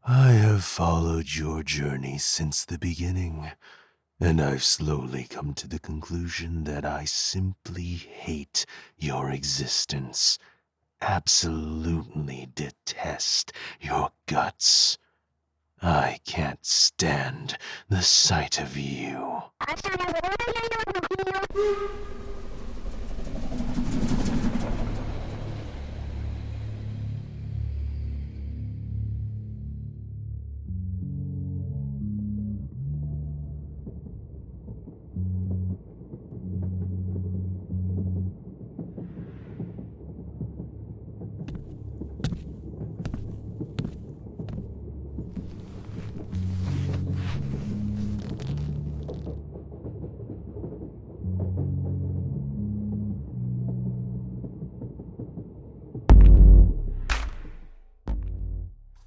I have followed your journey since the beginning, and I've slowly come to the conclusion that I simply hate your existence. Absolutely detest your guts. I can't stand the sight of you.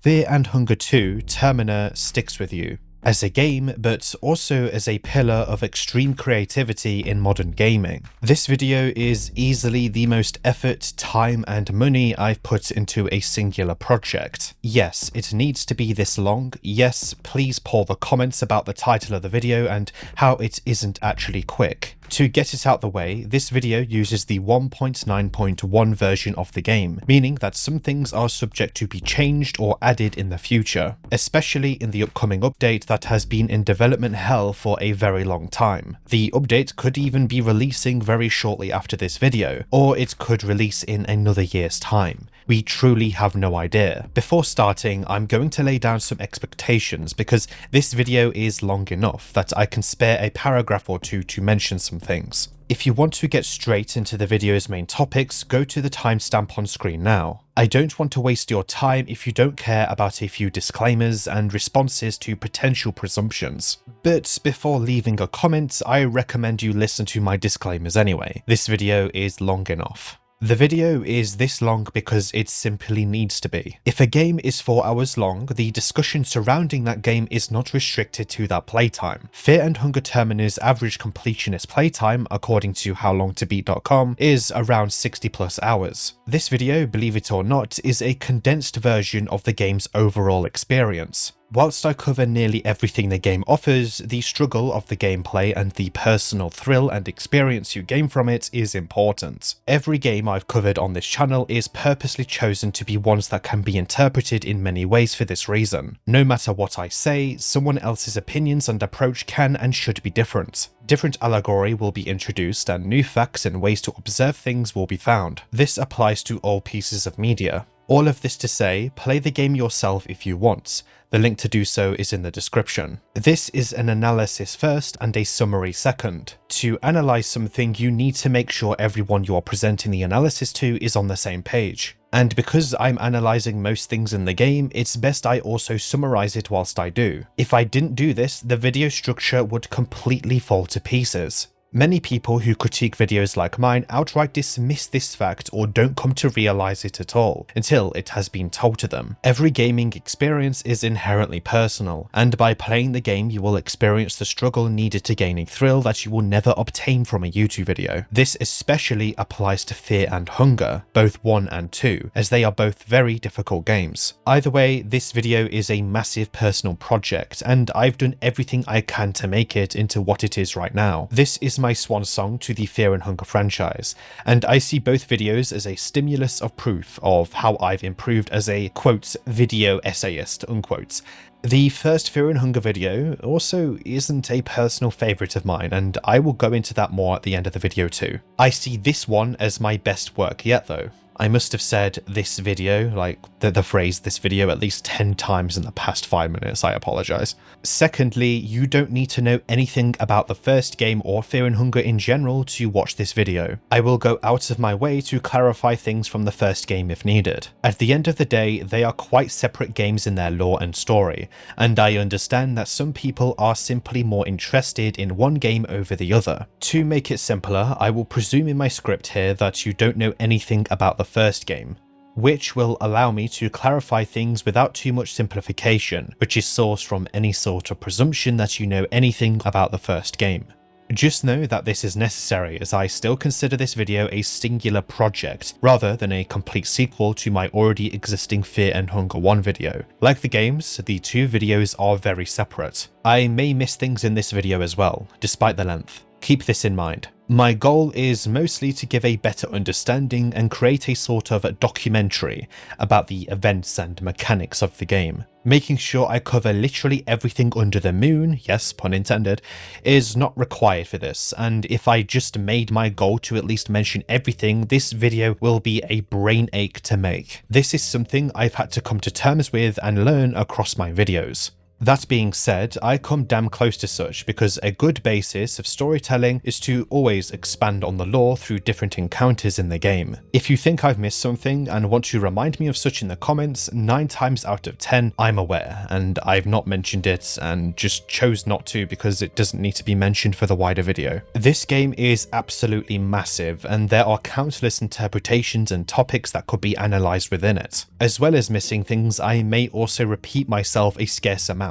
Fear and Hunger 2 Termina sticks with you, as a game, but also as a pillar of extreme creativity in modern gaming. This video is easily the most effort, time and money I've put into a singular project. Yes, it needs to be this long. Yes, please pour the comments about the title of the video and how it isn't actually quick. To get it out the way, this video uses the 1.9.1 version of the game, meaning that some things are subject to be changed or added in the future, especially in the upcoming update that has been in development hell for a very long time. The update could even be releasing very shortly after this video, or it could release in another year's time. We truly have no idea. Before starting, I'm going to lay down some expectations because this video is long enough that I can spare a paragraph or two to mention some things. If you want to get straight into the video's main topics, go to the timestamp on screen now. I don't want to waste your time if you don't care about a few disclaimers and responses to potential presumptions. But before leaving a comment, I recommend you listen to my disclaimers anyway. This video is long enough. The video is this long because it simply needs to be. If a game is 4 hours long, the discussion surrounding that game is not restricted to that playtime. Fear and Hunger Termina's average completionist playtime, according to howlongtobeat.com, is around 60 plus hours. This video, believe it or not, is a condensed version of the game's overall experience. Whilst I cover nearly everything the game offers, the struggle of the gameplay and the personal thrill and experience you gain from it is important. Every game I've covered on this channel is purposely chosen to be ones that can be interpreted in many ways for this reason. No matter what I say, someone else's opinions and approach can and should be different. Different allegory will be introduced and new facts and ways to observe things will be found. This applies to all pieces of media. All of this to say, play the game yourself if you want. The link to do so is in the description. This is an analysis first and a summary second. To analyze something, you need to make sure everyone you are presenting the analysis to is on the same page. And because I'm analysing most things in the game, it's best I also summarise it whilst I do. If I didn't do this, the video structure would completely fall to pieces. Many people who critique videos like mine outright dismiss this fact or don't come to realise it at all, until it has been told to them. Every gaming experience is inherently personal, and by playing the game you will experience the struggle needed to gain a thrill that you will never obtain from a YouTube video. This especially applies to Fear and Hunger, both 1 and 2, as they are both very difficult games. Either way, this video is a massive personal project, and I've done everything I can to make it into what it is right now. This is my swan song to the Fear and Hunger franchise, and I see both videos as a stimulus of proof of how I've improved as a quote video essayist unquote. The first Fear and Hunger video also isn't a personal favourite of mine, and I will go into that more at the end of the video too. I see this one as my best work yet though. I must have said this video, like the phrase this video, at least 10 times in the past 5 minutes, I apologise. Secondly, you don't need to know anything about the first game or Fear and Hunger in general to watch this video. I will go out of my way to clarify things from the first game if needed. At the end of the day, they are quite separate games in their lore and story, and I understand that some people are simply more interested in one game over the other. To make it simpler, I will presume in my script here that you don't know anything about the first game, which will allow me to clarify things without too much simplification, which is sourced from any sort of presumption that you know anything about the first game. Just know that this is necessary, as I still consider this video a singular project rather than a complete sequel to my already existing Fear and Hunger 1 video. Like the games, the two videos are very separate. I may miss things in this video as well, despite the length. Keep this in mind. My goal is mostly to give a better understanding and create a sort of documentary about the events and mechanics of the game. Making sure I cover literally everything under the moon, yes, pun intended, is not required for this, and if I just made my goal to at least mention everything, this video will be a brain ache to make. This is something I've had to come to terms with and learn across my videos. That being said, I come damn close to such because a good basis of storytelling is to always expand on the lore through different encounters in the game. If you think I've missed something and want to remind me of such in the comments, 9 times out of 10 I'm aware, and I've not mentioned it and just chose not to because it doesn't need to be mentioned for the wider video. This game is absolutely massive and there are countless interpretations and topics that could be analysed within it. As well as missing things, I may also repeat myself a scarce amount.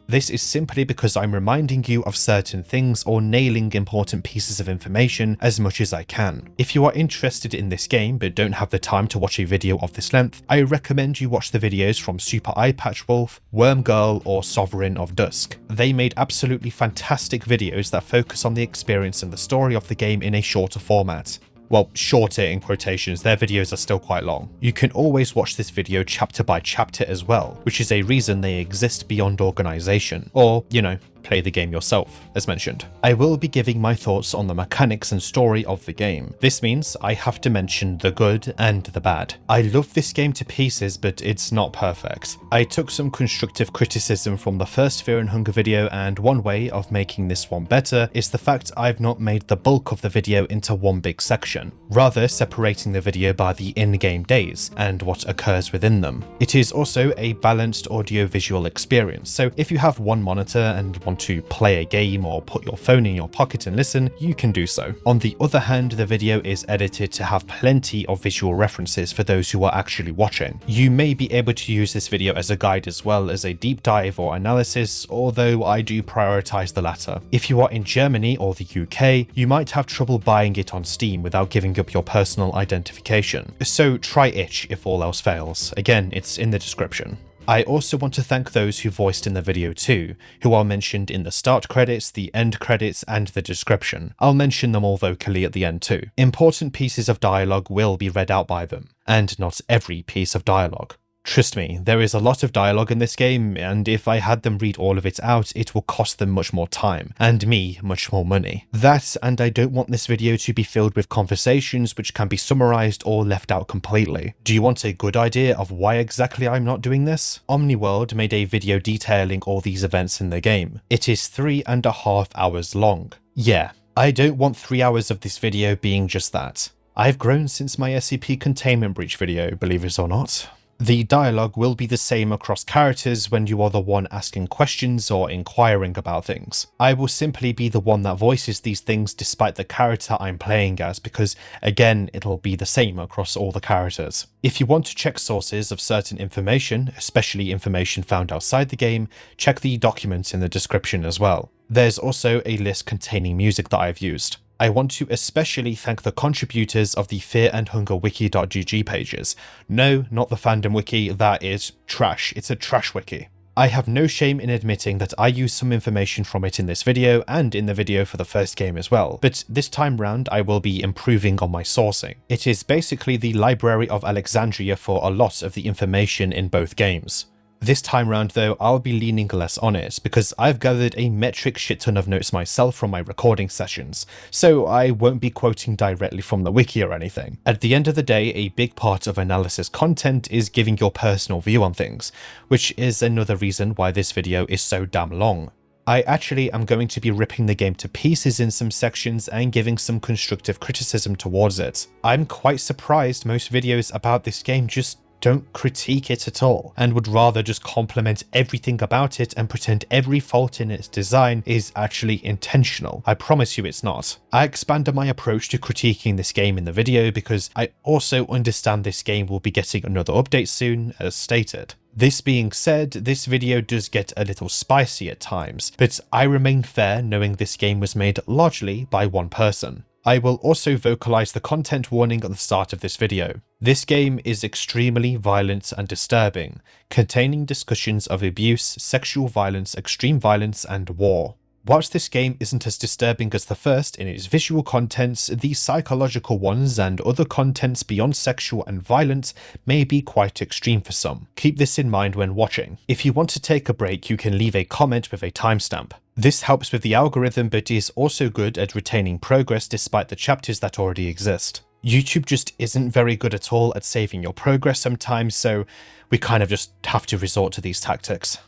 This is simply because I'm reminding you of certain things or nailing important pieces of information as much as I can. If you are interested in this game but don't have the time to watch a video of this length, I recommend you watch the videos from Super Eye Patch Wolf, Worm Girl or Sovereign of Dusk. They made absolutely fantastic videos that focus on the experience and the story of the game in a shorter format. Well, shorter in quotations, their videos are still quite long. You can always watch this video chapter by chapter as well, which is a reason they exist beyond organization. Or, you know, play the game yourself, as mentioned. I will be giving my thoughts on the mechanics and story of the game. This means I have to mention the good and the bad. I love this game to pieces, but it's not perfect. I took some constructive criticism from the first Fear and Hunger video, and one way of making this one better is the fact I've not made the bulk of the video into one big section, rather separating the video by the in-game days and what occurs within them. It is also a balanced audio-visual experience, so if you have one monitor and want to play a game or put your phone in your pocket and listen, you can do so. On the other hand, the video is edited to have plenty of visual references for those who are actually watching. You may be able to use this video as a guide as well as a deep dive or analysis, although I do prioritize the latter. If you are in Germany or the UK, you might have trouble buying it on Steam without giving up your personal identification, so try itch if all else fails. Again, it's in the description. I also want to thank those who voiced in the video too, who are mentioned in the start credits, the end credits, and the description. I'll mention them all vocally at the end too. Important pieces of dialogue will be read out by them, and not every piece of dialogue. Trust me, there is a lot of dialogue in this game, and if I had them read all of it out, it will cost them much more time, and me much more money. That, and I don't want this video to be filled with conversations which can be summarized or left out completely. Do you want a good idea of why exactly I'm not doing this? Omniworld made a video detailing all these events in the game. It is 3.5 hours long. Yeah, I don't want 3 hours of this video being just that. I've grown since my SCP containment breach video, believe it or not. The dialogue will be the same across characters when you are the one asking questions or inquiring about things. I will simply be the one that voices these things despite the character I'm playing as, because again, it'll be the same across all the characters. If you want to check sources of certain information, especially information found outside the game, check the documents in the description as well. There's also a list containing music that I've used. I want to especially thank the contributors of the Fear and Hunger wiki.gg pages. No, not the fandom wiki, that is trash. It's a trash wiki. I have no shame in admitting that I used some information from it in this video and in the video for the first game as well, but this time round I will be improving on my sourcing. It is basically the Library of Alexandria for a lot of the information in both games. This time round though, I'll be leaning less on it because I've gathered a metric shit ton of notes myself from my recording sessions, so I won't be quoting directly from the wiki or anything. At the end of the day, a big part of analysis content is giving your personal view on things, which is another reason why this video is so damn long. I actually am going to be ripping the game to pieces in some sections and giving some constructive criticism towards it. I'm quite surprised most videos about this game just don't critique it at all, and would rather just compliment everything about it and pretend every fault in its design is actually intentional. I promise you it's not. I expanded my approach to critiquing this game in the video because I also understand this game will be getting another update soon, as stated. This being said, this video does get a little spicy at times, but I remain fair knowing this game was made largely by one person. I will also vocalize the content warning at the start of this video. This game is extremely violent and disturbing, containing discussions of abuse, sexual violence, extreme violence, and war. Whilst this game isn't as disturbing as the first in its visual contents, the psychological ones and other contents beyond sexual and violent may be quite extreme for some. Keep this in mind when watching. If you want to take a break, you can leave a comment with a timestamp. This helps with the algorithm but is also good at retaining progress despite the chapters that already exist. YouTube just isn't very good at all at saving your progress sometimes, so we kind of just have to resort to these tactics.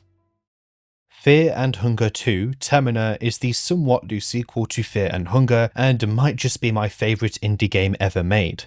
Fear and Hunger 2 Termina is the somewhat new sequel to Fear and Hunger and might just be my favourite indie game ever made.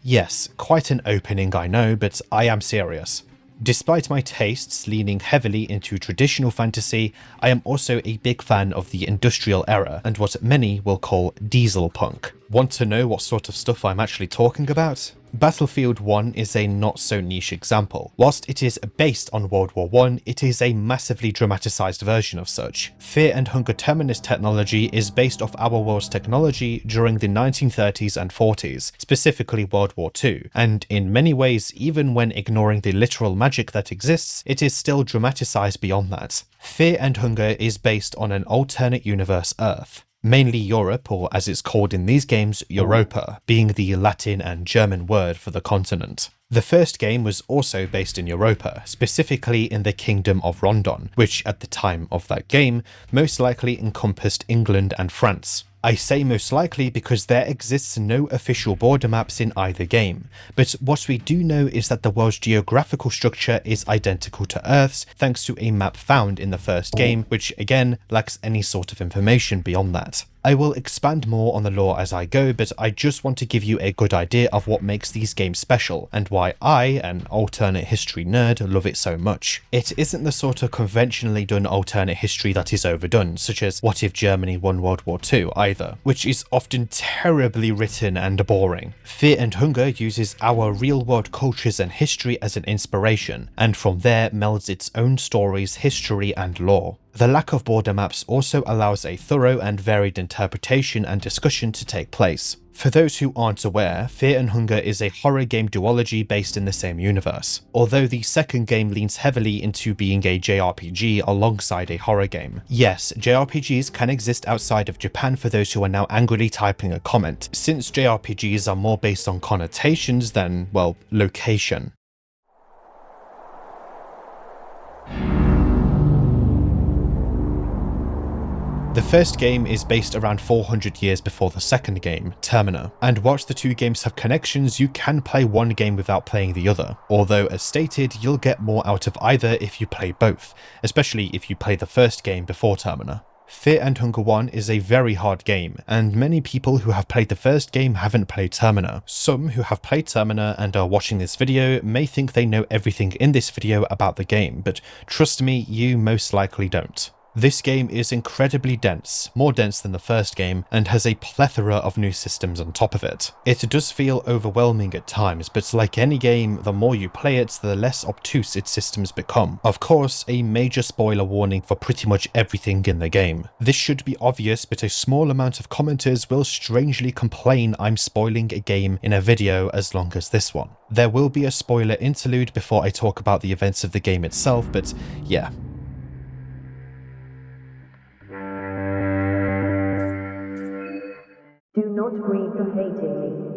Yes, quite an opening I know, but I am serious. Despite my tastes leaning heavily into traditional fantasy, I am also a big fan of the industrial era and what many will call diesel punk. Want to know what sort of stuff I'm actually talking about? Battlefield 1 is a not so niche example. Whilst it is based on World War I, it is a massively dramatised version of such. Fear and Hunger Termina's technology is based off our world's technology during the 1930s and 40s, specifically World War II, and in many ways, even when ignoring the literal magic that exists, it is still dramatised beyond that. Fear and Hunger is based on an alternate universe Earth. Mainly Europe, or as it's called in these games, Europa, being the Latin and German word for the continent. The first game was also based in Europa, specifically in the Kingdom of Rondon, which at the time of that game most likely encompassed England and France. I say most likely because there exists no official border maps in either game, but what we do know is that the world's geographical structure is identical to Earth's thanks to a map found in the first game, which again lacks any sort of information beyond that. I will expand more on the lore as I go, but I just want to give you a good idea of what makes these games special, and why I, an alternate history nerd, love it so much. It isn't the sort of conventionally done alternate history that is overdone, such as What If Germany Won World War II either, which is often terribly written and boring. Fear and Hunger uses our real-world cultures and history as an inspiration, and from there melds its own stories, history, and lore. The lack of border maps also allows a thorough and varied interpretation and discussion to take place. For those who aren't aware, Fear and Hunger is a horror game duology based in the same universe, although the second game leans heavily into being a JRPG alongside a horror game. Yes, JRPGs can exist outside of Japan for those who are now angrily typing a comment, since JRPGs are more based on connotations than, well, location. The first game is based around 400 years before the second game, Termina, and whilst the two games have connections, you can play one game without playing the other, although as stated, you'll get more out of either if you play both, especially if you play the first game before Termina. Fear and Hunger 1 is a very hard game, and many people who have played the first game haven't played Termina. Some who have played Termina and are watching this video may think they know everything in this video about the game, but trust me, you most likely don't. This game is incredibly dense, more dense than the first game, and has a plethora of new systems on top of it. It does feel overwhelming at times, but like any game, the more you play it, the less obtuse its systems become. Of course, a major spoiler warning for pretty much everything in the game. This should be obvious, but a small amount of commenters will strangely complain I'm spoiling a game in a video as long as this one. There will be a spoiler interlude before I talk about the events of the game itself, but yeah. Do not grieve for hating me.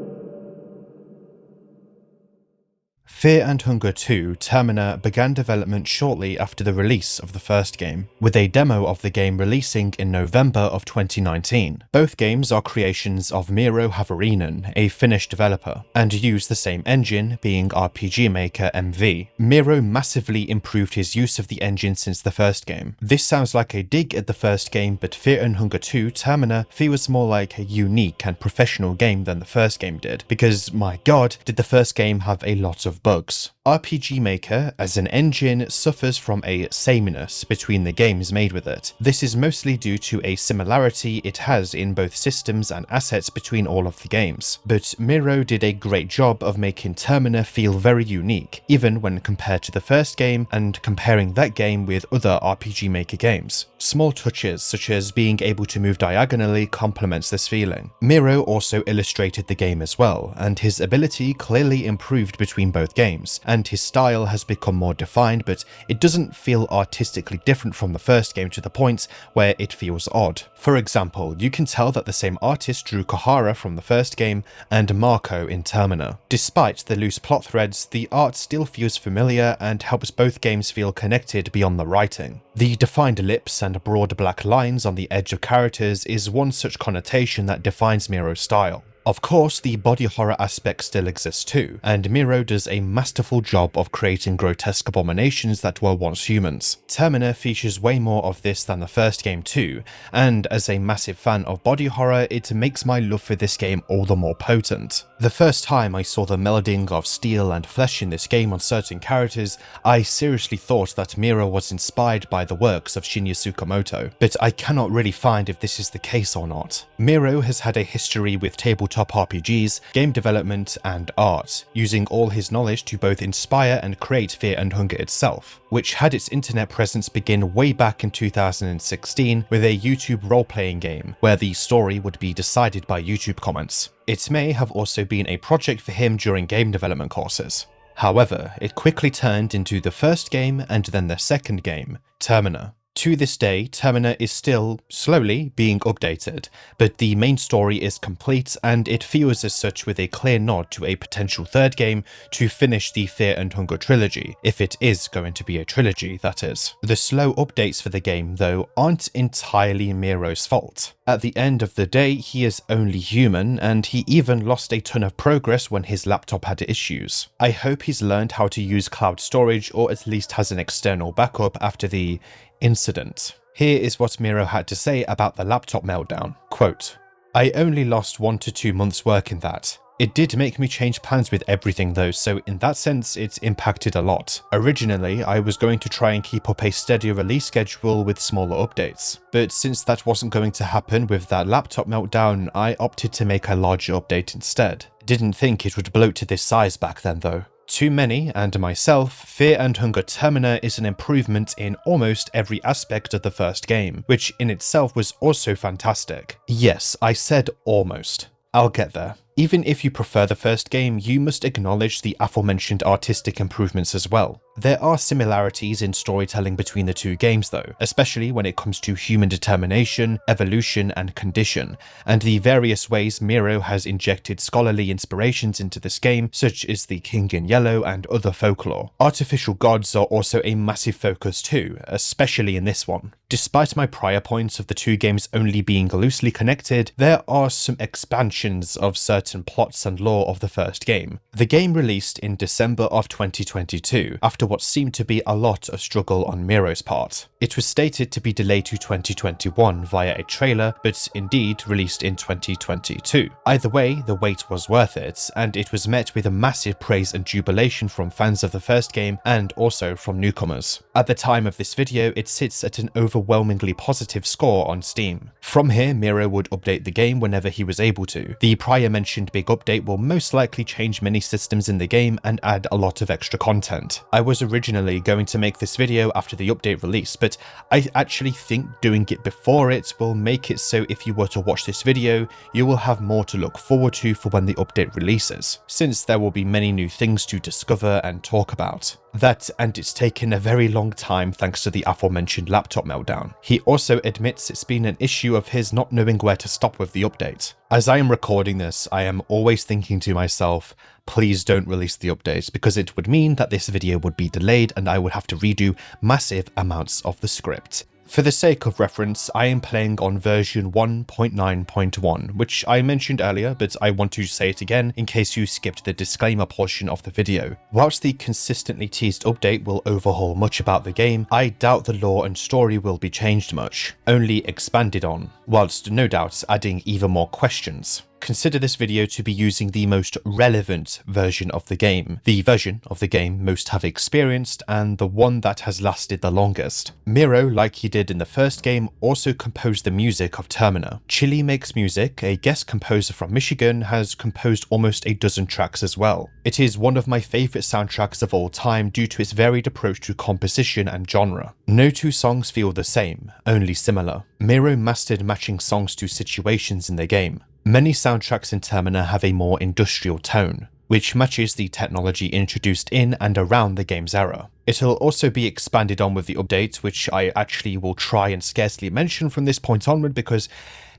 Fear and Hunger 2 Termina began development shortly after the release of the first game, with a demo of the game releasing in November of 2019. Both games are creations of Miro Havarinen, a Finnish developer, and use the same engine, being RPG Maker MV. Miro massively improved his use of the engine since the first game. This sounds like a dig at the first game, but Fear and Hunger 2 Termina feels more like a unique and professional game than the first game did, because my god, did the first game have a lot of bugs. RPG Maker, as an engine, suffers from a sameness between the games made with it. This is mostly due to a similarity it has in both systems and assets between all of the games. But Miro did a great job of making Termina feel very unique, even when compared to the first game and comparing that game with other RPG Maker games. Small touches, such as being able to move diagonally, complements this feeling. Miro also illustrated the game as well, and his ability clearly improved between both games, and his style has become more defined, but it doesn't feel artistically different from the first game to the point where it feels odd. For example, you can tell that the same artist drew Kohara from the first game and Marco in Termina. Despite the loose plot threads, the art still feels familiar and helps both games feel connected beyond the writing. The defined lips and broad black lines on the edge of characters is one such connotation that defines Miro's style. Of course, the body horror aspect still exists too, and Miro does a masterful job of creating grotesque abominations that were once humans. Termina features way more of this than the first game too, and as a massive fan of body horror, it makes my love for this game all the more potent. The first time I saw the melding of steel and flesh in this game on certain characters, I seriously thought that Miro was inspired by the works of Shinya Tsukamoto, but I cannot really find if this is the case or not. Miro has had a history with tabletop RPGs, game development, and art, using all his knowledge to both inspire and create Fear and Hunger itself, which had its internet presence begin way back in 2016 with a YouTube role-playing game, where the story would be decided by YouTube comments. It may have also been a project for him during game development courses. However, it quickly turned into the first game and then the second game, Termina. To this day, Termina is still slowly being updated, but the main story is complete and it feels as such with a clear nod to a potential third game to finish the Fear and Hunger trilogy, if it is going to be a trilogy, that is. The slow updates for the game, though, aren't entirely Miro's fault. At the end of the day, he is only human, and he even lost a ton of progress when his laptop had issues. I hope he's learned how to use cloud storage, or at least has an external backup after the incident. Here is what Miro had to say about the laptop meltdown. Quote, "I only lost 1 to 2 months work in that. It did make me change plans with everything though, so in that sense it impacted a lot. Originally, I was going to try and keep up a steady release schedule with smaller updates, but since that wasn't going to happen with that laptop meltdown, I opted to make a larger update instead. Didn't think it would bloat to this size back then though. To many, and myself, Fear and Hunger Termina is an improvement in almost every aspect of the first game, which in itself was also fantastic. Yes, I said almost. I'll get there. Even if you prefer the first game, you must acknowledge the aforementioned artistic improvements as well. There are similarities in storytelling between the two games though, especially when it comes to human determination, evolution, and condition, and the various ways Miro has injected scholarly inspirations into this game, such as the King in Yellow and other folklore. Artificial gods are also a massive focus too, especially in this one. Despite my prior points of the two games only being loosely connected, there are some expansions of certain plots and lore of the first game. The game released in December of 2022, after what seemed to be a lot of struggle on Miro's part. It was stated to be delayed to 2021 via a trailer, but indeed released in 2022. Either way, the wait was worth it, and it was met with a massive praise and jubilation from fans of the first game and also from newcomers. At the time of this video, it sits at an overwhelmingly positive score on Steam. From here, Miro would update the game whenever he was able to. The prior mentioned big update will most likely change many systems in the game and add a lot of extra content. I was originally going to make this video after the update release, but I actually think doing it before it will make it so if you were to watch this video, you will have more to look forward to for when the update releases, since there will be many new things to discover and talk about. That, and it's taken a very long time thanks to the aforementioned laptop meltdown. He also admits it's been an issue of his not knowing where to stop with the update. As I am recording this, I am always thinking to myself, please don't release the update, because it would mean that this video would be delayed and I would have to redo massive amounts of the script. For the sake of reference, I am playing on version 1.9.1, which I mentioned earlier, but I want to say it again in case you skipped the disclaimer portion of the video. Whilst the consistently teased update will overhaul much about the game, I doubt the lore and story will be changed much, only expanded on, whilst no doubt adding even more questions. consider this video to be using the most relevant version of the game, the version of the game most have experienced, and the one that has lasted the longest. Miro, like he did in the first game, also composed the music of Termina. Chili Makes Music, a guest composer from Michigan, has composed almost a dozen tracks as well. It is one of my favourite soundtracks of all time due to its varied approach to composition and genre. No two songs feel the same, only similar. Miro mastered matching songs to situations in the game. Many soundtracks in Termina have a more industrial tone, which matches the technology introduced in and around the game's era. It'll also be expanded on with the update, which I actually will try and scarcely mention from this point onward because,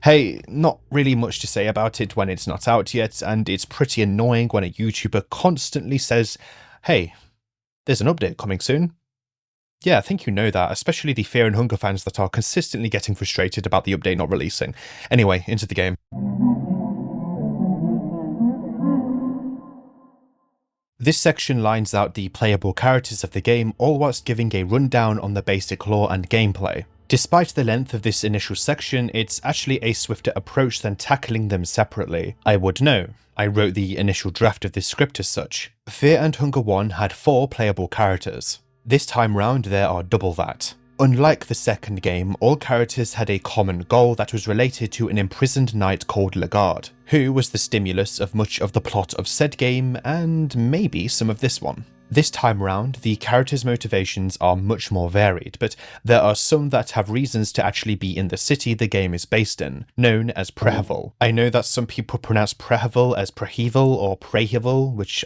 hey, not really much to say about it when it's not out yet, and it's pretty annoying when a YouTuber constantly says, hey, there's an update coming soon. Yeah, I think you know that, especially the Fear and Hunger fans that are consistently getting frustrated about the update not releasing. Anyway, into the game. This section lines out the playable characters of the game, all whilst giving a rundown on the basic lore and gameplay. Despite the length of this initial section, it's actually a swifter approach than tackling them separately. I would know. I wrote the initial draft of this script as such. Fear and Hunger 1 had 4 playable characters. This time round there are double that. Unlike the second game, all characters had a common goal that was related to an imprisoned knight called Lagarde, who was the stimulus of much of the plot of said game and maybe some of this one. This time round, the characters' motivations are much more varied, but there are some that have reasons to actually be in the city the game is based in, known as Prehevil. I know that some people pronounce Prehevil as Prehevil or Prehevil, which...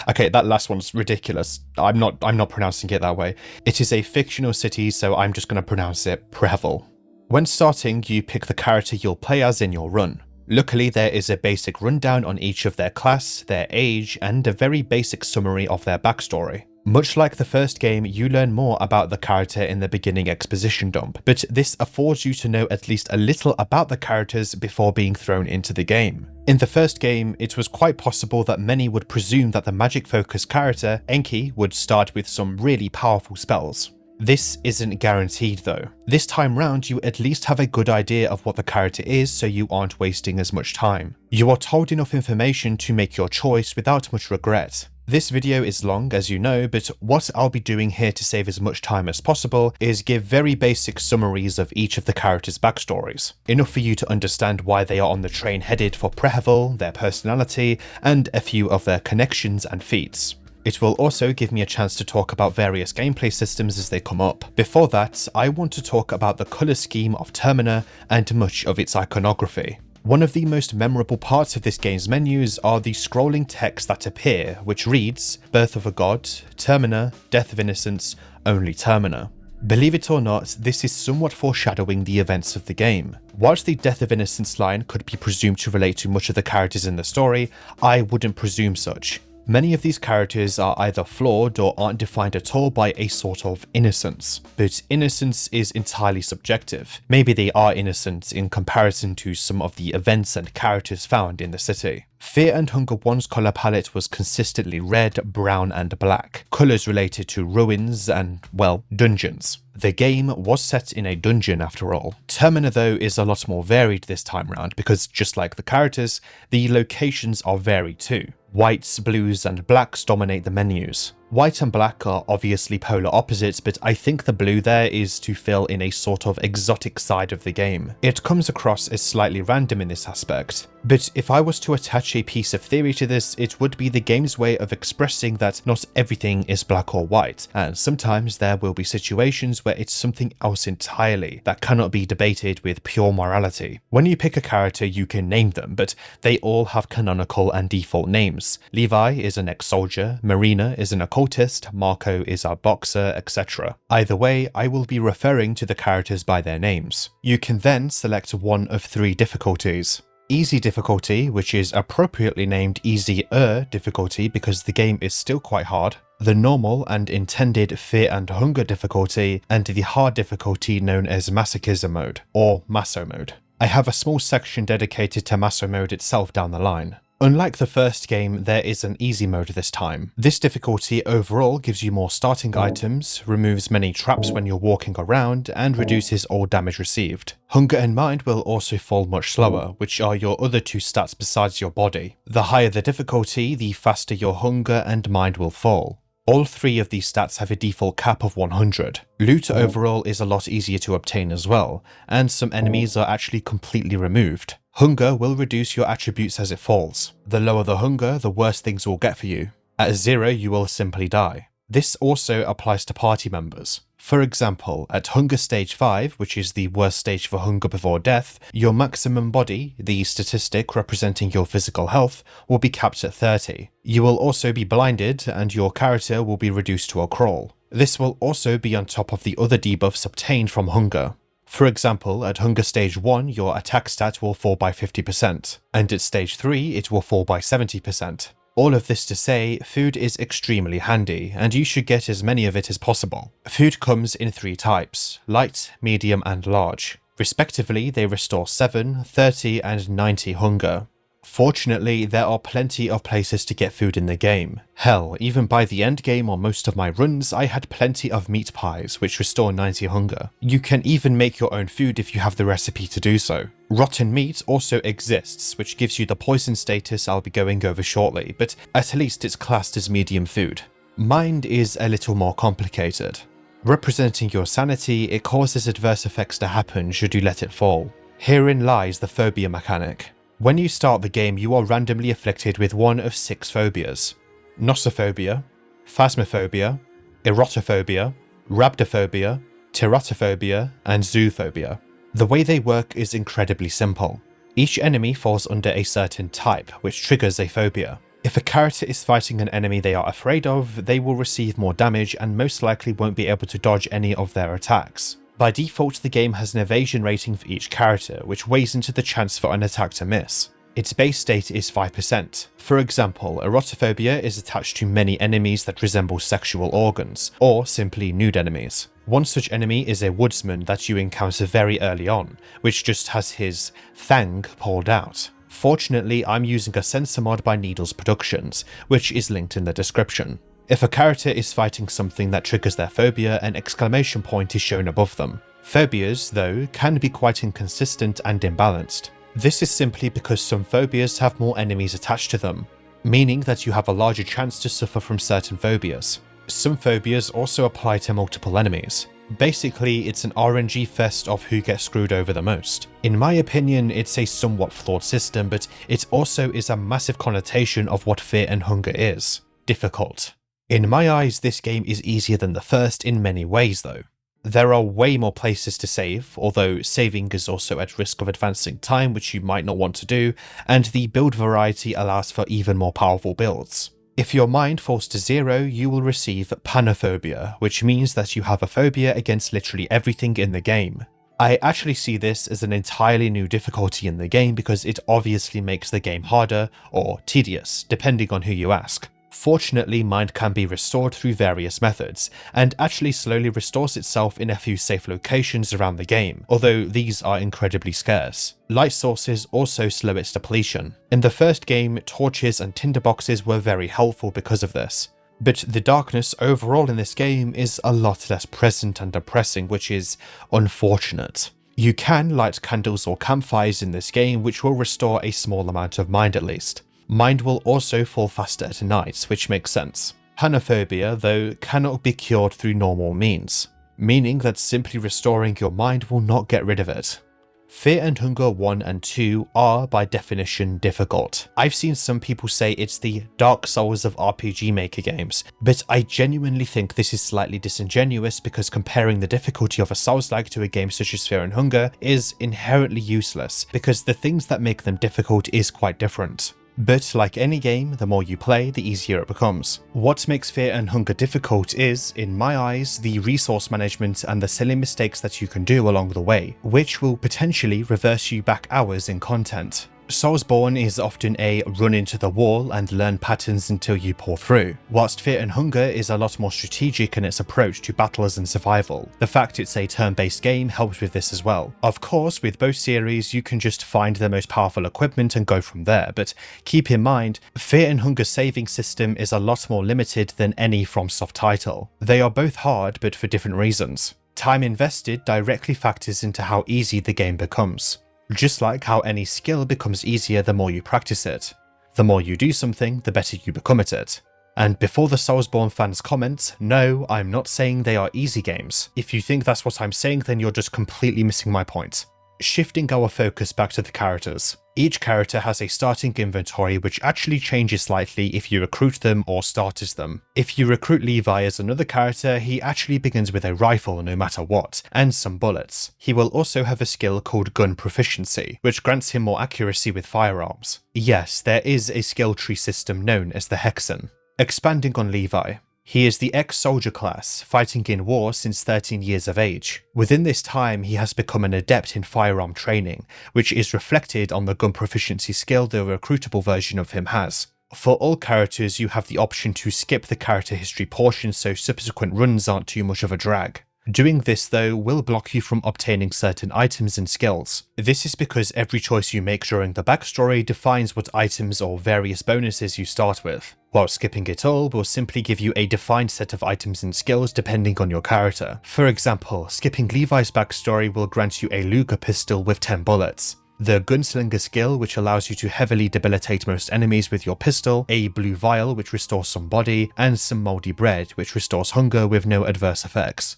okay, that last one's ridiculous. I'm not pronouncing it that way. It is a fictional city, so I'm just going to pronounce it Prehevil. When starting, you pick the character you'll play as in your run. Luckily, there is a basic rundown on each of their class, their age, and a very basic summary of their backstory. Much like the first game, you learn more about the character in the beginning exposition dump, but this affords you to know at least a little about the characters before being thrown into the game. In the first game, it was quite possible that many would presume that the magic-focused character, Enki, would start with some really powerful spells. This isn't guaranteed though. This time round, you at least have a good idea of what the character is, so you aren't wasting as much time. You are told enough information to make your choice without much regret. This video is long, as you know, but what I'll be doing here to save as much time as possible is give very basic summaries of each of the characters' backstories. Enough for you to understand why they are on the train headed for Prehevil, their personality, and a few of their connections and feats. It will also give me a chance to talk about various gameplay systems as they come up. Before that, I want to talk about the colour scheme of Termina and much of its iconography. One of the most memorable parts of this game's menus are the scrolling text that appear, which reads, Birth of a God, Termina, Death of Innocence, Only Termina. Believe it or not, this is somewhat foreshadowing the events of the game. Whilst the Death of Innocence line could be presumed to relate to much of the characters in the story, I wouldn't presume such. Many of these characters are either flawed or aren't defined at all by a sort of innocence, but innocence is entirely subjective. Maybe they are innocent in comparison to some of the events and characters found in the city. Fear and Hunger 1's colour palette was consistently red, brown and black, colours related to ruins and, well, dungeons. The game was set in a dungeon after all. Termina though is a lot more varied this time round because, just like the characters, the locations are varied too. Whites, blues and blacks dominate the menus. White and black are obviously polar opposites, but I think the blue there is to fill in a sort of exotic side of the game. It comes across as slightly random in this aspect. But if I was to attach a piece of theory to this, it would be the game's way of expressing that not everything is black or white, and sometimes there will be situations where it's something else entirely that cannot be debated with pure morality. When you pick a character, you can name them, but they all have canonical and default names. Levi is an ex-soldier, Marina is an occultist, Marco is our boxer, etc. Either way, I will be referring to the characters by their names. You can then select one of 3 difficulties. Easy difficulty, which is appropriately named easier difficulty because the game is still quite hard, the normal and intended Fear and Hunger difficulty, and the hard difficulty known as Masochism mode, or Maso mode. I have a small section dedicated to Maso mode itself down the line. Unlike the first game, there is an easy mode this time. This difficulty overall gives you more starting items, removes many traps when you're walking around, and reduces all damage received. Hunger and mind will also fall much slower, which are your other two stats besides your body. The higher the difficulty, the faster your hunger and mind will fall. All three of these stats have a default cap of 100. Loot overall is a lot easier to obtain as well, and some enemies are actually completely removed. Hunger will reduce your attributes as it falls. The lower the hunger, the worse things will get for you. At 0, you will simply die. This also applies to party members. For example, at Hunger Stage 5, which is the worst stage for hunger before death, your maximum body, the statistic representing your physical health, will be capped at 30. You will also be blinded, and your character will be reduced to a crawl. This will also be on top of the other debuffs obtained from hunger. For example, at Hunger Stage 1, your attack stat will fall by 50%, and at Stage 3, it will fall by 70%. All of this to say, food is extremely handy, and you should get as many of it as possible. Food comes in 3 types, light, medium, and large. Respectively, they restore 7, 30, and 90 hunger. Fortunately, there are plenty of places to get food in the game. Hell, even by the end game on most of my runs, I had plenty of meat pies, which restore 90 hunger. You can even make your own food if you have the recipe to do so. Rotten meat also exists, which gives you the poison status I'll be going over shortly, but at least it's classed as medium food. Mind is a little more complicated. Representing your sanity, it causes adverse effects to happen should you let it fall. Herein lies the phobia mechanic. When you start the game, you are randomly afflicted with one of 6 phobias: nossophobia, phasmophobia, erotophobia, rhabdophobia, teratophobia, and zoophobia. The way they work is incredibly simple. Each enemy falls under a certain type, which triggers a phobia. If a character is fighting an enemy they are afraid of, they will receive more damage and most likely won't be able to dodge any of their attacks. By default, the game has an evasion rating for each character, which weighs into the chance for an attack to miss. Its base state is 5%. For example, erotophobia is attached to many enemies that resemble sexual organs, or simply nude enemies. One such enemy is a woodsman that you encounter very early on, which just has his thang pulled out. Fortunately, I'm using a sensor mod by Needles Productions, which is linked in the description. If a character is fighting something that triggers their phobia, an exclamation point is shown above them. Phobias, though, can be quite inconsistent and imbalanced. This is simply because some phobias have more enemies attached to them, meaning that you have a larger chance to suffer from certain phobias. Some phobias also apply to multiple enemies. Basically, it's an RNG fest of who gets screwed over the most. In my opinion, it's a somewhat flawed system, but it also is a massive connotation of what fear and hunger is: difficult. In my eyes, this game is easier than the first in many ways though. There are way more places to save, although saving is also at risk of advancing time, which you might not want to do, and the build variety allows for even more powerful builds. If your mind falls to 0, you will receive panophobia, which means that you have a phobia against literally everything in the game. I actually see this as an entirely new difficulty in the game because it obviously makes the game harder or tedious, depending on who you ask. Fortunately, mind can be restored through various methods, and actually slowly restores itself in a few safe locations around the game, although these are incredibly scarce. Light sources also slow its depletion. In the first game, torches and tinderboxes were very helpful because of this, but the darkness overall in this game is a lot less present and depressing, which is unfortunate. You can light candles or campfires in this game, which will restore a small amount of mind at least. Mind will also fall faster at night, which makes sense. Panophobia, though, cannot be cured through normal means, meaning that simply restoring your mind will not get rid of it. Fear and Hunger 1 and 2 are, by definition, difficult. I've seen some people say it's the Dark Souls of RPG Maker games, but I genuinely think this is slightly disingenuous because comparing the difficulty of a Souls-like to a game such as Fear and Hunger is inherently useless, because the things that make them difficult is quite different. But like any game, the more you play, the easier it becomes. What makes Fear and Hunger difficult is, in my eyes, the resource management and the silly mistakes that you can do along the way, which will potentially reverse you back hours in content. Soulsborne is often a run into the wall and learn patterns until you pull through, whilst Fear and Hunger is a lot more strategic in its approach to battles and survival. The fact it's a turn-based game helps with this as well. Of course, with both series you can just find the most powerful equipment and go from there, but keep in mind, Fear and Hunger's saving system is a lot more limited than any FromSoft title. They are both hard, but for different reasons. Time invested directly factors into how easy the game becomes. Just like how any skill becomes easier the more you practice it. The more you do something, the better you become at it. And before the Soulsborne fans comment, no, I'm not saying they are easy games. If you think that's what I'm saying, then you're just completely missing my point. Shifting our focus back to the characters. Each character has a starting inventory which actually changes slightly if you recruit them or start as them. If you recruit Levi as another character, he actually begins with a rifle no matter what, and some bullets. He will also have a skill called Gun Proficiency, which grants him more accuracy with firearms. Yes, there is a skill tree system known as the Hexen. Expanding on Levi. He is the ex-soldier class, fighting in war since 13 years of age. Within this time, he has become an adept in firearm training, which is reflected on the gun proficiency skill the recruitable version of him has. For all characters, you have the option to skip the character history portion so subsequent runs aren't too much of a drag. Doing this though will block you from obtaining certain items and skills. This is because every choice you make during the backstory defines what items or various bonuses you start with, while skipping it all will simply give you a defined set of items and skills depending on your character. For example, skipping Levi's backstory will grant you a Luger pistol with 10 bullets, the Gunslinger skill which allows you to heavily debilitate most enemies with your pistol, a blue vial which restores some body, and some mouldy bread which restores hunger with no adverse effects.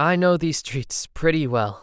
I know these streets pretty well.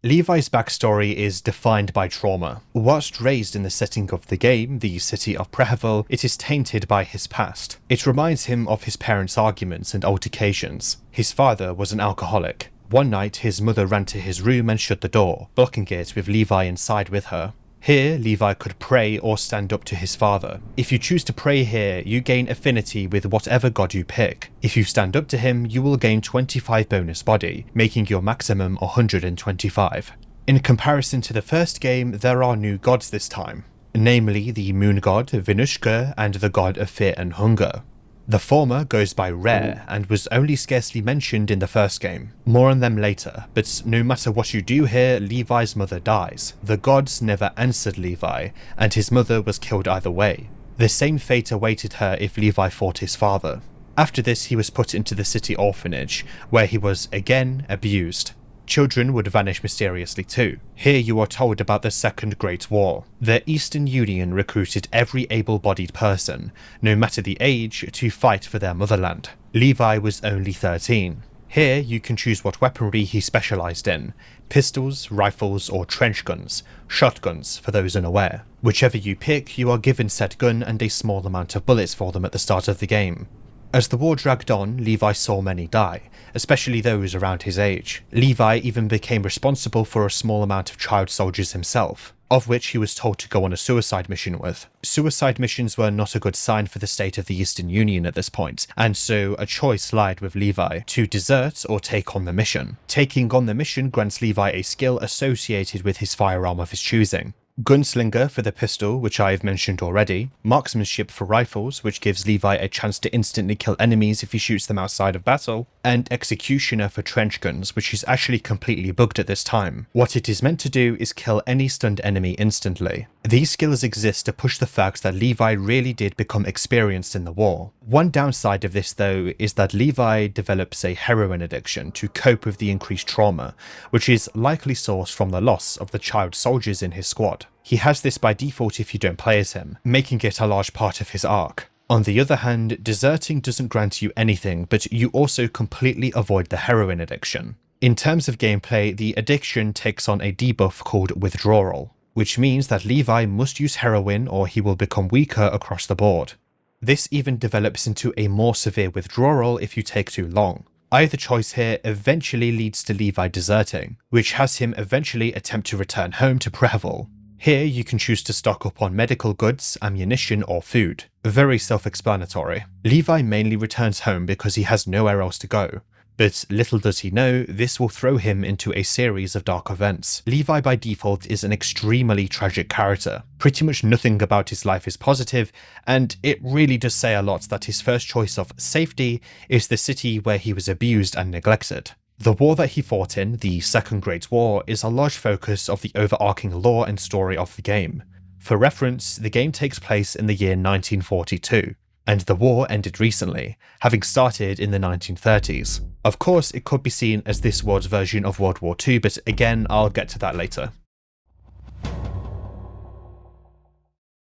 Levi's backstory is defined by trauma. Whilst raised in the setting of the game, the city of Prehevil, it is tainted by his past. It reminds him of his parents' arguments and altercations. His father was an alcoholic. One night, his mother ran to his room and shut the door, blocking it with Levi inside with her. Here, Levi could pray or stand up to his father. If you choose to pray here, you gain affinity with whatever god you pick. If you stand up to him, you will gain 25 bonus body, making your maximum 125. In comparison to the first game, there are new gods this time, namely the moon god Venushka and the god of fear and hunger. The former goes by Rare and was only scarcely mentioned in the first game. More on them later, but no matter what you do here, Levi's mother dies. The gods never answered Levi, and his mother was killed either way. The same fate awaited her if Levi fought his father. After this, he was put into the city orphanage, where he was again abused. Children would vanish mysteriously too. Here you are told about the Second Great War. The Eastern Union recruited every able-bodied person, no matter the age, to fight for their motherland. Levi was only 13. Here you can choose what weaponry he specialised in: pistols, rifles or trench guns, shotguns for those unaware. Whichever you pick, you are given said gun and a small amount of bullets for them at the start of the game. As the war dragged on, Levi saw many die, especially those around his age. Levi even became responsible for a small amount of child soldiers himself, of which he was told to go on a suicide mission with. Suicide missions were not a good sign for the state of the Eastern Union at this point, and so a choice lied with Levi to desert or take on the mission. Taking on the mission grants Levi a skill associated with his firearm of his choosing. Gunslinger for the pistol, which I have mentioned already, marksmanship for rifles, which gives Levi a chance to instantly kill enemies if he shoots them outside of battle, and executioner for trench guns, which is actually completely bugged at this time. What it is meant to do is kill any stunned enemy instantly. These skills exist to push the fact that Levi really did become experienced in the war. One downside of this though is that Levi develops a heroin addiction to cope with the increased trauma, which is likely sourced from the loss of the child soldiers in his squad. He has this by default if you don't play as him, making it a large part of his arc. On the other hand, deserting doesn't grant you anything, but you also completely avoid the heroin addiction. In terms of gameplay, the addiction takes on a debuff called withdrawal, which means that Levi must use heroin or he will become weaker across the board. This even develops into a more severe withdrawal if you take too long. Either choice here eventually leads to Levi deserting, which has him eventually attempt to return home to Prehevil. Here you can choose to stock up on medical goods, ammunition or food. Very self-explanatory. Levi mainly returns home because he has nowhere else to go. But little does he know, this will throw him into a series of dark events. Levi by default is an extremely tragic character. Pretty much nothing about his life is positive, and it really does say a lot that his first choice of safety is the city where he was abused and neglected. The war that he fought in, the Second Great War, is a large focus of the overarching lore and story of the game. For reference, the game takes place in the year 1942. And the war ended recently, having started in the 1930s. Of course, it could be seen as this war's version of World War II, but again, I'll get to that later.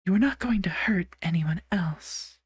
You are not going to hurt anyone else.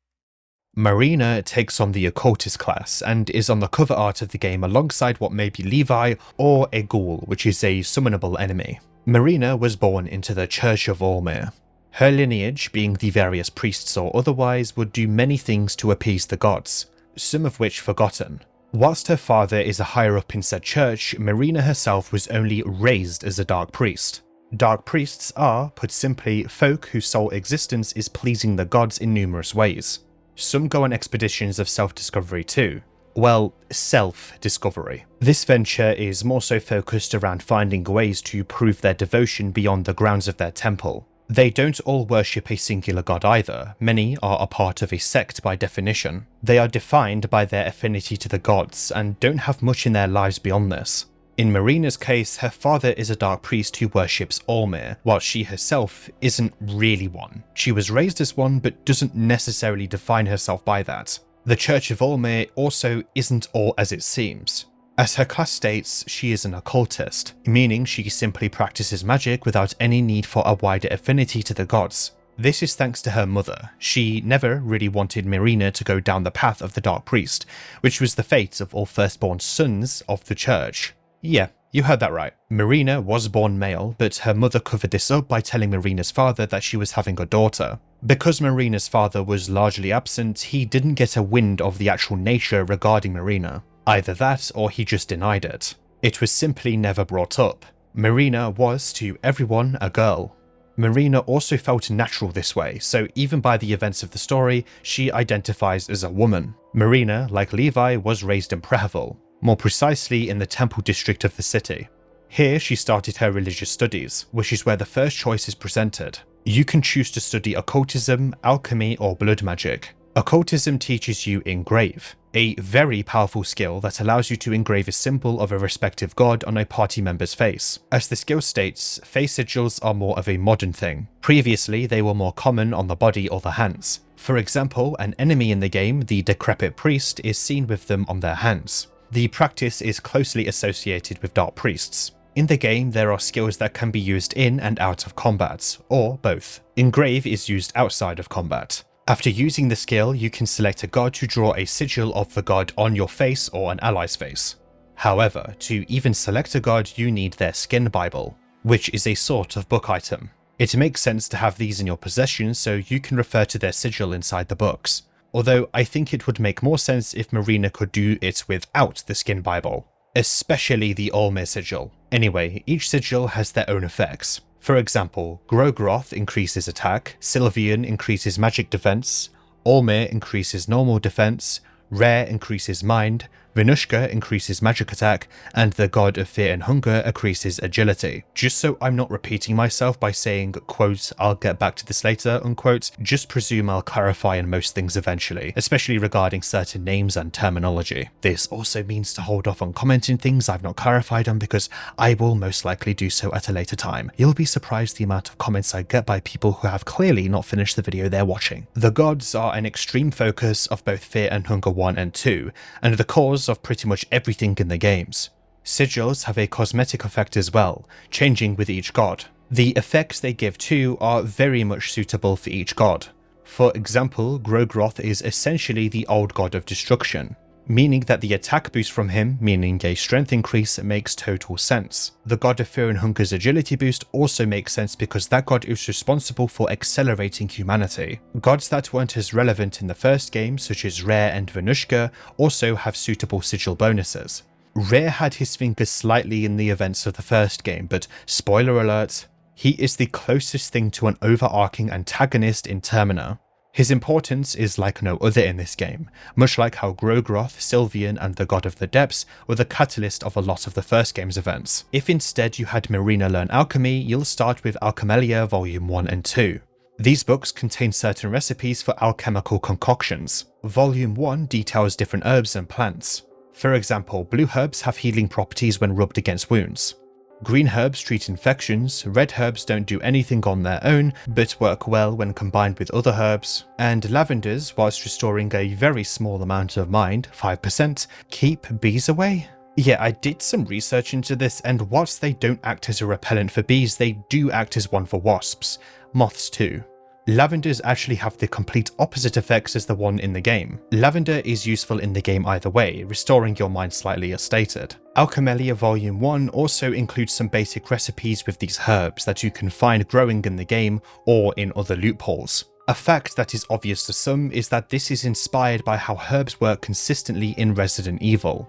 Marina takes on the occultist class and is on the cover art of the game alongside what may be Levi or a ghoul, which is a summonable enemy. Marina was born into the Church of Olmir. Her lineage, being the various priests or otherwise, would do many things to appease the gods, some of which forgotten. Whilst her father is a higher up in said church, Marina herself was only raised as a dark priest. Dark priests are, put simply, folk whose sole existence is pleasing the gods in numerous ways. Some go on expeditions of self-discovery too. Well, self-discovery. This venture is more so focused around finding ways to prove their devotion beyond the grounds of their temple. They don't all worship a singular god either, many are a part of a sect by definition. They are defined by their affinity to the gods, and don't have much in their lives beyond this. In Marina's case, her father is a dark priest who worships Olmir, while she herself isn't really one. She was raised as one, but doesn't necessarily define herself by that. The Church of Olmir also isn't all as it seems. As her class states, she is an occultist, meaning she simply practices magic without any need for a wider affinity to the gods. This is thanks to her mother. She never really wanted Marina to go down the path of the Dark Priest, which was the fate of all firstborn sons of the church. Yeah, you heard that right. Marina was born male, but her mother covered this up by telling Marina's father that she was having a daughter. Because Marina's father was largely absent, he didn't get a wind of the actual nature regarding Marina. Either that, or he just denied it. It was simply never brought up. Marina was, to everyone, a girl. Marina also felt natural this way, so even by the events of the story, she identifies as a woman. Marina, like Levi, was raised in Prehevil, more precisely in the temple district of the city. Here she started her religious studies, which is where the first choice is presented. You can choose to study occultism, alchemy, or blood magic. Occultism teaches you engrave, a very powerful skill that allows you to engrave a symbol of a respective god on a party member's face. As the skill states, face sigils are more of a modern thing. Previously, they were more common on the body or the hands. For example, an enemy in the game, the decrepit priest, is seen with them on their hands. The practice is closely associated with dark priests. In the game, there are skills that can be used in and out of combat, or both. Engrave is used outside of combat. After using the skill, you can select a god to draw a sigil of the god on your face or an ally's face. However, to even select a god, you need their skin Bible, which is a sort of book item. It makes sense to have these in your possession so you can refer to their sigil inside the books. Although I think it would make more sense if Marina could do it without the skin Bible, especially the Olmir sigil. Anyway, each sigil has their own effects. For example, Grogroth increases attack, Sylvian increases magic defense, Olmir increases normal defense, Rare increases mind, Venushka increases magic attack, and the god of fear and hunger increases agility. Just so I'm not repeating myself by saying, quote, I'll get back to this later, unquote, just presume I'll clarify on most things eventually, especially regarding certain names and terminology. This also means to hold off on commenting things I've not clarified on because I will most likely do so at a later time. You'll be surprised the amount of comments I get by people who have clearly not finished the video they're watching. The gods are an extreme focus of both Fear and Hunger 1 and 2, and the cause of pretty much everything in the games. Sigils have a cosmetic effect as well, changing with each god. The effects they give too are very much suitable for each god. For example, Grogroth is essentially the old god of destruction, meaning that the attack boost from him, meaning a strength increase, makes total sense. The god of Fear and Hunger's agility boost also makes sense because that god is responsible for accelerating humanity. Gods that weren't as relevant in the first game, such as Rare and Venushka, also have suitable sigil bonuses. Rare had his fingers slightly in the events of the first game, but spoiler alert, he is the closest thing to an overarching antagonist in Termina. His importance is like no other in this game, much like how Grogroth, Sylvian and the God of the Depths were the catalyst of a lot of the first game's events. If instead you had Marina learn alchemy, you'll start with Alchemelia Volume 1 and 2. These books contain certain recipes for alchemical concoctions. Volume 1 details different herbs and plants. For example, blue herbs have healing properties when rubbed against wounds. Green herbs treat infections, red herbs don't do anything on their own, but work well when combined with other herbs, and lavenders, whilst restoring a very small amount of mind, 5%, keep bees away. Yeah, I did some research into this, and whilst they don't act as a repellent for bees, they do act as one for wasps. Moths too. Lavenders actually have the complete opposite effects as the one in the game. Lavender is useful in the game either way, restoring your mind slightly as stated. Alchemelia Volume 1 also includes some basic recipes with these herbs that you can find growing in the game or in other loopholes. A fact that is obvious to some is that this is inspired by how herbs work consistently in Resident Evil.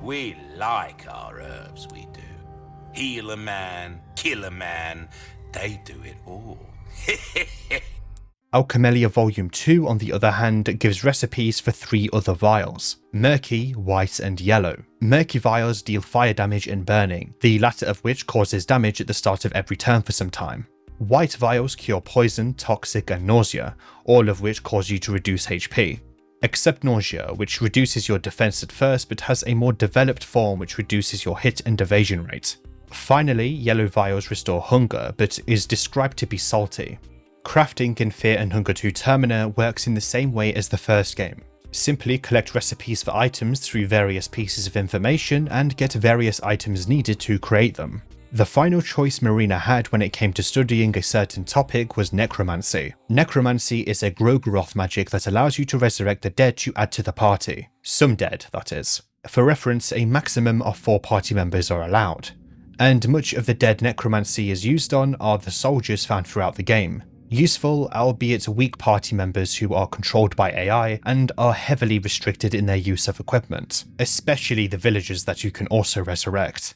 We like our herbs, we do. Heal a man, kill a man, they do it all. Alchemelia Volume 2, on the other hand, gives recipes for 3 other vials: Murky, White and Yellow. Murky vials deal fire damage and burning, the latter of which causes damage at the start of every turn for some time. White vials cure poison, toxic and nausea, all of which cause you to reduce HP. Except nausea, which reduces your defense at first but has a more developed form which reduces your hit and evasion rate. Finally, yellow vials restore hunger, but is described to be salty. Crafting in Fear and Hunger 2 Termina works in the same way as the first game. Simply collect recipes for items through various pieces of information and get various items needed to create them. The final choice Marina had when it came to studying a certain topic was necromancy. Necromancy is a Grogroth magic that allows you to resurrect the dead you add to the party. Some dead, that is. For reference, a maximum of 4 party members are allowed. And much of the dead necromancy is used on are the soldiers found throughout the game. Useful, albeit weak party members who are controlled by AI and are heavily restricted in their use of equipment, especially the villagers that you can also resurrect.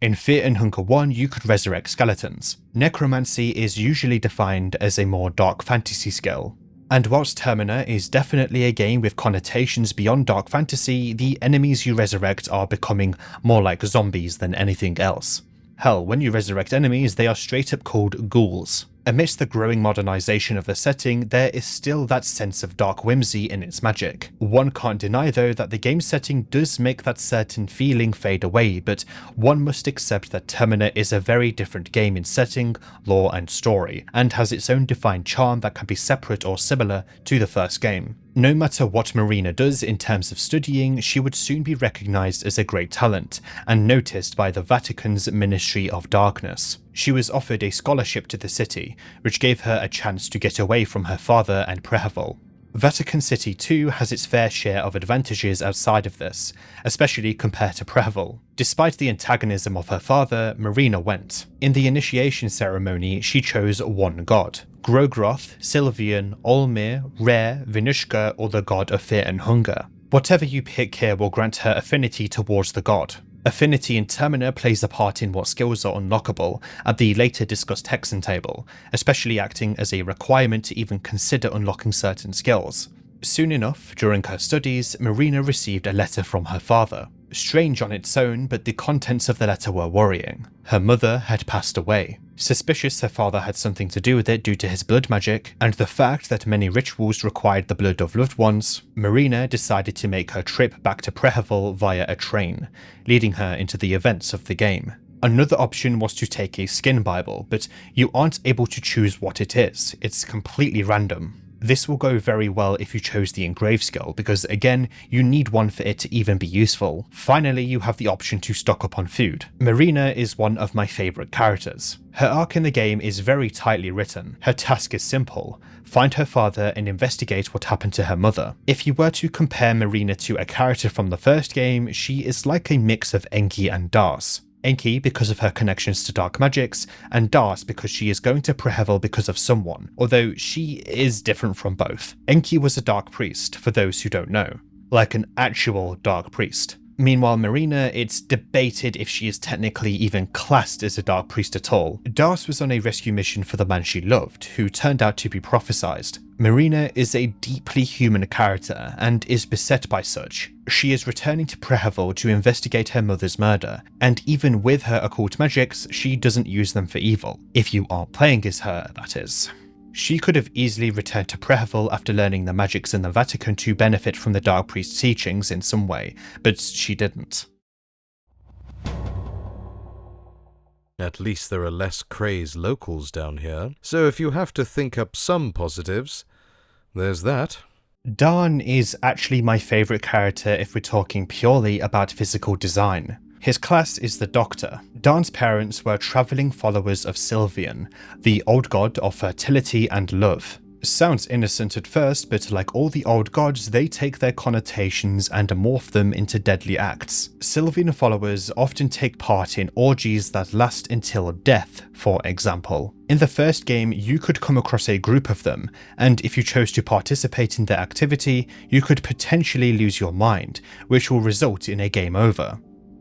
In Fear and Hunger 1, you could resurrect skeletons. Necromancy is usually defined as a more dark fantasy skill. And whilst Termina is definitely a game with connotations beyond dark fantasy, the enemies you resurrect are becoming more like zombies than anything else. Hell, when you resurrect enemies, they are straight up called ghouls. Amidst the growing modernization of the setting, there is still that sense of dark whimsy in its magic. One can't deny though that the game setting does make that certain feeling fade away, but one must accept that Termina is a very different game in setting, lore and story, and has its own defined charm that can be separate or similar to the first game. No matter what Marina does in terms of studying, she would soon be recognized as a great talent, and noticed by the Vatican's Ministry of Darkness. She was offered a scholarship to the city, which gave her a chance to get away from her father and Prehevil. Vatican City too has its fair share of advantages outside of this, especially compared to Prehevil. Despite the antagonism of her father, Marina went. In the initiation ceremony, she chose one god: Grogroth, Sylvian, Olmir, Rare, Vinushka, or the god of Fear and Hunger. Whatever you pick here will grant her affinity towards the god. Affinity in Termina plays a part in what skills are unlockable at the later discussed Hexen table, especially acting as a requirement to even consider unlocking certain skills. Soon enough, during her studies, Marina received a letter from her father. Strange on its own, but the contents of the letter were worrying. Her mother had passed away. Suspicious her father had something to do with it due to his blood magic, and the fact that many rituals required the blood of loved ones, Marina decided to make her trip back to Prehevil via a train, leading her into the events of the game. Another option was to take a skin Bible, but you aren't able to choose what it is. It's completely random. This will go very well if you chose the engrave skill, because again, you need one for it to even be useful. Finally, you have the option to stock up on food. Marina is one of my favourite characters. Her arc in the game is very tightly written. Her task is simple: find her father and investigate what happened to her mother. If you were to compare Marina to a character from the first game, she is like a mix of Enki and Das. Enki because of her connections to dark magics, and Dars because she is going to Prehevil because of someone, although she is different from both. Enki was a dark priest, for those who don't know, like an actual dark priest. Meanwhile, Marina, it's debated if she is technically even classed as a dark priest at all. Dars was on a rescue mission for the man she loved, who turned out to be prophesized. Marina is a deeply human character and is beset by such. She is returning to Prehevil to investigate her mother's murder, and even with her occult magics, she doesn't use them for evil. If you aren't playing as her, that is. She could have easily returned to Prehevil after learning the magics in the Vatican to benefit from the Dark Priest's teachings in some way, but she didn't. At least there are less crazed locals down here, so if you have to think up some positives, there's that. Dan is actually my favourite character if we're talking purely about physical design. His class is the Doctor. Dan's parents were travelling followers of Sylvian, the old god of fertility and love. Sounds innocent at first, but like all the old gods, they take their connotations and morph them into deadly acts. Sylvian followers often take part in orgies that last until death, for example. In the first game, you could come across a group of them, and if you chose to participate in their activity, you could potentially lose your mind, which will result in a game over.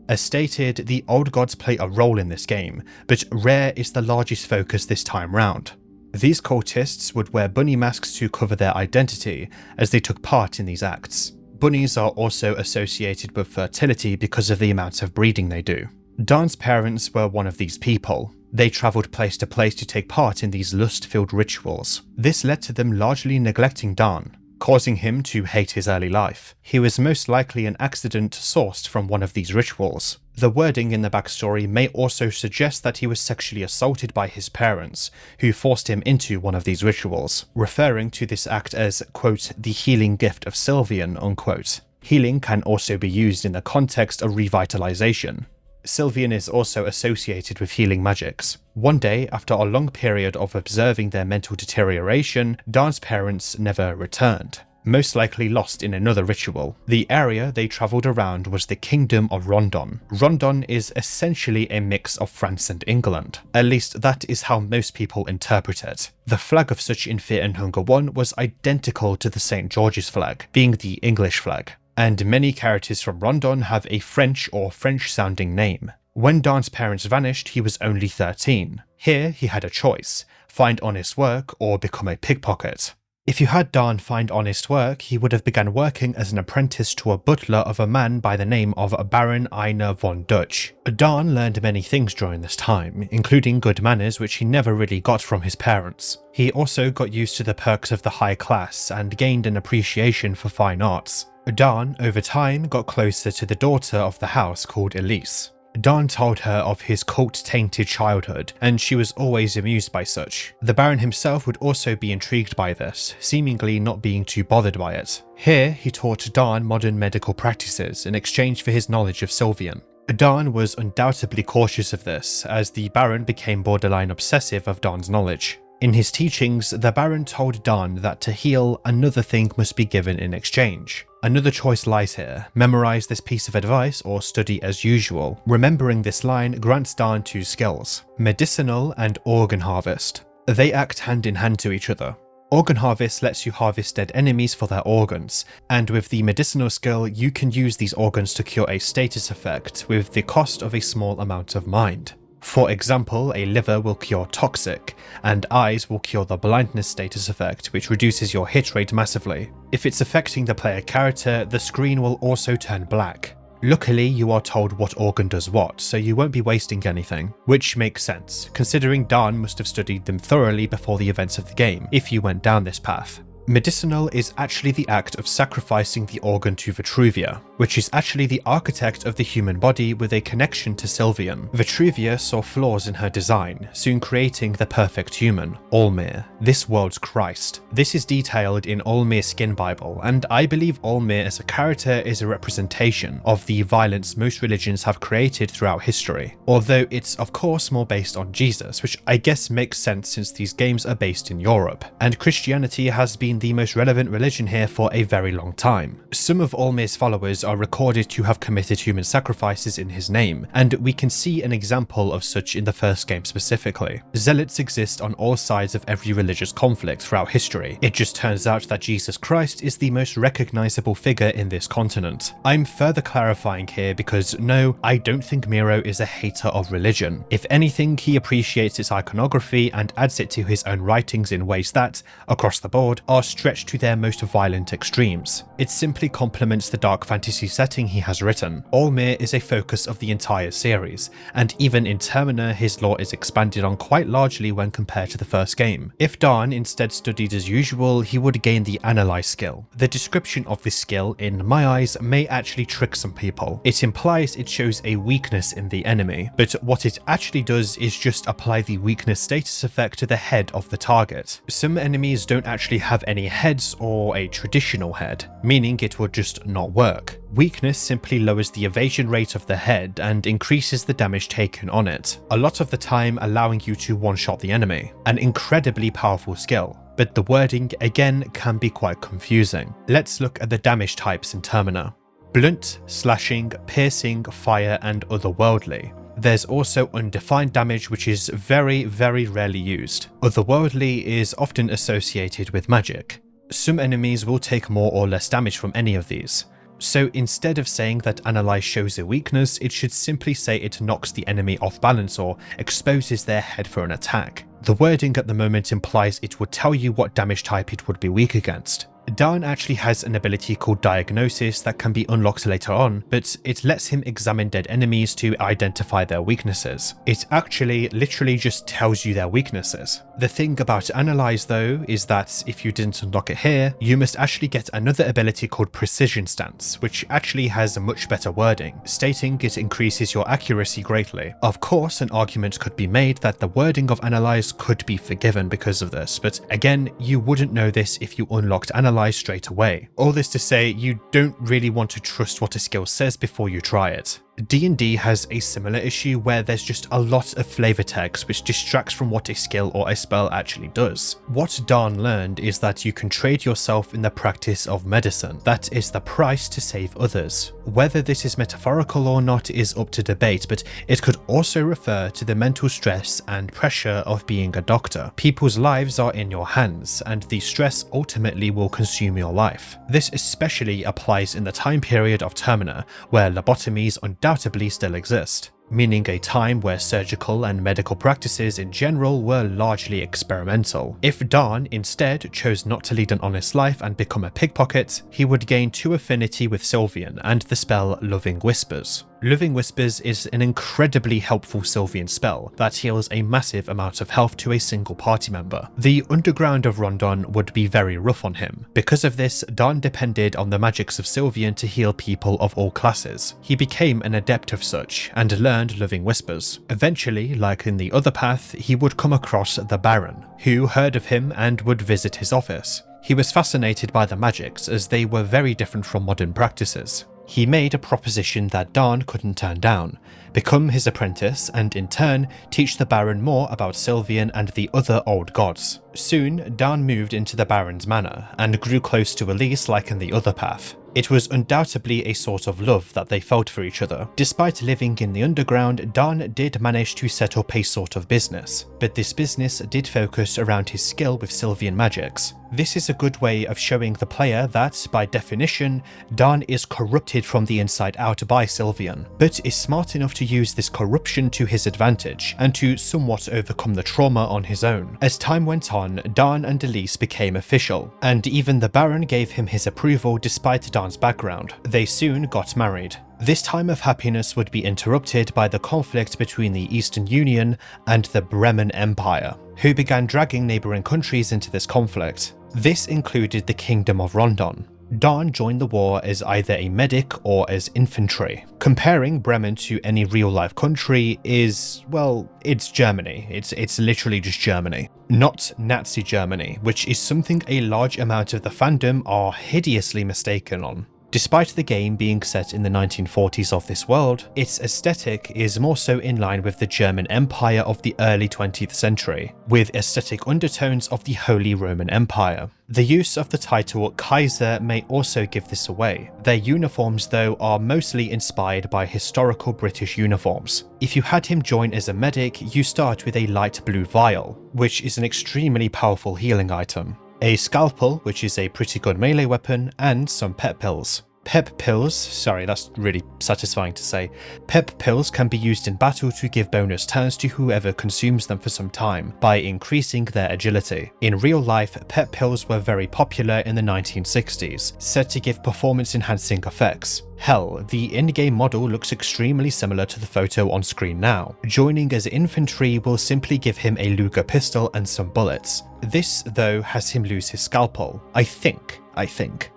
As stated, the old gods play a role in this game, but Rare is the largest focus this time round. These cultists would wear bunny masks to cover their identity, as they took part in these acts. Bunnies are also associated with fertility because of the amount of breeding they do. Dan's parents were one of these people. They travelled place to place to take part in these lust-filled rituals. This led to them largely neglecting Dan, causing him to hate his early life. He was most likely an accident sourced from one of these rituals. The wording in the backstory may also suggest that he was sexually assaulted by his parents, who forced him into one of these rituals, referring to this act as, quote, the healing gift of Sylvian, unquote. Healing can also be used in the context of revitalization. Sylvian is also associated with healing magics. One day, after a long period of observing their mental deterioration, Dan's parents never returned, most likely lost in another ritual. The area they travelled around was the Kingdom of Rondon. Rondon is essentially a mix of France and England. At least that is how most people interpret it. The flag of such in Fear and Hunger 1 was identical to the St. George's flag, being the English flag, and many characters from Rondon have a French or French-sounding name. When Dan's parents vanished, he was only 13. Here, he had a choice: find honest work or become a pickpocket. If you had Dan find honest work, he would have begun working as an apprentice to a butler of a man by the name of Baron Einar von Dutch. Dan learned many things during this time, including good manners which he never really got from his parents. He also got used to the perks of the high class and gained an appreciation for fine arts. Dan, over time, got closer to the daughter of the house called Elise. Dan told her of his cult-tainted childhood, and she was always amused by such. The Baron himself would also be intrigued by this, seemingly not being too bothered by it. Here, he taught Dan modern medical practices in exchange for his knowledge of Sylvian. Dan was undoubtedly cautious of this, as the Baron became borderline obsessive of Dan's knowledge. In his teachings, the Baron told Dan that to heal, another thing must be given in exchange. Another choice lies here: memorize this piece of advice or study as usual. Remembering this line grants Dan two skills: medicinal and organ harvest. They act hand in hand to each other. Organ harvest lets you harvest dead enemies for their organs, and with the medicinal skill you can use these organs to cure a status effect with the cost of a small amount of mind. For example, a liver will cure toxic, and eyes will cure the blindness status effect, which reduces your hit rate massively. If it's affecting the player character, the screen will also turn black. Luckily, you are told what organ does what, so you won't be wasting anything, which makes sense, considering Dan must have studied them thoroughly before the events of the game, if you went down this path. Medicinal is actually the act of sacrificing the organ to Vitruvia, which is actually the architect of the human body with a connection to Sylvian. Vitruvia saw flaws in her design, soon creating the perfect human, Olmir, this world's Christ. This is detailed in Olmir's Skin Bible, and I believe Olmir as a character is a representation of the violence most religions have created throughout history, although it's of course more based on Jesus, which I guess makes sense since these games are based in Europe, and Christianity has been been the most relevant religion here for a very long time. Some of Olmir's followers are recorded to have committed human sacrifices in his name, and we can see an example of such in the first game specifically. Zealots exist on all sides of every religious conflict throughout history. It just turns out that Jesus Christ is the most recognizable figure in this continent. I'm further clarifying here because no, I don't think Miro is a hater of religion. If anything, he appreciates its iconography and adds it to his own writings in ways that, across the board, are stretched to their most violent extremes. It simply complements the dark fantasy setting he has written. Olmir is a focus of the entire series, and even in Termina his lore is expanded on quite largely when compared to the first game. If Dan instead studied as usual, he would gain the Analyze skill. The description of this skill, in my eyes, may actually trick some people. It implies it shows a weakness in the enemy, but what it actually does is just apply the weakness status effect to the head of the target. Some enemies don't actually have any heads or a traditional head, meaning it would just not work. Weakness simply lowers the evasion rate of the head and increases the damage taken on it, a lot of the time allowing you to one-shot the enemy. An incredibly powerful skill, but the wording again can be quite confusing. Let's look at the damage types in Termina. Blunt, slashing, piercing, fire, and otherworldly. There's also undefined damage, which is very, very rarely used. Otherworldly is often associated with magic. Some enemies will take more or less damage from any of these. So instead of saying that Analyze shows a weakness, it should simply say it knocks the enemy off balance or exposes their head for an attack. The wording at the moment implies it would tell you what damage type it would be weak against. Dan actually has an ability called Diagnosis that can be unlocked later on, but it lets him examine dead enemies to identify their weaknesses. It actually literally just tells you their weaknesses. The thing about Analyze though is that if you didn't unlock it here, you must actually get another ability called Precision Stance, which actually has a much better wording, stating it increases your accuracy greatly. Of course, an argument could be made that the wording of Analyze could be forgiven because of this, but again, you wouldn't know this if you unlocked Analyze straight away. All this to say, you don't really want to trust what a skill says before you try it. D&D has a similar issue where there's just a lot of flavor text which distracts from what a skill or a spell actually does. What Dan learned is that you can trade yourself in the practice of medicine. That is the price to save others. Whether this is metaphorical or not is up to debate, but it could also refer to the mental stress and pressure of being a doctor. People's lives are in your hands, and the stress ultimately will consume your life. This especially applies in the time period of Termina, where lobotomies undoubtedly still exist, meaning a time where surgical and medical practices in general were largely experimental. If Dan instead chose not to lead an honest life and become a pickpocket, he would gain 2 affinity with Sylvian and the spell Loving Whispers. Loving Whispers is an incredibly helpful Sylvian spell that heals a massive amount of health to a single party member. The underground of Rondon would be very rough on him. Because of this, Dan depended on the magics of Sylvian to heal people of all classes. He became an adept of such and learned Loving Whispers. Eventually, like in the other path, he would come across the Baron, who heard of him and would visit his office. He was fascinated by the magics as they were very different from modern practices. He made a proposition that Dan couldn't turn down: become his apprentice and in turn teach the Baron more about Sylvian and the other old gods. Soon, Dan moved into the Baron's manor and grew close to Elise like in the other path. It was undoubtedly a sort of love that they felt for each other. Despite living in the underground, Dan did manage to set up a sort of business, but this business did focus around his skill with Sylvian magics. This is a good way of showing the player that, by definition, Dan is corrupted from the inside out by Sylvian, but is smart enough to use this corruption to his advantage and to somewhat overcome the trauma on his own. As time went on, Dan and Elise became official, and even the Baron gave him his approval despite Dan's background. They soon got married. This time of happiness would be interrupted by the conflict between the Eastern Union and the Bremen Empire, who began dragging neighbouring countries into this conflict. This included the Kingdom of Rondon. Dan joined the war as either a medic or as infantry. Comparing Bremen to any real-life country is, well, it's Germany. It's literally just Germany. Not Nazi Germany, which is something a large amount of the fandom are hideously mistaken on. Despite the game being set in the 1940s of this world, its aesthetic is more so in line with the German Empire of the early 20th century, with aesthetic undertones of the Holy Roman Empire. The use of the title Kaiser may also give this away. Their uniforms, though, are mostly inspired by historical British uniforms. If you had him join as a medic, you start with a light blue vial, which is an extremely powerful healing item, a scalpel, which is a pretty good melee weapon, and some pep pills. Pep pills, sorry, that's really satisfying to say. Pep pills can be used in battle to give bonus turns to whoever consumes them for some time by increasing their agility. In real life, pep pills were very popular in the 1960s, said to give performance enhancing effects. Hell, the in-game model looks extremely similar to the photo on screen now. Joining as infantry will simply give him a Luger pistol and some bullets. This, though, has him lose his scalpel. I think.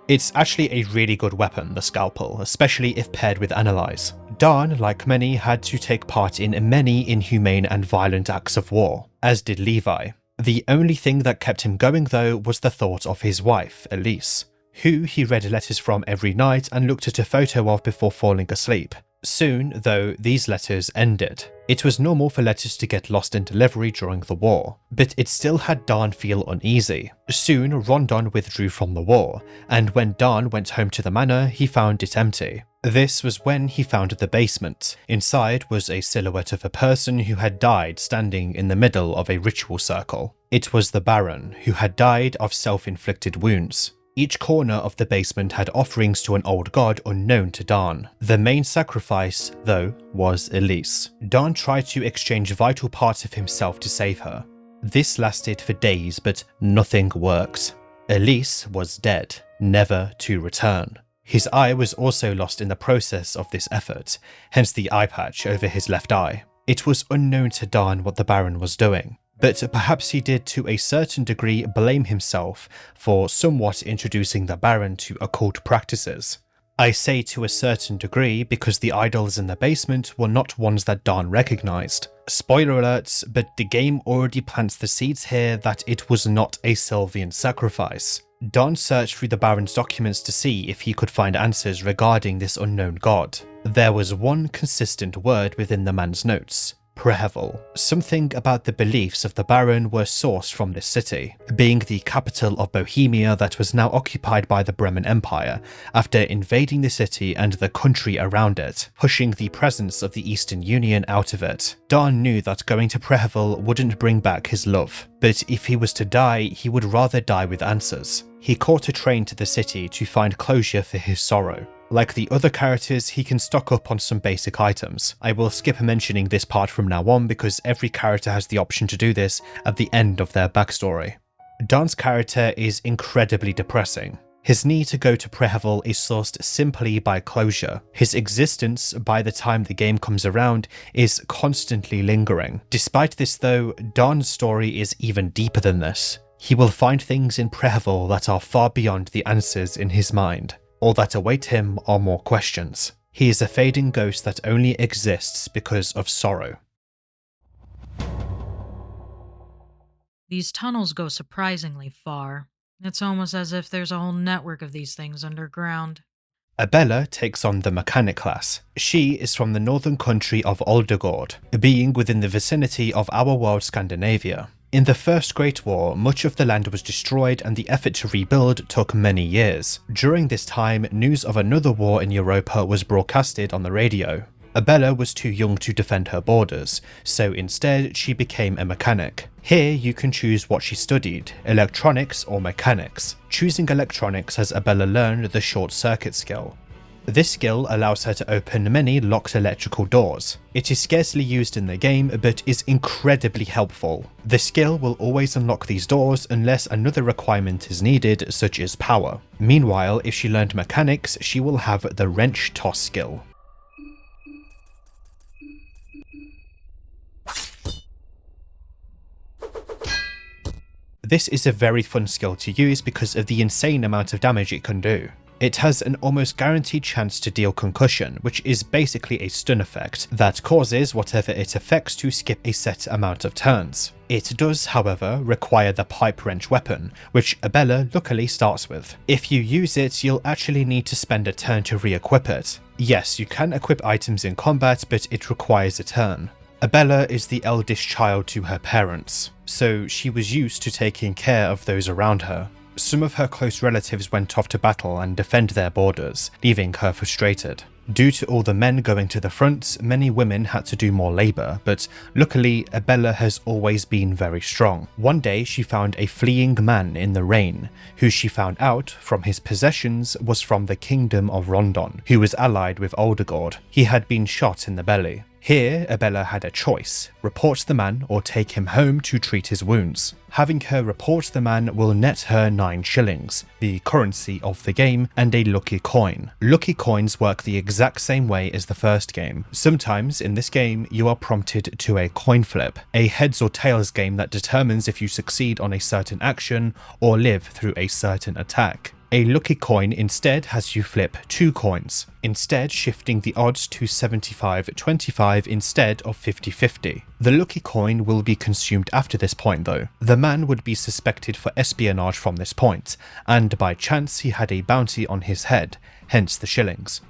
It's actually a really good weapon, the scalpel, especially if paired with Analyze. Dan, like many, had to take part in many inhumane and violent acts of war, as did Levi. The only thing that kept him going, though, was the thought of his wife, Elise, who he read letters from every night and looked at a photo of before falling asleep. Soon, though, these letters ended. It was normal for letters to get lost in delivery during the war, but it still had Dan feel uneasy. Soon, Rondon withdrew from the war, and when Dan went home to the manor, he found it empty. This was when he found the basement. Inside was a silhouette of a person who had died standing in the middle of a ritual circle. It was the Baron, who had died of self-inflicted wounds. Each corner of the basement had offerings to an old god unknown to Dan. The main sacrifice, though, was Elise. Dan tried to exchange vital parts of himself to save her. This lasted for days, but nothing worked. Elise was dead, never to return. His eye was also lost in the process of this effort, hence the eye patch over his left eye. It was unknown to Dan what the Baron was doing, but perhaps he did to a certain degree blame himself for somewhat introducing the Baron to occult practices. I say to a certain degree because the idols in the basement were not ones that Dan recognized. Spoiler alerts, but the game already plants the seeds here that it was not a Sylvian sacrifice. Dan searched through the Baron's documents to see if he could find answers regarding this unknown god. There was one consistent word within the man's notes: Prehevil. Something about the beliefs of the Baron were sourced from this city, being the capital of Bohemia that was now occupied by the Bremen Empire after invading the city and the country around it, pushing the presence of the Eastern Union out of it. Dan knew that going to Prehevil wouldn't bring back his love, but if he was to die, he would rather die with answers. He caught a train to the city to find closure for his sorrow. Like the other characters, he can stock up on some basic items. I will skip mentioning this part from now on because every character has the option to do this at the end of their backstory. Dan's character is incredibly depressing. His need to go to Prehevil is sourced simply by closure. His existence, by the time the game comes around, is constantly lingering. Despite this though, Dan's story is even deeper than this. He will find things in Prehevil that are far beyond the answers in his mind. All that await him are more questions. He is a fading ghost that only exists because of sorrow. These tunnels go surprisingly far. It's almost as if there's a whole network of these things underground. Abella takes on the mechanic class. She is from the northern country of Oldegord, being within the vicinity of our world Scandinavia. In the First Great War, much of the land was destroyed and the effort to rebuild took many years. During this time, news of another war in Europa was broadcasted on the radio. Abella was too young to defend her borders, so instead she became a mechanic. Here you can choose what she studied, electronics or mechanics. Choosing electronics has Abella learned the short circuit skill. This skill allows her to open many locked electrical doors. It is scarcely used in the game, but is incredibly helpful. The skill will always unlock these doors unless another requirement is needed, such as power. Meanwhile, if she learned mechanics, she will have the wrench toss skill. This is a very fun skill to use because of the insane amount of damage it can do. It has an almost guaranteed chance to deal concussion, which is basically a stun effect that causes whatever it affects to skip a set amount of turns. It does, however, require the pipe wrench weapon, which Abella luckily starts with. If you use it, you'll actually need to spend a turn to re-equip it. Yes, you can equip items in combat, but it requires a turn. Abella is the eldest child to her parents, so she was used to taking care of those around her. Some of her close relatives went off to battle and defend their borders, leaving her frustrated. Due to all the men going to the front, many women had to do more labour, but luckily Abella has always been very strong. One day she found a fleeing man in the rain, who she found out from his possessions was from the kingdom of Rondon, who was allied with Oldegord. He had been shot in the belly. Here, Abella had a choice: report the man or take him home to treat his wounds. Having her report the man will net her 9 shillings, the currency of the game, and a lucky coin. Lucky coins work the exact same way as the first game. Sometimes in this game you are prompted to a coin flip, a heads or tails game that determines if you succeed on a certain action or live through a certain attack. A lucky coin instead has you flip 2 coins, instead shifting the odds to 75-25 instead of 50-50. The lucky coin will be consumed after this point though. The man would be suspected for espionage from this point, and by chance he had a bounty on his head, hence the shillings.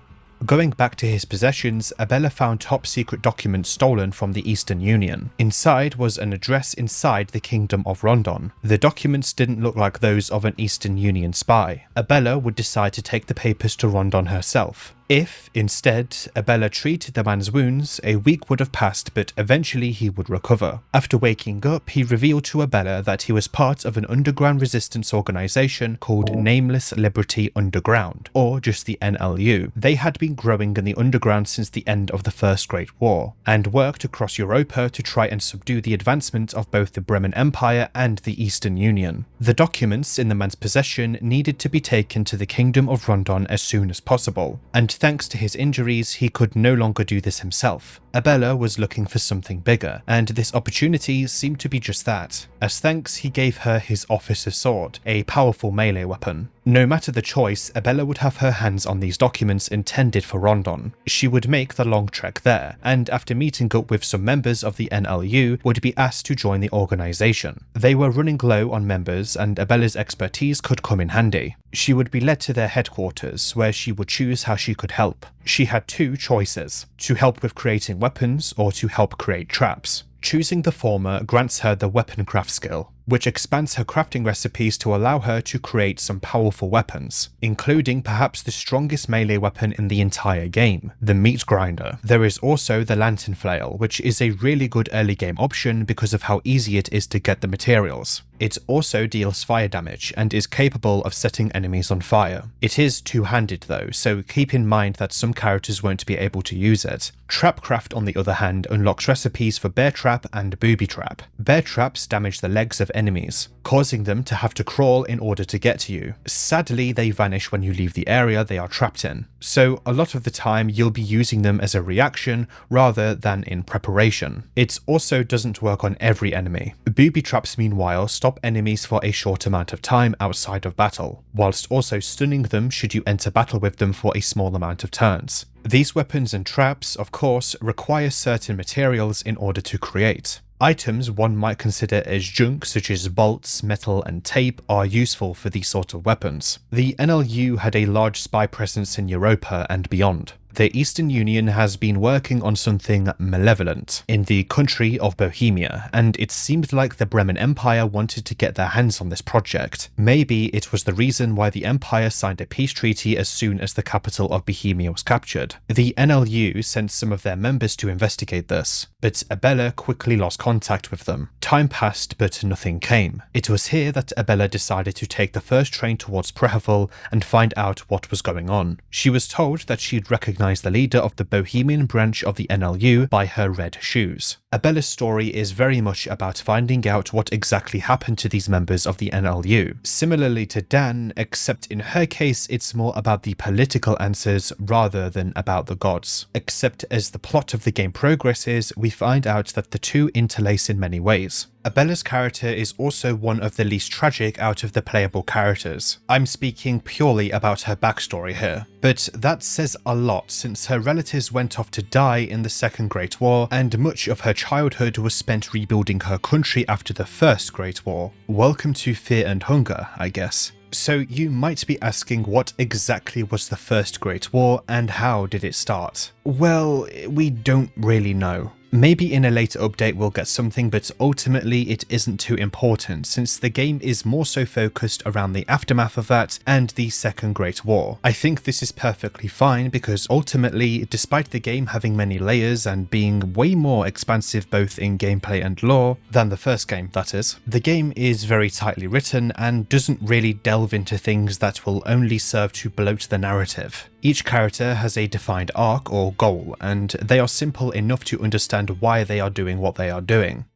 Going back to his possessions, Abella found top secret documents stolen from the Eastern Union. Inside was an address inside the Kingdom of Rondon. The documents didn't look like those of an Eastern Union spy. Abella would decide to take the papers to Rondon herself. If, instead, Abella treated the man's wounds, a week would have passed, but eventually he would recover. After waking up, he revealed to Abella that he was part of an underground resistance organisation called Nameless Liberty Underground, or just the NLU. They had been growing in the underground since the end of the First Great War, and worked across Europa to try and subdue the advancement of both the Bremen Empire and the Eastern Union. The documents in the man's possession needed to be taken to the Kingdom of Rondon as soon as possible, and thanks to his injuries, he could no longer do this himself. Abella was looking for something bigger, and this opportunity seemed to be just that. As thanks, he gave her his officer's sword, a powerful melee weapon. No matter the choice, Abella would have her hands on these documents intended for Rondon. She would make the long trek there, and after meeting up with some members of the NLU, would be asked to join the organisation. They were running low on members, and Abella's expertise could come in handy. She would be led to their headquarters, where she would choose how she could help. She had 2 choices: to help with creating weapons or to help create traps. Choosing the former grants her the weapon craft skill, which expands her crafting recipes to allow her to create some powerful weapons, including perhaps the strongest melee weapon in the entire game, the meat grinder. There is also the lantern flail, which is a really good early game option because of how easy it is to get the materials. It also deals fire damage and is capable of setting enemies on fire. It is two-handed though, so keep in mind that some characters won't be able to use it. Trapcraft on the other hand unlocks recipes for bear trap and booby trap. Bear traps damage the legs of enemies, causing them to have to crawl in order to get to you. Sadly, they vanish when you leave the area they are trapped in, so a lot of the time you'll be using them as a reaction rather than in preparation. It also doesn't work on every enemy. Booby traps meanwhile stop enemies for a short amount of time outside of battle, whilst also stunning them should you enter battle with them for a small amount of turns. These weapons and traps, of course, require certain materials in order to create. Items one might consider as junk, such as bolts, metal and tape, are useful for these sort of weapons. The NLU had a large spy presence in Europa and beyond. The Eastern Union has been working on something malevolent in the country of Bohemia, and it seemed like the Bremen Empire wanted to get their hands on this project. Maybe it was the reason why the Empire signed a peace treaty as soon as the capital of Bohemia was captured. The NLU sent some of their members to investigate this, but Abella quickly lost contact with them. Time passed, but nothing came. It was here that Abella decided to take the first train towards Prehevil and find out what was going on. She was told that she'd recognize the leader of the Bohemian branch of the NLU by her red shoes. Abella's story is very much about finding out what exactly happened to these members of the NLU. Similarly to Dan, except in her case it's more about the political answers rather than about the gods. Except as the plot of the game progresses, we find out that the two interlace in many ways. Abella's character is also one of the least tragic out of the playable characters. I'm speaking purely about her backstory here, but that says a lot since her relatives went off to die in the Second Great War, and much of her childhood was spent rebuilding her country after the First Great War. Welcome to Fear and Hunger, I guess. So you might be asking, what exactly was the First Great War and how did it start? Well, we don't really know. Maybe in a later update we'll get something, but ultimately it isn't too important since the game is more so focused around the aftermath of that and the Second Great War. I think this is perfectly fine because ultimately, despite the game having many layers and being way more expansive both in gameplay and lore than the first game, that is, the game is very tightly written and doesn't really delve into things that will only serve to bloat the narrative. Each character has a defined arc or goal, and they are simple enough to understand why they are doing what they are doing.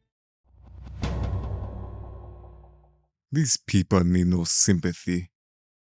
These people need no sympathy.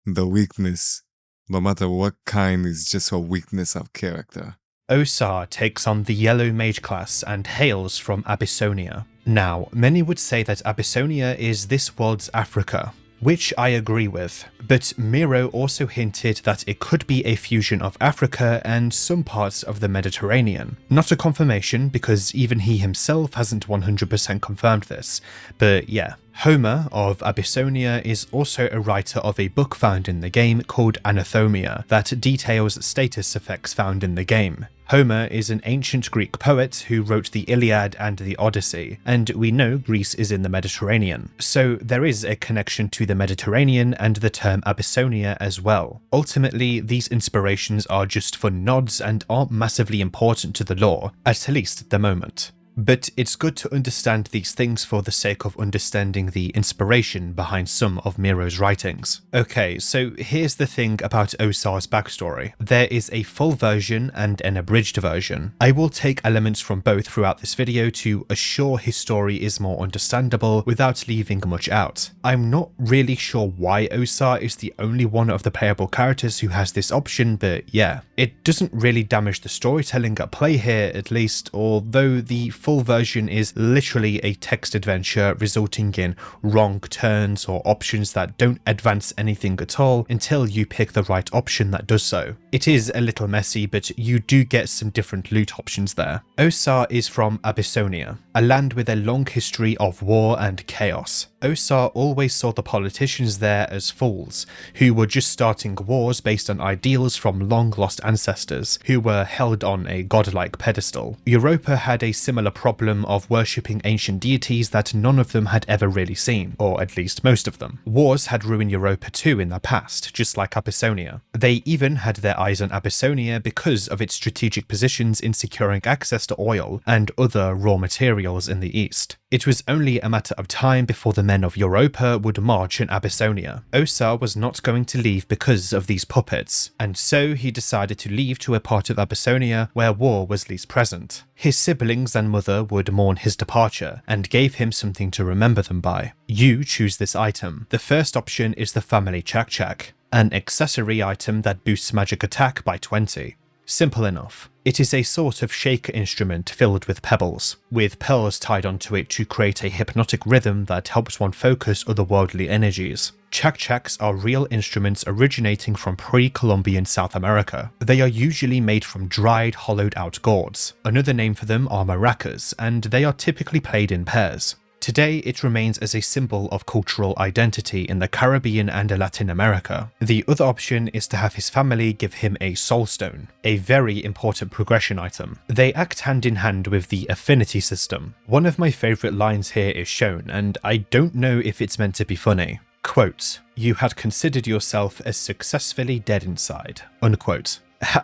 The weakness, no matter what kind, is just a weakness of character. Osar takes on the Yellow Mage class and hails from Abyssonia. Now, many would say that Abyssonia is this world's Africa, which I agree with, but Miro also hinted that it could be a fusion of Africa and some parts of the Mediterranean. Not a confirmation because even he himself hasn't 100% confirmed this, but yeah. Homer of Abyssonia is also a writer of a book found in the game called Anathomia that details status effects found in the game. Homer is an ancient Greek poet who wrote the Iliad and the Odyssey, and we know Greece is in the Mediterranean, so there is a connection to the Mediterranean and the term Abyssonia as well. Ultimately, these inspirations are just fun nods and aren't massively important to the lore, at least at the moment. But it's good to understand these things for the sake of understanding the inspiration behind some of Miro's writings. Okay, so here's the thing about Osar's backstory. There is a full version and an abridged version. I will take elements from both throughout this video to assure his story is more understandable without leaving much out. I'm not really sure why Osar is the only one of the playable characters who has this option, but yeah. It doesn't really damage the storytelling at play here, at least, although the full version is literally a text adventure resulting in wrong turns or options that don't advance anything at all until you pick the right option that does so. It is a little messy, but you do get some different loot options there. Osar is from Abyssonia, a land with a long history of war and chaos. Osar always saw the politicians there as fools, who were just starting wars based on ideals from long-lost ancestors, who were held on a godlike pedestal. Europa had a similar problem of worshipping ancient deities that none of them had ever really seen, or at least most of them. Wars had ruined Europa too in the past, just like Abyssonia. They even had their eyes on Abyssonia because of its strategic positions in securing access to oil and other raw materials in the east. It was only a matter of time before the men of Europa would march in Abyssonia. Osar was not going to leave because of these puppets, and so he decided to leave to a part of Abyssonia where war was least present. His siblings and mother would mourn his departure and gave him something to remember them by. You choose this item. The first option is the family chak-chak, an accessory item that boosts magic attack by 20. Simple enough. It is a sort of shaker instrument filled with pebbles, with pearls tied onto it to create a hypnotic rhythm that helps one focus otherworldly energies. Chak-chaks are real instruments originating from pre-Columbian South America. They are usually made from dried, hollowed-out gourds. Another name for them are maracas, and they are typically played in pairs. Today, it remains as a symbol of cultural identity in the Caribbean and Latin America. The other option is to have his family give him a soul stone, a very important progression item. They act hand in hand with the affinity system. One of my favourite lines here is shown, and I don't know if it's meant to be funny. Quote, "You had considered yourself as successfully dead inside." Unquote.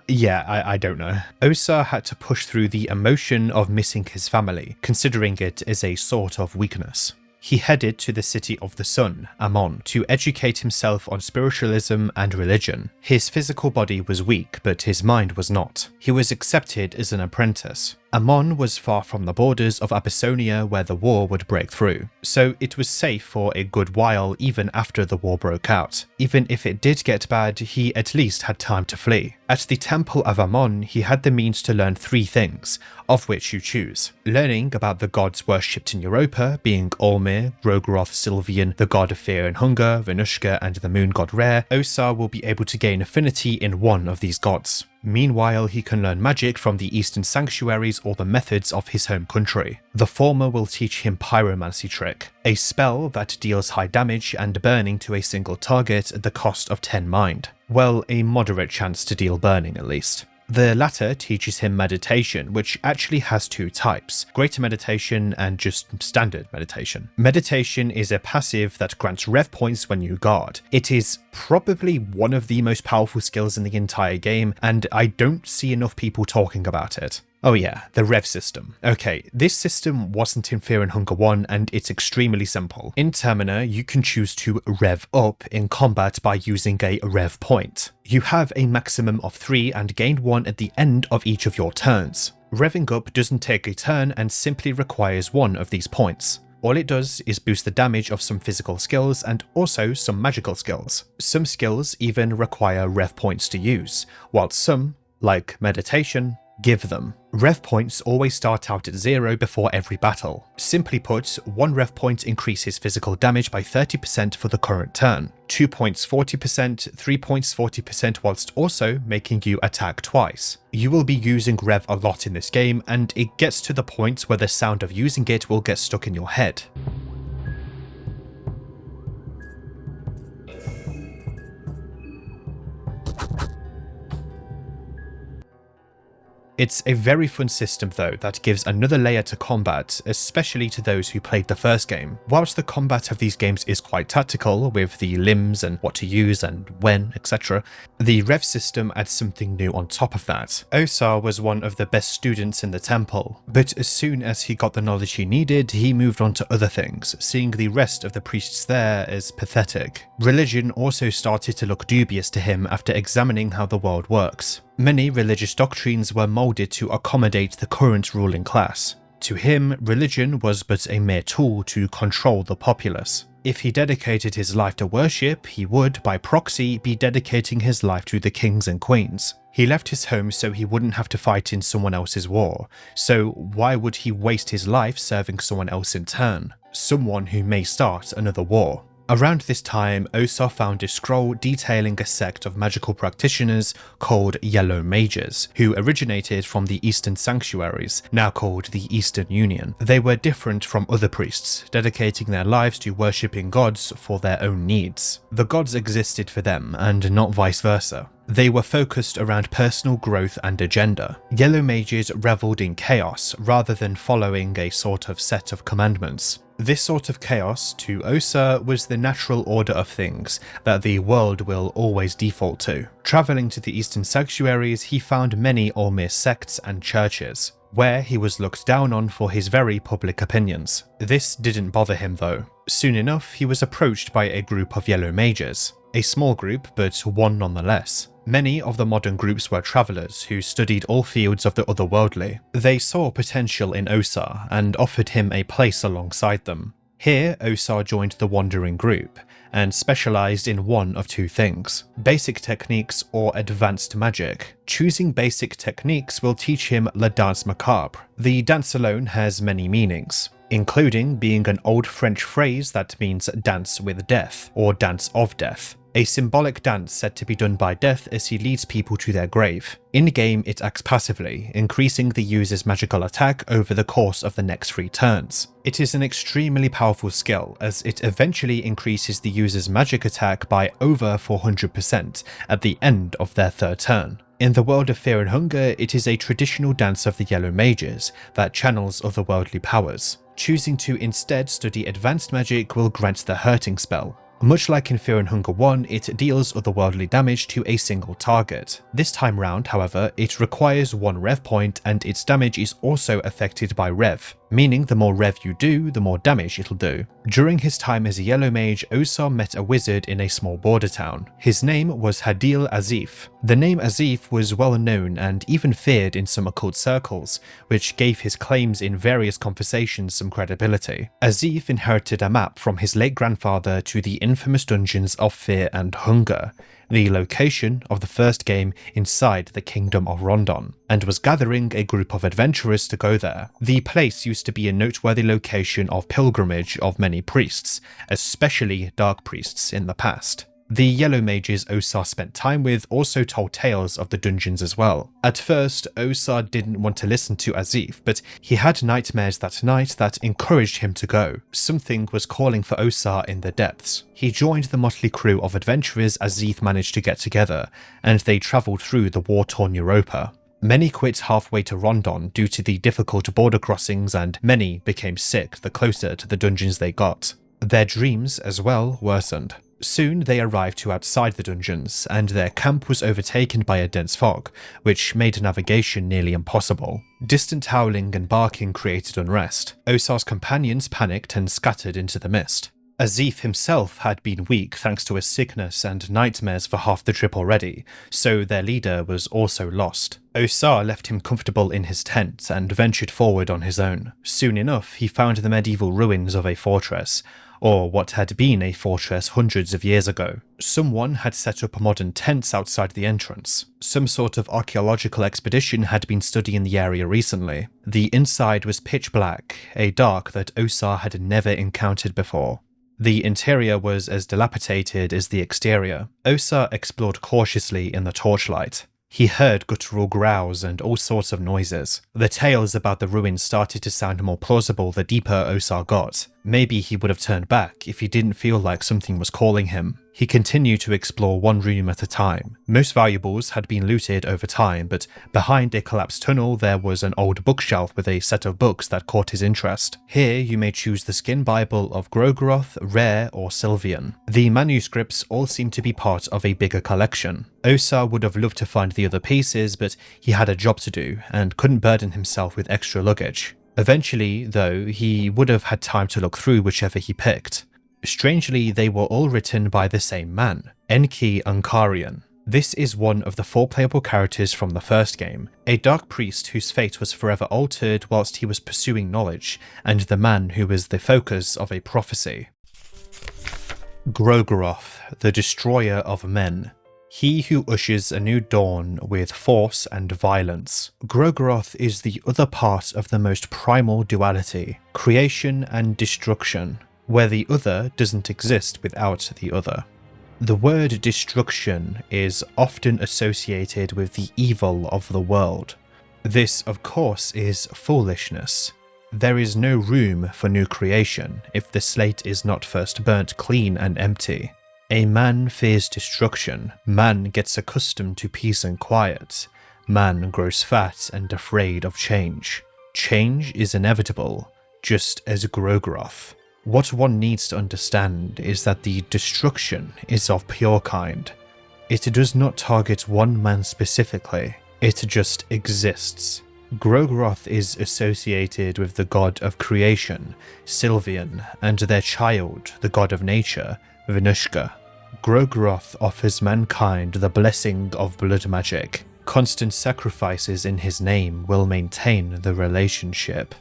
Yeah, I don't know. Osar had to push through the emotion of missing his family, considering it as a sort of weakness. He headed to the city of the sun, Ammon, to educate himself on spiritualism and religion. His physical body was weak, but his mind was not. He was accepted as an apprentice. Amon was far from the borders of Abyssinia where the war would break through, so it was safe for a good while even after the war broke out. Even if it did get bad, he at least had time to flee. At the Temple of Amon, he had the means to learn 3 things, of which you choose. Learning about the gods worshipped in Europa, being Olmir, Rogaroth, Sylvian, the god of fear and hunger, Venushka, and the moon god Re, Osar will be able to gain affinity in one of these gods. Meanwhile, he can learn magic from the eastern sanctuaries or the methods of his home country. The former will teach him Pyromancy Trick, a spell that deals high damage and burning to a single target at the cost of 10 mind. Well, a moderate chance to deal burning at least. The latter teaches him meditation, which actually has 2 types, greater meditation and just standard meditation. Meditation is a passive that grants rev points when you guard. It is probably one of the most powerful skills in the entire game, and I don't see enough people talking about it. Oh yeah, the rev system. Okay, this system wasn't in Fear and Hunger 1 and it's extremely simple. In Termina, you can choose to rev up in combat by using a rev point. You have a maximum of 3 and gain 1 at the end of each of your turns. Revving up doesn't take a turn and simply requires 1 of these points. All it does is boost the damage of some physical skills and also some magical skills. Some skills even require rev points to use, while some, like meditation, give them. Rev points always start out at 0 before every battle. Simply put, 1 rev point increases physical damage by 30% for the current turn, 2 points 40%, 3 points 40% whilst also making you attack twice. You will be using rev a lot in this game, and it gets to the point where the sound of using it will get stuck in your head. It's a very fun system though that gives another layer to combat, especially to those who played the first game. Whilst the combat of these games is quite tactical, with the limbs and what to use and when, etc., the rev system adds something new on top of that. Osar was one of the best students in the temple, but as soon as he got the knowledge he needed, he moved on to other things, seeing the rest of the priests there as pathetic. Religion also started to look dubious to him after examining how the world works. Many religious doctrines were molded to accommodate the current ruling class. To him, religion was but a mere tool to control the populace. If he dedicated his life to worship, he would, by proxy, be dedicating his life to the kings and queens. He left his home so he wouldn't have to fight in someone else's war, so why would he waste his life serving someone else in turn? Someone who may start another war. Around this time, Osar found a scroll detailing a sect of magical practitioners called Yellow Mages, who originated from the Eastern Sanctuaries, now called the Eastern Union. They were different from other priests, dedicating their lives to worshipping gods for their own needs. The gods existed for them, and not vice versa. They were focused around personal growth and agenda. Yellow Mages reveled in chaos rather than following a sort of set of commandments. This sort of chaos, to Osar, was the natural order of things that the world will always default to. Travelling to the Eastern Sanctuaries, he found many Olmir sects and churches, where he was looked down on for his very public opinions. This didn't bother him though. Soon enough, he was approached by a group of Yellow Mages. A small group, but one nonetheless. Many of the modern groups were travellers who studied all fields of the otherworldly. They saw potential in Osar and offered him a place alongside them. Here, Osar joined the wandering group and specialised in one of 2 things: basic techniques or advanced magic. Choosing basic techniques will teach him La Danse Macabre. The dance alone has many meanings, including being an old French phrase that means dance with death or dance of death. A symbolic dance said to be done by death as he leads people to their grave. In-game, it acts passively, increasing the user's magical attack over the course of the next 3 turns. It is an extremely powerful skill, as it eventually increases the user's magic attack by over 400% at the end of their 3rd turn. In the world of Fear and Hunger, it is a traditional dance of the Yellow Mages that channels otherworldly powers. Choosing to instead study advanced magic will grant the hurting spell. Much like in Fear and Hunger 1, it deals otherworldly damage to a single target. This time round, however, it requires 1 rev point and its damage is also affected by rev. meaning the more rev you do, the more damage it'll do. During his time as a yellow mage, Osar met a wizard in a small border town. His name was Hadil Azif. The name Azif was well known and even feared in some occult circles, which gave his claims in various conversations some credibility. Azif inherited a map from his late grandfather to the infamous dungeons of Fear and Hunger, the location of the first game inside the Kingdom of Rondon, and was gathering a group of adventurers to go there. The place used to be a noteworthy location of pilgrimage of many priests, especially dark priests in the past. The yellow mages Osar spent time with also told tales of the dungeons as well. At first, Osar didn't want to listen to Azif, but he had nightmares that night that encouraged him to go. Something was calling for Osar in the depths. He joined the motley crew of adventurers Azif managed to get together, and they travelled through the war-torn Europa. Many quit halfway to Rondon due to the difficult border crossings, and many became sick the closer to the dungeons they got. Their dreams, as well, worsened. Soon they arrived to outside the dungeons, and their camp was overtaken by a dense fog, which made navigation nearly impossible. Distant howling and barking created unrest. Osar's companions panicked and scattered into the mist. Azif himself had been weak thanks to his sickness and nightmares for half the trip already, so their leader was also lost. Osar left him comfortable in his tent and ventured forward on his own. Soon enough, he found the medieval ruins of a fortress, or what had been a fortress hundreds of years ago. Someone had set up modern tents outside the entrance. Some sort of archaeological expedition had been studying the area recently. The inside was pitch black, a dark that Osar had never encountered before. The interior was as dilapidated as the exterior. Osar explored cautiously in the torchlight. He heard guttural growls and all sorts of noises. The tales about the ruins started to sound more plausible the deeper Osar got. Maybe he would have turned back if he didn't feel like something was calling him. He continued to explore one room at a time. Most valuables had been looted over time, but behind a collapsed tunnel there was an old bookshelf with a set of books that caught his interest. Here you may choose the Skin Bible of Grogroth, Rare or Sylvian. The manuscripts all seemed to be part of a bigger collection. Osar would have loved to find the other pieces, but he had a job to do and couldn't burden himself with extra luggage. Eventually, though, he would have had time to look through whichever he picked. Strangely, they were all written by the same man, Enki Ankarian. This is one of the 4 playable characters from the first game, a dark priest whose fate was forever altered whilst he was pursuing knowledge, and the man who was the focus of a prophecy. Grogroth, the destroyer of men. He who ushers a new dawn with force and violence. Grogroth is the other part of the most primal duality, creation and destruction, where the other doesn't exist without the other. The word destruction is often associated with the evil of the world. This, of course, is foolishness. There is no room for new creation if the slate is not first burnt clean and empty. A man fears destruction. Man gets accustomed to peace and quiet. Man grows fat and afraid of change. Change is inevitable, just as Grogroth. What one needs to understand is that the destruction is of pure kind. It does not target one man specifically, it just exists. Grogroth is associated with the god of creation, Sylvian, and their child, the god of nature, Venushka. Grogroth offers mankind the blessing of blood magic. Constant sacrifices in his name will maintain the relationship.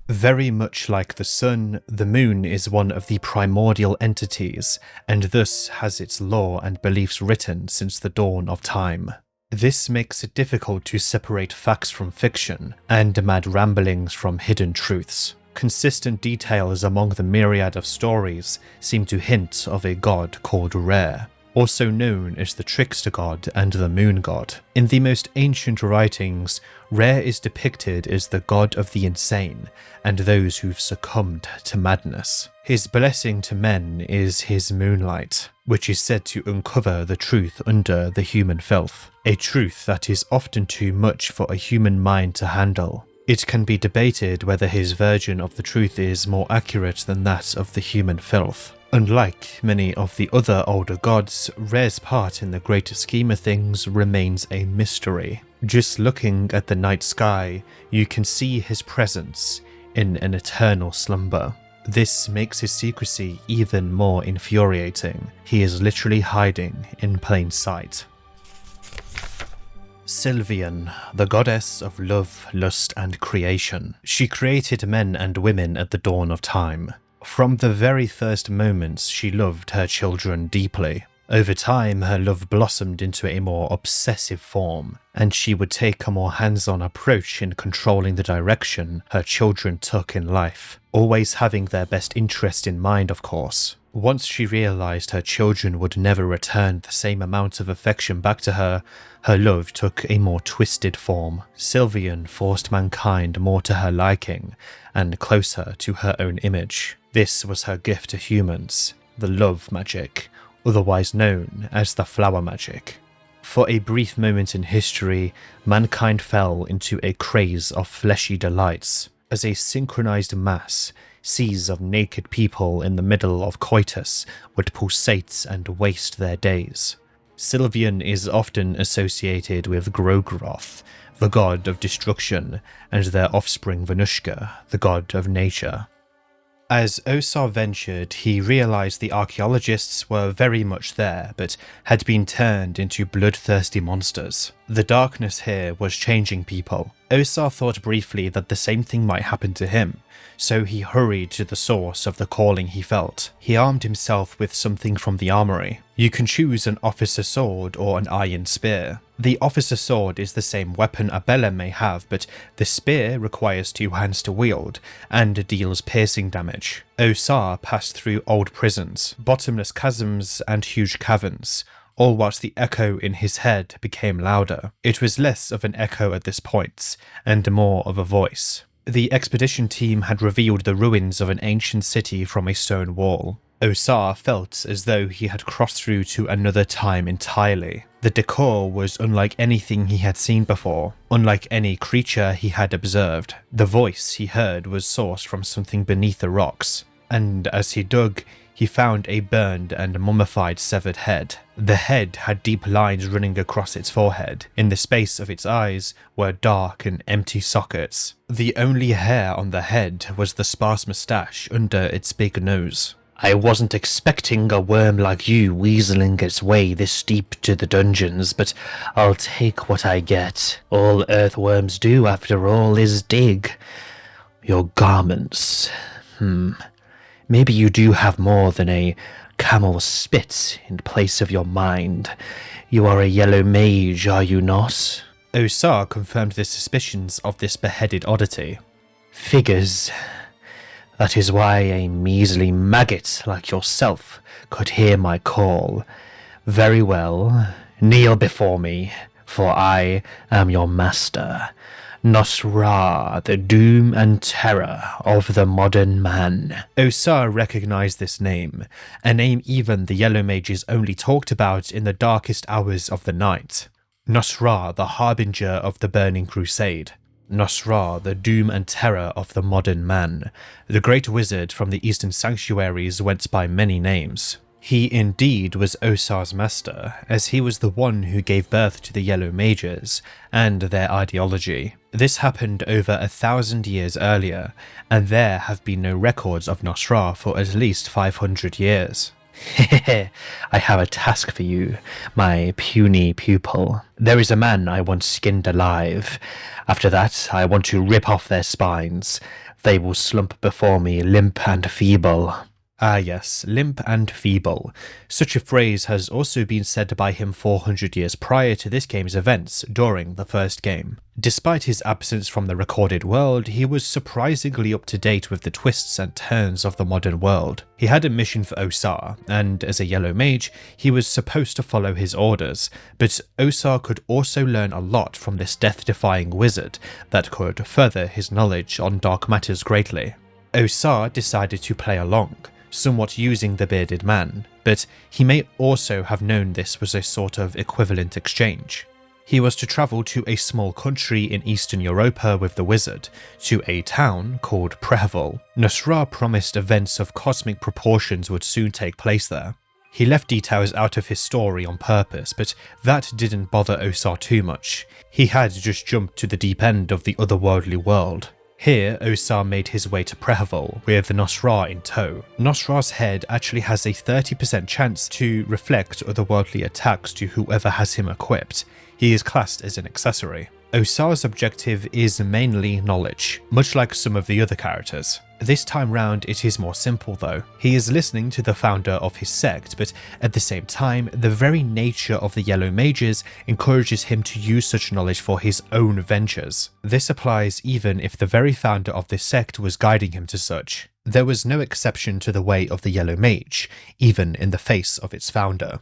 Very much like the sun, the moon is one of the primordial entities, and thus has its lore and beliefs written since the dawn of time. This makes it difficult to separate facts from fiction, and mad ramblings from hidden truths. Consistent details among the myriad of stories seem to hint of a god called Rare, also known as the Trickster God and the Moon God. In the most ancient writings, Rare is depicted as the god of the insane and those who've succumbed to madness. His blessing to men is his moonlight, which is said to uncover the truth under the human filth, a truth that is often too much for a human mind to handle. It can be debated whether his version of the truth is more accurate than that of the human filth. Unlike many of the other older gods, Rare's part in the greater scheme of things remains a mystery. Just looking at the night sky, you can see his presence in an eternal slumber. This makes his secrecy even more infuriating. He is literally hiding in plain sight. Sylvian, the goddess of love, lust, and creation. She created men and women at the dawn of time. From the very first moments, she loved her children deeply. Over time, her love blossomed into a more obsessive form, and she would take a more hands-on approach in controlling the direction her children took in life, always having their best interest in mind, of course. Once she realized her children would never return the same amount of affection back to her, her love took a more twisted form. Sylvian forced mankind more to her liking and closer to her own image. This was her gift to humans, the love magic, otherwise known as the flower magic. For a brief moment in history, mankind fell into a craze of fleshy delights. As a synchronized mass, seas of naked people in the middle of coitus would pulsate and waste their days. Sylvian is often associated with Grogroth, the god of destruction, and their offspring Venushka, the god of nature. As Osar ventured, he realized the archaeologists were very much there, but had been turned into bloodthirsty monsters. The darkness here was changing people. Osar thought briefly that the same thing might happen to him, so he hurried to the source of the calling he felt. He armed himself with something from the armory. You can choose an officer sword or an iron spear. The officer sword is the same weapon a Bella may have, but the spear requires 2 hands to wield and deals piercing damage. Osar passed through old prisons, bottomless chasms, and huge caverns, all whilst the echo in his head became louder. It was less of an echo at this point, and more of a voice. The expedition team had revealed the ruins of an ancient city from a stone wall. Osar felt as though he had crossed through to another time entirely. The decor was unlike anything he had seen before, unlike any creature he had observed. The voice he heard was sourced from something beneath the rocks, and as he dug, he found a burned and mummified severed head. The head had deep lines running across its forehead. In the space of its eyes were dark and empty sockets. The only hair on the head was the sparse moustache under its big nose. I wasn't expecting a worm like you weaseling its way this deep to the dungeons, but I'll take what I get. All earthworms do, after all, is dig. Your garments. Maybe you do have more than a camel's spit in place of your mind. You are a yellow mage, are you not? Osar confirmed the suspicions of this beheaded oddity. Figures. That is why a measly maggot like yourself could hear my call. Very well, kneel before me, for I am your master, Nosra, the doom and terror of the modern man. Osar recognized this name, a name even the Yellow Mages only talked about in the darkest hours of the night. Nosra, the harbinger of the Burning Crusade. Nosra, the doom and terror of the modern man. The great wizard from the Eastern Sanctuaries went by many names. He indeed was Osar's master, as he was the one who gave birth to the Yellow Mages and their ideology. This happened over 1,000 years earlier, and there have been no records of Nosra for at least 500 years. I have a task for you, my puny pupil. There is a man I once skinned alive. After that, I want to rip off their spines. They will slump before me, limp and feeble. Ah yes, limp and feeble. Such a phrase has also been said by him 400 years prior to this game's events during the first game. Despite his absence from the recorded world, he was surprisingly up to date with the twists and turns of the modern world. He had a mission for Osar, and as a Yellow Mage, he was supposed to follow his orders, but Osar could also learn a lot from this death-defying wizard that could further his knowledge on dark matters greatly. Osar decided to play along, somewhat using the bearded man, but he may also have known this was a sort of equivalent exchange. He was to travel to a small country in Eastern Europa with the wizard, to a town called Prehevil. Nosra promised events of cosmic proportions would soon take place there. He left details out of his story on purpose, but that didn't bother Osar too much. He had just jumped to the deep end of the otherworldly world. Here, Osar made his way to Prehevil with Nosra in tow. Nosra's head actually has a 30% chance to reflect otherworldly attacks to whoever has him equipped. He is classed as an accessory. Osar's objective is mainly knowledge, much like some of the other characters. This time round it is more simple though. He is listening to the founder of his sect, but at the same time, the very nature of the Yellow Mages encourages him to use such knowledge for his own ventures. This applies even if the very founder of this sect was guiding him to such. There was no exception to the way of the Yellow Mage, even in the face of its founder.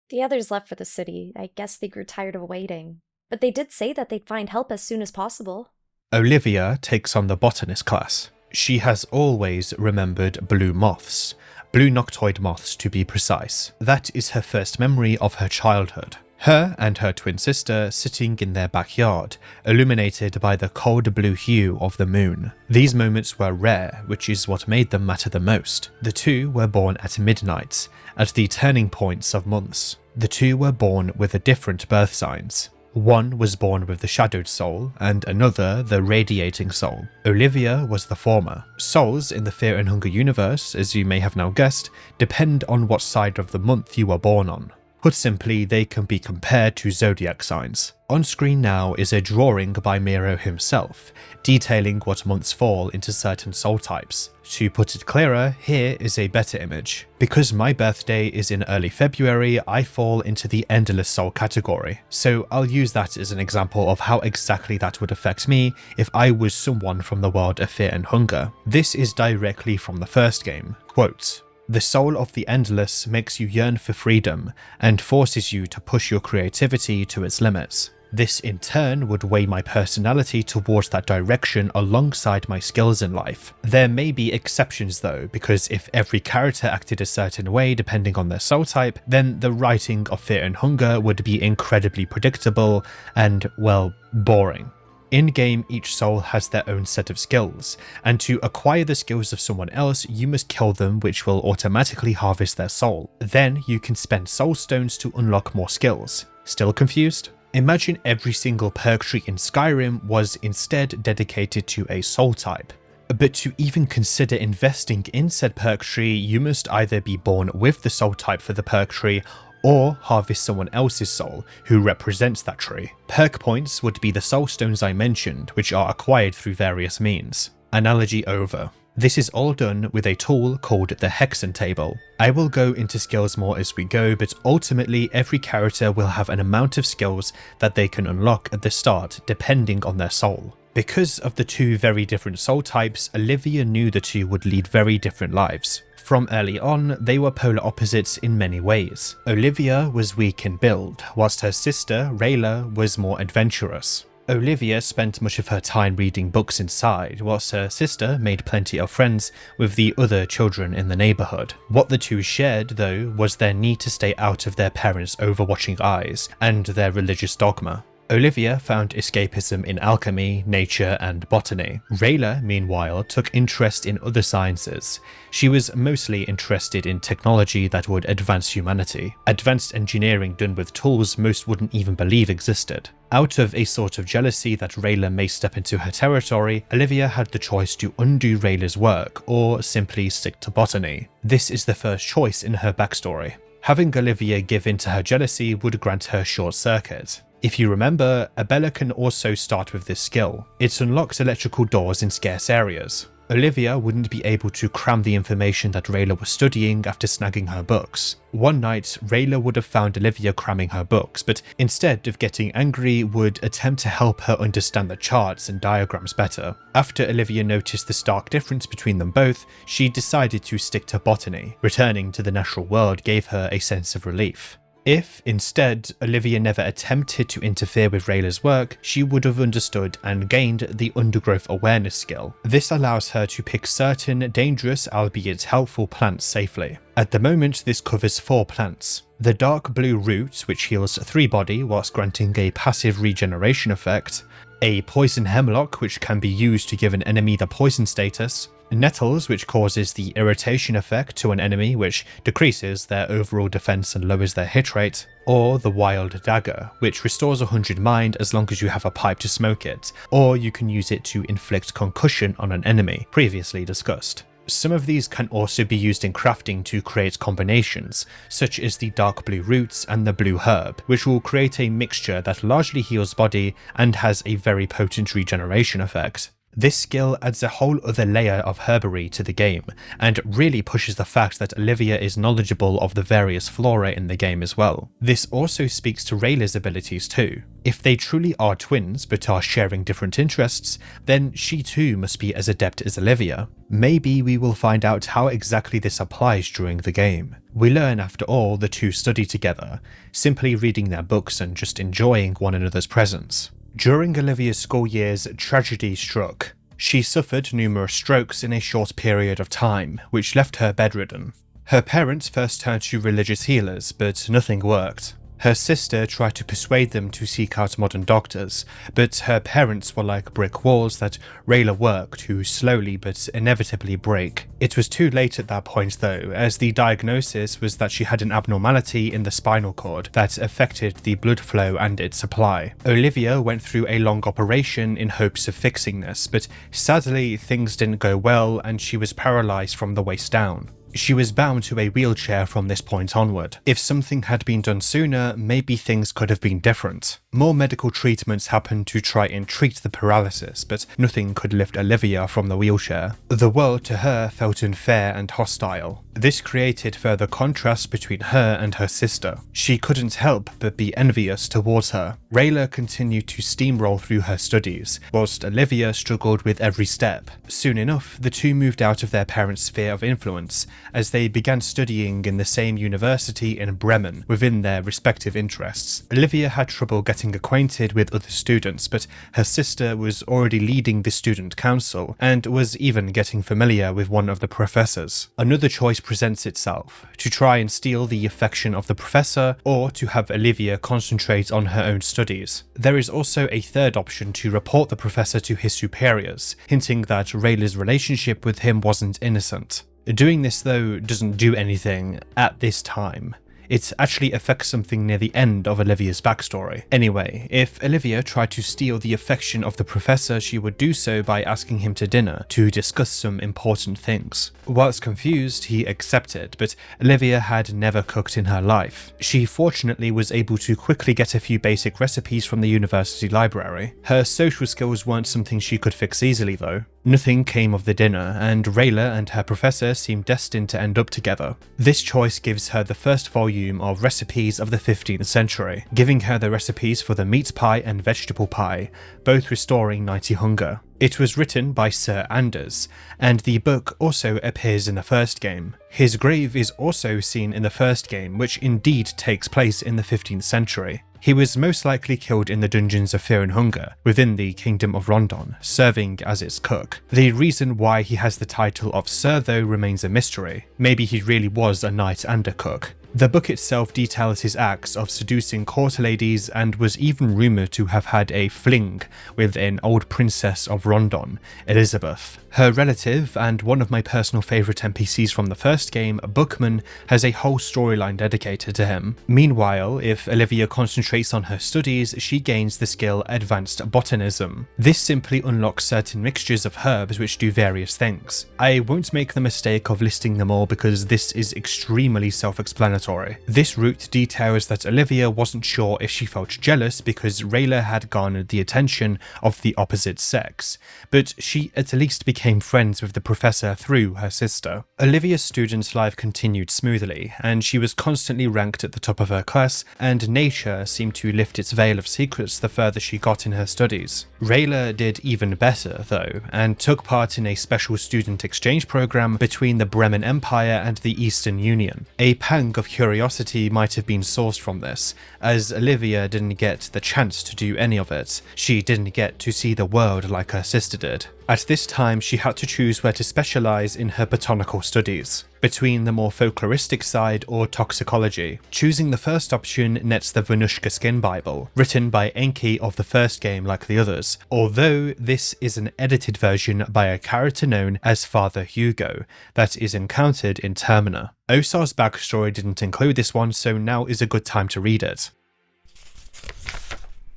The others left for the city. I guess they grew tired of waiting. But they did say that they'd find help as soon as possible. Olivia takes on the botanist class. She has always remembered blue moths. Blue noctoid moths to be precise. That is her first memory of her childhood. Her and her twin sister sitting in their backyard, illuminated by the cold blue hue of the moon. These moments were rare, which is what made them matter the most. The two were born at midnight, at the turning points of months. The two were born with different birth signs. One was born with the shadowed soul, and another the radiating soul. Olivia was the former. Souls in the Fear and Hunger universe, as you may have now guessed, depend on what side of the month you were born on. Put simply, they can be compared to zodiac signs. On screen now is a drawing by Miro himself, detailing what months fall into certain soul types. To put it clearer, here is a better image. Because my birthday is in early February, I fall into the Endless Soul category, so I'll use that as an example of how exactly that would affect me if I was someone from the world of Fear and Hunger. This is directly from the first game. Quote, "The soul of the Endless makes you yearn for freedom and forces you to push your creativity to its limits. This in turn would weigh my personality towards that direction alongside my skills in life. There may be exceptions though, because if every character acted a certain way depending on their soul type, then the writing of Fear and Hunger would be incredibly predictable and, well, boring. In-game, each soul has their own set of skills, and to acquire the skills of someone else, you must kill them, which will automatically harvest their soul. Then you can spend soul stones to unlock more skills. Still confused? Imagine every single perk tree in Skyrim was instead dedicated to a soul type. But to even consider investing in said perk tree, you must either be born with the soul type for the perk tree, or harvest someone else's soul who represents that tree. Perk points would be the soul stones I mentioned, which are acquired through various means. Analogy over. This is all done with a tool called the Hexen table. I will go into skills more as we go, but ultimately every character will have an amount of skills that they can unlock at the start depending on their soul. Because of the two very different soul types, Olivia knew the two would lead very different lives. From early on, they were polar opposites in many ways. Olivia was weak in build, whilst her sister, Rayla, was more adventurous. Olivia spent much of her time reading books inside, whilst her sister made plenty of friends with the other children in the neighbourhood. What the two shared, though, was their need to stay out of their parents' overwatching eyes and their religious dogma. Olivia found escapism in alchemy, nature, and botany. Rayla, meanwhile, took interest in other sciences. She was mostly interested in technology that would advance humanity. Advanced engineering done with tools most wouldn't even believe existed. Out of a sort of jealousy that Rayla may step into her territory, Olivia had the choice to undo Rayla's work or simply stick to botany. This is the first choice in her backstory. Having Olivia give in to her jealousy would grant her short circuit. If you remember, Abella can also start with this skill. It unlocks electrical doors in scarce areas. Olivia wouldn't be able to cram the information that Rayla was studying after snagging her books. One night, Rayla would have found Olivia cramming her books, but instead of getting angry, would attempt to help her understand the charts and diagrams better. After Olivia noticed the stark difference between them both, she decided to stick to botany. Returning to the natural world gave her a sense of relief. If, instead, Olivia never attempted to interfere with Rayla's work, she would have understood and gained the undergrowth awareness skill. This allows her to pick certain dangerous, albeit helpful plants safely. At the moment, this covers 4 plants. The dark blue root, which heals 3 body whilst granting a passive regeneration effect, a poison hemlock, which can be used to give an enemy the poison status, Nettles, which causes the irritation effect to an enemy, which decreases their overall defense and lowers their hit rate, or the Wild Dagger, which restores 100 mind as long as you have a pipe to smoke it, or you can use it to inflict concussion on an enemy, previously discussed. Some of these can also be used in crafting to create combinations, such as the dark blue roots and the blue herb, which will create a mixture that largely heals body and has a very potent regeneration effect. This skill adds a whole other layer of herbery to the game, and really pushes the fact that Olivia is knowledgeable of the various flora in the game as well. This also speaks to Rayla's abilities too. If they truly are twins but are sharing different interests, then she too must be as adept as Olivia. Maybe we will find out how exactly this applies during the game. We learn, after all, the two study together, simply reading their books and just enjoying one another's presence. During Olivia's school years, tragedy struck. She suffered numerous strokes in a short period of time, which left her bedridden. Her parents first turned to religious healers, but nothing worked. Her sister tried to persuade them to seek out modern doctors, but her parents were like brick walls that Rayla worked to slowly but inevitably break. It was too late at that point though, as the diagnosis was that she had an abnormality in the spinal cord that affected the blood flow and its supply. Olivia went through a long operation in hopes of fixing this, but sadly things didn't go well and she was paralysed from the waist down. She was bound to a wheelchair from this point onward. If something had been done sooner, maybe things could have been different. More medical treatments happened to try and treat the paralysis, but nothing could lift Olivia from the wheelchair. The world to her felt unfair and hostile. This created further contrast between her and her sister. She couldn't help but be envious towards her. Rayla continued to steamroll through her studies, whilst Olivia struggled with every step. Soon enough, the two moved out of their parents' sphere of influence, as they began studying in the same university in Bremen within their respective interests. Olivia had trouble getting acquainted with other students, but her sister was already leading the student council and was even getting familiar with one of the professors. Another choice presents itself: to try and steal the affection of the professor, or to have Olivia concentrate on her own studies. There is also a third option to report the professor to his superiors, hinting that Rayla's relationship with him wasn't innocent. Doing this though doesn't do anything at this time. It actually affects something near the end of Olivia's backstory. Anyway, if Olivia tried to steal the affection of the professor, she would do so by asking him to dinner to discuss some important things. Whilst confused, he accepted, but Olivia had never cooked in her life. She fortunately was able to quickly get a few basic recipes from the university library. Her social skills weren't something she could fix easily though. Nothing came of the dinner, and Rayla and her professor seemed destined to end up together. This choice gives her the first volume of recipes of the 15th century, giving her the recipes for the meat pie and vegetable pie, both restoring 90 hunger. It was written by Sir Anders, and the book also appears in the first game. His grave is also seen in the first game, which indeed takes place in the 15th century. He was most likely killed in the dungeons of Fear and Hunger, within the Kingdom of Rondon, serving as its cook. The reason why he has the title of Sir though remains a mystery. Maybe he really was a knight and a cook. The book itself details his acts of seducing court ladies and was even rumoured to have had a fling with an old princess of Rondon, Elizabeth. Her relative, and one of my personal favourite NPCs from the first game, Bookman, has a whole storyline dedicated to him. Meanwhile, if Olivia concentrates on her studies, she gains the skill Advanced Botanism. This simply unlocks certain mixtures of herbs which do various things. I won't make the mistake of listing them all because this is extremely self-explanatory. This route details that Olivia wasn't sure if she felt jealous because Rayla had garnered the attention of the opposite sex, but she at least became friends with the professor through her sister. Olivia's student life continued smoothly, and she was constantly ranked at the top of her class, and nature seemed to lift its veil of secrets the further she got in her studies. Rayla did even better though, and took part in a special student exchange program between the Bremen Empire and the Eastern Union. A pang of curiosity might have been sourced from this, as Olivia didn't get the chance to do any of it. She didn't get to see the world like her sister did. At this time, she had to choose where to specialise in her botanical studies, between the more folkloristic side or toxicology. Choosing the first option nets the Venushka Skin Bible, written by Enki of the first game like the others, although this is an edited version by a character known as Father Hugo that is encountered in Termina. Osar's backstory didn't include this one, so now is a good time to read it.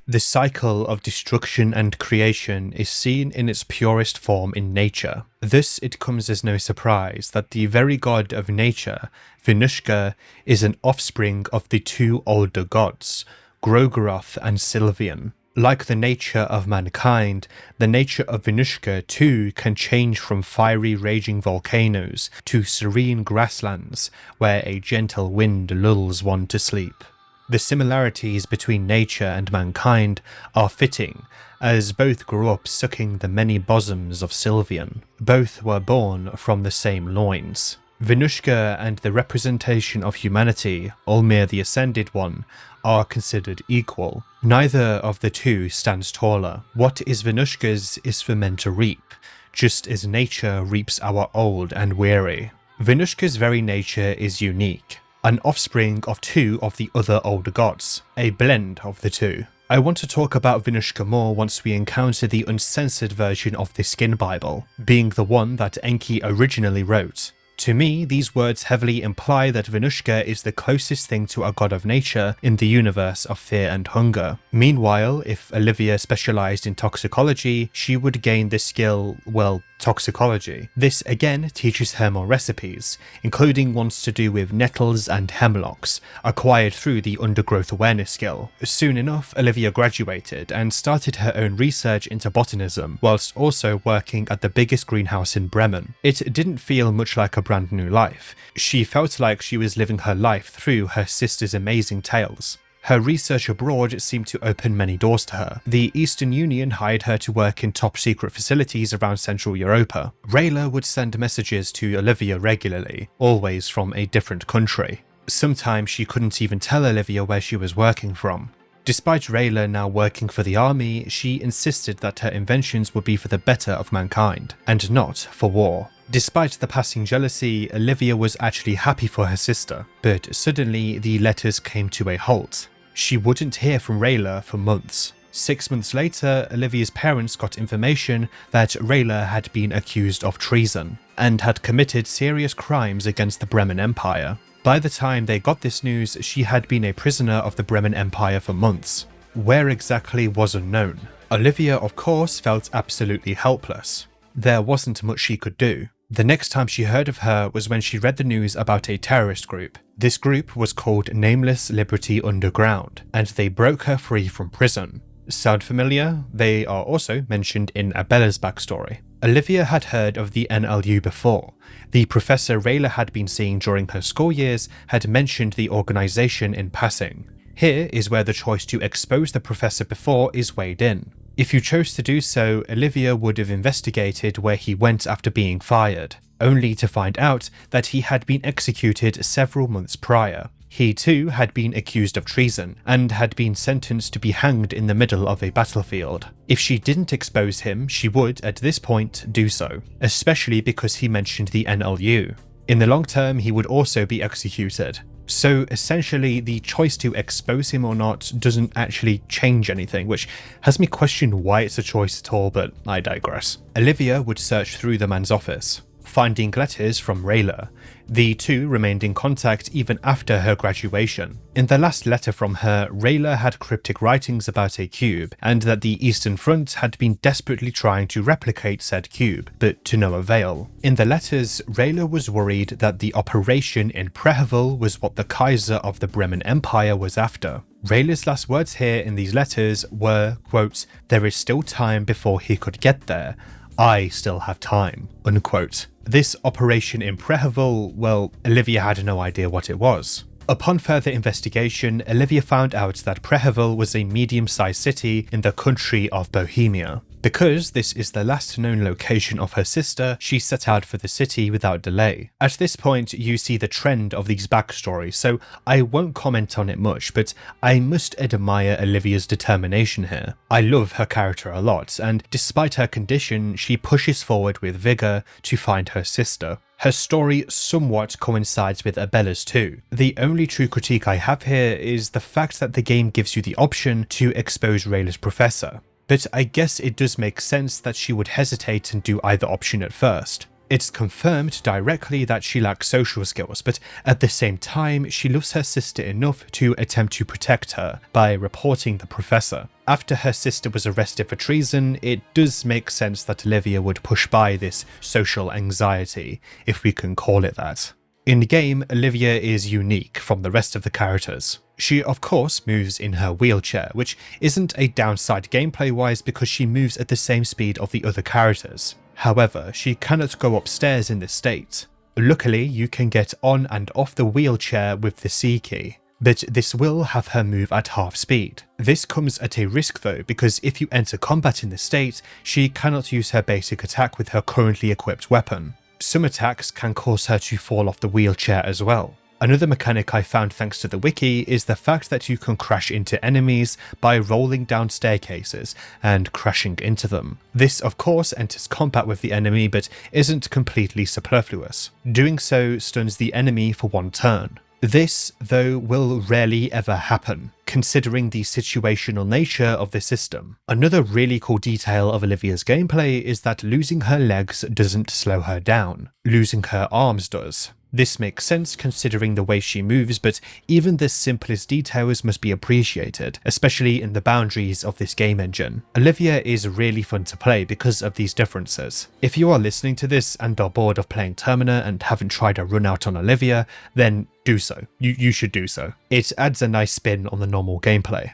The cycle of destruction and creation is seen in its purest form in nature. Thus it comes as no surprise that the very god of nature, Venushka, is an offspring of the two older gods, Grogoroth and Sylvian. Like the nature of mankind, the nature of Venushka too can change from fiery raging volcanoes to serene grasslands where a gentle wind lulls one to sleep. The similarities between nature and mankind are fitting, as both grew up sucking the many bosoms of Sylvian. Both were born from the same loins. Venushka and the representation of humanity, Olmir the Ascended One, are considered equal. Neither of the two stands taller. What is Venushka's is for men to reap, just as nature reaps our old and weary. Venushka's very nature is unique. An offspring of two of the other older gods, a blend of the two. I want to talk about Venushka more once we encounter the uncensored version of the Skin Bible, being the one that Enki originally wrote. To me, these words heavily imply that Venushka is the closest thing to a god of nature in the universe of fear and hunger. Meanwhile, if Olivia specialised in toxicology, she would gain the skill, well, toxicology. This again teaches her more recipes, including ones to do with nettles and hemlocks, acquired through the undergrowth awareness skill. Soon enough, Olivia graduated and started her own research into botanism, whilst also working at the biggest greenhouse in Bremen. It didn't feel much like a brand new life. She felt like she was living her life through her sister's amazing tales. Her research abroad seemed to open many doors to her. The Eastern Union hired her to work in top-secret facilities around Central Europa. Rayla would send messages to Olivia regularly, always from a different country. Sometimes she couldn't even tell Olivia where she was working from. Despite Rayla now working for the army, she insisted that her inventions would be for the better of mankind, and not for war. Despite the passing jealousy, Olivia was actually happy for her sister, but suddenly the letters came to a halt. She wouldn't hear from Rayla for months. 6 months later, Olivia's parents got information that Rayla had been accused of treason, and had committed serious crimes against the Bremen Empire. By the time they got this news, she had been a prisoner of the Bremen Empire for months. Where exactly was unknown. Olivia, of course, felt absolutely helpless. There wasn't much she could do. The next time she heard of her was when she read the news about a terrorist group. This group was called Nameless Liberty Underground, and they broke her free from prison. Sound familiar? They are also mentioned in Abella's backstory. Olivia had heard of the NLU before. The professor Rayla had been seeing during her school years had mentioned the organisation in passing. Here is where the choice to expose the professor before is weighed in. If you chose to do so, Olivia would have investigated where he went after being fired, only to find out that he had been executed several months prior. He too had been accused of treason, and had been sentenced to be hanged in the middle of a battlefield. If she didn't expose him, she would, at this point, do so, especially because he mentioned the NLU. In the long term, he would also be executed. So essentially, the choice to expose him or not doesn't actually change anything, which has me question why it's a choice at all, but I digress. Olivia would search through the man's office, finding letters from Rayla. The two remained in contact even after her graduation. In the last letter from her, Rayla had cryptic writings about a cube, and that the Eastern Front had been desperately trying to replicate said cube, but to no avail. In the letters, Rayla was worried that the operation in Prehevil was what the Kaiser of the Bremen Empire was after. Rayla's last words here in these letters were, quote, "There is still time before he could get there. I still have time," unquote. This operation in Prehevil, well, Olivia had no idea what it was. Upon further investigation, Olivia found out that Prehevil was a medium-sized city in the country of Bohemia. Because this is the last known location of her sister, she set out for the city without delay. At this point, you see the trend of these backstories, so I won't comment on it much, but I must admire Olivia's determination here. I love her character a lot, and despite her condition, she pushes forward with vigour to find her sister. Her story somewhat coincides with Abella's too. The only true critique I have here is the fact that the game gives you the option to expose Rayla's professor. But I guess it does make sense that she would hesitate and do either option at first. It's confirmed directly that she lacks social skills, but at the same time, she loves her sister enough to attempt to protect her by reporting the professor. After her sister was arrested for treason, it does make sense that Olivia would push by this social anxiety, if we can call it that. In the game, Olivia is unique from the rest of the characters. She of course moves in her wheelchair, which isn't a downside gameplay-wise because she moves at the same speed of the other characters. However, she cannot go upstairs in this state. Luckily, you can get on and off the wheelchair with the C key, but this will have her move at half speed. This comes at a risk though, because if you enter combat in this state, she cannot use her basic attack with her currently equipped weapon. Some attacks can cause her to fall off the wheelchair as well. Another mechanic I found thanks to the wiki is the fact that you can crash into enemies by rolling down staircases and crashing into them. This of course enters combat with the enemy but isn't completely superfluous. Doing so stuns the enemy for one turn. This, though, will rarely ever happen, considering the situational nature of the system. Another really cool detail of Olivia's gameplay is that losing her legs doesn't slow her down. Losing her arms does. This makes sense considering the way she moves, but even the simplest details must be appreciated, especially in the boundaries of this game engine. Olivia is really fun to play because of these differences. If you are listening to this and are bored of playing Termina and haven't tried a run out on Olivia, then do so. You should do so. It adds a nice spin on the normal gameplay.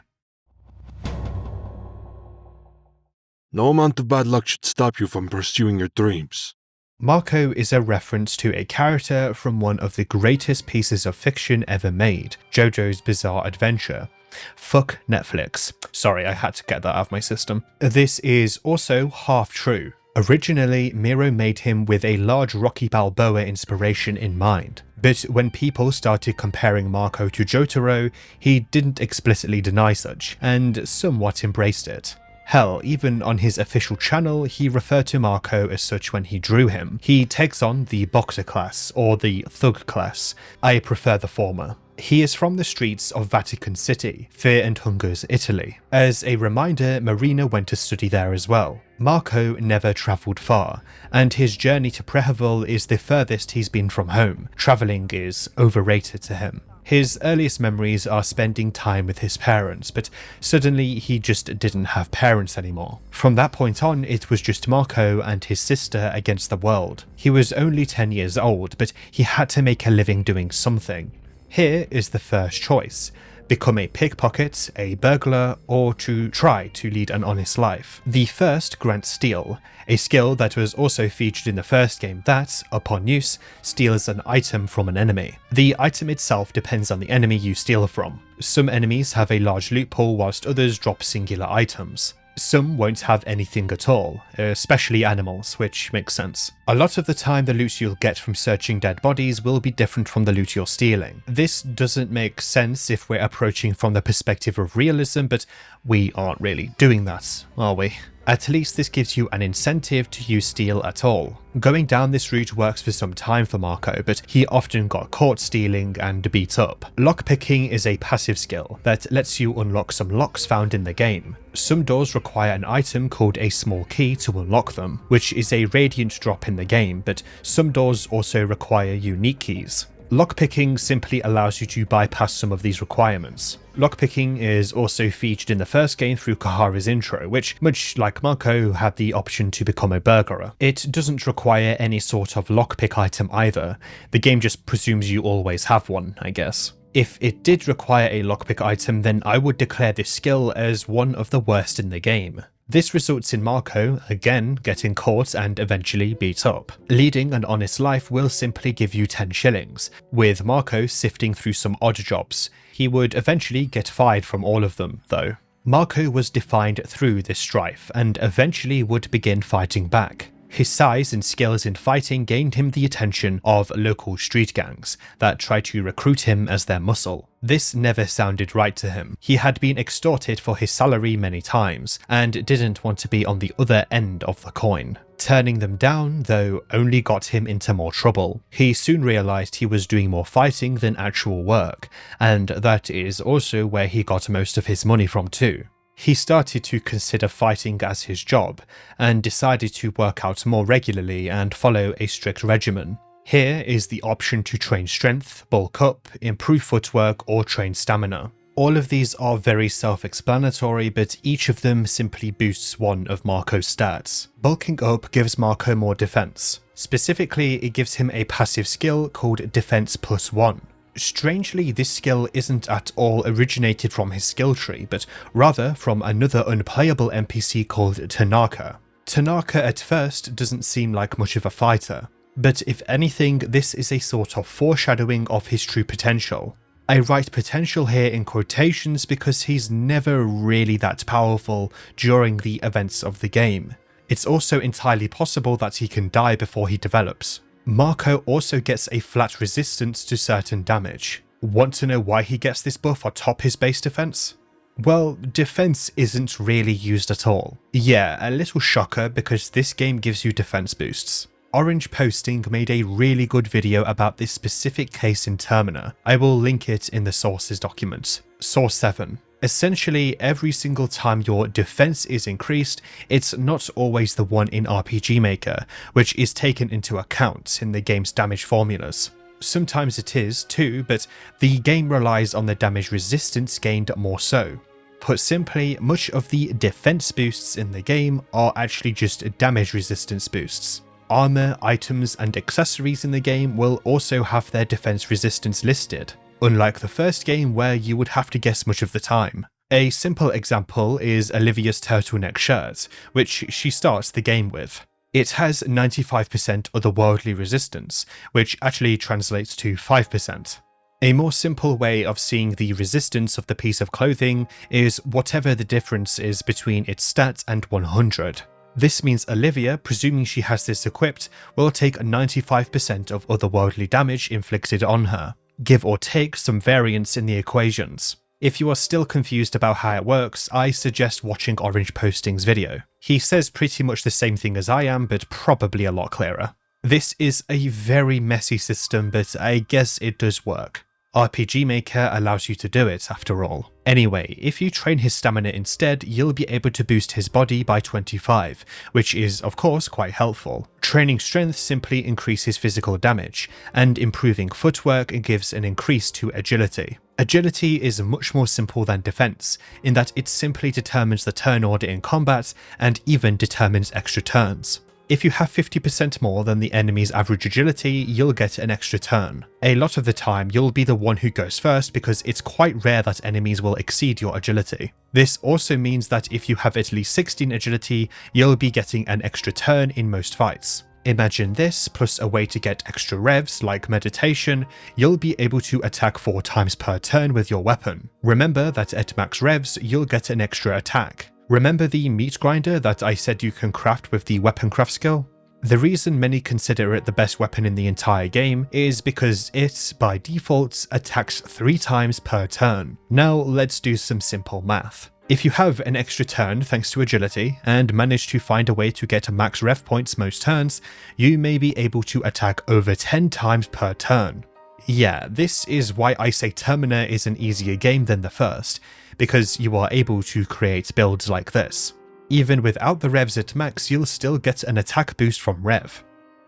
No amount of bad luck should stop you from pursuing your dreams. Marco is a reference to a character from one of the greatest pieces of fiction ever made, JoJo's Bizarre Adventure. Fuck Netflix. Sorry, I had to get that out of my system. This is also half true. Originally, Miro made him with a large Rocky Balboa inspiration in mind, but when people started comparing Marco to Jotaro, he didn't explicitly deny such, and somewhat embraced it. Hell, even on his official channel, he referred to Marco as such when he drew him. He takes on the boxer class, or the thug class. I prefer the former. He is from the streets of Vatican City, Fear and Hunger's Italy. As a reminder, Marina went to study there as well. Marco never travelled far, and his journey to Prehevil is the furthest he's been from home. Travelling is overrated to him. His earliest memories are spending time with his parents, but suddenly he just didn't have parents anymore. From that point on, it was just Marco and his sister against the world. He was only 10 years old, but he had to make a living doing something. Here is the first choice: become a pickpocket, a burglar, or to try to lead an honest life. The first grants steal, a skill that was also featured in the first game that, upon use, steals an item from an enemy. The item itself depends on the enemy you steal from. Some enemies have a large loot pool whilst others drop singular items. Some won't have anything at all, especially animals, which makes sense. A lot of the time the loot you'll get from searching dead bodies will be different from the loot you're stealing. This doesn't make sense if we're approaching from the perspective of realism, but we aren't really doing that, are we? At least this gives you an incentive to use steal at all. Going down this route works for some time for Marco, but he often got caught stealing and beat up. Lockpicking is a passive skill that lets you unlock some locks found in the game. Some doors require an item called a small key to unlock them, which is a radiant drop in the game, but some doors also require unique keys. Lockpicking simply allows you to bypass some of these requirements. Lockpicking is also featured in the first game through Kahara's intro, which, much like Marco, had the option to become a burglar. It doesn't require any sort of lockpick item either. The game just presumes you always have one, I guess. If it did require a lockpick item, then I would declare this skill as one of the worst in the game. This results in Marco, again, getting caught and eventually beat up. Leading an honest life will simply give you 10 shillings, with Marco sifting through some odd jobs. He would eventually get fired from all of them, though. Marco was defined through this strife and eventually would begin fighting back. His size and skills in fighting gained him the attention of local street gangs that tried to recruit him as their muscle. This never sounded right to him. He had been extorted for his salary many times and didn't want to be on the other end of the coin. Turning them down, though, only got him into more trouble. He soon realized he was doing more fighting than actual work, and that is also where he got most of his money from too. He started to consider fighting as his job, and decided to work out more regularly and follow a strict regimen. Here is the option to train strength, bulk up, improve footwork, or train stamina. All of these are very self-explanatory, but each of them simply boosts one of Marco's stats. Bulking up gives Marco more defense. Specifically, it gives him a passive skill called Defense +1. Strangely, this skill isn't at all originated from his skill tree, but rather from another unplayable NPC called Tanaka. Tanaka at first doesn't seem like much of a fighter, but if anything, this is a sort of foreshadowing of his true potential. I write potential here in quotations because he's never really that powerful during the events of the game. It's also entirely possible that he can die before he develops. Marco also gets a flat resistance to certain damage. Want to know why he gets this buff atop his base defense? Well, defense isn't really used at all. Yeah, a little shocker because this game gives you defense boosts. Orange Posting made a really good video about this specific case in Termina. I will link it in the sources document. Source 7. Essentially, every single time your defense is increased, it's not always the one in RPG Maker, which is taken into account in the game's damage formulas. Sometimes it is too, but the game relies on the damage resistance gained more so. Put simply, much of the defense boosts in the game are actually just damage resistance boosts. Armor, items, and accessories in the game will also have their defense resistance listed, unlike the first game where you would have to guess much of the time. A simple example is Olivia's turtleneck shirt, which she starts the game with. It has 95% otherworldly resistance, which actually translates to 5%. A more simple way of seeing the resistance of the piece of clothing is whatever the difference is between its stats and 100. This means Olivia, presuming she has this equipped, will take 95% of otherworldly damage inflicted on her. Give or take some variance in the equations. If you are still confused about how it works, I suggest watching Orange Posting's video. He says pretty much the same thing as I am, but probably a lot clearer. This is a very messy system, but I guess it does work. RPG Maker allows you to do it, after all. Anyway, if you train his stamina instead, you'll be able to boost his body by 25, which is of course quite helpful. Training strength simply increases physical damage, and improving footwork gives an increase to agility. Agility is much more simple than defense, in that it simply determines the turn order in combat and even determines extra turns. If you have 50% more than the enemy's average agility, you'll get an extra turn. A lot of the time, you'll be the one who goes first because it's quite rare that enemies will exceed your agility. This also means that if you have at least 16 agility, you'll be getting an extra turn in most fights. Imagine this, plus a way to get extra revs like meditation, you'll be able to attack 4 times per turn with your weapon. Remember that at max revs, you'll get an extra attack. Remember the meat grinder that I said you can craft with the weapon craft skill? The reason many consider it the best weapon in the entire game is because it, by default, attacks 3 times per turn. Now let's do some simple math. If you have an extra turn thanks to agility, and manage to find a way to get max rev points most turns, you may be able to attack over 10 times per turn. Yeah, this is why I say Termina is an easier game than the first, because you are able to create builds like this. Even without the revs at max, you'll still get an attack boost from rev.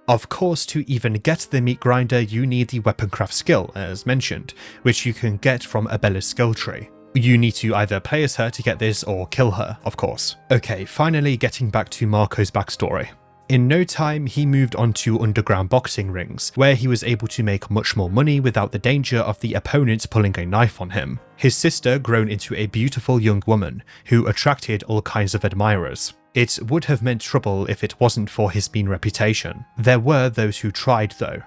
Of course, to even get the meat grinder, you need the weaponcraft skill, as mentioned, which you can get from Abella's skill tree. You need to either play as her to get this or kill her, of course. Okay, finally getting back to Marco's backstory. In no time, he moved on to underground boxing rings, where he was able to make much more money without the danger of the opponent pulling a knife on him. His sister grown into a beautiful young woman, who attracted all kinds of admirers. It would have meant trouble if it wasn't for his mean reputation. There were those who tried though.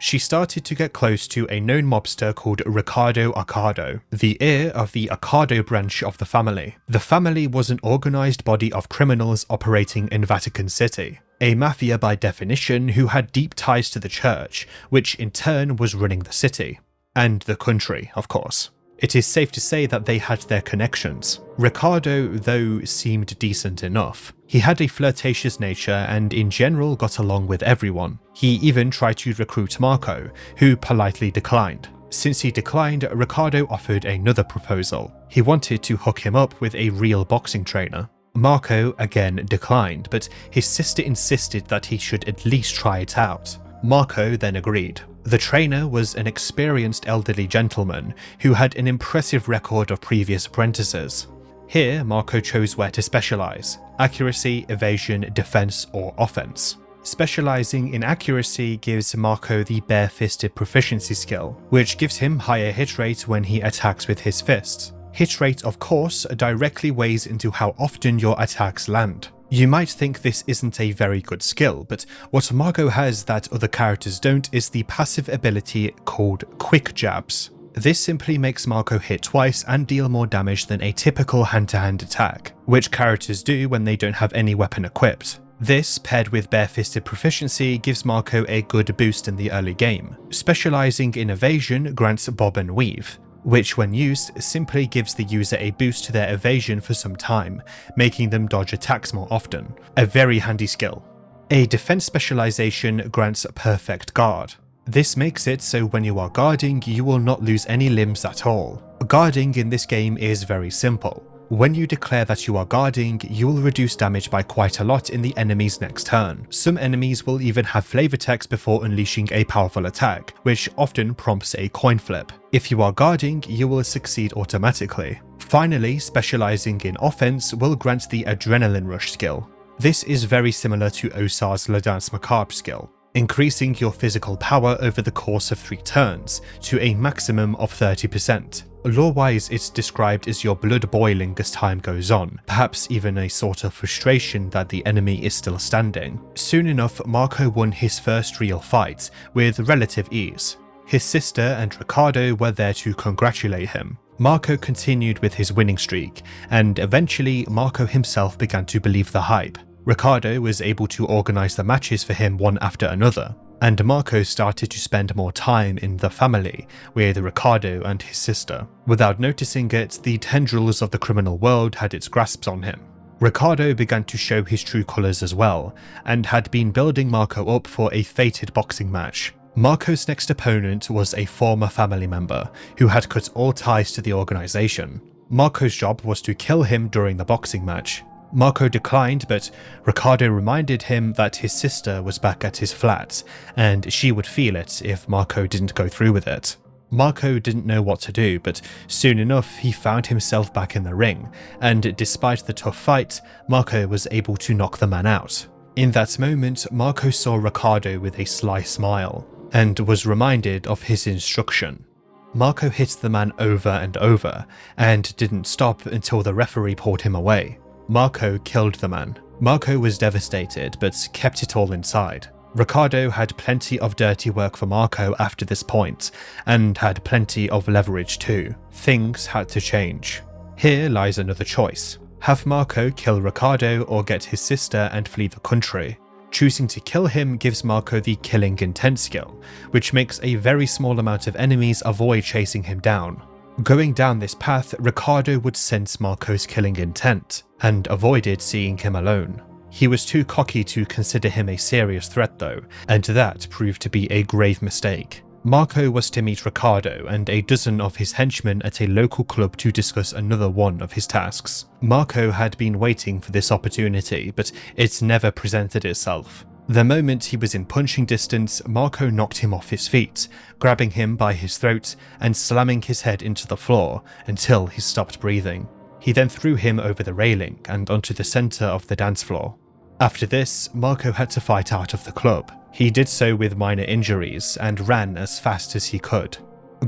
She started to get close to a known mobster called Riccardo Accardo, the heir of the Accardo branch of the family. The family was an organised body of criminals operating in Vatican City, a mafia by definition who had deep ties to the church, which in turn was running the city. And the country, of course. It is safe to say that they had their connections. Riccardo, though, seemed decent enough. He had a flirtatious nature and in general got along with everyone. He even tried to recruit Marco, who politely declined. Since he declined, Riccardo offered another proposal. He wanted to hook him up with a real boxing trainer. Marco again declined, but his sister insisted that he should at least try it out. Marco then agreed. The trainer was an experienced elderly gentleman who had an impressive record of previous apprentices. Here, Marco chose where to specialize: accuracy, evasion, defense, or offense. Specializing in accuracy gives Marco the bare-fisted proficiency skill, which gives him higher hit rate when he attacks with his fists. Hit rate, of course, directly weighs into how often your attacks land. You might think this isn't a very good skill, but what Marco has that other characters don't is the passive ability called Quick Jabs. This simply makes Marco hit twice and deal more damage than a typical hand-to-hand attack, which characters do when they don't have any weapon equipped. This, paired with bare-fisted proficiency, gives Marco a good boost in the early game. Specializing in evasion grants bob and weave, which when used simply gives the user a boost to their evasion for some time, making them dodge attacks more often. A very handy skill. A defense specialization grants perfect guard. This makes it so when you are guarding, you will not lose any limbs at all. Guarding in this game is very simple. When you declare that you are guarding, you will reduce damage by quite a lot in the enemy's next turn. Some enemies will even have flavor text before unleashing a powerful attack, which often prompts a coin flip. If you are guarding, you will succeed automatically. Finally, specializing in offense will grant the Adrenaline Rush skill. This is very similar to Osar's Le Dance Macabre skill, increasing your physical power over the course of 3 turns to a maximum of 30%. Lore-wise, it's described as your blood boiling as time goes on, perhaps even a sort of frustration that the enemy is still standing. Soon enough, Marco won his first real fight, with relative ease. His sister and Riccardo were there to congratulate him. Marco continued with his winning streak, and eventually Marco himself began to believe the hype. Riccardo was able to organise the matches for him one after another, and Marco started to spend more time in the family with Riccardo and his sister. Without noticing it, the tendrils of the criminal world had its grasps on him. Riccardo began to show his true colours as well, and had been building Marco up for a fated boxing match. Marco's next opponent was a former family member who had cut all ties to the organisation. Marco's job was to kill him during the boxing match. Marco declined, but Riccardo reminded him that his sister was back at his flat, and she would feel it if Marco didn't go through with it. Marco didn't know what to do, but soon enough he found himself back in the ring, and despite the tough fight, Marco was able to knock the man out. In that moment, Marco saw Riccardo with a sly smile, and was reminded of his instruction. Marco hit the man over and over, and didn't stop until the referee pulled him away. Marco killed the man. Marco was devastated, but kept it all inside. Riccardo had plenty of dirty work for Marco after this point, and had plenty of leverage too. Things had to change. Here lies another choice. Have Marco kill Riccardo or get his sister and flee the country. Choosing to kill him gives Marco the killing intent skill, which makes a very small amount of enemies avoid chasing him down. Going down this path, Riccardo would sense Marco's killing intent, and avoided seeing him alone. He was too cocky to consider him a serious threat though, and that proved to be a grave mistake. Marco was to meet Riccardo and a dozen of his henchmen at a local club to discuss another one of his tasks. Marco had been waiting for this opportunity, but it never presented itself. The moment he was in punching distance, Marco knocked him off his feet, grabbing him by his throat and slamming his head into the floor until he stopped breathing. He then threw him over the railing and onto the centre of the dance floor. After this, Marco had to fight out of the club. He did so with minor injuries and ran as fast as he could.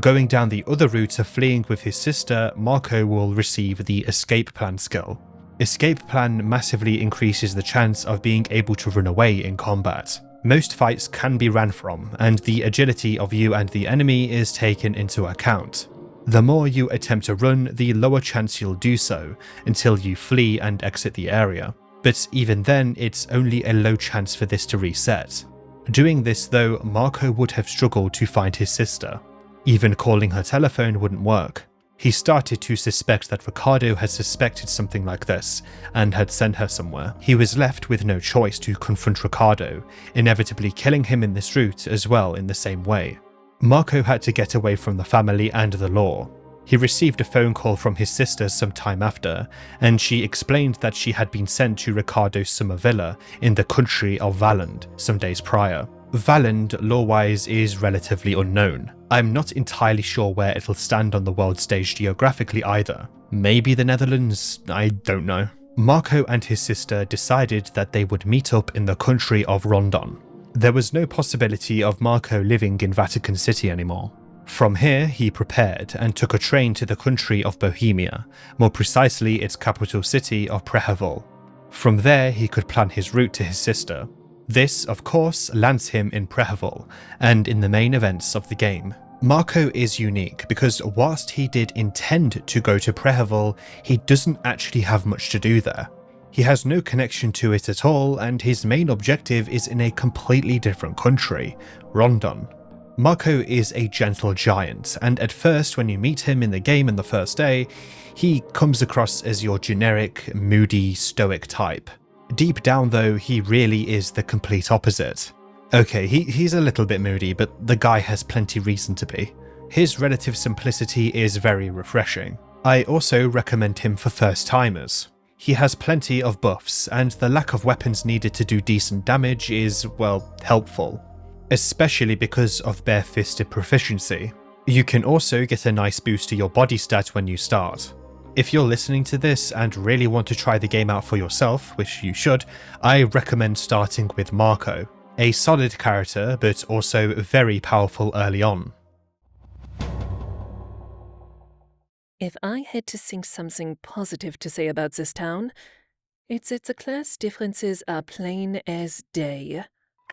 Going down the other route of fleeing with his sister, Marco will receive the Escape Plan skill. Escape Plan massively increases the chance of being able to run away in combat. Most fights can be ran from, and the agility of you and the enemy is taken into account. The more you attempt to run, the lower chance you'll do so, until you flee and exit the area. But even then, it's only a low chance for this to reset. Doing this though, Marco would have struggled to find his sister. Even calling her telephone wouldn't work. He started to suspect that Ricardo had suspected something like this, and had sent her somewhere. He was left with no choice to confront Ricardo, inevitably killing him in this route as well in the same way. Marco had to get away from the family and the law. He received a phone call from his sister some time after, and she explained that she had been sent to Ricardo's summer villa in the country of Valand some days prior. Valand, law-wise, is relatively unknown. I'm not entirely sure where it'll stand on the world stage geographically either. Maybe the Netherlands? I don't know. Marco and his sister decided that they would meet up in the country of Rondon. There was no possibility of Marco living in Vatican City anymore. From here, he prepared and took a train to the country of Bohemia, more precisely its capital city of Prehevil. From there, he could plan his route to his sister. This, of course, lands him in Prehevil, and in the main events of the game. Marco is unique because whilst he did intend to go to Prehevil, he doesn't actually have much to do there. He has no connection to it at all, and his main objective is in a completely different country, Rondon. Marco is a gentle giant, and at first when you meet him in the game in the first day, he comes across as your generic, moody, stoic type. Deep down though, he really is the complete opposite. Okay, he's a little bit moody, but the guy has plenty reason to be. His relative simplicity is very refreshing. I also recommend him for first timers. He has plenty of buffs, and the lack of weapons needed to do decent damage is, well, helpful. Especially because of bare-fisted proficiency. You can also get a nice boost to your body stat when you start. If you're listening to this and really want to try the game out for yourself, which you should, I recommend starting with Marco. A solid character, but also very powerful early on. If I had to think something positive to say about this town, it's that the class differences are plain as day.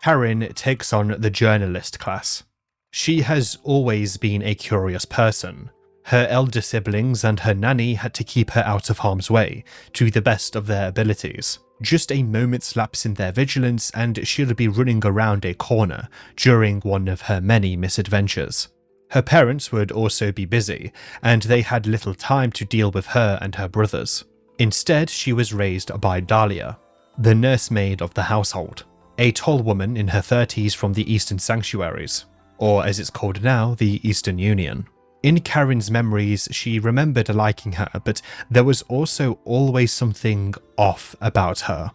Karen takes on the journalist class. She has always been a curious person. Her elder siblings and her nanny had to keep her out of harm's way, to the best of their abilities. Just a moment's lapse in their vigilance and she'll be running around a corner during one of her many misadventures. Her parents would also be busy, and they had little time to deal with her and her brothers. Instead, she was raised by Dahlia, the nursemaid of the household, a tall woman in her 30s from the Eastern Sanctuaries, or as it's called now, the Eastern Union. In Karen's memories, she remembered liking her, but there was also always something off about her.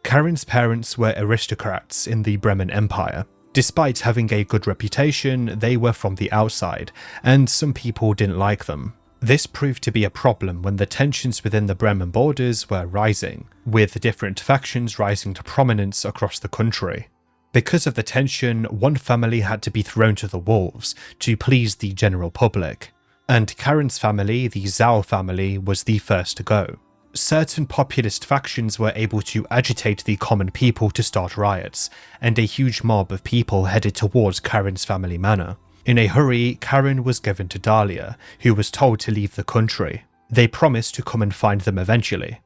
Karen's parents were aristocrats in the Bremen Empire. Despite having a good reputation, they were from the outside, and some people didn't like them. This proved to be a problem when the tensions within the Bremen borders were rising, with different factions rising to prominence across the country. Because of the tension, one family had to be thrown to the wolves to please the general public, and Karen's family, the Zhao family, was the first to go. Certain populist factions were able to agitate the common people to start riots, and a huge mob of people headed towards Karen's family manor. In a hurry, Karen was given to Dahlia, who was told to leave the country. They promised to come and find them eventually.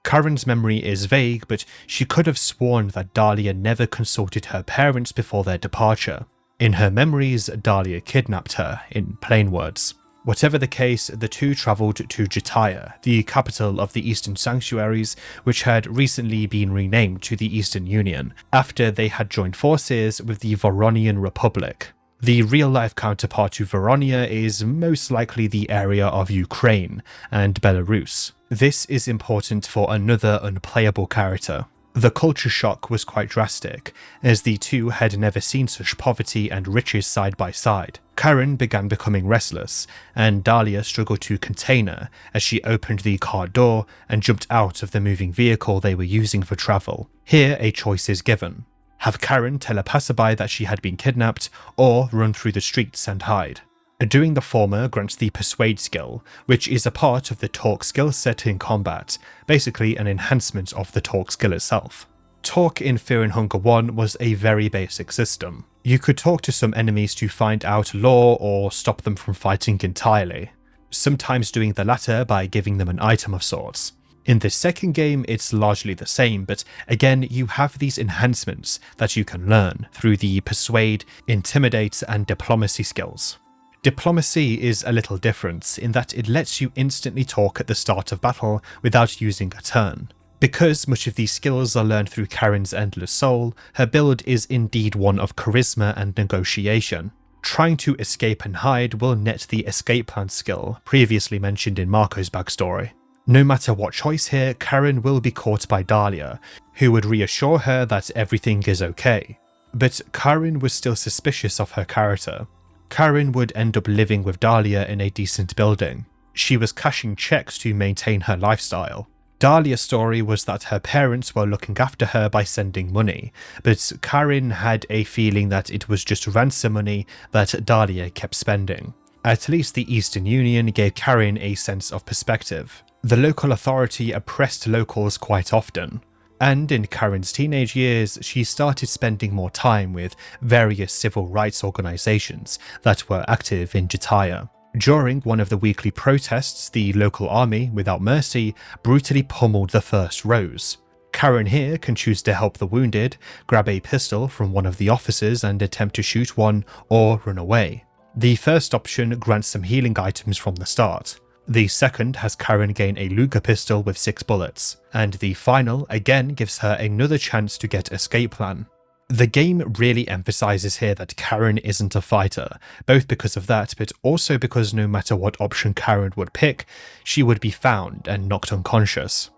Karen's memory is vague, but she could have sworn that Dahlia never consulted her parents before their departure. In her memories, Dahlia kidnapped her, in plain words. Whatever the case, the two travelled to Jataya, the capital of the Eastern Sanctuaries, which had recently been renamed to the Eastern Union, after they had joined forces with the Voronian Republic. The real-life counterpart to Voronia is most likely the area of Ukraine and Belarus. This is important for another unplayable character. The culture shock was quite drastic, as the two had never seen such poverty and riches side by side. Karen began becoming restless, and Dahlia struggled to contain her as she opened the car door and jumped out of the moving vehicle they were using for travel. Here a choice is given. Have Karen tell a passerby that she had been kidnapped, or run through the streets and hide. Doing the former grants the Persuade skill, which is a part of the talk skill set in combat, basically an enhancement of the talk skill itself. Talk in Fear and Hunger 1 was a very basic system. You could talk to some enemies to find out lore or stop them from fighting entirely, sometimes doing the latter by giving them an item of sorts. In this second game, it's largely the same, but again, you have these enhancements that you can learn through the Persuade, Intimidate, and Diplomacy skills. Diplomacy is a little different in that it lets you instantly talk at the start of battle without using a turn. Because much of these skills are learned through Karin's Endless Soul, her build is indeed one of charisma and negotiation. Trying to escape and hide will net the escape plan skill previously mentioned in Marco's backstory. No matter what choice here, Karin will be caught by Dahlia, who would reassure her that everything is okay. But Karin was still suspicious of her character. Karin would end up living with Dahlia in a decent building. She was cashing checks to maintain her lifestyle. Dahlia's story was that her parents were looking after her by sending money, but Karin had a feeling that it was just ransom money that Dahlia kept spending. At least the Eastern Union gave Karin a sense of perspective. The local authority oppressed locals quite often, and in Karin's teenage years, she started spending more time with various civil rights organizations that were active in Jataya. During one of the weekly protests, the local army, without mercy, brutally pummeled the first rows. Karin here can choose to help the wounded, grab a pistol from one of the officers and attempt to shoot one, or run away. The first option grants some healing items from the start. The second has Karin gain a Luger pistol with 6 bullets, and the final again gives her another chance to get escape plan. The game really emphasizes here that Karin isn't a fighter, both because of that, but also because no matter what option Karin would pick, she would be found and knocked unconscious.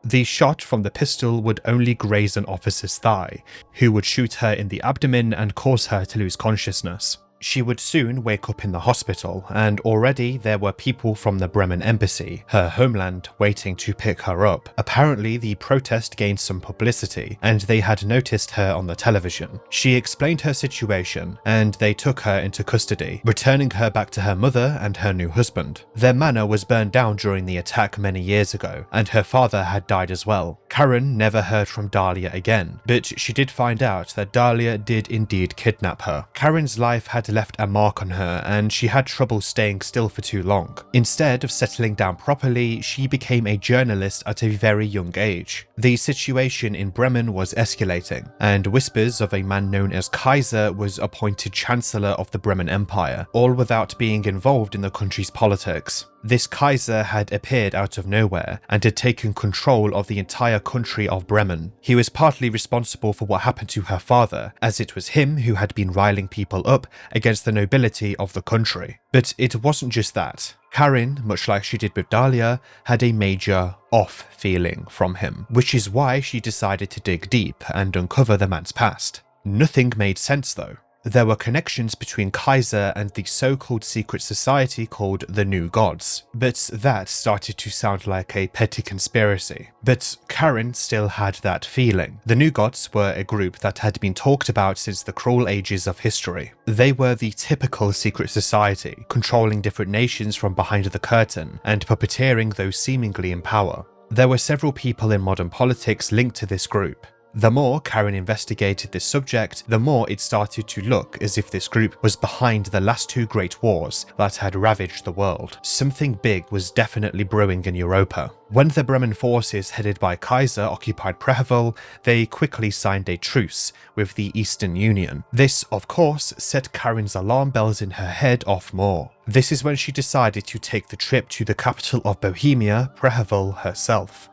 The shot from the pistol would only graze an officer's thigh, who would shoot her in the abdomen and cause her to lose consciousness. She would soon wake up in the hospital, and already there were people from the Bremen embassy, her homeland, waiting to pick her up. Apparently, the protest gained some publicity, and they had noticed her on the television. She explained her situation, and they took her into custody, returning her back to her mother and her new husband. Their manor was burned down during the attack many years ago, and her father had died as well. Karin never heard from Dahlia again, but she did find out that Dahlia did indeed kidnap her. Karin's life had left a mark on her, and she had trouble staying still for too long. Instead of settling down properly, she became a journalist at a very young age. The situation in Bremen was escalating, and whispers of a man known as Kaiser was appointed Chancellor of the Bremen Empire, all without being involved in the country's politics. This Kaiser had appeared out of nowhere and had taken control of the entire country of Bremen. He was partly responsible for what happened to her father, as it was him who had been riling people up against the nobility of the country. But it wasn't just that. Karin, much like she did with Dahlia, had a major off feeling from him, which is why she decided to dig deep and uncover the man's past. Nothing made sense though. There were connections between Kaiser and the so-called secret society called the New Gods, but that started to sound like a petty conspiracy. But Karin still had that feeling. The New Gods were a group that had been talked about since the cruel ages of history. They were the typical secret society, controlling different nations from behind the curtain and puppeteering those seemingly in power. There were several people in modern politics linked to this group. The more Karin investigated this subject, the more it started to look as if this group was behind the last 2 great wars that had ravaged the world. Something big was definitely brewing in Europa. When the Bremen forces headed by Kaiser occupied Prehevil, they quickly signed a truce with the Eastern Union. This, of course, set Karin's alarm bells in her head off more. This is when she decided to take the trip to the capital of Bohemia, Prehevil herself.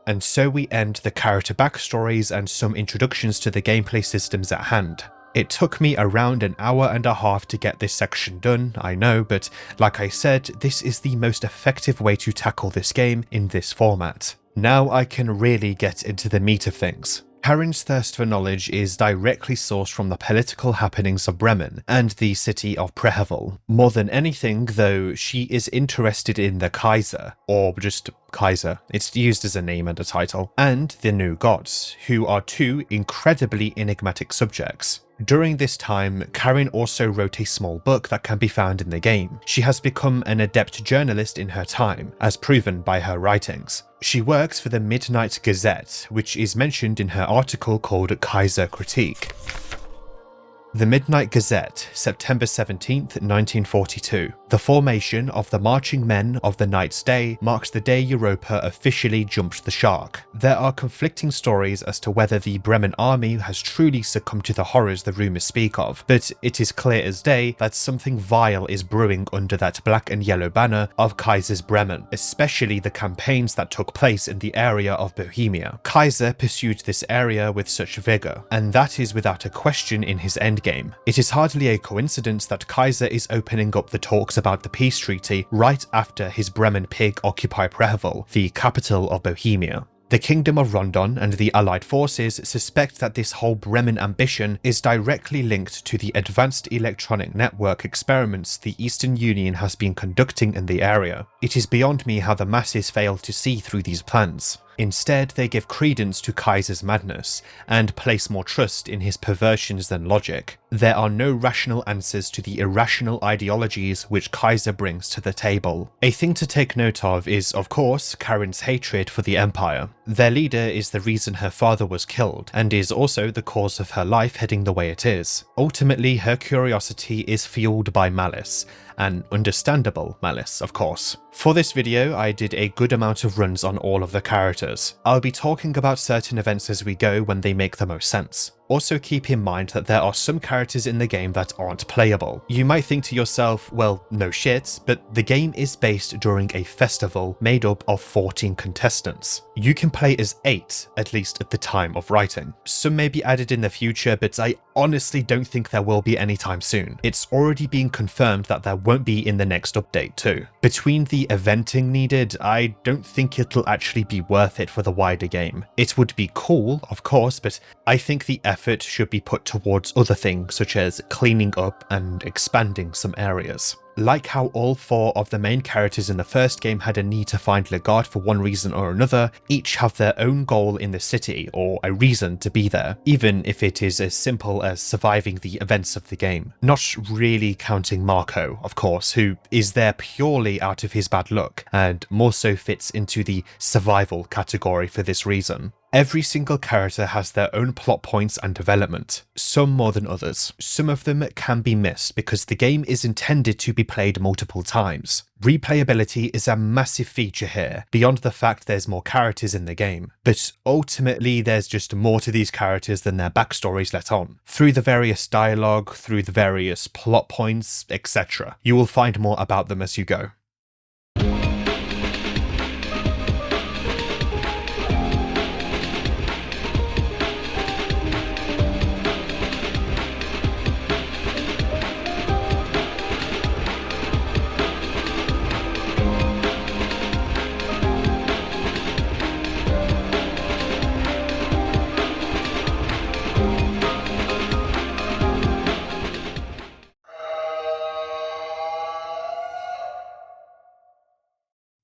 And so we end the character backstories and some introductions to the gameplay systems at hand. It took me around an hour and a half to get this section done, I know, but like I said, this is the most effective way to tackle this game in this format. Now I can really get into the meat of things. Karin's thirst for knowledge is directly sourced from the political happenings of Bremen and the city of Prehevil. More than anything, though, she is interested in the Kaiser, or just Kaiser, it's used as a name and a title, and the New Gods, who are 2 incredibly enigmatic subjects. During this time, Karen also wrote a small book that can be found in the game. She has become an adept journalist in her time, as proven by her writings. She works for the Midnight Gazette, which is mentioned in her article called Kaiser Critique. The Midnight Gazette, September 17th, 1942. The formation of the Marching Men of the Night's Day marks the day Europa officially jumped the shark. There are conflicting stories as to whether the Bremen army has truly succumbed to the horrors the rumours speak of, but it is clear as day that something vile is brewing under that black and yellow banner of Kaiser's Bremen, especially the campaigns that took place in the area of Bohemia. Kaiser pursued this area with such vigour, and that is without a question in his endgame. It is hardly a coincidence that Kaiser is opening up the talks about the peace treaty right after his Bremen pig occupy Prehevil, the capital of Bohemia. The Kingdom of Rondon and the Allied forces suspect that this whole Bremen ambition is directly linked to the advanced electronic network experiments the Eastern Union has been conducting in the area. It is beyond me how the masses fail to see through these plans. Instead, they give credence to Kaiser's madness, and place more trust in his perversions than logic. There are no rational answers to the irrational ideologies which Kaiser brings to the table. A thing to take note of is, of course, Karen's hatred for the Empire. Their leader is the reason her father was killed, and is also the cause of her life heading the way it is. Ultimately, her curiosity is fueled by malice, an understandable malice, of course. For this video, I did a good amount of runs on all of the characters. I'll be talking about certain events as we go when they make the most sense. Also keep in mind that there are some characters in the game that aren't playable. You might think to yourself, well, no shit, but the game is based during a festival made up of 14 contestants. You can play as 8, at least at the time of writing. Some may be added in the future, but I honestly don't think there will be anytime soon. It's already been confirmed that there won't be in the next update too. Between the eventing needed, I don't think it'll actually be worth it for the wider game. It would be cool, of course, but I think the effort should be put towards other things such as cleaning up and expanding some areas. Like how all 4 of the main characters in the first game had a need to find Legard for one reason or another, each have their own goal in the city or a reason to be there, even if it is as simple as surviving the events of the game. Not really counting Marco, of course, who is there purely out of his bad luck, and more so fits into the survival category for this reason. Every single character has their own plot points and development, some more than others. Some of them can be missed because the game is intended to be played multiple times. Replayability is a massive feature here, beyond the fact there's more characters in the game, but ultimately there's just more to these characters than their backstories let on. Through the various dialogue, through the various plot points, etc. You will find more about them as you go.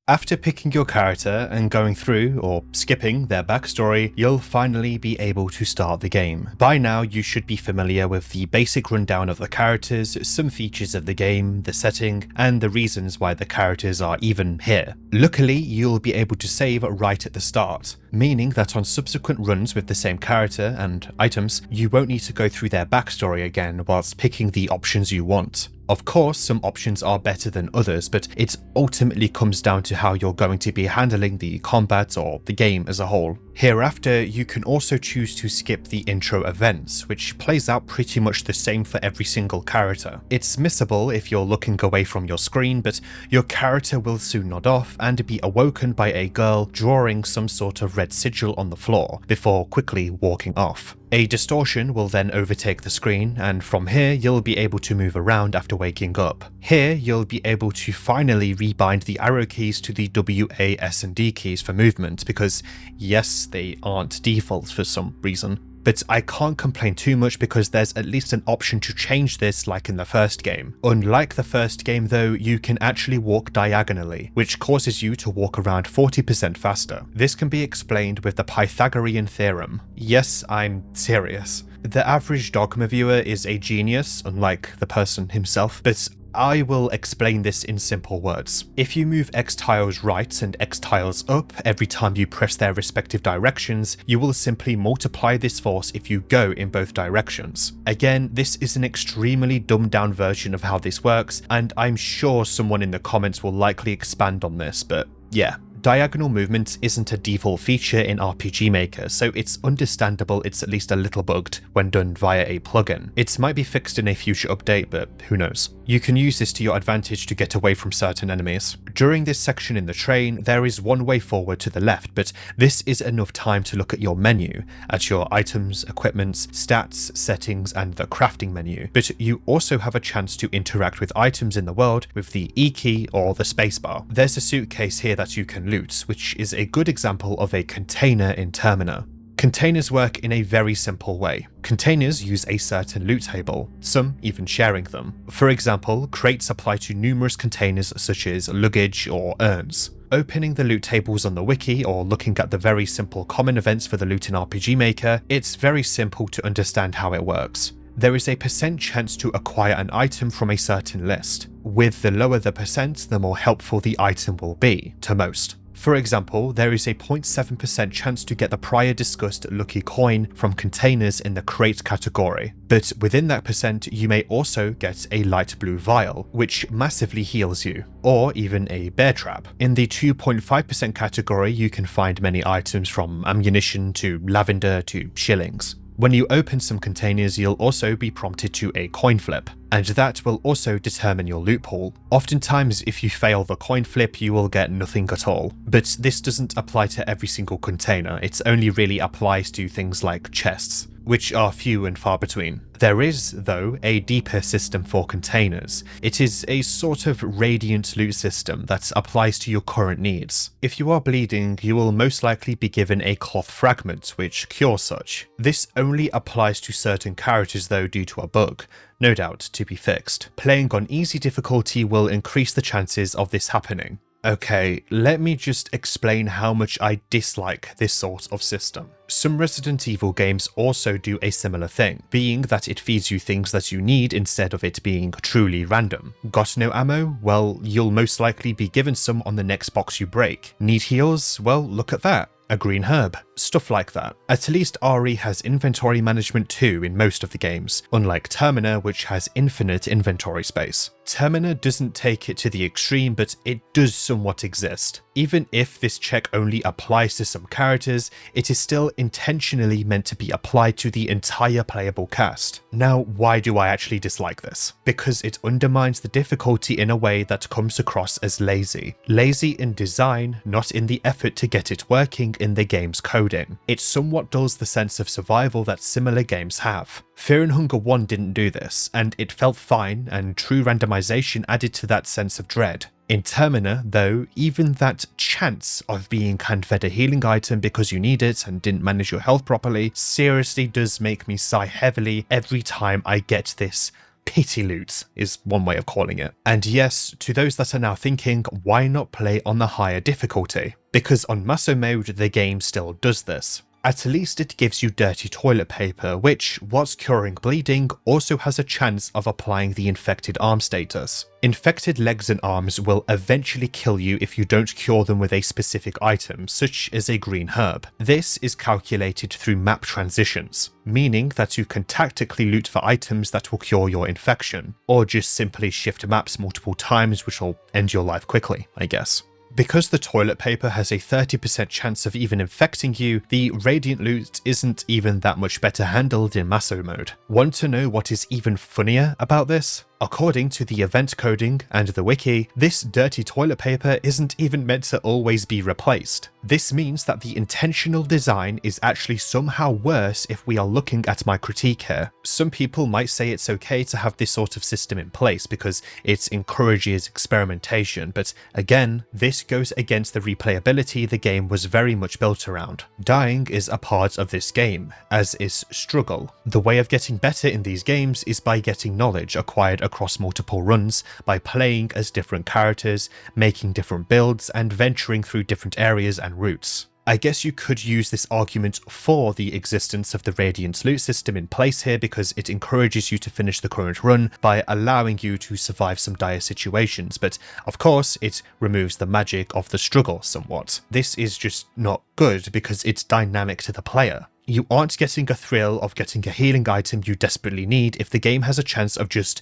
After picking your character and going through, or skipping, their backstory, you'll finally be able to start the game. By now, you should be familiar with the basic rundown of the characters, some features of the game, the setting, and the reasons why the characters are even here. Luckily, you'll be able to save right at the start, meaning that on subsequent runs with the same character and items, you won't need to go through their backstory again whilst picking the options you want. Of course, some options are better than others, but it ultimately comes down to how you're going to be handling the combat or the game as a whole. Hereafter, you can also choose to skip the intro events, which plays out pretty much the same for every single character. It's missable if you're looking away from your screen, but your character will soon nod off and be awoken by a girl drawing some sort of red sigil on the floor, before quickly walking off. A distortion will then overtake the screen, and from here you'll be able to move around after waking up. Here you'll be able to finally rebind the arrow keys to the W, A, S and D keys for movement, because yes, they aren't defaults for some reason. But I can't complain too much because there's at least an option to change this like in the first game. Unlike the first game though, you can actually walk diagonally, which causes you to walk around 40% faster. This can be explained with the Pythagorean theorem. Yes, I'm serious. The average dogma viewer is a genius, unlike the person himself, but I will explain this in simple words. If you move X tiles right and X tiles up every time you press their respective directions, you will simply multiply this force if you go in both directions. Again, this is an extremely dumbed down version of how this works, and I'm sure someone in the comments will likely expand on this, but yeah. Diagonal movement isn't a default feature in RPG Maker, so it's understandable it's at least a little bugged when done via a plugin. It might be fixed in a future update, but who knows. You can use this to your advantage to get away from certain enemies. During this section in the train, there is one way forward to the left, but this is enough time to look at your menu, at your items, equipments, stats, settings, and the crafting menu. But you also have a chance to interact with items in the world with the E key or the spacebar. There's a suitcase here that you can loot, which is a good example of a container in Termina. Containers work in a very simple way. Containers use a certain loot table, some even sharing them. For example, crates apply to numerous containers such as luggage or urns. Opening the loot tables on the wiki or looking at the very simple common events for the loot in RPG Maker, it's very simple to understand how it works. There is a % chance to acquire an item from a certain list. With the lower the %, the more helpful the item will be, to most. For example, there is a 0.7% chance to get the prior discussed lucky coin from containers in the crate category, but within that %, you may also get a light blue vial, which massively heals you, or even a bear trap. In the 2.5% category, you can find many items from ammunition to lavender to shillings. When you open some containers, you'll also be prompted to a coin flip, and that will also determine your loot pool. Oftentimes, if you fail the coin flip, you will get nothing at all. But this doesn't apply to every single container, it only really applies to things like chests, which are few and far between. There is, though, a deeper system for containers. It is a sort of radiant loot system that applies to your current needs. If you are bleeding, you will most likely be given a cloth fragment, which cures such. This only applies to certain characters though due to a bug, no doubt to be fixed. Playing on easy difficulty will increase the chances of this happening. Okay, let me just explain how much I dislike this sort of system. Some Resident Evil games also do a similar thing, being that it feeds you things that you need instead of it being truly random. Got no ammo? Well, you'll most likely be given some on the next box you break. Need heals? Well, look at that. A green herb, stuff like that. At least RE has inventory management too in most of the games, unlike Termina, which has infinite inventory space. Termina doesn't take it to the extreme, but it does somewhat exist. Even if this check only applies to some characters, it is still intentionally meant to be applied to the entire playable cast. Now, why do I actually dislike this? Because it undermines the difficulty in a way that comes across as lazy. Lazy in design, not in the effort to get it working in the game's coding. It somewhat dulls the sense of survival that similar games have. Fear and Hunger 1 didn't do this, and it felt fine, and true randomization added to that sense of dread. In Termina, though, even that chance of being hand-fed a healing item because you need it and didn't manage your health properly seriously does make me sigh heavily every time I get this pity loot, is one way of calling it. And yes, to those that are now thinking, why not play on the higher difficulty? Because on Masoch mode, the game still does this. At least it gives you dirty toilet paper, which, whilst curing bleeding, also has a chance of applying the infected arm status. Infected legs and arms will eventually kill you if you don't cure them with a specific item, such as a green herb. This is calculated through map transitions, meaning that you can tactically loot for items that will cure your infection, or just simply shift maps multiple times, which will end your life quickly, I guess. Because the toilet paper has a 30% chance of even infecting you, the radiant loot isn't even that much better handled in Masoch mode. Want to know what is even funnier about this? According to the event coding and the wiki, this dirty toilet paper isn't even meant to always be replaced. This means that the intentional design is actually somehow worse if we are looking at my critique here. Some people might say it's okay to have this sort of system in place because it encourages experimentation, but again, this goes against the replayability the game was very much built around. Dying is a part of this game, as is struggle. The way of getting better in these games is by getting knowledge acquired across multiple runs, by playing as different characters, making different builds, and venturing through different areas and routes. I guess you could use this argument for the existence of the Radiant loot system in place here because it encourages you to finish the current run by allowing you to survive some dire situations, but of course it removes the magic of the struggle somewhat. This is just not good because it's dynamic to the player. You aren't getting a thrill of getting a healing item you desperately need if the game has a chance of just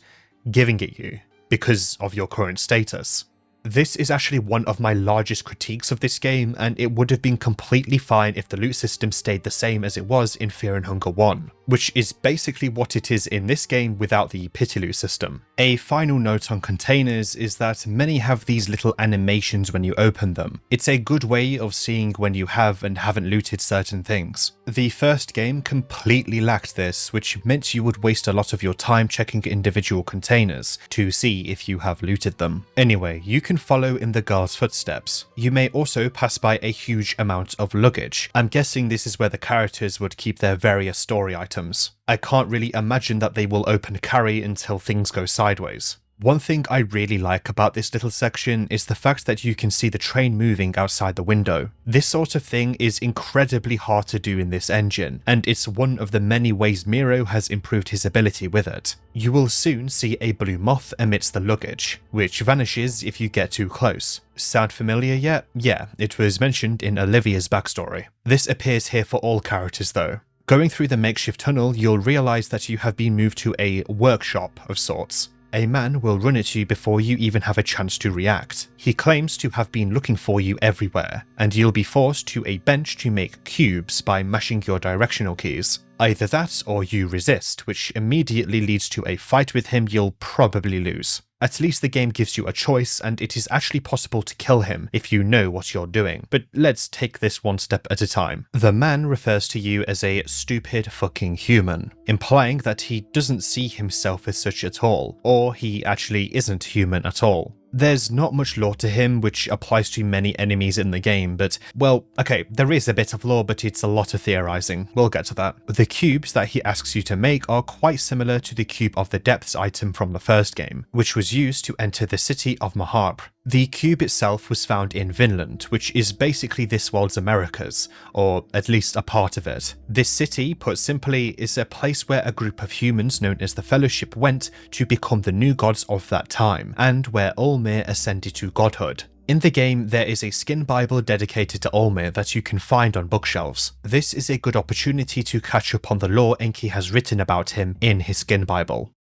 giving it you because of your current status. This is actually one of my largest critiques of this game, and it would have been completely fine if the loot system stayed the same as it was in Fear and Hunger 1, which is basically what it is in this game without the pity loot system. A final note on containers is that many have these little animations when you open them. It's a good way of seeing when you have and haven't looted certain things. The first game completely lacked this, which meant you would waste a lot of your time checking individual containers to see if you have looted them. Anyway, you can follow in the guard's footsteps. You may also pass by a huge amount of luggage. I'm guessing this is where the characters would keep their various story items. I can't really imagine that they will open carry until things go sideways. One thing I really like about this little section is the fact that you can see the train moving outside the window. This sort of thing is incredibly hard to do in this engine, and it's one of the many ways Miro has improved his ability with it. You will soon see a blue moth amidst the luggage, which vanishes if you get too close. Sound familiar yet? Yeah, it was mentioned in Olivia's backstory. This appears here for all characters though. Going through the makeshift tunnel, you'll realise that you have been moved to a workshop of sorts. A man will run at you before you even have a chance to react. He claims to have been looking for you everywhere, and you'll be forced to a bench to make cubes by mashing your directional keys. Either that or you resist, which immediately leads to a fight with him you'll probably lose. At least the game gives you a choice, and it is actually possible to kill him if you know what you're doing. But let's take this one step at a time. The man refers to you as a stupid fucking human, implying that he doesn't see himself as such at all, or he actually isn't human at all. There's not much lore to him, which applies to many enemies in the game, but, well, okay, there is a bit of lore, but it's a lot of theorizing. We'll get to that. The cubes that he asks you to make are quite similar to the Cube of the Depths item from the first game, which was used to enter the city of Macabre. The cube itself was found in Vinland, which is basically this world's Americas, or at least a part of it. This city, put simply, is a place where a group of humans known as the Fellowship went to become the new gods of that time, and where Olmir ascended to godhood. In the game, there is a skin bible dedicated to Olmir that you can find on bookshelves. This is a good opportunity to catch up on the lore Enki has written about him in his skin bible.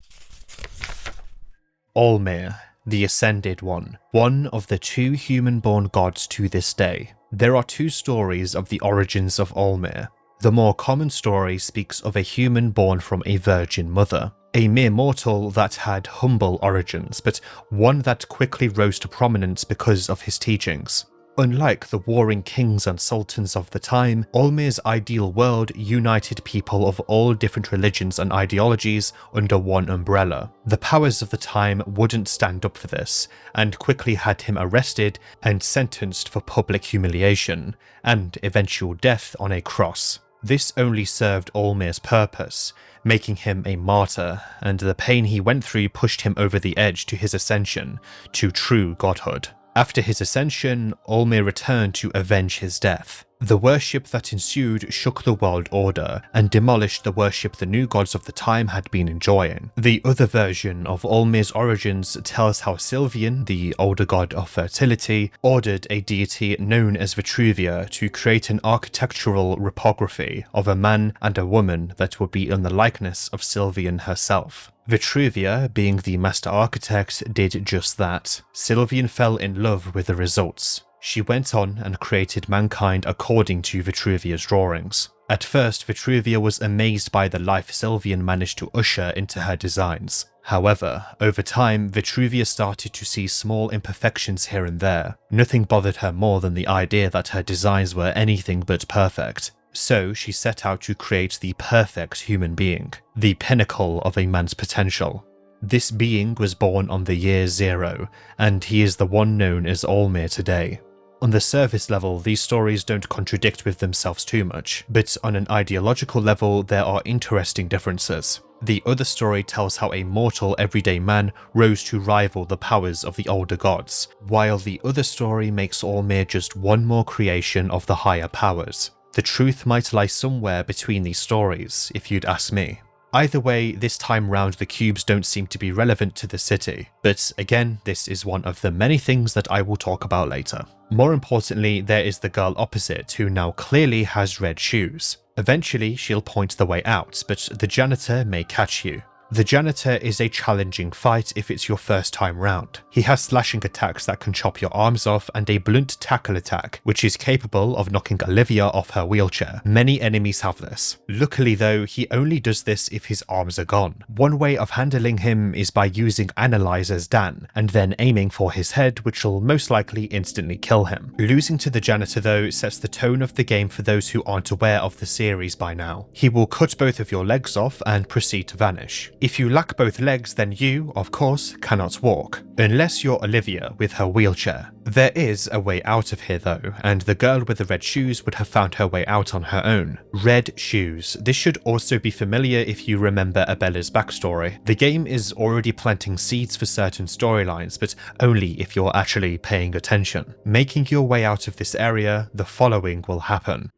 Olmir, the Ascended One, one of the two human-born gods to this day. There are two stories of the origins of Olmir. The more common story speaks of a human born from a virgin mother, a mere mortal that had humble origins, but one that quickly rose to prominence because of his teachings. Unlike the warring kings and sultans of the time, Olmir's ideal world united people of all different religions and ideologies under one umbrella. The powers of the time wouldn't stand up for this, and quickly had him arrested and sentenced for public humiliation, and eventual death on a cross. This only served Olmir's purpose, making him a martyr, and the pain he went through pushed him over the edge to his ascension to true godhood. After his ascension, Olmir returned to avenge his death. The worship that ensued shook the world order and demolished the worship the new gods of the time had been enjoying. The other version of Olmir's origins tells how Sylvian, the older god of fertility, ordered a deity known as Vitruvia to create an architectural reprography of a man and a woman that would be in the likeness of Sylvian herself. Vitruvia, being the master architect, did just that. Sylvian fell in love with the results. She went on and created mankind according to Vitruvia's drawings. At first, Vitruvia was amazed by the life Sylvian managed to usher into her designs. However, over time, Vitruvia started to see small imperfections here and there. Nothing bothered her more than the idea that her designs were anything but perfect. So she set out to create the perfect human being, the pinnacle of a man's potential. This being was born on the year 0, and he is the one known as Olmir today. On the surface level, these stories don't contradict with themselves too much, but on an ideological level, there are interesting differences. The other story tells how a mortal everyday man rose to rival the powers of the older gods, while the other story makes Allmere just one more creation of the higher powers. The truth might lie somewhere between these stories, if you'd ask me. Either way, this time round the cubes don't seem to be relevant to the city, but again, this is one of the many things that I will talk about later. More importantly, there is the girl opposite who now clearly has red shoes. Eventually, she'll point the way out, but the janitor may catch you. The janitor is a challenging fight if it's your first time round. He has slashing attacks that can chop your arms off and a blunt tackle attack, which is capable of knocking Olivia off her wheelchair. Many enemies have this. Luckily though, he only does this if his arms are gone. One way of handling him is by using Analyzer's Dan, and then aiming for his head, which will most likely instantly kill him. Losing to the janitor though sets the tone of the game for those who aren't aware of the series by now. He will cut both of your legs off and proceed to vanish. If you lack both legs, then you, of course, cannot walk, unless you're Olivia with her wheelchair. There is a way out of here though, and the girl with the red shoes would have found her way out on her own. Red shoes. This should also be familiar if you remember Abella's backstory. The game is already planting seeds for certain storylines, but only if you're actually paying attention. Making your way out of this area, the following will happen.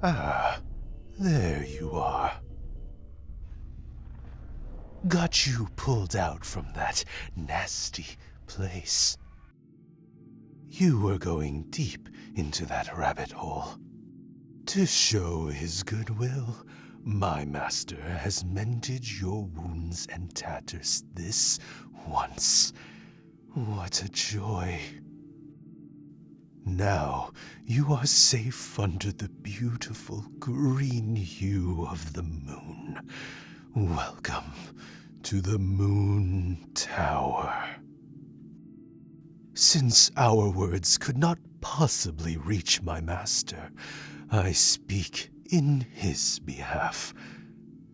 Ah, there you are. Got you pulled out from that nasty place. You were going deep into that rabbit hole. To show his goodwill, my master has mended your wounds and tatters this once. What a joy. Now you are safe under the beautiful green hue of the moon. Welcome to the Moon Tower. Since our words could not possibly reach my master, I speak in his behalf.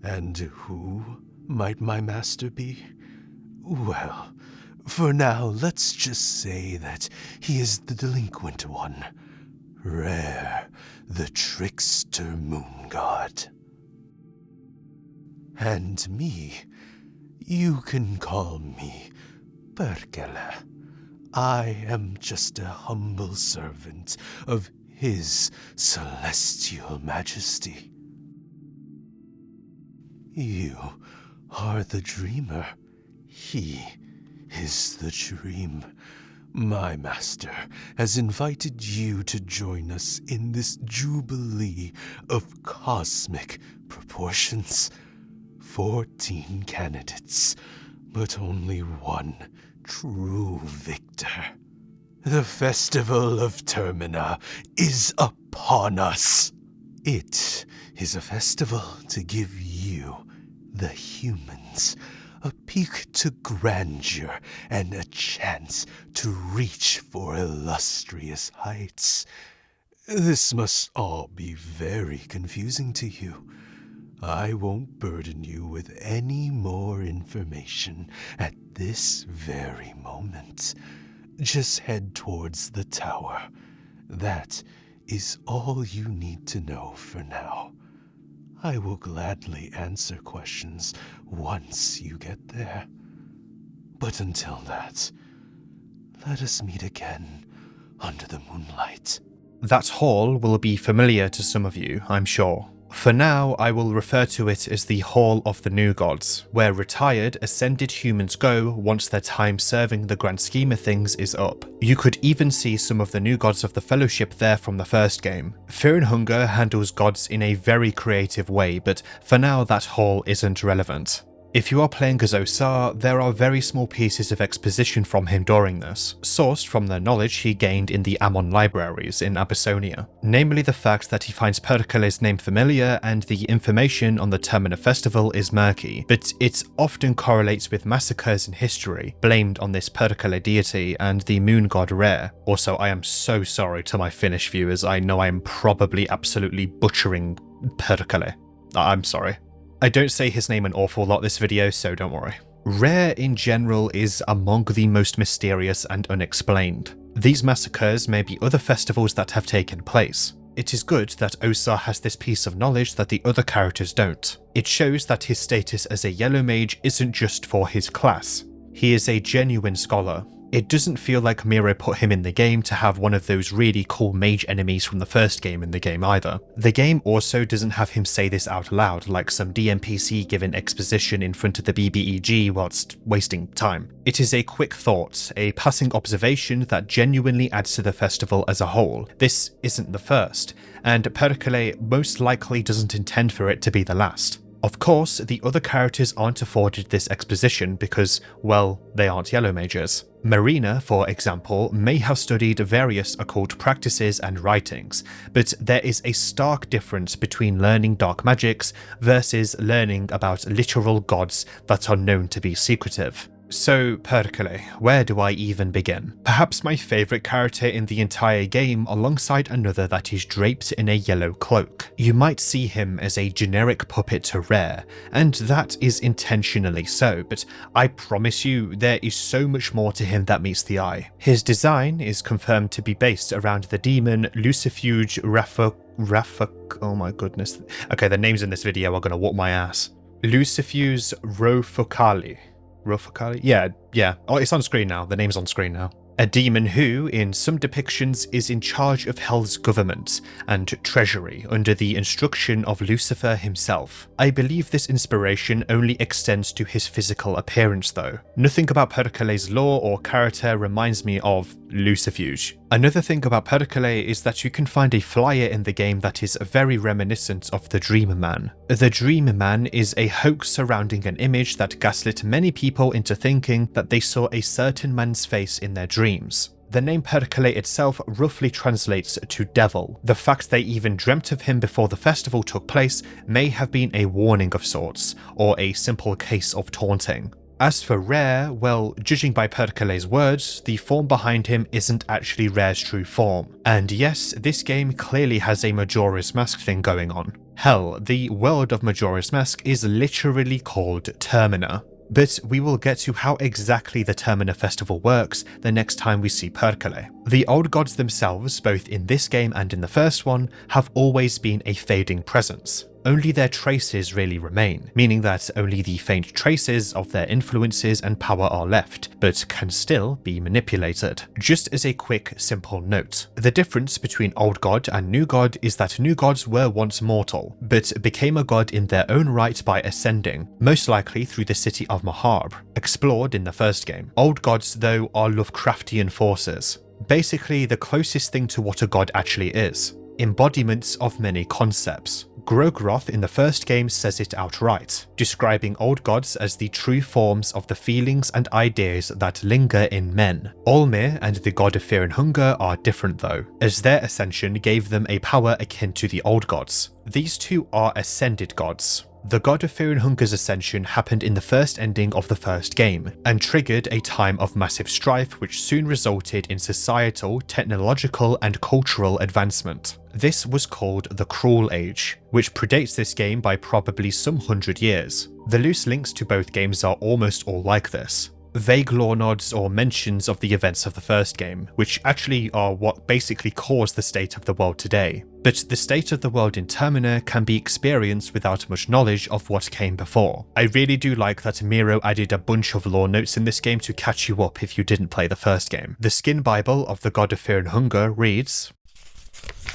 And who might my master be? Well, for now, let's just say that he is the delinquent one. Rare, the trickster moon god. And me, you can call me Prehevil. I am just a humble servant of his celestial majesty. You are the dreamer. He is the dream. My master has invited you to join us in this jubilee of cosmic proportions. 14 candidates, but only one true victor. The Festival of Termina is upon us. It is a festival to give you, the humans, a peek to grandeur and a chance to reach for illustrious heights. This must all be very confusing to you. I won't burden you with any more information at this very moment. Just head towards the tower. That is all you need to know for now. I will gladly answer questions once you get there. But until that, let us meet again under the moonlight. That hall will be familiar to some of you, I'm sure. For now, I will refer to it as the Hall of the New Gods, where retired, ascended humans go once their time serving the grand scheme of things is up. You could even see some of the new gods of the Fellowship there from the first game. Fear and Hunger handles gods in a very creative way, but for now that hall isn't relevant. If you are playing as Osar, there are very small pieces of exposition from him during this, sourced from the knowledge he gained in the Ammon libraries in Abyssonia, namely the fact that he finds Pericles' name familiar and the information on the Termina festival is murky, but it often correlates with massacres in history, blamed on this Pericles deity and the moon god Rare. Also, I am so sorry to my Finnish viewers, I know I am probably absolutely butchering Pericles. I'm sorry. I don't say his name an awful lot this video, so don't worry. Rare in general is among the most mysterious and unexplained. These massacres may be other festivals that have taken place. It is good that Osar has this piece of knowledge that the other characters don't. It shows that his status as a yellow mage isn't just for his class. He is a genuine scholar. It doesn't feel like Miro put him in the game to have one of those really cool mage enemies from the first game in the game either. The game also doesn't have him say this out loud like some DMPC given exposition in front of the BBEG whilst wasting time. It is a quick thought, a passing observation that genuinely adds to the festival as a whole. This isn't the first, and Pericles most likely doesn't intend for it to be the last. Of course, the other characters aren't afforded this exposition because, well, they aren't yellow mages. Marina, for example, may have studied various occult practices and writings, but there is a stark difference between learning dark magics versus learning about literal gods that are known to be secretive. So, Pericles, where do I even begin? Perhaps my favourite character in the entire game alongside another that is draped in a yellow cloak. You might see him as a generic puppet to Rare, and that is intentionally so, but I promise you there is so much more to him that meets the eye. His design is confirmed to be based around the demon Lucifuge oh my goodness. Okay, the names in this video are gonna whoop my ass. Lucifuge Rofocali. Rofocali? Yeah. Oh, it's on screen now. The name's on screen now. A demon who, in some depictions, is in charge of Hell's government and treasury under the instruction of Lucifer himself. I believe this inspiration only extends to his physical appearance though. Nothing about Pericles' lore or character reminds me of Lucifuge. Another thing about Pericles is that you can find a flyer in the game that is very reminiscent of the Dream Man. The Dream Man is a hoax surrounding an image that gaslit many people into thinking that they saw a certain man's face in their dreams. The name Pericles itself roughly translates to devil. The fact they even dreamt of him before the festival took place may have been a warning of sorts, or a simple case of taunting. As for Rare, well, judging by Pericles' words, the form behind him isn't actually Rare's true form. And yes, this game clearly has a Majora's Mask thing going on. Hell, the world of Majora's Mask is literally called Termina. But we will get to how exactly the Termina festival works the next time we see Pericles. The old gods themselves, both in this game and in the first one, have always been a fading presence. Only their traces really remain, meaning that only the faint traces of their influences and power are left, but can still be manipulated. Just as a quick, simple note, the difference between Old God and New God is that New Gods were once mortal, but became a god in their own right by ascending, most likely through the city of Macabre, explored in the first game. Old Gods, though, are Lovecraftian forces, basically the closest thing to what a god actually is. Embodiments of many concepts. Grogroth in the first game says it outright, describing old gods as the true forms of the feelings and ideas that linger in men. Olmir and the god of fear and hunger are different though, as their ascension gave them a power akin to the old gods. These two are ascended gods. The god of fear and hunger's ascension happened in the first ending of the first game, and triggered a time of massive strife which soon resulted in societal, technological and cultural advancement. This was called the Cruel Age, which predates this game by probably some 100 years. The loose links to both games are almost all like this. Vague lore nods or mentions of the events of the first game, which actually are what basically caused the state of the world today. But the state of the world in Termina can be experienced without much knowledge of what came before. I really do like that Miro added a bunch of lore notes in this game to catch you up if you didn't play the first game. The Skin Bible of the God of Fear and Hunger reads,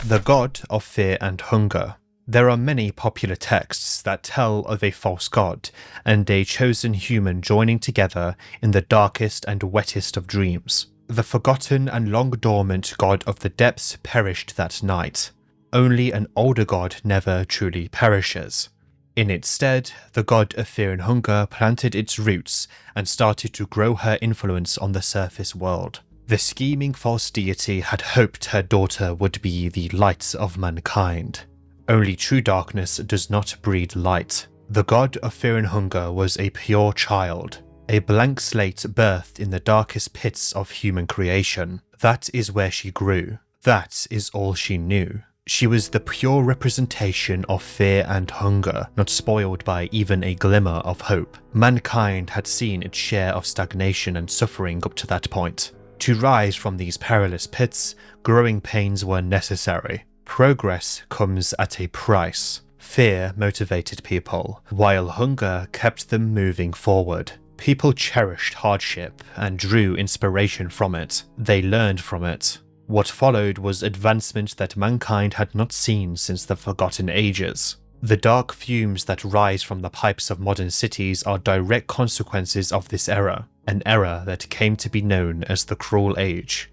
The god of fear and hunger. There are many popular texts that tell of a false god and a chosen human joining together in the darkest and wettest of dreams. The forgotten and long dormant god of the depths perished that night. Only an older god never truly perishes. In its stead, the god of fear and hunger planted its roots and started to grow her influence on the surface world. The scheming false deity had hoped her daughter would be the light of mankind. Only true darkness does not breed light. The god of fear and hunger was a pure child, a blank slate birthed in the darkest pits of human creation. That is where she grew. That is all she knew. She was the pure representation of fear and hunger, not spoiled by even a glimmer of hope. Mankind had seen its share of stagnation and suffering up to that point. To rise from these perilous pits, growing pains were necessary. Progress comes at a price. Fear motivated people, while hunger kept them moving forward. People cherished hardship and drew inspiration from it. They learned from it. What followed was advancement that mankind had not seen since the Forgotten Ages. The dark fumes that rise from the pipes of modern cities are direct consequences of this era, an era that came to be known as the Cruel Age.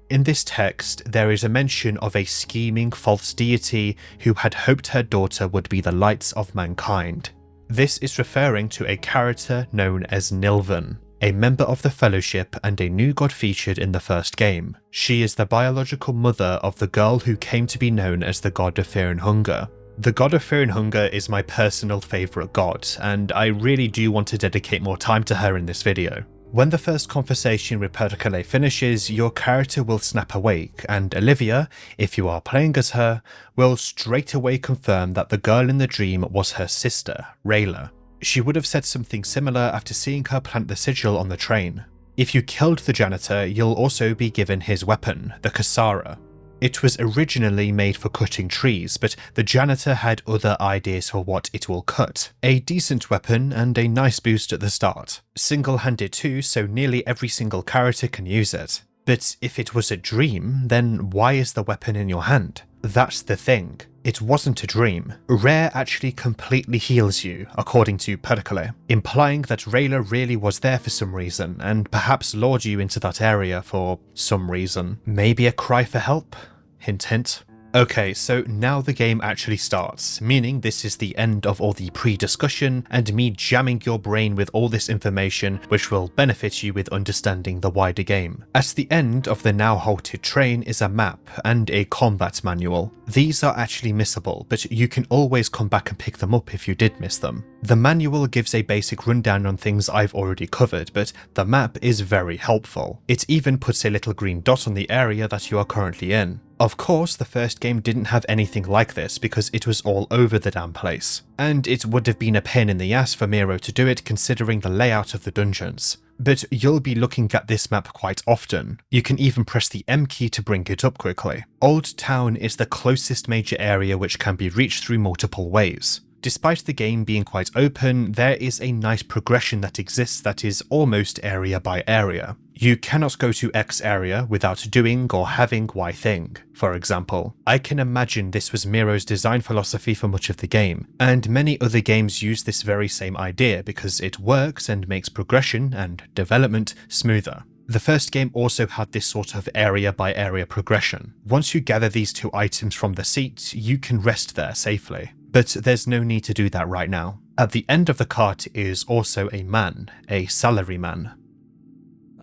In this text, there is a mention of a scheming false deity who had hoped her daughter would be the light of mankind. This is referring to a character known as Nilvan, a member of the Fellowship and a new god featured in the first game. She is the biological mother of the girl who came to be known as the god of fear and hunger. The god of fear and hunger is my personal favourite god, and I really do want to dedicate more time to her in this video. When the first conversation with Prehevil finishes, your character will snap awake, and Olivia, if you are playing as her, will straight away confirm that the girl in the dream was her sister, Rayla. She would have said something similar after seeing her plant the sigil on the train. If you killed the janitor, you'll also be given his weapon, the Kasara. It was originally made for cutting trees, but the janitor had other ideas for what it will cut. A decent weapon and a nice boost at the start. Single-handed too, so nearly every single character can use it. But if it was a dream, then why is the weapon in your hand? That's the thing. It wasn't a dream. Rare actually completely heals you, according to Prehevil, implying that Rayla really was there for some reason, and perhaps lured you into that area for some reason. Maybe a cry for help? Hint hint. Okay, so now the game actually starts, meaning this is the end of all the pre-discussion and me jamming your brain with all this information which will benefit you with understanding the wider game. At the end of the now halted train is a map and a combat manual. These are actually missable, but you can always come back and pick them up if you did miss them. The manual gives a basic rundown on things I've already covered, but the map is very helpful. It even puts a little green dot on the area that you are currently in. Of course, the first game didn't have anything like this because it was all over the damn place, and it would have been a pain in the ass for Miro to do it considering the layout of the dungeons. But you'll be looking at this map quite often. You can even press the M key to bring it up quickly. Old Town is the closest major area which can be reached through multiple ways. Despite the game being quite open, there is a nice progression that exists that is almost area by area. You cannot go to X area without doing or having Y thing, for example. I can imagine this was Miro's design philosophy for much of the game, and many other games use this very same idea because it works and makes progression and development smoother. The first game also had this sort of area by area progression. Once you gather these two items from the seat, you can rest there safely. But there's no need to do that right now. At the end of the cart is also a man, a salaryman.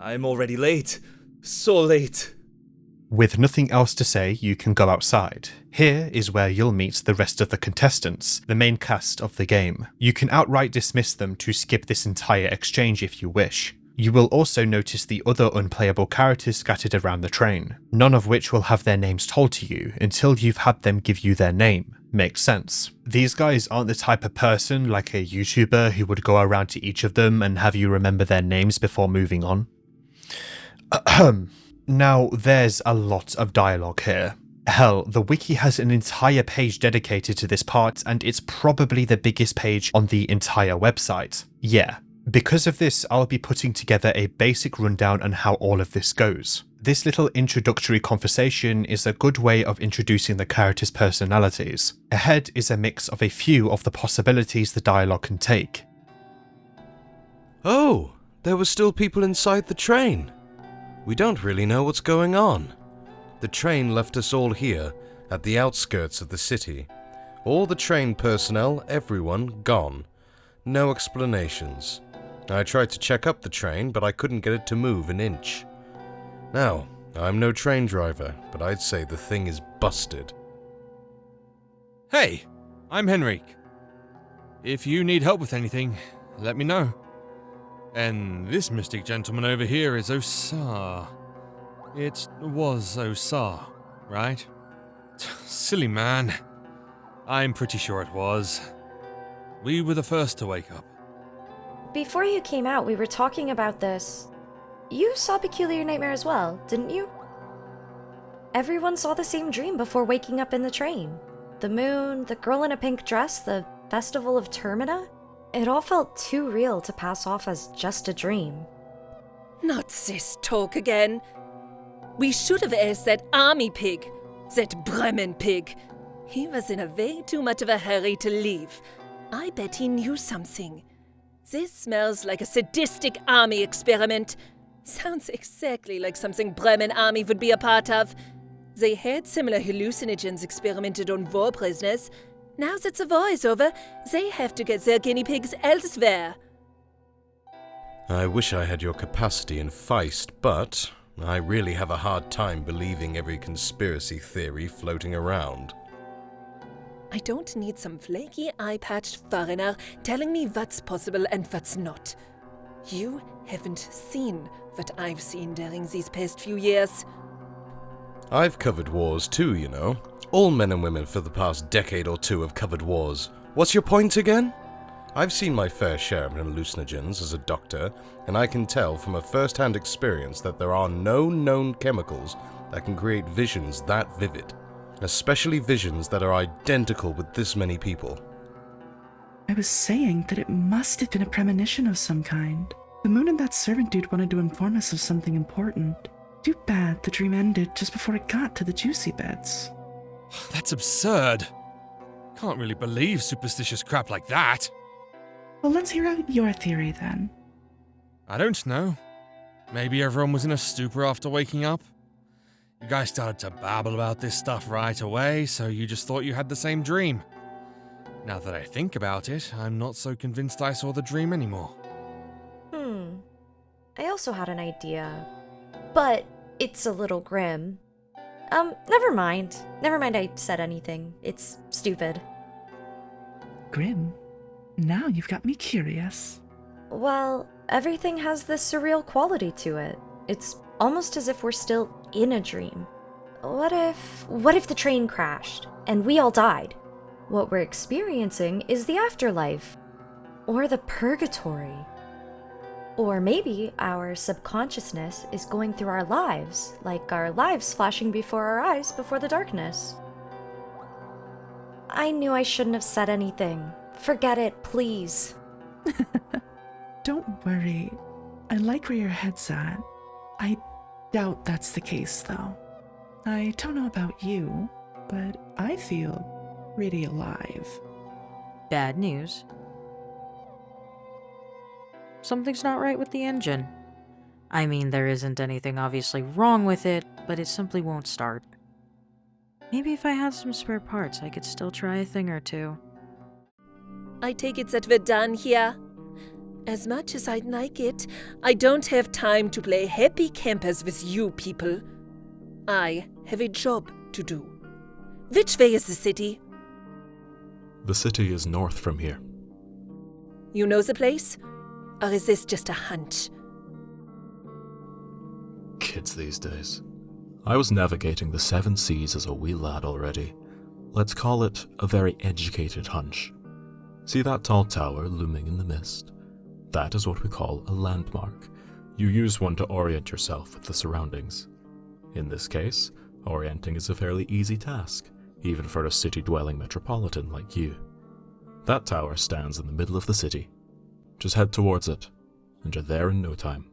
I'm already late. So late. With nothing else to say, you can go outside. Here is where you'll meet the rest of the contestants, the main cast of the game. You can outright dismiss them to skip this entire exchange if you wish. You will also notice the other unplayable characters scattered around the train, none of which will have their names told to you until you've had them give you their name. Makes sense. These guys aren't the type of person like a YouTuber who would go around to each of them and have you remember their names before moving on. Now, there's a lot of dialogue here. Hell, the wiki has an entire page dedicated to this part, and it's probably the biggest page on the entire website. Yeah, Because of this, I'll be putting together a basic rundown on how all of this goes. This little introductory conversation is a good way of introducing the characters' personalities. Ahead is a mix of a few of the possibilities the dialogue can take. Oh, there were still people inside the train. We don't really know what's going on. The train left us all here, at the outskirts of the city. All the train personnel, everyone, gone. No explanations. I tried to check up the train, but I couldn't get it to move an inch. Now, I'm no train driver, but I'd say the thing is busted. Hey, I'm Henrik. If you need help with anything, let me know. And this mystic gentleman over here is Osar. It was Osar, right? Silly man. I'm pretty sure it was. We were the first to wake up. Before you came out, we were talking about this. You saw Peculiar Nightmare as well, didn't you? Everyone saw the same dream before waking up in the train. The moon, the girl in a pink dress, the Festival of Termina. It all felt too real to pass off as just a dream. Not this talk again. We should have asked that army pig, that Bremen pig. He was in a way too much of a hurry to leave. I bet he knew something. This smells like a sadistic army experiment. Sounds exactly like something Bremen army would be a part of. They had similar hallucinogens experimented on war prisoners. Now that the war is over, they have to get their guinea pigs elsewhere. I wish I had your capacity in Feist, but I really have a hard time believing every conspiracy theory floating around. I don't need some flaky eye-patched foreigner telling me what's possible and what's not. You haven't seen what I've seen during these past few years. I've covered wars too, you know. All men and women for the past decade or two have covered wars. What's your point again? I've seen my fair share of hallucinogens as a doctor, and I can tell from a first-hand experience that there are no known chemicals that can create visions that vivid. Especially visions that are identical with this many people. I was saying that it must have been a premonition of some kind. The moon and that servant dude wanted to inform us of something important. Too bad the dream ended just before it got to the juicy bits. That's absurd. Can't really believe superstitious crap like that. Well, let's hear out your theory then. I don't know. Maybe everyone was in a stupor after waking up. You guys started to babble about this stuff right away, so you just thought you had the same dream. Now that I think about it, I'm not so convinced I saw the dream anymore. I also had an idea, but it's a little grim. Never mind. Never mind I said anything. It's stupid. Grim? Now you've got me curious. Well, everything has this surreal quality to it. It's almost as if we're still in a dream. What if the train crashed and we all died? What we're experiencing is the afterlife. Or the purgatory. Or maybe our subconsciousness is going through our lives, like our lives flashing before our eyes before the darkness. I knew I shouldn't have said anything. Forget it, please. Don't worry. I like where your head's at. I doubt that's the case, though. I don't know about you, but I feel pretty alive. Bad news. Something's not right with the engine. I mean, there isn't anything obviously wrong with it, but it simply won't start. Maybe if I had some spare parts, I could still try a thing or two. I take it that we're done here. As much as I'd like it, I don't have time to play happy campers with you people. I have a job to do. Which way is the city? The city is north from here. You know the place? Or is this just a hunch? Kids these days. I was navigating the 7 seas as a wee lad already. Let's call it a very educated hunch. See that tall tower looming in the mist? That is what we call a landmark. You use one to orient yourself with the surroundings. In this case, orienting is a fairly easy task, even for a city-dwelling metropolitan like you. That tower stands in the middle of the city. Just head towards it, and you're there in no time.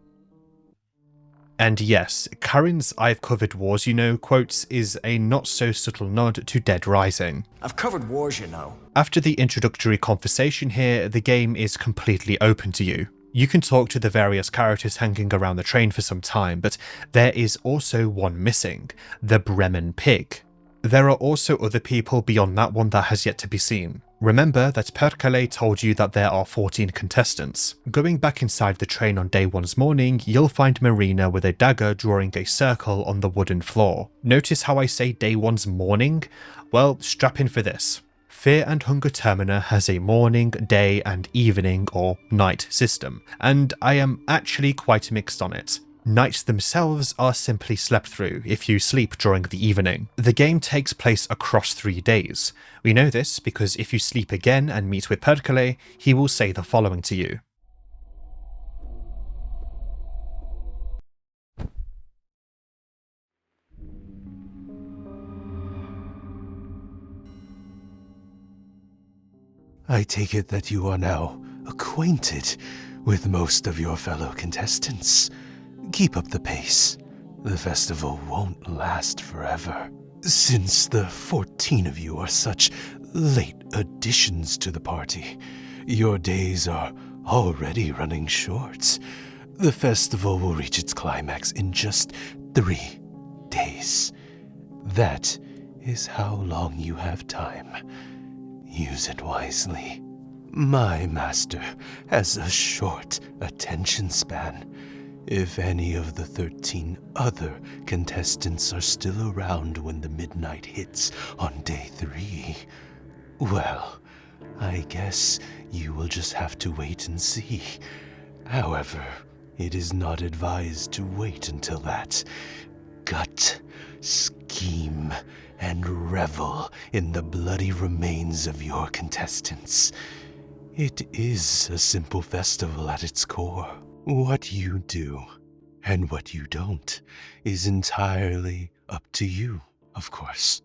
And yes, Karin's "I've covered wars, you know" quotes is a not so subtle nod to Dead Rising. I've covered wars, you know. After the introductory conversation here, the game is completely open to you. You can talk to the various characters hanging around the train for some time, but there is also one missing, the Bremen pig. There are also other people beyond that one that has yet to be seen. Remember that Perkele told you that there are 14 contestants. Going back inside the train on day 1's morning, you'll find Marina with a dagger drawing a circle on the wooden floor. Notice how I say day 1's morning? Well, strap in for this. Fear and Hunger Termina has a morning, day and evening or night system, and I am actually quite mixed on it. Nights themselves are simply slept through if you sleep during the evening. The game takes place across 3 days. We know this because if you sleep again and meet with Perkele, he will say the following to you. I take it that you are now acquainted with most of your fellow contestants. Keep up the pace. The festival won't last forever. Since the 14 of you are such late additions to the party, your days are already running short. The festival will reach its climax in just 3 days. That is how long you have time. Use it wisely. My master has a short attention span. If any of the 13 other contestants are still around when the midnight hits on day 3, well, I guess you will just have to wait and see. However, it is not advised to wait until that. Gut, scheme, and revel in the bloody remains of your contestants. It is a simple festival at its core. What you do and what you don't is entirely up to you, of course.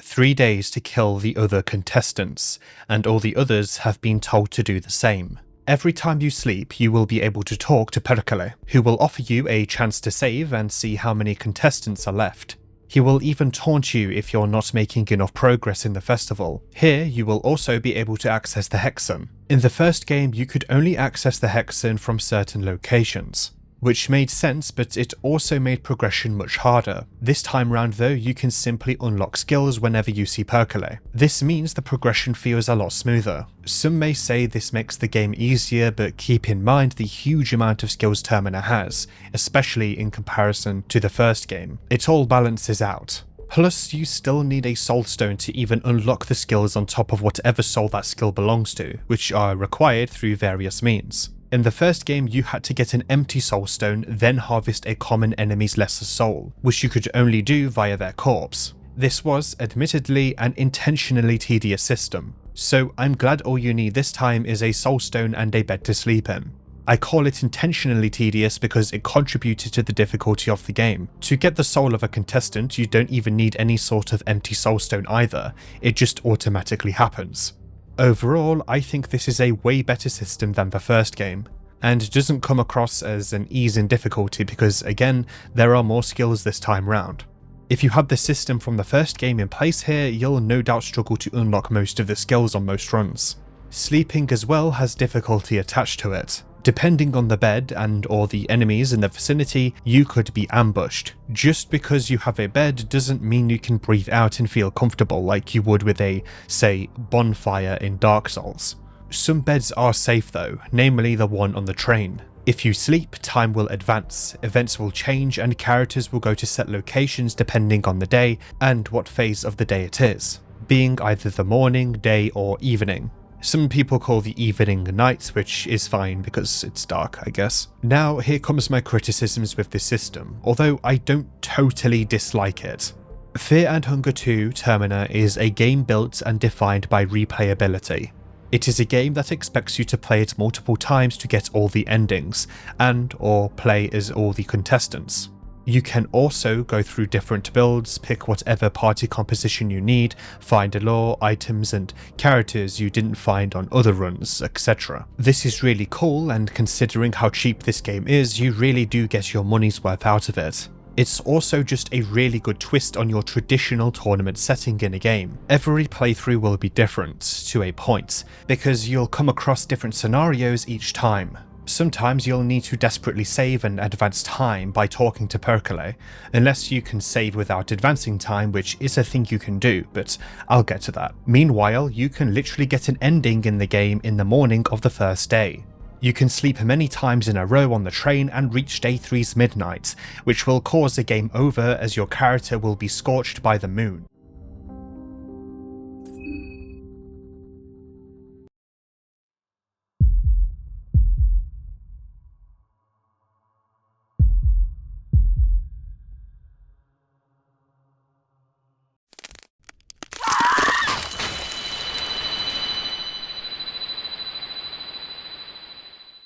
3 days to kill the other contestants, and all the others have been told to do the same. Every time you sleep, you will be able to talk to Perkele, who will offer you a chance to save and see how many contestants are left. He will even taunt you if you're not making enough progress in the festival. Here, you will also be able to access the Hexen. In the first game, you could only access the Hexen from certain locations, which made sense, but it also made progression much harder. This time round though, you can simply unlock skills whenever you see Perkele. This means the progression feels a lot smoother. Some may say this makes the game easier, but keep in mind the huge amount of skills Termina has, especially in comparison to the first game. It all balances out. Plus, you still need a soul stone to even unlock the skills on top of whatever soul that skill belongs to, which are required through various means. In the first game, you had to get an empty soul stone, then harvest a common enemy's lesser soul, which you could only do via their corpse. This was, admittedly, an intentionally tedious system, so I'm glad all you need this time is a soul stone and a bed to sleep in. I call it intentionally tedious because it contributed to the difficulty of the game. To get the soul of a contestant, you don't even need any sort of empty soul stone either, it just automatically happens. Overall, I think this is a way better system than the first game, and doesn't come across as an ease in difficulty because, again, there are more skills this time round. If you have the system from the first game in place here, you'll no doubt struggle to unlock most of the skills on most runs. Sleeping as well has difficulty attached to it. Depending on the bed and or the enemies in the vicinity, you could be ambushed. Just because you have a bed doesn't mean you can breathe out and feel comfortable like you would with a, say, bonfire in Dark Souls. Some beds are safe though, namely the one on the train. If you sleep, time will advance, events will change, and characters will go to set locations depending on the day and what phase of the day it is, being either the morning, day, or evening. Some people call the evening night, which is fine because it's dark, I guess. Now, here comes my criticisms with this system, although I don't totally dislike it. Fear and Hunger 2 Termina is a game built and defined by replayability. It is a game that expects you to play it multiple times to get all the endings, and or play as all the contestants. You can also go through different builds, pick whatever party composition you need, find lore, items and characters you didn't find on other runs, etc. This is really cool, and considering how cheap this game is, you really do get your money's worth out of it. It's also just a really good twist on your traditional tournament setting in a game. Every playthrough will be different, to a point, because you'll come across different scenarios each time. Sometimes you'll need to desperately save and advance time by talking to Perkele, unless you can save without advancing time, which is a thing you can do, but I'll get to that. Meanwhile, you can literally get an ending in the game in the morning of the first day. You can sleep many times in a row on the train and reach day 3's midnight, which will cause a game over as your character will be scorched by the moon.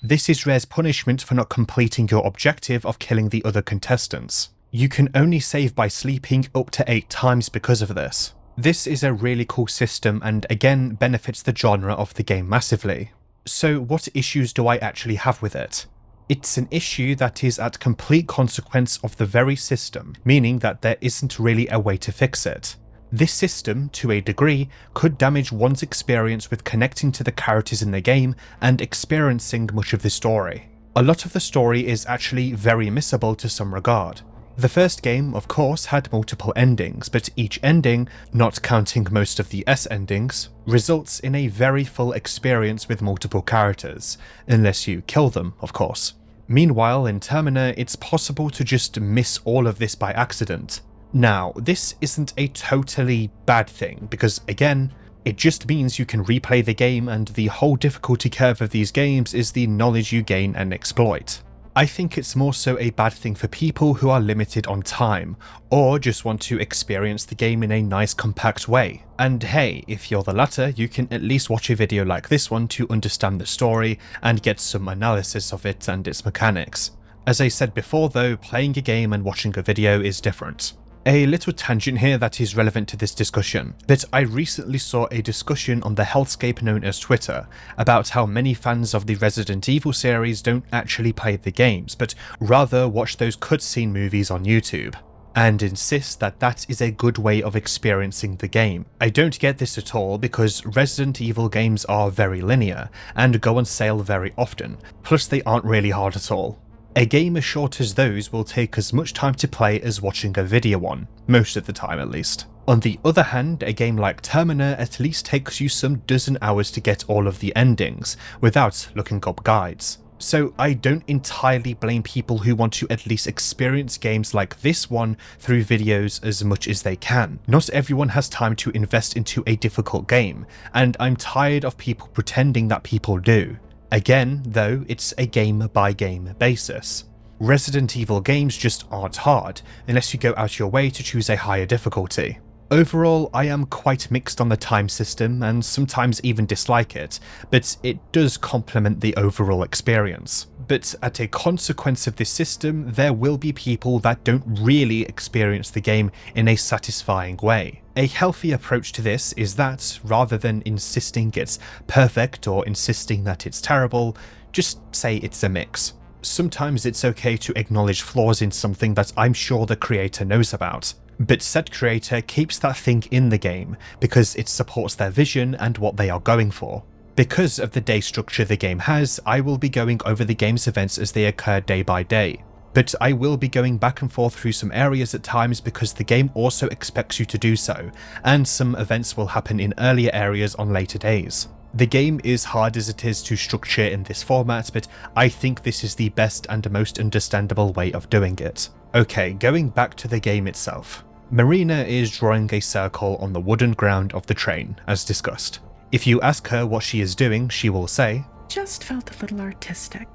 This is Rare's punishment for not completing your objective of killing the other contestants. You can only save by sleeping up to 8 times because of this. This is a really cool system and again benefits the genre of the game massively. So what issues do I actually have with it? It's an issue that is at complete consequence of the very system, meaning that there isn't really a way to fix it. This system, to a degree, could damage one's experience with connecting to the characters in the game and experiencing much of the story. A lot of the story is actually very missable to some regard. The first game, of course, had multiple endings, but each ending, not counting most of the S endings, results in a very full experience with multiple characters, unless you kill them, of course. Meanwhile, in Termina, it's possible to just miss all of this by accident. Now, this isn't a totally bad thing, because again, it just means you can replay the game, and the whole difficulty curve of these games is the knowledge you gain and exploit. I think it's more so a bad thing for people who are limited on time, or just want to experience the game in a nice compact way. And hey, if you're the latter, you can at least watch a video like this one to understand the story and get some analysis of it and its mechanics. As I said before though, playing a game and watching a video is different. A little tangent here that is relevant to this discussion, but I recently saw a discussion on the hellscape known as Twitter about how many fans of the Resident Evil series don't actually play the games, but rather watch those cutscene movies on YouTube, and insist that that is a good way of experiencing the game. I don't get this at all because Resident Evil games are very linear and go on sale very often, plus they aren't really hard at all. A game as short as those will take as much time to play as watching a video one, most of the time at least. On the other hand, a game like Termina at least takes you some dozen hours to get all of the endings, without looking up guides. So I don't entirely blame people who want to at least experience games like this one through videos as much as they can. Not everyone has time to invest into a difficult game, and I'm tired of people pretending that people do. Again, though, it's a game-by-game basis. Resident Evil games just aren't hard, unless you go out your way to choose a higher difficulty. Overall, I am quite mixed on the time system and sometimes even dislike it, but it does complement the overall experience. But at a consequence of this system, there will be people that don't really experience the game in a satisfying way. A healthy approach to this is that, rather than insisting it's perfect or insisting that it's terrible, just say it's a mix. Sometimes it's okay to acknowledge flaws in something that I'm sure the creator knows about, but said creator keeps that thing in the game because it supports their vision and what they are going for. Because of the day structure the game has, I will be going over the game's events as they occur day by day, but I will be going back and forth through some areas at times because the game also expects you to do so, and some events will happen in earlier areas on later days. The game is hard as it is to structure in this format, but I think this is the best and most understandable way of doing it. Okay, going back to the game itself. Marina is drawing a circle on the wooden ground of the train, as discussed. If you ask her what she is doing, she will say, "Just felt a little artistic.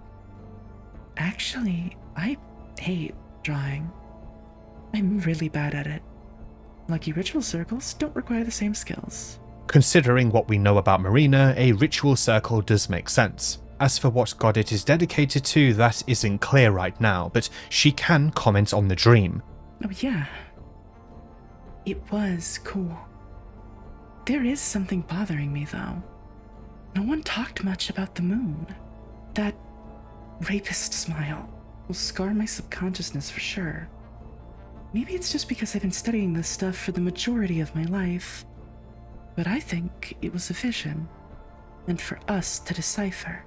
Actually, I hate drawing. I'm really bad at it. Lucky ritual circles don't require the same skills." Considering what we know about Marina, a ritual circle does make sense. As for what god it is dedicated to, that isn't clear right now, but she can comment on the dream. Oh yeah. It was cool. There is something bothering me though. No one talked much about the moon. That rapist smile will scar my subconsciousness for sure. Maybe it's just because I've been studying this stuff for the majority of my life, but I think it was a vision, meant for us to decipher.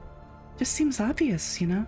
Just seems obvious, you know?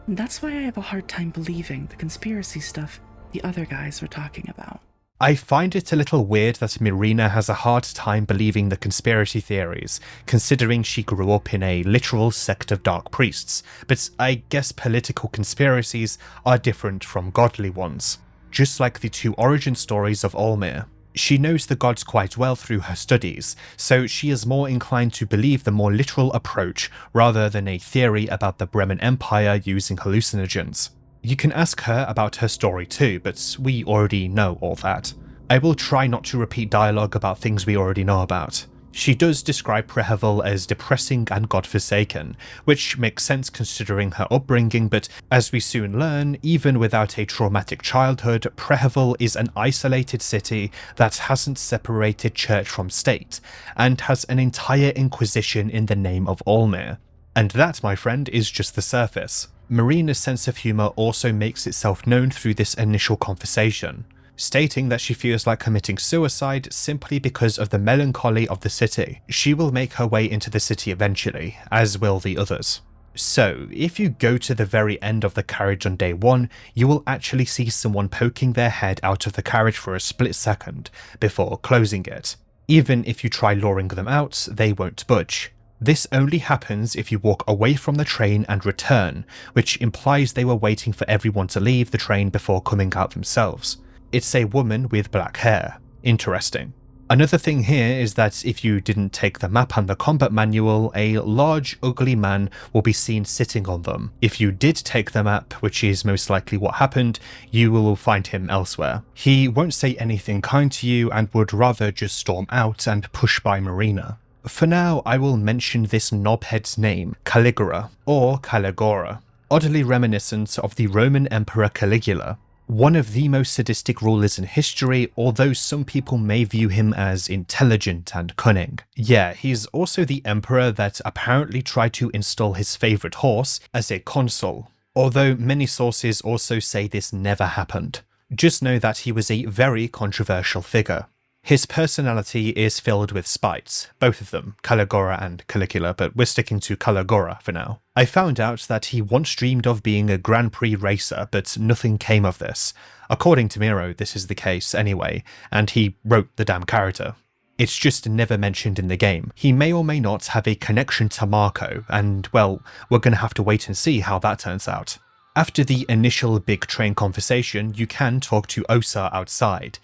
And that's why I have a hard time believing the conspiracy stuff the other guys were talking about. I find it a little weird that Marina has a hard time believing the conspiracy theories, considering she grew up in a literal sect of dark priests, but I guess political conspiracies are different from godly ones. Just like the two origin stories of Olmir. She knows the gods quite well through her studies, so she is more inclined to believe the more literal approach rather than a theory about the Bremen Empire using hallucinogens. You can ask her about her story too, but we already know all that. I will try not to repeat dialogue about things we already know about. She does describe Prehevil as depressing and godforsaken, which makes sense considering her upbringing, but as we soon learn, even without a traumatic childhood, Prehevil is an isolated city that hasn't separated church from state, and has an entire inquisition in the name of Olmir. And that, my friend, is just the surface. Marina's sense of humour also makes itself known through this initial conversation, stating that she feels like committing suicide simply because of the melancholy of the city. She will make her way into the city eventually, as will the others. So, if you go to the very end of the carriage on day 1, you will actually see someone poking their head out of the carriage for a split second before closing it. Even if you try luring them out, they won't budge. This only happens if you walk away from the train and return, which implies they were waiting for everyone to leave the train before coming out themselves. It's a woman with black hair. Interesting. Another thing here is that if you didn't take the map and the combat manual, a large, ugly man will be seen sitting on them. If you did take the map, which is most likely what happened, you will find him elsewhere. He won't say anything kind to you and would rather just storm out and push by Marina. For now, I will mention this knobhead's name, Caligula, or Caligora, oddly reminiscent of the Roman Emperor Caligula. One of the most sadistic rulers in history, although some people may view him as intelligent and cunning. Yeah, he's also the emperor that apparently tried to install his favourite horse as a consul, although many sources also say this never happened. Just know that he was a very controversial figure. His personality is filled with spites, both of them, Caligula and Caligula, but we're sticking to Caligula for now. I found out that he once dreamed of being a Grand Prix racer, but nothing came of this. According to Miro, this is the case anyway, and he wrote the damn character. It's just never mentioned in the game. He may or may not have a connection to Marco, and well, we're gonna have to wait and see how that turns out. After the initial big train conversation, you can talk to Osa outside.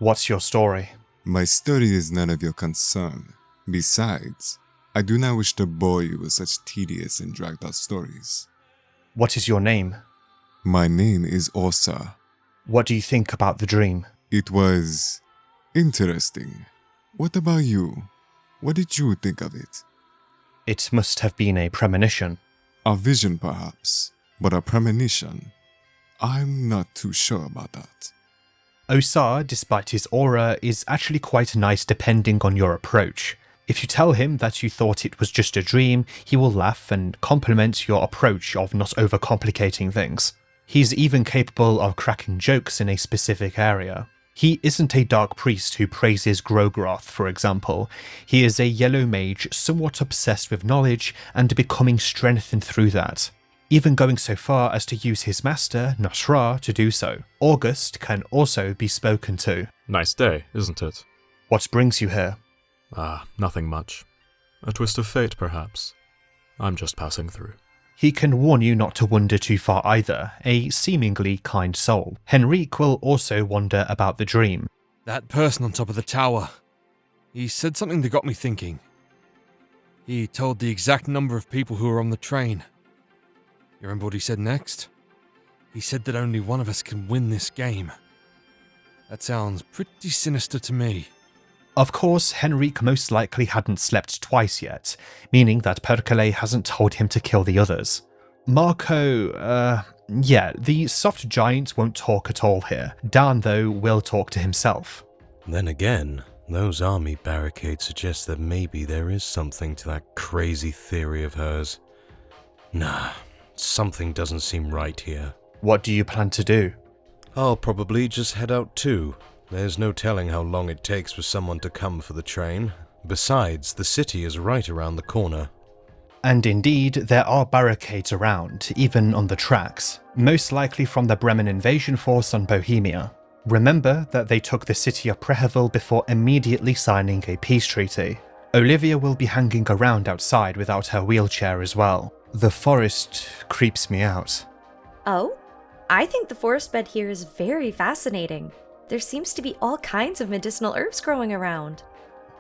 What's your story? My story is none of your concern. Besides, I do not wish to bore you with such tedious and dragged out stories. What is your name? My name is Osa. What do you think about the dream? It was interesting. What about you? What did you think of it? It must have been a premonition. A vision perhaps, but a premonition? I'm not too sure about that. Osa, despite his aura, is actually quite nice depending on your approach. If you tell him that you thought it was just a dream, he will laugh and compliment your approach of not overcomplicating things. He's even capable of cracking jokes in a specific area. He isn't a dark priest who praises Grogroth, for example. He is a yellow mage somewhat obsessed with knowledge and becoming strengthened through that, even going so far as to use his master, Nasra, to do so. August can also be spoken to. Nice day, isn't it? What brings you here? Nothing much. A twist of fate, perhaps. I'm just passing through. He can warn you not to wander too far either, a seemingly kind soul. Henrique will also wonder about the dream. That person on top of the tower. He said something that got me thinking. He told the exact number of people who were on the train. You remember what he said next? He said that only one of us can win this game. That sounds pretty sinister to me. Of course, Henrique most likely hadn't slept twice yet, meaning that Perkele hasn't told him to kill the others. Marco, yeah, the soft giant won't talk at all here. Dan, though, will talk to himself. Then again, those army barricades suggest that maybe there is something to that crazy theory of hers. Nah, something doesn't seem right here. What do you plan to do? I'll probably just head out too. There's no telling how long it takes for someone to come for the train. Besides, the city is right around the corner. And indeed, there are barricades around, even on the tracks, most likely from the Bremen invasion force on Bohemia. Remember that they took the city of Prehevil before immediately signing a peace treaty. Olivia will be hanging around outside without her wheelchair as well. The forest creeps me out. Oh? I think the forest bed here is very fascinating. There seems to be all kinds of medicinal herbs growing around.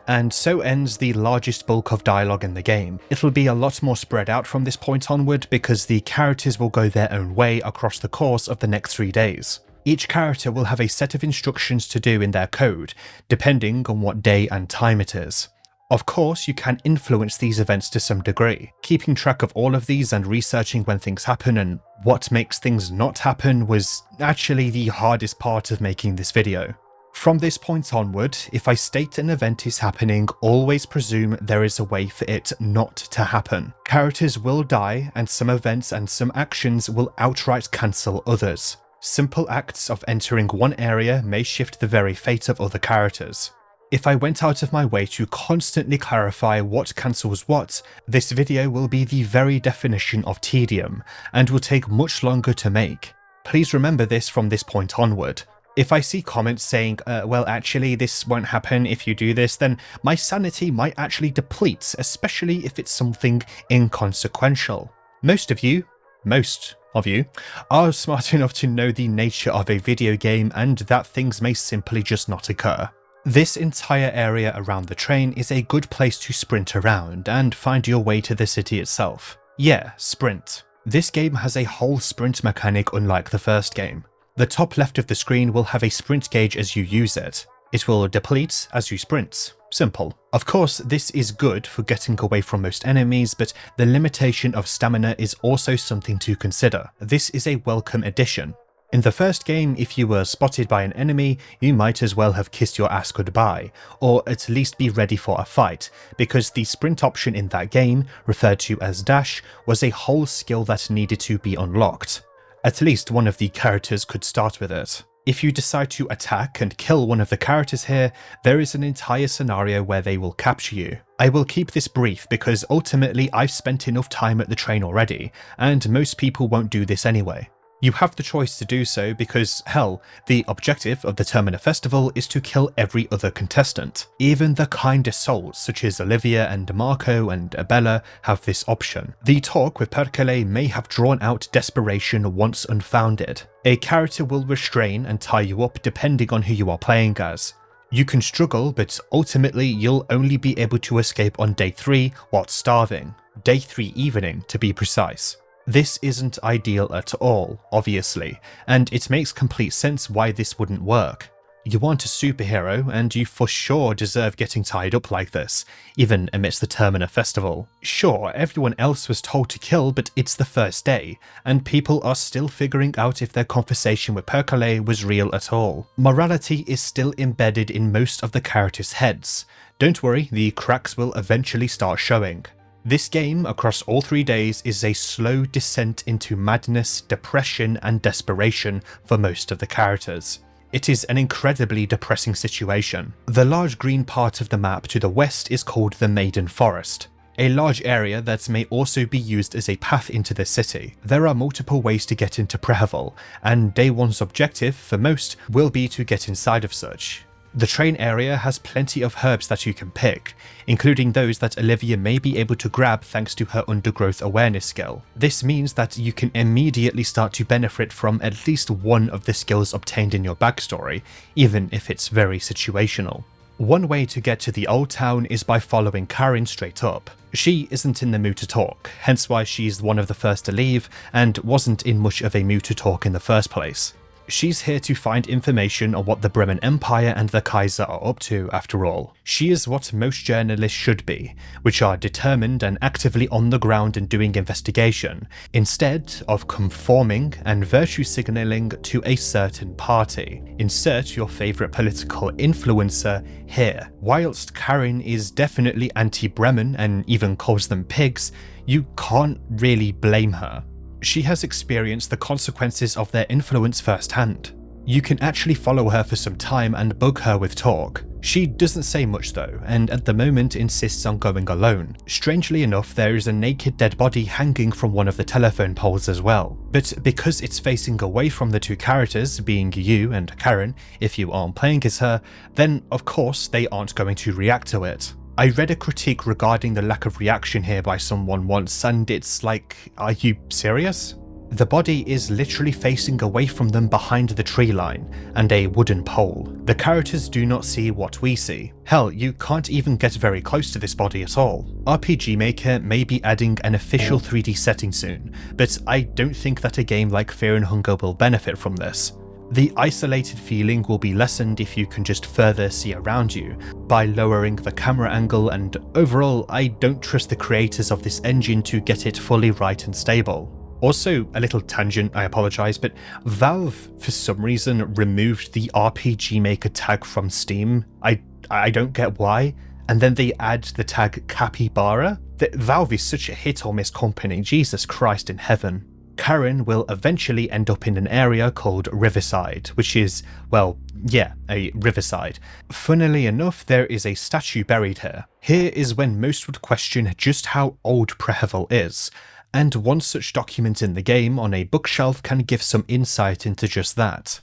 And so ends the largest bulk of dialogue in the game. It'll be a lot more spread out from this point onward because the characters will go their own way across the course of the next 3 days. Each character will have a set of instructions to do in their code, depending on what day and time it is. Of course, you can influence these events to some degree. Keeping track of all of these and researching when things happen and what makes things not happen was actually the hardest part of making this video. From this point onward, if I state an event is happening, always presume there is a way for it not to happen. Characters will die, and some events and some actions will outright cancel others. Simple acts of entering one area may shift the very fate of other characters. If I went out of my way to constantly clarify what cancels what, this video will be the very definition of tedium, and will take much longer to make. Please remember this from this point onward. If I see comments saying, well actually this won't happen if you do this, then my sanity might actually deplete, especially if it's something inconsequential. Most of you are smart enough to know the nature of a video game and that things may simply just not occur. This entire area around the train is a good place to sprint around and find your way to the city itself. Yeah, sprint. This game has a whole sprint mechanic unlike the first game. The top left of the screen will have a sprint gauge as you use it. It will deplete as you sprint. Simple. Of course, this is good for getting away from most enemies, but the limitation of stamina is also something to consider. This is a welcome addition. In the first game, if you were spotted by an enemy, you might as well have kissed your ass goodbye, or at least be ready for a fight, because the sprint option in that game, referred to as dash, was a whole skill that needed to be unlocked. At least one of the characters could start with it. If you decide to attack and kill one of the characters here, there is an entire scenario where they will capture you. I will keep this brief because ultimately I've spent enough time at the train already, and most people won't do this anyway. You have the choice to do so because, hell, the objective of the Termina Festival is to kill every other contestant. Even the kinder souls such as Olivia and Marco and Abella have this option. The talk with Perkele may have drawn out desperation once unfounded. A character will restrain and tie you up depending on who you are playing as. You can struggle, but ultimately you'll only be able to escape on day 3 while starving. Day 3 evening, to be precise. This isn't ideal at all, obviously, and it makes complete sense why this wouldn't work. You want a superhero, and you for sure deserve getting tied up like this, even amidst the Termina Festival. Sure, everyone else was told to kill, but it's the first day, and people are still figuring out if their conversation with Perkele was real at all. Morality is still embedded in most of the characters' heads. Don't worry, the cracks will eventually start showing. This game, across all 3 days, is a slow descent into madness, depression, and desperation for most of the characters. It is an incredibly depressing situation. The large green part of the map to the west is called the Maiden Forest, a large area that may also be used as a path into the city. There are multiple ways to get into Prehevil, and day 1's objective, for most, will be to get inside of such. The train area has plenty of herbs that you can pick, including those that Olivia may be able to grab thanks to her undergrowth awareness skill. This means that you can immediately start to benefit from at least one of the skills obtained in your backstory, even if it's very situational. One way to get to the old town is by following Karin straight up. She isn't in the mood to talk, hence why she's one of the first to leave, and wasn't in much of a mood to talk in the first place. She's here to find information on what the Bremen Empire and the Kaiser are up to, after all. She is what most journalists should be, which are determined and actively on the ground and doing investigation, instead of conforming and virtue signalling to a certain party. Insert your favourite political influencer here. Whilst Karen is definitely anti-Bremen and even calls them pigs, you can't really blame her. She has experienced the consequences of their influence firsthand. You can actually follow her for some time and bug her with talk. She doesn't say much though, and at the moment insists on going alone. Strangely enough, there is a naked dead body hanging from one of the telephone poles as well. But because it's facing away from the two characters, being you and Karen, if you aren't playing as her, then of course they aren't going to react to it. I read a critique regarding the lack of reaction here by someone once, and it's like, are you serious? The body is literally facing away from them behind the tree line and a wooden pole. The characters do not see what we see. Hell, you can't even get very close to this body at all. RPG Maker may be adding an official 3D setting soon, but I don't think that a game like Fear and Hunger will benefit from this. The isolated feeling will be lessened if you can just further see around you by lowering the camera angle, and overall I don't trust the creators of this engine to get it fully right and stable. Also, a little tangent, I apologise, but Valve for some reason removed the RPG Maker tag from Steam. I don't get why, and then they add the tag Capybara. Valve is such a hit or miss company, Jesus Christ in heaven. Karen will eventually end up in an area called Riverside, which is, well, yeah, a riverside. Funnily enough, there is a statue buried here. Here is when most would question just how old Prehevil is, and one such document in the game on a bookshelf can give some insight into just that.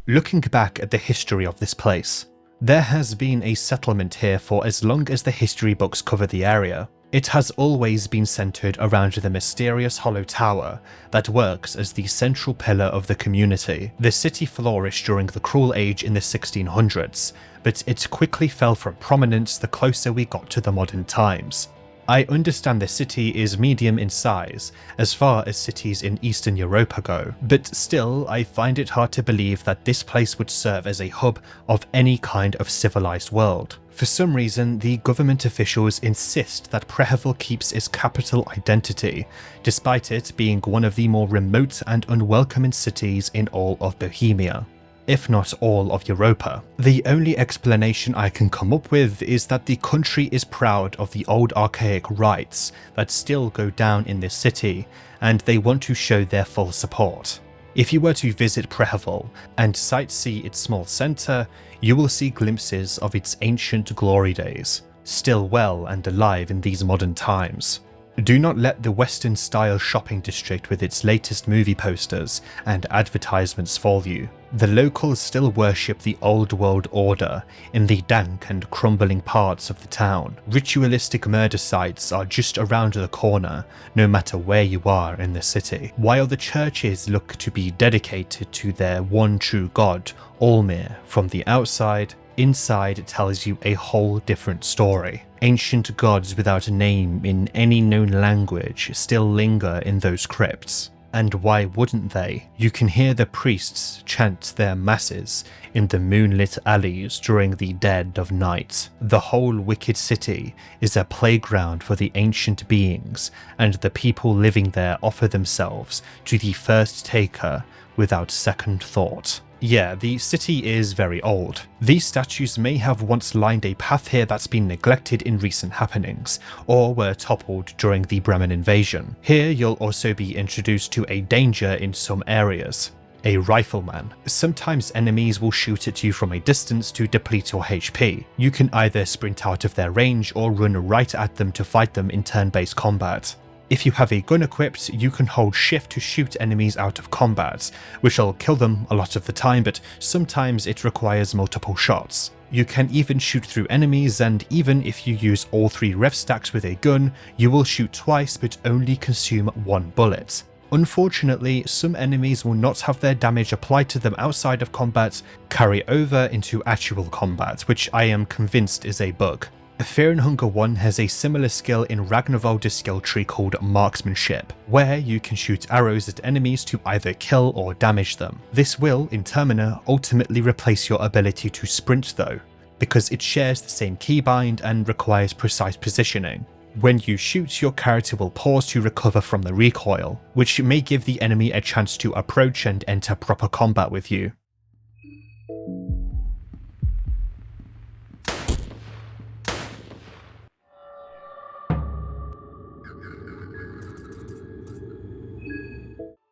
Looking back at the history of this place, there has been a settlement here for as long as the history books cover the area. It has always been centered around the mysterious hollow tower that works as the central pillar of the community. The city flourished during the Cruel Age in the 1600s, but it quickly fell from prominence the closer we got to the modern times. I understand the city is medium in size, as far as cities in Eastern Europa go, but still I find it hard to believe that this place would serve as a hub of any kind of civilized world. For some reason, the government officials insist that Prehevil keeps its capital identity, despite it being one of the more remote and unwelcoming cities in all of Bohemia, if not all of Europa. The only explanation I can come up with is that the country is proud of the old archaic rites that still go down in this city, and they want to show their full support. If you were to visit Prehevil and sightsee its small centre, you will see glimpses of its ancient glory days, still well and alive in these modern times. Do not let the Western-style shopping district with its latest movie posters and advertisements fool you. The locals still worship the old world order in the dank and crumbling parts of the town. Ritualistic murder sites are just around the corner, no matter where you are in the city. While the churches look to be dedicated to their one true god, Olmir, from the outside, inside it tells you a whole different story. Ancient gods without a name in any known language still linger in those crypts. And why wouldn't they? You can hear the priests chant their masses in the moonlit alleys during the dead of night. The whole wicked city is a playground for the ancient beings, and the people living there offer themselves to the first taker without second thought. Yeah, the city is very old. These statues may have once lined a path here that's been neglected in recent happenings, or were toppled during the Bremen invasion. Here you'll also be introduced to a danger in some areas. A rifleman. Sometimes enemies will shoot at you from a distance to deplete your HP. You can either sprint out of their range or run right at them to fight them in turn-based combat. If you have a gun equipped, you can hold shift to shoot enemies out of combat, which will kill them a lot of the time, but sometimes it requires multiple shots. You can even shoot through enemies, and even if you use all 3 rev stacks with a gun, you will shoot twice but only consume 1 bullet. Unfortunately, some enemies will not have their damage applied to them outside of combat carry over into actual combat, which I am convinced is a bug. Fear and Hunger 1 has a similar skill in Ragnarvalda's skill tree called Marksmanship, where you can shoot arrows at enemies to either kill or damage them. This will, in Termina, ultimately replace your ability to sprint though, because it shares the same keybind and requires precise positioning. When you shoot, your character will pause to recover from the recoil, which may give the enemy a chance to approach and enter proper combat with you.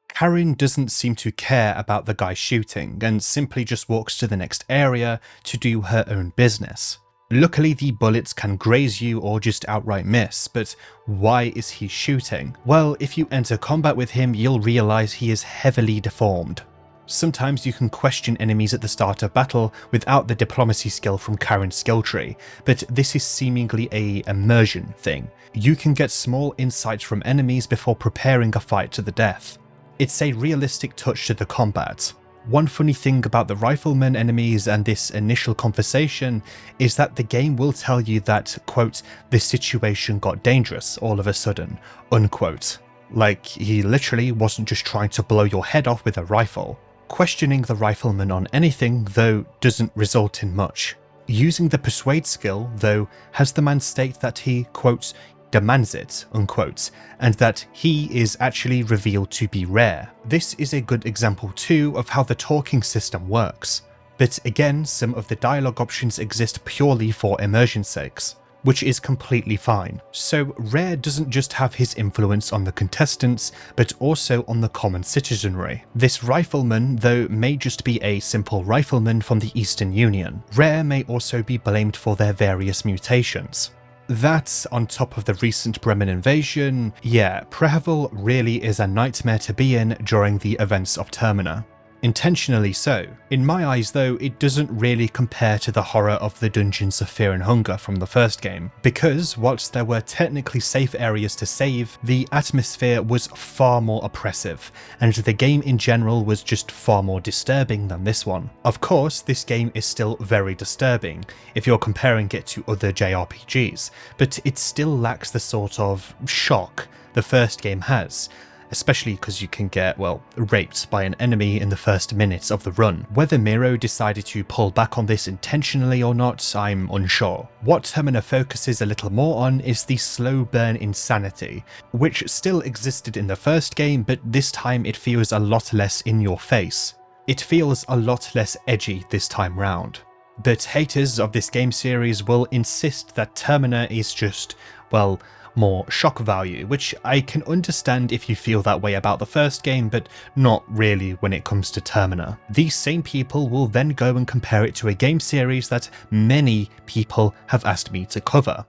Karin doesn't seem to care about the guy shooting and simply just walks to the next area to do her own business. Luckily, the bullets can graze you or just outright miss, but why is he shooting? Well, if you enter combat with him, you'll realize he is heavily deformed. Sometimes you can question enemies at the start of battle without the diplomacy skill from Karin's skill tree, but this is seemingly a immersion thing. You can get small insights from enemies before preparing a fight to the death. It's a realistic touch to the combat. One funny thing about the rifleman enemies and this initial conversation is that the game will tell you that, quote, the situation got dangerous all of a sudden, unquote. Like, he literally wasn't just trying to blow your head off with a rifle. Questioning the rifleman on anything, though, doesn't result in much. Using the persuade skill, though, has the man state that he, quote, demands it, unquote, and that he is actually revealed to be rare. This is a good example too of how the talking system works. But again, some of the dialogue options exist purely for immersion's sakes, which is completely fine. So Rare doesn't just have his influence on the contestants, but also on the common citizenry. This rifleman, though, may just be a simple rifleman from the Eastern Union. Rare may also be blamed for their various mutations. That, on top of the recent Bremen invasion, yeah, Prehevil really is a nightmare to be in during the events of Termina. Intentionally so. In my eyes though, it doesn't really compare to the horror of the Dungeons of Fear and Hunger from the first game, because whilst there were technically safe areas to save, the atmosphere was far more oppressive, and the game in general was just far more disturbing than this one. Of course, this game is still very disturbing, if you're comparing it to other JRPGs, but it still lacks the sort of shock the first game has, especially because you can get, well, raped by an enemy in the first minutes of the run. Whether Miro decided to pull back on this intentionally or not, I'm unsure. What Termina focuses a little more on is the slow burn insanity, which still existed in the first game, but this time it feels a lot less in your face. It feels a lot less edgy this time round. But haters of this game series will insist that Termina is just, well, more shock value, which I can understand if you feel that way about the first game, but not really when it comes to Termina. These same people will then go and compare it to a game series that many people have asked me to cover.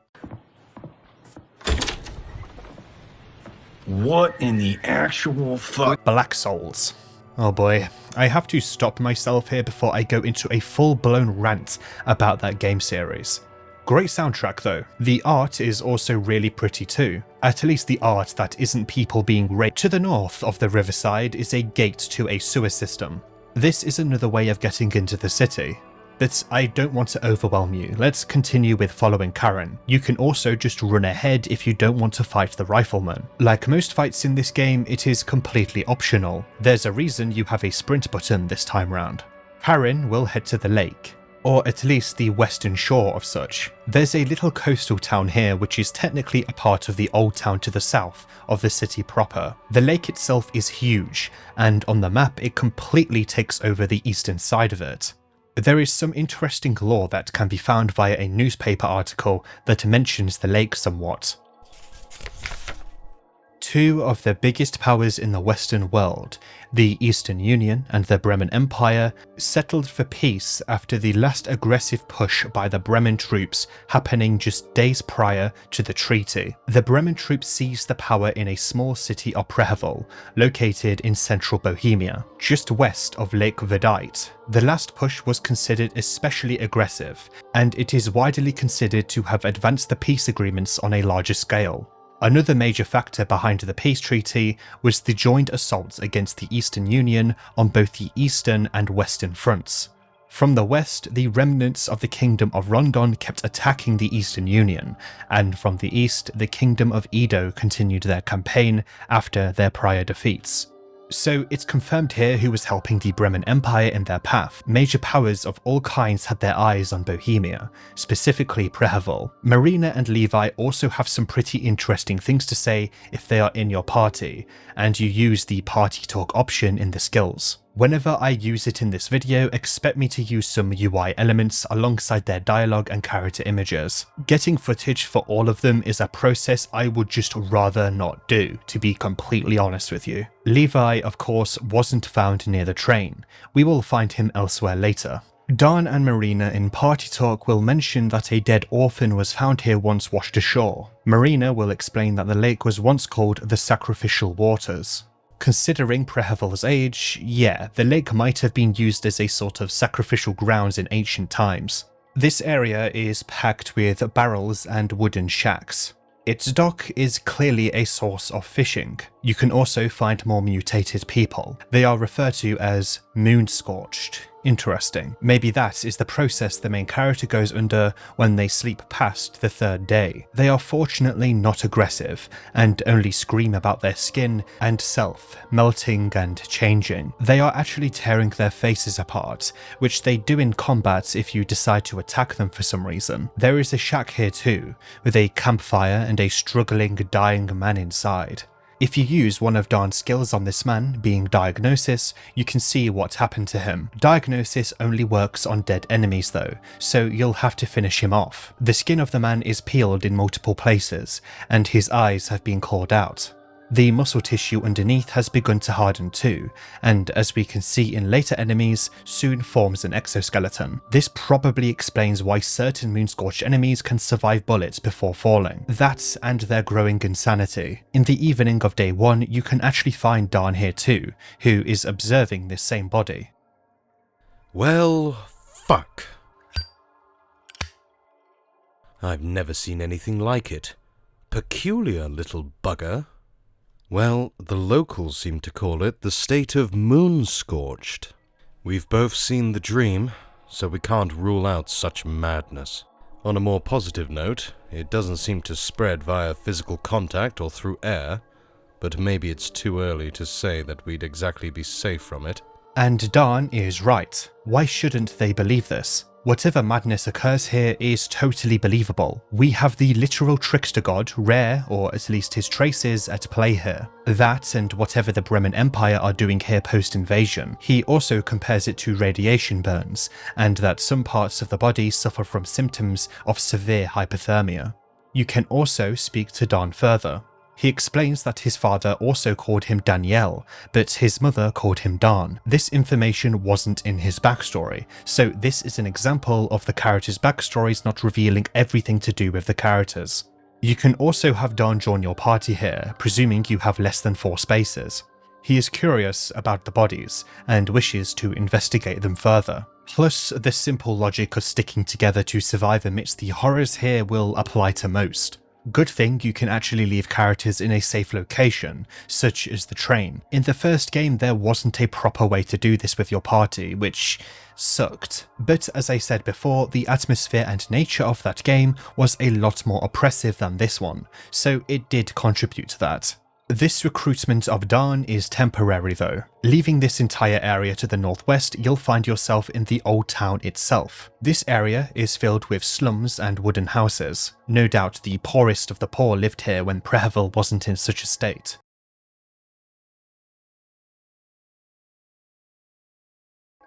What in the actual fuck? Black Souls. Oh boy, I have to stop myself here before I go into a full-blown rant about that game series. Great soundtrack though. The art is also really pretty too. At least the art that isn't people being raped. To the north of the riverside is a gate to a sewer system. This is another way of getting into the city. But I don't want to overwhelm you. Let's continue with following Karin. You can also just run ahead if you don't want to fight the rifleman. Like most fights in this game, it is completely optional. There's a reason you have a sprint button this time round. Karin will head to the lake, or at least the western shore of such. There's a little coastal town here which is technically a part of the old town to the south of the city proper. The lake itself is huge, and on the map it completely takes over the eastern side of it. There is some interesting lore that can be found via a newspaper article that mentions the lake somewhat. Two of the biggest powers in the Western world, the Eastern Union and the Bremen Empire, settled for peace after the last aggressive push by the Bremen troops happening just days prior to the treaty. The Bremen troops seized the power in a small city of Prehevil, located in central Bohemia, just west of Lake Verdite. The last push was considered especially aggressive, and it is widely considered to have advanced the peace agreements on a larger scale. Another major factor behind the peace treaty was the joint assaults against the Eastern Union on both the eastern and western fronts. From the west, the remnants of the Kingdom of Rondon kept attacking the Eastern Union, and from the east, the Kingdom of Edo continued their campaign after their prior defeats. So it's confirmed here who was helping the Bremen Empire in their path. Major powers of all kinds had their eyes on Bohemia, specifically Prehevil. Marina and Levi also have some pretty interesting things to say if they are in your party, and you use the party talk option in the skills. Whenever I use it in this video, expect me to use some UI elements alongside their dialogue and character images. Getting footage for all of them is a process I would just rather not do, to be completely honest with you. Levi, of course, wasn't found near the train. We will find him elsewhere later. Dan and Marina in party talk will mention that a dead orphan was found here once washed ashore. Marina will explain that the lake was once called the Sacrificial Waters. Considering Prehevil's age, yeah, the lake might have been used as a sort of sacrificial grounds in ancient times. This area is packed with barrels and wooden shacks. Its dock is clearly a source of fishing. You can also find more mutated people. They are referred to as moon-scorched. Interesting. Maybe that is the process the main character goes under when they sleep past the third day. They are fortunately not aggressive, and only scream about their skin and self melting and changing. They are actually tearing their faces apart, which they do in combat if you decide to attack them for some reason. There is a shack here too, with a campfire and a struggling, dying man inside. If you use one of Dan's skills on this man, being Diagnosis, you can see what happened to him. Diagnosis only works on dead enemies though, so you'll have to finish him off. The skin of the man is peeled in multiple places, and his eyes have been clawed out. The muscle tissue underneath has begun to harden too, and as we can see in later enemies, soon forms an exoskeleton. This probably explains why certain moon-scorched enemies can survive bullets before falling. That and their growing insanity. In the evening of day 1, you can actually find Dan here too, who is observing this same body. Well, fuck. I've never seen anything like it. Peculiar little bugger. Well, the locals seem to call it the state of moon-scorched. We've both seen the dream, so we can't rule out such madness. On a more positive note, it doesn't seem to spread via physical contact or through air, but maybe it's too early to say that we'd exactly be safe from it. And Dan is right. Why shouldn't they believe this? Whatever madness occurs here is totally believable. We have the literal trickster god, Rare, or at least his traces, at play here. That and whatever the Bremen Empire are doing here post-invasion. He also compares it to radiation burns, and that some parts of the body suffer from symptoms of severe hypothermia. You can also speak to Dan further. He explains that his father also called him Daniel, but his mother called him Dan. This information wasn't in his backstory, so this is an example of the characters' backstories not revealing everything to do with the characters. You can also have Dan join your party here, presuming you have less than 4 spaces. He is curious about the bodies, and wishes to investigate them further. Plus, the simple logic of sticking together to survive amidst the horrors here will apply to most. Good thing you can actually leave characters in a safe location, such as the train. In the first game there wasn't a proper way to do this with your party, which sucked. But as I said before, the atmosphere and nature of that game was a lot more oppressive than this one, so it did contribute to that. This recruitment of Dan is temporary though. Leaving this entire area to the northwest, you'll find yourself in the old town itself. This area is filled with slums and wooden houses. No doubt the poorest of the poor lived here when Prehevil wasn't in such a state.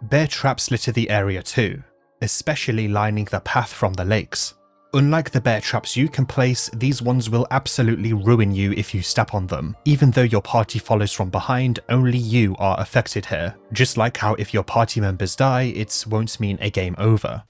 Bear traps litter the area too, especially lining the path from the lakes. Unlike the bear traps you can place, these ones will absolutely ruin you if you step on them. Even though your party follows from behind, only you are affected here. Just like how if your party members die, it won't mean a game over.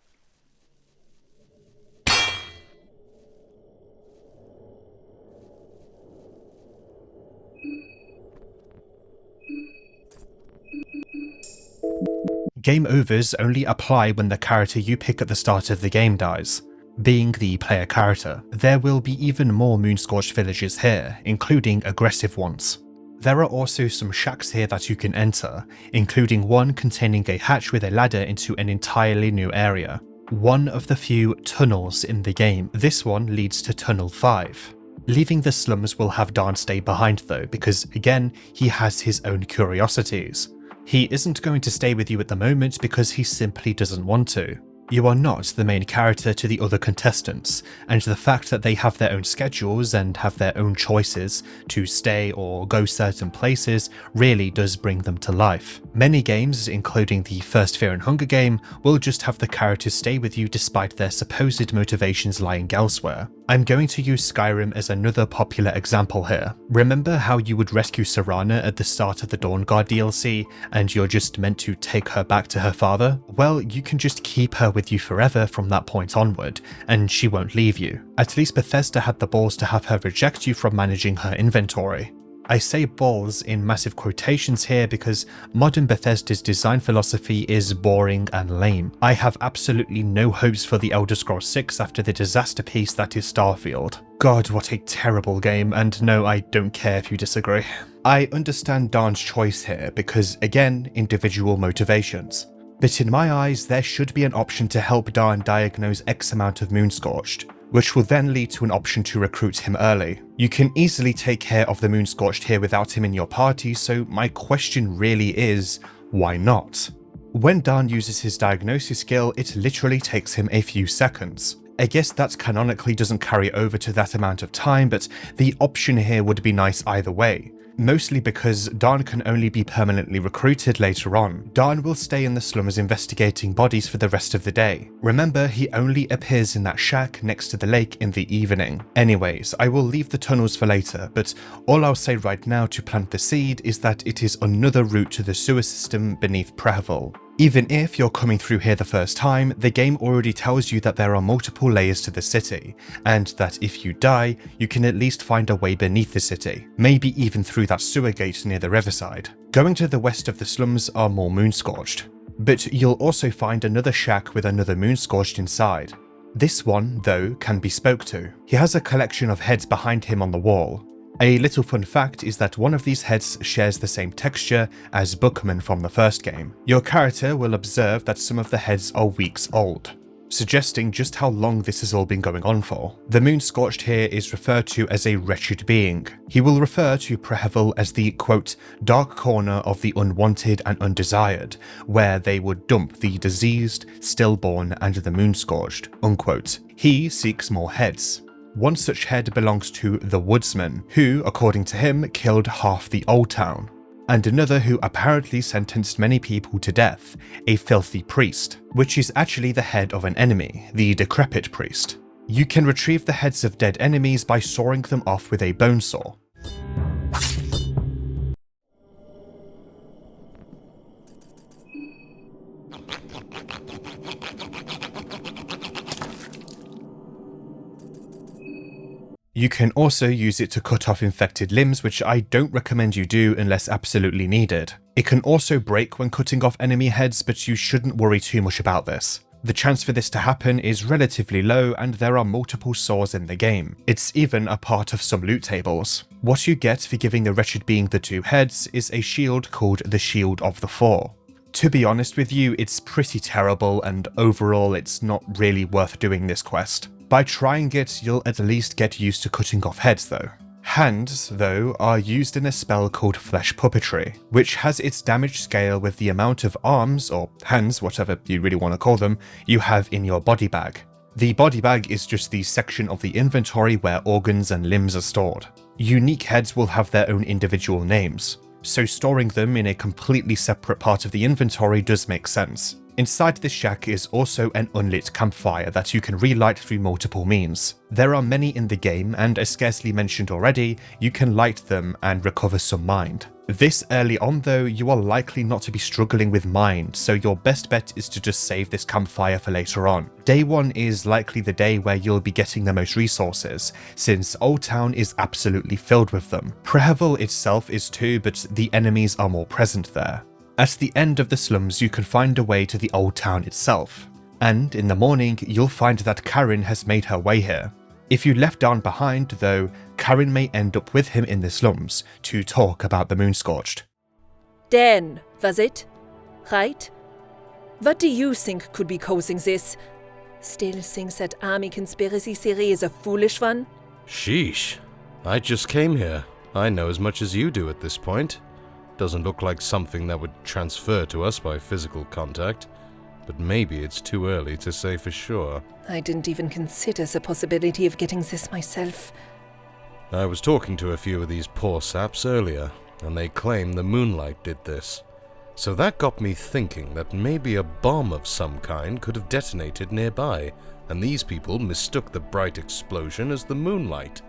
Game overs only apply when the character you pick at the start of the game dies. Being the player character, there will be even more moon-scorched villages here, including aggressive ones. There are also some shacks here that you can enter, including one containing a hatch with a ladder into an entirely new area. One of the few tunnels in the game. This one leads to Tunnel 5. Leaving the slums will have Darn stay behind though, because again, he has his own curiosities. He isn't going to stay with you at the moment because he simply doesn't want to. You are not the main character to the other contestants, and the fact that they have their own schedules and have their own choices to stay or go certain places really does bring them to life. Many games, including the first Fear and Hunger game, will just have the characters stay with you despite their supposed motivations lying elsewhere. I'm going to use Skyrim as another popular example here. Remember how you would rescue Serana at the start of the Dawnguard DLC, and you're just meant to take her back to her father? Well, you can just keep her with you forever from that point onward, and she won't leave you. At least Bethesda had the balls to have her reject you from managing her inventory. I say balls in massive quotations here because modern Bethesda's design philosophy is boring and lame. I have absolutely no hopes for the Elder Scrolls 6 after the disaster piece that is Starfield. God, what a terrible game, and no, I don't care if you disagree. I understand Darn's choice here because, again, individual motivations. But in my eyes, there should be an option to help Darn diagnose X amount of Moonscorched, which will then lead to an option to recruit him early. You can easily take care of the Moonscorched here without him in your party, so my question really is, why not? When Darn uses his diagnosis skill, it literally takes him a few seconds. I guess that canonically doesn't carry over to that amount of time, but the option here would be nice either way. Mostly because Darn can only be permanently recruited later on. Darn will stay in the slums investigating bodies for the rest of the day. Remember, he only appears in that shack next to the lake in the evening. Anyways, I will leave the tunnels for later, but all I'll say right now to plant the seed is that it is another route to the sewer system beneath Prehevil. Even if you're coming through here the first time, the game already tells you that there are multiple layers to the city, and that if you die, you can at least find a way beneath the city, maybe even through that sewer gate near the riverside. Going to the west of the slums are more Moonscorched, but you'll also find another shack with another Moonscorched inside. This one, though, can be spoke to. He has a collection of heads behind him on the wall. A little fun fact is that one of these heads shares the same texture as Bookman from the first game. Your character will observe that some of the heads are weeks old, suggesting just how long this has all been going on for. The Moonscorched here is referred to as a wretched being. He will refer to Prehevil as the, quote, dark corner of the unwanted and undesired, where they would dump the diseased, stillborn, and the Moonscorched, unquote. He seeks more heads. One such head belongs to the Woodsman, who, according to him, killed half the Old Town, and another who apparently sentenced many people to death, a filthy priest, which is actually the head of an enemy, the decrepit priest. You can retrieve the heads of dead enemies by sawing them off with a bone saw. You can also use it to cut off infected limbs, which I don't recommend you do unless absolutely needed. It can also break when cutting off enemy heads, but you shouldn't worry too much about this. The chance for this to happen is relatively low, and there are multiple saws in the game. It's even a part of some loot tables. What you get for giving the wretched being the two heads is a shield called the Shield of the Four. To be honest with you, it's pretty terrible, and overall it's not really worth doing this quest. By trying it, you'll at least get used to cutting off heads though. Hands, though, are used in a spell called Flesh Puppetry, which has its damage scale with the amount of arms, or hands, whatever you really want to call them, you have in your body bag. The body bag is just the section of the inventory where organs and limbs are stored. Unique heads will have their own individual names, so storing them in a completely separate part of the inventory does make sense. Inside this shack is also an unlit campfire that you can relight through multiple means. There are many in the game, and as scarcely mentioned already, you can light them and recover some mind. This early on though, you are likely not to be struggling with mind, so your best bet is to just save this campfire for later on. Day 1 is likely the day where you'll be getting the most resources, since Old Town is absolutely filled with them. Prehevil itself is too, but the enemies are more present there. At the end of the slums, you can find a way to the Old Town itself, and in the morning, you'll find that Karen has made her way here. If you left Darn behind, though, Karen may end up with him in the slums to talk about the Moonscorched. Dan, was it? Right? What do you think could be causing this? Still thinks that army conspiracy theory is a foolish one? Sheesh. I just came here. I know as much as you do at this point. Doesn't look like something that would transfer to us by physical contact, but maybe it's too early to say for sure. I didn't even consider the possibility of getting this myself. I was talking to a few of these poor saps earlier, and they claim the moonlight did this. So that got me thinking that maybe a bomb of some kind could have detonated nearby, and these people mistook the bright explosion as the moonlight.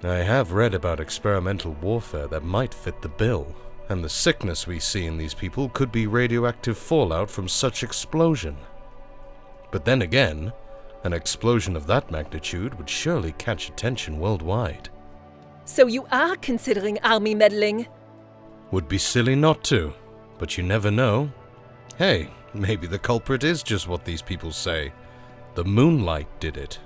I have read about experimental warfare that might fit the bill, and the sickness we see in these people could be radioactive fallout from such explosion. But then again, an explosion of that magnitude would surely catch attention worldwide. So you are considering army meddling? Would be silly not to, but you never know. Hey, maybe the culprit is just what these people say. The moonlight did it.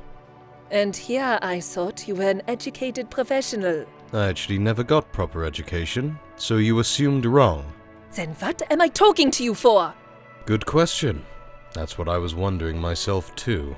And here I thought you were an educated professional. I actually never got proper education, so you assumed wrong. Then what am I talking to you for? Good question. That's what I was wondering myself too.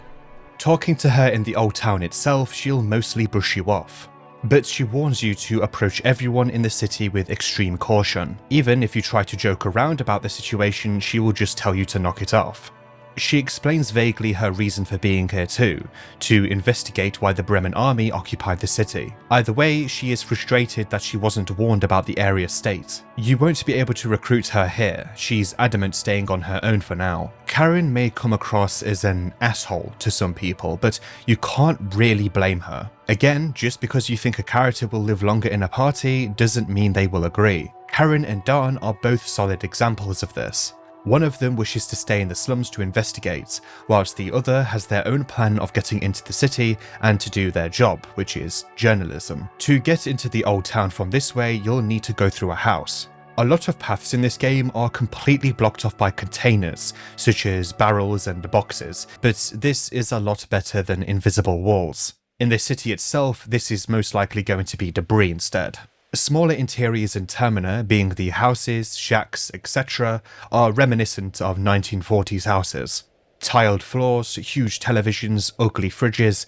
Talking to her in the old town itself, she'll mostly brush you off. But she warns you to approach everyone in the city with extreme caution. Even if you try to joke around about the situation, she will just tell you to knock it off. She explains vaguely her reason for being here too, to investigate why the Bremen army occupied the city. Either way, she is frustrated that she wasn't warned about the area's state. You won't be able to recruit her here, she's adamant staying on her own for now. Karen may come across as an asshole to some people, but you can't really blame her. Again, just because you think a character will live longer in a party doesn't mean they will agree. Karen and Dan are both solid examples of this. One of them wishes to stay in the slums to investigate, whilst the other has their own plan of getting into the city and to do their job, which is journalism. To get into the old town from this way, you'll need to go through a house. A lot of paths in this game are completely blocked off by containers, such as barrels and boxes, but this is a lot better than invisible walls. In the city itself, this is most likely going to be debris instead. Smaller interiors in Termina, being the houses, shacks, etc., are reminiscent of 1940s houses. Tiled floors, huge televisions, ugly fridges.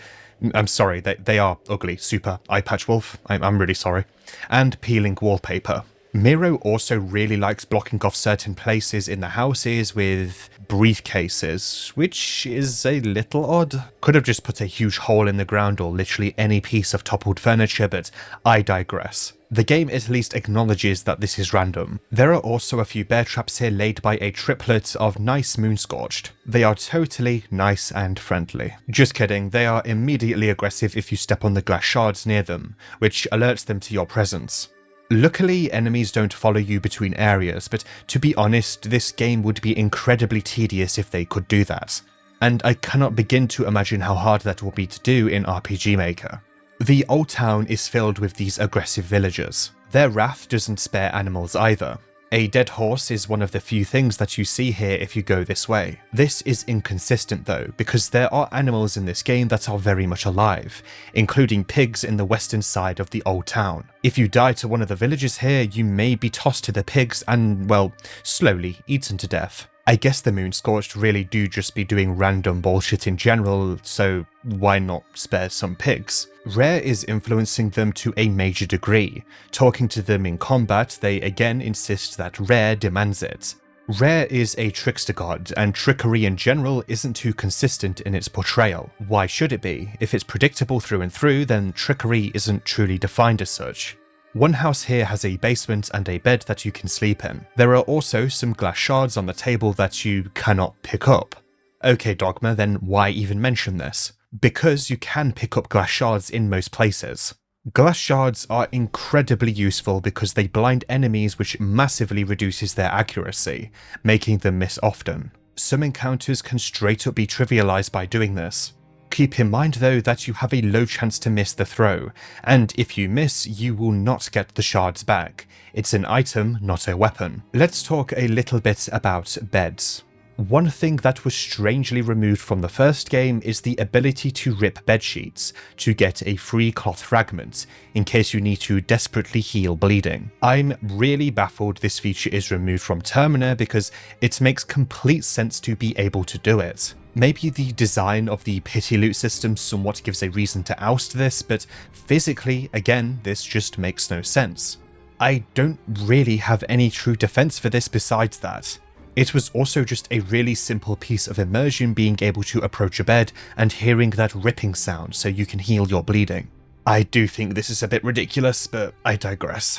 I'm sorry, they are ugly, super eye patch wolf, I'm really sorry. And peeling wallpaper. Miro also really likes blocking off certain places in the houses with briefcases, which is a little odd. Could have just put a huge hole in the ground or literally any piece of toppled furniture, but I digress. The game at least acknowledges that this is random. There are also a few bear traps here laid by a triplet of nice Moonscorched. They are totally nice and friendly. Just kidding, they are immediately aggressive if you step on the glass shards near them, which alerts them to your presence. Luckily, enemies don't follow you between areas, but to be honest, this game would be incredibly tedious if they could do that. And I cannot begin to imagine how hard that will be to do in RPG Maker. The old town is filled with these aggressive villagers. Their wrath doesn't spare animals either. A dead horse is one of the few things that you see here if you go this way. This is inconsistent though, because there are animals in this game that are very much alive, including pigs in the western side of the old town. If you die to one of the villagers here, you may be tossed to the pigs and, well, slowly eaten to death. I guess the Moonscorched really do just be doing random bullshit in general, so why not spare some pigs? Rare is influencing them to a major degree. Talking to them in combat, they again insist that Rare demands it. Rare is a trickster god, and trickery in general isn't too consistent in its portrayal. Why should it be? If it's predictable through and through, then trickery isn't truly defined as such. One house here has a basement and a bed that you can sleep in. There are also some glass shards on the table that you cannot pick up. Okay, Dogma, then why even mention this? Because you can pick up glass shards in most places. Glass shards are incredibly useful because they blind enemies, which massively reduces their accuracy, making them miss often. Some encounters can straight up be trivialized by doing this. Keep in mind though that you have a low chance to miss the throw, and if you miss, you will not get the shards back. It's an item, not a weapon. Let's talk a little bit about beds. One thing that was strangely removed from the first game is the ability to rip bedsheets to get a free cloth fragment in case you need to desperately heal bleeding. I'm really baffled this feature is removed from Termina because it makes complete sense to be able to do it. Maybe the design of the pity loot system somewhat gives a reason to oust this, but physically, again, this just makes no sense. I don't really have any true defense for this besides that. It was also just a really simple piece of immersion being able to approach a bed and hearing that ripping sound so you can heal your bleeding. I do think this is a bit ridiculous, but I digress.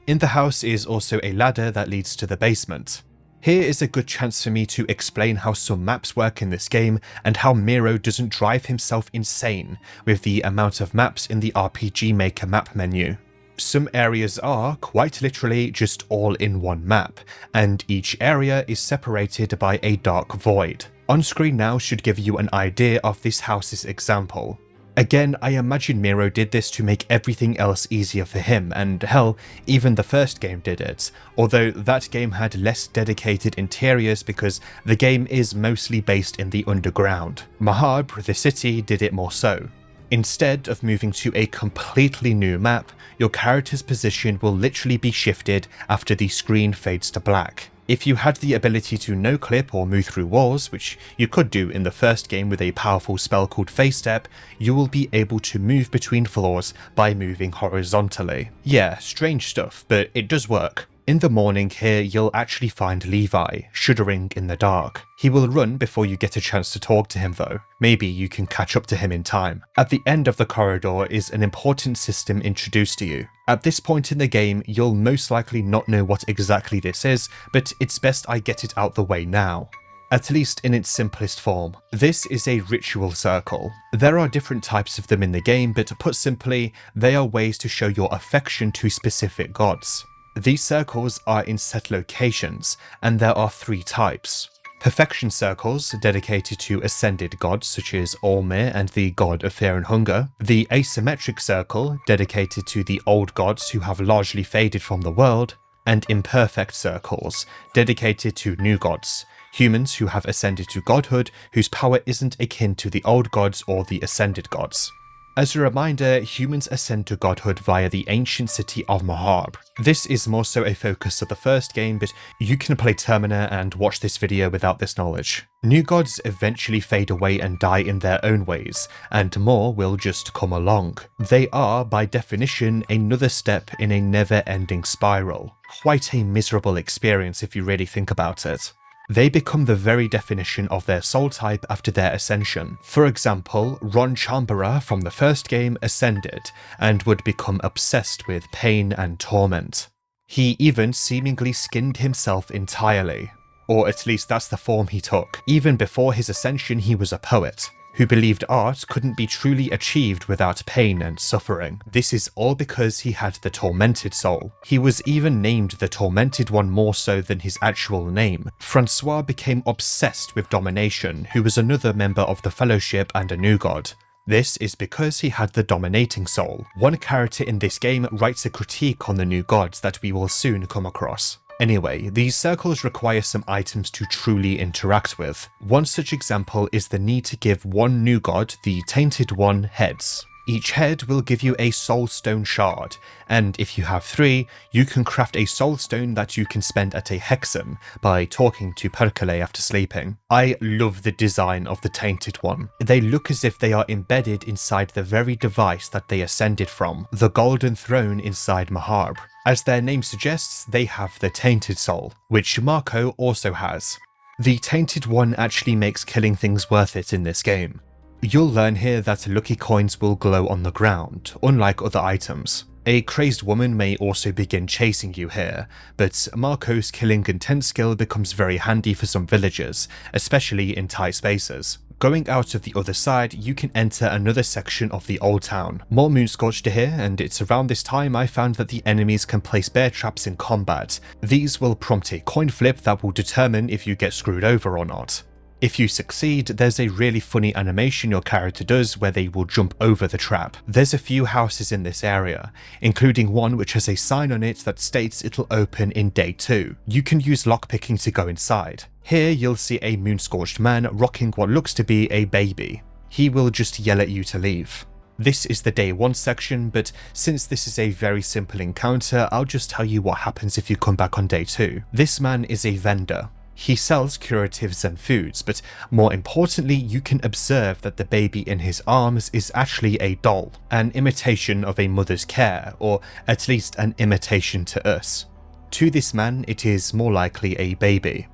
In the house is also a ladder that leads to the basement. Here is a good chance for me to explain how some maps work in this game and how Miro doesn't drive himself insane with the amount of maps in the RPG Maker map menu. Some areas are, quite literally, just all in one map, and each area is separated by a dark void. On screen now should give you an idea of this house's example. Again, I imagine Miro did this to make everything else easier for him, and hell, even the first game did it, although that game had less dedicated interiors because the game is mostly based in the underground. Macabre, the city, did it more so. Instead of moving to a completely new map, your character's position will literally be shifted after the screen fades to black. If you had the ability to no-clip or move through walls, which you could do in the first game with a powerful spell called Face Step, you will be able to move between floors by moving horizontally. Yeah, strange stuff, but it does work. In the morning here, you'll actually find Levi, shuddering in the dark. He will run before you get a chance to talk to him though. Maybe you can catch up to him in time. At the end of the corridor is an important system introduced to you. At this point in the game, you'll most likely not know what exactly this is, but it's best I get it out the way now. At least in its simplest form. This is a ritual circle. There are different types of them in the game, but put simply, they are ways to show your affection to specific gods. These circles are in set locations, and there are 3 types. Perfection circles, dedicated to ascended gods such as Olmir and the god of fear and hunger. The asymmetric circle, dedicated to the old gods who have largely faded from the world. And imperfect circles, dedicated to new gods. Humans who have ascended to godhood, whose power isn't akin to the old gods or the ascended gods. As a reminder, humans ascend to godhood via the ancient city of Macabre. This is more so a focus of the first game, but you can play Termina and watch this video without this knowledge. New gods eventually fade away and die in their own ways, and more will just come along. They are, by definition, another step in a never-ending spiral. Quite a miserable experience if you really think about it. They become the very definition of their soul type after their ascension. For example, Ron Chambera from the first game ascended and would become obsessed with pain and torment. He even seemingly skinned himself entirely, or at least that's the form he took. Even before his ascension, he was a poet who believed art couldn't be truly achieved without pain and suffering. This is all because he had the tormented soul. He was even named the Tormented One more so than his actual name. Francois became obsessed with Domination, who was another member of the Fellowship and a new god. This is because he had the dominating soul. One character in this game writes a critique on the new gods that we will soon come across. Anyway, these circles require some items to truly interact with. One such example is the need to give one new god, the Tainted One, heads. Each head will give you a soul stone shard, and if you have 3, you can craft a soul stone that you can spend at a hexen by talking to Perkele after sleeping. I love the design of the Tainted One. They look as if they are embedded inside the very device that they ascended from, the golden throne inside Macabre. As their name suggests, they have the Tainted Soul, which Marco also has. The Tainted One actually makes killing things worth it in this game. You'll learn here that lucky coins will glow on the ground, unlike other items. A crazed woman may also begin chasing you here, but Marco's killing intent skill becomes very handy for some villagers, especially in tight spaces. Going out of the other side, you can enter another section of the old town. More Moonscorched here, and it's around this time I found that the enemies can place bear traps in combat. These will prompt a coin flip that will determine if you get screwed over or not. If you succeed, there's a really funny animation your character does where they will jump over the trap. There's a few houses in this area, including one which has a sign on it that states it'll open in day 2. You can use lockpicking to go inside. Here you'll see a moon-scorched man rocking what looks to be a baby. He will just yell at you to leave. This is the day 1 section, but since this is a very simple encounter, I'll just tell you what happens if you come back on day 2. This man is a vendor. He sells curatives and foods, but more importantly, you can observe that the baby in his arms is actually a doll, an imitation of a mother's care, or at least an imitation to us. To this man, it is more likely a baby.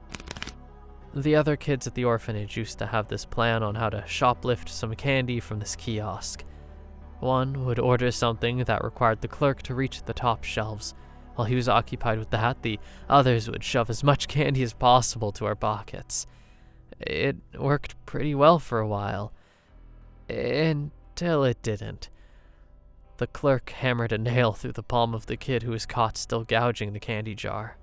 The other kids at the orphanage used to have this plan on how to shoplift some candy from this kiosk. One would order something that required the clerk to reach the top shelves. While he was occupied with that, the others would shove as much candy as possible to our pockets. It worked pretty well for a while, until it didn't. The clerk hammered a nail through the palm of the kid who was caught still gouging the candy jar.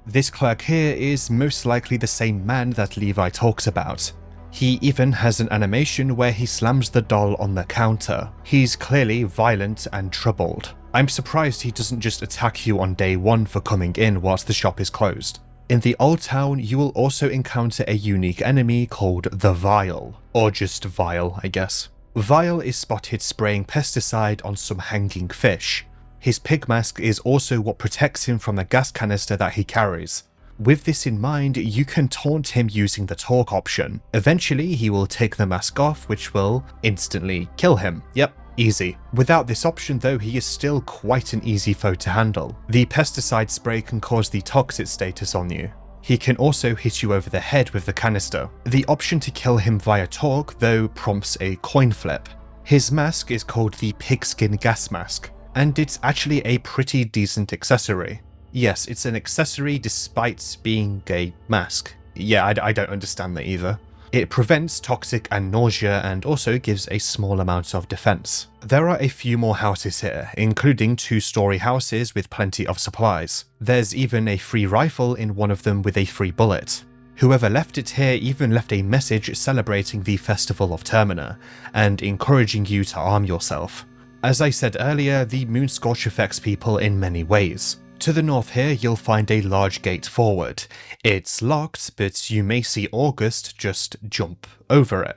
This clerk here is most likely the same man that Levi talks about. He even has an animation where he slams the doll on the counter. He's clearly violent and troubled. I'm surprised he doesn't just attack you on day 1 for coming in whilst the shop is closed. In the Old Town, you will also encounter a unique enemy called the Vial, or just Vial, I guess. Vial is spotted spraying pesticide on some hanging fish. His pig mask is also what protects him from the gas canister that he carries. With this in mind, you can taunt him using the talk option. Eventually, he will take the mask off, which will instantly kill him. Yep, easy. Without this option though, he is still quite an easy foe to handle. The pesticide spray can cause the toxic status on you. He can also hit you over the head with the canister. The option to kill him via talk though prompts a coin flip. His mask is called the pigskin gas mask, and it's actually a pretty decent accessory. Yes, it's an accessory despite being a mask. Yeah, I don't understand that either. It prevents toxic and nausea and also gives a small amount of defense. There are a few more houses here, including 2-story houses with plenty of supplies. There's even a free rifle in one of them with a free bullet. Whoever left it here even left a message celebrating the Festival of Termina and encouraging you to arm yourself. As I said earlier, the moon scorch affects people in many ways. To the north here, you'll find a large gate forward. It's locked, but you may see August just jump over it.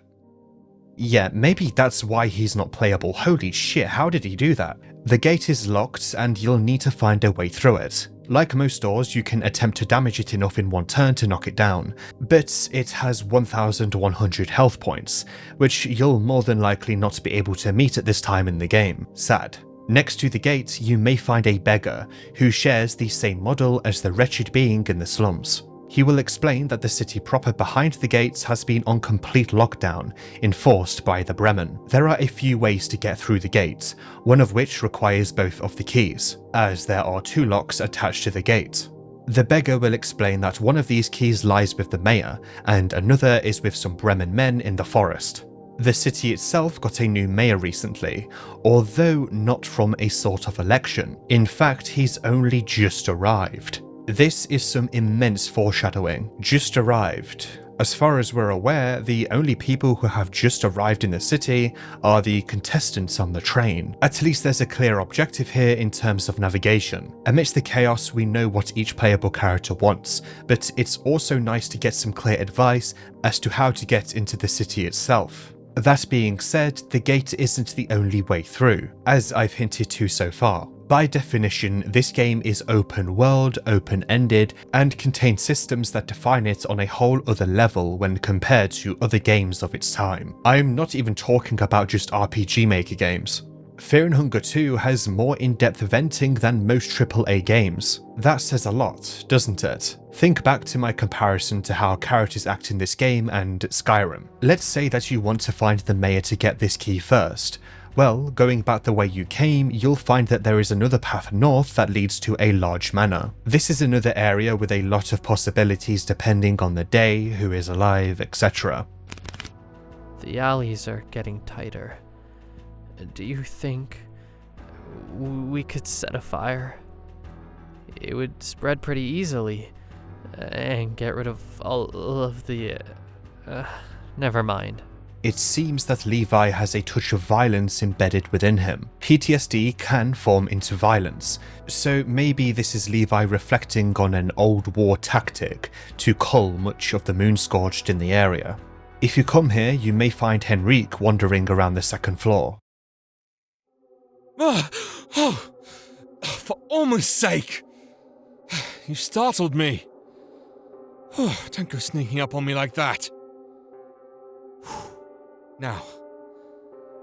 Yeah, maybe that's why he's not playable. Holy shit, how did he do that? The gate is locked and you'll need to find a way through it. Like most doors, you can attempt to damage it enough in one turn to knock it down, but it has 1100 health points, which you'll more than likely not be able to meet at this time in the game. Sad. Next to the gate, you may find a beggar who shares the same model as the wretched being in the slums. He will explain that the city proper behind the gates has been on complete lockdown, enforced by the Bremen. There are a few ways to get through the gates, one of which requires both of the keys, as there are 2 locks attached to the gate. The beggar will explain that one of these keys lies with the mayor, and another is with some Bremen men in the forest. The city itself got a new mayor recently, although not from a sort of election. In fact, he's only just arrived. This is some immense foreshadowing. Just arrived. As far as we're aware, the only people who have just arrived in the city are the contestants on the train. At least there's a clear objective here in terms of navigation. Amidst the chaos, we know what each playable character wants, but it's also nice to get some clear advice as to how to get into the city itself. That being said, the gate isn't the only way through, as I've hinted to so far. By definition, this game is open world, open-ended, and contains systems that define it on a whole other level when compared to other games of its time. I'm not even talking about just RPG Maker games. Fear and Hunger 2 has more in-depth venting than most AAA games. That says a lot, doesn't it? Think back to my comparison to how characters act in this game and Skyrim. Let's say that you want to find the mayor to get this key first. Well, going back the way you came, you'll find that there is another path north that leads to a large manor. This is another area with a lot of possibilities depending on the day, who is alive, etc. The alleys are getting tighter. Do you think we could set a fire? It would spread pretty easily and get rid of all of the Never mind. It seems that Levi has a touch of violence embedded within him. PTSD can form into violence, so maybe this is Levi reflecting on an old war tactic to cull much of the moon-scorched in the area. If you come here, you may find Henrique wandering around the second floor. For almost sake! You startled me. Don't go sneaking up on me like that. Now,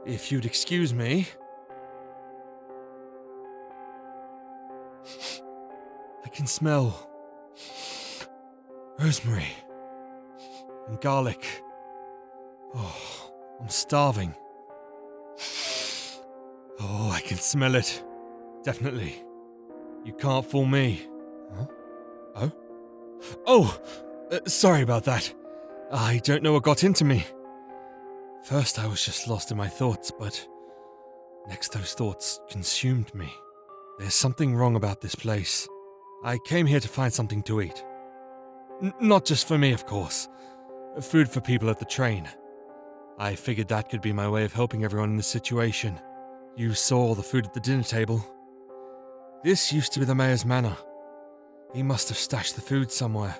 if you'd excuse me... I can smell rosemary and garlic. Oh, I'm starving. Oh, I can smell it. Definitely. You can't fool me. Huh? Sorry about that. I don't know what got into me. First I was just lost in my thoughts, but next those thoughts consumed me. There's something wrong about this place. I came here to find something to eat. Not just for me, of course. Food for people at the train. I figured that could be my way of helping everyone in this situation. You saw all the food at the dinner table. This used to be the mayor's manor. He must have stashed the food somewhere.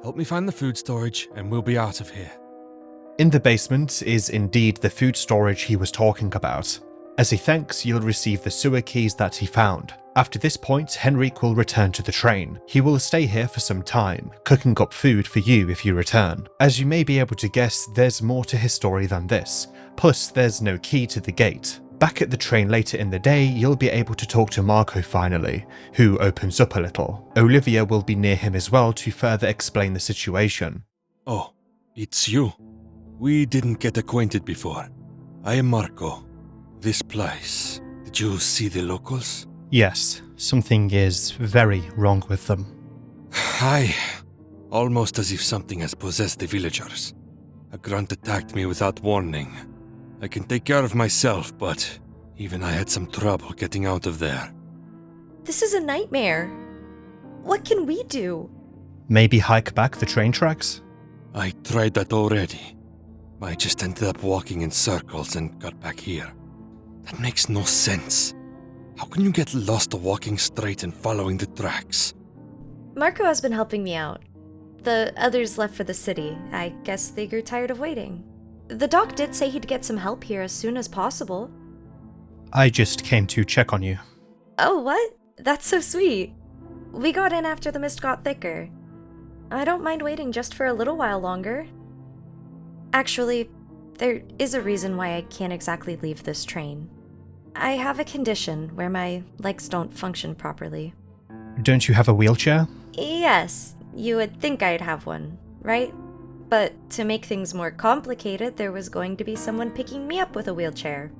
Help me find the food storage and we'll be out of here. In the basement is indeed the food storage he was talking about. As a thanks, you'll receive the sewer keys that he found. After this point, Henrique will return to the train. He will stay here for some time, cooking up food for you if you return. As you may be able to guess, there's more to his story than this. Plus, there's no key to the gate. Back at the train later in the day, you'll be able to talk to Marco finally, who opens up a little. Olivia will be near him as well to further explain the situation. Oh, it's you. We didn't get acquainted before. I am Marco. This place. Did you see the locals? Yes, something is very wrong with them. Almost as if something has possessed the villagers. A grunt attacked me without warning. I can take care of myself, but even I had some trouble getting out of there. This is a nightmare. What can we do? Maybe hike back the train tracks? I tried that already. I just ended up walking in circles and got back here. That makes no sense. How can you get lost walking straight and following the tracks? Marco has been helping me out. The others left for the city. I guess they grew tired of waiting. The doc did say he'd get some help here as soon as possible. I just came to check on you. Oh, what? That's so sweet. We got in after the mist got thicker. I don't mind waiting just for a little while longer. Actually, there is a reason why I can't exactly leave this train. I have a condition where my legs don't function properly. Don't you have a wheelchair? Yes, you would think I'd have one, right? But to make things more complicated, there was going to be someone picking me up with a wheelchair.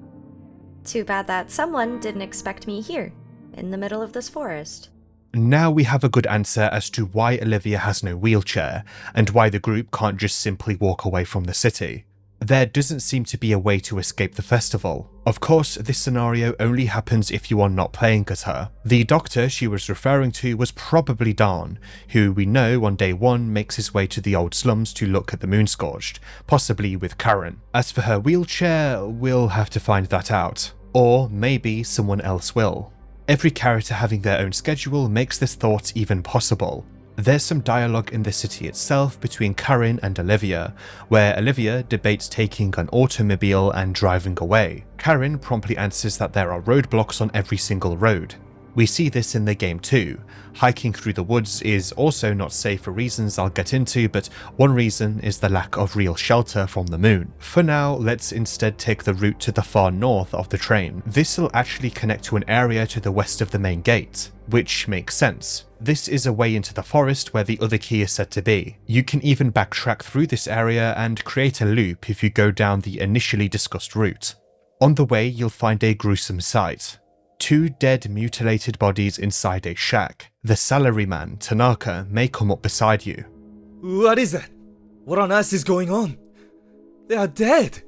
Too bad that someone didn't expect me here, in the middle of this forest. Now we have a good answer as to why Olivia has no wheelchair, and why the group can't just simply walk away from the city. There doesn't seem to be a way to escape the festival. Of course, this scenario only happens if you are not playing as her. The doctor she was referring to was probably Dawn, who we know on day 1 makes his way to the old slums to look at the moon-scorched, possibly with Karen. As for her wheelchair, we'll have to find that out. Or maybe someone else will. Every character having their own schedule makes this thought even possible. There's some dialogue in the city itself between Karen and Olivia, where Olivia debates taking an automobile and driving away. Karen promptly answers that there are roadblocks on every single road. We see this in the game too. Hiking through the woods is also not safe for reasons I'll get into, but one reason is the lack of real shelter from the moon. For now, let's instead take the route to the far north of the train. This will actually connect to an area to the west of the main gate, which makes sense. This is a way into the forest where the other key is said to be. You can even backtrack through this area and create a loop if you go down the initially discussed route. On the way, you'll find a gruesome sight. 2 dead, mutilated bodies inside a shack. The salaryman, Tanaka, may come up beside you. What is that? What on earth is going on? They are dead!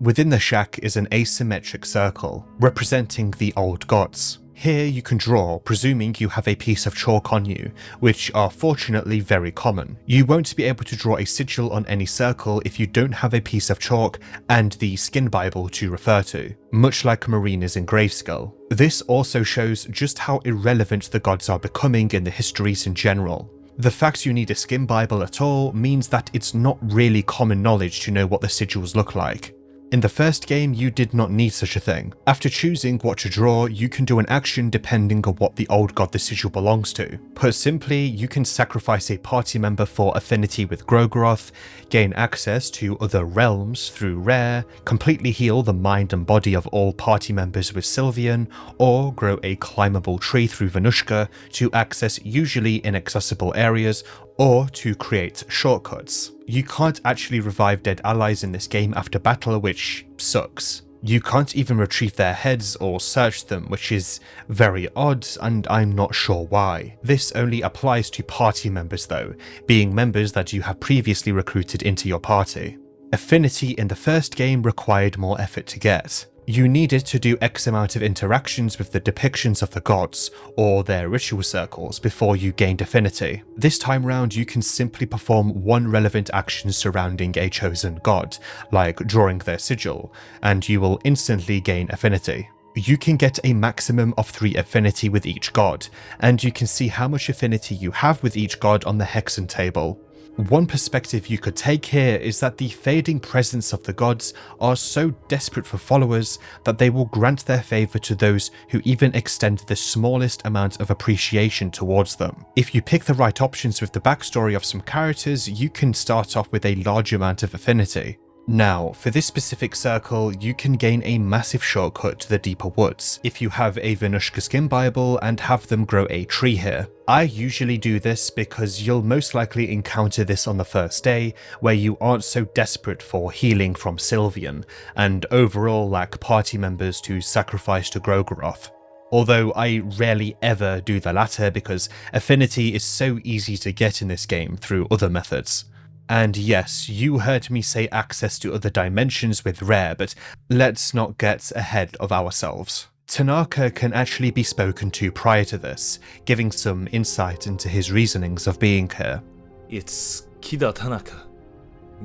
Within the shack is an asymmetric circle, representing the old gods. Here you can draw, presuming you have a piece of chalk on you, which are fortunately very common. You won't be able to draw a sigil on any circle if you don't have a piece of chalk and the skin Bible to refer to, much like Marina's in Graveskull. This also shows just how irrelevant the gods are becoming in the histories in general. The fact you need a skin Bible at all means that it's not really common knowledge to know what the sigils look like. In the first game, you did not need such a thing. After choosing what to draw, you can do an action depending on what the old god the sigil belongs to. Put simply, you can sacrifice a party member for affinity with Grogroth, gain access to other realms through Rare, completely heal the mind and body of all party members with Sylvian, or grow a climbable tree through Venushka to access usually inaccessible areas, or to create shortcuts. You can't actually revive dead allies in this game after battle, which sucks. You can't even retrieve their heads or search them, which is very odd, and I'm not sure why. This only applies to party members though, being members that you have previously recruited into your party. Affinity in the first game required more effort to get. You needed to do X amount of interactions with the depictions of the gods, or their ritual circles, before you gained affinity. This time round, you can simply perform one relevant action surrounding a chosen god, like drawing their sigil, and you will instantly gain affinity. You can get a maximum of 3 affinity with each god, and you can see how much affinity you have with each god on the hexen table. One perspective you could take here is that the fading presence of the gods are so desperate for followers that they will grant their favour to those who even extend the smallest amount of appreciation towards them. If you pick the right options with the backstory of some characters, you can start off with a large amount of affinity. Now, for this specific circle, you can gain a massive shortcut to the deeper woods if you have a Venushka skin Bible and have them grow a tree here. I usually do this because you'll most likely encounter this on the first day, where you aren't so desperate for healing from Sylvian, and overall lack party members to sacrifice to Grogroth. Although I rarely ever do the latter because affinity is so easy to get in this game through other methods. And yes, you heard me say access to other dimensions with Rare, but let's not get ahead of ourselves. Tanaka can actually be spoken to prior to this, giving some insight into his reasonings of being here. It's Kida Tanaka.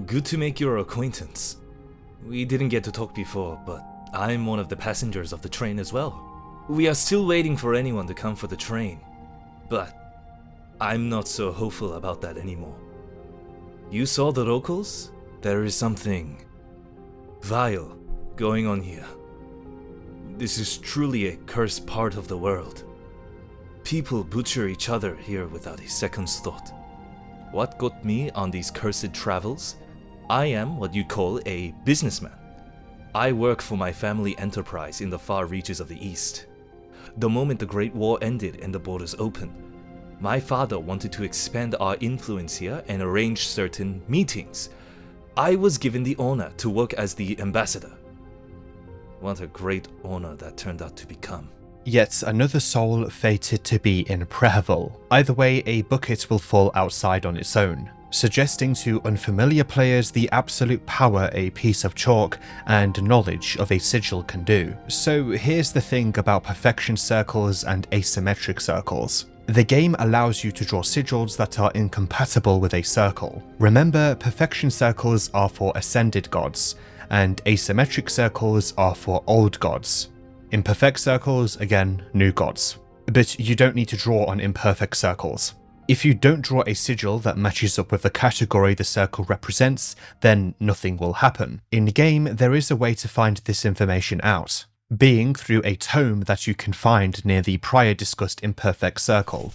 Good to make your acquaintance. We didn't get to talk before, but I'm one of the passengers of the train as well. We are still waiting for anyone to come for the train, but I'm not so hopeful about that anymore. You saw the locals? There is something vile going on here. This is truly a cursed part of the world. People butcher each other here without a second's thought. What got me on these cursed travels? I am what you'd call a businessman. I work for my family enterprise in the far reaches of the East. The moment the Great War ended and the borders opened, my father wanted to expand our influence here and arrange certain meetings. I was given the honor to work as the ambassador. What a great honor that turned out to become. Yet another soul fated to be in Prehevil. Either way, a bucket will fall outside on its own, suggesting to unfamiliar players the absolute power a piece of chalk and knowledge of a sigil can do. So here's the thing about perfection circles and asymmetric circles. The game allows you to draw sigils that are incompatible with a circle. Remember, perfection circles are for ascended gods, and asymmetric circles are for old gods. Imperfect circles, again, new gods. But you don't need to draw on imperfect circles. If you don't draw a sigil that matches up with the category the circle represents, then nothing will happen. In-game, there is a way to find this information out, being through a tome that you can find near the prior discussed imperfect circle.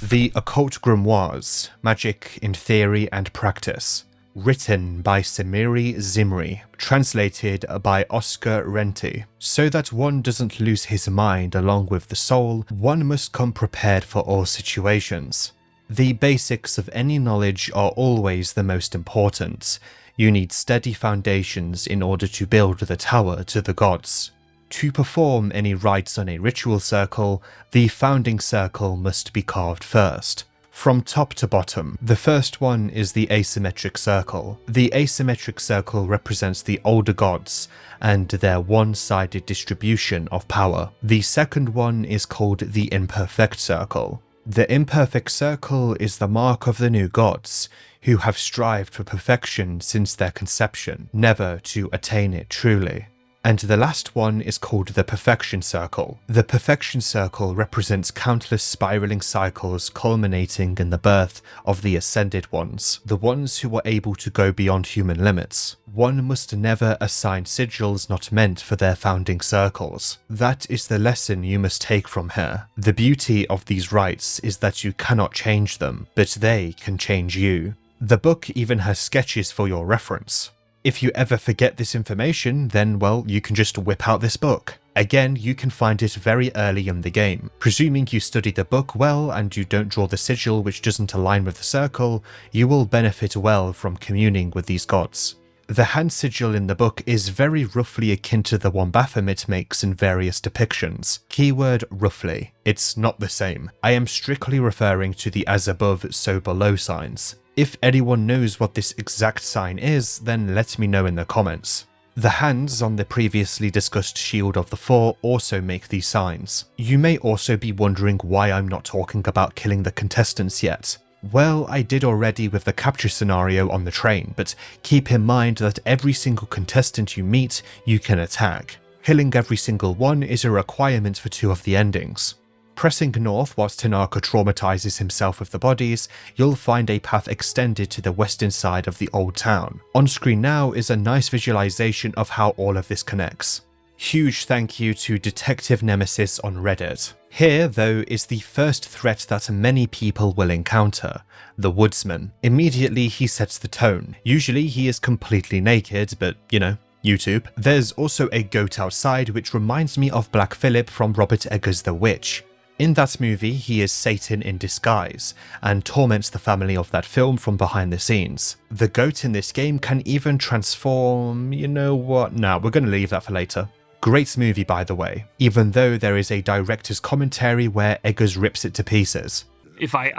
The Occult Grimoires, Magic in Theory and Practice, written by Samiri Zimri, translated by Oscar Renti. So that one doesn't lose his mind along with the soul, one must come prepared for all situations. The basics of any knowledge are always the most important. You need steady foundations in order to build the tower to the gods. To perform any rites on a ritual circle, the founding circle must be carved first. From top to bottom, the first one is the asymmetric circle. The asymmetric circle represents the older gods and their one-sided distribution of power. The second one is called the imperfect circle. The imperfect circle is the mark of the new gods, who have strived for perfection since their conception, never to attain it truly. And the last one is called the perfection circle. The perfection circle represents countless spiraling cycles culminating in the birth of the ascended ones, the ones who are able to go beyond human limits. One must never assign sigils not meant for their founding circles. That is the lesson you must take from here. The beauty of these rites is that you cannot change them, but they can change you. The book even has sketches for your reference. If you ever forget this information, then well, you can just whip out this book. Again, you can find it very early in the game. Presuming you study the book well and you don't draw the sigil which doesn't align with the circle, you will benefit well from communing with these gods. The hand sigil in the book is very roughly akin to the one Baphomet makes in various depictions. Keyword roughly. It's not the same. I am strictly referring to the as above, so below signs. If anyone knows what this exact sign is, then let me know in the comments. The hands on the previously discussed Shield of the Four also make these signs. You may also be wondering why I'm not talking about killing the contestants yet. Well, I did already with the capture scenario on the train, but keep in mind that every single contestant you meet, you can attack. Killing every single one is a requirement for 2 of the endings. Pressing north whilst Tanaka traumatizes himself with the bodies, you'll find a path extended to the western side of the old town. On screen now is a nice visualization of how all of this connects. Huge thank you to Detective Nemesis on Reddit. Here, though, is the first threat that many people will encounter, the woodsman. Immediately he sets the tone. Usually he is completely naked, but you know, YouTube. There's also a goat outside which reminds me of Black Phillip from Robert Eggers' The Witch. In that movie, he is Satan in disguise, and torments the family of that film from behind the scenes. The goat in this game can even transform... you know what? Nah, we're gonna leave that for later. Great movie, by the way, even though there is a director's commentary where Eggers rips it to pieces. If I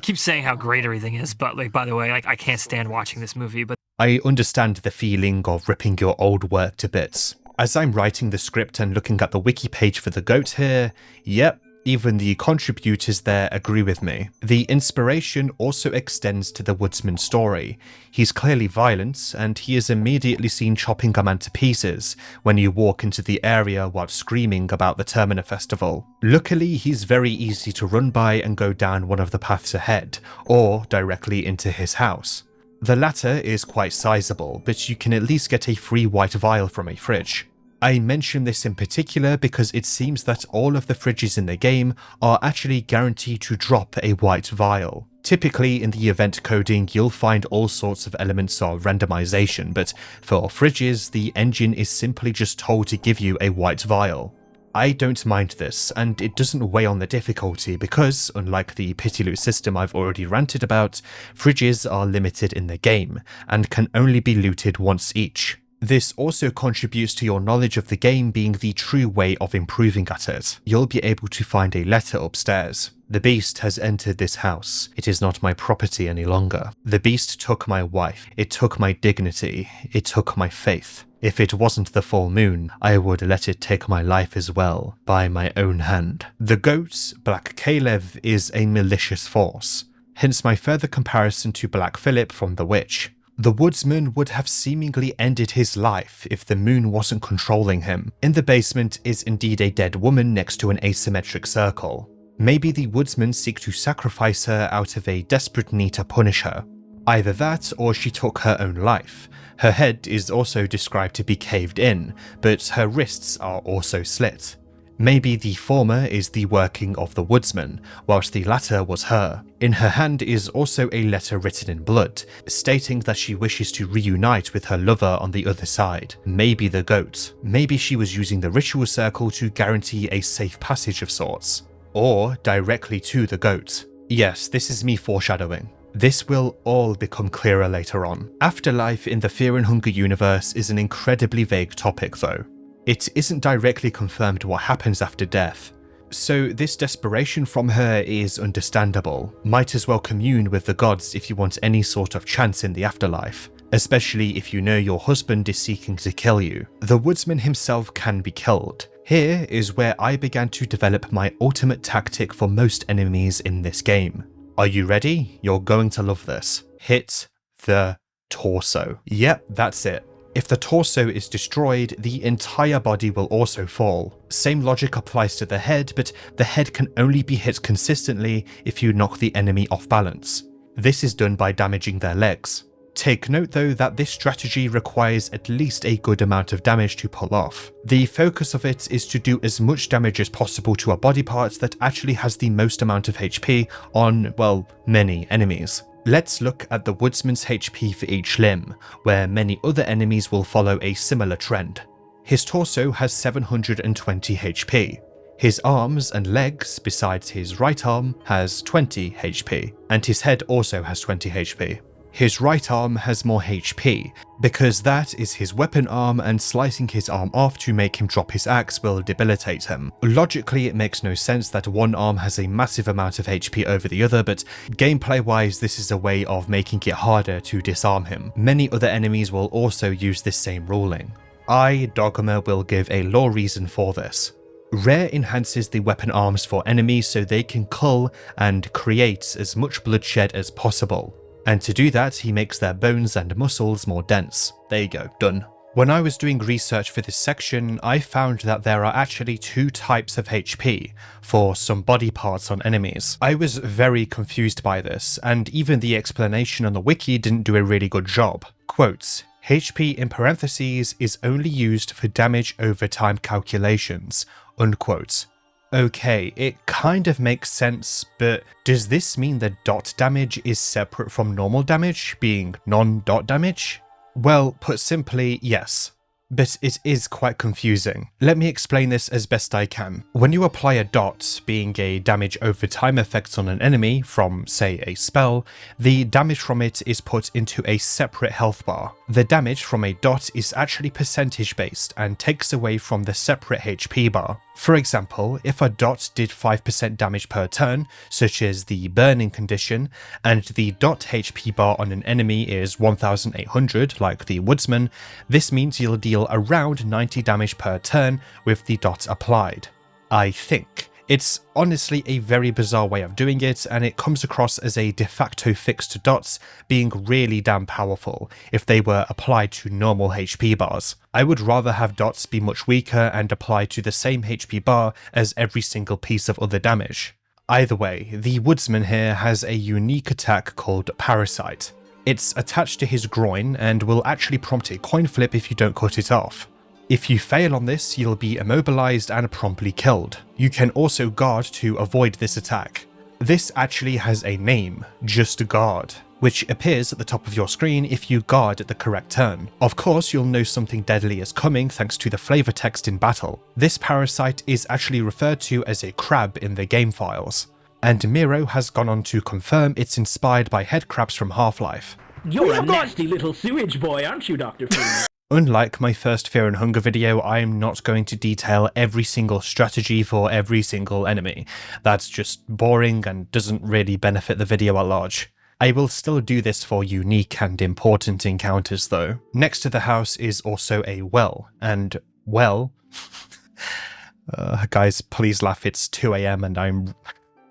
keep saying how great everything is, but like, by the way, I can't stand watching this movie, but... I understand the feeling of ripping your old work to bits. As I'm writing the script and looking at the wiki page for the goat here, yep, even the contributors there agree with me. The inspiration also extends to the woodsman's story. He's clearly violent, and he is immediately seen chopping a man to pieces when you walk into the area while screaming about the Termina festival. Luckily, he's very easy to run by and go down one of the paths ahead, or directly into his house. The latter is quite sizable, but you can at least get a free white vial from a fridge. I mention this in particular because it seems that all of the fridges in the game are actually guaranteed to drop a white vial. Typically in the event coding you'll find all sorts of elements of randomization, but for fridges the engine is simply just told to give you a white vial. I don't mind this, and it doesn't weigh on the difficulty because, unlike the pity loot system I've already ranted about, fridges are limited in the game, and can only be looted once each. This also contributes to your knowledge of the game being the true way of improving at it. You'll be able to find a letter upstairs. The beast has entered this house. It is not my property any longer. The beast took my wife. It took my dignity. It took my faith. If it wasn't the full moon, I would let it take my life as well, by my own hand. The goat, Black Kalev, is a malicious force, hence my further comparison to Black Phillip from The Witch. The woodsman would have seemingly ended his life if the moon wasn't controlling him. In the basement is indeed a dead woman next to an asymmetric circle. Maybe the woodsman seek to sacrifice her out of a desperate need to punish her. Either that, or she took her own life. Her head is also described to be caved in, but her wrists are also slit. Maybe the former is the working of the woodsman, whilst the latter was her. In her hand is also a letter written in blood, stating that she wishes to reunite with her lover on the other side. Maybe the goat. Maybe she was using the ritual circle to guarantee a safe passage of sorts. Or directly to the goat. Yes, this is me foreshadowing. This will all become clearer later on. Afterlife in the Fear and Hunger universe is an incredibly vague topic though. It isn't directly confirmed what happens after death. So this desperation from her is understandable. Might as well commune with the gods if you want any sort of chance in the afterlife, especially if you know your husband is seeking to kill you. The woodsman himself can be killed. Here is where I began to develop my ultimate tactic for most enemies in this game. Are you ready? You're going to love this. Hit the torso. Yep, that's it. If the torso is destroyed, the entire body will also fall. Same logic applies to the head, but the head can only be hit consistently if you knock the enemy off balance. This is done by damaging their legs. Take note though that this strategy requires at least a good amount of damage to pull off. The focus of it is to do as much damage as possible to a body part that actually has the most amount of HP on, well, many enemies. Let's look at the woodsman's HP for each limb, where many other enemies will follow a similar trend. His torso has 720 HP. His arms and legs, besides his right arm, has 20 HP, and his head also has 20 HP. His right arm has more HP, because that is his weapon arm, and slicing his arm off to make him drop his axe will debilitate him. Logically, it makes no sense that one arm has a massive amount of HP over the other, but gameplay-wise this is a way of making it harder to disarm him. Many other enemies will also use this same ruling. I, Dogma, will give a lore reason for this. Rare enhances the weapon arms for enemies so they can cull and create as much bloodshed as possible. And to do that, he makes their bones and muscles more dense. There you go, done. When I was doing research for this section, I found that there are actually two types of HP for some body parts on enemies. I was very confused by this, and even the explanation on the wiki didn't do a really good job. Quotes, HP in parentheses is only used for damage over time calculations, unquote. Okay, it kind of makes sense, but does this mean that dot damage is separate from normal damage, being non-dot damage? Well, put simply, yes. But it is quite confusing. Let me explain this as best I can. When you apply a dot, being a damage over time effect on an enemy from, say, a spell, the damage from it is put into a separate health bar. The damage from a dot is actually percentage based and takes away from the separate HP bar. For example, if a dot did 5% damage per turn, such as the burning condition, and the dot HP bar on an enemy is 1800 like the woodsman, this means you'll deal around 90 damage per turn with the dot applied. I think. It's honestly a very bizarre way of doing it, and it comes across as a de facto fix to dots being really damn powerful if they were applied to normal HP bars. I would rather have dots be much weaker and apply to the same HP bar as every single piece of other damage. Either way, the woodsman here has a unique attack called Parasite. It's attached to his groin and will actually prompt a coin flip if you don't cut it off. If you fail on this, you'll be immobilized and promptly killed. You can also guard to avoid this attack. This actually has a name, just guard, which appears at the top of your screen if you guard at the correct turn. Of course, you'll know something deadly is coming thanks to the flavor text in battle. This parasite is actually referred to as a crab in the game files, and Miro has gone on to confirm it's inspired by head crabs from Half-Life. You're a nasty little sewage boy, aren't you, Dr. Freeman? Unlike my first Fear and Hunger video, I am not going to detail every single strategy for every single enemy. That's just boring and doesn't really benefit the video at large. I will still do this for unique and important encounters though. Next to the house is also a well, and well... guys, please laugh, it's 2 AM and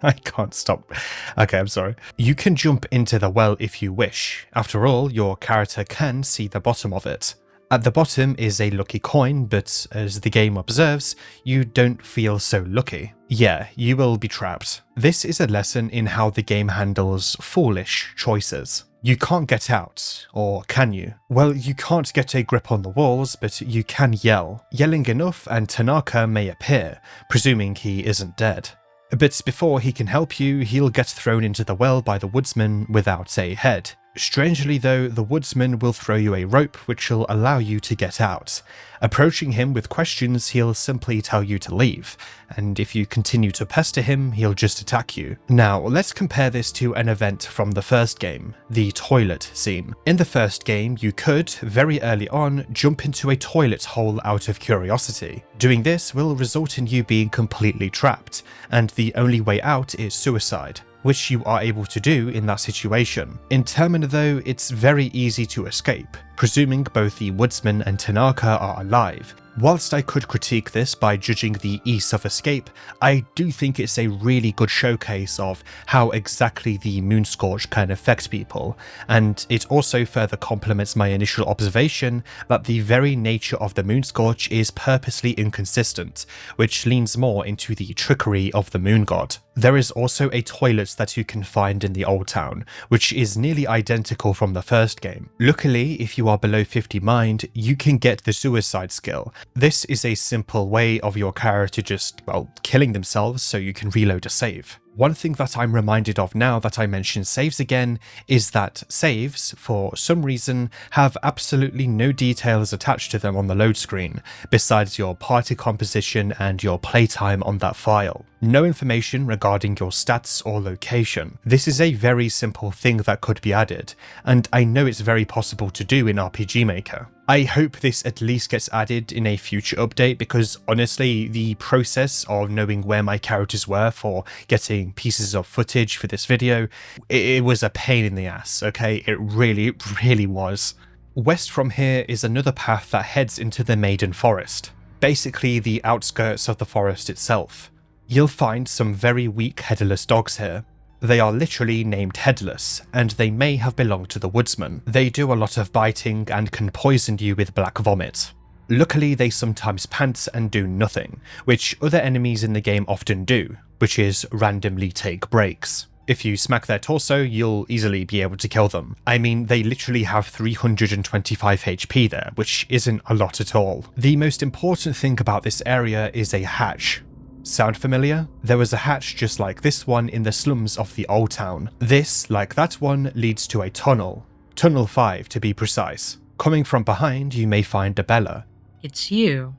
I can't stop. Okay, I'm sorry. You can jump into the well if you wish. After all, your character can see the bottom of it. At the bottom is a lucky coin, but as the game observes, you don't feel so lucky. Yeah, you will be trapped. This is a lesson in how the game handles foolish choices. You can't get out, or can you? Well, you can't get a grip on the walls, but you can yell. Yelling enough and Tanaka may appear, presuming he isn't dead. But before he can help you, he'll get thrown into the well by the woodsman without a head. Strangely though, the woodsman will throw you a rope which will allow you to get out. Approaching him with questions, he'll simply tell you to leave, and if you continue to pester him, he'll just attack you. Now, let's compare this to an event from the first game, the toilet scene. In the first game, you could, very early on, jump into a toilet hole out of curiosity. Doing this will result in you being completely trapped, and the only way out is suicide, which you are able to do in that situation. In Termina though, it's very easy to escape, presuming both the woodsman and Tanaka are alive. Whilst I could critique this by judging the ease of escape, I do think it's a really good showcase of how exactly the Moonscorch can affect people, and it also further complements my initial observation that the very nature of the Moonscorch is purposely inconsistent, which leans more into the trickery of the moon god. There is also a toilet that you can find in the Old Town, which is nearly identical from the first game. Luckily, if you are below 50 mind, you can get the suicide skill. This is a simple way of your character just, well, killing themselves so you can reload a save. One thing that I'm reminded of now that I mention saves again is that saves, for some reason, have absolutely no details attached to them on the load screen, besides your party composition and your playtime on that file. No information regarding your stats or location. This is a very simple thing that could be added, and I know it's very possible to do in RPG Maker. I hope this at least gets added in a future update because honestly, the process of knowing where my characters were for getting pieces of footage for this video, it was a pain in the ass, okay? It really was. West from here is another path that heads into the Maiden Forest, basically the outskirts of the forest itself. You'll find some very weak headless dogs here. They are literally named Headless, and they may have belonged to the woodsman. They do a lot of biting and can poison you with black vomit. Luckily, they sometimes pant and do nothing, which other enemies in the game often do, which is randomly take breaks. If you smack their torso, you'll easily be able to kill them. I mean, they literally have 325 HP there, which isn't a lot at all. The most important thing about this area is a hatch. Sound familiar? There was a hatch just like this one in the slums of the Old Town. This, like that one, leads to a tunnel. Tunnel 5 to be precise. Coming from behind, you may find Abella. It's you.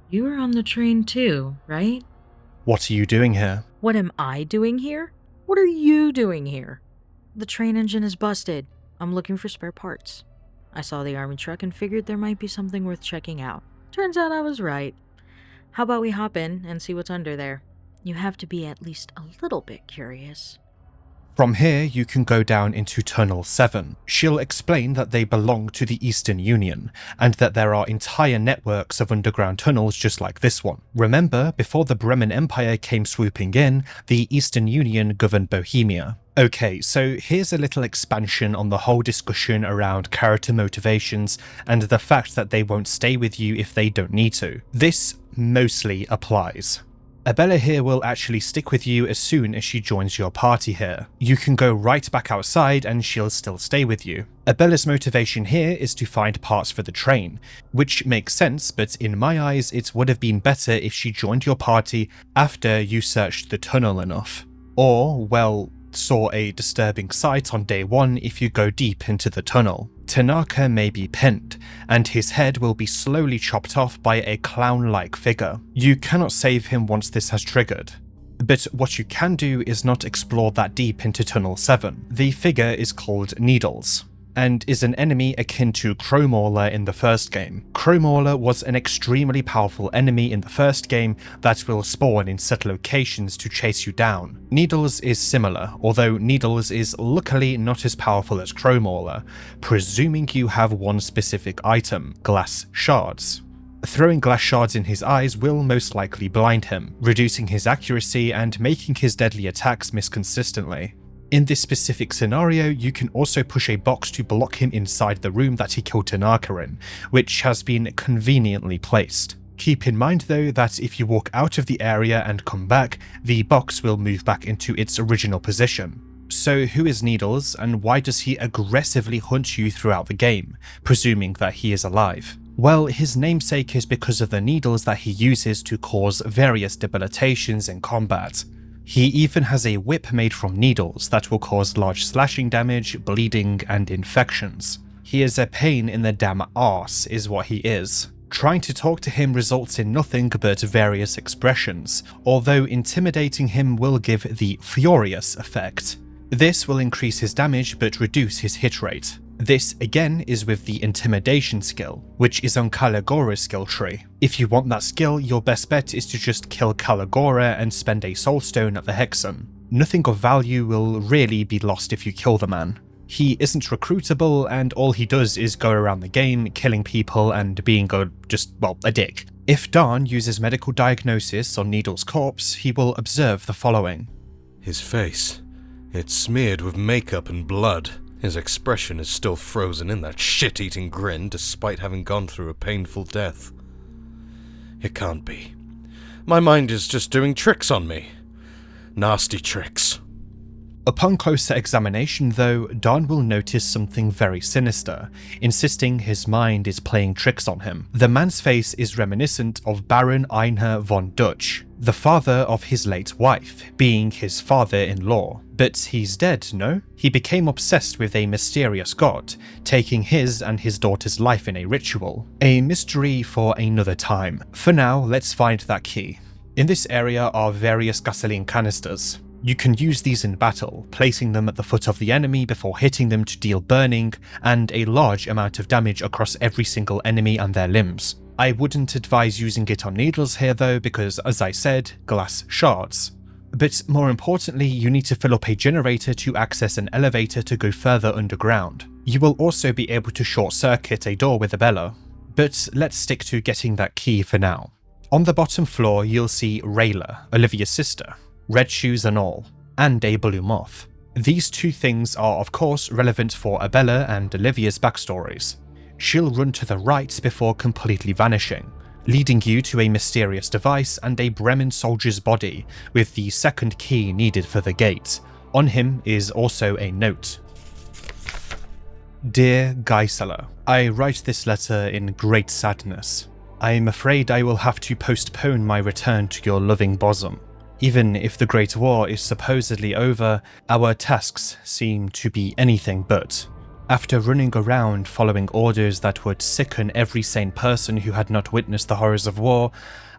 You were on the train too, right? What are you doing here? What am I doing here? What are you doing here? The train engine is busted. I'm looking for spare parts. I saw the army truck and figured there might be something worth checking out. Turns out I was right. How about we hop in and see what's under there? You have to be at least a little bit curious. From here, you can go down into Tunnel 7. She'll explain that they belong to the Eastern Union, and that there are entire networks of underground tunnels just like this one. Remember, before the Bremen Empire came swooping in, the Eastern Union governed Bohemia. Okay, so here's a little expansion on the whole discussion around character motivations and the fact that they won't stay with you if they don't need to. This mostly applies. Abella here will actually stick with you as soon as she joins your party here. You can go right back outside and she'll still stay with you. Abella's motivation here is to find parts for the train, which makes sense, but in my eyes it would have been better if she joined your party after you searched the tunnel enough. Or, well, saw a disturbing sight on day 1 if you go deep into the tunnel. Tanaka may be pinned, and his head will be slowly chopped off by a clown-like figure. You cannot save him once this has triggered. But what you can do is not explore that deep into Tunnel 7. The figure is called Needles, and is an enemy akin to Crowmauler in the first game. Crowmauler was an extremely powerful enemy in the first game that will spawn in set locations to chase you down. Needles is similar, although Needles is luckily not as powerful as Crowmauler, presuming you have one specific item, glass shards. Throwing glass shards in his eyes will most likely blind him, reducing his accuracy and making his deadly attacks miss consistently. In this specific scenario, you can also push a box to block him inside the room that he killed Tanaka in, which has been conveniently placed. Keep in mind though that if you walk out of the area and come back, the box will move back into its original position. So who is Needles, and why does he aggressively hunt you throughout the game, presuming that he is alive? Well, his namesake is because of the needles that he uses to cause various debilitations in combat. He even has a whip made from needles that will cause large slashing damage, bleeding, and infections. He is a pain in the damn arse is what he is. Trying to talk to him results in nothing but various expressions, although intimidating him will give the furious effect. This will increase his damage but reduce his hit rate. This again is with the intimidation skill, which is on Kalagora's skill tree. If you want that skill, your best bet is to just kill Kalagora and spend a soulstone at the Hexen. Nothing of value will really be lost if you kill the man. He isn't recruitable, and all he does is go around the game killing people and being a dick. If Darn uses medical diagnosis on Needle's corpse, he will observe the following. His face. It's smeared with makeup and blood. His expression is still frozen in that shit-eating grin despite having gone through a painful death. It can't be. My mind is just doing tricks on me. Nasty tricks. Upon closer examination though, Darn will notice something very sinister, insisting his mind is playing tricks on him. The man's face is reminiscent of Baron Einar von Dutch, the father of his late wife, being his father-in-law. But he's dead, no? He became obsessed with a mysterious god, taking his and his daughter's life in a ritual. A mystery for another time. For now, let's find that key. In this area are various gasoline canisters. You can use these in battle, placing them at the foot of the enemy before hitting them to deal burning and a large amount of damage across every single enemy and their limbs. I wouldn't advise using it on needles here though, because as I said, glass shards. But more importantly, you need to fill up a generator to access an elevator to go further underground. You will also be able to short circuit a door with a bellow. But let's stick to getting that key for now. On the bottom floor you'll see Rayla, Olivia's sister. Red shoes and all, and a blue moth. These two things are of course relevant for Abella and Olivia's backstories. She'll run to the right before completely vanishing, leading you to a mysterious device and a Bremen soldier's body with the second key needed for the gate. On him is also a note. Dear Geisela, I write this letter in great sadness. I am afraid I will have to postpone my return to your loving bosom. Even if the Great War is supposedly over, our tasks seem to be anything but. After running around following orders that would sicken every sane person who had not witnessed the horrors of war,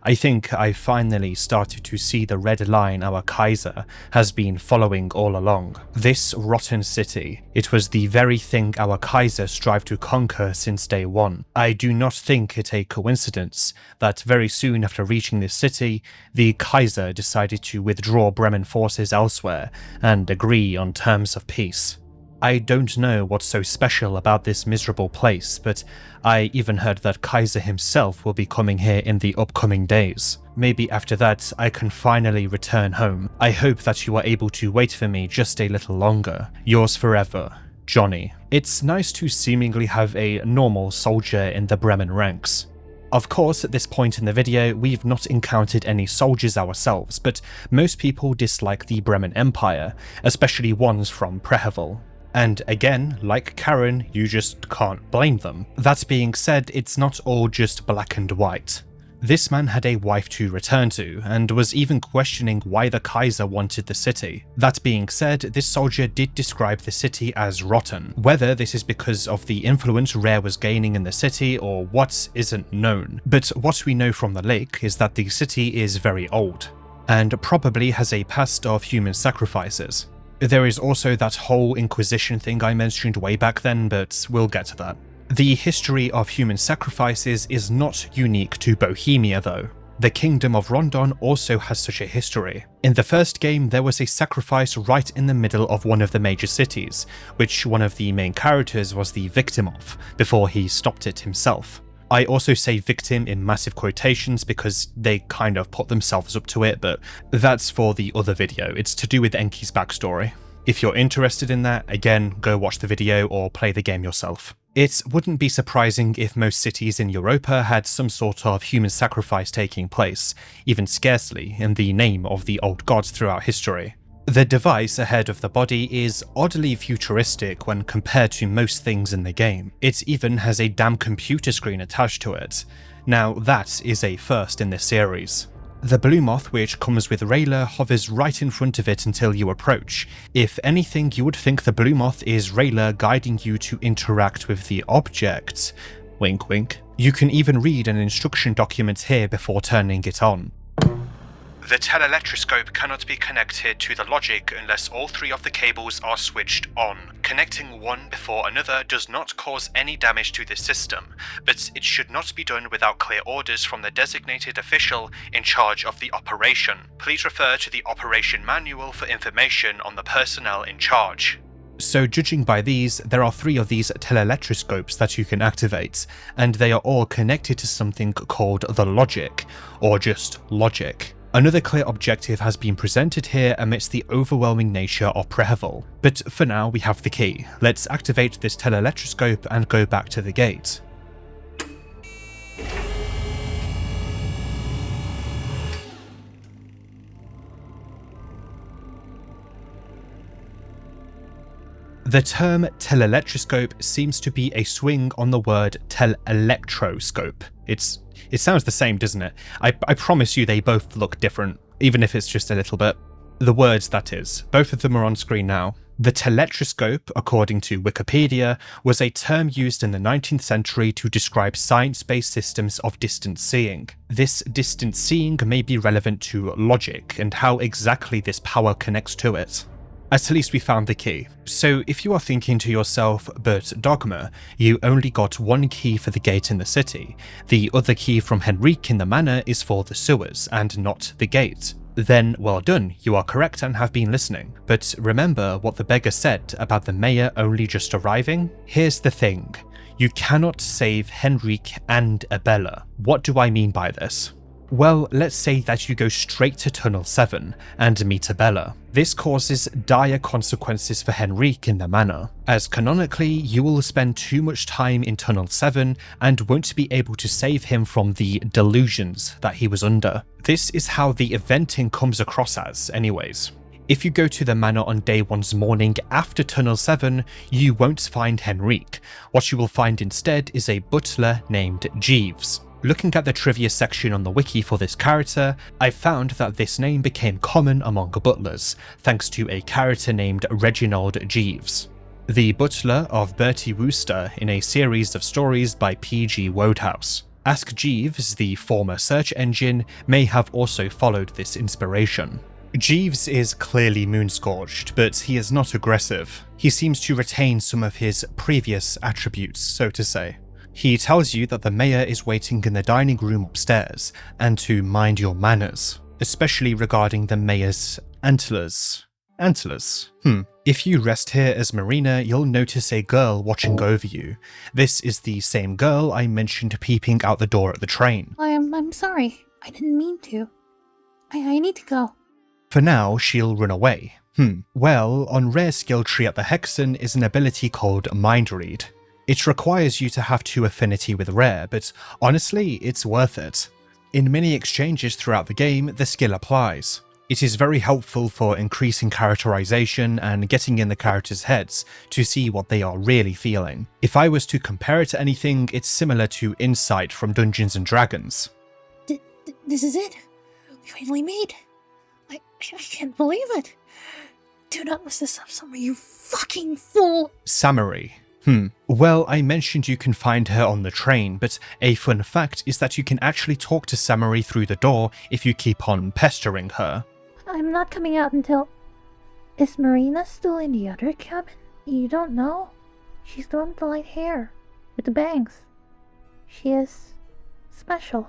I think I finally started to see the red line our Kaiser has been following all along. This rotten city, it was the very thing our Kaiser strived to conquer since day one. I do not think it a coincidence that very soon after reaching this city, the Kaiser decided to withdraw Bremen forces elsewhere and agree on terms of peace. I don't know what's so special about this miserable place, but I even heard that Kaiser himself will be coming here in the upcoming days. Maybe after that I can finally return home. I hope that you are able to wait for me just a little longer. Yours forever, Johnny. It's nice to seemingly have a normal soldier in the Bremen ranks. Of course, at this point in the video, we've not encountered any soldiers ourselves, but most people dislike the Bremen Empire, especially ones from Prehevil. And again, like Karen, you just can't blame them. That being said, it's not all just black and white. This man had a wife to return to, and was even questioning why the Kaiser wanted the city. That being said, this soldier did describe the city as rotten. Whether this is because of the influence Rare was gaining in the city or what isn't known, but what we know from the lake is that the city is very old, and probably has a past of human sacrifices. There is also that whole Inquisition thing I mentioned way back then, but we'll get to that. The history of human sacrifices is not unique to Bohemia though. The Kingdom of Rondon also has such a history. In the first game there was a sacrifice right in the middle of one of the major cities, which one of the main characters was the victim of, before he stopped it himself. I also say victim in massive quotations because they kind of put themselves up to it, but that's for the other video. It's to do with Enki's backstory. If you're interested in that, again, go watch the video or play the game yourself. It wouldn't be surprising if most cities in Europa had some sort of human sacrifice taking place, even scarcely in the name of the old gods throughout history. The device ahead of the body is oddly futuristic when compared to most things in the game. It even has a damn computer screen attached to it. Now that is a first in this series. The blue moth which comes with Rayla hovers right in front of it until you approach. If anything, you would think the blue moth is Rayla guiding you to interact with the object. Wink wink. You can even read an instruction document here before turning it on. The telelectroscope cannot be connected to the logic unless all 3 of the cables are switched on. Connecting one before another does not cause any damage to the system, but it should not be done without clear orders from the designated official in charge of the operation. Please refer to the operation manual for information on the personnel in charge. So judging by these, there are 3 of these telelectroscopes that you can activate, and they are all connected to something called the logic, or just logic. Another clear objective has been presented here amidst the overwhelming nature of Prehevil. But for now, we have the key. Let's activate this telelectroscope and go back to the gate. The term telelectroscope seems to be a swing on the word telelectroscope. It sounds the same, doesn't it? I promise you they both look different, even if it's just a little bit. The words, that is. Both of them are on screen now. The telelectroscope, according to Wikipedia, was a term used in the 19th century to describe science-based systems of distance seeing. This distance seeing may be relevant to logic and how exactly this power connects to it. At least we found the key. So if you are thinking to yourself, but Dogma, you only got one key for the gate in the city. The other key from Henrique in the manor is for the sewers and not the gate. Then well done, you are correct and have been listening. But remember what the beggar said about the mayor only just arriving? Here's the thing. You cannot save Henrique and Abella. What do I mean by this? Well, let's say that you go straight to Tunnel 7 and meet Abella. This causes dire consequences for Henrique in the manor, as canonically you will spend too much time in Tunnel 7 and won't be able to save him from the delusions that he was under. This is how the eventing comes across as, anyways. If you go to the manor on day 1's morning after Tunnel 7, you won't find Henrique. What you will find instead is a butler named Jeeves. Looking at the trivia section on the wiki for this character, I found that this name became common among butlers, thanks to a character named Reginald Jeeves, the butler of Bertie Wooster in a series of stories by P.G. Wodehouse. Ask Jeeves, the former search engine, may have also followed this inspiration. Jeeves is clearly moon-scorched, but he is not aggressive. He seems to retain some of his previous attributes, so to say. He tells you that the mayor is waiting in the dining room upstairs, and to mind your manners, especially regarding the mayor's antlers. Antlers? If you rest here as Marina, you'll notice a girl watching over you. This is the same girl I mentioned peeping out the door at the train. I'm sorry. I didn't mean to. I need to go. For now, she'll run away. Well, on rare skill tree at the Hexen is an ability called Mind Read. It requires you to have 2 affinity with rare, but honestly, it's worth it. In many exchanges throughout the game, the skill applies. It is very helpful for increasing characterization and getting in the characters' heads to see what they are really feeling. If I was to compare it to anything, it's similar to Insight from Dungeons & Dragons. This is it. We finally made. I can't believe it. Do not mess this up, Summer, you fucking fool. Samari. Well, I mentioned you can find her on the train, but a fun fact is that you can actually talk to Samari through the door if you keep on pestering her. I'm not coming out until... Is Marina still in the other cabin? You don't know? She's the one with the light hair, with the bangs. She is... special.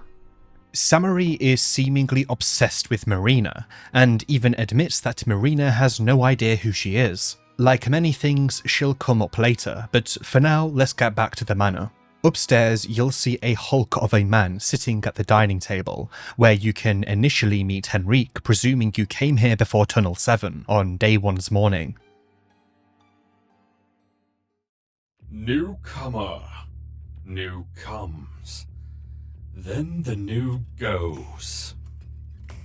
Samari is seemingly obsessed with Marina, and even admits that Marina has no idea who she is. Like many things, she'll come up later, but for now, let's get back to the manor. Upstairs, you'll see a hulk of a man sitting at the dining table, where you can initially meet Henrique, presuming you came here before Tunnel 7 on day 1's morning. Newcomer, new comes, then the new goes.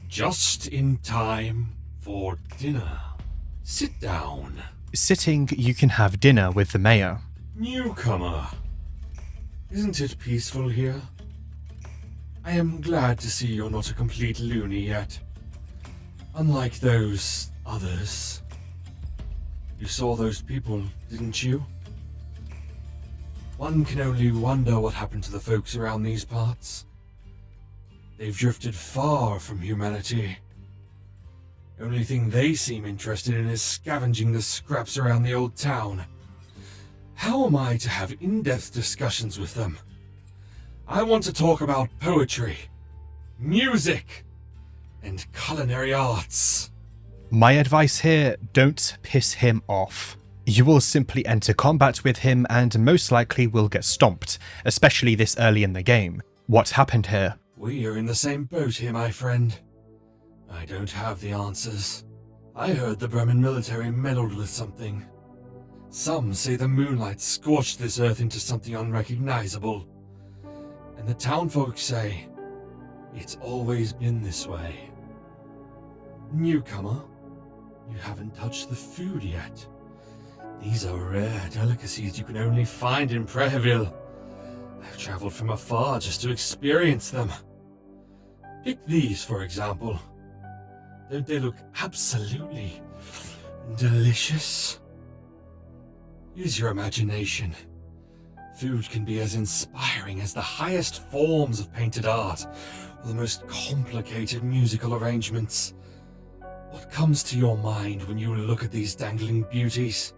Just in time for dinner. Sit down. Sitting, you can have dinner with the mayor. Newcomer, isn't it peaceful here? I am glad to see you're not a complete loony yet. Unlike those others. You saw those people, didn't you? One can only wonder what happened to the folks around these parts. They've drifted far from humanity. The only thing they seem interested in is scavenging the scraps around the old town. How am I to have in-depth discussions with them? I want to talk about poetry, music, and culinary arts. My advice here, don't piss him off. You will simply enter combat with him and most likely will get stomped, especially this early in the game. What happened here? We are in the same boat here, my friend. I don't have the answers. I heard the Bremen military meddled with something. Some say the moonlight scorched this earth into something unrecognizable. And the townfolk say it's always been this way. Newcomer, you haven't touched the food yet. These are rare delicacies you can only find in Prehevil. I've traveled from afar just to experience them. Pick these, for example. Don't they look absolutely delicious? Use your imagination. Food can be as inspiring as the highest forms of painted art, or the most complicated musical arrangements. What comes to your mind when you look at these dangling beauties?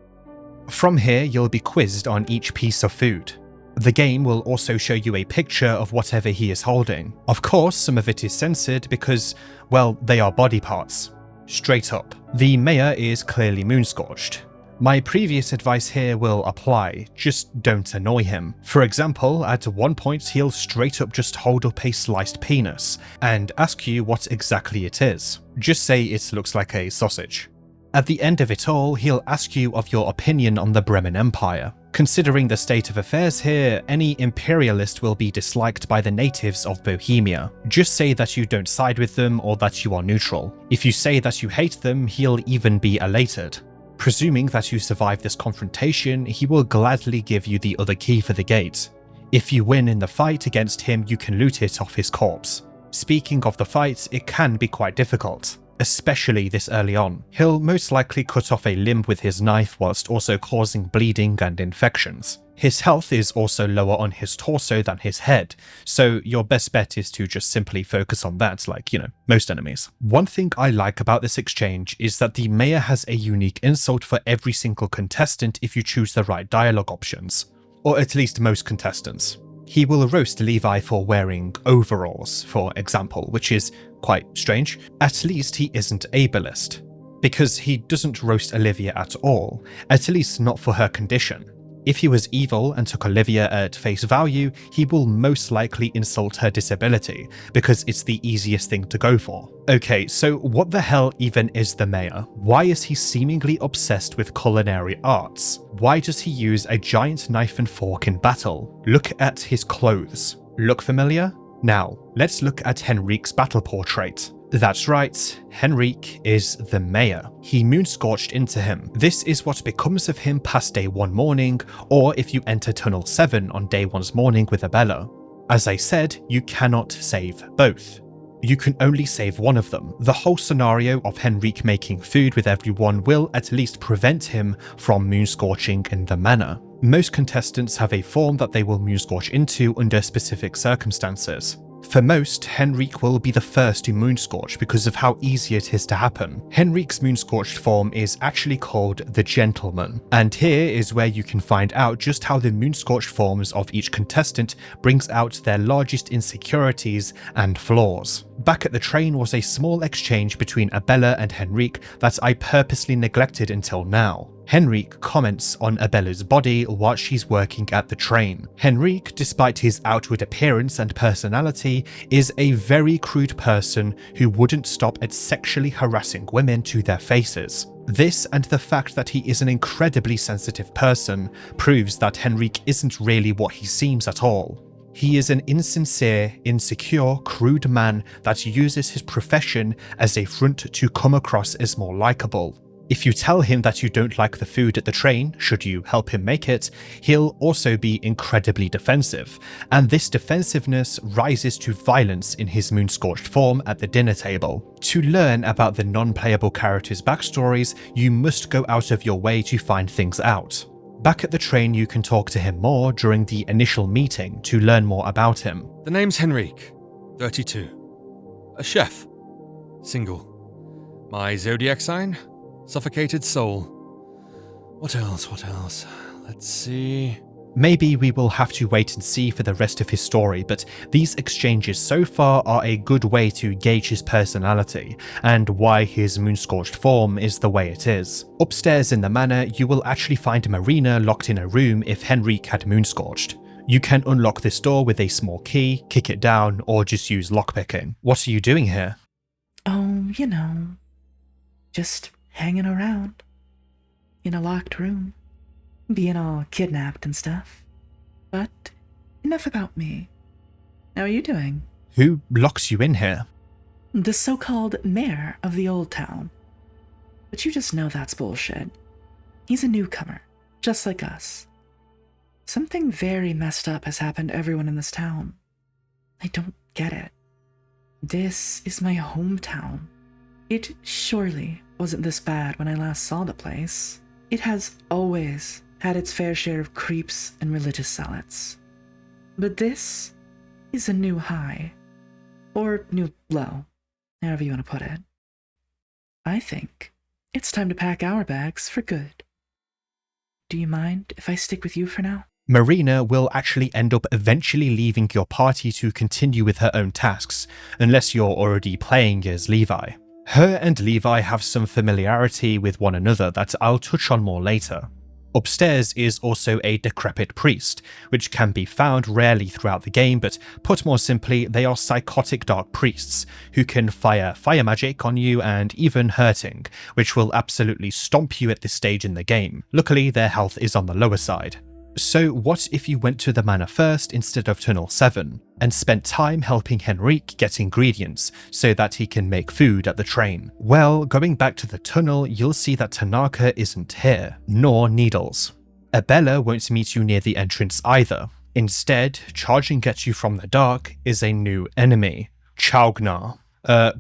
From here, you'll be quizzed on each piece of food. The game will also show you a picture of whatever he is holding. Of course, some of it is censored because, well, they are body parts. Straight up. The mayor is clearly moon-scorched. My previous advice here will apply, just don't annoy him. For example, at one point he'll straight up just hold up a sliced penis and ask you what exactly it is. Just say it looks like a sausage. At the end of it all, he'll ask you of your opinion on the Bremen Empire. Considering the state of affairs here, any imperialist will be disliked by the natives of Bohemia. Just say that you don't side with them or that you are neutral. If you say that you hate them, he'll even be elated. Presuming that you survive this confrontation, he will gladly give you the other key for the gate. If you win in the fight against him, you can loot it off his corpse. Speaking of the fight, it can be quite difficult, especially this early on. He'll most likely cut off a limb with his knife whilst also causing bleeding and infections. His health is also lower on his torso than his head, so your best bet is to just simply focus on that like, most enemies. One thing I like about this exchange is that the mayor has a unique insult for every single contestant if you choose the right dialogue options. Or at least most contestants. He will roast Levi for wearing overalls, for example, which is quite strange. At least he isn't ableist, because he doesn't roast Olivia at all, at least not for her condition. If he was evil and took Olivia at face value, he will most likely insult her disability, because it's the easiest thing to go for. Okay, so what the hell even is the mayor? Why is he seemingly obsessed with culinary arts? Why does he use a giant knife and fork in battle? Look at his clothes. Look familiar? Now, let's look at Henrique's battle portrait. That's right, Henrique is the mayor. He moon-scorched into him. This is what becomes of him past day 1 morning, or if you enter Tunnel 7 on day 1's morning with Abella. As I said, you cannot save both. You can only save one of them. The whole scenario of Henrique making food with everyone will at least prevent him from moon-scorching in the manor. Most contestants have a form that they will moon-scorch into under specific circumstances. For most, Henrique will be the first to moon-scorch because of how easy it is to happen. Henrique's moon-scorched form is actually called the Gentleman, and here is where you can find out just how the moon-scorched forms of each contestant brings out their largest insecurities and flaws. Back at the train was a small exchange between Abella and Henrique that I purposely neglected until now. Henrique comments on Abella's body while she's working at the train. Henrique, despite his outward appearance and personality, is a very crude person who wouldn't stop at sexually harassing women to their faces. This and the fact that he is an incredibly sensitive person proves that Henrique isn't really what he seems at all. He is an insincere, insecure, crude man that uses his profession as a front to come across as more likable. If you tell him that you don't like the food at the train, should you help him make it, he'll also be incredibly defensive, and this defensiveness rises to violence in his moon-scorched form at the dinner table. To learn about the non-playable characters' backstories, you must go out of your way to find things out. Back at the train, you can talk to him more during the initial meeting to learn more about him. The name's Henrique, 32. A chef. Single. My zodiac sign? Suffocated soul. What else? Let's see. Maybe we will have to wait and see for the rest of his story, but these exchanges so far are a good way to gauge his personality and why his moon-scorched form is the way it is. Upstairs in the manor, you will actually find Marina locked in a room if Henrique had moon-scorched. You can unlock this door with a small key, kick it down, or just use lockpicking. What are you doing here? Oh, just hanging around. In a locked room. Being all kidnapped and stuff. But enough about me. How are you doing? Who locks you in here? The so-called mayor of the old town. But you just know that's bullshit. He's a newcomer, just like us. Something very messed up has happened to everyone in this town. I don't get it. This is my hometown. It surely wasn't this bad when I last saw the place. It has always had its fair share of creeps and religious zealots. But this is a new high. Or new low, however you want to put it. I think it's time to pack our bags for good. Do you mind if I stick with you for now? Marina will actually end up eventually leaving your party to continue with her own tasks, unless you're already playing as Levi. Her and Levi have some familiarity with one another that I'll touch on more later. Upstairs is also a decrepit priest, which can be found rarely throughout the game, but put more simply, they are psychotic dark priests who can fire fire magic on you and even hurting, which will absolutely stomp you at this stage in the game. Luckily, their health is on the lower side. So what if you went to the manor first instead of Tunnel 7, and spent time helping Henrique get ingredients so that he can make food at the train? Well, going back to the tunnel, you'll see that Tanaka isn't here, nor Needles. Abella won't meet you near the entrance either. Instead, charging at you from the dark is a new enemy, Chaugnar.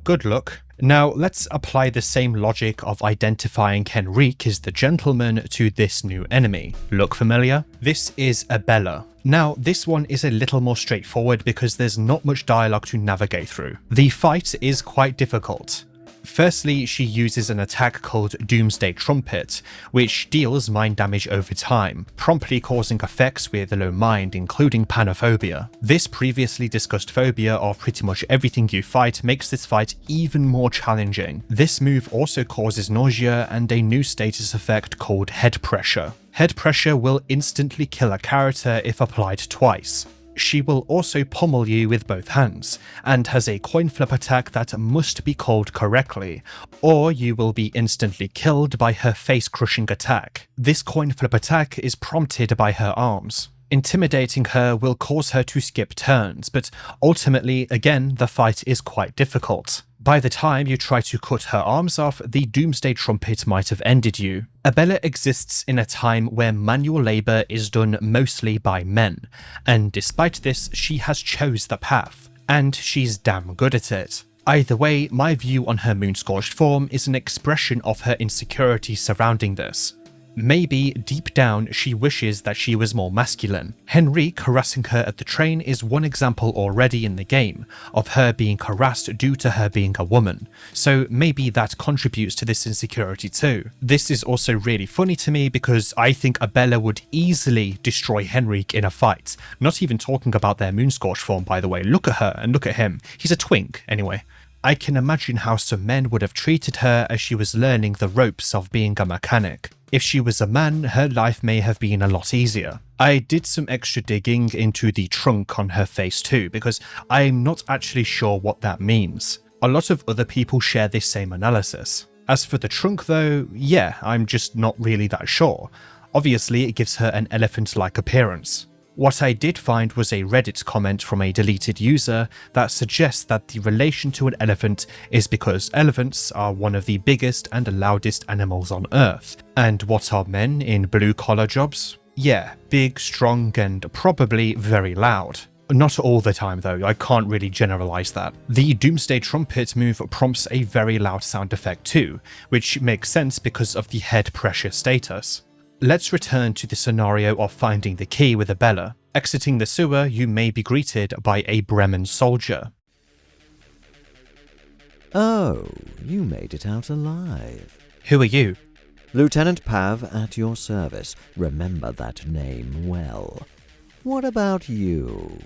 Good luck. Now, let's apply the same logic of identifying Henrique as the gentleman to this new enemy. Look familiar? This is Abella. Now, this one is a little more straightforward because there's not much dialogue to navigate through. The fight is quite difficult. Firstly, she uses an attack called Doomsday Trumpet, which deals mind damage over time, promptly causing effects with low mind, including panophobia. This previously discussed phobia of pretty much everything you fight makes this fight even more challenging. This move also causes nausea and a new status effect called Head Pressure. Head Pressure will instantly kill a character if applied twice. She will also pummel you with both hands, and has a coin flip attack that must be called correctly, or you will be instantly killed by her face-crushing attack. This coin flip attack is prompted by her arms. Intimidating her will cause her to skip turns, but ultimately, again, the fight is quite difficult. By the time you try to cut her arms off, the Doomsday Trumpet might have ended you. Abella exists in a time where manual labour is done mostly by men, and despite this, she has chose the path, and she's damn good at it. Either way, my view on her moon-scorched form is an expression of her insecurity surrounding this. Maybe, deep down, she wishes that she was more masculine. Henrique harassing her at the train is one example already in the game of her being harassed due to her being a woman, so maybe that contributes to this insecurity too. This is also really funny to me because I think Abella would easily destroy Henrique in a fight, not even talking about their moon-scorched form, by the way. Look at her and look at him. He's a twink, anyway. I can imagine how some men would have treated her as she was learning the ropes of being a mechanic. If she was a man, her life may have been a lot easier. I did some extra digging into the trunk on her face too, because I'm not actually sure what that means. A lot of other people share this same analysis. As for the trunk though, yeah, I'm just not really that sure. Obviously, it gives her an elephant-like appearance. What I did find was a Reddit comment from a deleted user that suggests that the relation to an elephant is because elephants are one of the biggest and loudest animals on Earth. And what are men in blue-collar jobs? Yeah, big, strong, and probably very loud. Not all the time though, I can't really generalize that. The Doomsday Trumpet move prompts a very loud sound effect too, which makes sense because of the head pressure status. Let's return to the scenario of finding the key with Abella. Exiting the sewer, you may be greeted by a Bremen soldier. Oh, you made it out alive. Who are you? Lieutenant Pav at your service. Remember that name well. What about you?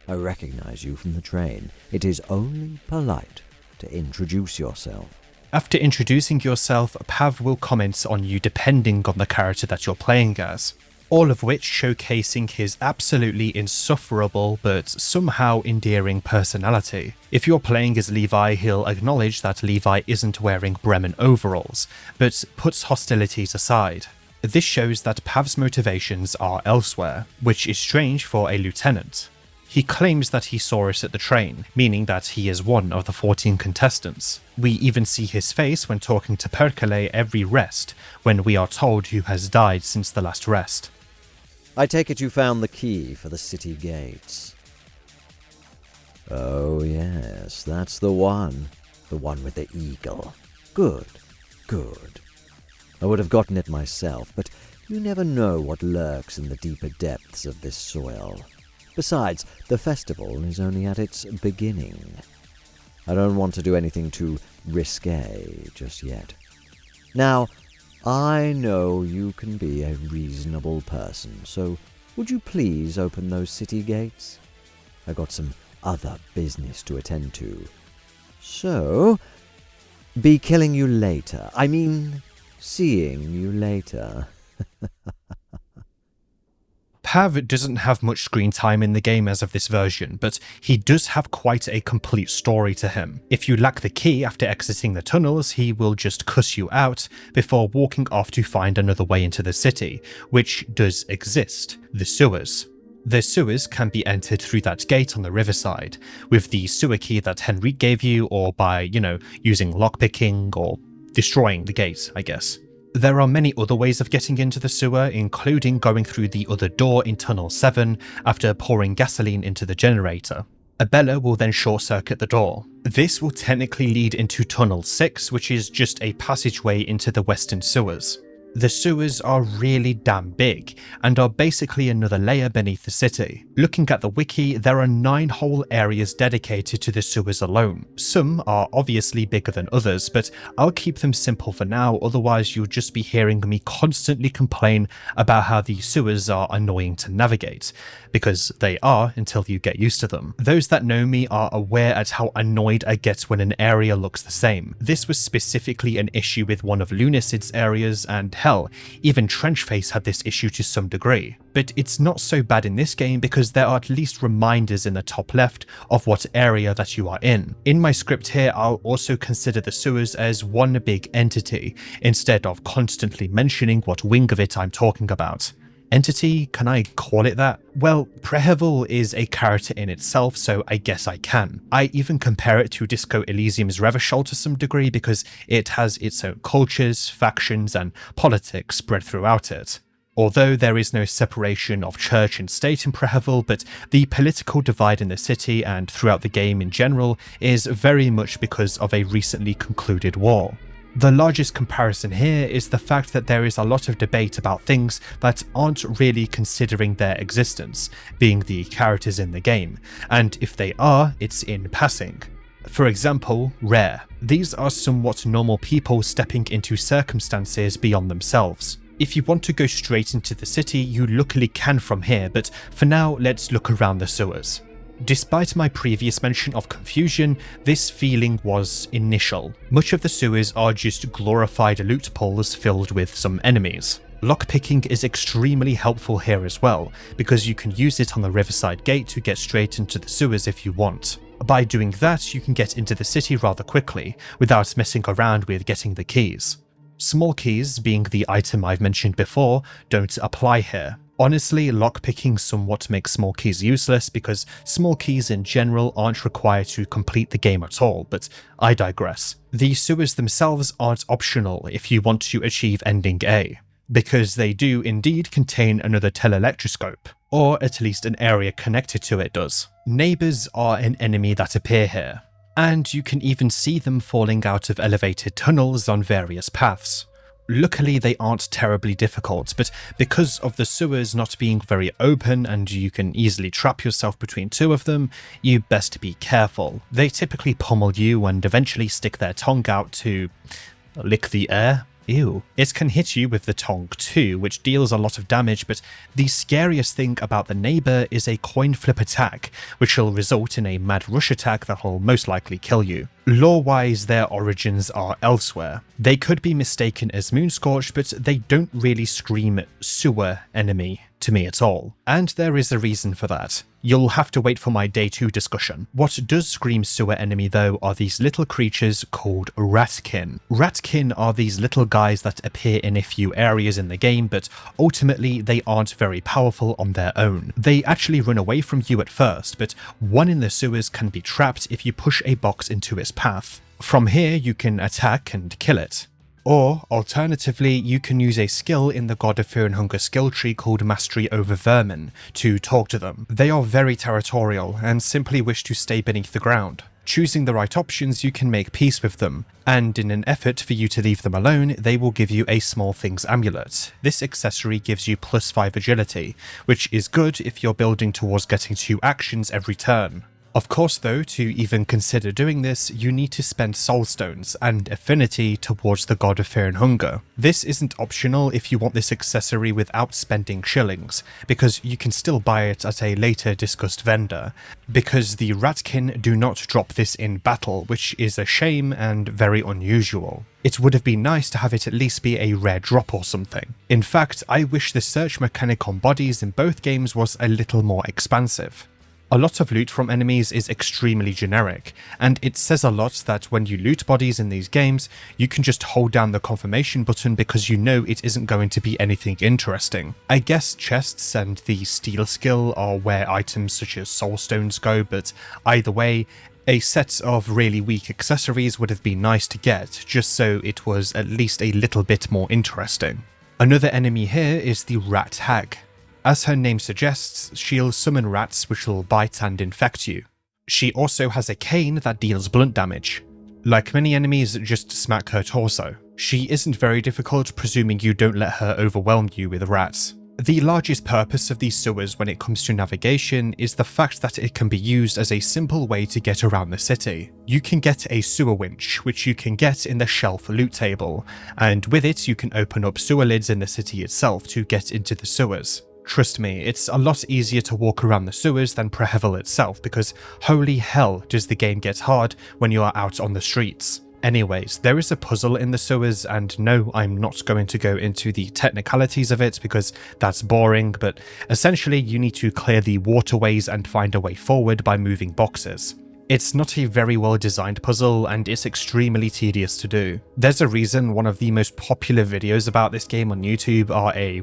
I recognize you from the train. It is only polite to introduce yourself. After introducing yourself, Pav will comment on you depending on the character that you're playing as, all of which showcasing his absolutely insufferable but somehow endearing personality. If you're playing as Levi, he'll acknowledge that Levi isn't wearing Bremen overalls, but puts hostilities aside. This shows that Pav's motivations are elsewhere, which is strange for a lieutenant. He claims that he saw us at the train, meaning that he is one of the 14 contestants. We even see his face when talking to Perkele every rest, when we are told who has died since the last rest. I take it you found the key for the city gates. Oh yes, that's the one. The one with the eagle. Good, good. I would have gotten it myself, but you never know what lurks in the deeper depths of this soil. Besides, the festival is only at its beginning. I don't want to do anything too risque just yet. Now, I know you can be a reasonable person, so would you please open those city gates? I got some other business to attend to. So, be killing you later. I mean, seeing you later. Pav doesn't have much screen time in the game as of this version, but he does have quite a complete story to him. If you lack the key after exiting the tunnels, he will just cuss you out before walking off to find another way into the city, which does exist, the sewers. The sewers can be entered through that gate on the riverside, with the sewer key that Henrique gave you, or by, using lockpicking or destroying the gate, I guess. There are many other ways of getting into the sewer, including going through the other door in Tunnel 7 after pouring gasoline into the generator. Abella will then short-circuit the door. This will technically lead into Tunnel 6, which is just a passageway into the western sewers. The sewers are really damn big, and are basically another layer beneath the city. Looking at the wiki, there are 9 whole areas dedicated to the sewers alone. Some are obviously bigger than others, but I'll keep them simple for now, otherwise you'll just be hearing me constantly complain about how the sewers are annoying to navigate, because they are until you get used to them. Those that know me are aware at how annoyed I get when an area looks the same. This was specifically an issue with one of Lunacid's areas, and hell, even Trenchface had this issue to some degree. But it's not so bad in this game because there are at least reminders in the top left of what area that you are in. In my script here, I'll also consider the sewers as one big entity, instead of constantly mentioning what wing of it I'm talking about. Entity, can I call it that? Well, Prehevil is a character in itself, so I guess I can. I even compare it to Disco Elysium's Revachol to some degree because it has its own cultures, factions, and politics spread throughout it. Although there is no separation of church and state in Prehevil, but the political divide in the city and throughout the game in general is very much because of a recently concluded war. The largest comparison here is the fact that there is a lot of debate about things that aren't really considering their existence, being the characters in the game, and if they are, it's in passing. For example, Rare. These are somewhat normal people stepping into circumstances beyond themselves. If you want to go straight into the city, you luckily can from here, but for now, let's look around the sewers. Despite my previous mention of confusion, this feeling was initial. Much of the sewers are just glorified loot pools filled with some enemies. Lockpicking is extremely helpful here as well, because you can use it on the riverside gate to get straight into the sewers if you want. By doing that, you can get into the city rather quickly, without messing around with getting the keys. Small keys, being the item I've mentioned before, don't apply here. Honestly, lockpicking somewhat makes small keys useless because small keys in general aren't required to complete the game at all, but I digress. The sewers themselves aren't optional if you want to achieve ending A, because they do indeed contain another telelectroscope, or at least an area connected to it does. Neighbours are an enemy that appear here, and you can even see them falling out of elevated tunnels on various paths. Luckily, they aren't terribly difficult, but because of the sewers not being very open and you can easily trap yourself between two of them, you best be careful. They typically pummel you and eventually stick their tongue out to lick the air. Ew. It can hit you with the tongue too, which deals a lot of damage, but the scariest thing about the neighbour is a coin flip attack, which will result in a mad rush attack that will most likely kill you. Lore-wise, their origins are elsewhere. They could be mistaken as Moonscorch, but they don't really scream sewer enemy to me at all, and there is a reason for that. You'll have to wait for my day 2 discussion. What does scream sewer enemy though are these little creatures called ratkin. Ratkin are these little guys that appear in a few areas in the game, but ultimately they aren't very powerful on their own. They actually run away from you at first, but one in the sewers can be trapped if you push a box into its path. From here you can attack and kill it. Or, alternatively, you can use a skill in the God of Fear and Hunger skill tree called Mastery over Vermin to talk to them. They are very territorial and simply wish to stay beneath the ground. Choosing the right options, you can make peace with them, and in an effort for you to leave them alone, they will give you a Small Things amulet. This accessory gives you +5 agility, which is good if you're building towards getting 2 actions every turn. Of course though, to even consider doing this, you need to spend soul stones and affinity towards the God of Fear and Hunger. This isn't optional if you want this accessory without spending shillings, because you can still buy it at a later discussed vendor, because the Ratkin do not drop this in battle, which is a shame and very unusual. It would have been nice to have it at least be a rare drop or something. In fact, I wish the search mechanic on bodies in both games was a little more expansive. A lot of loot from enemies is extremely generic, and it says a lot that when you loot bodies in these games, you can just hold down the confirmation button because you know it isn't going to be anything interesting. I guess chests and the steal skill are where items such as soul stones go, but either way, a set of really weak accessories would have been nice to get, just so it was at least a little bit more interesting. Another enemy here is the Rat Hag. As her name suggests, she'll summon rats which will bite and infect you. She also has a cane that deals blunt damage. Like many enemies, just smack her torso. She isn't very difficult, presuming you don't let her overwhelm you with rats. The largest purpose of these sewers when it comes to navigation is the fact that it can be used as a simple way to get around the city. You can get a sewer winch, which you can get in the shelf loot table, and with it you can open up sewer lids in the city itself to get into the sewers. Trust me, it's a lot easier to walk around the sewers than Prehevil itself, because holy hell does the game get hard when you are out on the streets. Anyways, there is a puzzle in the sewers, and no, I'm not going to go into the technicalities of it because that's boring, but essentially you need to clear the waterways and find a way forward by moving boxes. It's not a very well designed puzzle and it's extremely tedious to do. There's a reason one of the most popular videos about this game on YouTube are a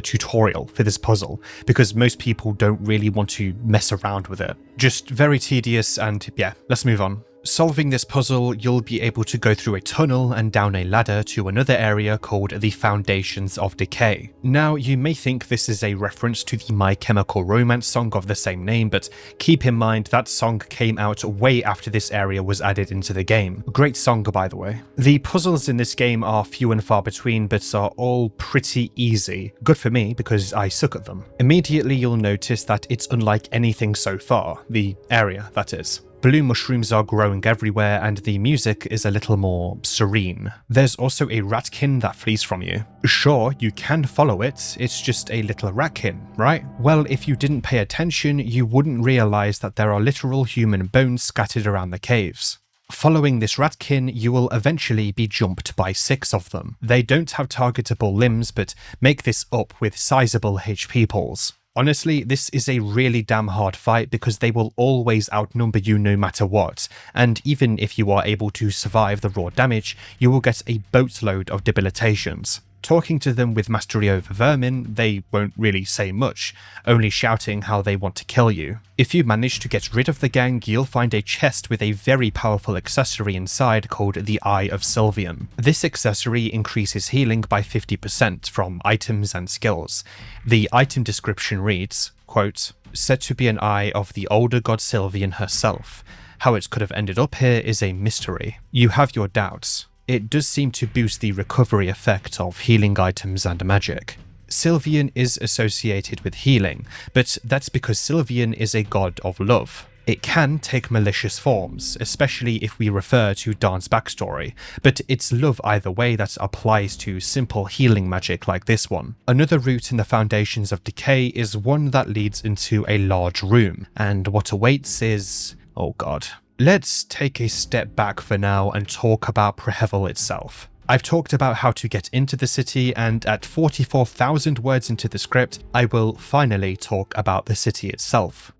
tutorial for this puzzle, because most people don't really want to mess around with it. Just very tedious, and yeah, let's move on. Solving this puzzle, you'll be able to go through a tunnel and down a ladder to another area called the Foundations of Decay. Now, you may think this is a reference to the My Chemical Romance song of the same name, but keep in mind that song came out way after this area was added into the game. Great song, by the way. The puzzles in this game are few and far between, but are all pretty easy. Good for me, because I suck at them. Immediately, you'll notice that it's unlike anything so far, the area, that is. Blue mushrooms are growing everywhere and the music is a little more serene. There's also a ratkin that flees from you. Sure, you can follow it, it's just a little ratkin, right? Well, if you didn't pay attention, you wouldn't realize that there are literal human bones scattered around the caves. Following this ratkin, you will eventually be jumped by 6 of them. They don't have targetable limbs, but make this up with sizable HP pools. Honestly, this is a really damn hard fight because they will always outnumber you no matter what, and even if you are able to survive the raw damage, you will get a boatload of debilitations. Talking to them with mastery over vermin, they won't really say much, only shouting how they want to kill you. If you manage to get rid of the gang, you'll find a chest with a very powerful accessory inside called the Eye of Sylvian. This accessory increases healing by 50% from items and skills. The item description reads, quote, "Said to be an eye of the older god Sylvian herself. How it could have ended up here is a mystery. You have your doubts. It does seem to boost the recovery effect of healing items and magic. Sylvian is associated with healing, but that's because Sylvian is a god of love. It can take malicious forms, especially if we refer to Dawn's backstory, but it's love either way that applies to simple healing magic like this one. Another route in the Foundations of Decay is one that leads into a large room, and what awaits is... oh god. Let's take a step back for now and talk about Prehevil itself. I've talked about how to get into the city, and at 44,000 words into the script, I will finally talk about the city itself.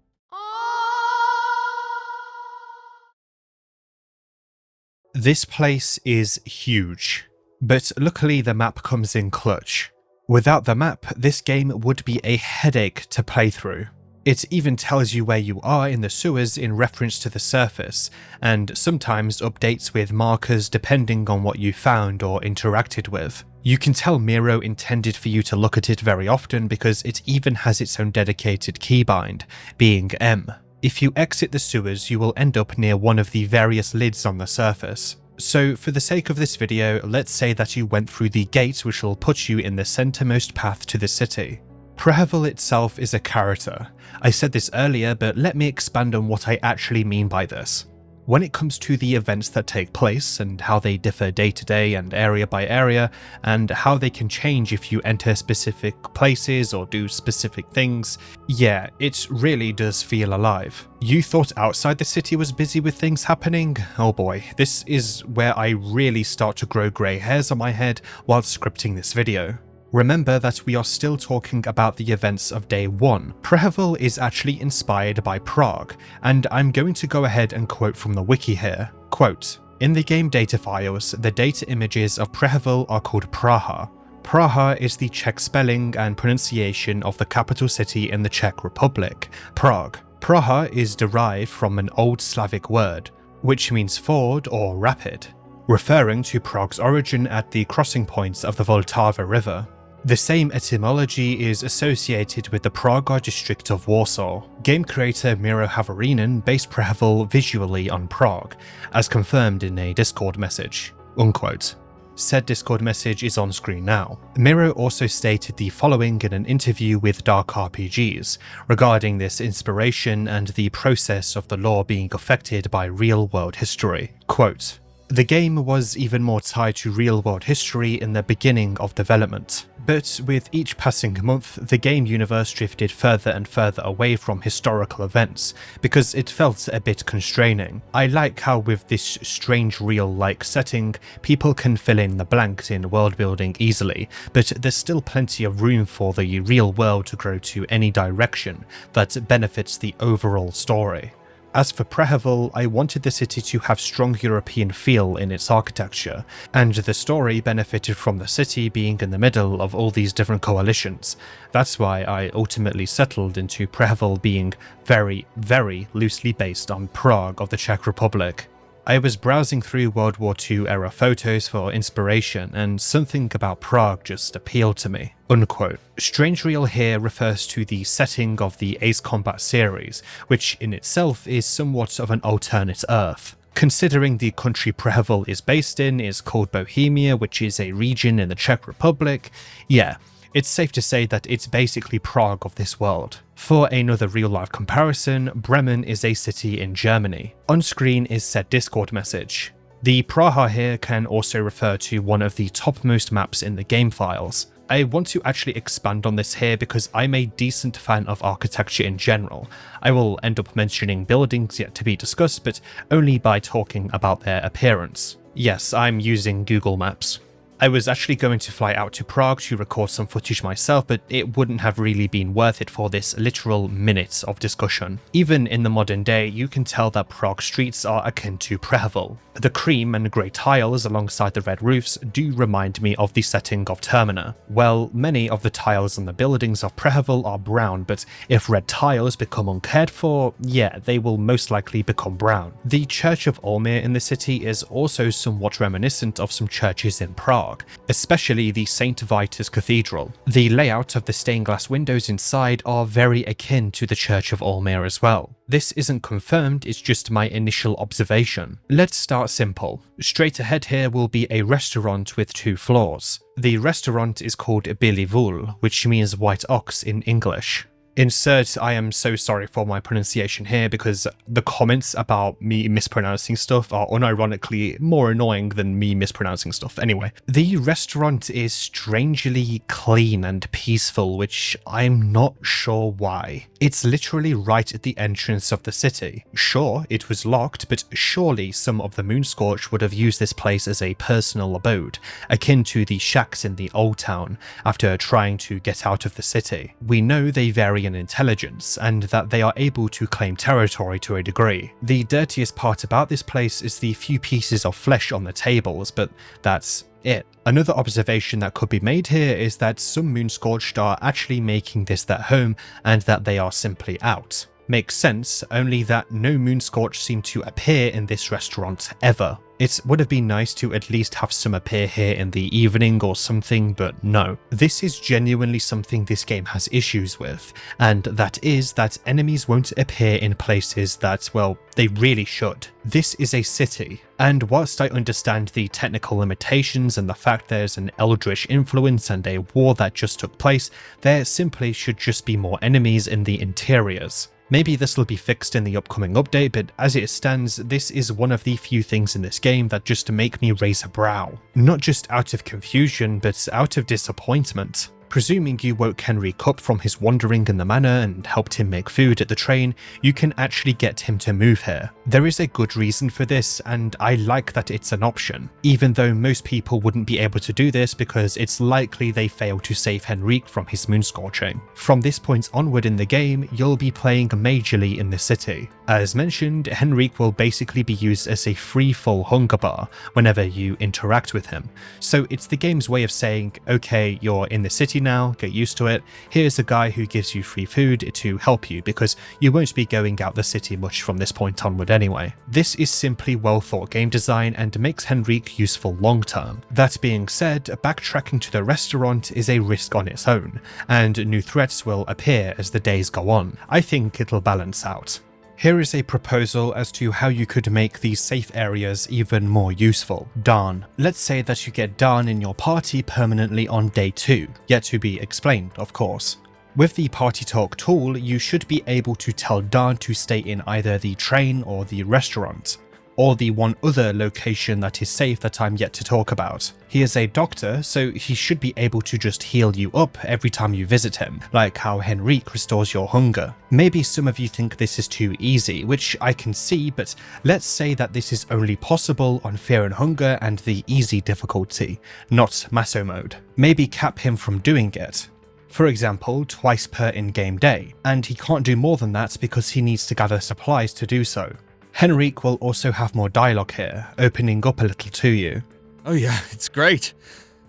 This place is huge, but luckily the map comes in clutch. Without the map, this game would be a headache to play through. It even tells you where you are in the sewers in reference to the surface, and sometimes updates with markers depending on what you found or interacted with. You can tell Miro intended for you to look at it very often because it even has its own dedicated keybind, being M. If you exit the sewers, you will end up near one of the various lids on the surface. So for the sake of this video, let's say that you went through the gate which will put you in the centermost path to the city. Prehevil itself is a character. I said this earlier, but let me expand on what I actually mean by this. When it comes to the events that take place and how they differ day to day and area by area, and how they can change if you enter specific places or do specific things, yeah, it really does feel alive. You thought outside the city was busy with things happening? Oh boy, this is where I really start to grow grey hairs on my head while scripting this video. Remember that we are still talking about the events of day 1. Prehevil is actually inspired by Prague, and I'm going to go ahead and quote from the wiki here. Quote, "In the game data files, the data images of Prehevil are called Praha. Praha is the Czech spelling and pronunciation of the capital city in the Czech Republic, Prague. Praha is derived from an Old Slavic word, which means ford or rapid, referring to Prague's origin at the crossing points of the Vltava River. The same etymology is associated with the Praga district of Warsaw. Game creator Miro Havarinen based Prehevil visually on Prague, as confirmed in a Discord message." Unquote. Said Discord message is on screen now. Miro also stated the following in an interview with Dark RPGs regarding this inspiration and the process of the lore being affected by real-world history. Quote, "The game was even more tied to real-world history in the beginning of development. But with each passing month, the game universe drifted further and further away from historical events, because it felt a bit constraining. I like how with this strange real-like setting, people can fill in the blanks in world building easily, but there's still plenty of room for the real world to grow to any direction that benefits the overall story. As for Prehevil, I wanted the city to have strong European feel in its architecture, and the story benefited from the city being in the middle of all these different coalitions. That's why I ultimately settled into Prehevil being very, very loosely based on Prague of the Czech Republic. I was browsing through World War II era photos for inspiration, and something about Prague just appealed to me." Unquote. Strange Real here refers to the setting of the Ace Combat series, which in itself is somewhat of an alternate Earth. Considering the country Prehevil is based in is called Bohemia, which is a region in the Czech Republic, yeah, it's safe to say that it's basically Prague of this world. For another real-life comparison, Bremen is a city in Germany. On screen is said Discord message. The Praha here can also refer to one of the topmost maps in the game files. I want to actually expand on this here because I'm a decent fan of architecture in general. I will end up mentioning buildings yet to be discussed, but only by talking about their appearance. Yes, I'm using Google Maps. I was actually going to fly out to Prague to record some footage myself, but it wouldn't have really been worth it for this literal minutes of discussion. Even in the modern day, you can tell that Prague streets are akin to Prehevil. The cream and grey tiles alongside the red roofs do remind me of the setting of Termina. Well, many of the tiles on the buildings of Prehevil are brown, but if red tiles become uncared for, yeah, they will most likely become brown. The Church of Olmir in the city is also somewhat reminiscent of some churches in Prague, especially the St. Vitus Cathedral. The layout of the stained glass windows inside are very akin to the Church of Olmir as well. This isn't confirmed, it's just my initial observation. Let's start simple. Straight ahead here will be a restaurant with 2 floors. The restaurant is called Prehevil, which means white ox in English. Insert, I am so sorry for my pronunciation here because the comments about me mispronouncing stuff are unironically more annoying than me mispronouncing stuff. Anyway, the restaurant is strangely clean and peaceful, which I'm not sure why. It's literally right at the entrance of the city. Sure, it was locked, but surely some of the Moonscorch would have used this place as a personal abode, akin to the shacks in the Old Town after trying to get out of the city. We know they vary in intelligence, and that they are able to claim territory to a degree. The dirtiest part about this place is the few pieces of flesh on the tables, but that's it. Another observation that could be made here is that some Moonscorched are actually making this their home, and that they are simply out. Makes sense, only that no Moonscorch seem to appear in this restaurant ever. It would have been nice to at least have some appear here in the evening or something, but no. This is genuinely something this game has issues with, and that is that enemies won't appear in places that, well, they really should. This is a city, and whilst I understand the technical limitations and the fact there's an eldritch influence and a war that just took place, there simply should just be more enemies in the interiors. Maybe this will be fixed in the upcoming update, but as it stands, this is one of the few things in this game that just make me raise a brow. Not just out of confusion, but out of disappointment. Presuming you woke Henrik up from his wandering in the manor and helped him make food at the train, you can actually get him to move here. There is a good reason for this, and I like that it's an option, even though most people wouldn't be able to do this because it's likely they failed to save Henrik from his moonscorching. From this point onward in the game, you'll be playing majorly in the city. As mentioned, Henrik will basically be used as a free full hunger bar whenever you interact with him. So it's the game's way of saying, okay, you're in the city now, get used to it, here's a guy who gives you free food to help you because you won't be going out the city much from this point onward anyway. This is simply well thought game design and makes Henrik useful long term. That being said, backtracking to the restaurant is a risk on its own, and new threats will appear as the days go on. I think it'll balance out. Here is a proposal as to how you could make these safe areas even more useful. Darn. Let's say that you get Darn in your party permanently on day 2, yet to be explained, of course. With the Party Talk tool, you should be able to tell Darn to stay in either the train or the restaurant, or the one other location that is safe that I'm yet to talk about. He is a doctor, so he should be able to just heal you up every time you visit him, like how Henrik restores your hunger. Maybe some of you think this is too easy, which I can see, but let's say that this is only possible on Fear and Hunger and the easy difficulty, not Maso mode. Maybe cap him from doing it. For example, twice per in-game day, and he can't do more than that because he needs to gather supplies to do so. Henrik will also have more dialogue here, opening up a little to you. Oh yeah, it's great.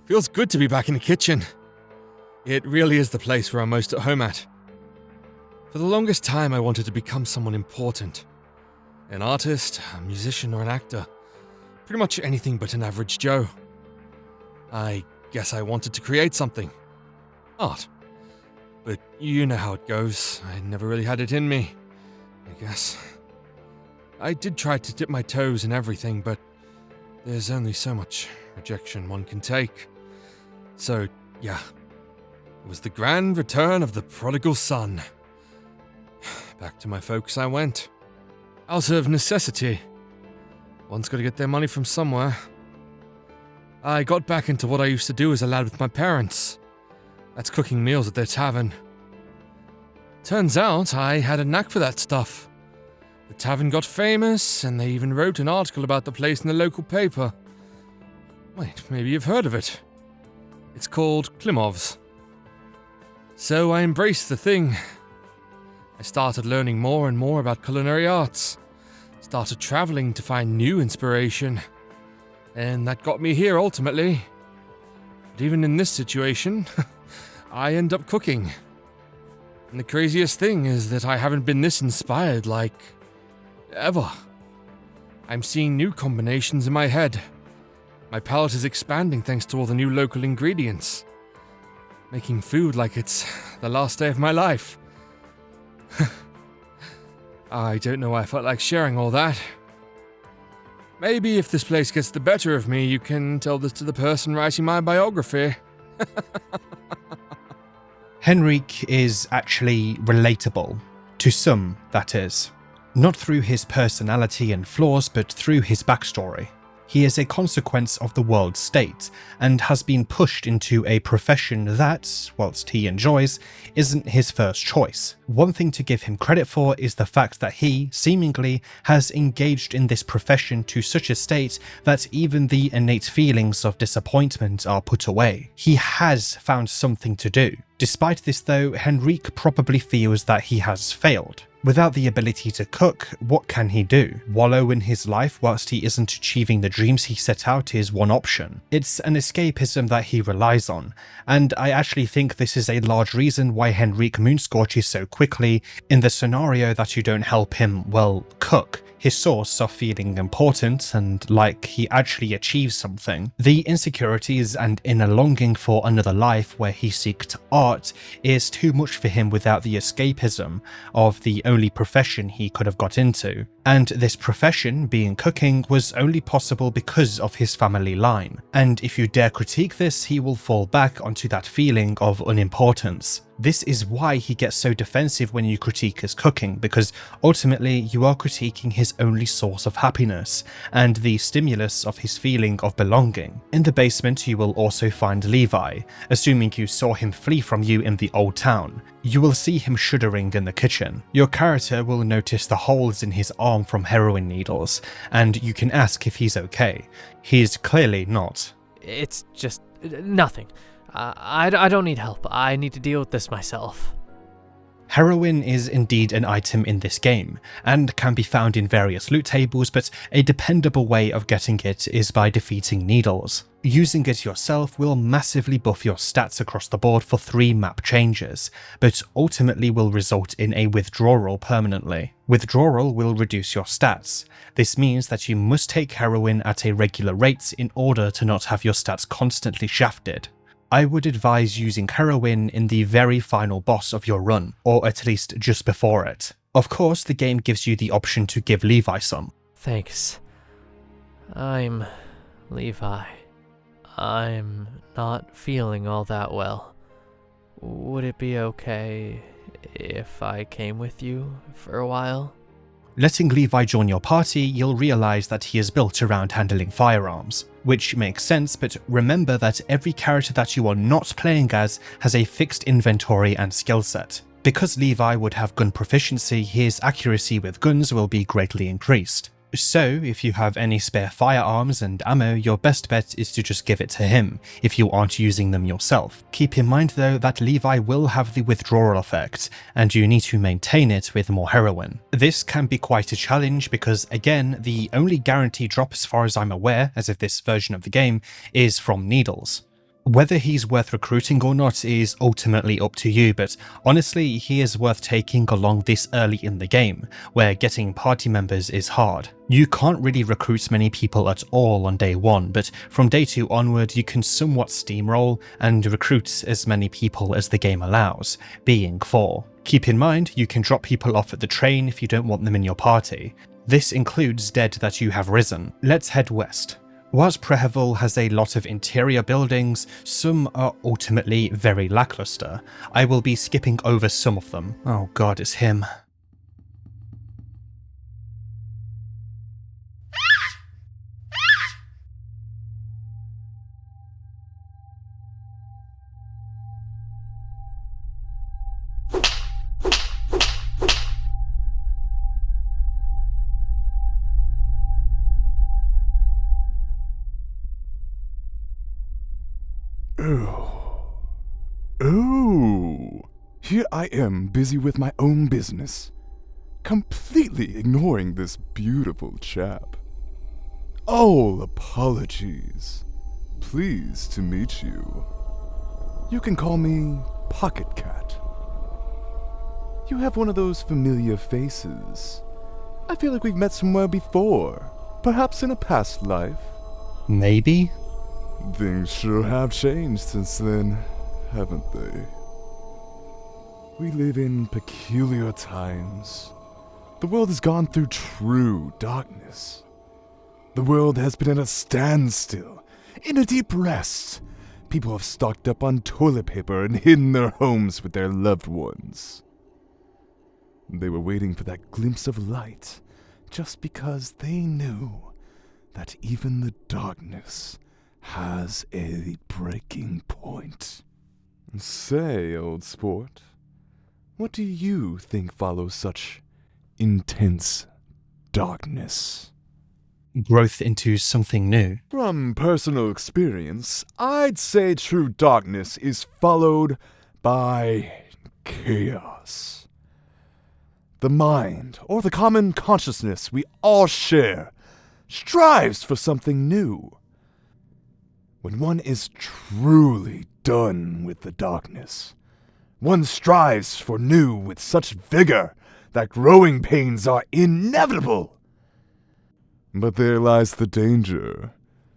Feels good to be back in the kitchen. It really is the place where I'm most at home at. For the longest time I wanted to become someone important. An artist, a musician, or an actor. Pretty much anything but an average Joe. I guess I wanted to create something. Art. But you know how it goes. I never really had it in me, I guess. I did try to dip my toes in everything, but there's only so much rejection one can take. So, yeah, it was the grand return of the prodigal son. Back to my folks I went. Out of necessity. One's got to get their money from somewhere. I got back into what I used to do as a lad with my parents. That's cooking meals at their tavern. Turns out I had a knack for that stuff. The tavern got famous, and they even wrote an article about the place in the local paper. Wait, maybe you've heard of it. It's called Klimov's. So I embraced the thing. I started learning more and more about culinary arts. Started traveling to find new inspiration. And that got me here ultimately. But even in this situation, I end up cooking. And the craziest thing is that I haven't been this inspired, like, ever. I'm seeing new combinations in my head. My palate is expanding thanks to all the new local ingredients. Making food like it's the last day of my life. I don't know why I felt like sharing all that. Maybe if this place gets the better of me, you can tell this to the person writing my biography. Henrik is actually relatable. To some, that is. Not through his personality and flaws, but through his backstory. He is a consequence of the world state, and has been pushed into a profession that, whilst he enjoys, isn't his first choice. One thing to give him credit for is the fact that he, seemingly, has engaged in this profession to such a state that even the innate feelings of disappointment are put away. He has found something to do. Despite this though, Henrik probably feels that he has failed. Without the ability to cook, what can he do? Wallow in his life whilst he isn't achieving the dreams he set out is one option. It's an escapism that he relies on, and I actually think this is a large reason why Henrik moonscorches so quickly in the scenario that you don't help him, well, cook. His source of feeling important and like he actually achieves something. The insecurities and inner longing for another life where he seeks art is too much for him without the escapism of the only profession he could have got into. And this profession, being cooking, was only possible because of his family line. And if you dare critique this, he will fall back onto that feeling of unimportance. This is why he gets so defensive when you critique his cooking, because ultimately you are critiquing his only source of happiness, and the stimulus of his feeling of belonging. In the basement you will also find Levi, assuming you saw him flee from you in the old town. You will see him shuddering in the kitchen. Your character will notice the holes in his arm from heroin needles, and you can ask if he's okay. He's clearly not. It's just nothing. I don't need help. I need to deal with this myself. Heroin is indeed an item in this game, and can be found in various loot tables, but a dependable way of getting it is by defeating needles. Using it yourself will massively buff your stats across the board for 3 map changes, but ultimately will result in a withdrawal permanently. Withdrawal will reduce your stats. This means that you must take heroin at a regular rate in order to not have your stats constantly shafted. I would advise using heroin in the very final boss of your run, or at least just before it. Of course, the game gives you the option to give Levi some. Thanks. I'm Levi. I'm not feeling all that well. Would it be okay if I came with you for a while? Letting Levi join your party, you'll realise that he is built around handling firearms, which makes sense, but remember that every character that you are not playing as has a fixed inventory and skill set. Because Levi would have gun proficiency, his accuracy with guns will be greatly increased. So, if you have any spare firearms and ammo, your best bet is to just give it to him, if you aren't using them yourself. Keep in mind though that Levi will have the withdrawal effect, and you need to maintain it with more heroin. This can be quite a challenge because, again, the only guaranteed drop as far as I'm aware, as of this version of the game, is from needles. Whether he's worth recruiting or not is ultimately up to you, but honestly, he is worth taking along this early in the game, where getting party members is hard. You can't really recruit many people at all on day 1, but from day 2 onward you can somewhat steamroll and recruit as many people as the game allows, being 4. Keep in mind, you can drop people off at the train if you don't want them in your party. This includes dead that you have risen. Let's head west. Whilst Prehevil has a lot of interior buildings, some are ultimately very lackluster. I will be skipping over some of them. Oh god, it's him. Oh, here I am busy with my own business, completely ignoring this beautiful chap. All apologies. Pleased to meet you. You can call me Pocket Cat. You have one of those familiar faces. I feel like we've met somewhere before, perhaps in a past life. Maybe? Things sure have changed since then, haven't they? We live in peculiar times. The world has gone through true darkness. The world has been at a standstill, in a deep rest. People have stocked up on toilet paper and hidden their homes with their loved ones. They were waiting for that glimpse of light, just because they knew that even the darkness has a breaking point. Say, old sport, what do you think follows such intense darkness? Growth into something new. From personal experience, I'd say true darkness is followed by chaos. The mind, or the common consciousness we all share, strives for something new. When one is truly done with the darkness, one strives for new with such vigor that growing pains are inevitable. But there lies the danger.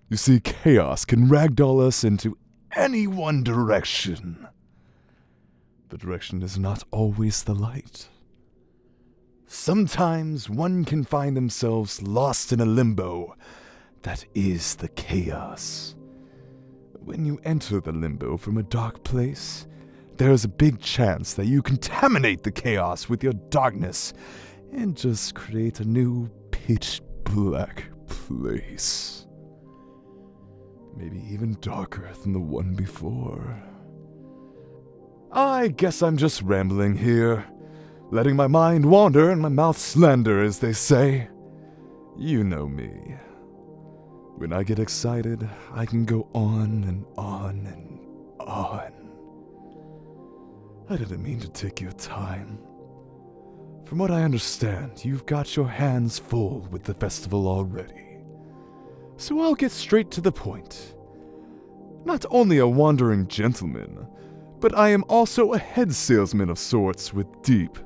You see, chaos can ragdoll us into any one direction. The direction is not always the light. Sometimes one can find themselves lost in a limbo that is the chaos. When you enter the limbo from a dark place, there is a big chance that you contaminate the chaos with your darkness and just create a new pitch black place. Maybe even darker than the one before. I guess I'm just rambling here, letting my mind wander and my mouth slander, as they say. You know me. When I get excited, I can go on and on and on. I didn't mean to take your time. From what I understand, you've got your hands full with the festival already. So I'll get straight to the point. Not only a wandering gentleman, but I am also a head salesman of sorts with deep,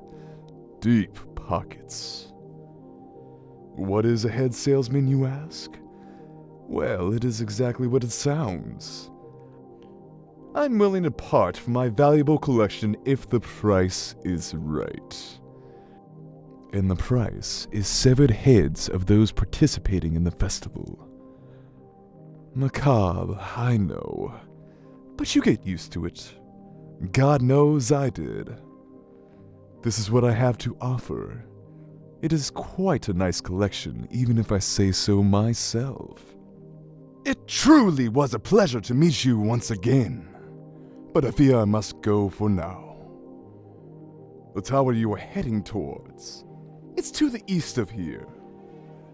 deep pockets. What is a head salesman, you ask? Well, it is exactly what it sounds. I'm willing to part from my valuable collection if the price is right. And the price is severed heads of those participating in the festival. Macabre, I know, but you get used to it. God knows I did. This is what I have to offer. It is quite a nice collection, even if I say so myself. It truly was a pleasure to meet you once again, but I fear I must go for now. The tower you are heading towards, it's to the east of here,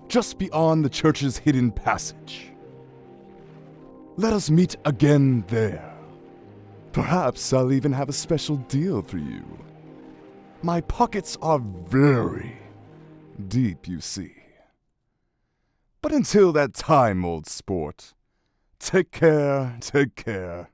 just beyond the church's hidden passage. Let us meet again there. Perhaps I'll even have a special deal for you. My pockets are very deep, you see. But until that time, old sport, take care, take care.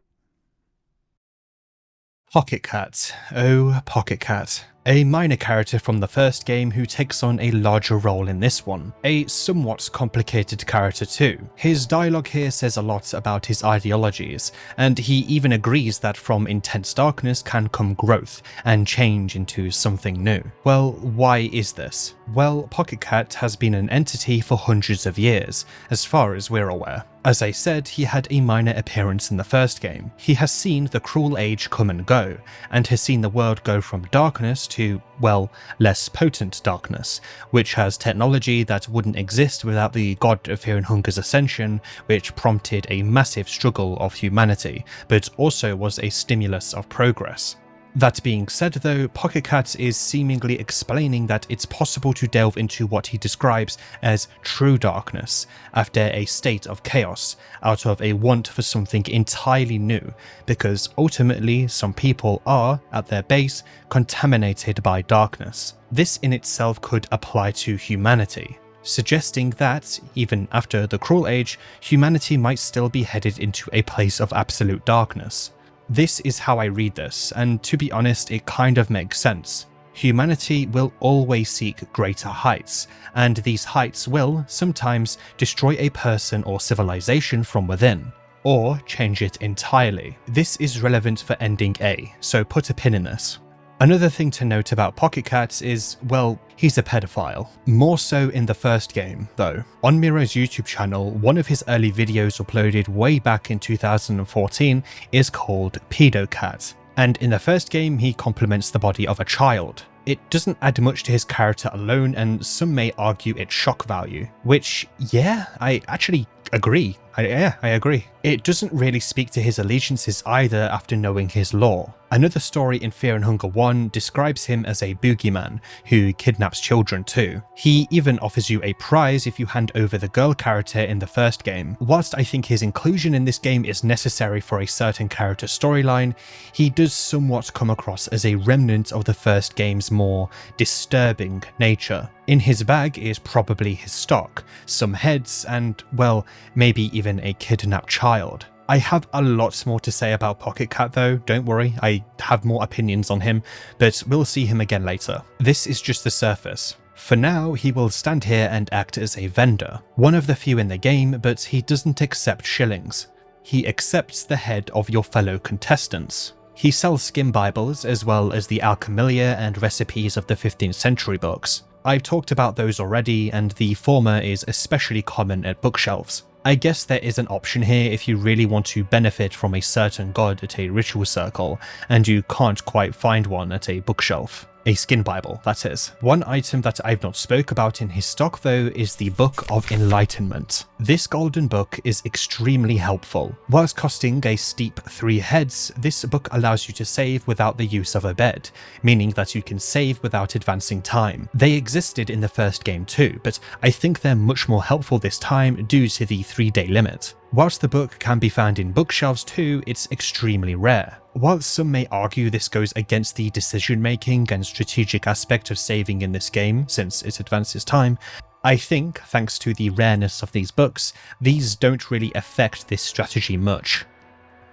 Pocket Cat. Oh, Pocket Cat. A minor character from the first game who takes on a larger role in this one. A somewhat complicated character too. His dialogue here says a lot about his ideologies, and he even agrees that from intense darkness can come growth and change into something new. Well, why is this? Well, Pocket Cat has been an entity for hundreds of years, as far as we're aware. As I said, he had a minor appearance in the first game. He has seen the cruel age come and go, and has seen the world go from darkness to, well, less potent darkness, which has technology that wouldn't exist without the God of Fear and Hunger's ascension, which prompted a massive struggle of humanity, but also was a stimulus of progress. That being said though, Pocket Cat is seemingly explaining that it's possible to delve into what he describes as true darkness after a state of chaos out of a want for something entirely new, because ultimately some people are, at their base, contaminated by darkness. This in itself could apply to humanity, suggesting that, even after the Cruel Age, humanity might still be headed into a place of absolute darkness. This is how I read this, and to be honest, it kind of makes sense. Humanity will always seek greater heights, and these heights will, sometimes, destroy a person or civilization from within, or change it entirely. This is relevant for ending A, so put a pin in this. Another thing to note about Pocket Cat is, well, he's a pedophile. More so in the first game, though. On Miro's YouTube channel, one of his early videos uploaded way back in 2014 is called Pedo Cat, and in the first game he compliments the body of a child. It doesn't add much to his character alone, and some may argue it's shock value, which, yeah, I actually agree. I agree. It doesn't really speak to his allegiances either after knowing his lore. Another story in Fear and Hunger 1 describes him as a boogeyman who kidnaps children too. He even offers you a prize if you hand over the girl character in the first game. Whilst I think his inclusion in this game is necessary for a certain character storyline, he does somewhat come across as a remnant of the first game's more disturbing nature. In his bag is probably his stock, some heads, and, well, maybe even a kidnapped child. I have a lot more to say about Pocket Cat though, don't worry, I have more opinions on him, but we'll see him again later. This is just the surface. For now, he will stand here and act as a vendor, one of the few in the game, but he doesn't accept shillings. He accepts the head of your fellow contestants. He sells skin Bibles as well as the Alchemilia and recipes of the 15th century books. I've talked about those already, and the former is especially common at bookshelves. I guess there is an option here if you really want to benefit from a certain god at a ritual circle, and you can't quite find one at a bookshelf. A skin Bible, that is. One item that I've not spoke about in his stock though is the Book of Enlightenment. This golden book is extremely helpful. Whilst costing a steep 3 heads, this book allows you to save without the use of a bed, meaning that you can save without advancing time. They existed in the first game too, but I think they're much more helpful this time due to the 3-day limit. Whilst the book can be found in bookshelves too, it's extremely rare. Whilst some may argue this goes against the decision-making and strategic aspect of saving in this game, since it advances time, I think, thanks to the rareness of these books, these don't really affect this strategy much.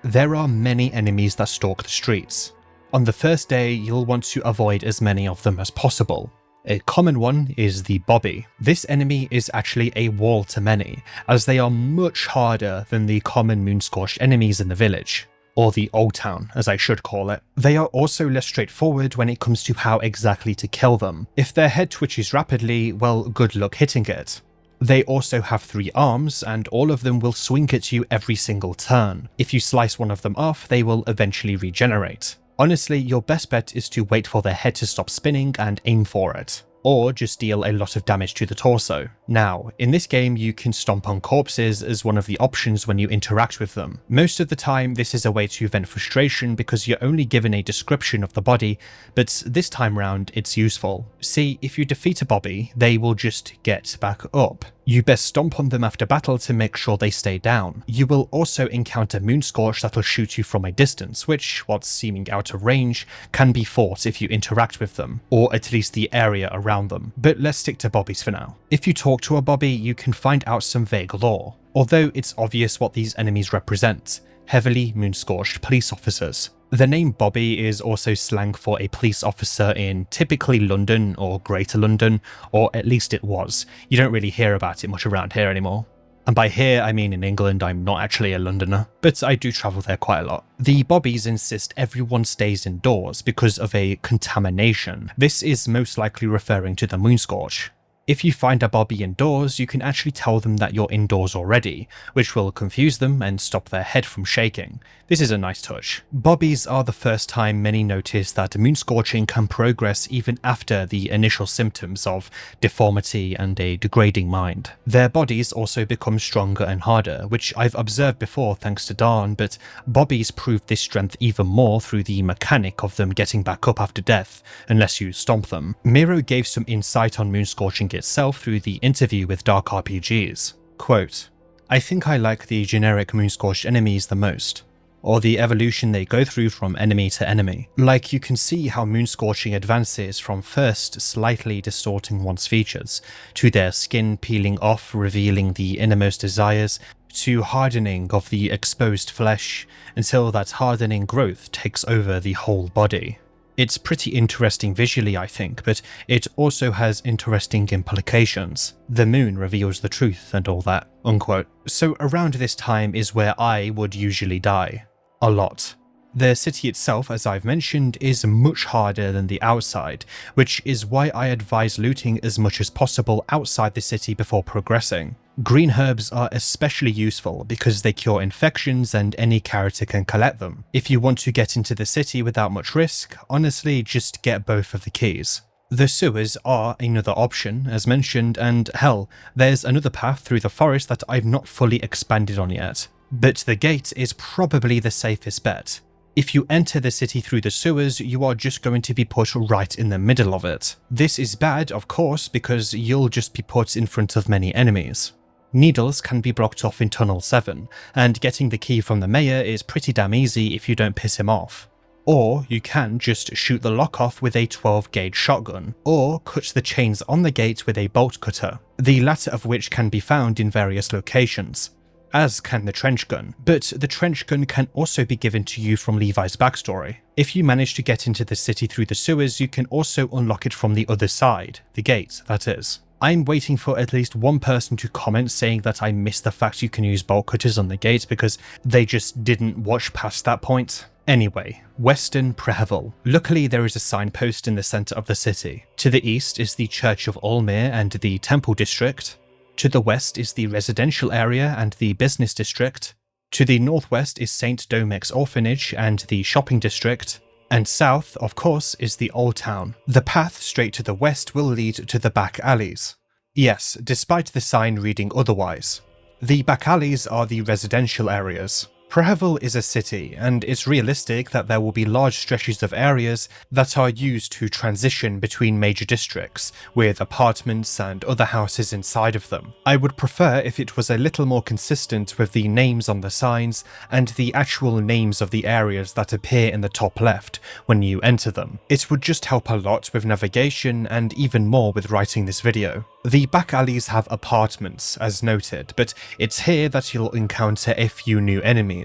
There are many enemies that stalk the streets. On the first day, you'll want to avoid as many of them as possible. A common one is the Bobby. This enemy is actually a wall to many, as they are much harder than the common moon-scorched enemies in the village, or the Old Town, as I should call it. They are also less straightforward when it comes to how exactly to kill them. If their head twitches rapidly, well, good luck hitting it. They also have 3 arms, and all of them will swing at you every single turn. If you slice one of them off, they will eventually regenerate. Honestly, your best bet is to wait for their head to stop spinning and aim for it, or just deal a lot of damage to the torso. Now, in this game you can stomp on corpses as one of the options when you interact with them. Most of the time this is a way to vent frustration because you're only given a description of the body, but this time round it's useful. See, if you defeat a Bobby, they will just get back up. You best stomp on them after battle to make sure they stay down. You will also encounter Moonscorch that'll shoot you from a distance, which, whilst seeming out of range, can be fought if you interact with them, or at least the area around them. But let's stick to Bobbies for now. If you talk to a Bobby, you can find out some vague lore, although it's obvious what these enemies represent: heavily moon-scorched police officers. The name Bobby is also slang for a police officer in typically London or Greater London, or at least it was. You don't really hear about it much around here anymore. And by here I mean in England. I'm not actually a Londoner, but I do travel there quite a lot. The Bobbies insist everyone stays indoors because of a contamination. This is most likely referring to the Moonscorch. If you find a bobby indoors, you can actually tell them that you're indoors already, which will confuse them and stop their head from shaking. This is a nice touch. Bobbies are the first time many notice that moonscorching can progress even after the initial symptoms of deformity and a degrading mind. Their bodies also become stronger and harder, which I've observed before thanks to Darn, but bobbies prove this strength even more through the mechanic of them getting back up after death, unless you stomp them. Miro gave some insight on moonscorching itself through the interview with Dark RPGs. Quote, "I think I like the generic moonscorched enemies the most, or the evolution they go through from enemy to enemy. Like, you can see how moonscorching advances from first slightly distorting one's features, to their skin peeling off, revealing the innermost desires, to hardening of the exposed flesh, until that hardening growth takes over the whole body. It's pretty interesting visually, I think, but it also has interesting implications. The moon reveals the truth and all that." Unquote. So around this time is where I would usually die. A lot. The city itself, as I've mentioned, is much harder than the outside, which is why I advise looting as much as possible outside the city before progressing. Green herbs are especially useful because they cure infections and any character can collect them. If you want to get into the city without much risk, honestly just get both of the keys. The sewers are another option, as mentioned, and hell, there's another path through the forest that I've not fully expanded on yet. But the gate is probably the safest bet. If you enter the city through the sewers, you are just going to be put right in the middle of it. This is bad, of course, because you'll just be put in front of many enemies. Needles can be blocked off in Tunnel 7, and getting the key from the mayor is pretty damn easy if you don't piss him off. Or you can just shoot the lock off with a 12-gauge shotgun, or cut the chains on the gate with a bolt cutter, the latter of which can be found in various locations, as can the trench gun, but the trench gun can also be given to you from Levi's backstory. If you manage to get into the city through the sewers, you can also unlock it from the other side, the gate, that is. I'm waiting for at least one person to comment saying that I missed the fact you can use bolt cutters on the gate because they just didn't watch past that point. Anyway, Western Prehevil. Luckily there is a signpost in the centre of the city. To the east is the Church of Ulmir and the Temple District. To the west is the residential area and the business district. To the northwest is St. Domec's Orphanage and the shopping district. And south, of course, is the Old Town. The path straight to the west will lead to the back alleys. Yes, despite the sign reading otherwise. The back alleys are the residential areas. Prehevil is a city, and it's realistic that there will be large stretches of areas that are used to transition between major districts, with apartments and other houses inside of them. I would prefer if it was a little more consistent with the names on the signs and the actual names of the areas that appear in the top left when you enter them. It would just help a lot with navigation and even more with writing this video. The back alleys have apartments, as noted, but it's here that you'll encounter a few new enemies.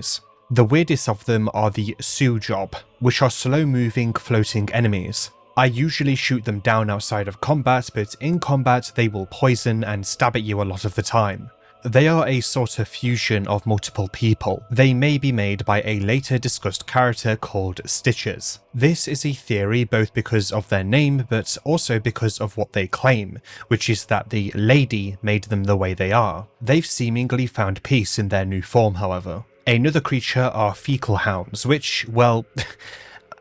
The weirdest of them are the Sue Job, which are slow-moving, floating enemies. I usually shoot them down outside of combat, but in combat they will poison and stab at you a lot of the time. They are a sort of fusion of multiple people. They may be made by a later discussed character called Stitches. This is a theory both because of their name, but also because of what they claim, which is that the lady made them the way they are. They've seemingly found peace in their new form, however. Another creature are fecal hounds, which, well,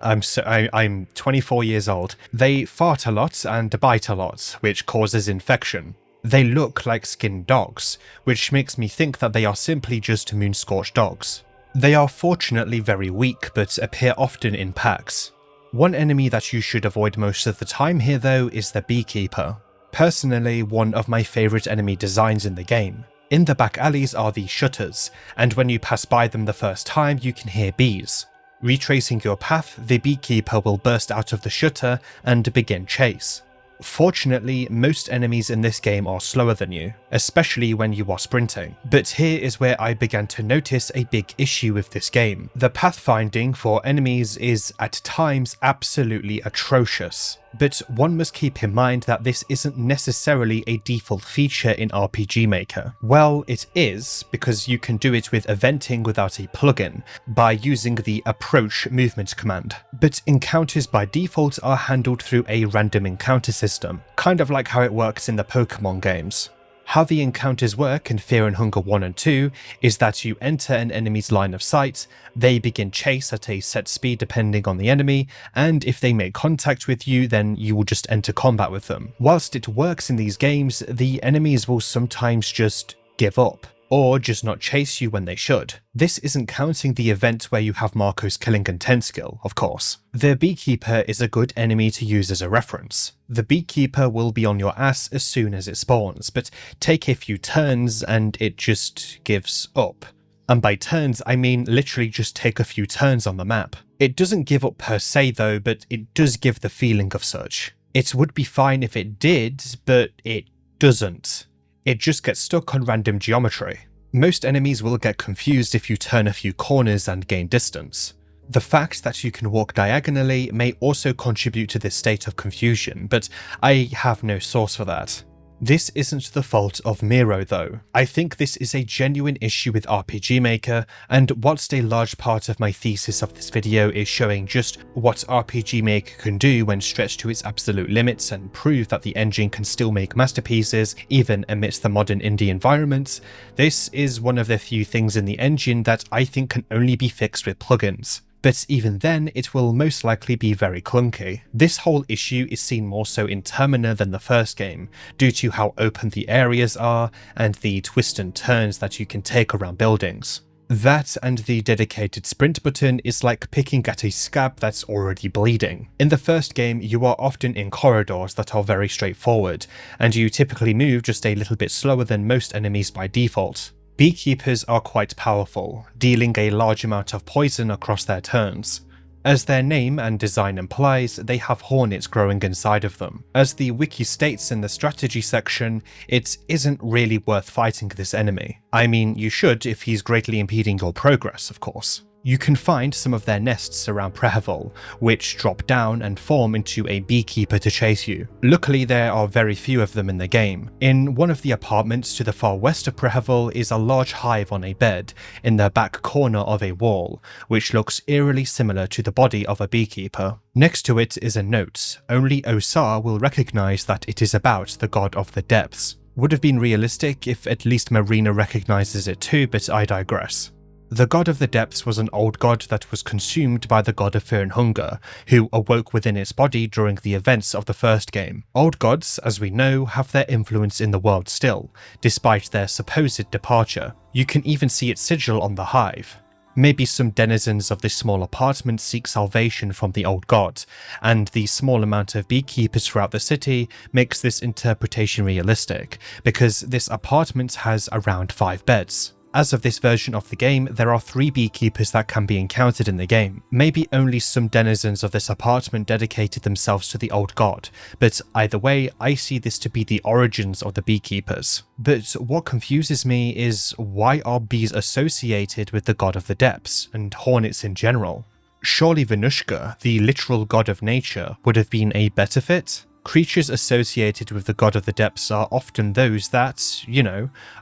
I'm 24 years old. They fart a lot and bite a lot, which causes infection. They look like skinned dogs, which makes me think that they are simply just moonscorched dogs. They are fortunately very weak, but appear often in packs. One enemy that you should avoid most of the time here though is the Beekeeper. Personally, one of my favourite enemy designs in the game. In the back alleys are the shutters, and when you pass by them the first time you can hear bees. Retracing your path, the Beekeeper will burst out of the shutter and begin chase. Fortunately, most enemies in this game are slower than you, especially when you are sprinting. But here is where I began to notice a big issue with this game. The pathfinding for enemies is at times absolutely atrocious. But one must keep in mind that this isn't necessarily a default feature in RPG Maker. Well, it is, because you can do it with eventing without a plugin, by using the approach movement command. But encounters by default are handled through a random encounter system, kind of like how it works in the Pokemon games. How the encounters work in Fear and Hunger 1 and 2 is that you enter an enemy's line of sight, they begin chase at a set speed depending on the enemy, and if they make contact with you, then you will just enter combat with them. Whilst it works in these games, the enemies will sometimes just give up, or just not chase you when they should. This isn't counting the event where you have Marco's killing intent skill, of course. The Beekeeper is a good enemy to use as a reference. The Beekeeper will be on your ass as soon as it spawns, but take a few turns and it just gives up. And by turns, I mean literally just take a few turns on the map. It doesn't give up per se though, but it does give the feeling of such. It would be fine if it did, but it doesn't. It just gets stuck on random geometry. Most enemies will get confused if you turn a few corners and gain distance. The fact that you can walk diagonally may also contribute to this state of confusion, but I have no source for that. This isn't the fault of Miro though. I think this is a genuine issue with RPG Maker, and whilst a large part of my thesis of this video is showing just what RPG Maker can do when stretched to its absolute limits and prove that the engine can still make masterpieces even amidst the modern indie environment, this is one of the few things in the engine that I think can only be fixed with plugins. But even then, it will most likely be very clunky. This whole issue is seen more so in Termina than the first game, due to how open the areas are and the twists and turns that you can take around buildings. That and the dedicated sprint button is like picking at a scab that's already bleeding. In the first game, you are often in corridors that are very straightforward, and you typically move just a little bit slower than most enemies by default. Beekeepers are quite powerful, dealing a large amount of poison across their turns. As their name and design implies, they have hornets growing inside of them. As the wiki states in the strategy section, it isn't really worth fighting this enemy. I mean, you should if he's greatly impeding your progress, of course. You can find some of their nests around Prehevil, which drop down and form into a beekeeper to chase you. Luckily, there are very few of them in the game. In one of the apartments to the far west of Prehevil is a large hive on a bed in the back corner of a wall, which looks eerily similar to the body of a beekeeper. Next to it is a note. Only Osar will recognize that it is about the god of the depths. Would have been realistic if at least Marina recognizes it too, but I digress. The god of the depths was an old god that was consumed by the god of fear and hunger, who awoke within its body during the events of the first game. Old gods, as we know, have their influence in the world still, despite their supposed departure. You can even see its sigil on the hive. Maybe some denizens of this small apartment seek salvation from the old god, and the small amount of beekeepers throughout the city makes this interpretation realistic, because this apartment has around 5 beds. As of this version of the game, there are 3 beekeepers that can be encountered in the game. Maybe only some denizens of this apartment dedicated themselves to the old god, but either way, I see this to be the origins of the beekeepers. But what confuses me is why are bees associated with the god of the depths, and hornets in general? Surely Venushka, the literal god of nature, would have been a better fit? Creatures associated with the god of the depths are often those that,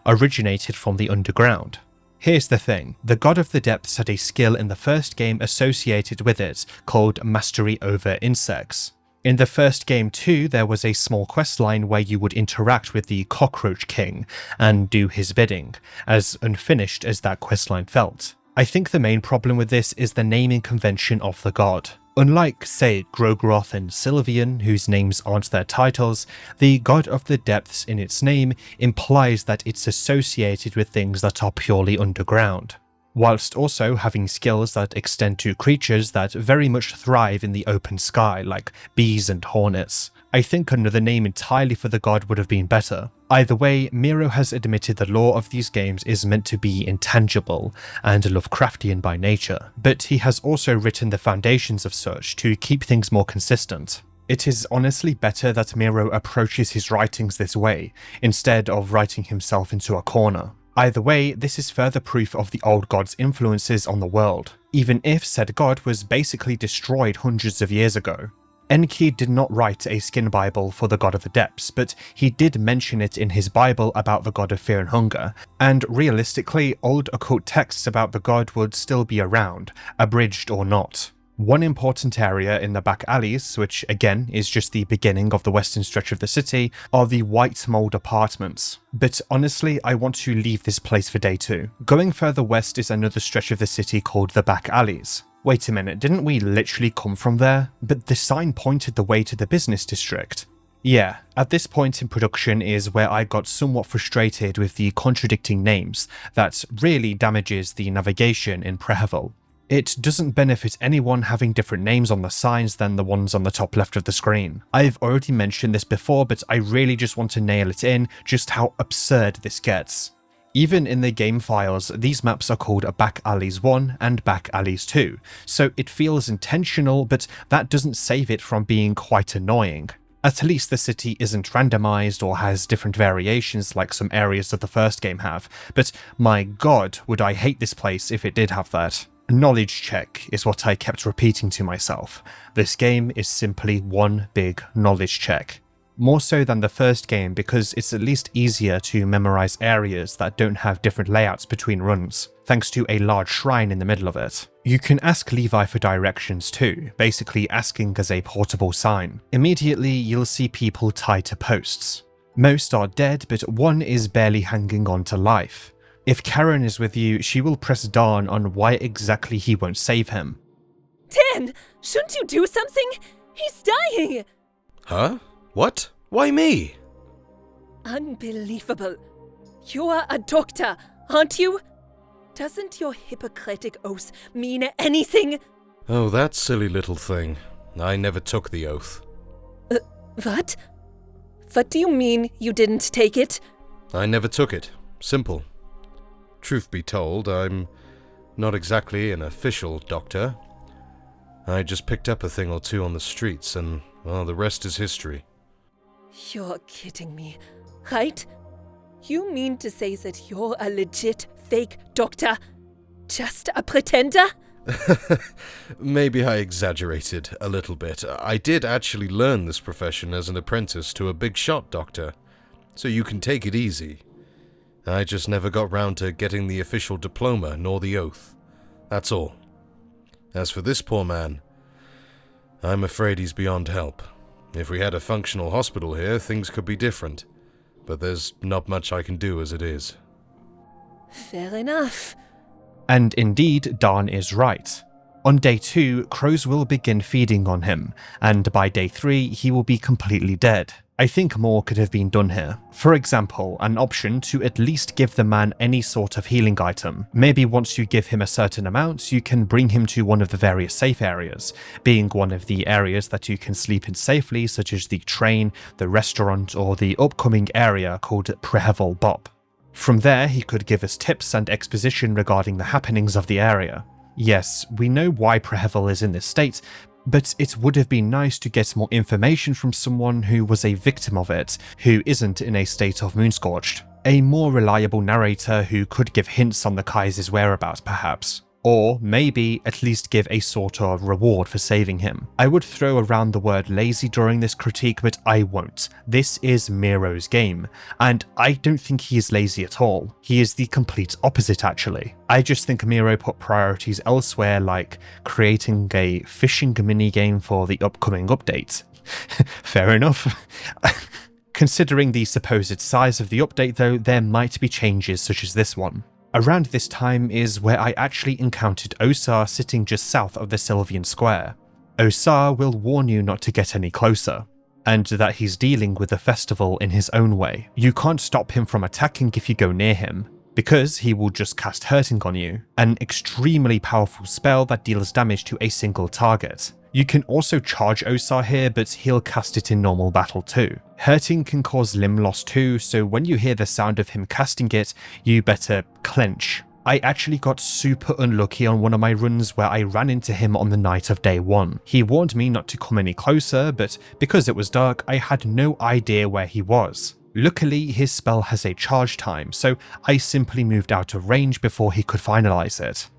originated from the underground. Here's the thing, the god of the depths had a skill in the first game associated with it called Mastery over Insects. In the first game too, there was a small questline where you would interact with the Cockroach King and do his bidding, as unfinished as that questline felt. I think the main problem with this is the naming convention of the god. Unlike, say, Grogroth and Sylvian, whose names aren't their titles, the god of the depths in its name implies that it's associated with things that are purely underground, whilst also having skills that extend to creatures that very much thrive in the open sky, like bees and hornets. I think another name entirely for the god would have been better. Either way, Miro has admitted the lore of these games is meant to be intangible and Lovecraftian by nature, but he has also written the foundations of such to keep things more consistent. It is honestly better that Miro approaches his writings this way, instead of writing himself into a corner. Either way, this is further proof of the old god's influences on the world, even if said god was basically destroyed hundreds of years ago. Enki did not write a skin Bible for the god of the depths, but he did mention it in his Bible about the god of fear and hunger, and realistically, old occult texts about the god would still be around, abridged or not. One important area in the back alleys, which again is just the beginning of the western stretch of the city, are the white mold apartments. But honestly, I want to leave this place for day 2. Going further west is another stretch of the city called the back alleys. Wait a minute, didn't we literally come from there? But the sign pointed the way to the business district. Yeah, at this point in production is where I got somewhat frustrated with the contradicting names that really damages the navigation in Prehevil. It doesn't benefit anyone having different names on the signs than the ones on the top left of the screen. I've already mentioned this before, but I really just want to nail it in just how absurd this gets. Even in the game files, these maps are called Back Alleys 1 and Back Alleys 2, so it feels intentional, but that doesn't save it from being quite annoying. At least the city isn't randomized or has different variations like some areas of the first game have, but my god, would I hate this place if it did have that. Knowledge check is what I kept repeating to myself. This game is simply one big knowledge check. More so than the first game because it's at least easier to memorize areas that don't have different layouts between runs, thanks to a large shrine in the middle of it. You can ask Levi for directions too, basically asking as a portable sign. Immediately you'll see people tied to posts. Most are dead, but one is barely hanging on to life. If Karen is with you, she will press Dawn on why exactly he won't save him. Dan, shouldn't you do something? He's dying! Huh? What? Why me? Unbelievable. You're a doctor, aren't you? Doesn't your Hippocratic oath mean anything? Oh, that silly little thing. I never took the oath. What? What do you mean you didn't take it? I never took it. Simple. Truth be told, I'm not exactly an official doctor. I just picked up a thing or two on the streets and, well, the rest is history. You're kidding me, right? You mean to say that you're a legit fake doctor? Just a pretender? Maybe I exaggerated a little bit. I did actually learn this profession as an apprentice to a big shot doctor, so you can take it easy. I just never got round to getting the official diploma nor the oath. That's all. As for this poor man, I'm afraid he's beyond help. If we had a functional hospital here, things could be different, but there's not much I can do as it is. Fair enough. And indeed, Dawn is right. On day 2, crows will begin feeding on him, and by day 3, he will be completely dead. I think more could have been done here. For example, an option to at least give the man any sort of healing item. Maybe once you give him a certain amount, you can bring him to one of the various safe areas, being one of the areas that you can sleep in safely, such as the train, the restaurant, or the upcoming area called Prehevil Bop. From there, he could give us tips and exposition regarding the happenings of the area. Yes, we know why Prehevil is in this state, but it would have been nice to get more information from someone who was a victim of it, who isn't in a state of moonscorched. A more reliable narrator who could give hints on the Kaiser's whereabouts perhaps. Or maybe at least give a sort of reward for saving him. I would throw around the word lazy during this critique, but I won't. This is Miro's game, and I don't think he is lazy at all. He is the complete opposite actually. I just think Miro put priorities elsewhere, like creating a fishing minigame for the upcoming update. Fair enough. Considering the supposed size of the update though, there might be changes such as this one. Around this time is where I actually encountered Osar sitting just south of the Sylvian Square. Osar will warn you not to get any closer, and that he's dealing with the festival in his own way. You can't stop him from attacking if you go near him, because he will just cast Hurting on you, an extremely powerful spell that deals damage to a single target. You can also charge Osar here, but he'll cast it in normal battle too. Hurting can cause limb loss too, so when you hear the sound of him casting it, you better clench. I actually got super unlucky on one of my runs where I ran into him on the night of day 1. He warned me not to come any closer, but because it was dark, I had no idea where he was. Luckily, his spell has a charge time, so I simply moved out of range before he could finalize it.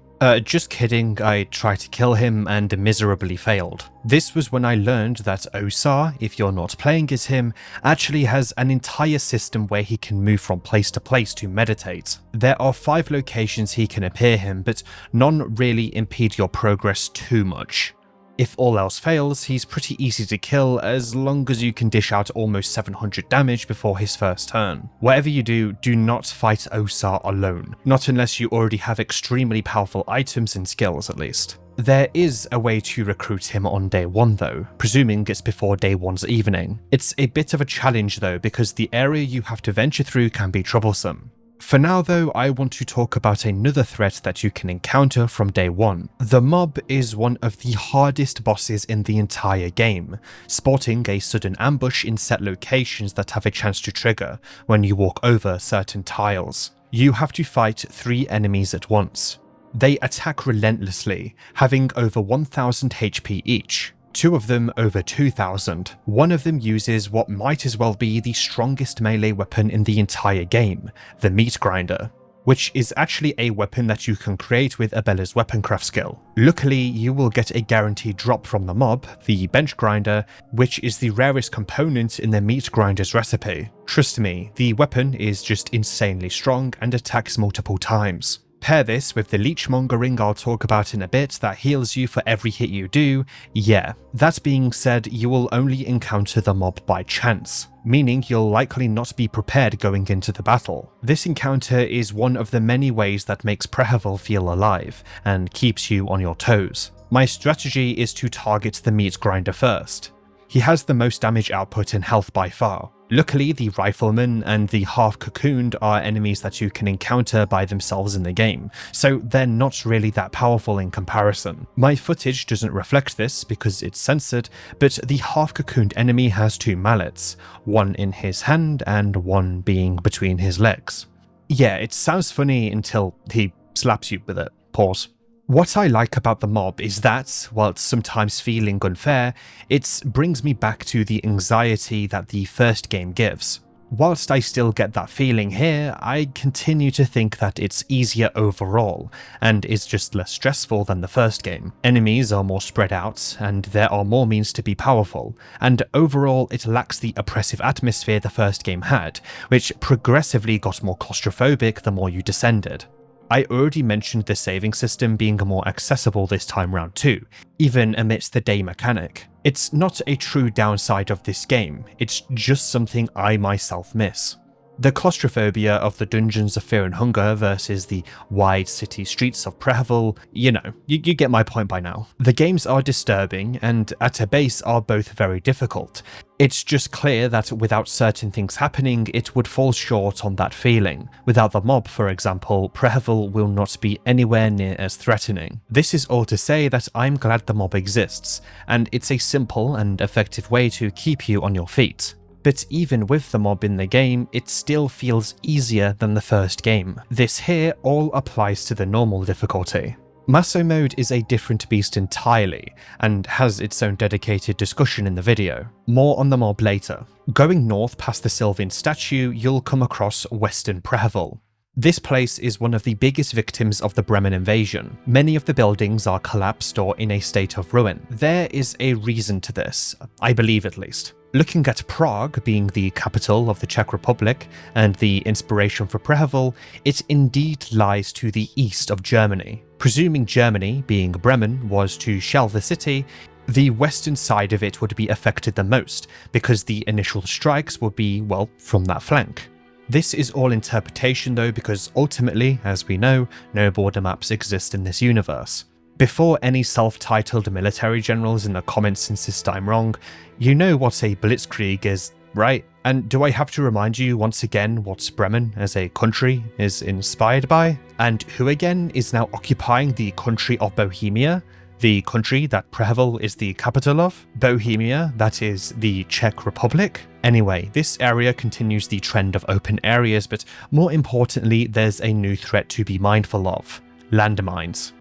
Just kidding, I tried to kill him and miserably failed. This was when I learned that Osar, if you're not playing as him, actually has an entire system where he can move from place to place to meditate. There are 5 locations he can appear in, but none really impede your progress too much. If all else fails, he's pretty easy to kill as long as you can dish out almost 700 damage before his first turn. Whatever you do, do not fight Osar alone, not unless you already have extremely powerful items and skills at least. There is a way to recruit him on day 1 though, presuming it's before day 1's evening. It's a bit of a challenge though, because the area you have to venture through can be troublesome. For now though, I want to talk about another threat that you can encounter from day 1. The mob is one of the hardest bosses in the entire game, sporting a sudden ambush in set locations that have a chance to trigger when you walk over certain tiles. You have to fight 3 enemies at once. They attack relentlessly, having over 1000 HP each. 2 of them over 2000. One of them uses what might as well be the strongest melee weapon in the entire game, the meat grinder, which is actually a weapon that you can create with Abella's weaponcraft skill. Luckily, you will get a guaranteed drop from the mob, the bench grinder, which is the rarest component in the meat grinder's recipe. Trust me, the weapon is just insanely strong and attacks multiple times. Pair this with the leechmongering I'll talk about in a bit that heals you for every hit you do. Yeah, that being said, you will only encounter the mob by chance, meaning you'll likely not be prepared going into the battle. This encounter is one of the many ways that makes Prehevil feel alive and keeps you on your toes. My strategy is to target the meat grinder first. He has the most damage output and health by far. Luckily, the Rifleman and the Half-Cocooned are enemies that you can encounter by themselves in the game, so they're not really that powerful in comparison. My footage doesn't reflect this because it's censored, but the Half-Cocooned enemy has 2 mallets, one in his hand and one being between his legs. Yeah, it sounds funny until he slaps you with it. Pause. What I like about the mob is that, while sometimes feeling unfair, it brings me back to the anxiety that the first game gives. Whilst I still get that feeling here, I continue to think that it's easier overall, and is just less stressful than the first game. Enemies are more spread out, and there are more means to be powerful, and overall it lacks the oppressive atmosphere the first game had, which progressively got more claustrophobic the more you descended. I already mentioned the saving system being more accessible this time round too, even amidst the day mechanic. It's not a true downside of this game, it's just something I myself miss. The claustrophobia of the dungeons of Fear and Hunger versus the wide city streets of Prehevil, you get my point by now. The games are disturbing and at a base are both very difficult. It's just clear that without certain things happening, it would fall short on that feeling. Without the mob, for example, Prehevil will not be anywhere near as threatening. This is all to say that I'm glad the mob exists, and it's a simple and effective way to keep you on your feet. But even with the mob in the game, it still feels easier than the first game. This here all applies to the normal difficulty. Masoch mode is a different beast entirely, and has its own dedicated discussion in the video. More on the mob later. Going north past the Sylvan statue, you'll come across Western Prehevil. This place is one of the biggest victims of the Bremen invasion. Many of the buildings are collapsed or in a state of ruin. There is a reason to this, I believe at least. Looking at Prague being the capital of the Czech Republic and the inspiration for Prehevil, it indeed lies to the east of Germany. Presuming Germany, being Bremen, was to shell the city, the western side of it would be affected the most, because the initial strikes would be, well, from that flank. This is all interpretation though, because ultimately, as we know, no border maps exist in this universe. Before any self-titled military generals in the comments insist I'm wrong, you know what a blitzkrieg is, right? And do I have to remind you once again what Bremen as a country is inspired by? And who again is now occupying the country of Bohemia? The country that Prehevil is the capital of? Bohemia, that is the Czech Republic? Anyway, this area continues the trend of open areas, but more importantly, there's a new threat to be mindful of: landmines.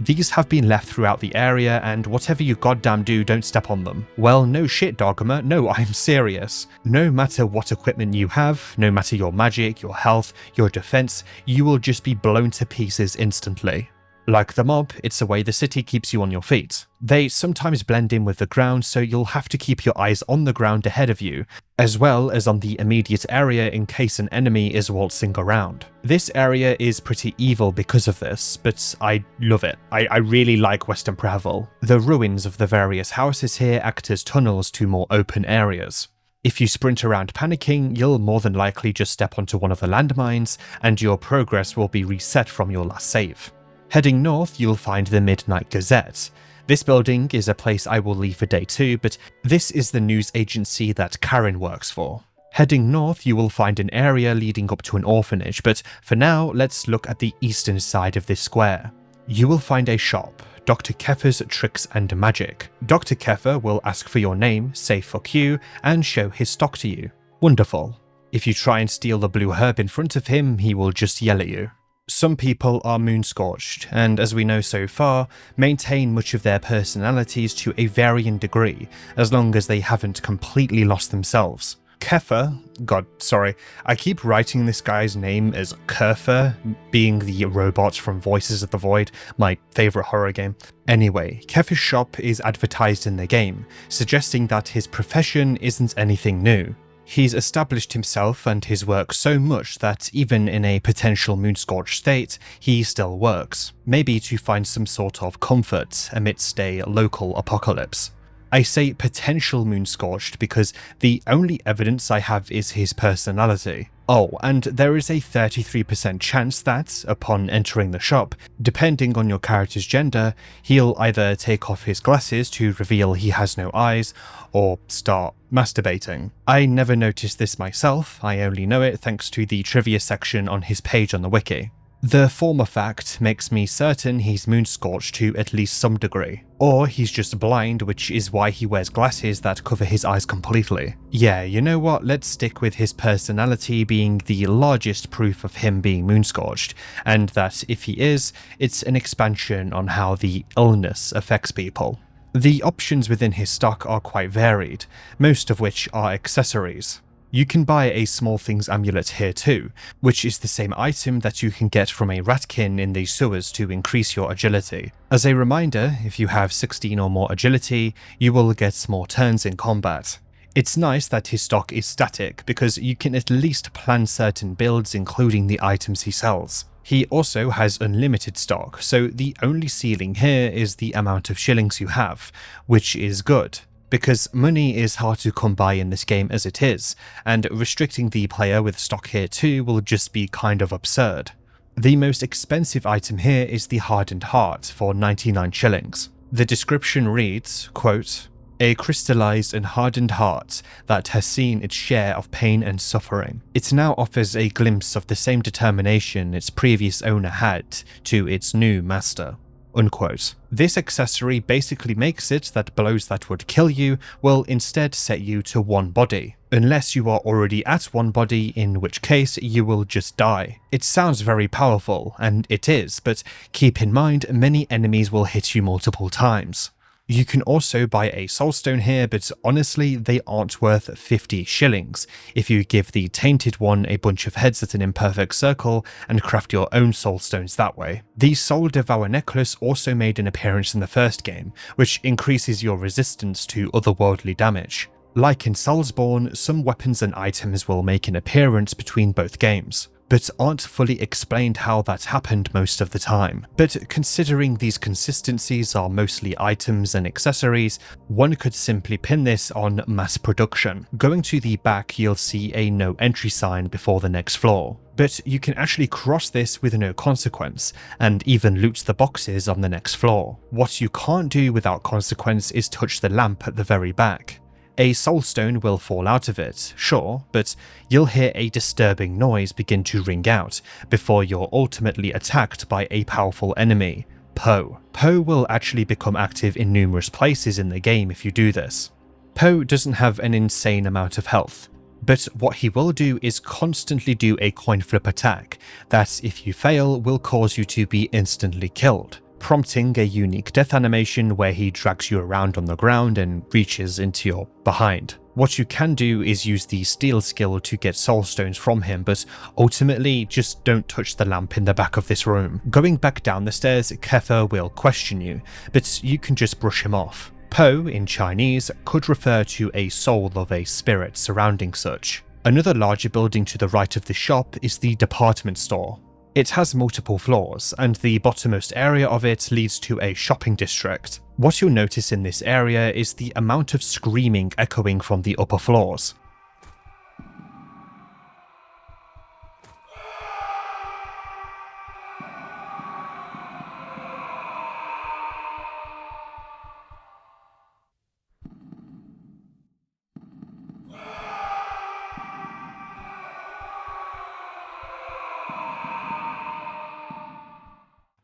These have been left throughout the area, and whatever you goddamn do, don't step on them. Well, no shit, Dogma. No, I'm serious. No matter what equipment you have, no matter your magic, your health, your defense, you will just be blown to pieces instantly. Like the mob, it's a way the city keeps you on your feet. They sometimes blend in with the ground, so you'll have to keep your eyes on the ground ahead of you, as well as on the immediate area in case an enemy is waltzing around. This area is pretty evil because of this, but I love it. I really like Western Prehevil. The ruins of the various houses here act as tunnels to more open areas. If you sprint around panicking, you'll more than likely just step onto one of the landmines, and your progress will be reset from your last save. Heading north, you'll find the Midnight Gazette. This building is a place I will leave for day 2, but this is the news agency that Karen works for. Heading north, you will find an area leading up to an orphanage, but for now, let's look at the eastern side of this square. You will find a shop, Dr. Keffer's Tricks and Magic. Dr. Keffer will ask for your name, say fuck you, and show his stock to you. Wonderful. If you try and steal the blue herb in front of him, he will just yell at you. Some people are moon-scorched, and as we know so far, maintain much of their personalities to a varying degree, as long as they haven't completely lost themselves. Keffer, God, sorry, I keep writing this guy's name as Kerfer, being the robot from Voices of the Void, my favourite horror game. Anyway, Keffer's shop is advertised in the game, suggesting that his profession isn't anything new. He's established himself and his work so much that even in a potential moon-scorched state, he still works, maybe to find some sort of comfort amidst a local apocalypse. I say potential moon-scorched because the only evidence I have is his personality. Oh, and there is a 33% chance that, upon entering the shop, depending on your character's gender, he'll either take off his glasses to reveal he has no eyes, or start masturbating. I never noticed this myself, I only know it thanks to the trivia section on his page on the wiki. The former fact makes me certain he's moon-scorched to at least some degree. Or he's just blind, which is why he wears glasses that cover his eyes completely. Yeah, you know what, let's stick with his personality being the largest proof of him being moon-scorched, and that if he is, it's an expansion on how the illness affects people. The options within his stock are quite varied, most of which are accessories. You can buy a Small Things amulet here too, which is the same item that you can get from a ratkin in the sewers to increase your agility. As a reminder, if you have 16 or more agility, you will get more turns in combat. It's nice that his stock is static, because you can at least plan certain builds including the items he sells. He also has unlimited stock, so the only ceiling here is the amount of shillings you have, which is good, because money is hard to come by in this game as it is, and restricting the player with stock here too will just be kind of absurd. The most expensive item here is the Hardened Heart for 99 shillings. The description reads, quote, "A crystallized and hardened heart that has seen its share of pain and suffering. It now offers a glimpse of the same determination its previous owner had to its new master." Unquote. This accessory basically makes it that blows that would kill you will instead set you to one body, unless you are already at one body, in which case you will just die. It sounds very powerful, and it is, but keep in mind many enemies will hit you multiple times. You can also buy a soulstone here, but honestly they aren't worth 50 shillings if you give the tainted one a bunch of heads at an imperfect circle and craft your own soulstones that way. The Soul Devour necklace also made an appearance in the first game, which increases your resistance to otherworldly damage. Like in Soulsborne, some weapons and items will make an appearance between both games, but aren't fully explained how that happened most of the time. But considering these consistencies are mostly items and accessories, one could simply pin this on mass production. Going to the back, you'll see a no entry sign before the next floor. But you can actually cross this with no consequence, and even loot the boxes on the next floor. What you can't do without consequence is touch the lamp at the very back. A soulstone will fall out of it, sure, but you'll hear a disturbing noise begin to ring out before you're ultimately attacked by a powerful enemy, Poe. Poe will actually become active in numerous places in the game if you do this. Poe doesn't have an insane amount of health, but what he will do is constantly do a coin flip attack that, if you fail, will cause you to be instantly killed. prompting a unique death animation where he drags you around on the ground and reaches into your behind. What you can do is use the steal skill to get soul stones from him, but ultimately just don't touch the lamp in the back of this room. Going back down the stairs, Kepha will question you, but you can just brush him off. Po, in Chinese, could refer to a soul of a spirit surrounding such. Another larger building to the right of the shop is the department store. It has multiple floors, and the bottommost area of it leads to a shopping district. What you'll notice in this area is the amount of screaming echoing from the upper floors.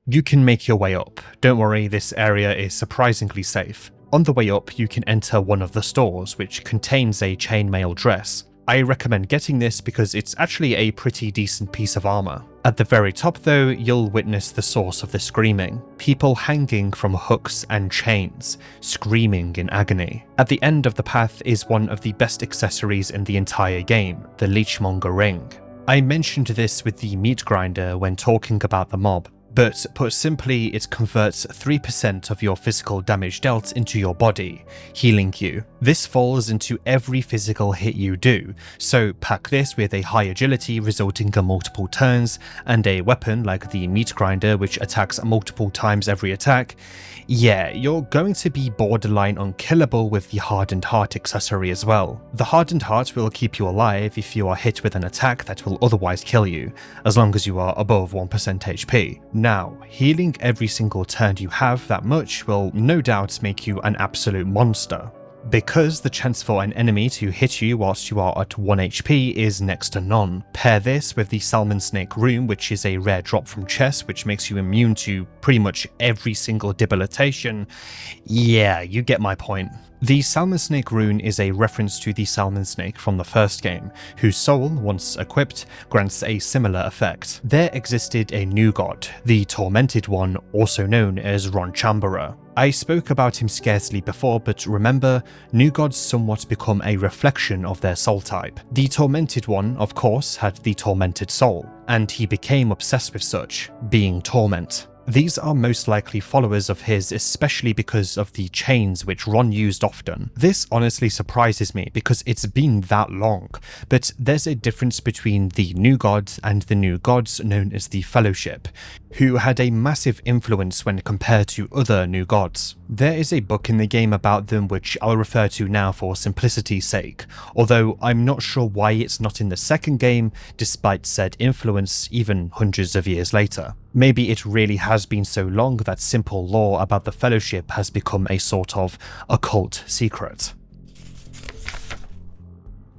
You can make your way up. Don't worry, this area is surprisingly safe. On the way up, you can enter one of the stores, which contains a chainmail dress. I recommend getting this because it's actually a pretty decent piece of armor. At the very top though, you'll witness the source of the screaming. People hanging from hooks and chains, screaming in agony. At the end of the path is one of the best accessories in the entire game, the Leechmonger ring. I mentioned this with the meat grinder when talking about the mob. But put simply, it converts 3% of your physical damage dealt into your body, healing you. This falls into every physical hit you do, so pack this with a high agility resulting in multiple turns, and a weapon like the meat grinder which attacks multiple times every attack. Yeah, you're going to be borderline unkillable with the Hardened Heart accessory as well. The Hardened Heart will keep you alive if you are hit with an attack that will otherwise kill you, as long as you are above 1% HP. Now, healing every single turn you have that much will no doubt make you an absolute monster. Because the chance for an enemy to hit you whilst you are at 1 HP is next to none. Pair this with the Salmon Snake Rune, which is a rare drop from chess which makes you immune to pretty much every single debilitation. Yeah, you get my point. The Salmon Snake Rune is a reference to the Salmon Snake from the first game, whose soul, once equipped, grants a similar effect. There existed a new god, the Tormented One, also known as Ronchambara. I spoke about him scarcely before, but remember, new gods somewhat become a reflection of their soul type. The Tormented One, of course, had the tormented soul, and he became obsessed with such, being torment. These are most likely followers of his, especially because of the chains which Ron used often. This honestly surprises me because it's been that long, but there's a difference between the new gods and the new gods known as the Fellowship, who had a massive influence when compared to other new gods. There is a book in the game about them which I'll refer to now for simplicity's sake, although I'm not sure why it's not in the second game despite said influence even hundreds of years later. Maybe it really has been so long that simple lore about the Fellowship has become a sort of occult secret.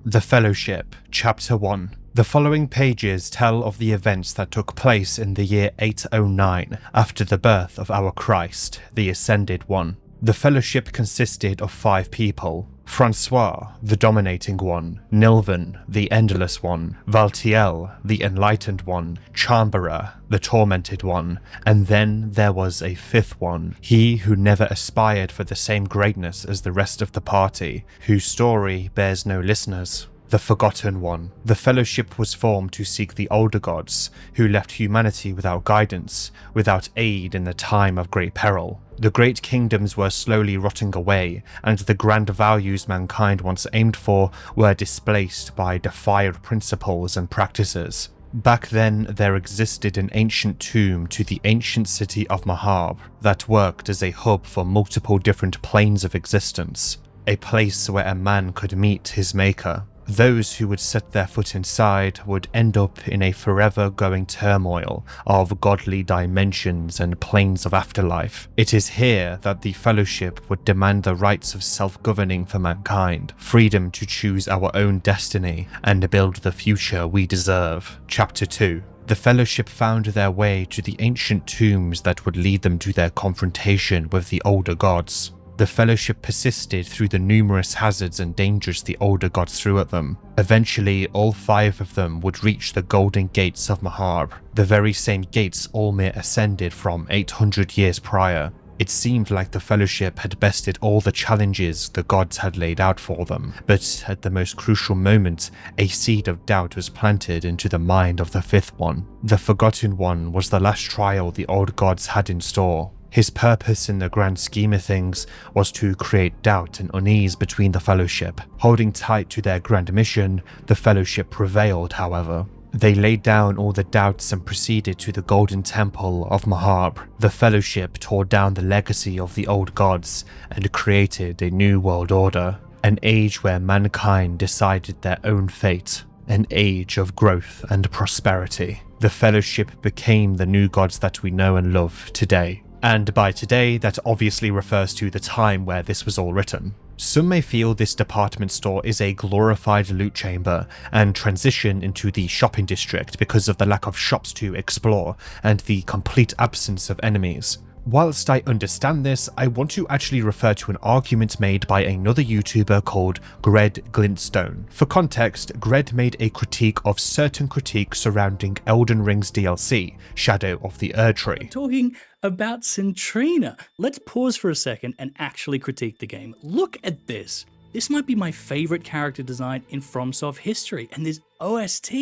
The Fellowship, Chapter 1. The following pages tell of the events that took place in the year 809, after the birth of our Christ, the Ascended One. The Fellowship consisted of 5 people: Francois, the Dominating One, Nilvan, the Endless One, Valtiel, the Enlightened One, Chambara, the Tormented One, and then there was a 5th one, he who never aspired for the same greatness as the rest of the party, whose story bears no listeners. The Forgotten One. The Fellowship was formed to seek the older gods, who left humanity without guidance, without aid in the time of great peril. The great kingdoms were slowly rotting away, and the grand values mankind once aimed for were displaced by defiled principles and practices. Back then, there existed an ancient tomb to the ancient city of Macabre that worked as a hub for multiple different planes of existence, a place where a man could meet his maker. Those who would set their foot inside would end up in a forever going turmoil of godly dimensions and planes of afterlife. It is here that the Fellowship would demand the rights of self-governing for mankind, freedom to choose our own destiny, and build the future we deserve. Chapter 2. The Fellowship found their way to the ancient tombs that would lead them to their confrontation with the older gods. The Fellowship persisted through the numerous hazards and dangers the older gods threw at them. Eventually, all 5 of them would reach the Golden Gates of Macabre, the very same gates Olmir ascended from 800 years prior. It seemed like the Fellowship had bested all the challenges the gods had laid out for them, but at the most crucial moment, a seed of doubt was planted into the mind of the 5th one. The Forgotten One was the last trial the old gods had in store. His purpose in the grand scheme of things was to create doubt and unease between the Fellowship. Holding tight to their grand mission, the Fellowship prevailed, however. They laid down all the doubts and proceeded to the Golden Temple of Macabre. The Fellowship tore down the legacy of the old gods and created a new world order, an age where mankind decided their own fate, an age of growth and prosperity. The Fellowship became the new gods that we know and love today. And by today, that obviously refers to the time where this was all written. Some may feel this department store is a glorified loot chamber and transition into the shopping district because of the lack of shops to explore and the complete absence of enemies. Whilst I understand this, I want to actually refer to an argument made by another YouTuber called Gred Glintstone. For context, Gred made a critique of certain critiques surrounding Elden Ring's DLC, Shadow of the Erdtree. Talking about Centrina. Let's pause for a second and actually critique the game. Look at this. This might be my favorite character design in FromSoft history, and this OST.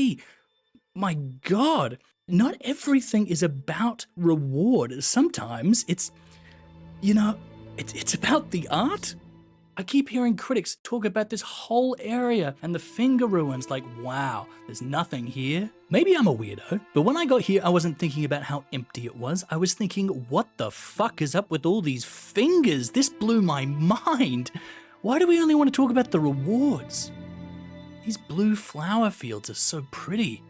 My god. Not everything is about reward. Sometimes it's, it's about the art. I keep hearing critics talk about this whole area and the finger ruins like, wow, there's nothing here. Maybe I'm a weirdo, but when I got here, I wasn't thinking about how empty it was. I was thinking, what the fuck is up with all these fingers? This blew my mind. Why do we only want to talk about the rewards? These blue flower fields are so pretty.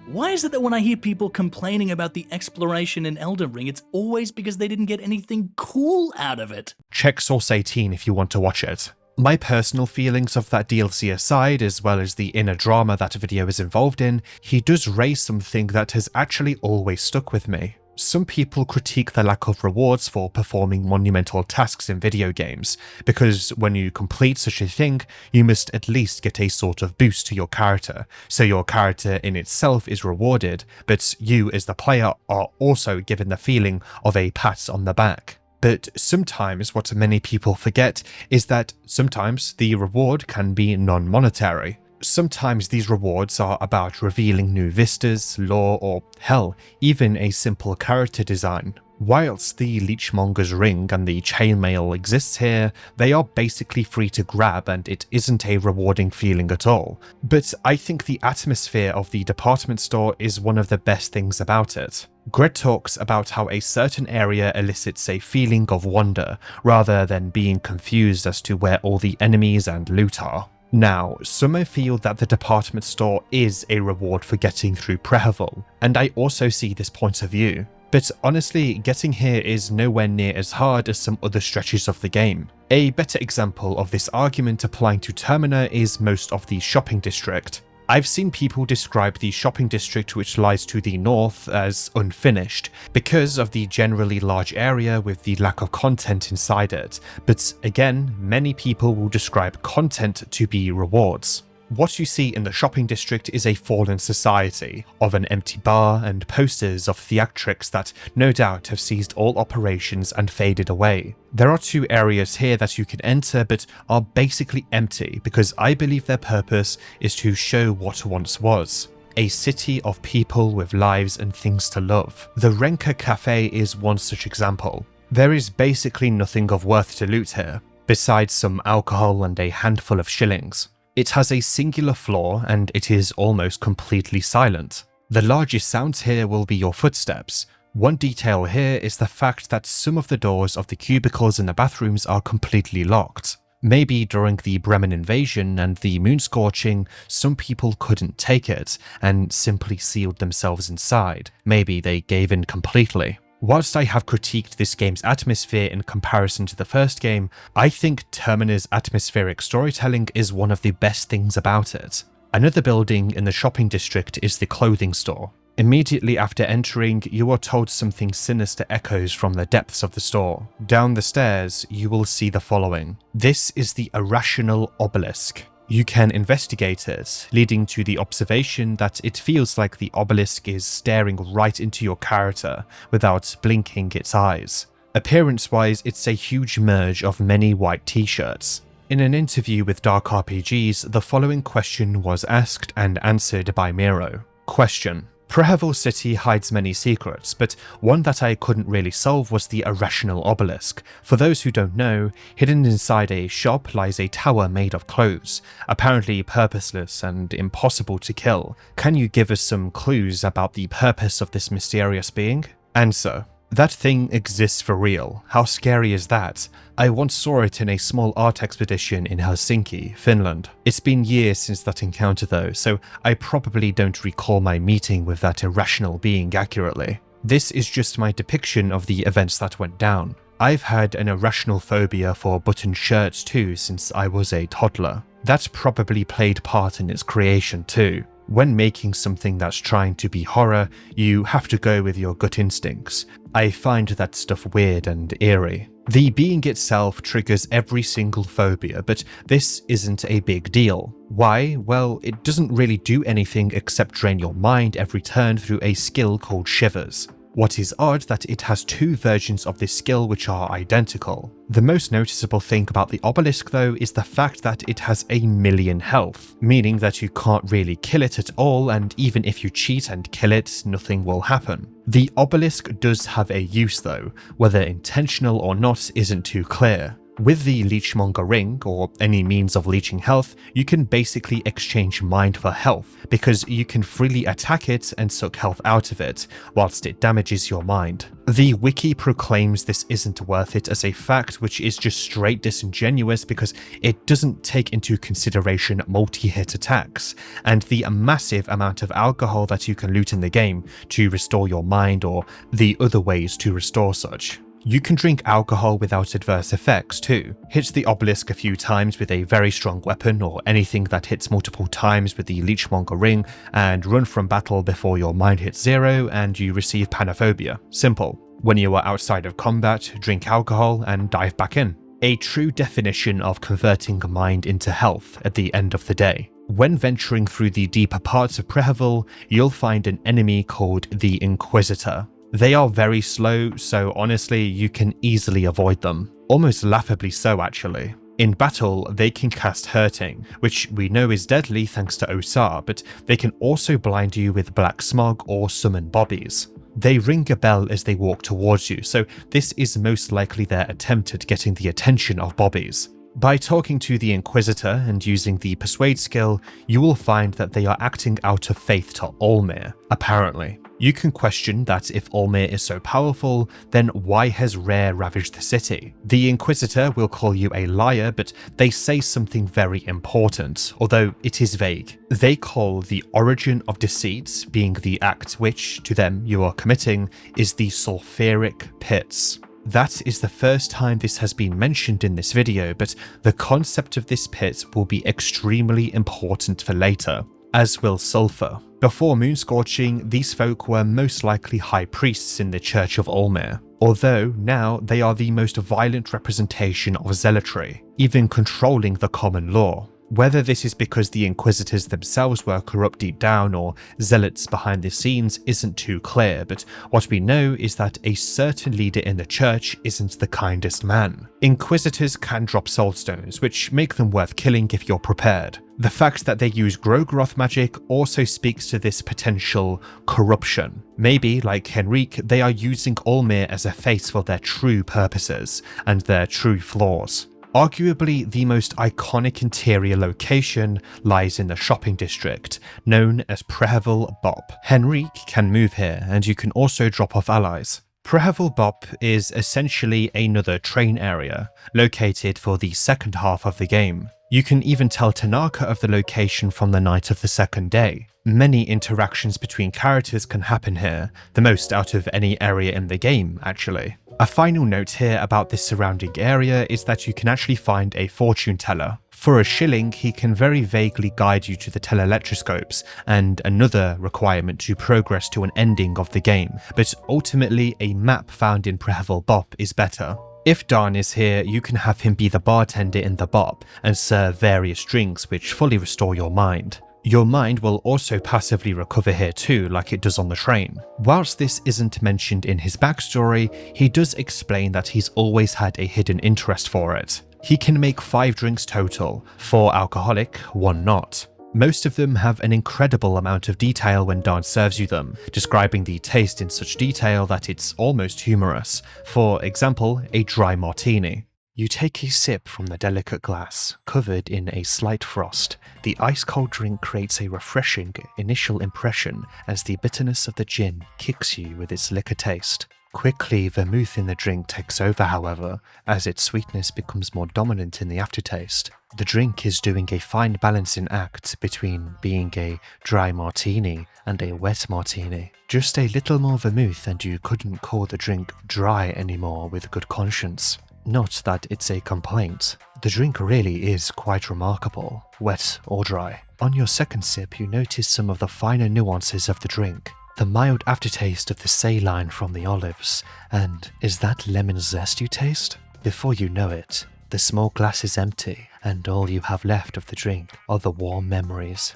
Why is it that when I hear people complaining about the exploration in Elden Ring, it's always because they didn't get anything cool out of it? Check Source 18 if you want to watch it. My personal feelings of that DLC aside, as well as the inner drama that video is involved in, he does raise something that has actually always stuck with me. Some people critique the lack of rewards for performing monumental tasks in video games, because when you complete such a thing, you must at least get a sort of boost to your character, so your character in itself is rewarded, but you as the player are also given the feeling of a pat on the back. But sometimes what many people forget is that sometimes the reward can be non-monetary. Sometimes these rewards are about revealing new vistas, lore, or hell, even a simple character design. Whilst the Leechmonger's Ring and the Chainmail exists here, they are basically free to grab and it isn't a rewarding feeling at all. But I think the atmosphere of the department store is one of the best things about it. Gred talks about how a certain area elicits a feeling of wonder, rather than being confused as to where all the enemies and loot are. Now, some may feel that the department store is a reward for getting through Prehevil, and I also see this point of view. But honestly, getting here is nowhere near as hard as some other stretches of the game. A better example of this argument applying to Termina is most of the shopping district. I've seen people describe the shopping district which lies to the north as unfinished because of the generally large area with the lack of content inside it, but again, many people will describe content to be rewards. What you see in the shopping district is a fallen society of an empty bar and posters of theatrics that no doubt have ceased all operations and faded away. There are 2 areas here that you can enter but are basically empty because I believe their purpose is to show what once was. A city of people with lives and things to love. The Renka Cafe is one such example. There is basically nothing of worth to loot here, besides some alcohol and a handful of shillings. It has a singular floor and it is almost completely silent. The largest sounds here will be your footsteps. One detail here is the fact that some of the doors of the cubicles in the bathrooms are completely locked. Maybe during the Bremen invasion and the moon scorching, some people couldn't take it and simply sealed themselves inside. Maybe they gave in completely. Whilst I have critiqued this game's atmosphere in comparison to the first game, I think Termina's atmospheric storytelling is one of the best things about it. Another building in the shopping district is the clothing store. Immediately after entering, you are told something sinister echoes from the depths of the store. Down the stairs, you will see the following. This is the irrational obelisk. You can investigate it, leading to the observation that it feels like the obelisk is staring right into your character without blinking its eyes. Appearance-wise, it's a huge merge of many white t-shirts. In an interview with Dark RPGs, the following question was asked and answered by Miro. Question. Prehevil City hides many secrets, but one that I couldn't really solve was the irrational obelisk. For those who don't know, hidden inside a shop lies a tower made of clothes, apparently purposeless and impossible to kill. Can you give us some clues about the purpose of this mysterious being? Answer. That thing exists for real. How scary is that? I once saw it in a small art expedition in Helsinki, Finland. It's been years since that encounter though, so I probably don't recall my meeting with that irrational being accurately. This is just my depiction of the events that went down. I've had an irrational phobia for button shirts too since I was a toddler. That's probably played part in its creation too. When making something that's trying to be horror, you have to go with your gut instincts. I find that stuff weird and eerie. The being itself triggers every single phobia, but this isn't a big deal. Why? Well, it doesn't really do anything except drain your mind every turn through a skill called Shivers. What is odd that it has two versions of this skill which are identical. The most noticeable thing about the obelisk though is the fact that it has 1,000,000 health, meaning that you can't really kill it at all, and even if you cheat and kill it, nothing will happen. The obelisk does have a use though, whether intentional or not isn't too clear. With the Leechmonger ring, or any means of leeching health, you can basically exchange mind for health, because you can freely attack it and suck health out of it, whilst it damages your mind. The wiki proclaims this isn't worth it as a fact which is just straight disingenuous because it doesn't take into consideration multi-hit attacks, and the massive amount of alcohol that you can loot in the game to restore your mind or the other ways to restore such. You can drink alcohol without adverse effects too. Hit the obelisk a few times with a very strong weapon or anything that hits multiple times with the Leechmonger ring and run from battle before your mind hits 0 and you receive panophobia. Simple. When you are outside of combat, drink alcohol and dive back in. A true definition of converting mind into health at the end of the day. When venturing through the deeper parts of Prehevil, you'll find an enemy called the Inquisitor. They are very slow, so honestly, you can easily avoid them. Almost laughably so, actually. In battle, they can cast Hurting, which we know is deadly thanks to Osar, but they can also blind you with black smog or summon bobbies. They ring a bell as they walk towards you, so this is most likely their attempt at getting the attention of bobbies. By talking to the Inquisitor and using the Persuade skill, you will find that they are acting out of faith to Olmir, apparently. You can question that if Olmir is so powerful, then why has Rare ravaged the city? The Inquisitor will call you a liar, but they say something very important, although it is vague. They call the origin of deceit, being the act which, to them, you are committing, is the sulfuric pits. That is the first time this has been mentioned in this video, but the concept of this pit will be extremely important for later, as will sulfur. Before Moonscorching, these folk were most likely high priests in the Church of Olmir, although now they are the most violent representation of zealotry, even controlling the common law. Whether this is because the Inquisitors themselves were corrupt deep down or zealots behind the scenes isn't too clear, but what we know is that a certain leader in the church isn't the kindest man. Inquisitors can drop soulstones, which make them worth killing if you're prepared. The fact that they use Grogroth magic also speaks to this potential corruption. Maybe, like Henrique, they are using Olmir as a face for their true purposes and their true flaws. Arguably, the most iconic interior location lies in the shopping district, known as Prehevil Bop. Henrique can move here, and you can also drop off allies. Prehevil Bop is essentially another train area, located for the second half of the game. You can even tell Tanaka of the location from the night of the second day. Many interactions between characters can happen here, the most out of any area in the game, actually. A final note here about this surrounding area is that you can actually find a fortune teller. For a shilling, he can very vaguely guide you to the telelectroscopes and another requirement to progress to an ending of the game, but ultimately a map found in Prehevil Bop is better. If Dan is here, you can have him be the bartender in the bop and serve various drinks which fully restore your mind. Your mind will also passively recover here too, like it does on the train. Whilst this isn't mentioned in his backstory, he does explain that he's always had a hidden interest for it. He can make 5 drinks total, 4 alcoholic, 1 not. Most of them have an incredible amount of detail when Dan serves you them, describing the taste in such detail that it's almost humorous. For example, a dry martini. You take a sip from the delicate glass, covered in a slight frost. The ice-cold drink creates a refreshing initial impression as the bitterness of the gin kicks you with its liquor taste. Quickly, vermouth in the drink takes over, however, as its sweetness becomes more dominant in the aftertaste. The drink is doing a fine balancing act between being a dry martini and a wet martini. Just a little more vermouth and you couldn't call the drink dry anymore with good conscience. Not that it's a complaint. The drink really is quite remarkable, wet or dry. On your second sip, you notice some of the finer nuances of the drink. The mild aftertaste of the saline from the olives, and is that lemon zest you taste? Before you know it, the small glass is empty, and all you have left of the drink are the warm memories.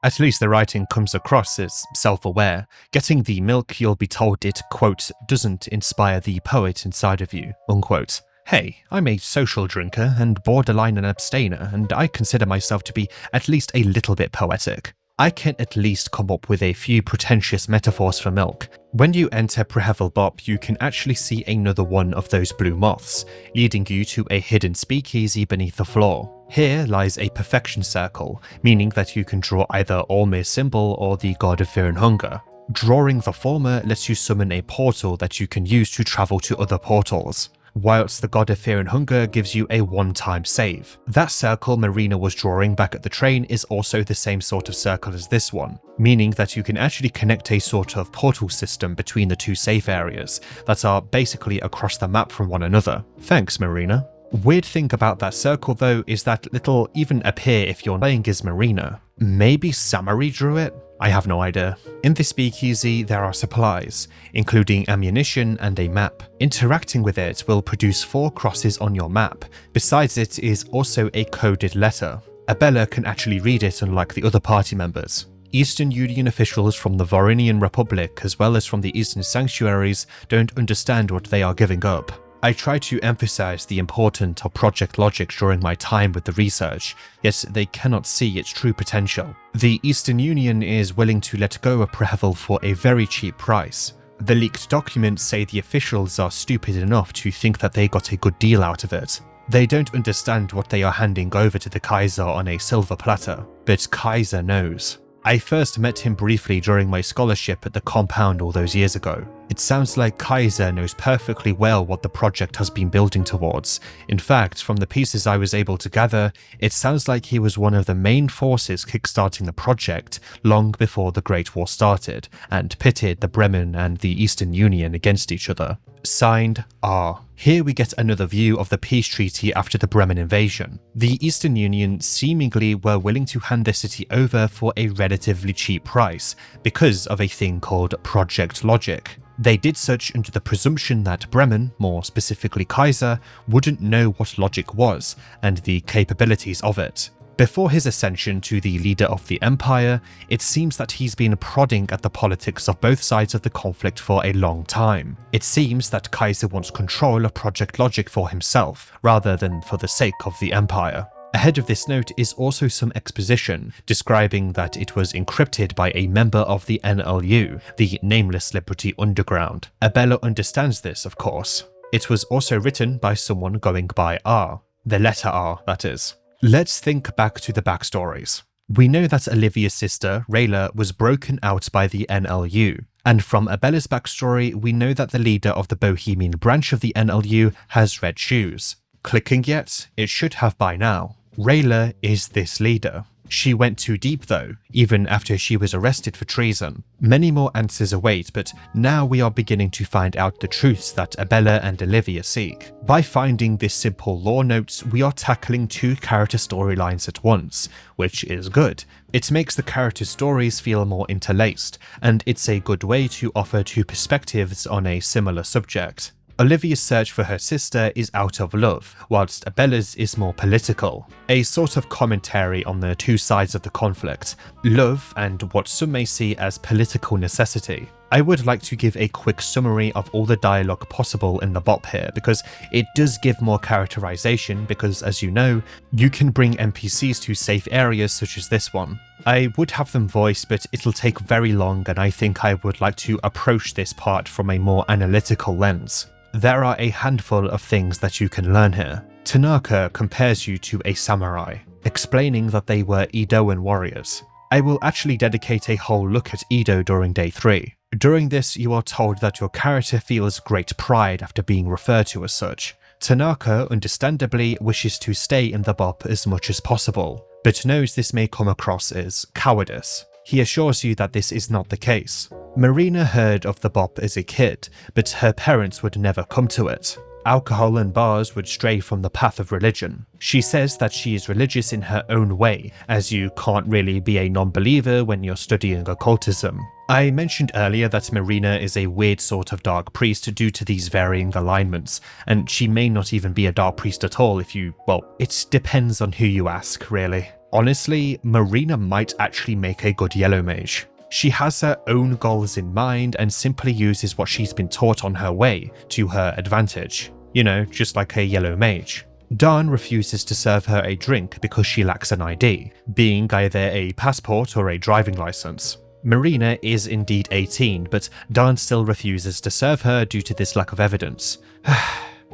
At least the writing comes across as self-aware. Getting the milk, you'll be told it, quote, doesn't inspire the poet inside of you, unquote. Hey, I'm a social drinker and borderline an abstainer, and I consider myself to be at least a little bit poetic. I can at least come up with a few pretentious metaphors for milk. When you enter Prehevil Bop, you can actually see another one of those blue moths, leading you to a hidden speakeasy beneath the floor. Here lies a perfection circle, meaning that you can draw either Olmir's symbol or the god of fear and hunger. Drawing the former lets you summon a portal that you can use to travel to other portals, whilst the god of fear and hunger gives you a one-time save. That circle Marina was drawing back at the train is also the same sort of circle as this one, meaning that you can actually connect a sort of portal system between the two safe areas that are basically across the map from one another. Thanks, Marina. Weird thing about that circle though is that it'll even appear if you're playing as Marina. Maybe Samari drew it? I have no idea. In the speakeasy there are supplies, including ammunition and a map. Interacting with it will produce 4 crosses on your map. Besides it is also a coded letter. Abella can actually read it unlike the other party members. Eastern Union officials from the Vorinian Republic as well as from the Eastern Sanctuaries don't understand what they are giving up. I try to emphasize the importance of project logic during my time with the research, yet they cannot see its true potential. The Eastern Union is willing to let go of Prehevil for a very cheap price. The leaked documents say the officials are stupid enough to think that they got a good deal out of it. They don't understand what they are handing over to the Kaiser on a silver platter, but Kaiser knows. I first met him briefly during my scholarship at the compound all those years ago. It sounds like Kaiser knows perfectly well what the project has been building towards. In fact, from the pieces I was able to gather, it sounds like he was one of the main forces kickstarting the project long before the Great War started, and pitted the Bremen and the Eastern Union against each other. Signed, R. Here we get another view of the peace treaty after the Bremen invasion. The Eastern Union seemingly were willing to hand the city over for a relatively cheap price because of a thing called project logic. They did such under the presumption that Bremen, more specifically Kaiser, wouldn't know what logic was and the capabilities of it. Before his ascension to the leader of the empire, it seems that he's been prodding at the politics of both sides of the conflict for a long time. It seems that Kaiser wants control of Project Logic for himself, rather than for the sake of the empire. Ahead of this note is also some exposition describing that it was encrypted by a member of the NLU, the Nameless Liberty Underground. Abella understands this, of course. It was also written by someone going by R. The letter R, that is. Let's think back to the backstories. We know that Olivia's sister, Rayla, was broken out by the NLU, and from Abella's backstory, we know that the leader of the Bohemian branch of the NLU has red shoes. Clicking yet? It should have by now. Rayla is this leader. She went too deep though, even after she was arrested for treason. Many more answers await, but now we are beginning to find out the truths that Abella and Olivia seek. By finding this simple lore note, we are tackling two character storylines at once, which is good. It makes the character stories feel more interlaced, and it's a good way to offer two perspectives on a similar subject. Olivia's search for her sister is out of love, whilst Abella's is more political. A sort of commentary on the two sides of the conflict, love and what some may see as political necessity. I would like to give a quick summary of all the dialogue possible in the BOP here, because it does give more characterization because, as you know, you can bring NPCs to safe areas such as this one. I would have them voiced, but it'll take very long, and I think I would like to approach this part from a more analytical lens. There are a handful of things that you can learn here. Tanaka compares you to a samurai, explaining that they were Edoan warriors. I will actually dedicate a whole look at Edo during day 3. During this, you are told that your character feels great pride after being referred to as such. Tanaka, understandably, wishes to stay in the BOP as much as possible, but knows this may come across as cowardice. He assures you that this is not the case. Marina heard of the BOP as a kid, but her parents would never come to it. Alcohol and bars would stray from the path of religion. She says that she is religious in her own way, as you can't really be a non-believer when you're studying occultism. I mentioned earlier that Marina is a weird sort of dark priest due to these varying alignments, and she may not even be a dark priest at all it depends on who you ask, really. Honestly, Marina might actually make a good yellow mage. She has her own goals in mind and simply uses what she's been taught on her way to her advantage. You know, just like a yellow mage. Dawn refuses to serve her a drink because she lacks an ID, being either a passport or a driving license. Marina is indeed 18, but Dawn still refuses to serve her due to this lack of evidence.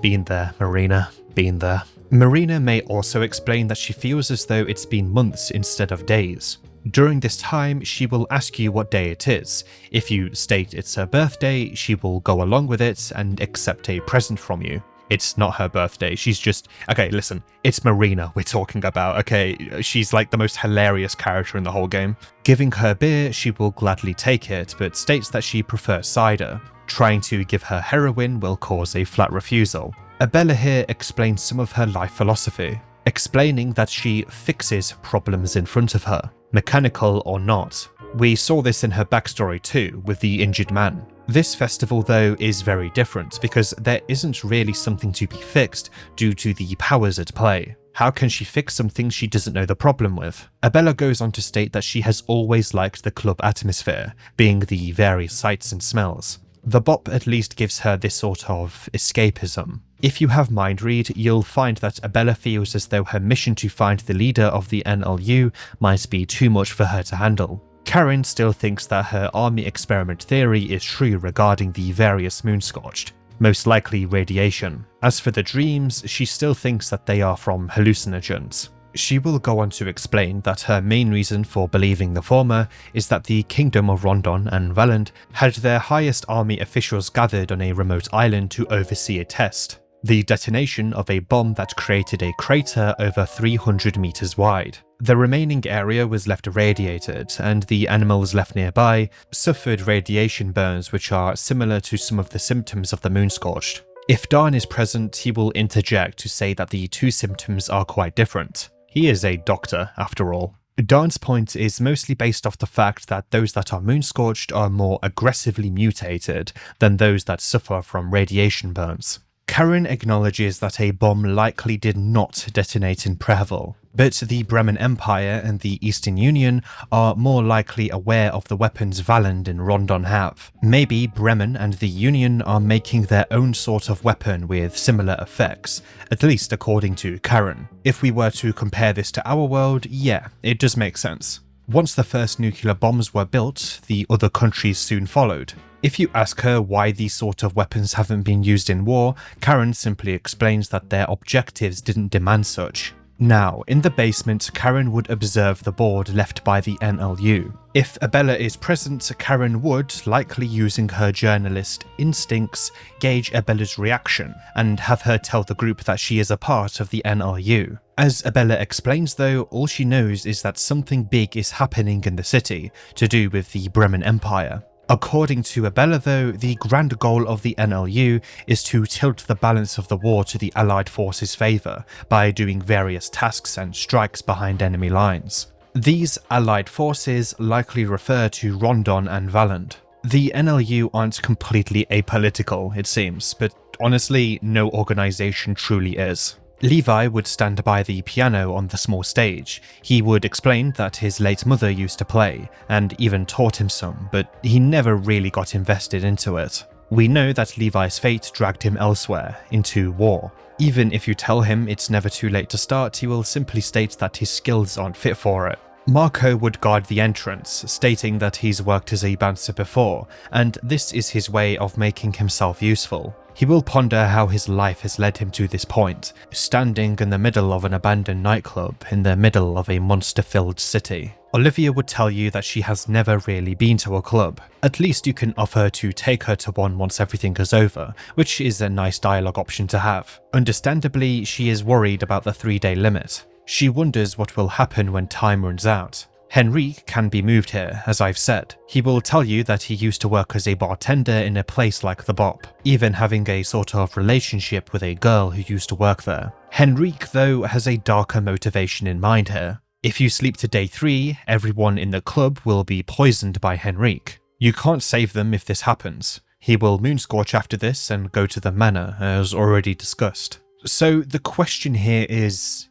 Been there, Marina, been there. Marina may also explain that she feels as though it's been months instead of days. During this time, she will ask you what day it is. If you state it's her birthday, she will go along with it and accept a present from you. It's not her birthday, she's just... Okay, listen, it's Marina we're talking about, okay? She's like the most hilarious character in the whole game. Giving her beer, she will gladly take it, but states that she prefers cider. Trying to give her heroin will cause a flat refusal. Abella here explains some of her life philosophy, explaining that she fixes problems in front of her, mechanical or not. We saw this in her backstory too, with the injured man. This festival though is very different because there isn't really something to be fixed due to the powers at play. How can she fix something she doesn't know the problem with? Abella goes on to state that she has always liked the club atmosphere, being the various sights and smells. The BOP at least gives her this sort of escapism. If you have mind read, you'll find that Abella feels as though her mission to find the leader of the NLU might be too much for her to handle. Karen still thinks that her army experiment theory is true regarding the various moonscorched, most likely radiation. As for the dreams, she still thinks that they are from hallucinogens. She will go on to explain that her main reason for believing the former is that the Kingdom of Rondon and Valand had their highest army officials gathered on a remote island to oversee a test, the detonation of a bomb that created a crater over 300 meters wide. The remaining area was left irradiated, and the animals left nearby suffered radiation burns which are similar to some of the symptoms of the moonscorched. If Dawn is present, he will interject to say that the two symptoms are quite different. He is a doctor, after all. Dawn's point is mostly based off the fact that those that are moonscorched are more aggressively mutated than those that suffer from radiation burns. Karen acknowledges that a bomb likely did not detonate in Prehevil, but the Bremen Empire and the Eastern Union are more likely aware of the weapons Valand and Rondon have. Maybe Bremen and the Union are making their own sort of weapon with similar effects, at least according to Karen. If we were to compare this to our world, yeah, it does make sense. Once the first nuclear bombs were built, the other countries soon followed. If you ask her why these sort of weapons haven't been used in war, Karen simply explains that their objectives didn't demand such. Now, in the basement, Karen would observe the board left by the NLU. If Abella is present, Karen would, likely using her journalist instincts, gauge Abella's reaction and have her tell the group that she is a part of the NLU. As Abella explains though, all she knows is that something big is happening in the city to do with the Bremen Empire. According to Abella though, the grand goal of the NLU is to tilt the balance of the war to the Allied forces' favour by doing various tasks and strikes behind enemy lines. These Allied forces likely refer to Rondon and Valland. The NLU aren't completely apolitical, it seems, but honestly, no organisation truly is. Levi would stand by the piano on the small stage. He would explain that his late mother used to play, and even taught him some, but he never really got invested into it. We know that Levi's fate dragged him elsewhere, into war. Even if you tell him it's never too late to start, he will simply state that his skills aren't fit for it. Marco would guard the entrance, stating that he's worked as a bouncer before, and this is his way of making himself useful. He will ponder how his life has led him to this point, standing in the middle of an abandoned nightclub in the middle of a monster-filled city. Olivia would tell you that she has never really been to a club. At least you can offer to take her to one once everything is over, which is a nice dialogue option to have. Understandably, she is worried about the 3-day limit. She wonders what will happen when time runs out. Henrique can be moved here, as I've said. He will tell you that he used to work as a bartender in a place like the Bop, even having a sort of relationship with a girl who used to work there. Henrique, though, has a darker motivation in mind here. If you sleep to day 3, everyone in the club will be poisoned by Henrique. You can't save them if this happens. He will moonscorch after this and go to the manor, as already discussed. So the question here is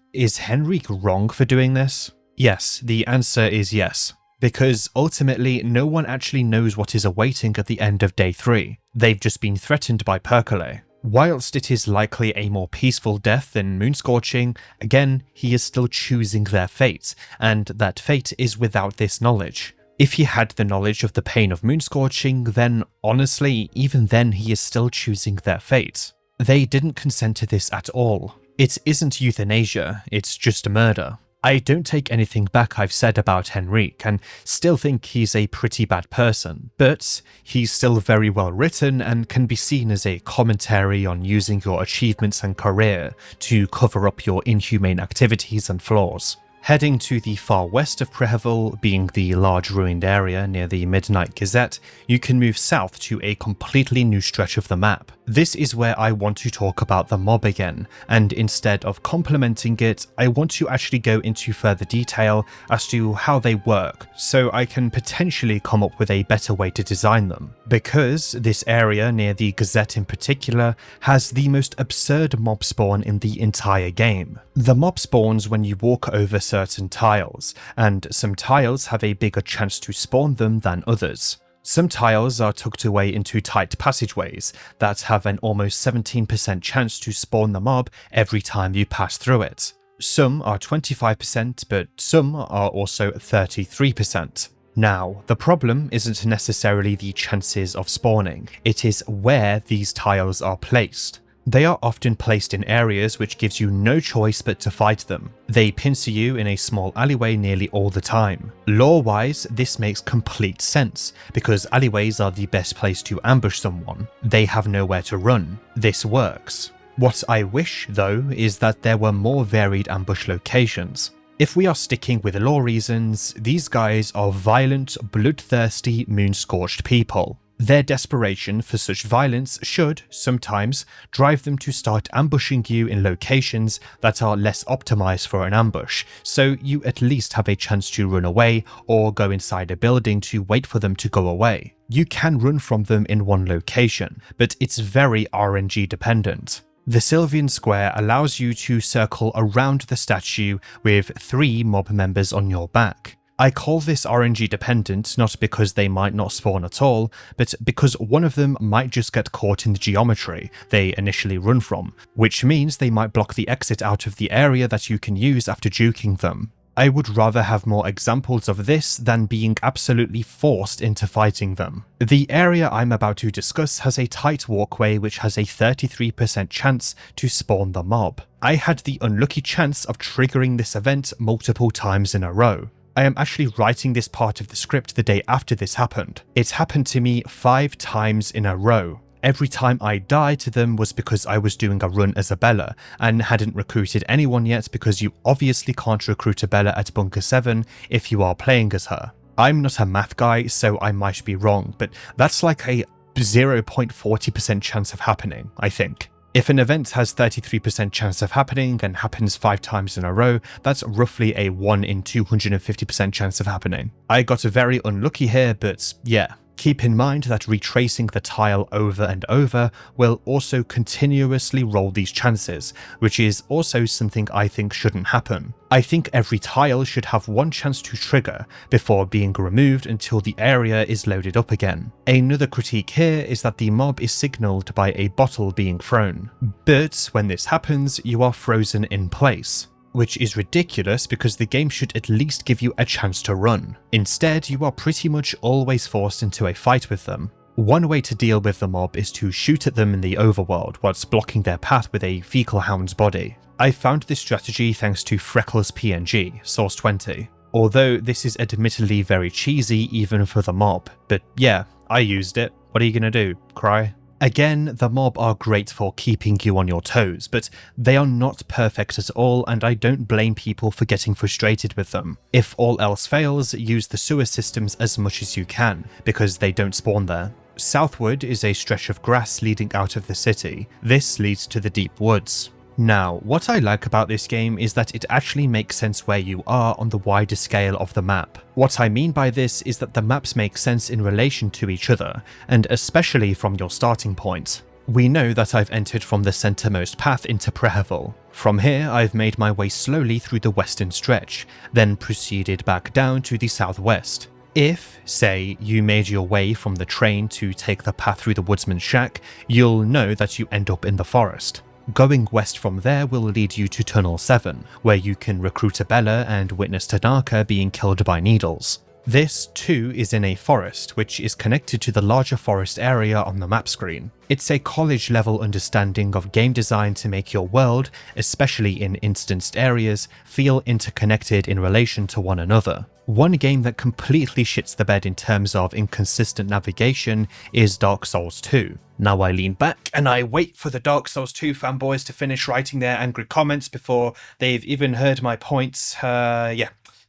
Henrique wrong for doing this? Yes, the answer is yes, because ultimately no one actually knows what is awaiting at the end of day 3. They've just been threatened by Percole. Whilst it is likely a more peaceful death than moonscorching, again, he is still choosing their fate, and that fate is without this knowledge. If he had the knowledge of the pain of moonscorching, then honestly, even then he is still choosing their fate. They didn't consent to this at all. It isn't euthanasia, it's just murder. I don't take anything back I've said about Henrique and still think he's a pretty bad person, but he's still very well written and can be seen as a commentary on using your achievements and career to cover up your inhumane activities and flaws. Heading to the far west of Prehevil, being the large ruined area near the Midnight Gazette, you can move south to a completely new stretch of the map. This is where I want to talk about the mob again, and instead of complimenting it, I want to actually go into further detail as to how they work, so I can potentially come up with a better way to design them. Because this area near the Gazette in particular has the most absurd mob spawn in the entire game. The mob spawns when you walk over certain tiles, and some tiles have a bigger chance to spawn them than others. Some tiles are tucked away into tight passageways that have an almost 17% chance to spawn the mob every time you pass through it. Some are 25%, but some are also 33%. Now, the problem isn't necessarily the chances of spawning, it is where these tiles are placed. They are often placed in areas which gives you no choice but to fight them. They pincer you in a small alleyway nearly all the time. Lore-wise, this makes complete sense, because alleyways are the best place to ambush someone. They have nowhere to run. This works. What I wish, though, is that there were more varied ambush locations. If we are sticking with lore reasons, these guys are violent, bloodthirsty, moon-scorched people. Their desperation for such violence should, sometimes, drive them to start ambushing you in locations that are less optimized for an ambush, so you at least have a chance to run away or go inside a building to wait for them to go away. You can run from them in one location, but it's very RNG dependent. The Sylvian Square allows you to circle around the statue with 3 mob members on your back. I call this RNG dependent not because they might not spawn at all, but because one of them might just get caught in the geometry they initially run from, which means they might block the exit out of the area that you can use after juking them. I would rather have more examples of this than being absolutely forced into fighting them. The area I'm about to discuss has a tight walkway which has a 33% chance to spawn the mob. I had the unlucky chance of triggering this event multiple times in a row. I am actually writing this part of the script the day after this happened. It happened to me 5 times in a row. Every time I died to them was because I was doing a run as a Bella and hadn't recruited anyone yet, because you obviously can't recruit a Bella at Bunker 7 if you are playing as her. I'm not a math guy, so I might be wrong, but that's like a 0.40% chance of happening, I think. If an event has 33% chance of happening and happens 5 times in a row, that's roughly a 1 in 250% chance of happening. I got very unlucky here, but yeah. Keep in mind that retracing the tile over and over will also continuously roll these chances, which is also something I think shouldn't happen. I think every tile should have 1 chance to trigger before being removed until the area is loaded up again. Another critique here is that the mob is signalled by a bottle being thrown, but when this happens, you are frozen in place, which is ridiculous because the game should at least give you a chance to run. Instead, you are pretty much always forced into a fight with them. One way to deal with the mob is to shoot at them in the overworld whilst blocking their path with a fecal hound's body. I found this strategy thanks to Freckles PNG, Source 20. Although this is admittedly very cheesy even for the mob, but yeah, I used it. What are you gonna do? Cry? Again, the mob are great for keeping you on your toes, but they are not perfect at all, and I don't blame people for getting frustrated with them. If all else fails, use the sewer systems as much as you can, because they don't spawn there. Southward is a stretch of grass leading out of the city. This leads to the deep woods. Now, what I like about this game is that it actually makes sense where you are on the wider scale of the map. What I mean by this is that the maps make sense in relation to each other, and especially from your starting point. We know that I've entered from the centermost path into Prehevil. From here, I've made my way slowly through the western stretch, then proceeded back down to the southwest. If, say, you made your way from the train to take the path through the woodsman's shack, you'll know that you end up in the forest. Going west from there will lead you to Tunnel 7, where you can recruit a Bella and witness Tanaka being killed by needles. This, too, is in a forest, which is connected to the larger forest area on the map screen. It's a college-level understanding of game design to make your world, especially in instanced areas, feel interconnected in relation to one another. One game that completely shits the bed in terms of inconsistent navigation is Dark Souls 2. Now I lean back and I wait for the Dark Souls 2 fanboys to finish writing their angry comments before they've even heard my points. By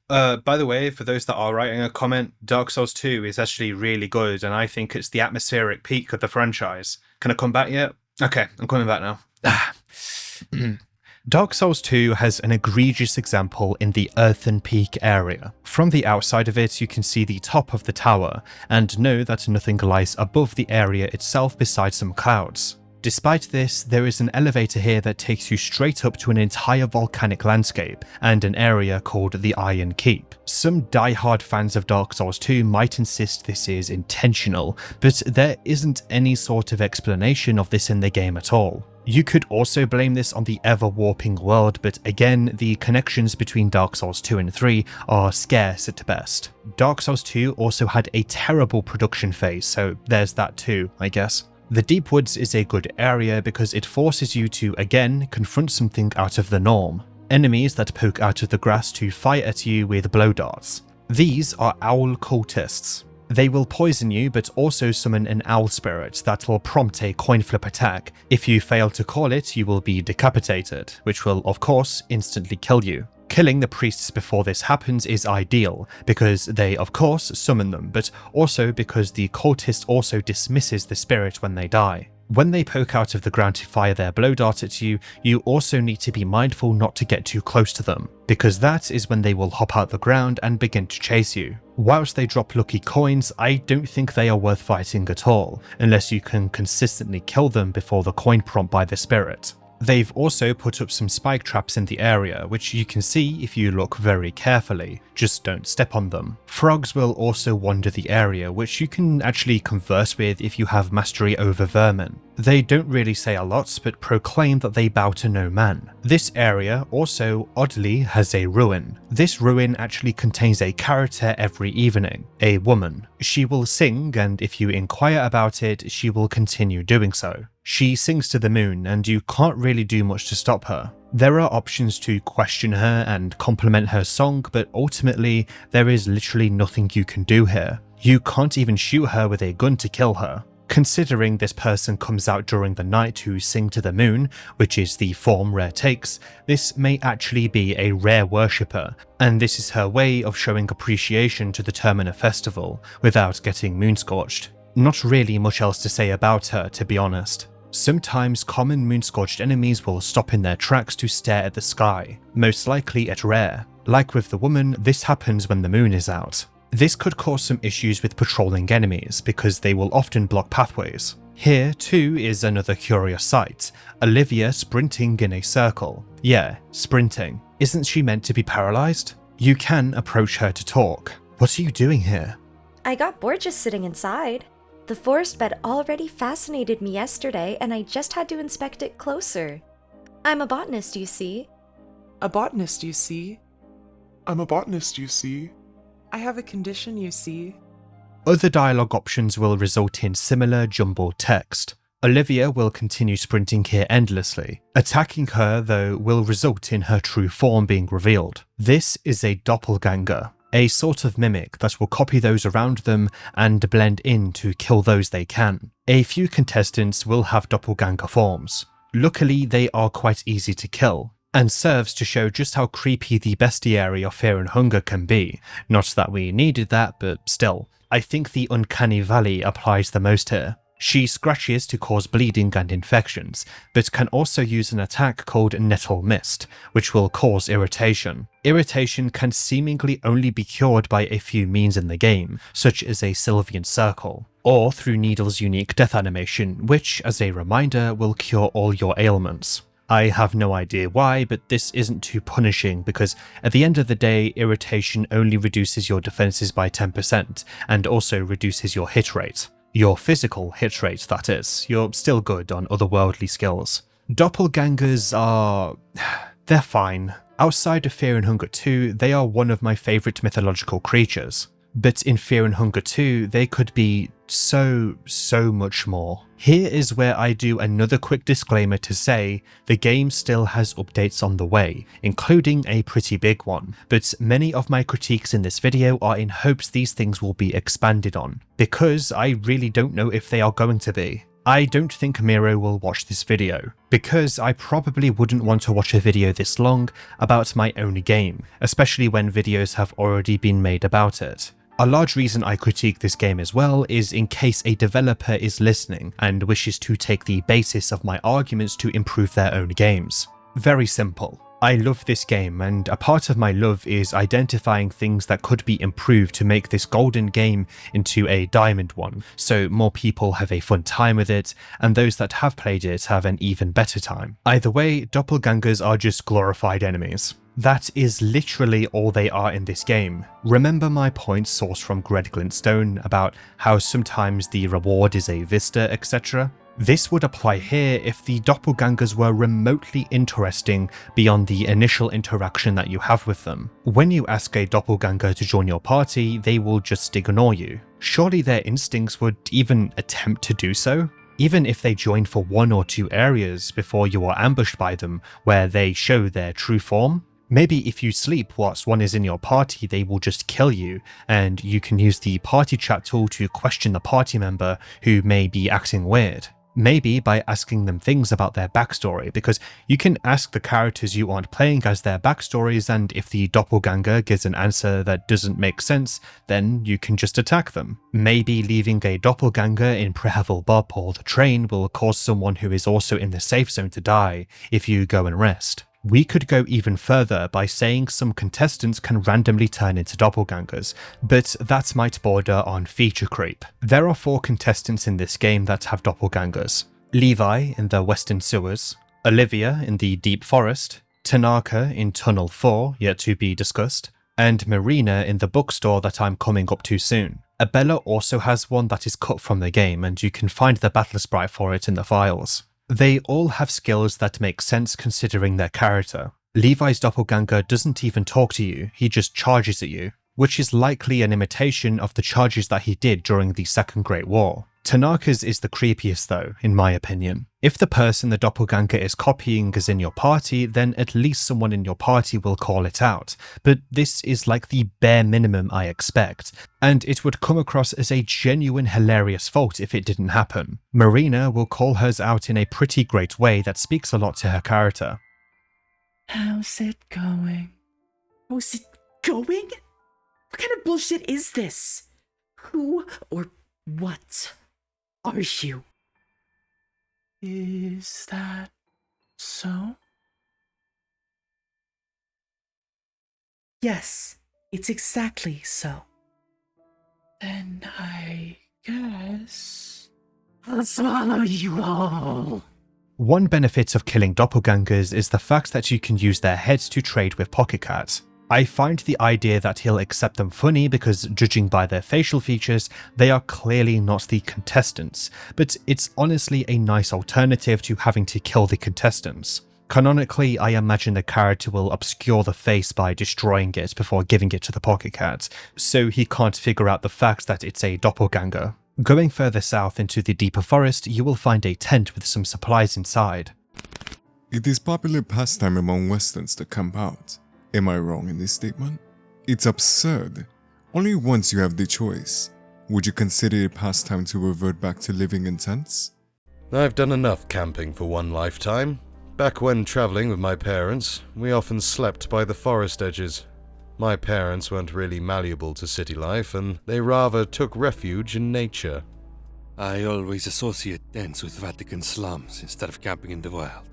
the way, for those that are writing a comment, Dark Souls 2 is actually really good, and I think it's the atmospheric peak of the franchise. Can I come back yet? Okay, I'm coming back now. Dark Souls 2 has an egregious example in the Earthen Peak area. From the outside of it, you can see the top of the tower, and know that nothing lies above the area itself besides some clouds. Despite this, there is an elevator here that takes you straight up to an entire volcanic landscape and an area called the Iron Keep. Some die-hard fans of Dark Souls 2 might insist this is intentional, but there isn't any sort of explanation of this in the game at all. You could also blame this on the ever-warping world, but again, the connections between Dark Souls 2 and 3 are scarce at best. Dark Souls 2 also had a terrible production phase, so there's that too, I guess. The Deep Woods is a good area because it forces you to, again, confront something out of the norm. Enemies that poke out of the grass to fight at you with blow darts. These are owl cultists. They will poison you, but also summon an owl spirit that will prompt a coin flip attack. If you fail to call it, you will be decapitated, which will, of course, instantly kill you. Killing the priests before this happens is ideal, because they, of course, summon them, but also because the cultist also dismisses the spirit when they die. When they poke out of the ground to fire their blow dart at you, you also need to be mindful not to get too close to them, because that is when they will hop out the ground and begin to chase you. Whilst they drop lucky coins, I don't think they are worth fighting at all, unless you can consistently kill them before the coin prompt by the spirit. They've also put up some spike traps in the area, which you can see if you look very carefully, just don't step on them. Frogs will also wander the area, which you can actually converse with if you have mastery over vermin. They don't really say a lot, but proclaim that they bow to no man. This area also, oddly, has a ruin. This ruin actually contains a character every evening, a woman. She will sing, and if you inquire about it, she will continue doing so. She sings to the moon, and you can't really do much to stop her. There are options to question her and compliment her song, but ultimately, there is literally nothing you can do here. You can't even shoot her with a gun to kill her. Considering this person comes out during the night to sing to the moon, which is the form Rare takes, this may actually be a Rare worshipper, and this is her way of showing appreciation to the Termina festival without getting moonscorched. Not really much else to say about her, to be honest. Sometimes common moonscorched enemies will stop in their tracks to stare at the sky, most likely at Rare. Like with the woman, this happens when the moon is out. This could cause some issues with patrolling enemies because they will often block pathways. Here too is another curious sight, Olivia sprinting in a circle. Yeah, sprinting. Isn't she meant to be paralyzed? You can approach her to talk. What are you doing here? I got bored just sitting inside. The forest bed already fascinated me yesterday, and I just had to inspect it closer. I'm a botanist, you see. A botanist, you see. I'm a botanist, you see. I have a condition, you see. Other dialogue options will result in similar jumbled text. Olivia will continue sprinting here endlessly. Attacking her, though, will result in her true form being revealed. This is a doppelganger, a sort of mimic that will copy those around them and blend in to kill those they can. A few contestants will have doppelganger forms. Luckily, they are quite easy to kill, and serves to show just how creepy the bestiary of Fear and Hunger can be. Not that we needed that, but still. I think the Uncanny Valley applies the most here. She scratches to cause bleeding and infections, but can also use an attack called Nettle Mist, which will cause irritation. Irritation can seemingly only be cured by a few means in the game, such as a Sylvian Circle, or through Needle's unique death animation, which, as a reminder, will cure all your ailments. I have no idea why, but this isn't too punishing because at the end of the day, irritation only reduces your defenses by 10% and also reduces your hit rate. Your physical hit rate, that is. You're still good on otherworldly skills. Doppelgangers are... they're fine. Outside of Fear and Hunger 2, they are one of my favourite mythological creatures. But in Fear and Hunger 2, they could be so much more. Here is where I do another quick disclaimer to say the game still has updates on the way, including a pretty big one, but many of my critiques in this video are in hopes these things will be expanded on, because I really don't know if they are going to be. I don't think Miro will watch this video, because I probably wouldn't want to watch a video this long about my own game, especially when videos have already been made about it. A large reason I critique this game as well is in case a developer is listening and wishes to take the basis of my arguments to improve their own games. Very simple. I love this game, and a part of my love is identifying things that could be improved to make this golden game into a diamond one, so more people have a fun time with it, and those that have played it have an even better time. Either way, doppelgangers are just glorified enemies. That is literally all they are in this game. Remember my point sourced from Greg Glintstone about how sometimes the reward is a vista, etc.? This would apply here if the doppelgangers were remotely interesting beyond the initial interaction that you have with them. When you ask a doppelganger to join your party, they will just ignore you. Surely their instincts would even attempt to do so? Even if they join for 1 or 2 areas before you are ambushed by them, where they show their true form? Maybe if you sleep whilst one is in your party, they will just kill you, and you can use the party chat tool to question the party member who may be acting weird. Maybe by asking them things about their backstory, because you can ask the characters you aren't playing as their backstories, and if the doppelganger gives an answer that doesn't make sense, then you can just attack them. Maybe leaving a doppelganger in Prehevil Bob or the train will cause someone who is also in the safe zone to die if you go and rest. We could go even further by saying some contestants can randomly turn into doppelgangers, but that might border on feature creep. There are 4 contestants in this game that have doppelgangers. Levi in the Western Sewers, Olivia in the Deep Forest, Tanaka in Tunnel 4, yet to be discussed, and Marina in the bookstore that I'm coming up to soon. Abella also has one that is cut from the game, and you can find the battle sprite for it in the files. They all have skills that make sense considering their character. Levi's doppelganger doesn't even talk to you, he just charges at you, which is likely an imitation of the charges that he did during the Second Great War. Tanaka's is the creepiest though, in my opinion. If the person the doppelganger is copying is in your party, then at least someone in your party will call it out, but this is like the bare minimum I expect, and it would come across as a genuine hilarious fault if it didn't happen. Marina will call hers out in a pretty great way that speaks a lot to her character. How's it going? How's it going? What kind of bullshit is this? Who or what are you? Is that so? Yes, it's exactly so. Then I guess I'll swallow you all. One benefit of killing doppelgangers is the fact that you can use their heads to trade with Pocket Cat. I find the idea that he'll accept them funny because, judging by their facial features, they are clearly not the contestants, but it's honestly a nice alternative to having to kill the contestants. Canonically, I imagine the character will obscure the face by destroying it before giving it to the Pocket Cat, so he can't figure out the fact that it's a doppelganger. Going further south into the deeper forest, you will find a tent with some supplies inside. It is popular pastime among Westerns to camp out. Am I wrong in this statement? It's absurd. Only once you have the choice. Would you consider it pastime to revert back to living in tents? I've done enough camping for one lifetime. Back when traveling with my parents, we often slept by the forest edges. My parents weren't really malleable to city life, and they rather took refuge in nature. I always associate tents with Vatican slums instead of camping in the wild.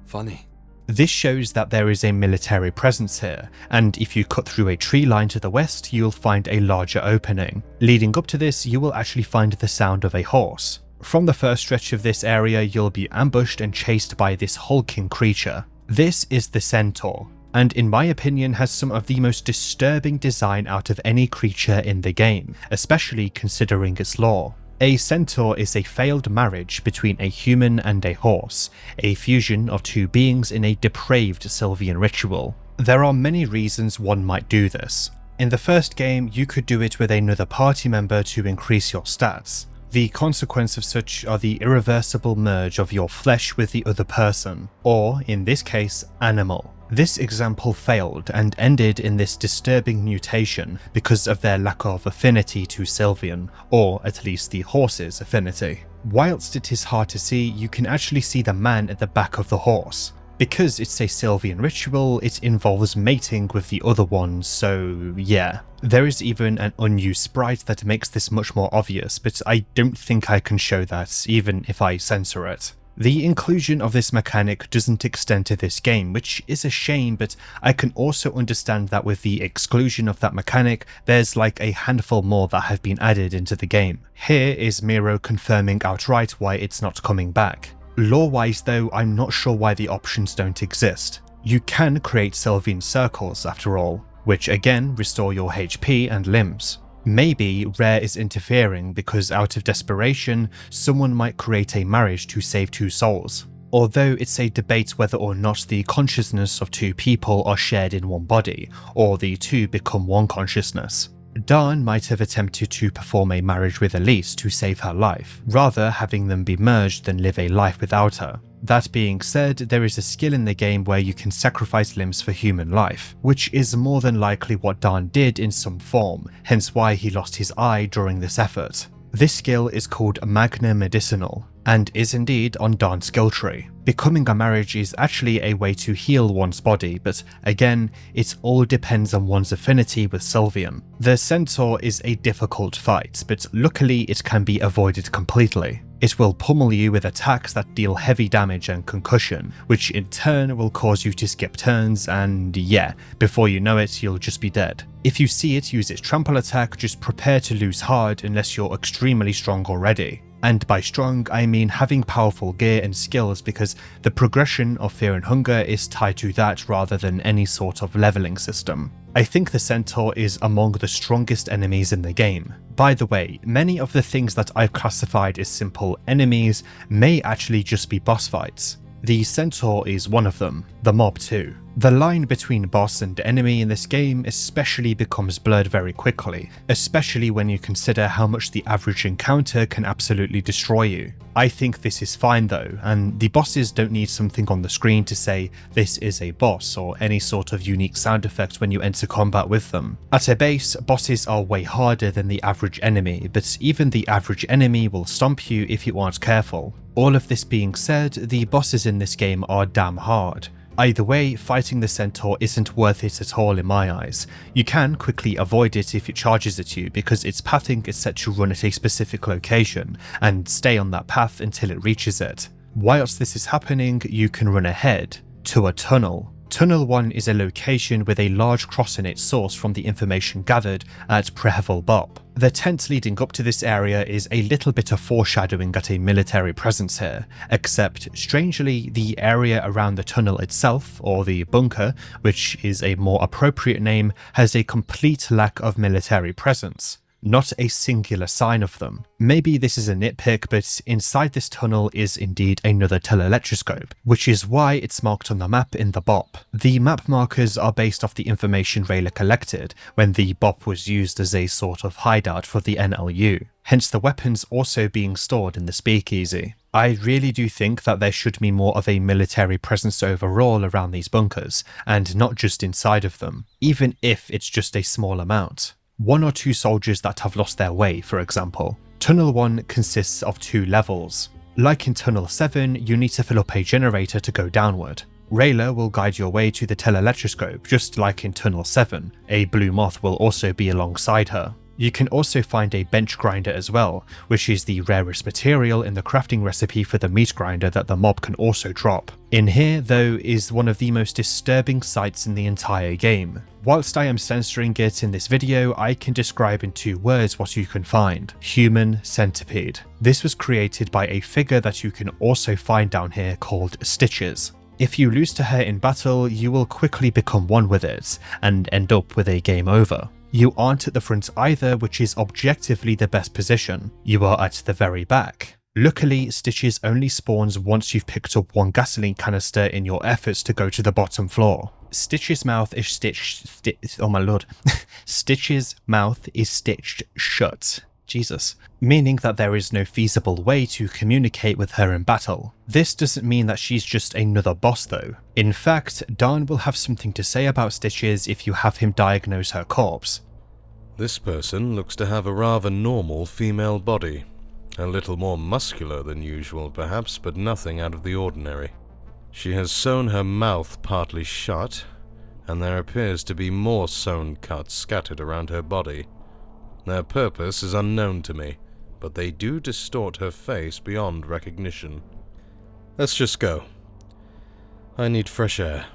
Funny. This shows that there is a military presence here, and if you cut through a tree line to the west, you'll find a larger opening. Leading up to this, you will actually find the sound of a horse. From the first stretch of this area, you'll be ambushed and chased by this hulking creature. This is the centaur, and in my opinion has some of the most disturbing design out of any creature in the game, especially considering its lore. A centaur is a failed marriage between a human and a horse, a fusion of two beings in a depraved Sylvian ritual. There are many reasons one might do this. In the first game, you could do it with another party member to increase your stats. The consequence of such are the irreversible merge of your flesh with the other person, or, in this case, animal. This example failed and ended in this disturbing mutation because of their lack of affinity to Sylvian, or at least the horse's affinity. Whilst it is hard to see, you can actually see the man at the back of the horse. Because it's a Sylvian ritual, it involves mating with the other one, so yeah. There is even an unused sprite that makes this much more obvious, but I don't think I can show that, even if I censor it. The inclusion of this mechanic doesn't extend to this game, which is a shame, but I can also understand that with the exclusion of that mechanic, there's like a handful more that have been added into the game. Here is Miro confirming outright why it's not coming back. Lore-wise though, I'm not sure why the options don't exist. You can create Sylvian circles after all, which again restore your HP and limbs. Maybe Rare is interfering because out of desperation, someone might create a marriage to save two souls. Although it's a debate whether or not the consciousness of two people are shared in one body, or the two become one consciousness. Dawn might have attempted to perform a marriage with Elise to save her life, rather having them be merged than live a life without her. That being said, there is a skill in the game where you can sacrifice limbs for human life, which is more than likely what Dawn did in some form, hence why he lost his eye during this effort. This skill is called Magna Medicinal, and is indeed on Dawn's skill tree. Becoming a marriage is actually a way to heal one's body, but again, it all depends on one's affinity with Sylvian. The centaur is a difficult fight, but luckily it can be avoided completely. It will pummel you with attacks that deal heavy damage and concussion, which in turn will cause you to skip turns, and yeah, before you know it, you'll just be dead. If you see it use its trample attack, just prepare to lose hard unless you're extremely strong already. And by strong, I mean having powerful gear and skills, because the progression of Fear and Hunger is tied to that rather than any sort of leveling system. I think the Centaur is among the strongest enemies in the game. By the way, many of the things that I've classified as simple enemies may actually just be boss fights. The Centaur is one of them, the mob too. The line between boss and enemy in this game especially becomes blurred very quickly, especially when you consider how much the average encounter can absolutely destroy you. I think this is fine though, and the bosses don't need something on the screen to say this is a boss or any sort of unique sound effect when you enter combat with them. At a base, bosses are way harder than the average enemy, but even the average enemy will stomp you if you aren't careful. All of this being said, the bosses in this game are damn hard. Either way, fighting the Centaur isn't worth it at all in my eyes. You can quickly avoid it if it charges at you, because its pathing is set to run at a specific location, and stay on that path until it reaches it. Whilst this is happening, you can run ahead to a tunnel. Tunnel 1 is a location with a large cross in its source from the information gathered at Prehevil Bop. The tent leading up to this area is a little bit of foreshadowing at a military presence here, except strangely the area around the tunnel itself, or the bunker, which is a more appropriate name, has a complete lack of military presence. Not a singular sign of them. Maybe this is a nitpick, but inside this tunnel is indeed another telelectroscope, which is why it's marked on the map in the BOP. The map markers are based off the information Rayla collected when the BOP was used as a sort of hideout for the NLU, hence the weapons also being stored in the speakeasy. I really do think that there should be more of a military presence overall around these bunkers, and not just inside of them, even if it's just a small amount. 1 or 2 soldiers that have lost their way, for example. Tunnel 1 consists of 2 levels. Like in Tunnel 7, you need to fill up a generator to go downward. Rayla will guide your way to the telelectroscope, just like in Tunnel 7. A blue moth will also be alongside her. You can also find a bench grinder as well, which is the rarest material in the crafting recipe for the meat grinder that the mob can also drop. In here, though, is one of the most disturbing sights in the entire game. Whilst I am censoring it in this video, I can describe in 2 words what you can find. Human centipede. This was created by a figure that you can also find down here called Stitches. If you lose to her in battle, you will quickly become one with it, and end up with a game over. You aren't at the front either, which is objectively the best position. You are at the very back. Luckily, Stitches only spawns once you've picked up 1 gasoline canister in your efforts to go to the bottom floor. Stitch's mouth is oh my lord. Stitch's mouth is stitched shut. Jesus. Meaning that there is no feasible way to communicate with her in battle. This doesn't mean that she's just another boss though. In fact, Dan will have something to say about Stitches if you have him diagnose her corpse. This person looks to have a rather normal female body. A little more muscular than usual perhaps, but nothing out of the ordinary. She has sewn her mouth partly shut, and there appears to be more sewn cuts scattered around her body. Their purpose is unknown to me, but they do distort her face beyond recognition. Let's just go. I need fresh air.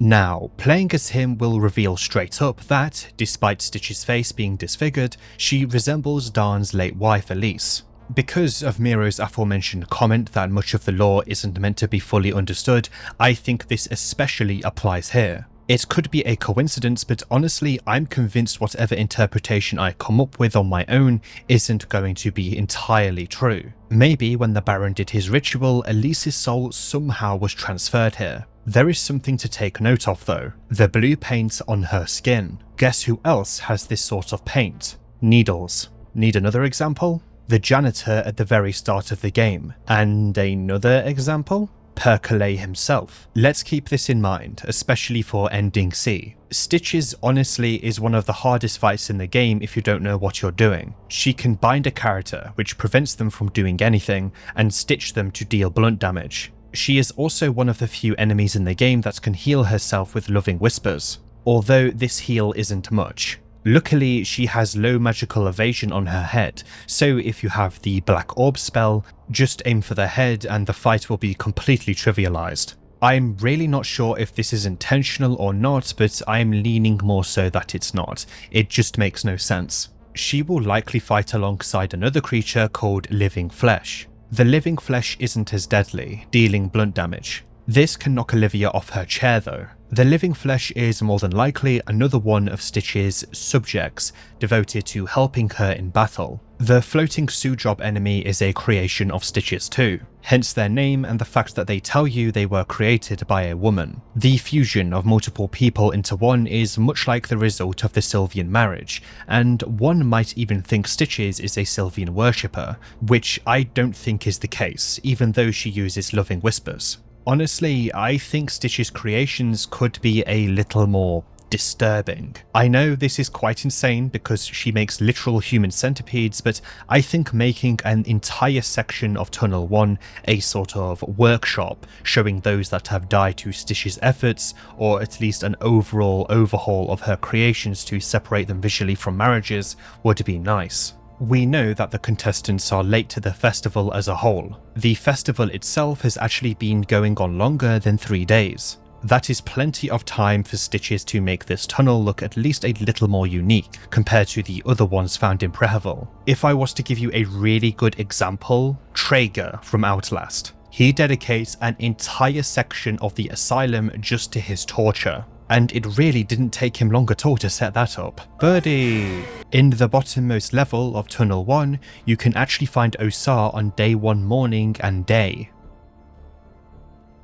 Now, playing as him will reveal straight up that, despite Stitch's face being disfigured, she resembles Darn's late wife Elise. Because of Miro's aforementioned comment that much of the lore isn't meant to be fully understood, I think this especially applies here. It could be a coincidence, but honestly, I'm convinced whatever interpretation I come up with on my own isn't going to be entirely true. Maybe when the Baron did his ritual, Elise's soul somehow was transferred here. There is something to take note of though. The blue paint on her skin. Guess who else has this sort of paint? Needles. Need another example? The janitor at the very start of the game. And another example? Percolay himself. Let's keep this in mind, especially for ending C. Stitches honestly is one of the hardest fights in the game if you don't know what you're doing. She can bind a character, which prevents them from doing anything, and stitch them to deal blunt damage. She is also one of the few enemies in the game that can heal herself with loving whispers, although this heal isn't much. Luckily, she has low magical evasion on her head, so if you have the Black Orb spell, just aim for the head and the fight will be completely trivialized. I'm really not sure if this is intentional or not, but I'm leaning more so that it's not. It just makes no sense. she will likely fight alongside another creature called Living Flesh. The Living Flesh isn't as deadly, dealing blunt damage. This can knock Olivia off her chair though. The Living Flesh is more than likely another one of Stitch's subjects devoted to helping her in battle. The floating Sudrop enemy is a creation of Stitch's too, hence their name and the fact that they tell you they were created by a woman. The fusion of multiple people into one is much like the result of the Sylvian marriage, and one might even think Stitch's is a Sylvian worshipper, which I don't think is the case, even though she uses loving whispers. Honestly, I think Stitch's creations could be a little more disturbing. I know this is quite insane because she makes literal human centipedes, but I think making an entire section of Tunnel 1 a sort of workshop showing those that have died to Stitch's efforts, or at least an overall overhaul of her creations to separate them visually from marriages, would be nice. We know that the contestants are late to the festival as a whole. The festival itself has actually been going on longer than 3 days. That is plenty of time for Stitches to make this tunnel look at least a little more unique compared to the other ones found in Prehevil. If I was to give you a really good example, Traeger from Outlast. He dedicates an entire section of the asylum just to his torture, and it really didn't take him long at all to set that up. Birdie! In the bottommost level of Tunnel 1, you can actually find Osar on day 1 morning and day.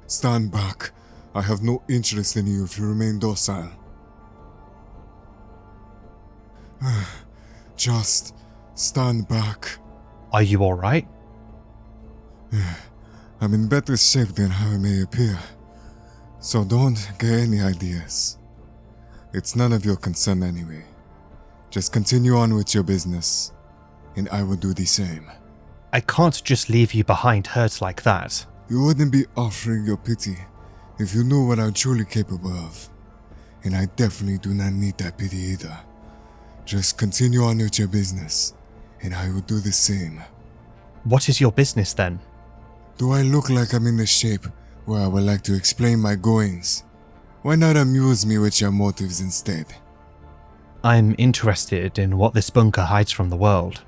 Stand back. I have no interest in you if you remain docile. Just stand back. Are you alright? I'm in better shape than how it may appear, so don't get any ideas. It's none of your concern anyway. Just continue on with your business, and I will do the same. I can't just leave you behind hurt like that. You wouldn't be offering your pity if you knew what I'm truly capable of, and I definitely do not need that pity either. Just continue on with your business, and I will do the same. What is your business then? Do I look like I'm in the shape where I would like to explain my goings? Why not amuse me with your motives instead? I'm interested in what this bunker hides from the world.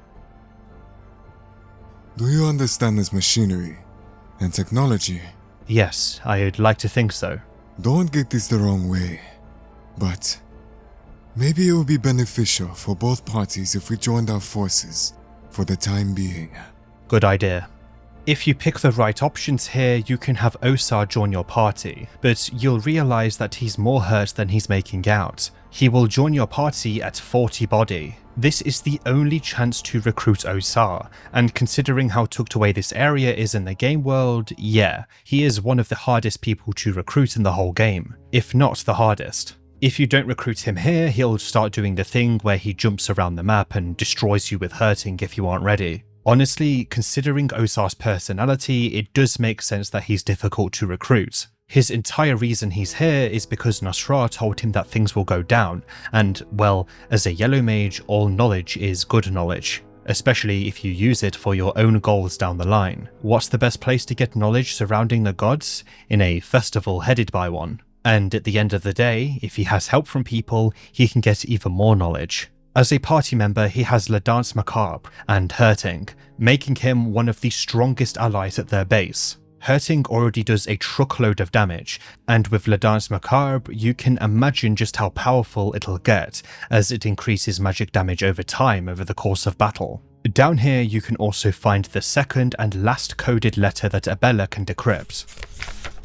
Do you understand this machinery and technology? Yes, I'd like to think so. Don't get this the wrong way, but maybe it would be beneficial for both parties if we joined our forces for the time being. Good idea. If you pick the right options here, you can have Osar join your party, but you'll realize that he's more hurt than he's making out. He will join your party at 40 body. This is the only chance to recruit Osar, and considering how tucked away this area is in the game world, yeah, he is one of the hardest people to recruit in the whole game, if not the hardest. If you don't recruit him here, he'll start doing the thing where he jumps around the map and destroys you with hurting if you aren't ready. Honestly, considering Osar's personality, it does make sense that he's difficult to recruit. His entire reason he's here is because Nasra told him that things will go down, and, well, as a yellow mage, all knowledge is good knowledge, especially if you use it for your own goals down the line. What's the best place to get knowledge surrounding the gods? In a festival headed by one. And at the end of the day, if he has help from people, he can get even more knowledge. As a party member, he has La Danse Macabre and Hurting, making him one of the strongest allies at their base. Hurting already does a truckload of damage, and with La Danse Macabre, you can imagine just how powerful it'll get, as it increases magic damage over time over the course of battle. Down here, you can also find the second and last coded letter that Abella can decrypt.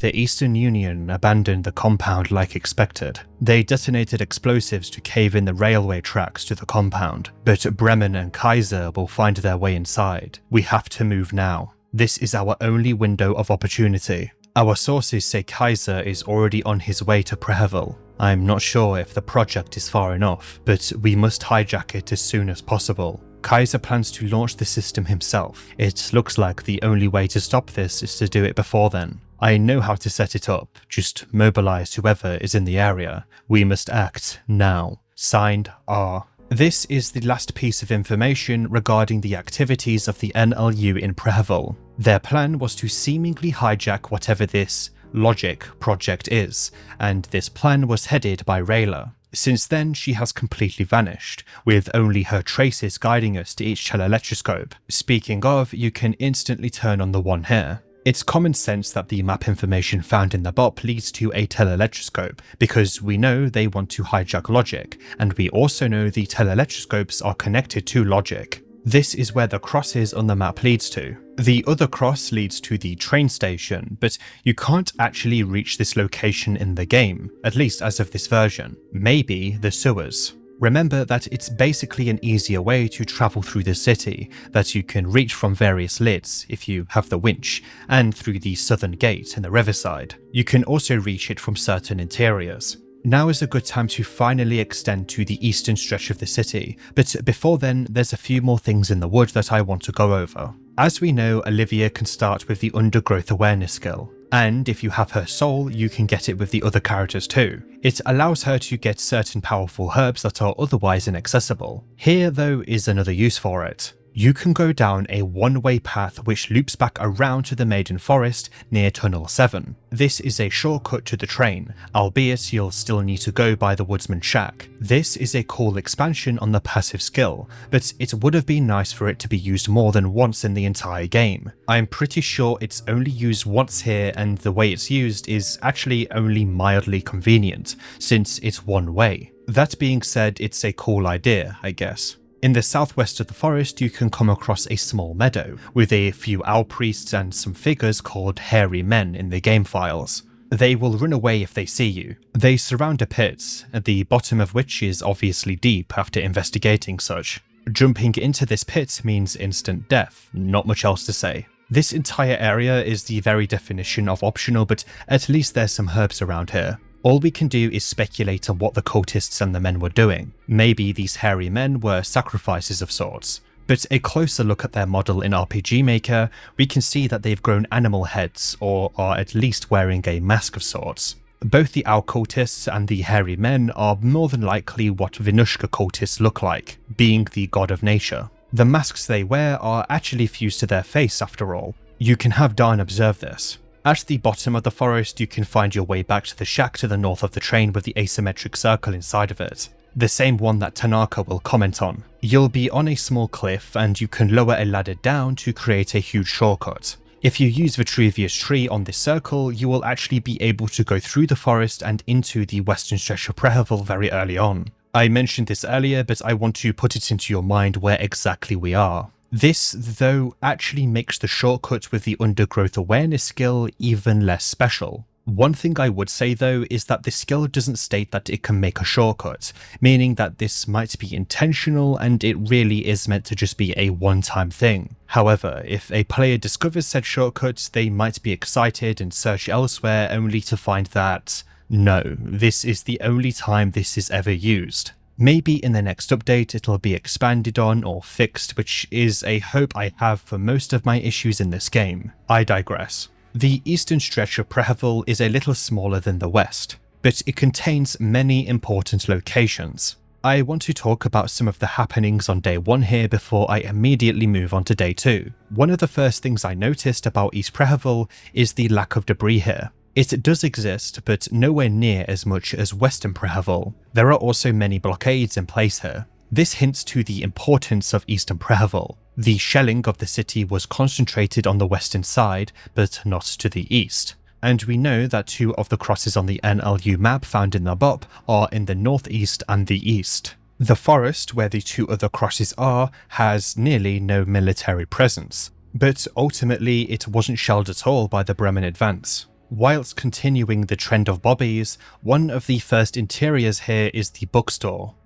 The Eastern Union abandoned the compound like expected. They detonated explosives to cave in the railway tracks to the compound, but Bremen and Kaiser will find their way inside. We have to move now. This is our only window of opportunity. Our sources say Kaiser is already on his way to Prehevil. I'm not sure if the project is far enough, but we must hijack it as soon as possible. Kaiser plans to launch the system himself. It looks like the only way to stop this is to do it before then. I know how to set it up, just mobilize whoever is in the area. We must act now. Signed, R. This is the last piece of information regarding the activities of the NLU in Prehevil. Their plan was to seemingly hijack whatever this Logic Project is, and this plan was headed by Rayla. Since then, she has completely vanished, with only her traces guiding us to each telelectroscope. Speaking of, you can instantly turn on the one here. It's common sense that the map information found in the BOP leads to a telelectroscope, because we know they want to hijack Logic, and we also know the telelectroscopes are connected to Logic. This is where the crosses on the map leads to. The other cross leads to the train station, but you can't actually reach this location in the game, at least as of this version. Maybe the sewers. Remember that it's basically an easier way to travel through the city that you can reach from various lids if you have the winch, and through the southern gate in the riverside. You can also reach it from certain interiors. Now is a good time to finally extend to the eastern stretch of the city, but before then there's a few more things in the wood that I want to go over. As we know, Olivia can start with the undergrowth awareness skill, and if you have her soul, you can get it with the other characters too. It allows her to get certain powerful herbs that are otherwise inaccessible. Here though is another use for it. You can go down a one-way path which loops back around to the Maiden Forest near Tunnel 7. This is a shortcut to the train, albeit you'll still need to go by the Woodsman Shack. This is a cool expansion on the passive skill, but it would have been nice for it to be used more than once in the entire game. I'm pretty sure it's only used once here, and the way it's used is actually only mildly convenient, since it's one way. That being said, it's a cool idea, I guess. In the southwest of the forest, you can come across a small meadow, with a few owl priests and some figures called hairy men in the game files. They will run away if they see you. They surround a pit, at the bottom of which is obviously deep after investigating such. Jumping into this pit means instant death, not much else to say. This entire area is the very definition of optional, but at least there's some herbs around here. All we can do is speculate on what the cultists and the men were doing. Maybe these hairy men were sacrifices of sorts. But a closer look at their model in RPG Maker, we can see that they've grown animal heads, or are at least wearing a mask of sorts. Both the owl cultists and the hairy men are more than likely what Venushka cultists look like, being the god of nature. The masks they wear are actually fused to their face after all. You can have Darn observe this. At the bottom of the forest, you can find your way back to the shack to the north of the train with the asymmetric circle inside of it. The same one that Tanaka will comment on. You'll be on a small cliff and you can lower a ladder down to create a huge shortcut. If you use Vitruvius Tree on this circle, you will actually be able to go through the forest and into the western stretch of Prehevil very early on. I mentioned this earlier, but I want to put it into your mind where exactly we are. This, though, actually makes the shortcut with the undergrowth awareness skill even less special. One thing I would say though is that the skill doesn't state that it can make a shortcut, meaning that this might be intentional and it really is meant to just be a one-time thing. However, if a player discovers said shortcut, they might be excited and search elsewhere only to find that, no, this is the only time this is ever used. Maybe in the next update it'll be expanded on or fixed, which is a hope I have for most of my issues in this game. I digress. The eastern stretch of Prehevil is a little smaller than the west, but it contains many important locations. I want to talk about some of the happenings on day 1 here before I immediately move on to day 2. One of the first things I noticed about East Prehevil is the lack of debris here. It does exist, but nowhere near as much as Western Prehevil. There are also many blockades in place here. This hints to the importance of Eastern Prehevil. The shelling of the city was concentrated on the western side, but not to the east. And we know that 2 of the crosses on the NLU map found in the BOP are in the northeast and the east. The forest, where the 2 other crosses are, has nearly no military presence. But ultimately, it wasn't shelled at all by the Bremen advance. Whilst continuing the trend of bobbies, one of the first interiors here is the bookstore.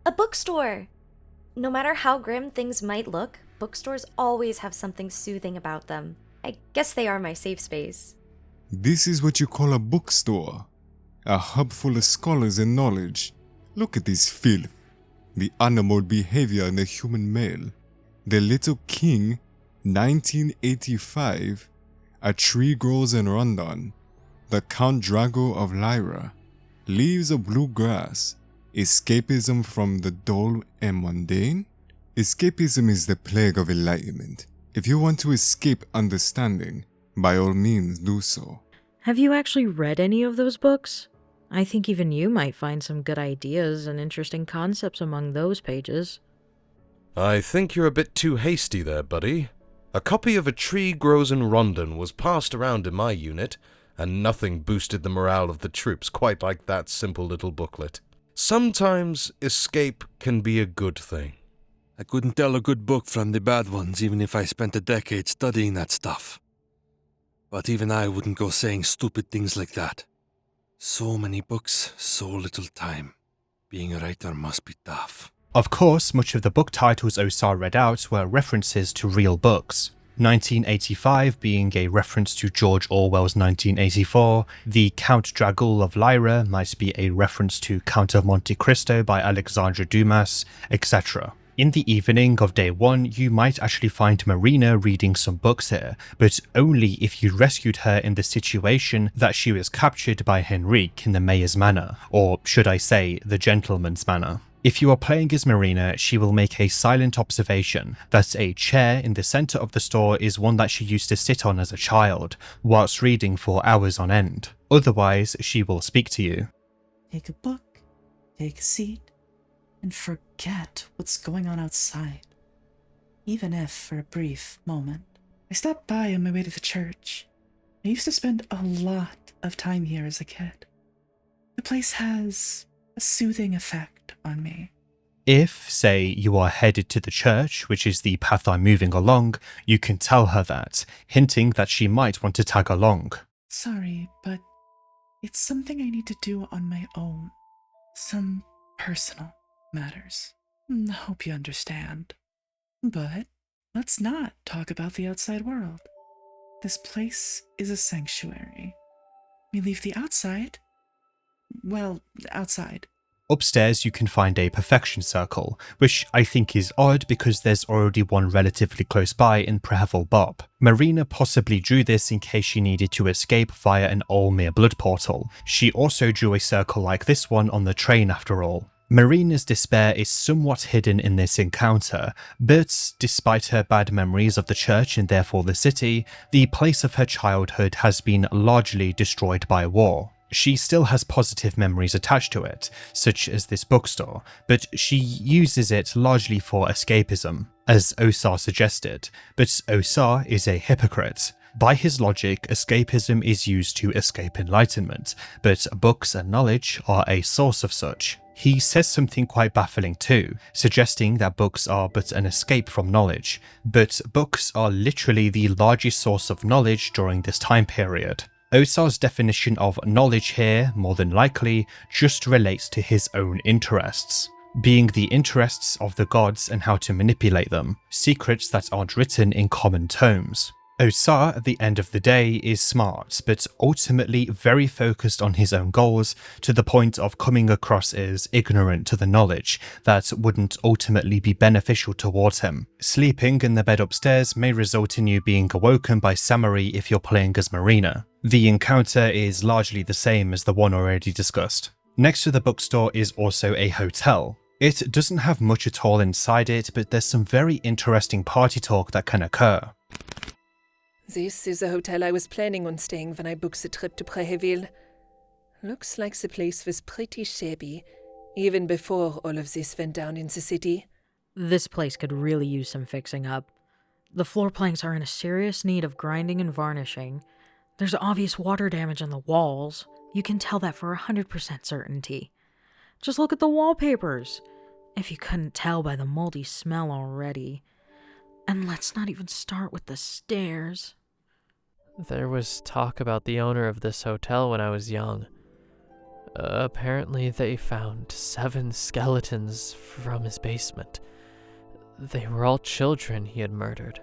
A bookstore! No matter how grim things might look, bookstores always have something soothing about them. I guess they are my safe space. This is what you call a bookstore. A hub full of scholars and knowledge. Look at this filth. The animal behavior in the human male. The Little King, 1985. A Tree Grows in Rondon, The Count Drago of Lyra, Leaves of Blue Grass, Escapism from the Dull and Mundane? Escapism is the plague of enlightenment. If you want to escape understanding, by all means do so. Have you actually read any of those books? I think even you might find some good ideas and interesting concepts among those pages. I think you're a bit too hasty there, buddy. A copy of A Tree Grows in Rondon was passed around in my unit, and nothing boosted the morale of the troops quite like that simple little booklet. Sometimes escape can be a good thing. I couldn't tell a good book from the bad ones even if I spent a decade studying that stuff. But even I wouldn't go saying stupid things like that. So many books, so little time. Being a writer must be tough. Of course, much of the book titles Osar read out were references to real books. 1985 being a reference to George Orwell's 1984, The Count Dragul of Lyra might be a reference to Count of Monte Cristo by Alexandre Dumas, etc. In the evening of day 1, you might actually find Marina reading some books here, but only if you rescued her in the situation that she was captured by Henrique in the Mayor's Manor, or should I say, the Gentleman's Manor. If you are playing as Marina, she will make a silent observation that a chair in the center of the store is one that she used to sit on as a child, whilst reading for hours on end. Otherwise, she will speak to you. Take a book, take a seat, and forget what's going on outside. Even if for a brief moment. I stopped by on my way to the church. I used to spend a lot of time here as a kid. The place has a soothing effect on me. If, say, you are headed to the church, which is the path I'm moving along, you can tell her that, hinting that she might want to tag along. Sorry, but it's something I need to do on my own. Some personal matters. I hope you understand. But let's not talk about the outside world. This place is a sanctuary. We leave the outside. Well, outside. Upstairs you can find a perfection circle, which I think is odd because there's already one relatively close by in Prehevil Bob. Marina possibly drew this in case she needed to escape via an Olmir blood portal. She also drew a circle like this one on the train after all. Marina's despair is somewhat hidden in this encounter, but despite her bad memories of the church and therefore the city, the place of her childhood has been largely destroyed by war. She still has positive memories attached to it, such as this bookstore, but she uses it largely for escapism, as Osar suggested, but Osar is a hypocrite. By his logic, escapism is used to escape enlightenment, but books and knowledge are a source of such. He says something quite baffling too, suggesting that books are but an escape from knowledge, but books are literally the largest source of knowledge during this time period. Osar's definition of knowledge here, more than likely, just relates to his own interests, being the interests of the gods and how to manipulate them, secrets that aren't written in common tomes. Osar, at the end of the day, is smart, but ultimately very focused on his own goals, to the point of coming across as ignorant to the knowledge that wouldn't ultimately be beneficial towards him. Sleeping in the bed upstairs may result in you being awoken by Samari if you're playing as Marina. The encounter is largely the same as the one already discussed. Next to the bookstore is also a hotel. It doesn't have much at all inside it, but there's some very interesting party talk that can occur. This is the hotel I was planning on staying when I booked the trip to Prehevil. Looks like the place was pretty shabby, even before all of this went down in the city. This place could really use some fixing up. The floor planks are in a serious need of grinding and varnishing. There's obvious water damage on the walls. You can tell that for 100% certainty. Just look at the wallpapers, if you couldn't tell by the moldy smell already. And let's not even start with the stairs. There was talk about the owner of this hotel when I was young. Apparently they found 7 skeletons from his basement. They were all children he had murdered.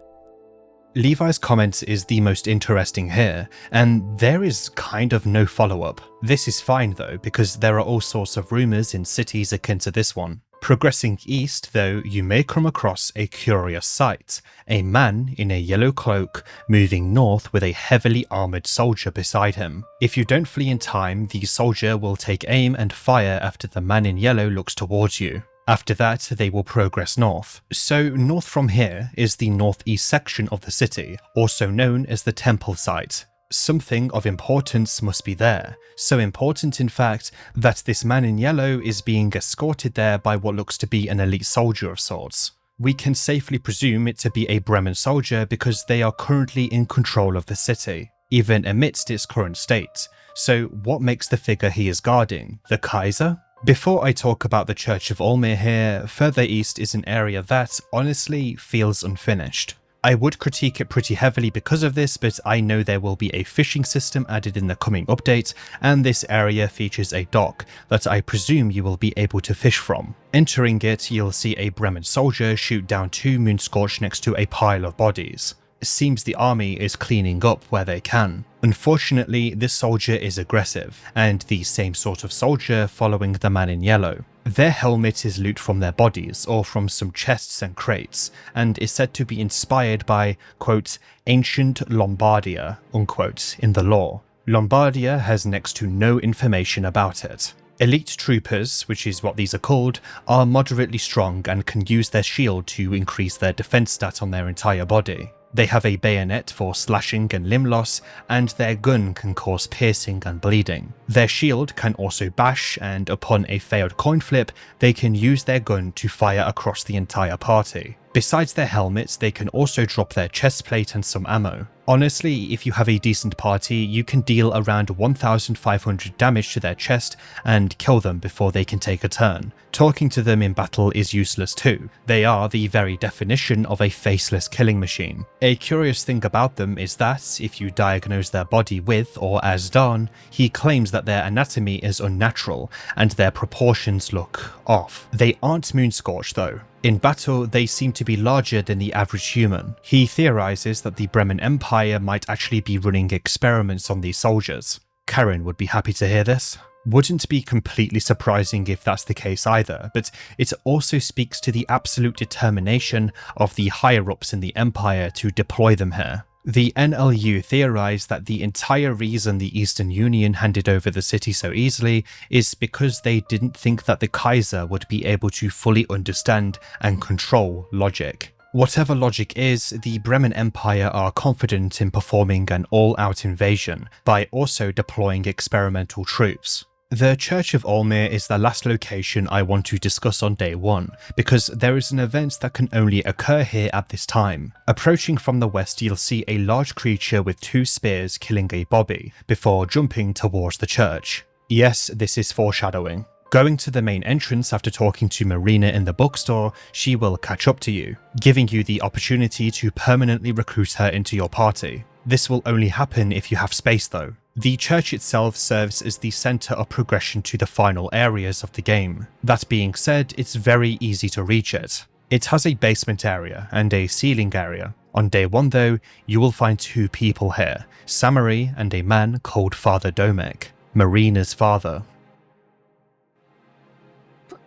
Levi's comment is the most interesting here, and there is kind of no follow-up. This is fine though, because there are all sorts of rumours in cities akin to this one. Progressing east, though, you may come across a curious sight. A man in a yellow cloak moving north with a heavily armoured soldier beside him. If you don't flee in time, the soldier will take aim and fire after the man in yellow looks towards you. After that, they will progress north. So north from here is the northeast section of the city, also known as the temple site. Something of importance must be there, so important in fact that this man in yellow is being escorted there by what looks to be an elite soldier of sorts. We can safely presume it to be a Bremen soldier because they are currently in control of the city, even amidst its current state. So what makes the figure he is guarding? The Kaiser? Before I talk about the Church of Olmir here, further east is an area that, honestly, feels unfinished. I would critique it pretty heavily because of this, but I know there will be a fishing system added in the coming update, and this area features a dock that I presume you will be able to fish from. Entering it, you'll see a Bremen soldier shoot down 2 Moonscorch next to a pile of bodies. It seems the army is cleaning up where they can. Unfortunately, this soldier is aggressive, and the same sort of soldier following the man in yellow. Their helmet is loot from their bodies or from some chests and crates, and is said to be inspired by, quote, ancient Lombardia, unquote, in the lore. Lombardia has next to no information about it. Elite troopers, which is what these are called, are moderately strong and can use their shield to increase their defense stat on their entire body. They have a bayonet for slashing and limb loss, and their gun can cause piercing and bleeding. Their shield can also bash, and upon a failed coin flip, they can use their gun to fire across the entire party. Besides their helmets, they can also drop their chest plate and some ammo. Honestly, if you have a decent party, you can deal around 1500 damage to their chest and kill them before they can take a turn. Talking to them in battle is useless too. They are the very definition of a faceless killing machine. A curious thing about them is that, if you diagnose their body with or as Darn, he claims that their anatomy is unnatural and their proportions look off. They aren't Moonscorch though. In battle, they seem to be larger than the average human. He theorizes that the Bremen Empire might actually be running experiments on these soldiers. Karen would be happy to hear this. Wouldn't be completely surprising if that's the case either, but it also speaks to the absolute determination of the higher-ups in the Empire to deploy them here. The NLU theorized that the entire reason the Eastern Union handed over the city so easily is because they didn't think that the Kaiser would be able to fully understand and control logic. Whatever logic is, the Bremen Empire are confident in performing an all-out invasion by also deploying experimental troops. The Church of Olmir is the last location I want to discuss on day 1, because there is an event that can only occur here at this time. Approaching from the west, you'll see a large creature with 2 spears killing a bobby, before jumping towards the church. Yes, this is foreshadowing. Going to the main entrance after talking to Marina in the bookstore, she will catch up to you, giving you the opportunity to permanently recruit her into your party. This will only happen if you have space though. The church itself serves as the center of progression to the final areas of the game. That being said, it's very easy to reach it. It has a basement area and a ceiling area. On day 1 though, you will find 2 people here, Samari and a man called Father Domek, Marina's father.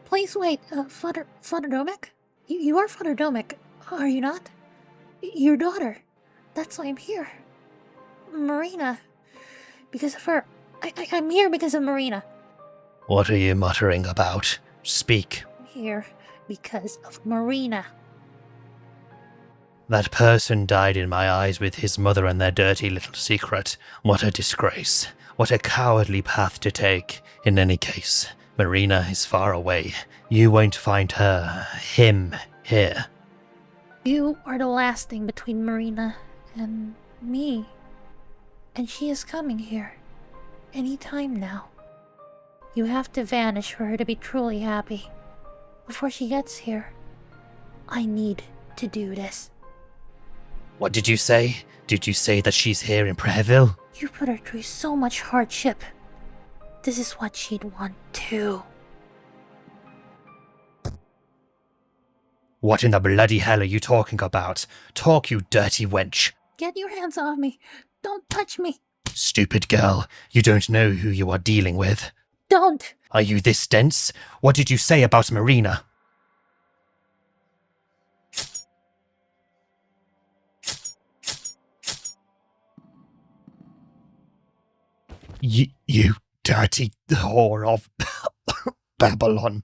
Please wait, Father Domek? You are Father Domek, are you not? Your daughter. That's why I'm here. Marina. Because of her. I'm here because of Marina. What are you muttering about? Speak. I'm here because of Marina. That person died in my eyes with his mother and their dirty little secret. What a disgrace. What a cowardly path to take. In any case, Marina is far away. You won't find him here. You are the last thing between Marina and me. And she is coming here. Any time now. You have to vanish for her to be truly happy. Before she gets here. I need to do this. What did you say? Did you say that she's here in Prehevil? You put her through so much hardship. This is what she'd want too. What in the bloody hell are you talking about? Talk, you dirty wench. Get your hands off me. Don't touch me. Stupid girl, you don't know who you are dealing with. Don't. Are you this dense? What did you say about Marina? You dirty whore of Babylon.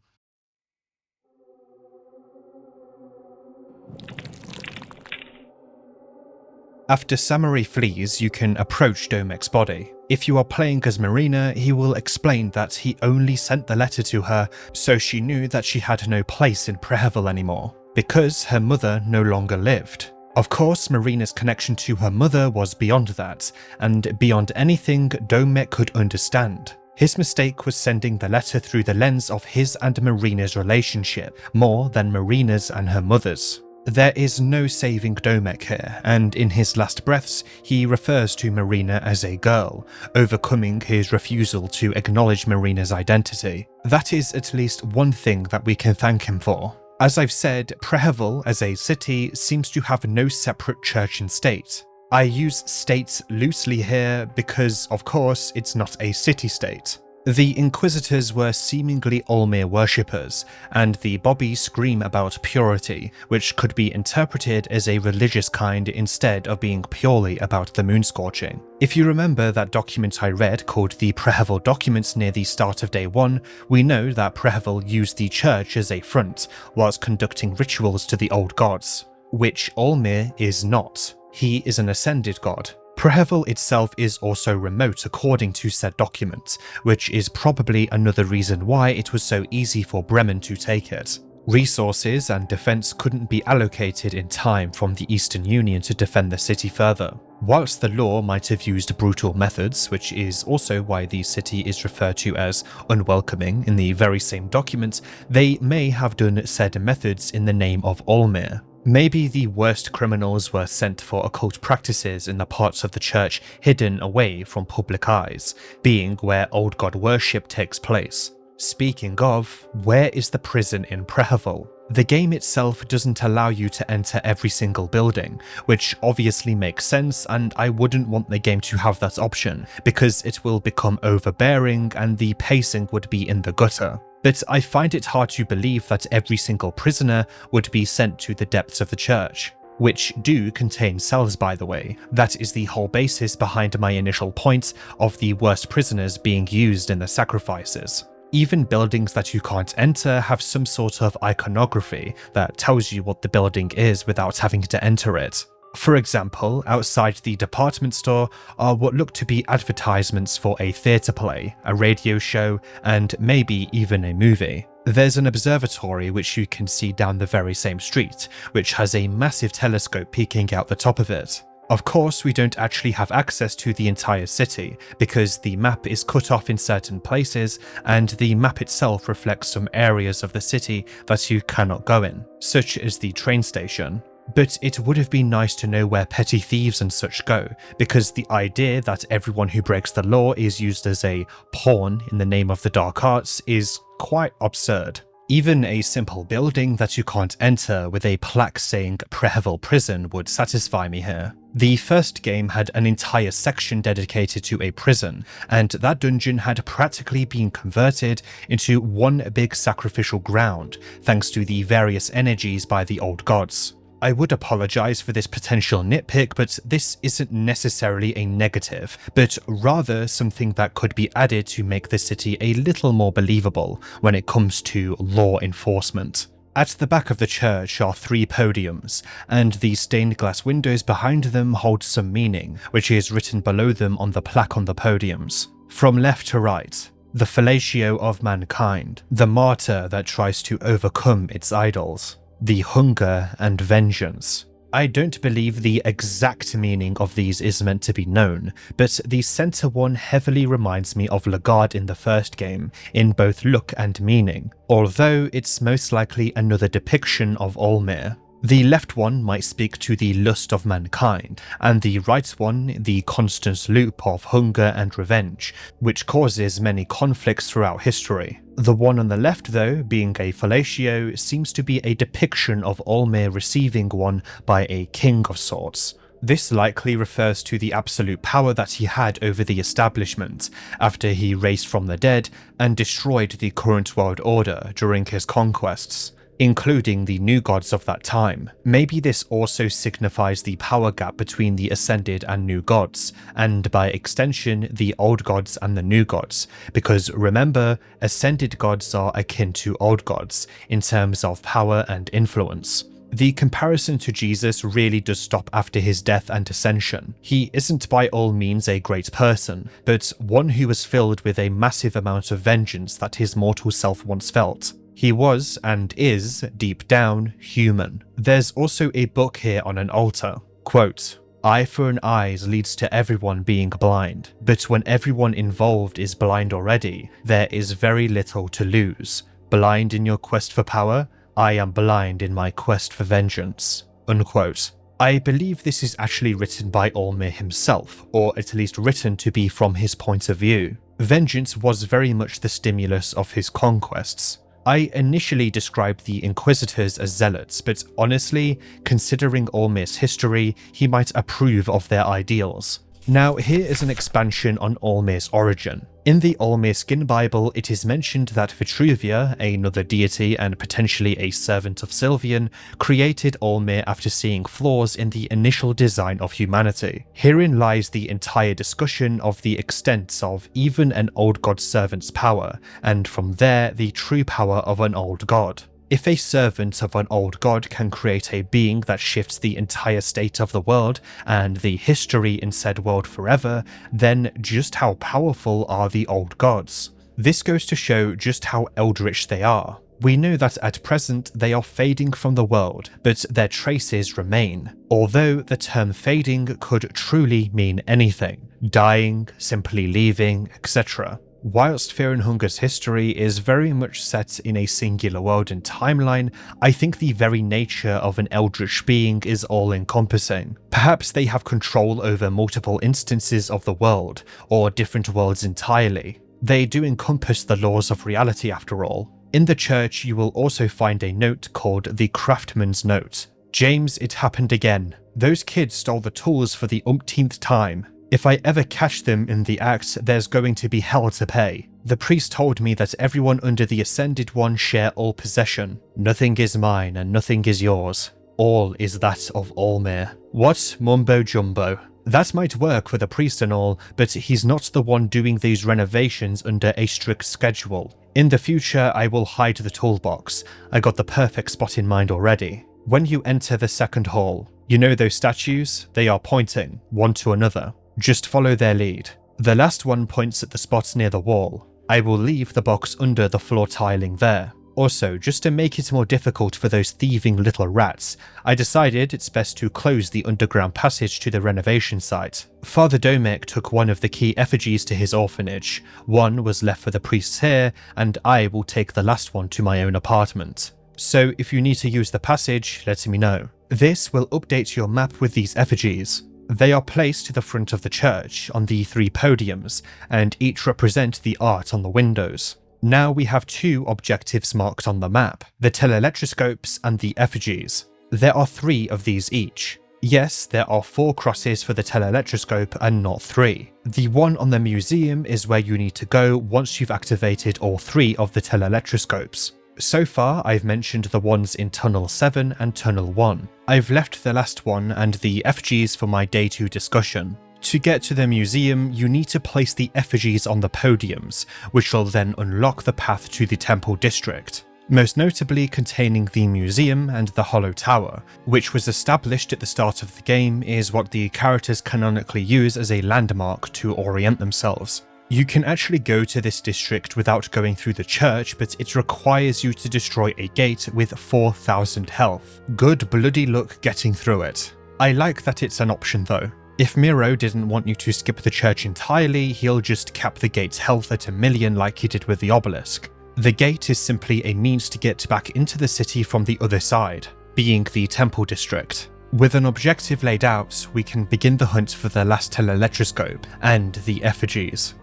After Samari flees, you can approach Domek's body. If you are playing as Marina, he will explain that he only sent the letter to her so she knew that she had no place in Prehevil anymore, because her mother no longer lived. Of course, Marina's connection to her mother was beyond that, and beyond anything Domek could understand. His mistake was sending the letter through the lens of his and Marina's relationship, more than Marina's and her mother's. There is no saving Domek here, and in his last breaths, he refers to Marina as a girl, overcoming his refusal to acknowledge Marina's identity. That is at least one thing that we can thank him for. As I've said, Prehevil as a city seems to have no separate church and state. I use states loosely here because, of course, it's not a city-state. The Inquisitors were seemingly Olmir worshippers, and the Bobby scream about purity, which could be interpreted as a religious kind instead of being purely about the moon scorching. If you remember that document I read called the Prehevil Documents near the start of Day 1, we know that Prehevil used the church as a front, whilst conducting rituals to the old gods, which Olmir is not. He is an ascended god. Prehevil itself is also remote according to said document, which is probably another reason why it was so easy for Bremen to take it. Resources and defense couldn't be allocated in time from the Eastern Union to defend the city further. Whilst the law might have used brutal methods, which is also why the city is referred to as unwelcoming in the very same document, they may have done said methods in the name of Olmir. Maybe the worst criminals were sent for occult practices in the parts of the church hidden away from public eyes, being where old god worship takes place. Speaking of, where is the prison in Prehevil? The game itself doesn't allow you to enter every single building, which obviously makes sense, and I wouldn't want the game to have that option, because it will become overbearing and the pacing would be in the gutter. But I find it hard to believe that every single prisoner would be sent to the depths of the church, which do contain cells by the way. That is the whole basis behind my initial point of the worst prisoners being used in the sacrifices. Even buildings that you can't enter have some sort of iconography that tells you what the building is without having to enter it. For example, outside the department store are what look to be advertisements for a theatre play, a radio show, and maybe even a movie. There's an observatory which you can see down the very same street, which has a massive telescope peeking out the top of it. Of course, we don't actually have access to the entire city, because the map is cut off in certain places, and the map itself reflects some areas of the city that you cannot go in, such as the train station. But it would have been nice to know where petty thieves and such go, because the idea that everyone who breaks the law is used as a pawn in the name of the dark arts is quite absurd. Even a simple building that you can't enter with a plaque saying Prehevil Prison would satisfy me here. The first game had an entire section dedicated to a prison, and that dungeon had practically been converted into one big sacrificial ground, thanks to the various energies by the old gods. I would apologise for this potential nitpick, but this isn't necessarily a negative, but rather something that could be added to make the city a little more believable when it comes to law enforcement. At the back of the church are 3 podiums, and the stained glass windows behind them hold some meaning, which is written below them on the plaque on the podiums. From left to right, the fellatio of mankind, the martyr that tries to overcome its idols, the hunger and vengeance. I don't believe the exact meaning of these is meant to be known, but the center one heavily reminds me of Lagarde in the first game, in both look and meaning, although it's most likely another depiction of Olmir. The left one might speak to the lust of mankind, and the right one the constant loop of hunger and revenge, which causes many conflicts throughout history. The one on the left though, being a fellatio, seems to be a depiction of Olmir receiving one by a king of sorts. This likely refers to the absolute power that he had over the establishment after he raised from the dead and destroyed the current world order during his conquests, including the new gods of that time. Maybe this also signifies the power gap between the ascended and new gods, and by extension the old gods and the new gods, because remember, ascended gods are akin to old gods in terms of power and influence. The comparison to Jesus really does stop after his death and ascension. He isn't by all means a great person, but one who was filled with a massive amount of vengeance that his mortal self once felt. He was, and is, deep down, human. There's also a book here on an altar. Quote, "Eye for an eye leads to everyone being blind, but when everyone involved is blind already, there is very little to lose. Blind in your quest for power? I am blind in my quest for vengeance." Unquote. I believe this is actually written by Olmir himself, or at least written to be from his point of view. Vengeance was very much the stimulus of his conquests. I initially described the Inquisitors as zealots, but honestly, considering Olmir's history, he might approve of their ideals. Now, here is an expansion on Olmir's origin. In the Olmir Skin Bible, it is mentioned that Vitruvia, another deity and potentially a servant of Sylvian, created Olmir after seeing flaws in the initial design of humanity. Herein lies the entire discussion of the extent of even an old god servant's power, and from there the true power of an old god. If a servant of an old god can create a being that shifts the entire state of the world and the history in said world forever, then just how powerful are the old gods? This goes to show just how eldritch they are. We know that at present they are fading from the world, but their traces remain, although the term fading could truly mean anything: dying, simply leaving, etc. Whilst Fear and Hunger's history is very much set in a singular world and timeline, I think the very nature of an eldritch being is all-encompassing. Perhaps they have control over multiple instances of the world, or different worlds entirely. They do encompass the laws of reality after all. In the church, you will also find a note called the Craftsman's Note. "James, it happened again. Those kids stole the tools for the umpteenth time. If I ever catch them in the act, there's going to be hell to pay. The priest told me that everyone under the Ascended One share all possession. Nothing is mine and nothing is yours. All is that of Olmir." What mumbo jumbo? That might work for the priest and all, but he's not the one doing these renovations under a strict schedule. In the future, I will hide the toolbox. I got the perfect spot in mind already. When you enter the second hall, you know those statues? They are pointing, one to another. Just follow their lead. The last one points at the spots near the wall. I will leave the box under the floor tiling there. Also, just to make it more difficult for those thieving little rats, I decided it's best to close the underground passage to the renovation site. Father Domek took one of the key effigies to his orphanage. One was left for the priests here, and I will take the last one to my own apartment. So if you need to use the passage, let me know. This will update your map with these effigies. They are placed to the front of the church on the 3 podiums, and each represent the art on the windows. Now we have 2 objectives marked on the map, the telelectroscopes and the effigies. There are 3 of these each. Yes, there are 4 crosses for the telelectroscope and not 3. The one on the museum is where you need to go once you've activated all 3 of the telelectroscopes. So far, I've mentioned the ones in Tunnel 7 and Tunnel 1. I've left the last one and the effigies for my Day 2 discussion. To get to the museum, you need to place the effigies on the podiums, which will then unlock the path to the Temple District, most notably containing the museum and the Hollow Tower, which was established at the start of the game is what the characters canonically use as a landmark to orient themselves. You can actually go to this district without going through the church, but it requires you to destroy a gate with 4,000 health. Good bloody luck getting through it. I like that it's an option though. If Miro didn't want you to skip the church entirely, he'll just cap the gate's health at 1,000,000 like he did with the obelisk. The gate is simply a means to get back into the city from the other side, being the Temple District. With an objective laid out, we can begin the hunt for the last telelectroscope and the effigies.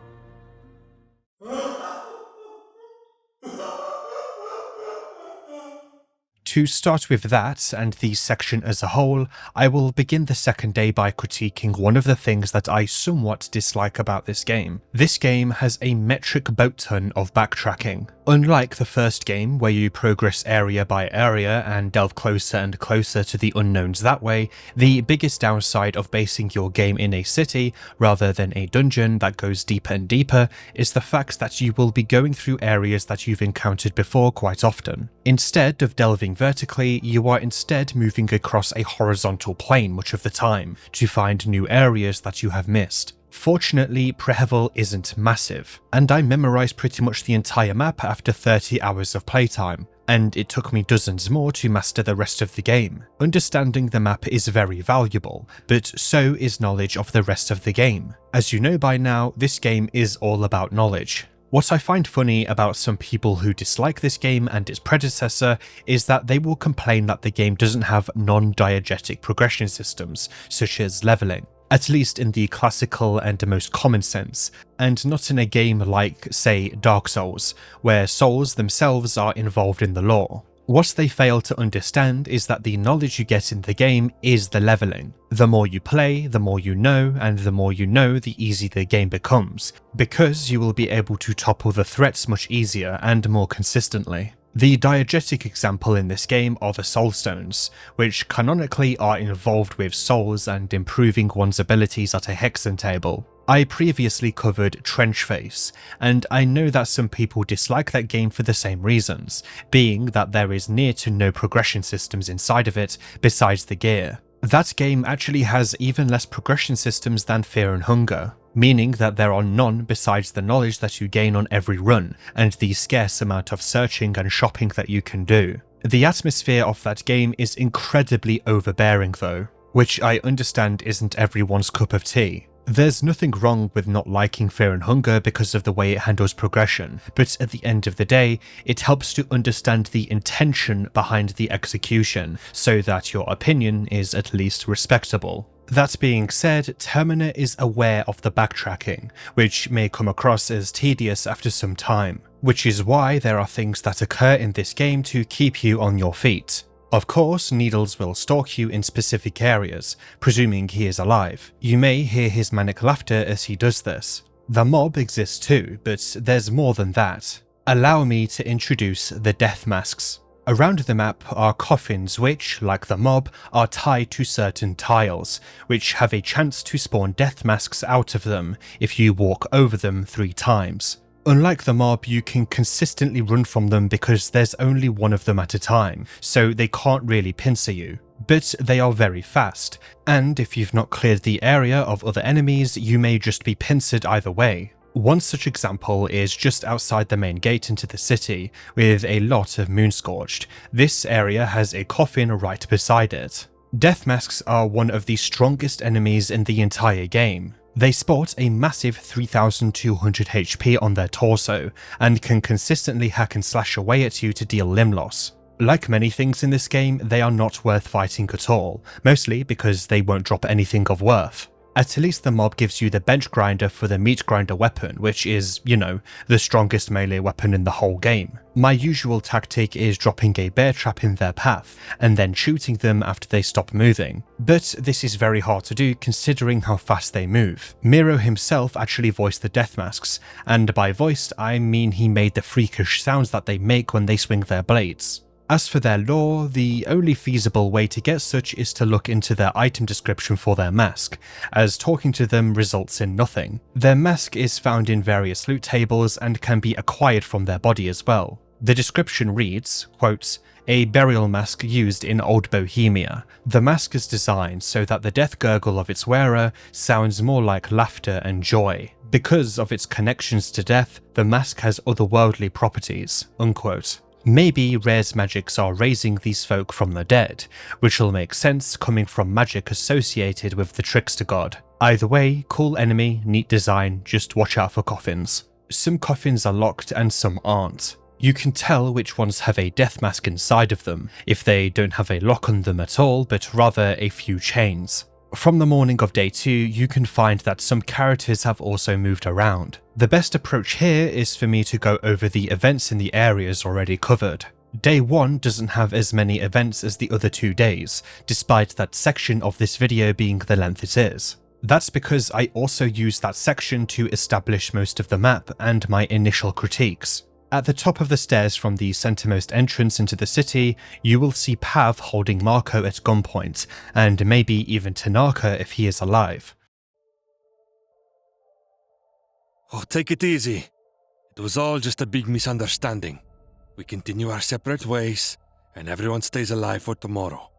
To start with that, and the section as a whole, I will begin the second day by critiquing one of the things that I somewhat dislike about this game. This game has a metric boat ton of backtracking. Unlike the first game, where you progress area by area and delve closer and closer to the unknowns that way, the biggest downside of basing your game in a city rather than a dungeon that goes deeper and deeper is the fact that you will be going through areas that you've encountered before quite often. Instead of delving vertically, you are instead moving across a horizontal plane much of the time to find new areas that you have missed. Fortunately, Prehevil isn't massive, and I memorised pretty much the entire map after 30 hours of playtime, and it took me dozens more to master the rest of the game. Understanding the map is very valuable, but so is knowledge of the rest of the game. As you know by now, this game is all about knowledge. What I find funny about some people who dislike this game and its predecessor is that they will complain that the game doesn't have non-diegetic progression systems, such as leveling. At least in the classical and most common sense, and not in a game like, say, Dark Souls, where souls themselves are involved in the lore. What they fail to understand is that the knowledge you get in the game is the leveling. The more you play, the more you know, and the more you know, the easier the game becomes, because you will be able to topple the threats much easier and more consistently. The diegetic example in this game are the Soul Stones, which canonically are involved with souls and improving one's abilities at a hexen table. I previously covered Trenchface, and I know that some people dislike that game for the same reasons, being that there is near to no progression systems inside of it besides the gear. That game actually has even less progression systems than Fear and Hunger, meaning that there are none besides the knowledge that you gain on every run, and the scarce amount of searching and shopping that you can do. The atmosphere of that game is incredibly overbearing though, which I understand isn't everyone's cup of tea. There's nothing wrong with not liking Fear and Hunger because of the way it handles progression, but at the end of the day, it helps to understand the intention behind the execution, so that your opinion is at least respectable. That being said, Termina is aware of the backtracking, which may come across as tedious after some time, which is why there are things that occur in this game to keep you on your feet. Of course, Needles will stalk you in specific areas, presuming he is alive. You may hear his manic laughter as he does this. The mob exists too, but there's more than that. Allow me to introduce the death masks. Around the map are coffins which, like the mob, are tied to certain tiles, which have a chance to spawn death masks out of them if you walk over them 3 times. Unlike the mob, you can consistently run from them because there's only one of them at a time, so they can't really pincer you. But they are very fast, and if you've not cleared the area of other enemies, you may just be pincered either way. One such example is just outside the main gate into the city, with a lot of Moonscorched. This area has a coffin right beside it. Death masks are one of the strongest enemies in the entire game. They sport a massive 3200 HP on their torso, and can consistently hack and slash away at you to deal limb loss. Like many things in this game, they are not worth fighting at all, mostly because they won't drop anything of worth. At least the mob gives you the bench grinder for the meat grinder weapon, which is, you know, the strongest melee weapon in the whole game. My usual tactic is dropping a bear trap in their path, and then shooting them after they stop moving. But this is very hard to do considering how fast they move. Miro himself actually voiced the death masks, and by voiced I mean he made the freakish sounds that they make when they swing their blades. As for their lore, the only feasible way to get such is to look into their item description for their mask, as talking to them results in nothing. Their mask is found in various loot tables and can be acquired from their body as well. The description reads, quote, "A burial mask used in Old Bohemia. The mask is designed so that the death gurgle of its wearer sounds more like laughter and joy. Because of its connections to death, the mask has otherworldly properties." Unquote. Maybe Rare's magics are raising these folk from the dead, which will make sense coming from magic associated with the Trickster God. Either way, cool enemy, neat design, just watch out for coffins. Some coffins are locked and some aren't. You can tell which ones have a death mask inside of them, if they don't have a lock on them at all, but rather a few chains. From the morning of day 2, you can find that some characters have also moved around. The best approach here is for me to go over the events in the areas already covered. Day 1 doesn't have as many events as the other 2 days, despite that section of this video being the length it is. That's because I also used that section to establish most of the map and my initial critiques. At the top of the stairs from the centermost entrance into the city, you will see Pav holding Marco at gunpoint, and maybe even Tanaka if he is alive. Oh, take it easy. It was all just a big misunderstanding. We continue our separate ways, and everyone stays alive for tomorrow.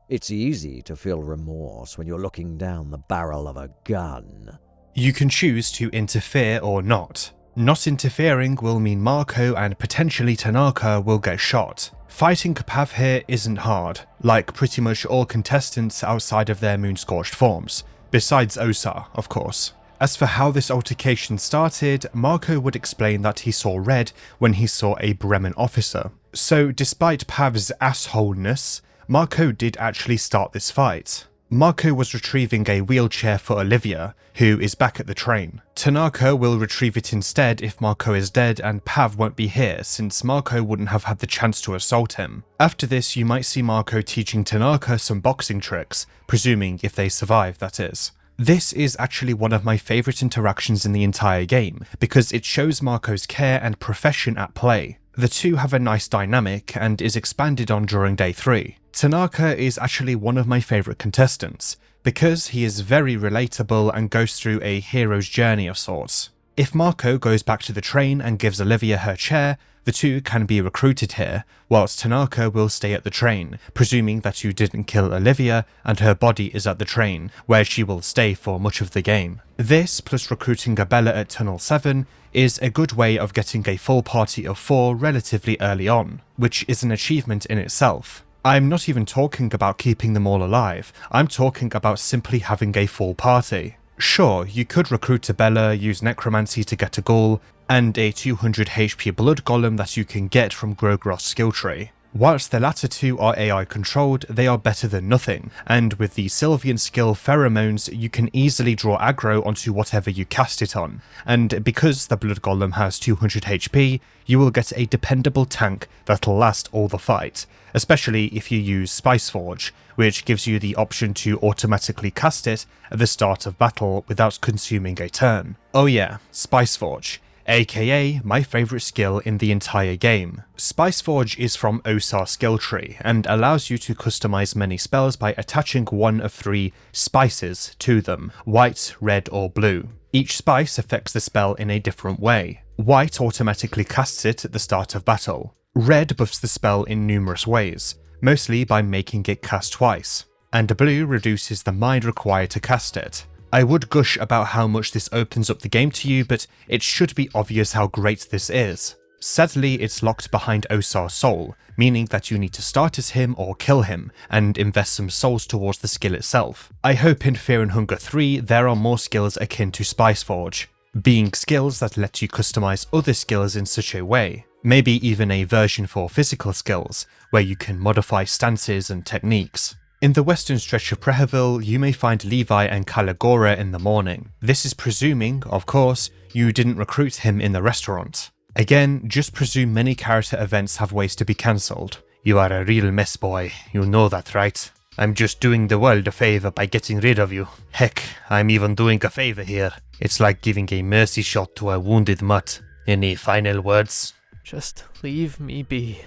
It's easy to feel remorse when you're looking down the barrel of a gun. You can choose to interfere or not. Not interfering will mean Marco and potentially Tanaka will get shot. Fighting Pav here isn't hard, like pretty much all contestants outside of their moon-scorched forms, besides Osa, of course. As for how this altercation started, Marco would explain that he saw red when he saw a Bremen officer. So despite Pav's assholeness, Marco did actually start this fight. Marco was retrieving a wheelchair for Olivia, who is back at the train. Tanaka will retrieve it instead if Marco is dead, and Pav won't be here since Marco wouldn't have had the chance to assault him. After this, you might see Marco teaching Tanaka some boxing tricks, presuming if they survive, that is. This is actually one of my favourite interactions in the entire game, because it shows Marco's care and profession at play. The two have a nice dynamic and is expanded on during day 3. Tanaka is actually one of my favourite contestants, because he is very relatable and goes through a hero's journey of sorts. If Marco goes back to the train and gives Olivia her chair, the two can be recruited here, whilst Tanaka will stay at the train, presuming that you didn't kill Olivia and her body is at the train, where she will stay for much of the game. This, plus recruiting Abella at Tunnel 7, is a good way of getting a full party of 4 relatively early on, which is an achievement in itself. I'm not even talking about keeping them all alive, I'm talking about simply having a full party. Sure, you could recruit Abella, use necromancy to get a ghoul, and a 200 HP blood golem that you can get from Grogroth's skill tree. Whilst the latter two are AI controlled, they are better than nothing, and with the Sylvian skill Pheromones, you can easily draw aggro onto whatever you cast it on, and because the blood golem has 200 HP, you will get a dependable tank that'll last all the fight, especially if you use Spice Forge, which gives you the option to automatically cast it at the start of battle without consuming a turn. Oh yeah, Spice Forge, aka my favourite skill in the entire game. Spice Forge is from Osa's skill tree and allows you to customize many spells by attaching one of 3 spices to them, white, red or blue. Each spice affects the spell in a different way. White automatically casts it at the start of battle. Red buffs the spell in numerous ways, mostly by making it cast twice, and blue reduces the mind required to cast it. I would gush about how much this opens up the game to you, but it should be obvious how great this is. Sadly, it's locked behind Osa's soul, meaning that you need to start as him or kill him, and invest some souls towards the skill itself. I hope in Fear and Hunger 3 there are more skills akin to Spice Forge, being skills that let you customize other skills in such a way. Maybe even a version for physical skills, where you can modify stances and techniques. In the western stretch of Prehevil, you may find Levi and Caligora in the morning. This is presuming, of course, you didn't recruit him in the restaurant. Again, just presume many character events have ways to be cancelled. You are a real mess, boy. You know that, right? I'm just doing the world a favour by getting rid of you. Heck, I'm even doing a favour here. It's like giving a mercy shot to a wounded mutt. Any final words? Just leave me be.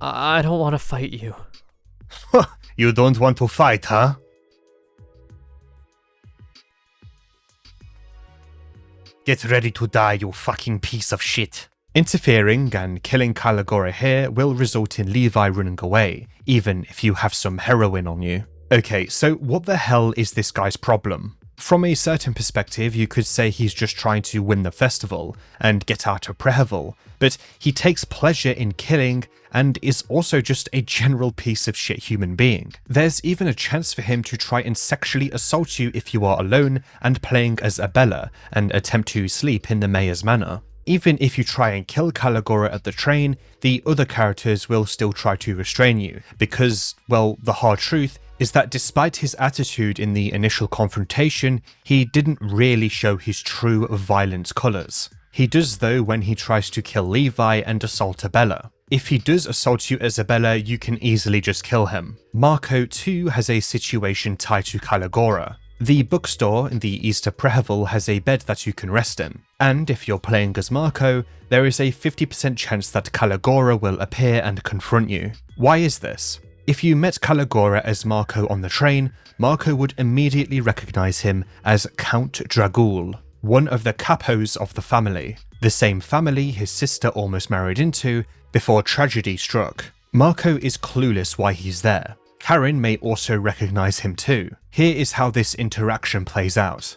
I don't want to fight you. You don't want to fight, huh? Get ready to die, you fucking piece of shit. Interfering and killing Caligora here will result in Levi running away, even if you have some heroin on you. Okay, so what the hell is this guy's problem? From a certain perspective, you could say he's just trying to win the festival and get out of Prehevil, but he takes pleasure in killing and is also just a general piece of shit human being. There's even a chance for him to try and sexually assault you if you are alone and playing as Abella and attempt to sleep in the mayor's manor. Even if you try and kill Caligora at the train, the other characters will still try to restrain you, because, well, the hard truth is that despite his attitude in the initial confrontation, he didn't really show his true violent colours. He does though when he tries to kill Levi and assault Abella. If he does assault you as Abella, you can easily just kill him. Marco too has a situation tied to Caligora. The bookstore in the east of Prehevil has a bed that you can rest in, and if you're playing as Marco, there is a 50% chance that Caligora will appear and confront you. Why is this? If you met Caligora as Marco on the train, Marco would immediately recognize him as Count Dragul, one of the capos of the family, the same family his sister almost married into before tragedy struck. Marco is clueless why he's there. Karen may also recognize him too. Here is how this interaction plays out.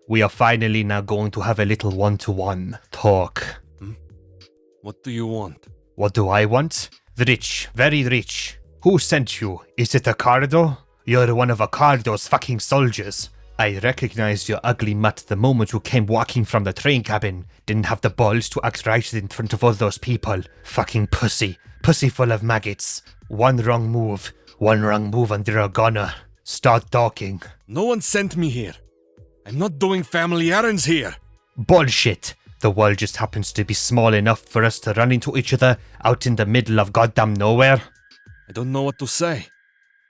We are finally now going to have a little one-to-one talk. What do you want? What do I want? The rich, very rich. Who sent you? Is it Accardo? You're one of Accardo's fucking soldiers. I recognized your ugly mutt the moment you came walking from the train cabin. Didn't have the balls to act right in front of all those people. Fucking pussy. Pussy full of maggots. One wrong move and they're a goner. Start talking. No one sent me here. I'm not doing family errands here. Bullshit. The world just happens to be small enough for us to run into each other out in the middle of goddamn nowhere. I don't know what to say.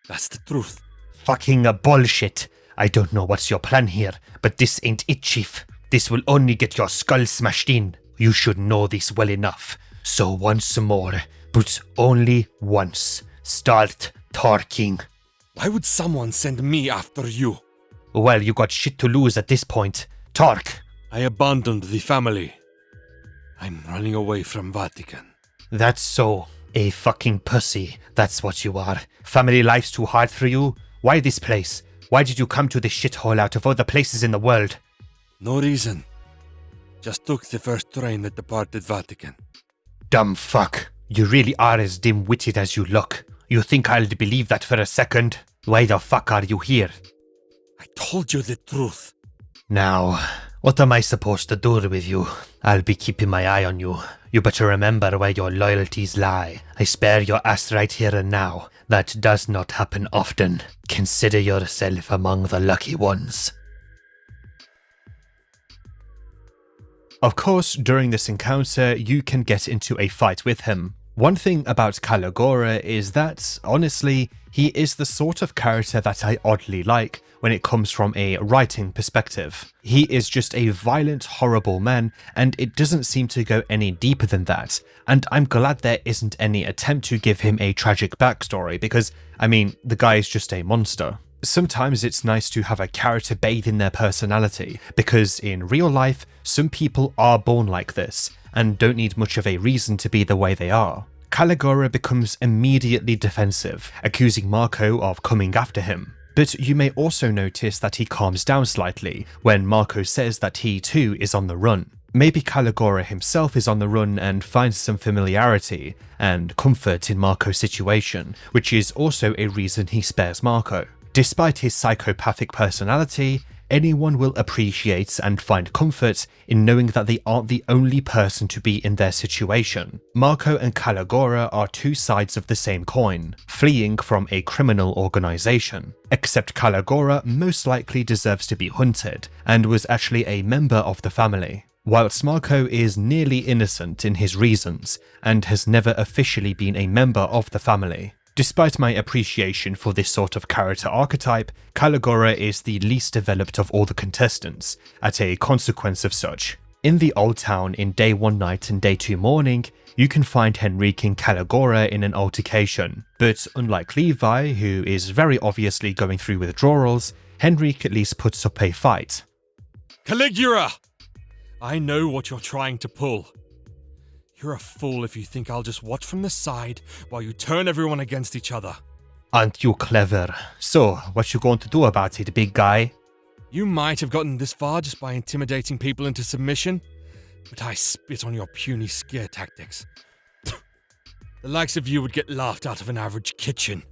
That's the truth. Fucking bullshit. I don't know what's your plan here, but this ain't it, Chief. This will only get your skull smashed in. You should know this well enough. So once more, but only once, start talking. Why would someone send me after you? Well, you got shit to lose at this point. Talk. I abandoned the family. I'm running away from Vatican. That's so. A fucking pussy. That's what you are. Family life's too hard for you? Why this place? Why did you come to this shithole out of all the places in the world? No reason. Just took the first train that departed Vatican. Dumb fuck. You really are as dim-witted as you look. You think I'll believe that for a second? Why the fuck are you here? I told you the truth. Now, what am I supposed to do with you? I'll be keeping my eye on you. You better remember where your loyalties lie. I spare your ass right here and now. That does not happen often. Consider yourself among the lucky ones. Of course, during this encounter, you can get into a fight with him. One thing about Caligora is that, honestly, he is the sort of character that I oddly like when it comes from a writing perspective. He is just a violent, horrible man, and it doesn't seem to go any deeper than that. And I'm glad there isn't any attempt to give him a tragic backstory because, I mean, the guy is just a monster. Sometimes it's nice to have a character bathe in their personality, because in real life, some people are born like this, and don't need much of a reason to be the way they are. Caligora becomes immediately defensive, accusing Marco of coming after him. But you may also notice that he calms down slightly when Marco says that he too is on the run. Maybe Caligora himself is on the run and finds some familiarity and comfort in Marco's situation, which is also a reason he spares Marco. Despite his psychopathic personality, anyone will appreciate and find comfort in knowing that they aren't the only person to be in their situation. Marco and Caligora are two sides of the same coin, fleeing from a criminal organization. Except Caligora most likely deserves to be hunted, and was actually a member of the family, whilst Marco is nearly innocent in his reasons, and has never officially been a member of the family. Despite my appreciation for this sort of character archetype, Caligora is the least developed of all the contestants, as a consequence of such. In the Old Town in Day 1 Night and Day 2 Morning, you can find Henrique and Caligora in an altercation, but unlike Levi, who is very obviously going through withdrawals, Henrique at least puts up a fight. Caligula! I know what you're trying to pull. You're a fool if you think I'll just watch from the side while you turn everyone against each other. Aren't you clever? So, what you going to do about it, big guy? You might have gotten this far just by intimidating people into submission, but I spit on your puny scare tactics. The likes of you would get laughed out of an average kitchen.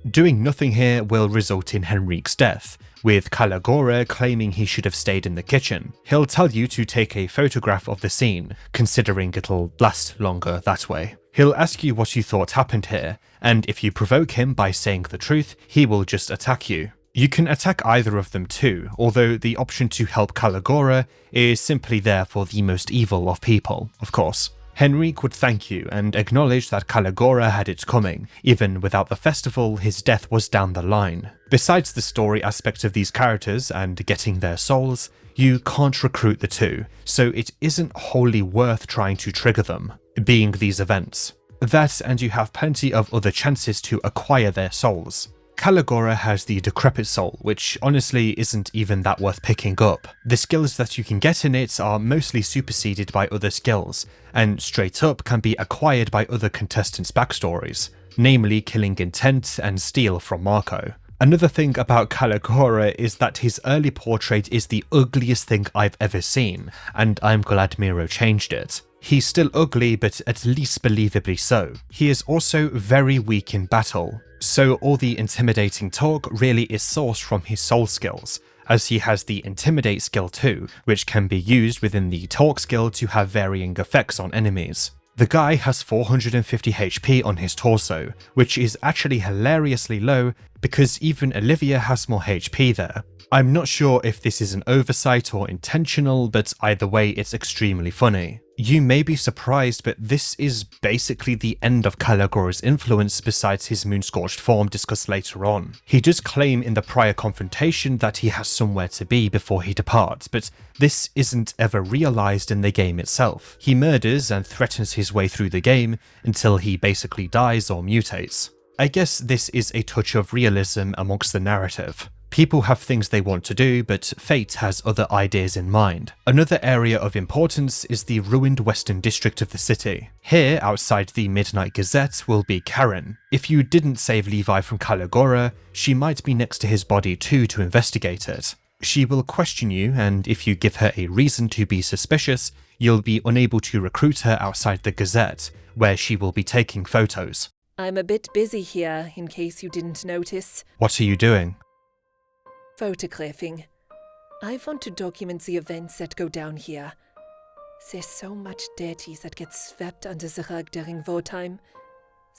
Doing nothing here will result in Henrique's death, with Caligora claiming he should have stayed in the kitchen. He'll tell you to take a photograph of the scene, considering it'll last longer that way. He'll ask you what you thought happened here, and if you provoke him by saying the truth, he will just attack you. You can attack either of them too, although the option to help Caligora is simply there for the most evil of people, of course. Henrique would thank you and acknowledge that Caligora had it coming. Even without the festival, his death was down the line. Besides the story aspect of these characters and getting their souls, you can't recruit the two, so it isn't wholly worth trying to trigger them, being these events. That, and you have plenty of other chances to acquire their souls. Caligora has the Decrepit Soul, which honestly isn't even that worth picking up. The skills that you can get in it are mostly superseded by other skills, and straight up can be acquired by other contestants' backstories, namely killing Intent and Steal from Marco. Another thing about Caligora is that his early portrait is the ugliest thing I've ever seen, and I'm glad Miro changed it. He's still ugly, but at least believably so. He is also very weak in battle, so all the intimidating talk really is sourced from his soul skills, as he has the Intimidate skill too, which can be used within the talk skill to have varying effects on enemies. The guy has 450 HP on his torso, which is actually hilariously low because even Olivia has more HP there. I'm not sure if this is an oversight or intentional, but either way it's extremely funny. You may be surprised, but this is basically the end of Caligora's influence besides his moon-scorched form discussed later on. He does claim in the prior confrontation that he has somewhere to be before he departs, but this isn't ever realized in the game itself. He murders and threatens his way through the game until he basically dies or mutates. I guess this is a touch of realism amongst the narrative. People have things they want to do, but fate has other ideas in mind. Another area of importance is the ruined western district of the city. Here, outside the Midnight Gazette, will be Karen. If you didn't save Levi from Caligora, she might be next to his body too to investigate it. She will question you, and if you give her a reason to be suspicious, you'll be unable to recruit her outside the Gazette, where she will be taking photos. I'm a bit busy here, in case you didn't notice. What are you doing? Photographing. I want to document the events that go down here. There's so much dirty that gets swept under the rug during wartime.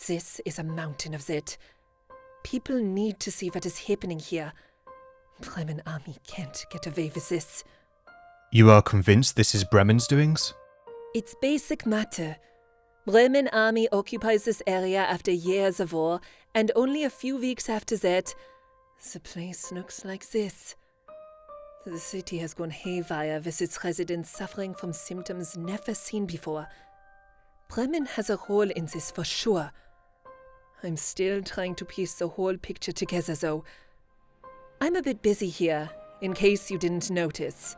This is a mountain of that. People need to see what is happening here. Bremen army can't get away with this. You are convinced this is Bremen's doings? It's basic matter. Bremen army occupies this area after years of war, and only a few weeks after that, the place looks like this. The city has gone haywire with its residents suffering from symptoms never seen before. Bremen has a role in this for sure. I'm still trying to piece the whole picture together though. I'm a bit busy here, in case you didn't notice.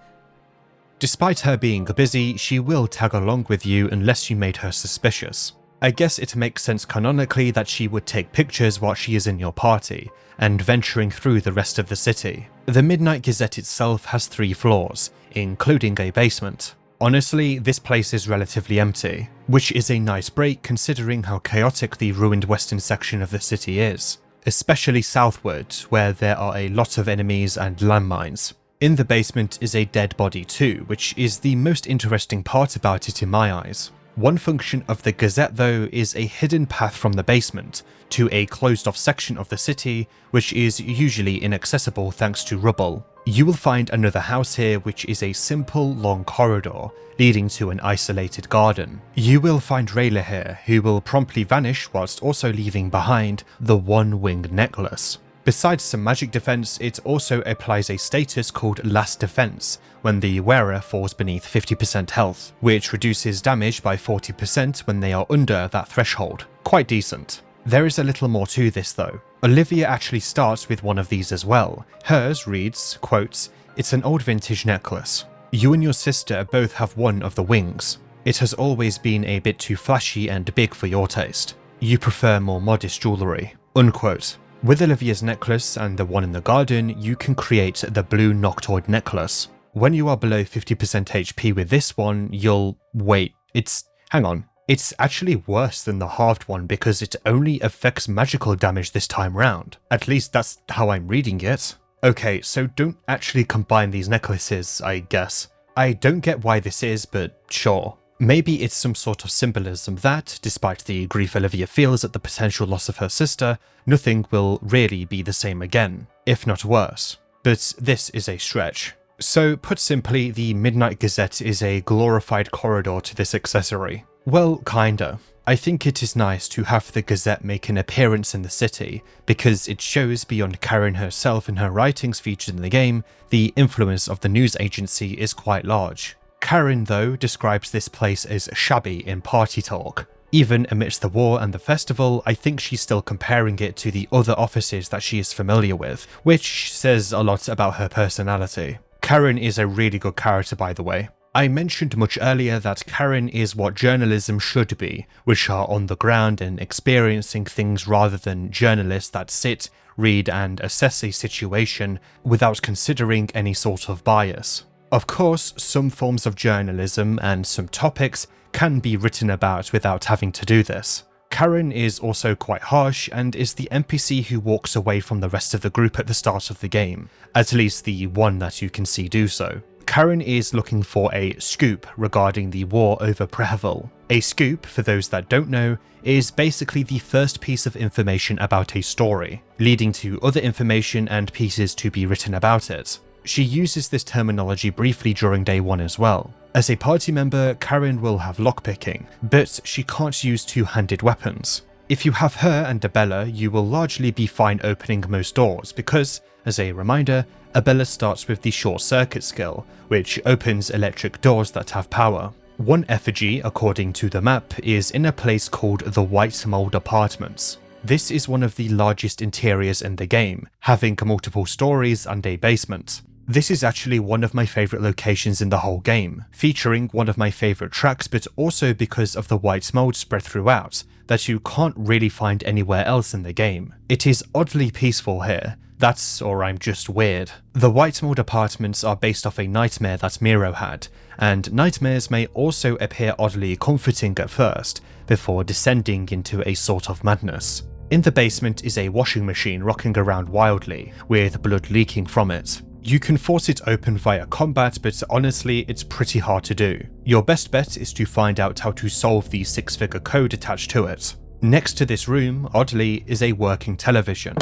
Despite her being busy, she will tag along with you unless you made her suspicious. I guess it makes sense canonically that she would take pictures while she is in your party, and venturing through the rest of the city. The Midnight Gazette itself has 3 floors, including a basement. Honestly, this place is relatively empty, which is a nice break considering how chaotic the ruined western section of the city is, especially southward, where there are a lot of enemies and landmines. In the basement is a dead body too, which is the most interesting part about it in my eyes. One function of the Gazette though is a hidden path from the basement to a closed off section of the city, which is usually inaccessible thanks to rubble. You will find another house here which is a simple long corridor leading to an isolated garden. You will find Rayla here, who will promptly vanish whilst also leaving behind the one-winged necklace. Besides some magic defense, it also applies a status called Last Defense when the wearer falls beneath 50% health, which reduces damage by 40% when they are under that threshold. Quite decent. There is a little more to this though. Olivia actually starts with one of these as well. Hers reads, quotes, "It's an old vintage necklace. You and your sister both have one of the wings. It has always been a bit too flashy and big for your taste. You prefer more modest jewellery." Unquote. With Olivia's necklace and the one in the garden, you can create the blue Noctoid necklace. When you are below 50% HP with this one, hang on. It's actually worse than the halved one because it only affects magical damage this time round. At least that's how I'm reading it. Okay, so don't actually combine these necklaces, I guess. I don't get why this is, but sure. Maybe it's some sort of symbolism that, despite the grief Olivia feels at the potential loss of her sister, nothing will really be the same again, if not worse. But this is a stretch. So put simply, the Midnight Gazette is a glorified corridor to this accessory. Well, kinda. I think it is nice to have the Gazette make an appearance in the city, because it shows beyond Karen herself and her writings featured in the game, the influence of the news agency is quite large. Karen, though, describes this place as shabby in party talk. Even amidst the war and the festival, I think she's still comparing it to the other offices that she is familiar with, which says a lot about her personality. Karen is a really good character, by the way. I mentioned much earlier that Karen is what journalism should be, which are on the ground and experiencing things rather than journalists that sit, read and assess a situation without considering any sort of bias. Of course, some forms of journalism and some topics can be written about without having to do this. Karen is also quite harsh and is the NPC who walks away from the rest of the group at the start of the game, at least the one that you can see do so. Karen is looking for a scoop regarding the war over Prehevil. A scoop, for those that don't know, is basically the first piece of information about a story, leading to other information and pieces to be written about it. She uses this terminology briefly during day 1 as well. As a party member, Karen will have lockpicking, but she can't use two-handed weapons. If you have her and Abella, you will largely be fine opening most doors because, as a reminder, Abella starts with the short circuit skill, which opens electric doors that have power. One effigy, according to the map, is in a place called the White Mold Apartments. This is one of the largest interiors in the game, having multiple stories and a basement. This is actually one of my favourite locations in the whole game, featuring one of my favourite tracks, but also because of the white mold spread throughout, that you can't really find anywhere else in the game. It is oddly peaceful here. That's or I'm just weird. The White Mold Apartments are based off a nightmare that Miro had, and nightmares may also appear oddly comforting at first, before descending into a sort of madness. In the basement is a washing machine rocking around wildly, with blood leaking from it. You can force it open via combat, but honestly, it's pretty hard to do. Your best bet is to find out how to solve the 6-figure code attached to it. Next to this room, oddly, is a working television.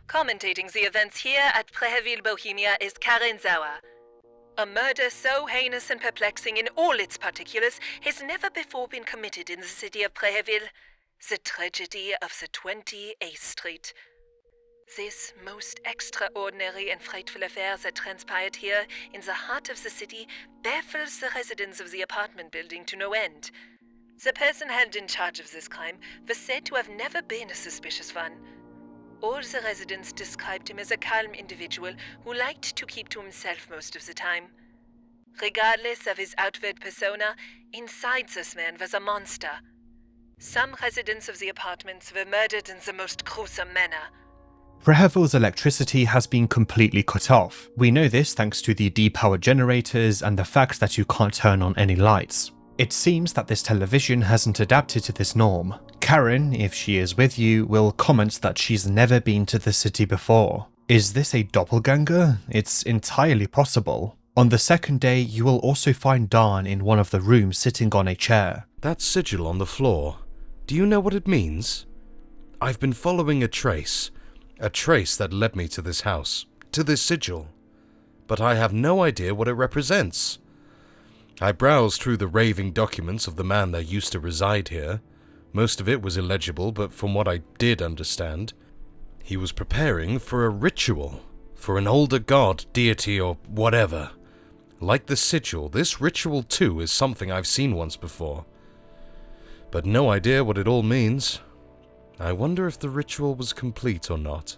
Commentating the events here at Prehevil, Bohemia is Karen Zauer. A murder so heinous and perplexing in all its particulars has never before been committed in the city of Prehevil, the tragedy of the 28th Street. This most extraordinary and frightful affair that transpired here in the heart of the city baffles the residents of the apartment building to no end. The person held in charge of this crime was said to have never been a suspicious one. All the residents described him as a calm individual who liked to keep to himself most of the time. Regardless of his outward persona, inside this man was a monster. Some residents of the apartments were murdered in the most gruesome manner. Prehevil's electricity has been completely cut off. We know this thanks to the depowered generators and the fact that you can't turn on any lights. It seems that this television hasn't adapted to this norm. Karen, if she is with you, will comment that she's never been to the city before. Is this a doppelganger? It's entirely possible. On the second day, you will also find Dan in one of the rooms sitting on a chair. That sigil on the floor, do you know what it means? I've been following a trace that led me to this house, to this sigil, but I have no idea what it represents. I browsed through the raving documents of the man that used to reside here. Most of it was illegible, but from what I did understand, he was preparing for a ritual, for an older god, deity, or whatever. Like the sigil, this ritual too is something I've seen once before, but no idea what it all means. I wonder if the ritual was complete or not.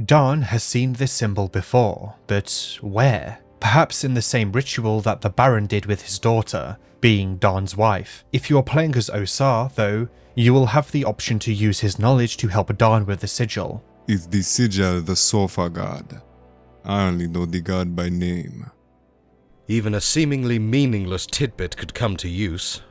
Dan has seen this symbol before, but where? Perhaps in the same ritual that the Baron did with his daughter, being Dan's wife. If you are playing as Osar, though, you will have the option to use his knowledge to help Dan with the sigil. Is the sigil the Sulfur God? I only know the god by name. Even a seemingly meaningless tidbit could come to use.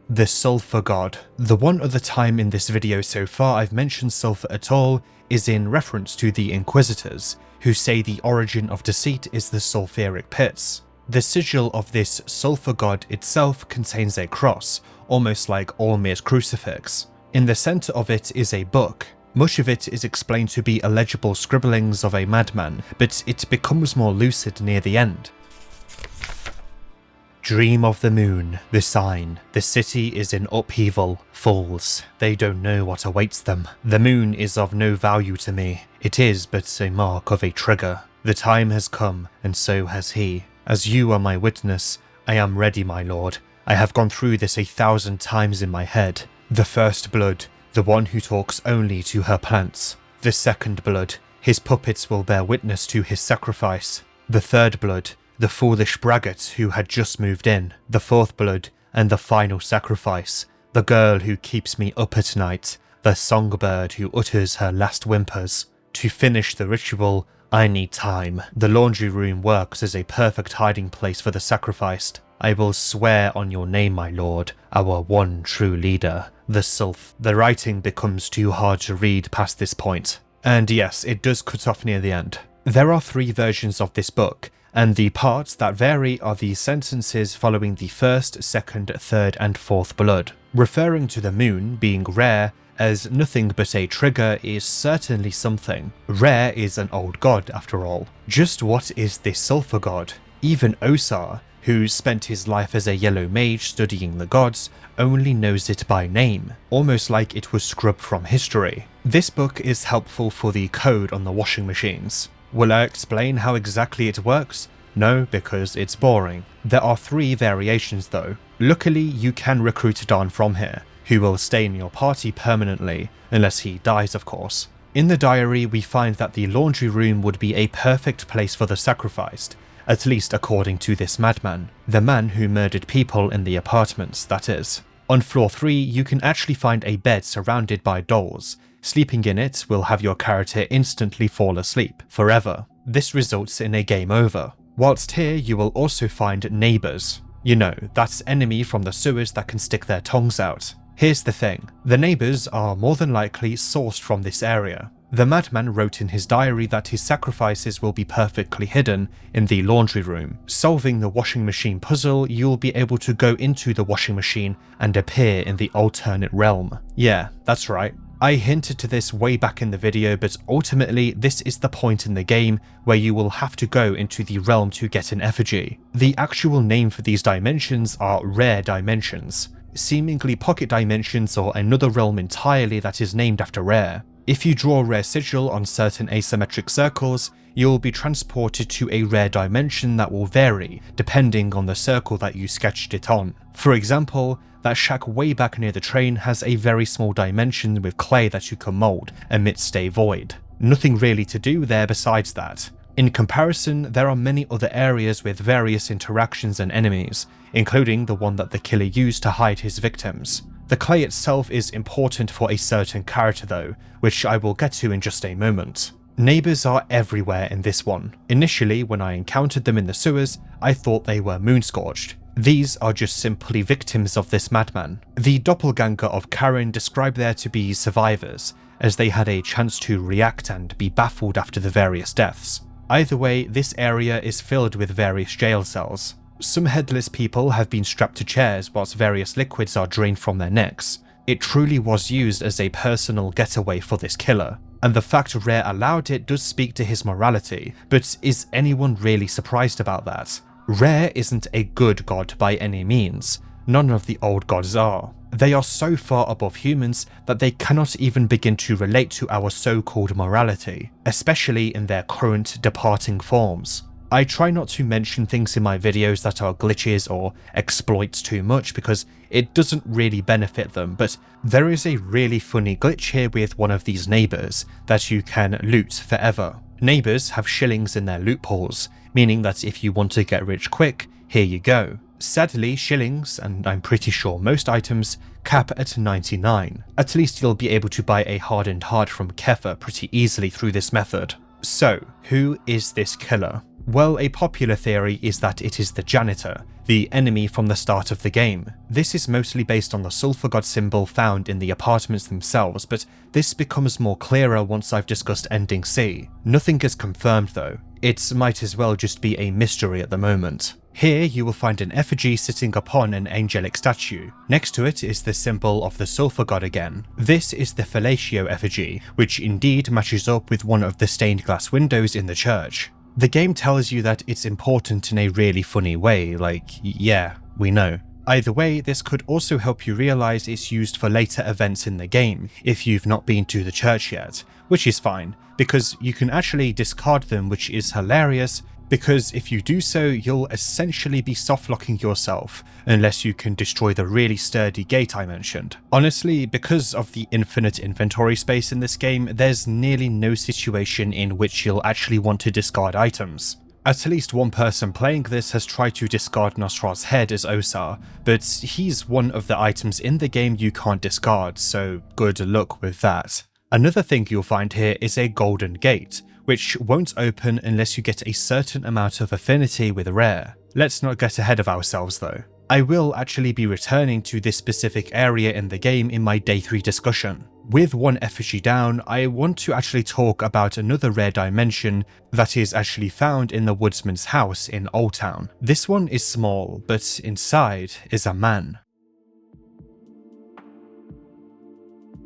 The Sulfur God. The one other time in this video so far I've mentioned sulfur at all is in reference to the Inquisitors, who say the origin of deceit is the sulfuric pits. The sigil of this Sulfur God itself contains a cross, almost like Olmir's crucifix. In the centre of it is a book. Much of it is explained to be illegible scribblings of a madman, but it becomes more lucid near the end. Dream of the moon, the sign. The city is in upheaval. Fools, they don't know what awaits them. The moon is of no value to me. It is but a mark of a trigger. The time has come, and so has he. As you are my witness, I am ready, my lord. I have gone through this 1,000 times in my head. The first blood, the one who talks only to her plants. The second blood, his puppets will bear witness to his sacrifice. The third blood, the foolish braggart who had just moved in. The fourth blood, and the final sacrifice, the girl who keeps me up at night, the songbird who utters her last whimpers. To finish the ritual, I need time. The laundry room works as a perfect hiding place for the sacrificed. I will swear on your name, my lord, our one true leader, the Sulf. The writing becomes too hard to read past this point. And yes, it does cut off near the end. There are 3 versions of this book, and the parts that vary are the sentences following the first, second, third, and fourth blood. Referring to the moon being rare as nothing but a trigger is certainly something. Rare is an old god after all. Just what is this Sulfur God? Even Osar, who spent his life as a yellow mage studying the gods, only knows it by name, almost like it was scrubbed from history. This book is helpful for the code on the washing machines. Will I explain how exactly it works? No, because it's boring. There are 3 variations though. Luckily, you can recruit Don from here, who will stay in your party permanently, unless he dies of course. In the diary, we find that the laundry room would be a perfect place for the sacrificed, at least according to this madman. The man who murdered people in the apartments, that is. On floor 3, you can actually find a bed surrounded by dolls. Sleeping in it will have your character instantly fall asleep, forever. This results in a game over. Whilst here, you will also find neighbours. You know, that's enemy from the sewers that can stick their tongues out. Here's the thing, the neighbours are more than likely sourced from this area. The madman wrote in his diary that his sacrifices will be perfectly hidden in the laundry room. Solving the washing machine puzzle, you'll be able to go into the washing machine and appear in the alternate realm. Yeah, that's right. I hinted to this way back in the video, but ultimately this is the point in the game where you will have to go into the realm to get an effigy. The actual name for these dimensions are rare dimensions, seemingly pocket dimensions or another realm entirely that is named after rare. If you draw a rare sigil on certain asymmetric circles, you'll be transported to a rare dimension that will vary depending on the circle that you sketched it on. For example, that shack way back near the train has a very small dimension with clay that you can mold amidst a void. Nothing really to do there besides that. In comparison, there are many other areas with various interactions and enemies, including the one that the killer used to hide his victims. The clay itself is important for a certain character though, which I will get to in just a moment. Neighbours are everywhere in this one. Initially, when I encountered them in the sewers, I thought they were moon-scorched. These are just simply victims of this madman. The doppelganger of Karen described there to be survivors, as they had a chance to react and be baffled after the various deaths. Either way, this area is filled with various jail cells. Some headless people have been strapped to chairs whilst various liquids are drained from their necks. It truly was used as a personal getaway for this killer, and the fact Rare allowed it does speak to his morality, but is anyone really surprised about that? Rare isn't a good god by any means. None of the old gods are. They are so far above humans that they cannot even begin to relate to our so-called morality, especially in their current departing forms. I try not to mention things in my videos that are glitches or exploits too much because it doesn't really benefit them, but there is a really funny glitch here with one of these neighbours that you can loot forever. Neighbours have shillings in their loot pools, meaning that if you want to get rich quick, here you go. Sadly, shillings, and I'm pretty sure most items, cap at 99. At least you'll be able to buy a hardened heart from Kefir pretty easily through this method. So, who is this killer? Well, a popular theory is that it is the janitor, the enemy from the start of the game. This is mostly based on the Sulfur God symbol found in the apartments themselves, but this becomes more clearer once I've discussed Ending C. Nothing is confirmed though. It might as well just be a mystery at the moment. Here you will find an effigy sitting upon an angelic statue. Next to it is the symbol of the Sulfur God again. This is the fellatio effigy, which indeed matches up with one of the stained glass windows in the church. The game tells you that it's important in a really funny way, like, yeah, we know. Either way, this could also help you realize it's used for later events in the game if you've not been to the church yet, which is fine, because you can actually discard them, which is hilarious, because if you do so, you'll essentially be soft-locking yourself, unless you can destroy the really sturdy gate I mentioned. Honestly, because of the infinite inventory space in this game, there's nearly no situation in which you'll actually want to discard items. At least one person playing this has tried to discard Nosra's head as Osar, but he's one of the items in the game you can't discard, so good luck with that. Another thing you'll find here is a golden gate, which won't open unless you get a certain amount of affinity with rare. Let's not get ahead of ourselves though. I will actually be returning to this specific area in the game in my day 3 discussion. With one effigy down, I want to actually talk about another rare dimension that is actually found in the woodsman's house in Old Town. This one is small, but inside is a man.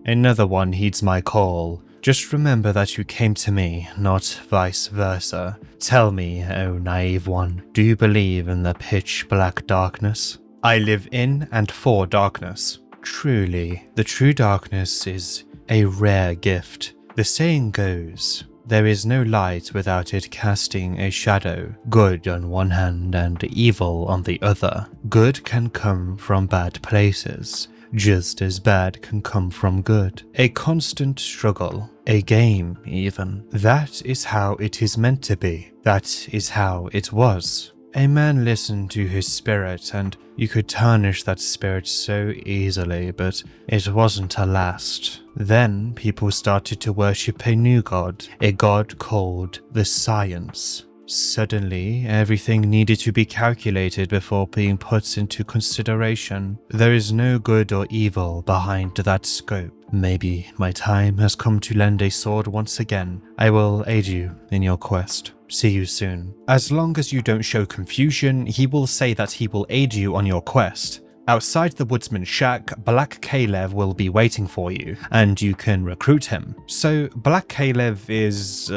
Another one heeds my call. Just remember that you came to me, not vice versa. Tell me, oh naive one, do you believe in the pitch black darkness? I live in and for darkness. Truly, the true darkness is a rare gift. The saying goes, there is no light without it casting a shadow, good on one hand and evil on the other. Good can come from bad places, just as bad can come from good. A constant struggle, a game even. That is how it is meant to be. That is how it was. A man listened to his spirit, and you could tarnish that spirit so easily, but it wasn't to last. Then people started to worship a new god, a god called the Science. Suddenly, everything needed to be calculated before being put into consideration. There is no good or evil behind that scope. Maybe my time has come to lend a sword once again. I will aid you in your quest. See you soon. As long as you don't show confusion, he will say that he will aid you on your quest. Outside the woodsman's shack, Black Kalev will be waiting for you, and you can recruit him. So Black Kalev is,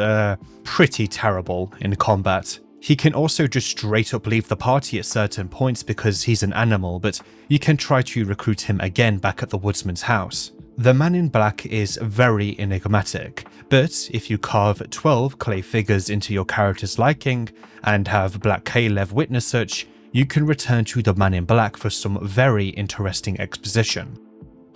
pretty terrible in combat. He can also just straight up leave the party at certain points because he's an animal, but you can try to recruit him again back at the woodsman's house. The man in black is very enigmatic, but if you carve 12 clay figures into your character's liking and have Black Kalev witness such, you can return to the man in black for some very interesting exposition.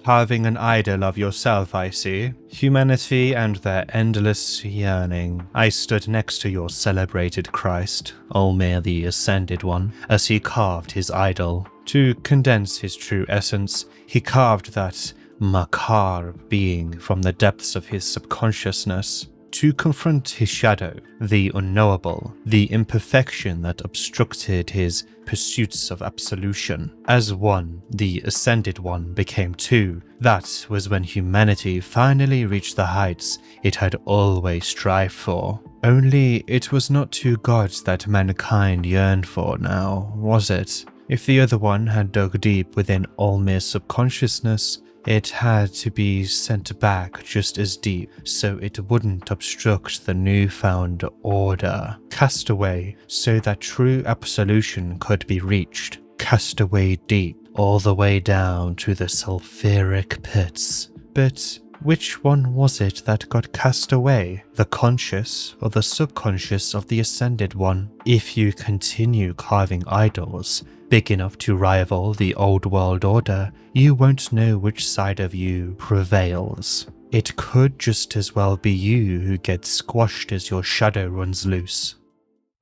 Carving an idol of yourself, I see. Humanity and their endless yearning. I stood next to your celebrated Christ, Olmir the Ascended One, as he carved his idol. To condense his true essence, he carved that macabre being from the depths of his subconsciousness. To confront his shadow, the unknowable, the imperfection that obstructed his pursuits of absolution. As one, the Ascended One became two. That was when humanity finally reached the heights it had always strived for. Only it was not two gods that mankind yearned for now, was it? If the other one had dug deep within Olmir's subconsciousness, it had to be sent back just as deep so it wouldn't obstruct the newfound order. Cast away so that true absolution could be reached. Cast away deep, all the way down to the sulfuric pits. But which one was it that got cast away? The conscious or the subconscious of the Ascended One? If you continue carving idols big enough to rival the old world order, you won't know which side of you prevails. It could just as well be you who gets squashed as your shadow runs loose.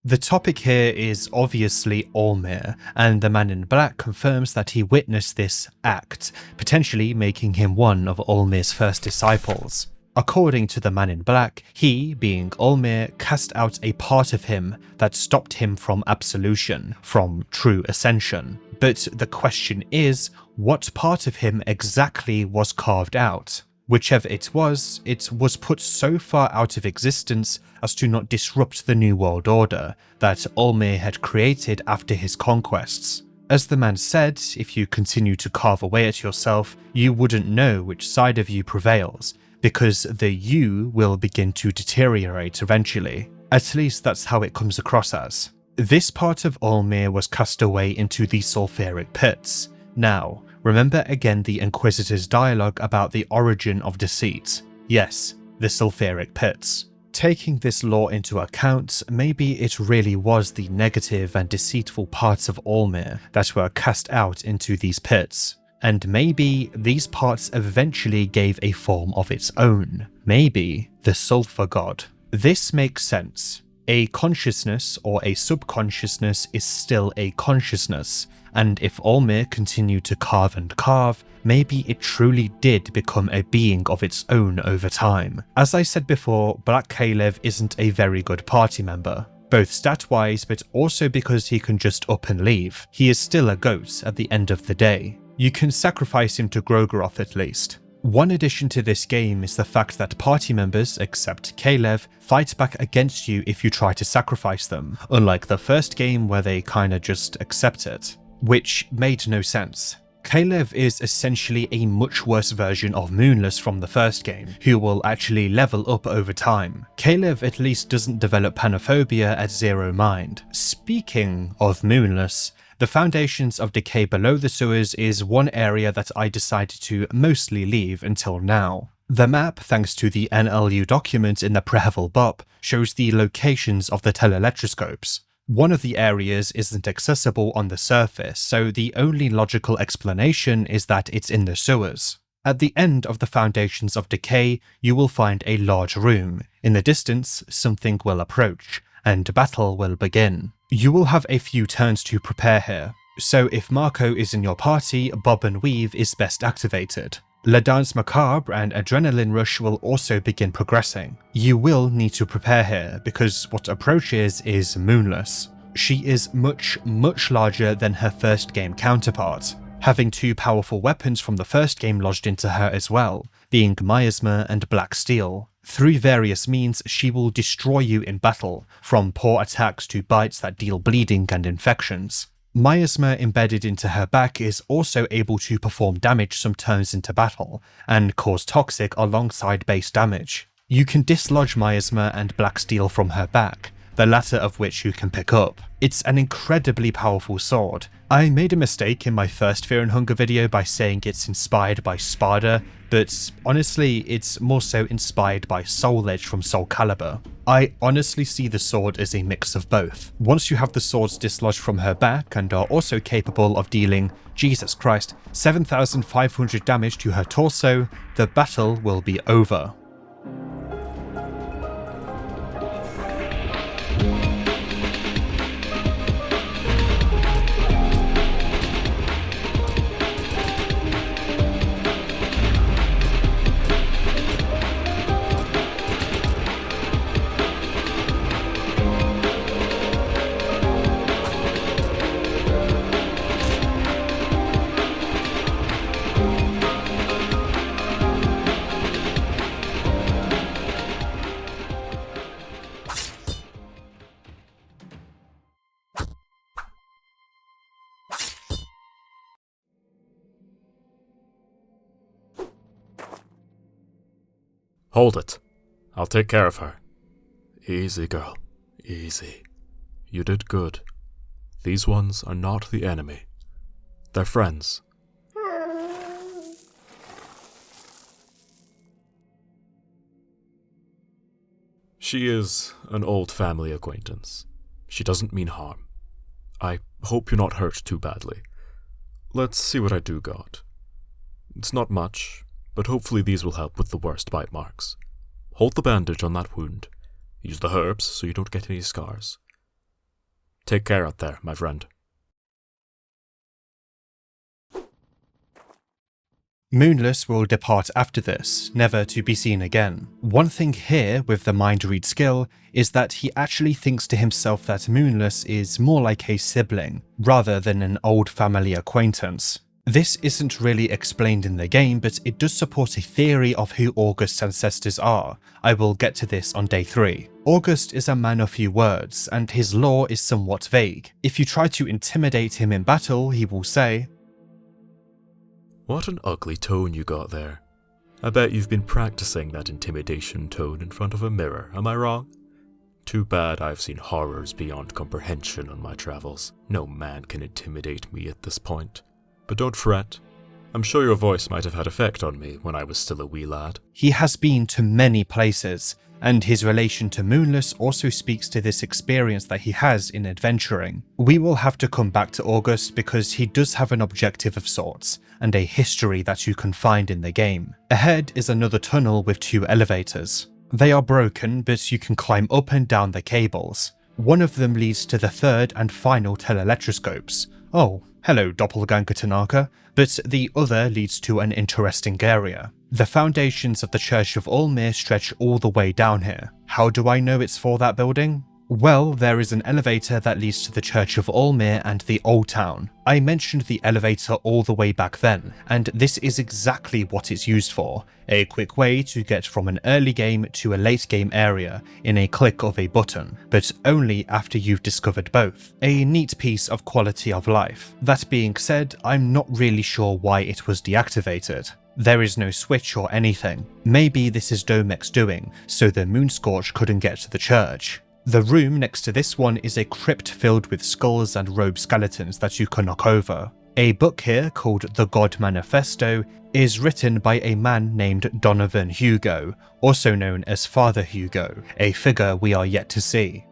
The topic here is obviously Olmir, and the man in black confirms that he witnessed this act, potentially making him one of Olmir's first disciples. According to the man in black, he, being Olmir, cast out a part of him that stopped him from absolution, from true ascension. But the question is, what part of him exactly was carved out? Whichever it was put so far out of existence as to not disrupt the New World Order that Olmir had created after his conquests. As the man said, if you continue to carve away at yourself, you wouldn't know which side of you prevails, because the you will begin to deteriorate eventually. At least that's how it comes across as. This part of Ulmir was cast away into the sulfuric pits. Now, remember again the Inquisitor's dialogue about the origin of deceit. Yes, the sulfuric pits. Taking this lore into account, maybe it really was the negative and deceitful parts of Ulmir that were cast out into these pits. And maybe these parts eventually gave a form of its own. Maybe the Sulfur God. This makes sense. A consciousness or a subconsciousness is still a consciousness, and if Ulmir continued to carve and carve, maybe it truly did become a being of its own over time. As I said before, Black Kalev isn't a very good party member, both stat-wise but also because he can just up and leave. He is still a goat at the end of the day. You can sacrifice him to Grogeroth at least. One addition to this game is the fact that party members, except Kalev, fight back against you if you try to sacrifice them, unlike the first game where they kinda just accept it, which made no sense. Kalev is essentially a much worse version of Moonless from the first game, who will actually level up over time. Kalev at least doesn't develop panophobia at Zero Mind. Speaking of Moonless, the Foundations of Decay below the sewers is one area that I decided to mostly leave until now. The map, thanks to the NLU document in the Prehevil BOP, shows the locations of the telelectroscopes. One of the areas isn't accessible on the surface, so the only logical explanation is that it's in the sewers. At the end of the Foundations of Decay, you will find a large room. In the distance, something will approach, and battle will begin. You will have a few turns to prepare here, so if Marco is in your party, Bob and Weave is best activated. Le Dance Macabre and Adrenaline Rush will also begin progressing. You will need to prepare here, because what approaches is Moonless. She is much larger than her first game counterpart, having two powerful weapons from the first game lodged into her as well, being Miasma and Black Steel. Through various means, she will destroy you in battle, from paw attacks to bites that deal bleeding and infections. Miasma embedded into her back is also able to perform damage some turns into battle, and cause toxic alongside base damage. You can dislodge Miasma and Black Steel from her back, the latter of which you can pick up. It's an incredibly powerful sword. I made a mistake in my first Fear and Hunger video by saying it's inspired by Sparda, but honestly it's more so inspired by Soul Edge from Soul Calibur. I honestly see the sword as a mix of both. Once you have the swords dislodged from her back and are also capable of dealing, Jesus Christ, 7,500 damage to her torso, the battle will be over. Hold it. I'll take care of her. Easy, girl. Easy. You did good. These ones are not the enemy. They're friends. She is an old family acquaintance. She doesn't mean harm. I hope you're not hurt too badly. Let's see what I do got. It's not much, but hopefully these will help with the worst bite marks. Hold the bandage on that wound. Use the herbs so you don't get any scars. Take care out there, my friend. Moonless will depart after this, never to be seen again. One thing here with the mind read skill is that he actually thinks to himself that Moonless is more like a sibling, rather than an old family acquaintance. This isn't really explained in the game, but it does support a theory of who August's ancestors are. I will get to this on day 3. August is a man of few words, and his lore is somewhat vague. If you try to intimidate him in battle, he will say, "What an ugly tone you got there. I bet you've been practicing that intimidation tone in front of a mirror, am I wrong? Too bad I've seen horrors beyond comprehension on my travels. No man can intimidate me at this point. But don't fret. I'm sure your voice might have had effect on me when I was still a wee lad. He has been to many places, and his relation to Moonless also speaks to this experience that he has in adventuring. We will have to come back to August because he does have an objective of sorts, and a history that you can find in the game. Ahead is another tunnel with 2 elevators. They are broken, but you can climb up and down the cables. One of them leads to the 3rd and final telelectroscopes. Oh, hello Doppelganger Tanaka. But the other leads to an interesting area. The foundations of the Church of Ulmir stretch all the way down here. How do I know it's for that building? Well, there is an elevator that leads to the Church of Ulmir and the Old Town. I mentioned the elevator all the way back then, and this is exactly what it's used for. A quick way to get from an early game to a late game area in a click of a button, but only after you've discovered both. A neat piece of quality of life. That being said, I'm not really sure why it was deactivated. There is no switch or anything. Maybe this is Domek's doing, so the Moonscorch couldn't get to the church. The room next to this one is a crypt filled with skulls and robe skeletons that you can knock over. A book here called The God Manifesto is written by a man named Donovan Hugo, also known as Father Hugo, a figure we are yet to see.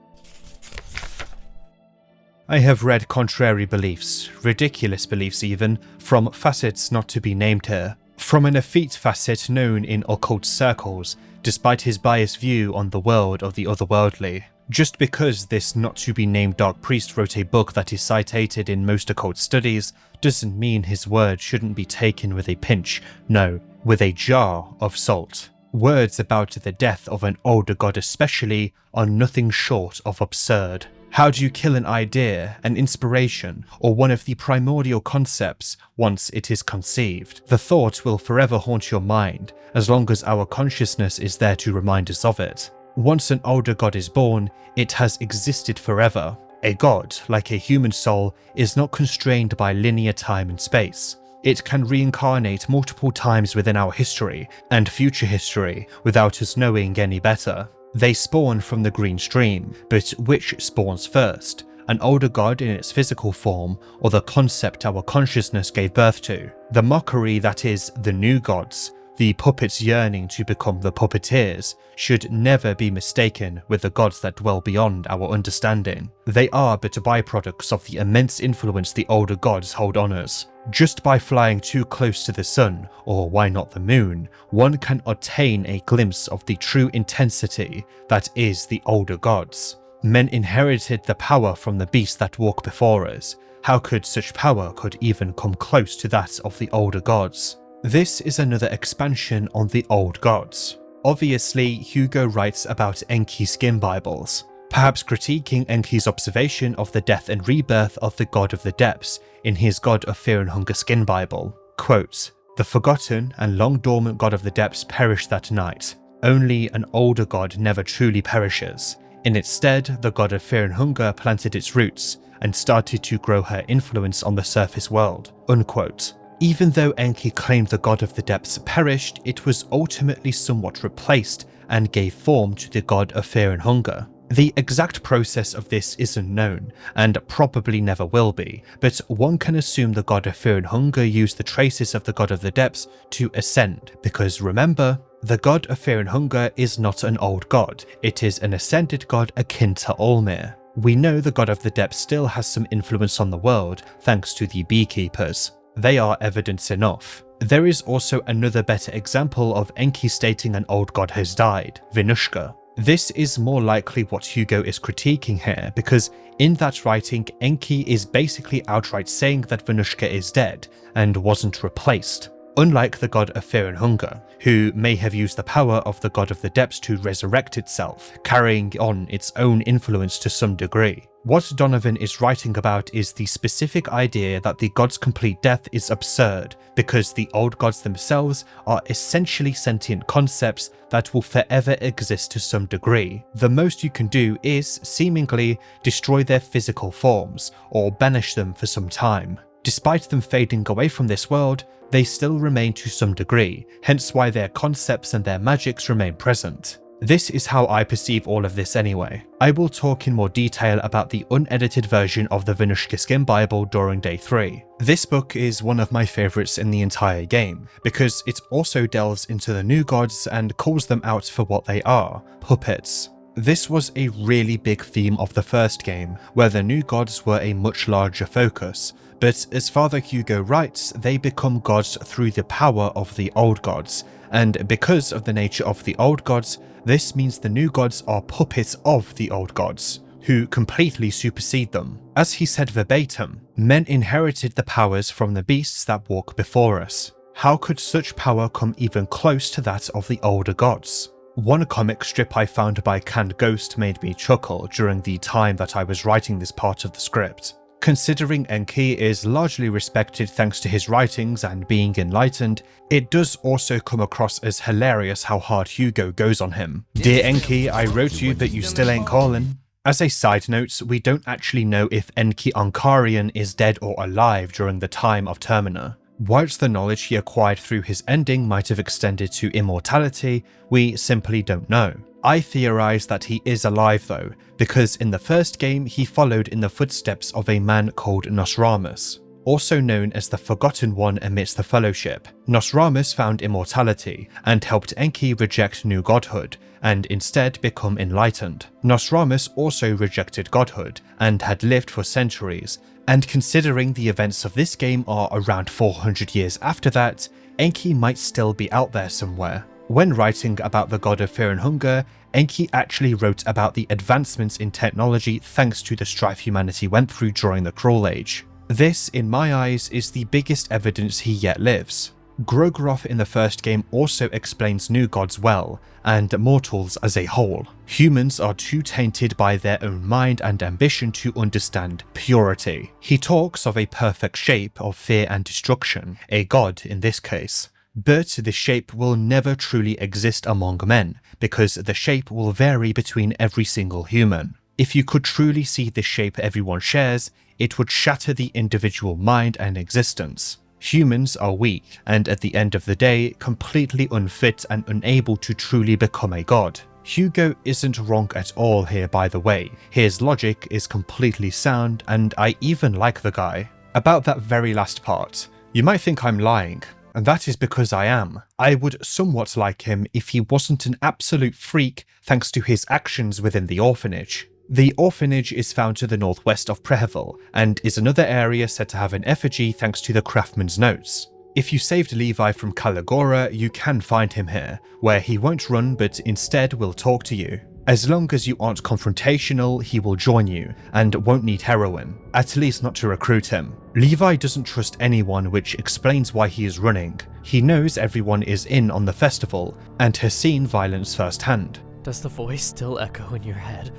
I have read contrary beliefs, ridiculous beliefs even, from facets not to be named here. From an effete facet known in occult circles, despite his biased view on the world of the otherworldly. Just because this not-to-be-named Dark Priest wrote a book that is cited in most occult studies, doesn't mean his word shouldn't be taken with a pinch, no, with a jar of salt. Words about the death of an older god especially are nothing short of absurd. How do you kill an idea, an inspiration, or one of the primordial concepts once it is conceived? The thought will forever haunt your mind, as long as our consciousness is there to remind us of it. Once an older god is born, it has existed forever. A god, like a human soul, is not constrained by linear time and space. It can reincarnate multiple times within our history and future history without us knowing any better. They spawn from the green stream, but which spawns first? An older god in its physical form, or the concept our consciousness gave birth to? The mockery that is the new gods, the puppets yearning to become the puppeteers, should never be mistaken with the gods that dwell beyond our understanding. They are but byproducts of the immense influence the older gods hold on us. Just by flying too close to the sun, or why not the moon, one can obtain a glimpse of the true intensity that is the older gods. Men inherited the power from the beasts that walk before us. How could such power could even come close to that of the older gods? This is another expansion on the old gods. Obviously, Hugo writes about Enki skin Bibles, perhaps critiquing Enki's observation of the death and rebirth of the god of the depths in his God of Fear and Hunger skin Bible. Quote, "The forgotten and long dormant god of the depths perished that night. Only an older god never truly perishes. In its stead, the god of Fear and Hunger planted its roots and started to grow her influence on the surface world." Unquote. Even though Enki claimed the god of the depths perished, it was ultimately somewhat replaced and gave form to the god of Fear and Hunger. The exact process of this isn't known, and probably never will be, but one can assume the god of Fear and Hunger used the traces of the god of the depths to ascend, because remember, the god of Fear and Hunger is not an old god, it is an ascended god akin to Ulmir. We know the god of the depths still has some influence on the world, thanks to the beekeepers. They are evidence enough. There is also another better example of Enki stating an old god has died, Venushka. This is more likely what Hugo is critiquing here, because in that writing, Enki is basically outright saying that Venushka is dead and wasn't replaced, unlike the god of Fear and Hunger, who may have used the power of the god of the depths to resurrect itself, carrying on its own influence to some degree. What Donovan is writing about is the specific idea that the god's complete death is absurd, because the old gods themselves are essentially sentient concepts that will forever exist to some degree. The most you can do is, seemingly, destroy their physical forms, or banish them for some time. Despite them fading away from this world, they still remain to some degree, hence why their concepts and their magics remain present. This is how I perceive all of this anyway. I will talk in more detail about the unedited version of the Vinushka Skin Bible during day 3. This book is one of my favourites in the entire game, because it also delves into the new gods and calls them out for what they are, puppets. This was a really big theme of the first game, where the new gods were a much larger focus, but as Father Hugo writes, they become gods through the power of the old gods, and because of the nature of the old gods, this means the new gods are puppets of the old gods, who completely supersede them. As he said verbatim, men inherited the powers from the beasts that walk before us. How could such power come even close to that of the older gods? One comic strip I found by Canned Ghost made me chuckle during the time that I was writing this part of the script. Considering Enki is largely respected thanks to his writings and being enlightened, it does also come across as hilarious how hard Hugo goes on him. Dear Enki, I wrote you but you still ain't calling. As a side note, we don't actually know if Enki Ankarian is dead or alive during the time of Termina. Whilst the knowledge he acquired through his ending might have extended to immortality, we simply don't know. I theorize that he is alive though, because in the first game he followed in the footsteps of a man called Nosramus, also known as the Forgotten One amidst the Fellowship. Nosramus found immortality and helped Enki reject new godhood, and instead become enlightened. Nosramus also rejected godhood, and had lived for centuries, and considering the events of this game are around 400 years after that, Enki might still be out there somewhere. When writing about the god of fear and hunger, Enki actually wrote about the advancements in technology thanks to the strife humanity went through during the Cruel Age. This, in my eyes, is the biggest evidence he yet lives. Grogroth in the first game also explains new gods well, and mortals as a whole. Humans are too tainted by their own mind and ambition to understand purity. He talks of a perfect shape of fear and destruction, a god in this case. But the shape will never truly exist among men, because the shape will vary between every single human. If you could truly see the shape everyone shares, it would shatter the individual mind and existence. Humans are weak, and at the end of the day, completely unfit and unable to truly become a god. Hugo isn't wrong at all here, by the way. His logic is completely sound, and I even like the guy. About that very last part, you might think I'm lying, and that is because I am. I would somewhat like him if he wasn't an absolute freak thanks to his actions within the orphanage. The orphanage is found to the northwest of Prehevil, and is another area said to have an effigy thanks to the craftsman's notes. If you saved Levi from Caligora, you can find him here, where he won't run but instead will talk to you. As long as you aren't confrontational, he will join you, and won't need heroin, at least not to recruit him. Levi doesn't trust anyone, which explains why he is running. He knows everyone is in on the festival, and has seen violence firsthand. Does the voice still echo in your head?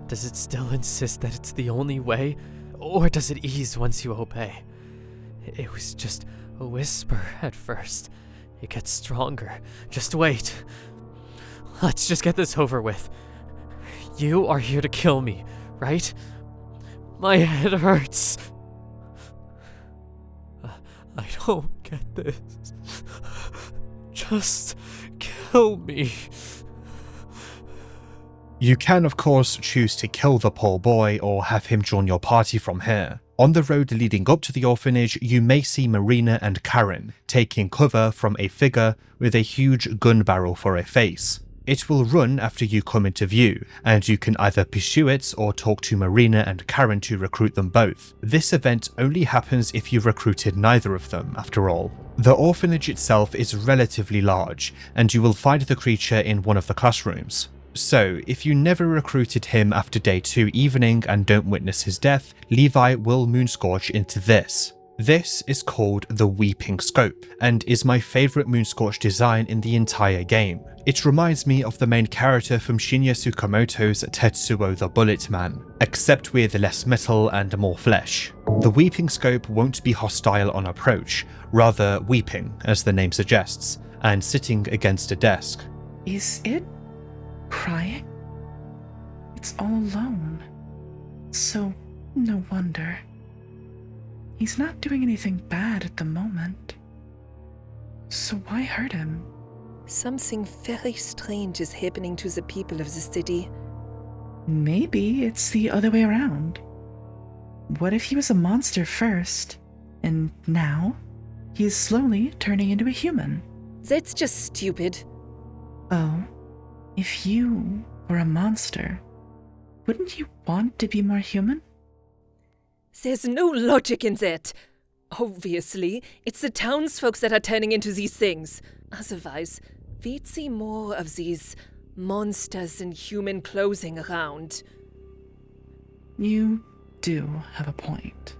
Does it still insist that it's the only way, or does it ease once you obey? It was just a whisper at first. It gets stronger. Just wait. Let's just get this over with. You are here to kill me, right? My head hurts. I don't get this. Just kill me. You can of course choose to kill the poor boy or have him join your party from here. On the road leading up to the orphanage, you may see Marina and Karen taking cover from a figure with a huge gun barrel for a face. It will run after you come into view, and you can either pursue it or talk to Marina and Karen to recruit them both. This event only happens if you've recruited neither of them, after all. The orphanage itself is relatively large, and you will find the creature in one of the classrooms. So, if you never recruited him after day 2 evening and don't witness his death, Levi will moonscorch into this. This is called the Weeping Scope, and is my favourite moonscorch design in the entire game. It reminds me of the main character from Shinya Tsukamoto's Tetsuo the Bullet Man, except with less metal and more flesh. The Weeping Scope won't be hostile on approach, rather weeping, as the name suggests, and sitting against a desk. Is it crying? It's all alone. So, no wonder. He's not doing anything bad at the moment. So why hurt him? Something very strange is happening to the people of the city. Maybe it's the other way around. What if he was a monster first, and now he's slowly turning into a human? That's just stupid. Oh, if you were a monster, wouldn't you want to be more human? There's no logic in that. Obviously, it's the townsfolk that are turning into these things. Otherwise, we'd see more of these monsters in human clothing around. You do have a point.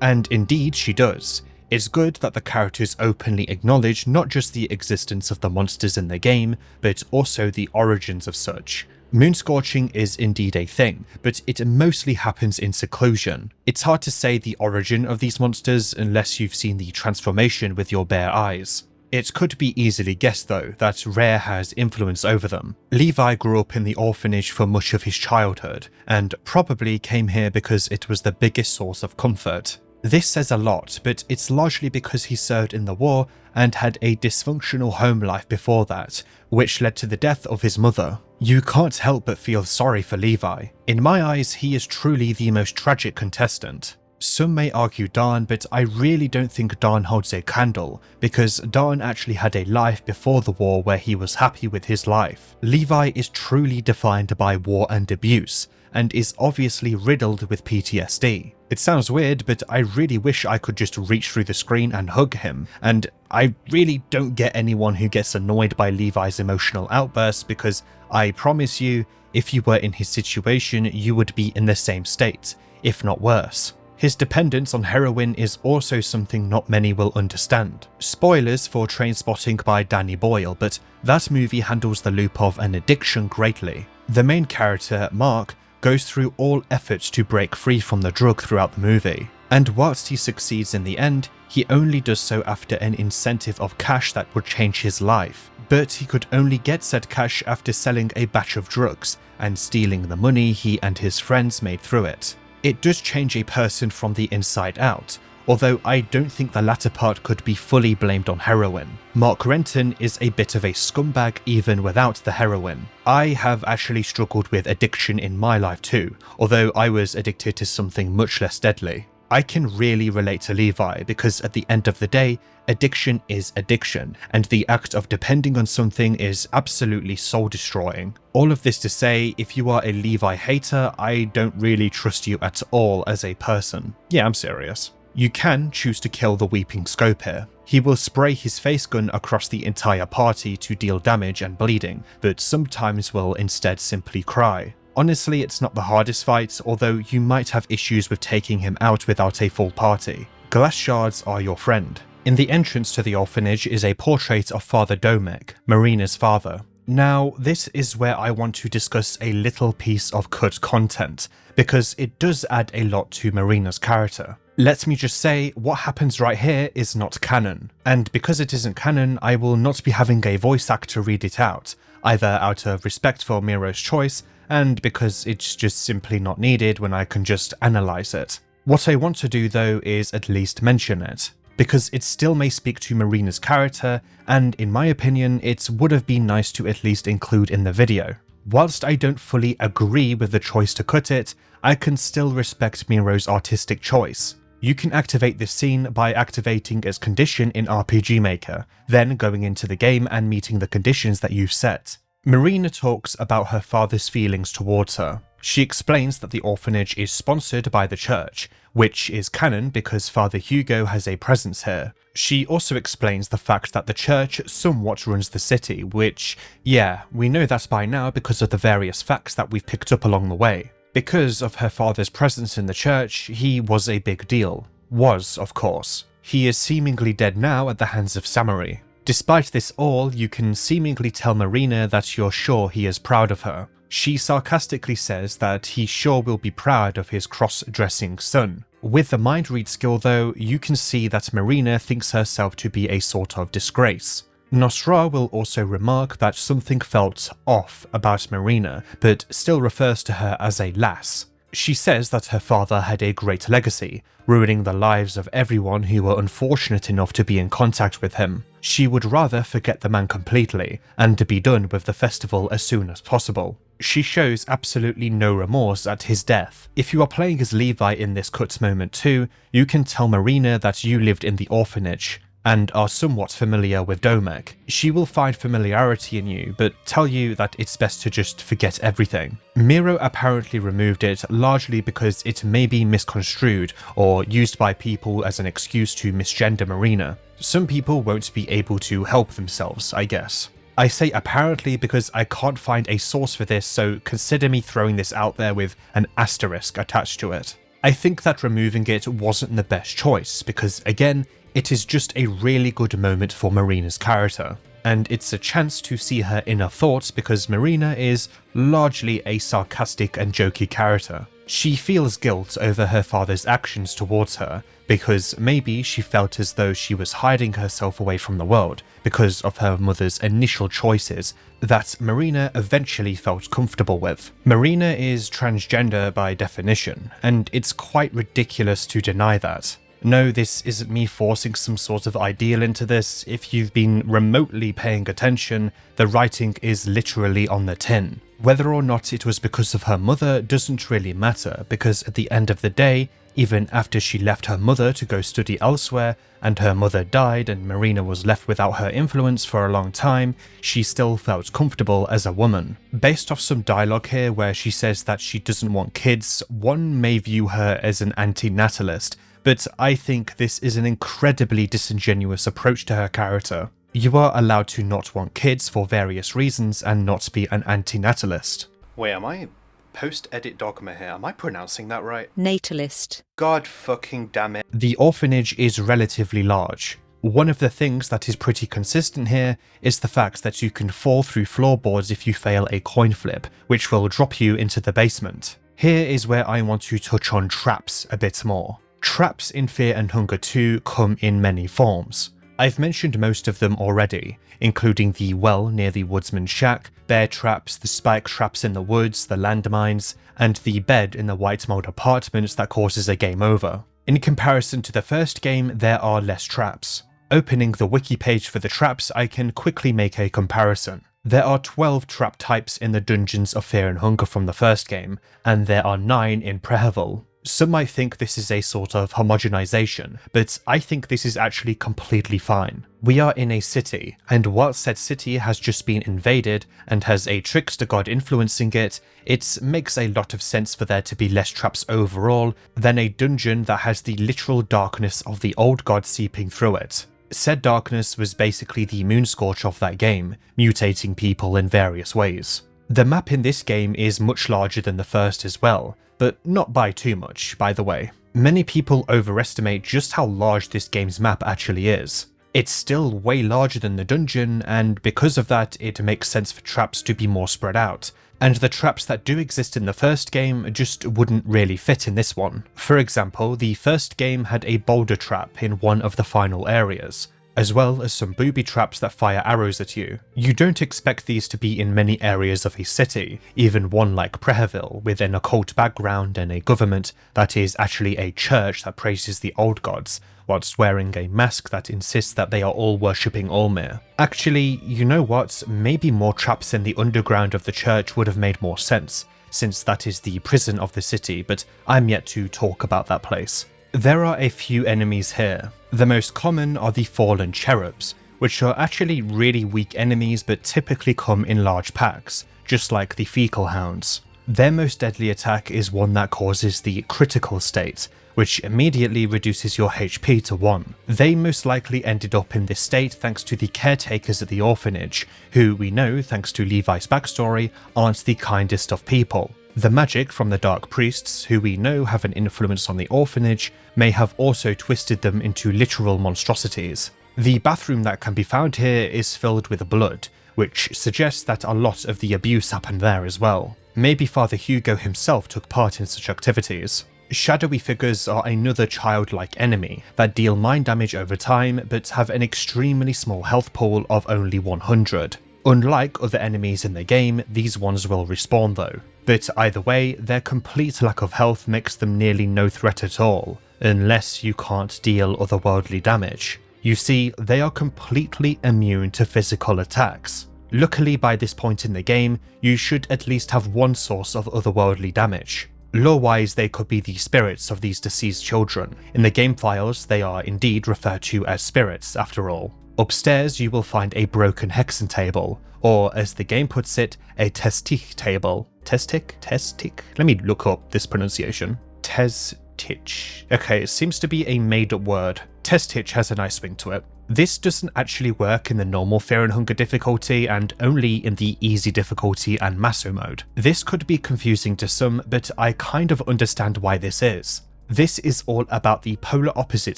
And indeed she does. It's good that the characters openly acknowledge not just the existence of the monsters in the game, but also the origins of such. Moonscorching is indeed a thing, but it mostly happens in seclusion. It's hard to say the origin of these monsters unless you've seen the transformation with your bare eyes. It could be easily guessed though that Rare has influence over them. Levi grew up in the orphanage for much of his childhood, and probably came here because it was the biggest source of comfort. This says a lot, but it's largely because he served in the war and had a dysfunctional home life before that, which led to the death of his mother. You can't help but feel sorry for Levi. In my eyes, he is truly the most tragic contestant. Some may argue Dan, but I really don't think Dan holds a candle, because Dan actually had a life before the war where he was happy with his life. Levi is truly defined by war and abuse, and is obviously riddled with PTSD. It sounds weird, but I really wish I could just reach through the screen and hug him, and I really don't get anyone who gets annoyed by Levi's emotional outbursts, because I promise you, if you were in his situation, you would be in the same state, if not worse. His dependence on heroin is also something not many will understand. Spoilers for Trainspotting by Danny Boyle, but that movie handles the loop of an addiction greatly. The main character, Mark, goes through all efforts to break free from the drug throughout the movie, and whilst he succeeds in the end, he only does so after an incentive of cash that would change his life. But he could only get said cash after selling a batch of drugs and stealing the money he and his friends made through it. It does change a person from the inside out, although I don't think the latter part could be fully blamed on heroin. Mark Renton is a bit of a scumbag even without the heroin. I have actually struggled with addiction in my life too, although I was addicted to something much less deadly. I can really relate to Levi because at the end of the day, addiction is addiction, and the act of depending on something is absolutely soul-destroying. All of this to say, if you are a Levi hater, I don't really trust you at all as a person. Yeah, I'm serious. You can choose to kill the Weeping Scope here. He will spray his face gun across the entire party to deal damage and bleeding, but sometimes will instead simply cry. Honestly, it's not the hardest fight, although you might have issues with taking him out without a full party. Glass shards are your friend. In the entrance to the orphanage is a portrait of Father Domek, Marina's father. Now, this is where I want to discuss a little piece of cut content, because it does add a lot to Marina's character. Let me just say, what happens right here is not canon, and because it isn't canon, I will not be having a voice actor read it out, either out of respect for Miro's choice, and because it's just simply not needed when I can just analyze it. What I want to do though is at least mention it, because it still may speak to Marina's character, and in my opinion, it would have been nice to at least include in the video. Whilst I don't fully agree with the choice to cut it, I can still respect Miro's artistic choice. You can activate this scene by activating its condition in RPG Maker, then going into the game and meeting the conditions that you've set. Marina talks about her father's feelings towards her. She explains that the orphanage is sponsored by the church, which is canon because Father Hugo has a presence here. She also explains the fact that the church somewhat runs the city, which, yeah, we know that by now because of the various facts that we've picked up along the way. Because of her father's presence in the church, he was a big deal. Was, of course. He is seemingly dead now at the hands of Samari. Despite this all, you can seemingly tell Marina that you're sure he is proud of her. She sarcastically says that he sure will be proud of his cross-dressing son. With the mind read skill though, you can see that Marina thinks herself to be a sort of disgrace. Nosra will also remark that something felt off about Marina, but still refers to her as a lass. She says that her father had a great legacy, ruining the lives of everyone who were unfortunate enough to be in contact with him. She would rather forget the man completely, and to be done with the festival as soon as possible. She shows absolutely no remorse at his death. If you are playing as Levi in this cut moment too, you can tell Marina that you lived in the orphanage, and are somewhat familiar with Domek. She will find familiarity in you, but tell you that it's best to just forget everything. Miro apparently removed it largely because it may be misconstrued or used by people as an excuse to misgender Marina. Some people won't be able to help themselves, I guess. I say apparently because I can't find a source for this, so consider me throwing this out there with an asterisk attached to it. I think that removing it wasn't the best choice because, again, it is just a really good moment for Marina's character, and it's a chance to see her inner thoughts because Marina is largely a sarcastic and jokey character. She feels guilt over her father's actions towards her because maybe she felt as though she was hiding herself away from the world because of her mother's initial choices that Marina eventually felt comfortable with. Marina is transgender by definition, and it's quite ridiculous to deny that. No, this isn't me forcing some sort of ideal into this. If you've been remotely paying attention, the writing is literally on the tin. Whether or not it was because of her mother doesn't really matter, because at the end of the day, even after she left her mother to go study elsewhere, and her mother died and Marina was left without her influence for a long time, she still felt comfortable as a woman. Based off some dialogue here where she says that she doesn't want kids, one may view her as an anti-natalist, but I think this is an incredibly disingenuous approach to her character. You are allowed to not want kids for various reasons and not be an anti-natalist. Wait, am I post-edit dogma here? Am I pronouncing that right? Natalist. God fucking damn it. The orphanage is relatively large. One of the things that is pretty consistent here is the fact that you can fall through floorboards if you fail a coin flip, which will drop you into the basement. Here is where I want to touch on traps a bit more. Traps in Fear and Hunger 2 come in many forms. I've mentioned most of them already, including the well near the woodsman's shack, bear traps, the spike traps in the woods, the landmines, and the bed in the white mold apartment that causes a game over. In comparison to the first game, there are less traps. Opening the wiki page for the traps, I can quickly make a comparison. There are 12 trap types in the dungeons of Fear and Hunger from the first game, and there are 9 in Prehevil. Some might think this is a sort of homogenization, but I think this is actually completely fine. We are in a city, and while said city has just been invaded and has a trickster god influencing it, it makes a lot of sense for there to be less traps overall than a dungeon that has the literal darkness of the old god seeping through it. Said darkness was basically the Moonscorch of that game, mutating people in various ways. The map in this game is much larger than the first as well, but not by too much, by the way. Many people overestimate just how large this game's map actually is. It's still way larger than the dungeon, and because of that, it makes sense for traps to be more spread out. And the traps that do exist in the first game just wouldn't really fit in this one. For example, the first game had a boulder trap in one of the final areas, as well as some booby traps that fire arrows at you. You don't expect these to be in many areas of a city, even one like Prehevil, with an occult background and a government that is actually a church that praises the old gods, whilst wearing a mask that insists that they are all worshipping Olmir. Actually, you know what? Maybe more traps in the underground of the church would have made more sense, since that is the prison of the city, but I'm yet to talk about that place. There are a few enemies here. The most common are the fallen cherubs, which are actually really weak enemies but typically come in large packs, just like the fecal hounds. Their most deadly attack is one that causes the critical state, which immediately reduces your HP to 1. They most likely ended up in this state thanks to the caretakers at the orphanage, who we know, thanks to Levi's backstory, aren't the kindest of people. The magic from the Dark Priests, who we know have an influence on the orphanage, may have also twisted them into literal monstrosities. The bathroom that can be found here is filled with blood, which suggests that a lot of the abuse happened there as well. Maybe Father Hugo himself took part in such activities. Shadowy figures are another childlike enemy that deal mind damage over time but have an extremely small health pool of only 100. Unlike other enemies in the game, these ones will respawn though. But either way, their complete lack of health makes them nearly no threat at all, unless you can't deal otherworldly damage. You see, they are completely immune to physical attacks. Luckily, by this point in the game, you should at least have one source of otherworldly damage. Lore-wise, they could be the spirits of these deceased children. In the game files, they are indeed referred to as spirits, after all. Upstairs, you will find a broken hexen table, or as the game puts it, a testik table. Testik? Let me look up this pronunciation. Testich. Okay, it seems to be a made-up word. Testich has a nice swing to it. This doesn't actually work in the normal Fear and Hunger difficulty, and only in the easy difficulty and Masoch mode. This could be confusing to some, but I kind of understand why this is. This is all about the polar opposite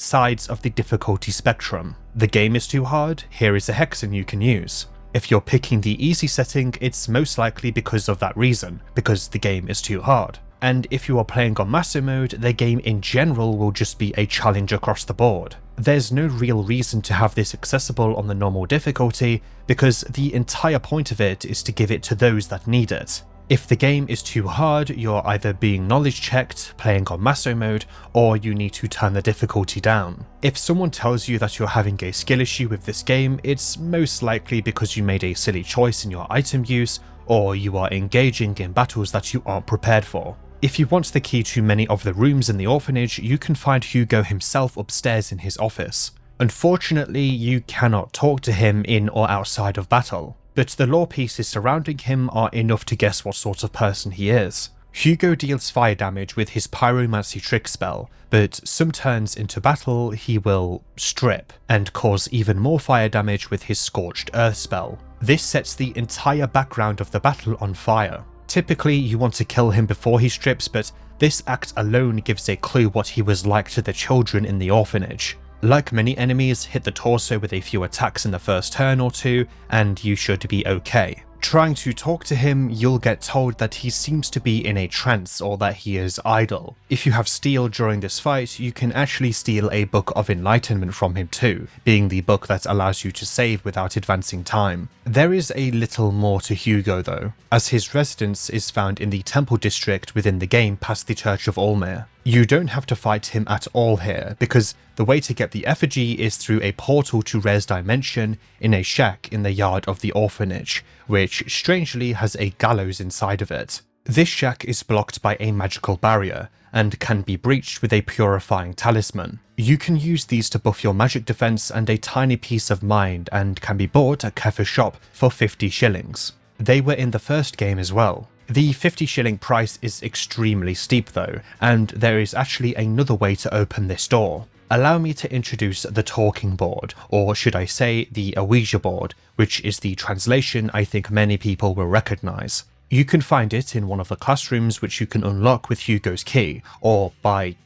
sides of the difficulty spectrum. The game is too hard, here is a hexen you can use. If you're picking the easy setting, it's most likely because of that reason, because the game is too hard. And if you are playing on Masoch mode, the game in general will just be a challenge across the board. There's no real reason to have this accessible on the normal difficulty, because the entire point of it is to give it to those that need it. If the game is too hard, you're either being knowledge checked, playing on Masoch mode, or you need to turn the difficulty down. If someone tells you that you're having a skill issue with this game, it's most likely because you made a silly choice in your item use, or you are engaging in battles that you aren't prepared for. If you want the key to many of the rooms in the orphanage, you can find Hugo himself upstairs in his office. Unfortunately, you cannot talk to him in or outside of battle, but the lore pieces surrounding him are enough to guess what sort of person he is. Hugo deals fire damage with his pyromancy trick spell, but some turns into battle he will strip and cause even more fire damage with his scorched earth spell. This sets the entire background of the battle on fire. Typically, you want to kill him before he strips, but this act alone gives a clue what he was like to the children in the orphanage. Like many enemies, hit the torso with a few attacks in the first turn or two, and you should be okay. Trying to talk to him, you'll get told that he seems to be in a trance or that he is idle. If you have steal during this fight, you can actually steal a Book of Enlightenment from him too, being the book that allows you to save without advancing time. There is a little more to Hugo though, as his residence is found in the temple district within the game past the Church of Olmir. You don't have to fight him at all here, because the way to get the effigy is through a portal to Res Dimension in a shack in the yard of the orphanage, which strangely has a gallows inside of it. This shack is blocked by a magical barrier, and can be breached with a purifying talisman. You can use these to buff your magic defense and a tiny peace of mind, and can be bought at Kefir's shop for 50 shillings. They were in the first game as well. The 50 shilling price is extremely steep though, and there is actually another way to open this door. Allow me to introduce the talking board, or should I say the Ouija board, which is the translation I think many people will recognise. You can find it in one of the classrooms, which you can unlock with Hugo's key, or by,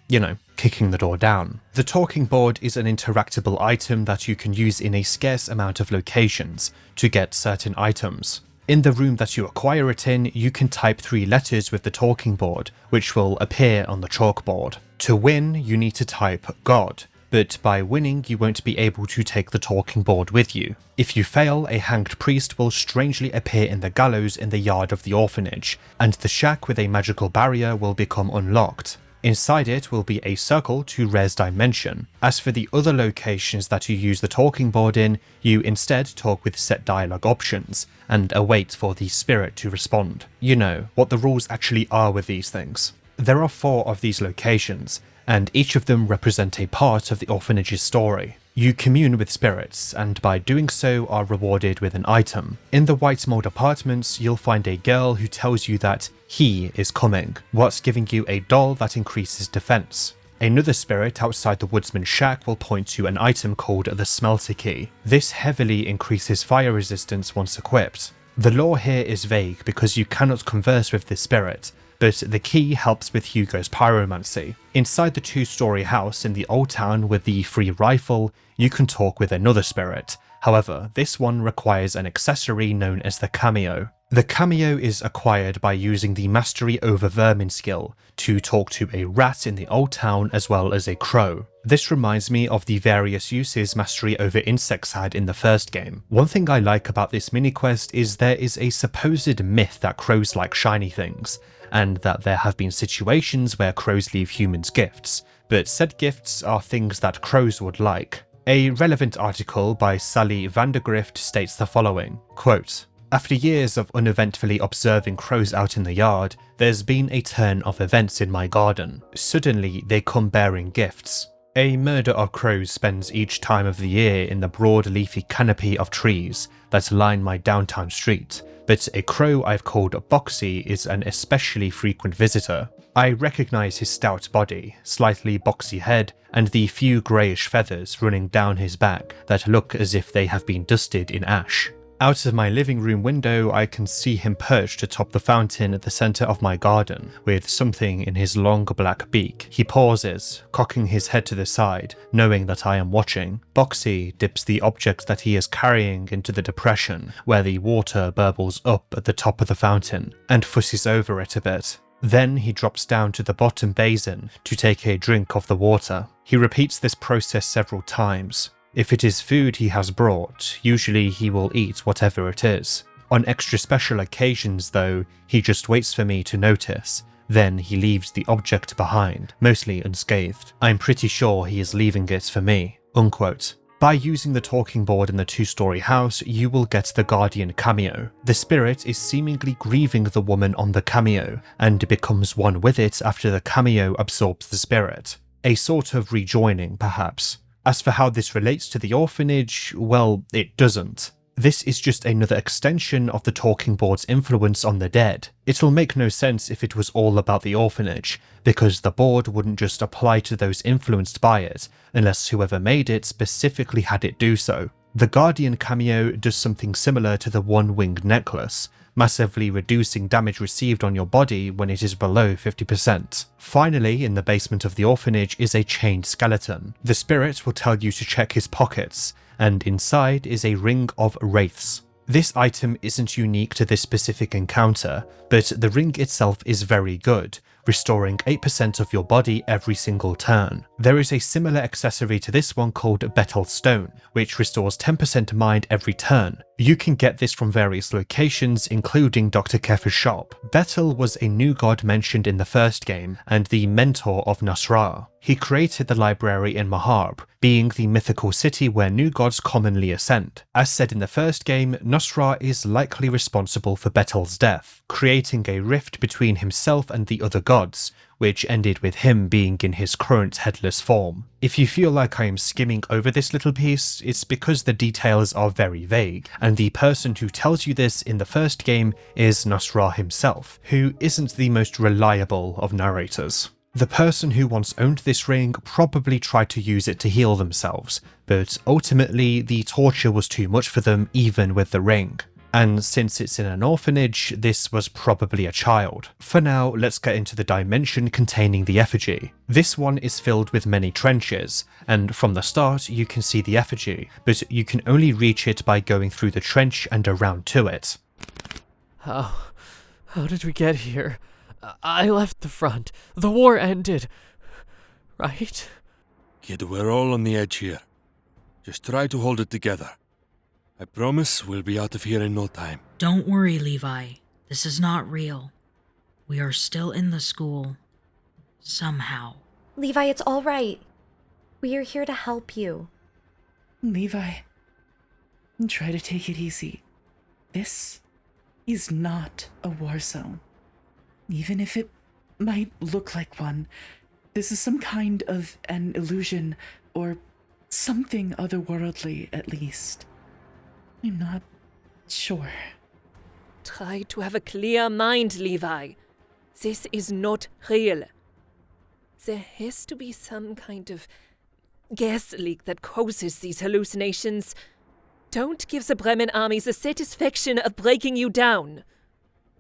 kicking the door down. The talking board is an interactable item that you can use in a scarce amount of locations to get certain items. In the room that you acquire it in, you can type 3 letters with the talking board, which will appear on the chalkboard. To win, you need to type God, but by winning you won't be able to take the talking board with you. If you fail, a hanged priest will strangely appear in the gallows in the yard of the orphanage, and the shack with a magical barrier will become unlocked. Inside it will be a circle to Res Dimension. As for the other locations that you use the talking board in, you instead talk with set dialogue options, and await for the spirit to respond. You know, what the rules actually are with these things. There are 4 of these locations, and each of them represent a part of the orphanage's story. You commune with spirits, and by doing so are rewarded with an item. In the White Mold apartments, you'll find a girl who tells you that he is coming, whilst giving you a doll that increases defense. Another spirit outside the woodsman's shack will point to an item called the Smelter Key. This heavily increases fire resistance once equipped. The lore here is vague because you cannot converse with this spirit, but the key helps with Hugo's pyromancy. Inside the 2-story house in the old town with the free rifle, you can talk with another spirit. However, this one requires an accessory known as the cameo. The cameo is acquired by using the Mastery over Vermin skill to talk to a rat in the old town as well as a crow. This reminds me of the various uses mastery over insects had in the first game. One thing I like about this mini-quest is there is a supposed myth that crows like shiny things, and that there have been situations where crows leave humans gifts, but said gifts are things that crows would like. A relevant article by Sally Vandergrift states the following, quote, "After years of uneventfully observing crows out in the yard, there's been a turn of events in my garden. Suddenly they come bearing gifts. A murder of crows spends each time of the year in the broad leafy canopy of trees that line my downtown street, but a crow I've called Boxy is an especially frequent visitor. I recognise his stout body, slightly boxy head, and the few greyish feathers running down his back that look as if they have been dusted in ash. Out of my living room window, I can see him perched atop the fountain at the centre of my garden, with something in his long black beak. He pauses, cocking his head to the side, knowing that I am watching. Boxy dips the object that he is carrying into the depression, where the water burbles up at the top of the fountain, and fusses over it a bit. Then he drops down to the bottom basin to take a drink of the water. He repeats this process several times. If it is food he has brought, usually he will eat whatever it is. On extra special occasions though, he just waits for me to notice. Then he leaves the object behind, mostly unscathed. I'm pretty sure he is leaving it for me." Unquote. By using the talking board in the two-story house, you will get the Guardian cameo. The spirit is seemingly grieving the woman on the cameo, and becomes one with it after the cameo absorbs the spirit. A sort of rejoining, perhaps. As for how this relates to the orphanage, well, it doesn't. This is just another extension of the talking board's influence on the dead. It'll make no sense if it was all about the orphanage, because the board wouldn't just apply to those influenced by it, unless whoever made it specifically had it do so. The Guardian cameo does something similar to the one-winged necklace, massively reducing damage received on your body when it is below 50%. Finally, in the basement of the orphanage is a chained skeleton. The spirit will tell you to check his pockets, and inside is a ring of wraiths. This item isn't unique to this specific encounter, but the ring itself is very good, restoring 8% of your body every single turn. There is a similar accessory to this one called Betel Stone, which restores 10% mind every turn. You can get this from various locations, including Dr. Kefir's shop. Betel was a new god mentioned in the first game, and the mentor of Nasra. He created the library in Macabre, being the mythical city where new gods commonly ascend. As said in the first game, Nasra is likely responsible for Betel's death, creating a rift between himself and the other gods, which ended with him being in his current headless form. If you feel like I am skimming over this little piece, it's because the details are very vague, and the person who tells you this in the first game is Nasra himself, who isn't the most reliable of narrators. The person who once owned this ring probably tried to use it to heal themselves, but ultimately the torture was too much for them even with the ring. And since it's in an orphanage, this was probably a child. For now, let's get into the dimension containing the effigy. This one is filled with many trenches, and from the start you can see the effigy, but you can only reach it by going through the trench and around to it. How did we get here? I left the front. The war ended. Right? Kid, we're all on the edge here. Just try to hold it together. I promise we'll be out of here in no time. Don't worry, Levi. This is not real. We are still in the school. Somehow. Levi, it's all right. We are here to help you. Levi, try to take it easy. This is not a war zone. Even if it might look like one, this is some kind of an illusion, or something otherworldly at least. I'm not sure. Try to have a clear mind, Levi. This is not real. There has to be some kind of gas leak that causes these hallucinations. Don't give the Bremen army the satisfaction of breaking you down.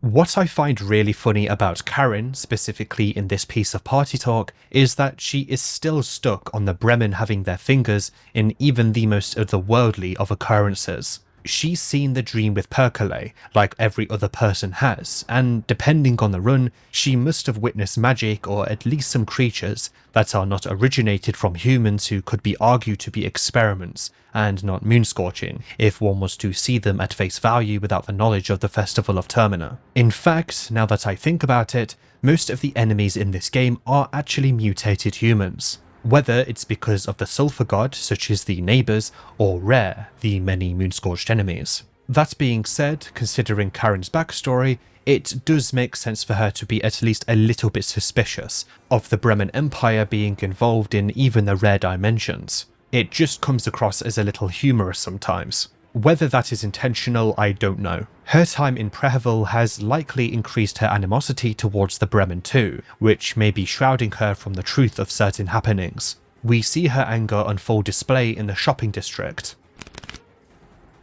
What I find really funny about Karen, specifically in this piece of party talk, is that she is still stuck on the Bremen having their fingers in even the most otherworldly of occurrences. She's seen the dream with Perkele, like every other person has, and depending on the run, she must have witnessed magic or at least some creatures that are not originated from humans who could be argued to be experiments and not moonscorching, if one was to see them at face value without the knowledge of the Festival of Termina. In fact, now that I think about it, most of the enemies in this game are actually mutated humans. Whether it's because of the Sulfur God, such as the neighbours, or Rare, the many moonscorched enemies. That being said, considering Karen's backstory, it does make sense for her to be at least a little bit suspicious of the Bremen Empire being involved in even the rare dimensions. It just comes across as a little humorous sometimes. Whether that is intentional, I don't know. Her time in Prehevil has likely increased her animosity towards the Bremen too, which may be shrouding her from the truth of certain happenings. We see her anger on full display in the shopping district.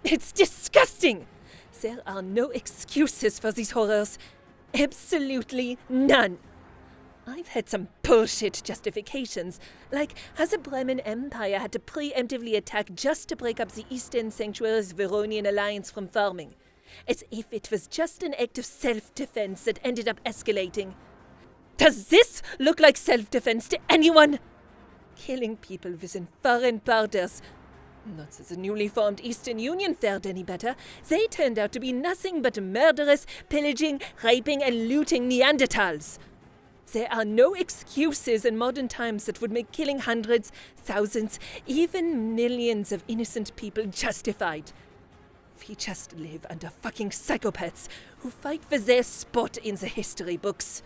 It's disgusting! There are no excuses for these horrors. Absolutely none. I've had some bullshit justifications, like how the Bremen Empire had to preemptively attack just to break up the Eastern Sanctuary's Veronian alliance from forming, as if it was just an act of self-defense that ended up escalating. Does this look like self-defense to anyone? Killing people within foreign borders. Not that the newly formed Eastern Union fared any better. They turned out to be nothing but murderous, pillaging, raping and looting Neanderthals. There are no excuses in modern times that would make killing hundreds, thousands, even millions of innocent people justified. We just live under fucking psychopaths who fight for their spot in the history books.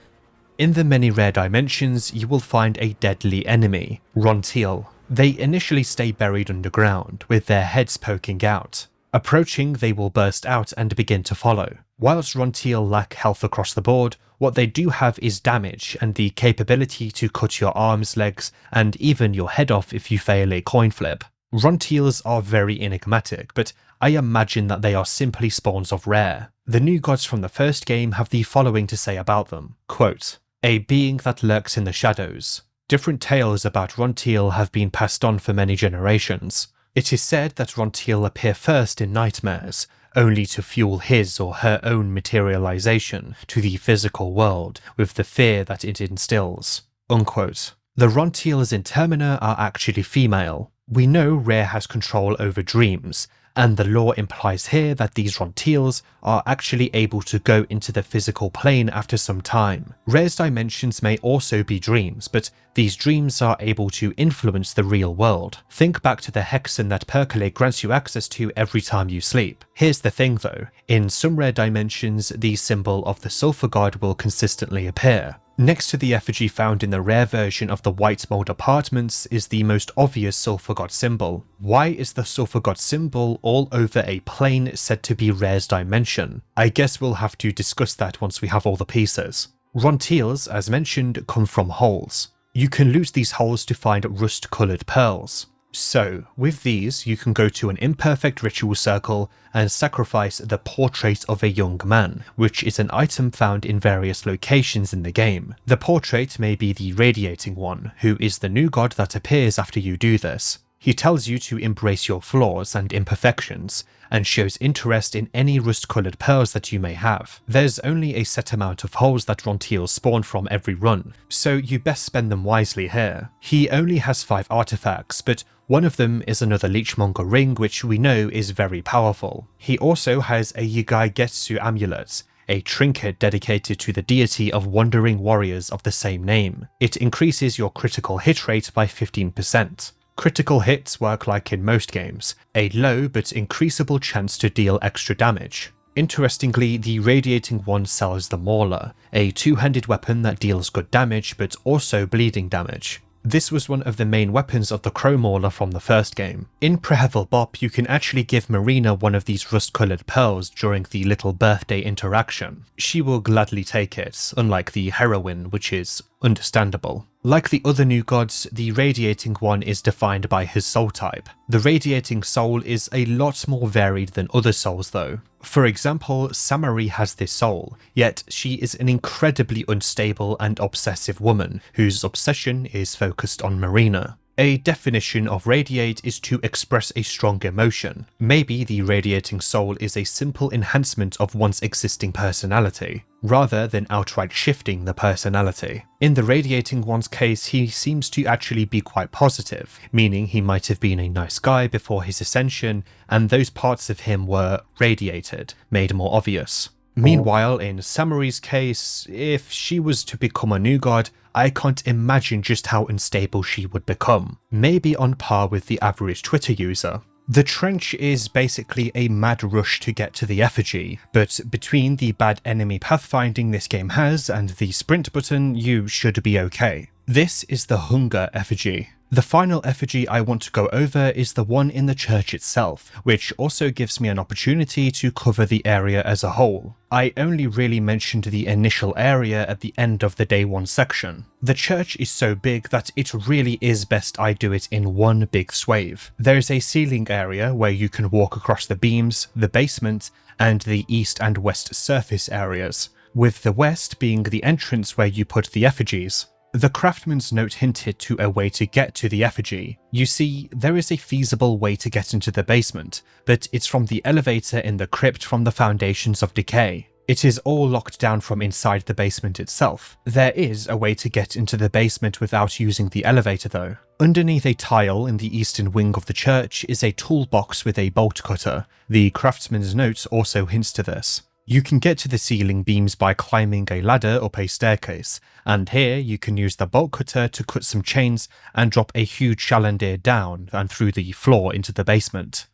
In the many rare dimensions, you will find a deadly enemy, Rontiel. They initially stay buried underground, with their heads poking out. Approaching, they will burst out and begin to follow. Whilst Rontiel lack health across the board, what they do have is damage and the capability to cut your arms, legs, and even your head off if you fail a coin flip. Rontiels are very enigmatic, but I imagine that they are simply spawns of rare. The new gods from the first game have the following to say about them. Quote, "A being that lurks in the shadows. Different tales about Rontiel have been passed on for many generations. It is said that Rontiel appear first in nightmares, only to fuel his or her own materialization to the physical world with the fear that it instills." Unquote. The Rontiels in Termina are actually female. We know Rare has control over dreams, and the lore implies here that these Rontiels are actually able to go into the physical plane after some time. Rare's dimensions may also be dreams, but these dreams are able to influence the real world. Think back to the hexen that Perkele grants you access to every time you sleep. Here's the thing though, in some rare dimensions, the symbol of the Sulfur God will consistently appear. Next to the effigy found in the rare version of the White Mold Apartments is the most obvious Sulfur God symbol. Why is the Sulfur God symbol all over a plane said to be Rare's dimension? I guess we'll have to discuss that once we have all the pieces. Rontiels, as mentioned, come from holes. You can loot these holes to find rust-coloured pearls. So, with these, you can go to an imperfect ritual circle and sacrifice the portrait of a young man, which is an item found in various locations in the game. The portrait may be the Radiating One, who is the new god that appears after you do this. He tells you to embrace your flaws and imperfections, and shows interest in any rust-coloured pearls that you may have. There's only a set amount of holes that Rontiels spawn from every run, so you best spend them wisely here. He only has 5 artifacts, but one of them is another Leechmonger ring, which we know is very powerful. He also has a Yigai Getsu amulet, a trinket dedicated to the deity of wandering warriors of the same name. It increases your critical hit rate by 15%. Critical hits work like in most games, a low but increasable chance to deal extra damage. Interestingly, the Radiating One sells the Mauler, a two-handed weapon that deals good damage but also bleeding damage. This was one of the main weapons of the Crow Mauler from the first game. In Prehevil Bop, you can actually give Marina one of these rust-coloured pearls during the little birthday interaction. She will gladly take it, unlike the heroine, which is understandable. Like the other new gods, the Radiating One is defined by his soul type. The Radiating Soul is a lot more varied than other souls though. For example, Samari has this soul, yet she is an incredibly unstable and obsessive woman whose obsession is focused on Marina. A definition of radiate is to express a strong emotion. Maybe the radiating soul is a simple enhancement of one's existing personality, rather than outright shifting the personality. In the radiating one's case, he seems to actually be quite positive, meaning he might have been a nice guy before his ascension, and those parts of him were radiated, made more obvious. Meanwhile, in Samari's case, if she was to become a new god, I can't imagine just how unstable she would become, maybe on par with the average Twitter user. The trench is basically a mad rush to get to the effigy, but between the bad enemy pathfinding this game has and the sprint button, you should be okay. This is the Hunger effigy. The final effigy I want to go over is the one in the church itself, which also gives me an opportunity to cover the area as a whole. I only really mentioned the initial area at the end of the day 1 section. The church is so big that it really is best I do it in one big swathe. There's a ceiling area where you can walk across the beams, the basement, and the east and west surface areas, with the west being the entrance where you put the effigies. The craftsman's note hinted to a way to get to the effigy. You see, there is a feasible way to get into the basement, but it's from the elevator in the crypt from the Foundations of Decay. It is all locked down from inside the basement itself. There is a way to get into the basement without using the elevator though. Underneath a tile in the eastern wing of the church is a toolbox with a bolt cutter. The craftsman's note also hints to this. You can get to the ceiling beams by climbing a ladder up a staircase, and here you can use the bolt cutter to cut some chains and drop a huge chandelier down and through the floor into the basement.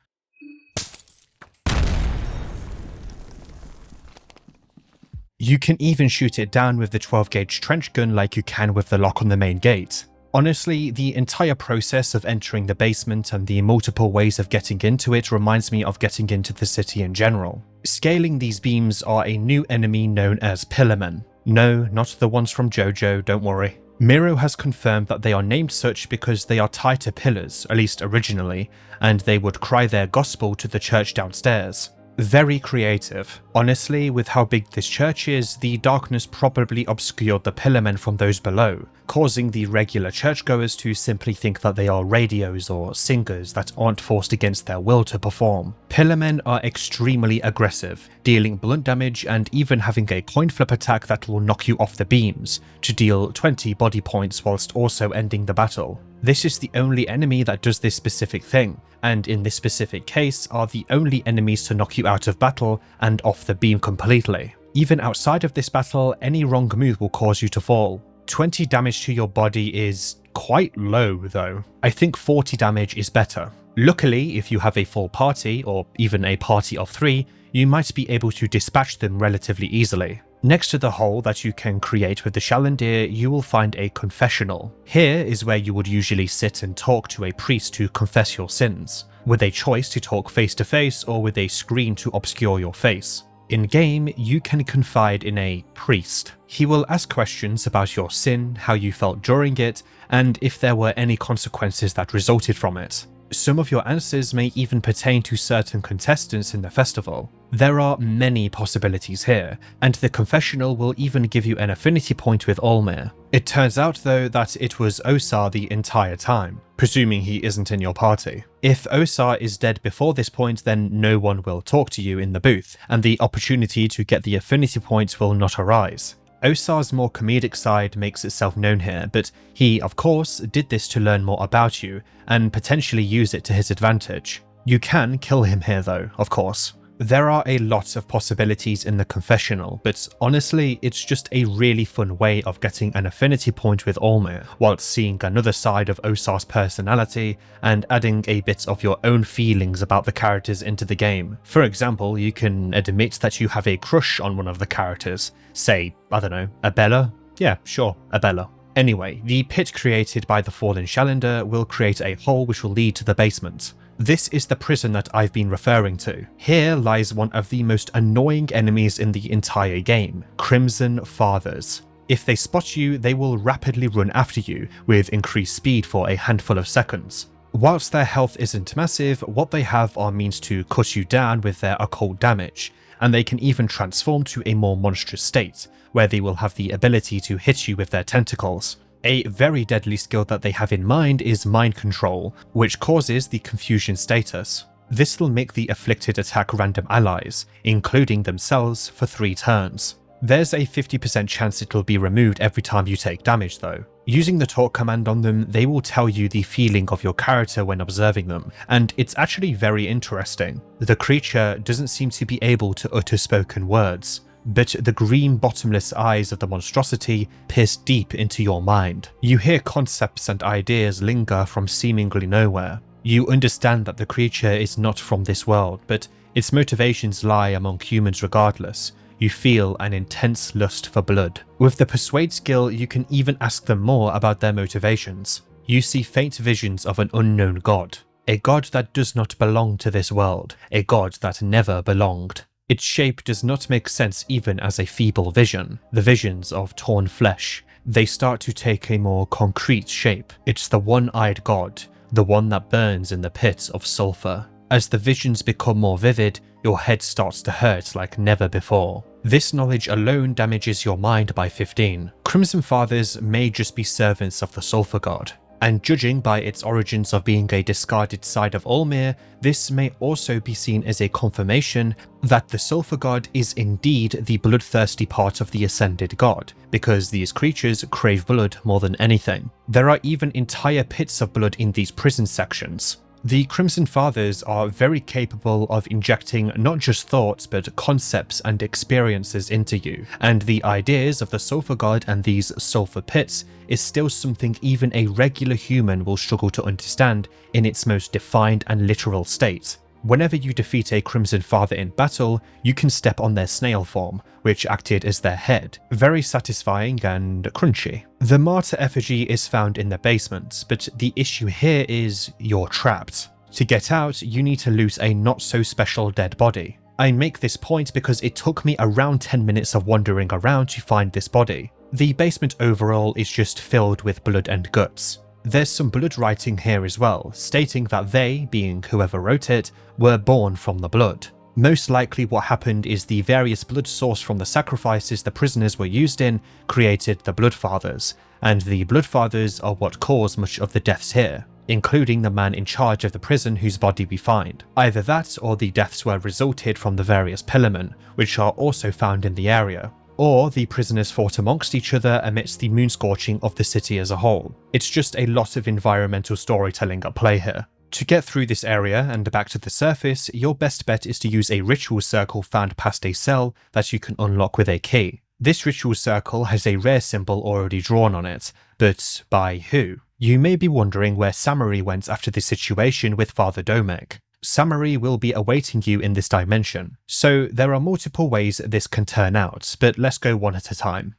You can even shoot it down with the 12-gauge trench gun like you can with the lock on the main gate. Honestly, the entire process of entering the basement and the multiple ways of getting into it reminds me of getting into the city in general. Scaling these beams are a new enemy known as Pillarmen. No, not the ones from JoJo, don't worry. Miro has confirmed that they are named such because they are tied to pillars, at least originally, and they would cry their gospel to the church downstairs. Very creative. Honestly, with how big this church is, the darkness probably obscured the Pillarmen from those below, causing the regular churchgoers to simply think that they are radios or singers that aren't forced against their will to perform. Pillarmen are extremely aggressive, dealing blunt damage and even having a coin flip attack that will knock you off the beams, to deal 20 body points whilst also ending the battle. This is the only enemy that does this specific thing, and in this specific case are the only enemies to knock you out of battle and off the beam completely. Even outside of this battle, any wrong move will cause you to fall. 20 damage to your body is quite low though. I think 40 damage is better. Luckily, if you have a full party, or even a party of 3, you might be able to dispatch them relatively easily. Next to the hole that you can create with the chandelier, you will find a confessional. Here is where you would usually sit and talk to a priest to confess your sins, with a choice to talk face to face or with a screen to obscure your face. In-game, you can confide in a priest. He will ask questions about your sin, how you felt during it, and if there were any consequences that resulted from it. Some of your answers may even pertain to certain contestants in the festival. There are many possibilities here, and the confessional will even give you an affinity point with Olmir. It turns out though that it was Osar the entire time, presuming he isn't in your party. If Osar is dead before this point, then no one will talk to you in the booth, and the opportunity to get the affinity points will not arise. Osar's more comedic side makes itself known here, but he, of course, did this to learn more about you, and potentially use it to his advantage. You can kill him here though, of course. There are a lot of possibilities in the confessional, but honestly, it's just a really fun way of getting an affinity point with Olmir, whilst seeing another side of Osar's personality, and adding a bit of your own feelings about the characters into the game. For example, you can admit that you have a crush on one of the characters. Say, I don't know, Abella? Yeah, sure, Abella. Anyway, the pit created by the fallen Shalander will create a hole which will lead to the basement. This is the prison that I've been referring to. Here lies one of the most annoying enemies in the entire game, Crimson Fathers. If they spot you, they will rapidly run after you, with increased speed for a handful of seconds. Whilst their health isn't massive, what they have are means to cut you down with their occult damage, and they can even transform to a more monstrous state, where they will have the ability to hit you with their tentacles. A very deadly skill that they have in mind is mind control, which causes the confusion status. This will make the afflicted attack random allies, including themselves, for 3 turns. There's a 50% chance it will be removed every time you take damage though. Using the talk command on them, they will tell you the feeling of your character when observing them, and it's actually very interesting. The creature doesn't seem to be able to utter spoken words, but the green bottomless eyes of the monstrosity pierce deep into your mind. You hear concepts and ideas linger from seemingly nowhere. You understand that the creature is not from this world, but its motivations lie among humans regardless. You feel an intense lust for blood. With the Persuade skill, you can even ask them more about their motivations. You see faint visions of an unknown god, a god that does not belong to this world, a god that never belonged. Its shape does not make sense even as a feeble vision. The visions of torn flesh, they start to take a more concrete shape. It's the one-eyed god, the one that burns in the pit of sulfur. As the visions become more vivid, your head starts to hurt like never before. This knowledge alone damages your mind by 15. Crimson Fathers may just be servants of the Sulfur God, and judging by its origins of being a discarded side of Ulmir, this may also be seen as a confirmation that the Sulfur God is indeed the bloodthirsty part of the Ascended God, because these creatures crave blood more than anything. There are even entire pits of blood in these prison sections. The Crimson Fathers are very capable of injecting not just thoughts but concepts and experiences into you, and the ideas of the Sulfur God and these sulfur pits is still something even a regular human will struggle to understand in its most defined and literal state. Whenever you defeat a Crimson Father in battle, you can step on their snail form, which acted as their head. Very satisfying and crunchy. The martyr effigy is found in the basement, but the issue here is you're trapped. To get out, you need to loot a not so special dead body. I make this point because it took me around 10 minutes of wandering around to find this body. The basement overall is just filled with blood and guts. There's some blood writing here as well, stating that they, being whoever wrote it, were born from the blood. Most likely what happened is the various blood sourced from the sacrifices the prisoners were used in created the Bloodfathers, and the Bloodfathers are what cause much of the deaths here, including the man in charge of the prison whose body we find. Either that or the deaths were resulted from the various pillarmen, which are also found in the area, or the prisoners fought amongst each other amidst the moonscorching of the city as a whole. It's just a lot of environmental storytelling at play here. To get through this area and back to the surface, your best bet is to use a ritual circle found past a cell that you can unlock with a key. This ritual circle has a rare symbol already drawn on it, but by who? You may be wondering where Samari went after the situation with Father Domek. Samari will be awaiting you in this dimension, so there are multiple ways this can turn out, but let's go one at a time.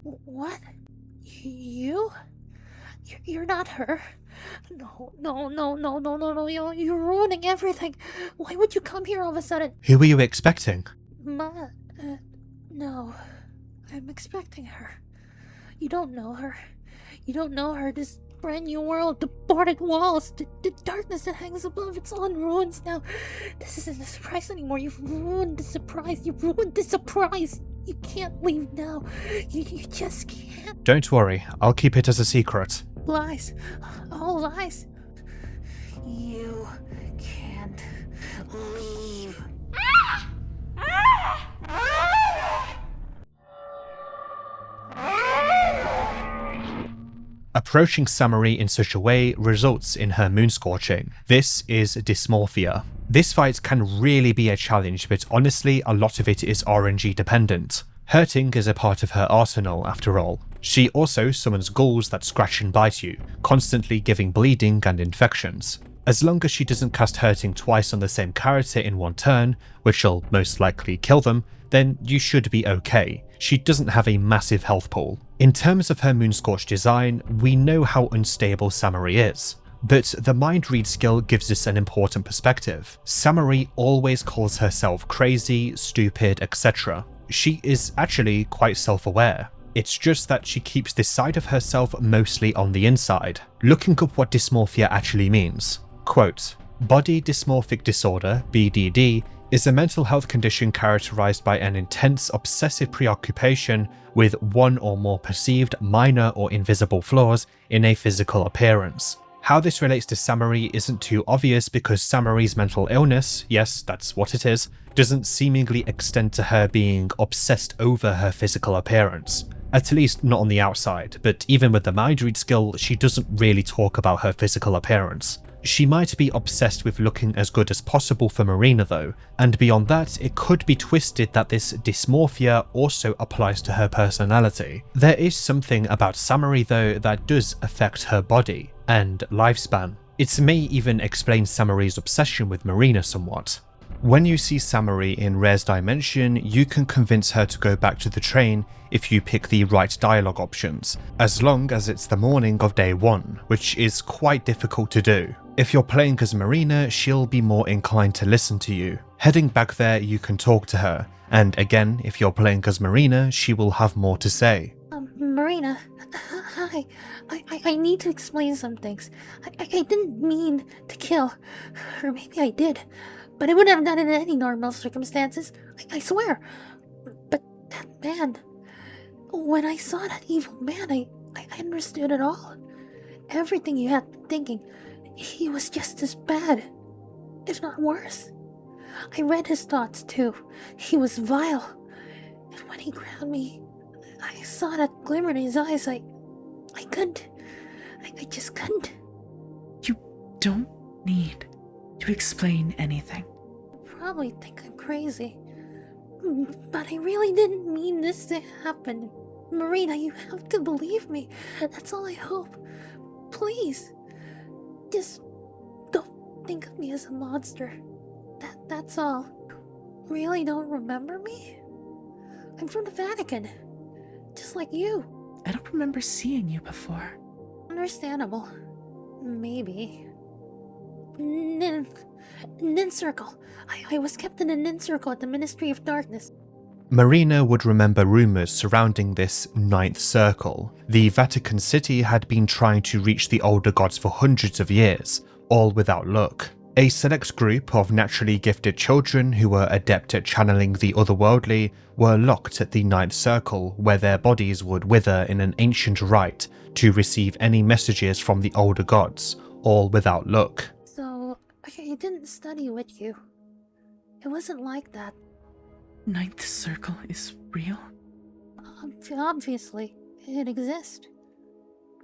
What? You're not her. No, you're ruining everything. Why would you come here all of a sudden? Who were you expecting? No. I'm expecting her. You don't know her. You don't know her. This brand new world, the boarded walls, the darkness that hangs above, it's all in ruins now. This isn't a surprise anymore. You've ruined the surprise. You ruined the surprise. You can't leave now. You just can't. Don't worry, I'll keep it as a secret. Lies. All lies. You can't leave. Approaching Samari in such a way results in her moonscorching. This is dysmorphia. This fight can really be a challenge, but honestly a lot of it is RNG dependent. Hurting is a part of her arsenal after all. She also summons ghouls that scratch and bite you, constantly giving bleeding and infections. As long as she doesn't cast Hurting twice on the same character in one turn, which'll most likely kill them, then you should be okay. She doesn't have a massive health pool. In terms of her Moonscorch design, we know how unstable Samari is. But the Mind Read skill gives us an important perspective. Samari always calls herself crazy, stupid, etc. She is actually quite self-aware. It's just that she keeps this side of herself mostly on the inside. Looking up what dysmorphia actually means. Quote, Body Dysmorphic Disorder, BDD, is a mental health condition characterized by an intense obsessive preoccupation with one or more perceived minor or invisible flaws in a physical appearance. How this relates to Samari isn't too obvious because Samari's mental illness, yes, that's what it is, doesn't seemingly extend to her being obsessed over her physical appearance. At least not on the outside, but even with the mind read skill, she doesn't really talk about her physical appearance. She might be obsessed with looking as good as possible for Marina though, and beyond that, it could be twisted that this dysmorphia also applies to her personality. There is something about Samari though that does affect her body and lifespan. It may even explain Samari's obsession with Marina somewhat. When you see Samari in Rare's dimension, you can convince her to go back to the train if you pick the right dialogue options, as long as it's the morning of day 1, which is quite difficult to do. If you're playing as Marina, she'll be more inclined to listen to you. Heading back there, you can talk to her, and again, if you're playing as Marina, she will have more to say. Marina, hi. I need to explain some things. I didn't mean to kill, or maybe I did, but I wouldn't have done it in any normal circumstances. I swear. But that man, when I saw that evil man, I understood it all. Everything you had been thinking, he was just as bad, if not worse. I read his thoughts too. He was vile. And when he grabbed me, I saw that glimmer in his eyes. I couldn't. I just couldn't. You don't need to explain anything. Probably think I'm crazy. But I really didn't mean this to happen. Marina, you have to believe me. That's all I hope. Please. Just don't think of me as a monster. That's all. Really don't remember me? I'm from the Vatican. Just like you. I don't remember seeing you before. Understandable. Maybe. Nin Circle. I was kept in a Nin Circle at the Ministry of Darkness. Marina would remember rumours surrounding this ninth circle. The Vatican City had been trying to reach the older gods for hundreds of years, all without luck. A select group of naturally gifted children who were adept at channeling the otherworldly were locked at the ninth circle, where their bodies would wither in an ancient rite to receive any messages from the older gods, all without luck. So, I didn't study with you. It wasn't like that. Ninth circle is real? Obviously, it exists.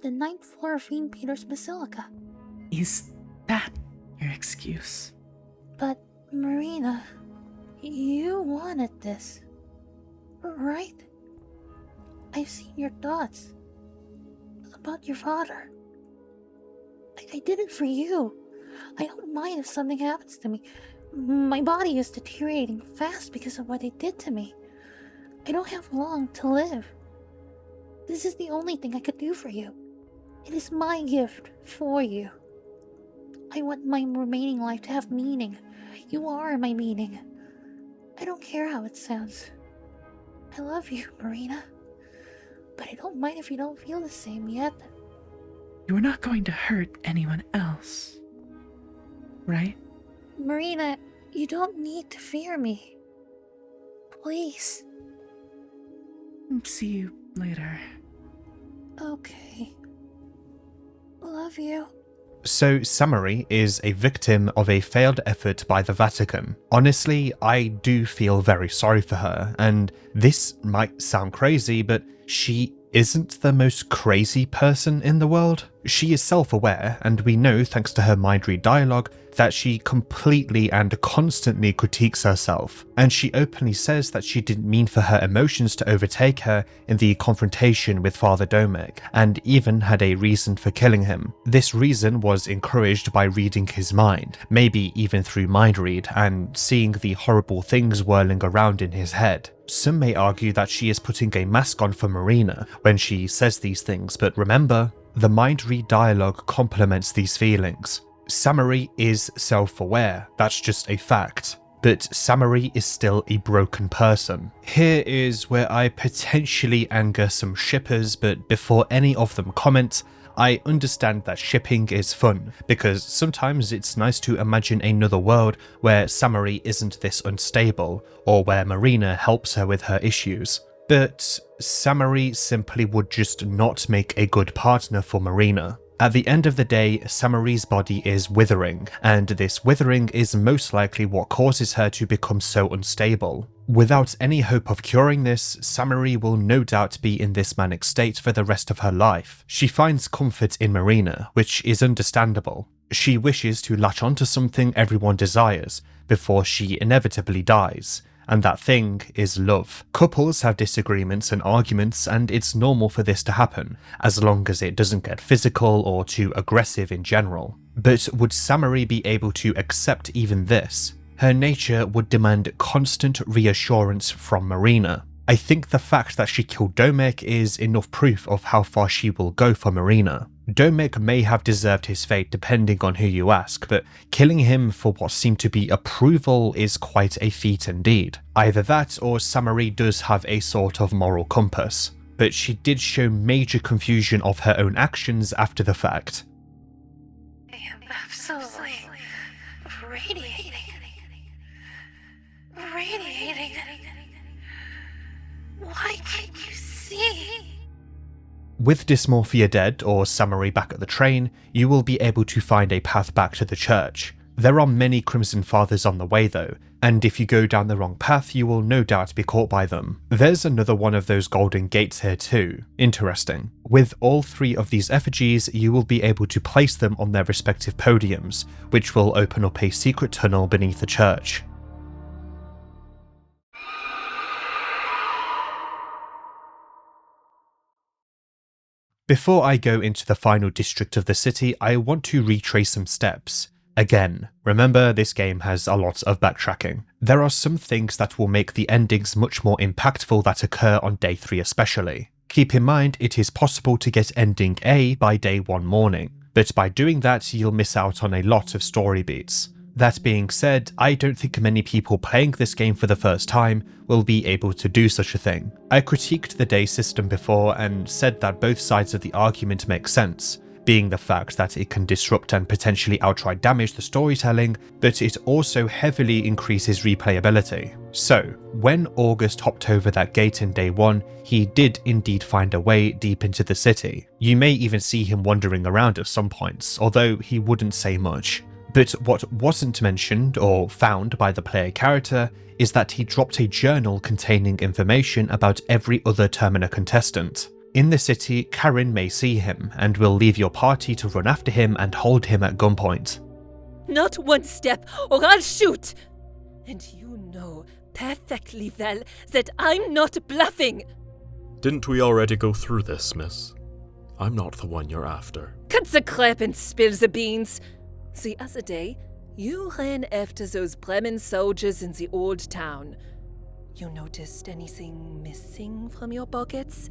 The ninth floor of St. Peter's Basilica. Is that your excuse? But, Marina, you wanted this, right? I've seen your thoughts about your father. I did it for you. I don't mind if something happens to me. My body is deteriorating fast because of what they did to me. I don't have long to live. This is the only thing I could do for you. It is my gift for you. I want my remaining life to have meaning. You are my meaning. I don't care how it sounds. I love you, Marina. But I don't mind if you don't feel the same yet. You are not going to hurt anyone else, right? Marina, you don't need to fear me. Please. See you later. Okay. Love you. So Samari is a victim of a failed effort by the Vatican. Honestly, I do feel very sorry for her, and this might sound crazy, but she isn't the most crazy person in the world. She is self-aware, and we know, thanks to her mind-read dialogue, that she completely and constantly critiques herself, and she openly says that she didn't mean for her emotions to overtake her in the confrontation with Father Domek, and even had a reason for killing him. This reason was encouraged by reading his mind, maybe even through mind-read, and seeing the horrible things whirling around in his head. Some may argue that she is putting a mask on for Marina when she says these things, but remember, the mind-read dialogue complements these feelings. Samari is self-aware, that's just a fact. but Samari is still a broken person. Here is where I potentially anger some shippers, but before any of them comment, I understand that shipping is fun, because sometimes it's nice to imagine another world where Samari isn't this unstable, or where Marina helps her with her issues. But Samari simply would just not make a good partner for Marina. At the end of the day, Samari's body is withering, and this withering is most likely what causes her to become so unstable. Without any hope of curing this, Samari will no doubt be in this manic state for the rest of her life. She finds comfort in Marina, which is understandable. She wishes to latch onto something everyone desires before she inevitably dies, and that thing is love. Couples have disagreements and arguments, and it's normal for this to happen, as long as it doesn't get physical or too aggressive in general. But would Samari be able to accept even this? Her nature would demand constant reassurance from Marina. I think the fact that she killed Domek is enough proof of how far she will go for Marina. Domek may have deserved his fate depending on who you ask, but killing him for what seemed to be approval is quite a feat indeed. Either that or Samari does have a sort of moral compass, but she did show major confusion of her own actions after the fact. I am absolutely radiating. Why can't you see? With Dysmorphia dead or Samari back at the train, you will be able to find a path back to the church. There are many Crimson Fathers on the way though, and if you go down the wrong path you will no doubt be caught by them. There's another one of those golden gates here too. Interesting. With all three of these effigies, you will be able to place them on their respective podiums, which will open up a secret tunnel beneath the church. Before I go into the final district of the city, I want to retrace some steps. Again, remember this game has a lot of backtracking. There are some things that will make the endings much more impactful that occur on day 3 especially. Keep in mind it is possible to get ending A by day 1 morning, but by doing that you'll miss out on a lot of story beats. That being said, I don't think many people playing this game for the first time will be able to do such a thing. I critiqued the day system before and said that both sides of the argument make sense, being the fact that it can disrupt and potentially outright damage the storytelling, but it also heavily increases replayability. So, when August hopped over that gate in day 1, he did indeed find a way deep into the city. You may even see him wandering around at some points, although he wouldn't say much. But what wasn't mentioned or found by the player character is that he dropped a journal containing information about every other Termina contestant. In the city, Karen may see him and will leave your party to run after him and hold him at gunpoint. Not one step, or I'll shoot! And you know perfectly well that I'm not bluffing! Didn't we already go through this, miss? I'm not the one you're after. Cut the crap and spill the beans! The other day, you ran after those Bremen soldiers in the old town. You noticed anything missing from your pockets?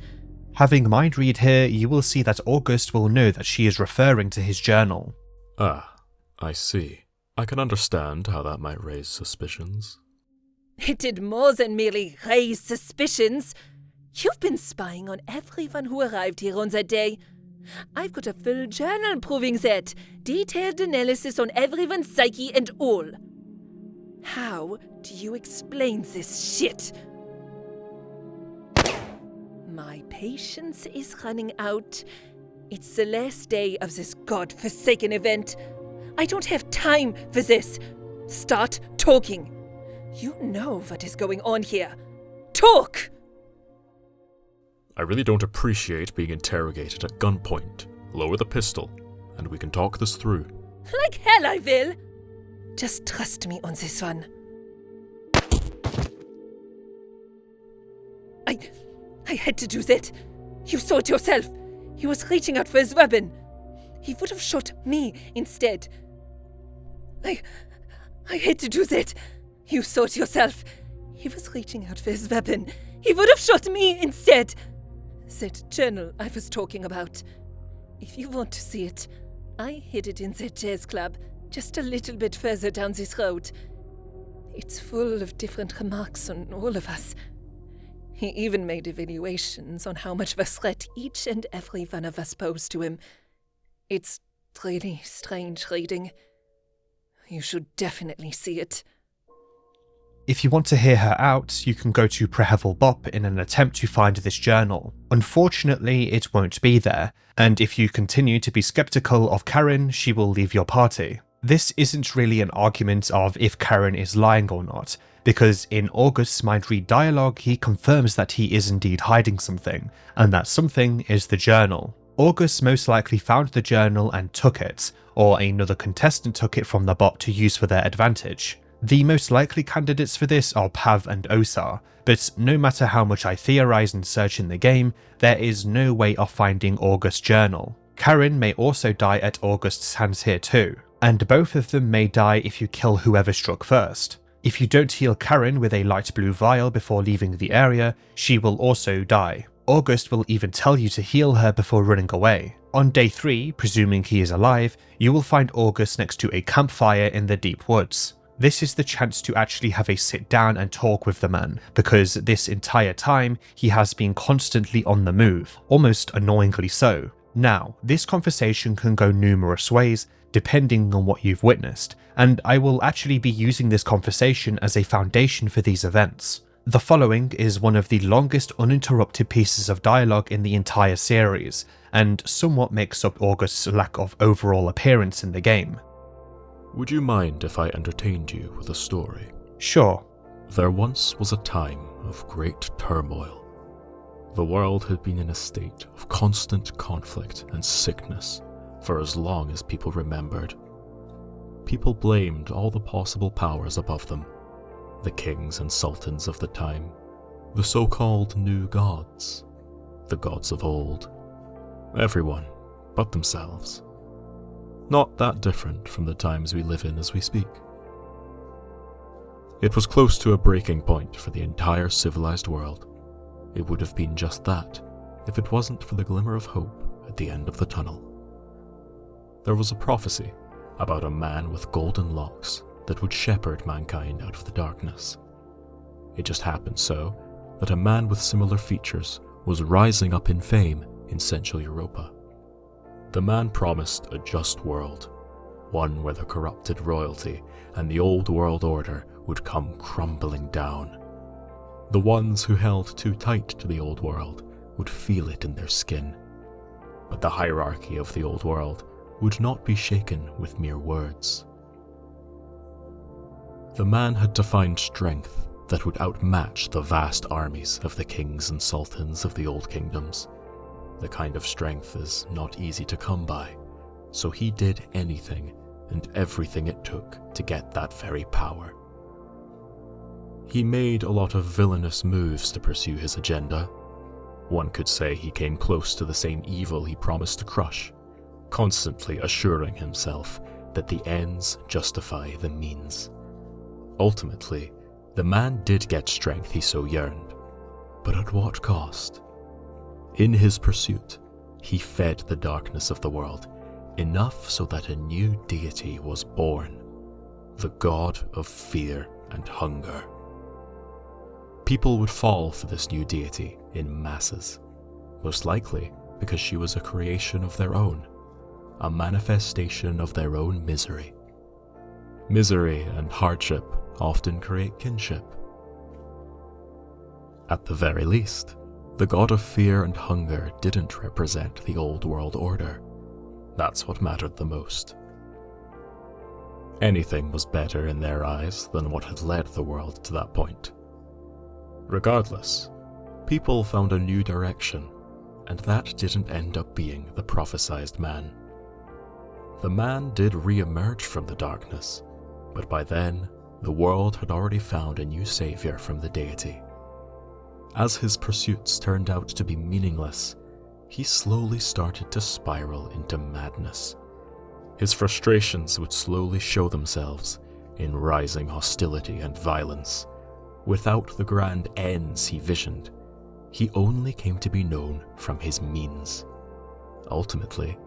Having mind read here, you will see that August will know that she is referring to his journal. Ah, I see. I can understand how that might raise suspicions. It did more than merely raise suspicions. You've been spying on everyone who arrived here on that day. I've got a full journal proving that. Detailed analysis on everyone's psyche and all. How do you explain this shit? My patience is running out. It's the last day of this god-forsaken event. I don't have time for this. Start talking. You know what is going on here. Talk! I really don't appreciate being interrogated at gunpoint. Lower the pistol, and we can talk this through. Like hell I will! Just trust me on this one. I had to do that. You saw it yourself. He was reaching out for his weapon. He would have shot me instead. I had to do that. You saw it yourself. He was reaching out for his weapon. He would have shot me instead. That journal I was talking about. If you want to see it, I hid it in that jazz club, just a little bit further down this road. It's full of different remarks on all of us. He even made evaluations on how much of a threat each and every one of us pose to him. It's really strange reading. You should definitely see it. If you want to hear her out, you can go to Prehevil Bop in an attempt to find this journal. Unfortunately, it won't be there, and if you continue to be skeptical of Karen, she will leave your party. This isn't really an argument of if Karen is lying or not, because in August's mind read dialogue, he confirms that he is indeed hiding something, and that something is the journal. August most likely found the journal and took it, or another contestant took it from the bot to use for their advantage. The most likely candidates for this are Pav and Osar, but no matter how much I theorize and search in the game, there is no way of finding August's journal. Karen may also die at August's hands here too, and both of them may die if you kill whoever struck first. If you don't heal Karen with a light blue vial before leaving the area, she will also die. August will even tell you to heal her before running away. On day 3, presuming he is alive, you will find August next to a campfire in the deep woods. This is the chance to actually have a sit down and talk with the man, because this entire time he has been constantly on the move, almost annoyingly so. Now, this conversation can go numerous ways, depending on what you've witnessed, and I will actually be using this conversation as a foundation for these events. The following is one of the longest uninterrupted pieces of dialogue in the entire series, and somewhat makes up August's lack of overall appearance in the game. Would you mind if I entertained you with a story? Sure. There once was a time of great turmoil. The world had been in a state of constant conflict and sickness for as long as people remembered. People blamed all the possible powers above them, the kings and sultans of the time, the so-called new gods, the gods of old, everyone but themselves. Not that different from the times we live in as we speak. It was close to a breaking point for the entire civilized world. It would have been just that if it wasn't for the glimmer of hope at the end of the tunnel. There was a prophecy about a man with golden locks that would shepherd mankind out of the darkness. It just happened so that a man with similar features was rising up in fame in Central Europa. The man promised a just world, one where the corrupted royalty and the old world order would come crumbling down. The ones who held too tight to the old world would feel it in their skin, but the hierarchy of the old world would not be shaken with mere words. The man had to find strength that would outmatch the vast armies of the kings and sultans of the old kingdoms. The kind of strength is not easy to come by, so he did anything and everything it took to get that very power. He made a lot of villainous moves to pursue his agenda. One could say he came close to the same evil he promised to crush, constantly assuring himself that the ends justify the means. Ultimately, the man did get strength he so yearned, but at what cost? In his pursuit, he fed the darkness of the world, enough so that a new deity was born, the god of fear and hunger. People would fall for this new deity in masses, most likely because she was a creation of their own, a manifestation of their own misery. Misery and hardship often create kinship. At the very least, the god of fear and hunger didn't represent the old world order. That's what mattered the most. Anything was better in their eyes than what had led the world to that point. Regardless, people found a new direction, and that didn't end up being the prophesized man. The man did re-emerge from the darkness, but by then, the world had already found a new savior from the deity. As his pursuits turned out to be meaningless, he slowly started to spiral into madness. His frustrations would slowly show themselves in rising hostility and violence. Without the grand ends he visioned, he only came to be known from his means. Ultimately,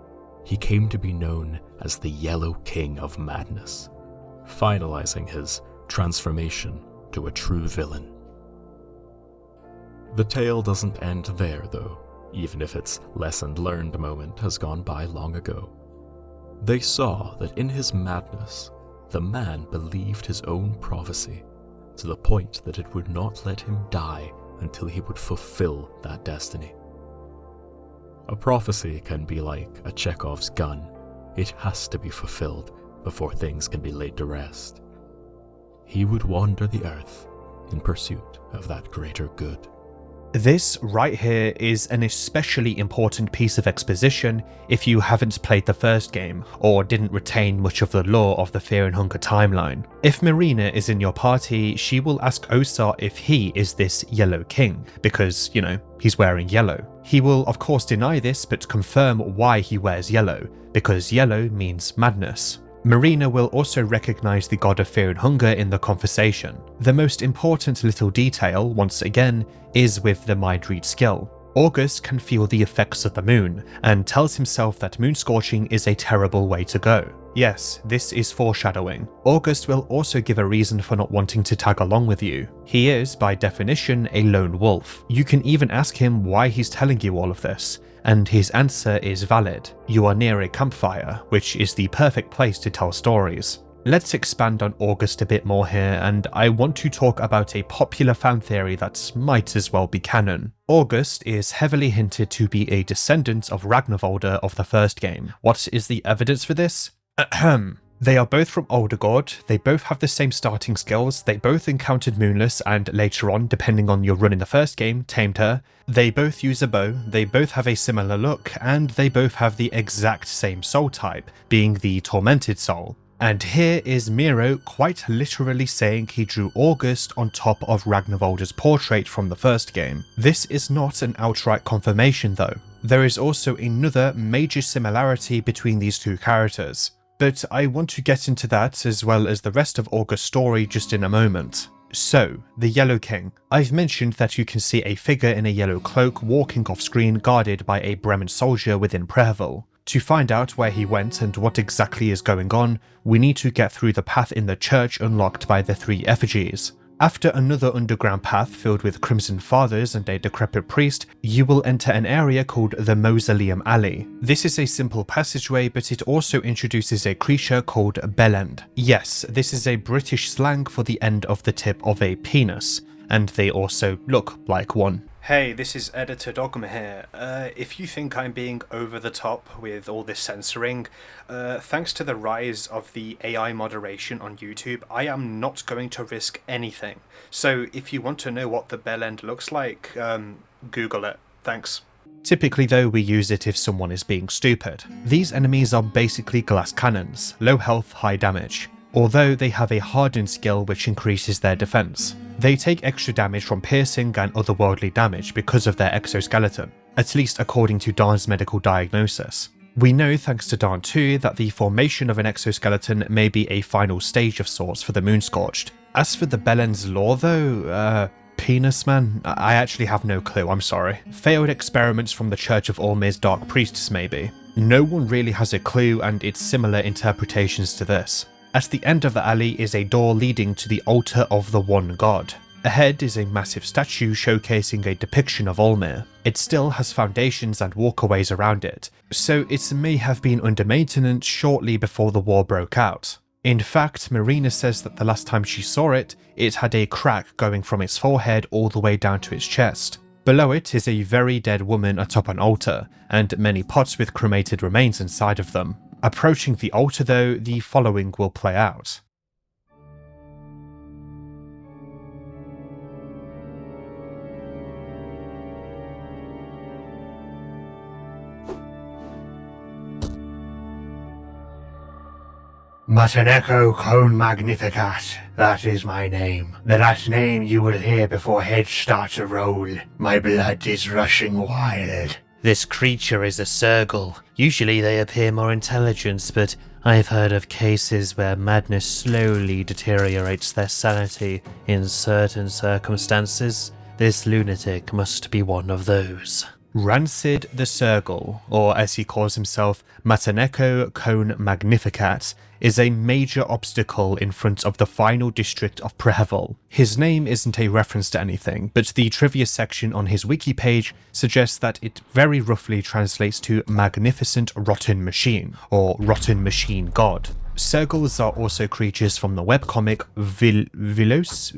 he came to be known as the Yellow King of Madness, finalizing his transformation to a true villain. The tale doesn't end there, though, even if its lesson learned moment has gone by long ago. They saw that in his madness, the man believed his own prophecy, to the point that it would not let him die until he would fulfill that destiny. A prophecy can be like a Chekhov's gun. It has to be fulfilled before things can be laid to rest. He would wander the earth in pursuit of that greater good. This right here is an especially important piece of exposition if you haven't played the first game or didn't retain much of the lore of the Fear and Hunger timeline. If Marina is in your party, she will ask Osar if he is this Yellow King, because, you know, he's wearing yellow. He will of course deny this but confirm why he wears yellow, because yellow means madness. Marina will also recognize the god of fear and hunger in the conversation. The most important little detail, once again, is with the mind read skill. August can feel the effects of the moon, and tells himself that moon scorching is a terrible way to go. Yes, this is foreshadowing. August will also give a reason for not wanting to tag along with you. He is, by definition, a lone wolf. You can even ask him why he's telling you all of this, and his answer is valid. You are near a campfire, which is the perfect place to tell stories. Let's expand on August a bit more here, and I want to talk about a popular fan theory that might as well be canon. August is heavily hinted to be a descendant of Ragnarvolder of the first game. What is the evidence for this? Ahem. They are both from Oldegord, they both have the same starting skills, they both encountered Moonless and later on, depending on your run in the first game, tamed her. They both use a bow, they both have a similar look, and they both have the exact same soul type, being the Tormented Soul. And here is Miro quite literally saying he drew August on top of Ragnarvolder's portrait from the first game. This is not an outright confirmation though. There is also another major similarity between these two characters. But I want to get into that as well as the rest of August's story just in a moment. So, the Yellow King. I've mentioned that you can see a figure in a yellow cloak walking off screen guarded by a Bremen soldier within Prehevil. To find out where he went and what exactly is going on, we need to get through the path in the church unlocked by the three effigies. After another underground path filled with Crimson Fathers and a decrepit priest, you will enter an area called the Mausoleum Alley. This is a simple passageway, but it also introduces a creature called bellend. Yes, this is a British slang for the end of the tip of a penis, and they also look like one. Hey, this is Editor Dogma here. If you think I'm being over the top with all this censoring, thanks to the rise of the AI moderation on YouTube, I am not going to risk anything. So if you want to know what the bellend looks like, Google it. Thanks. Typically though, we use it if someone is being stupid. These enemies are basically glass cannons, low health, high damage, although they have a hardened skill which increases their defense. They take extra damage from piercing and otherworldly damage because of their exoskeleton, at least according to Darn's medical diagnosis. We know thanks to Darn too that the formation of an exoskeleton may be a final stage of sorts for the Moonscorched. As for the bellend's lore though, penis man? I actually have no clue, I'm sorry. Failed experiments from the Church of Ormir's Dark Priests maybe. No one really has a clue, and it's similar interpretations to this. At the end of the alley is a door leading to the altar of the one god. Ahead is a massive statue showcasing a depiction of Olmir. It still has foundations and walkways around it, so it may have been under maintenance shortly before the war broke out. In fact, Marina says that the last time she saw it, it had a crack going from its forehead all the way down to its chest. Below it is a very dead woman atop an altar, and many pots with cremated remains inside of them. Approaching the altar though, the following will play out. Mataneko Con Magnificat, that is my name. The last name you will hear before heads start to roll. My blood is rushing wild. This creature is a Sergal. Usually they appear more intelligent, but I've heard of cases where madness slowly deteriorates their sanity in certain circumstances. This lunatic must be one of those. Rancid the Sergal, or as he calls himself, Mataneko Cone Magnificat, is a major obstacle in front of the final district of Prehevil. His name isn't a reference to anything, but the trivia section on his wiki page suggests that it very roughly translates to Magnificent Rotten Machine, or Rotten Machine God. Sergals are also creatures from the webcomic Vilos,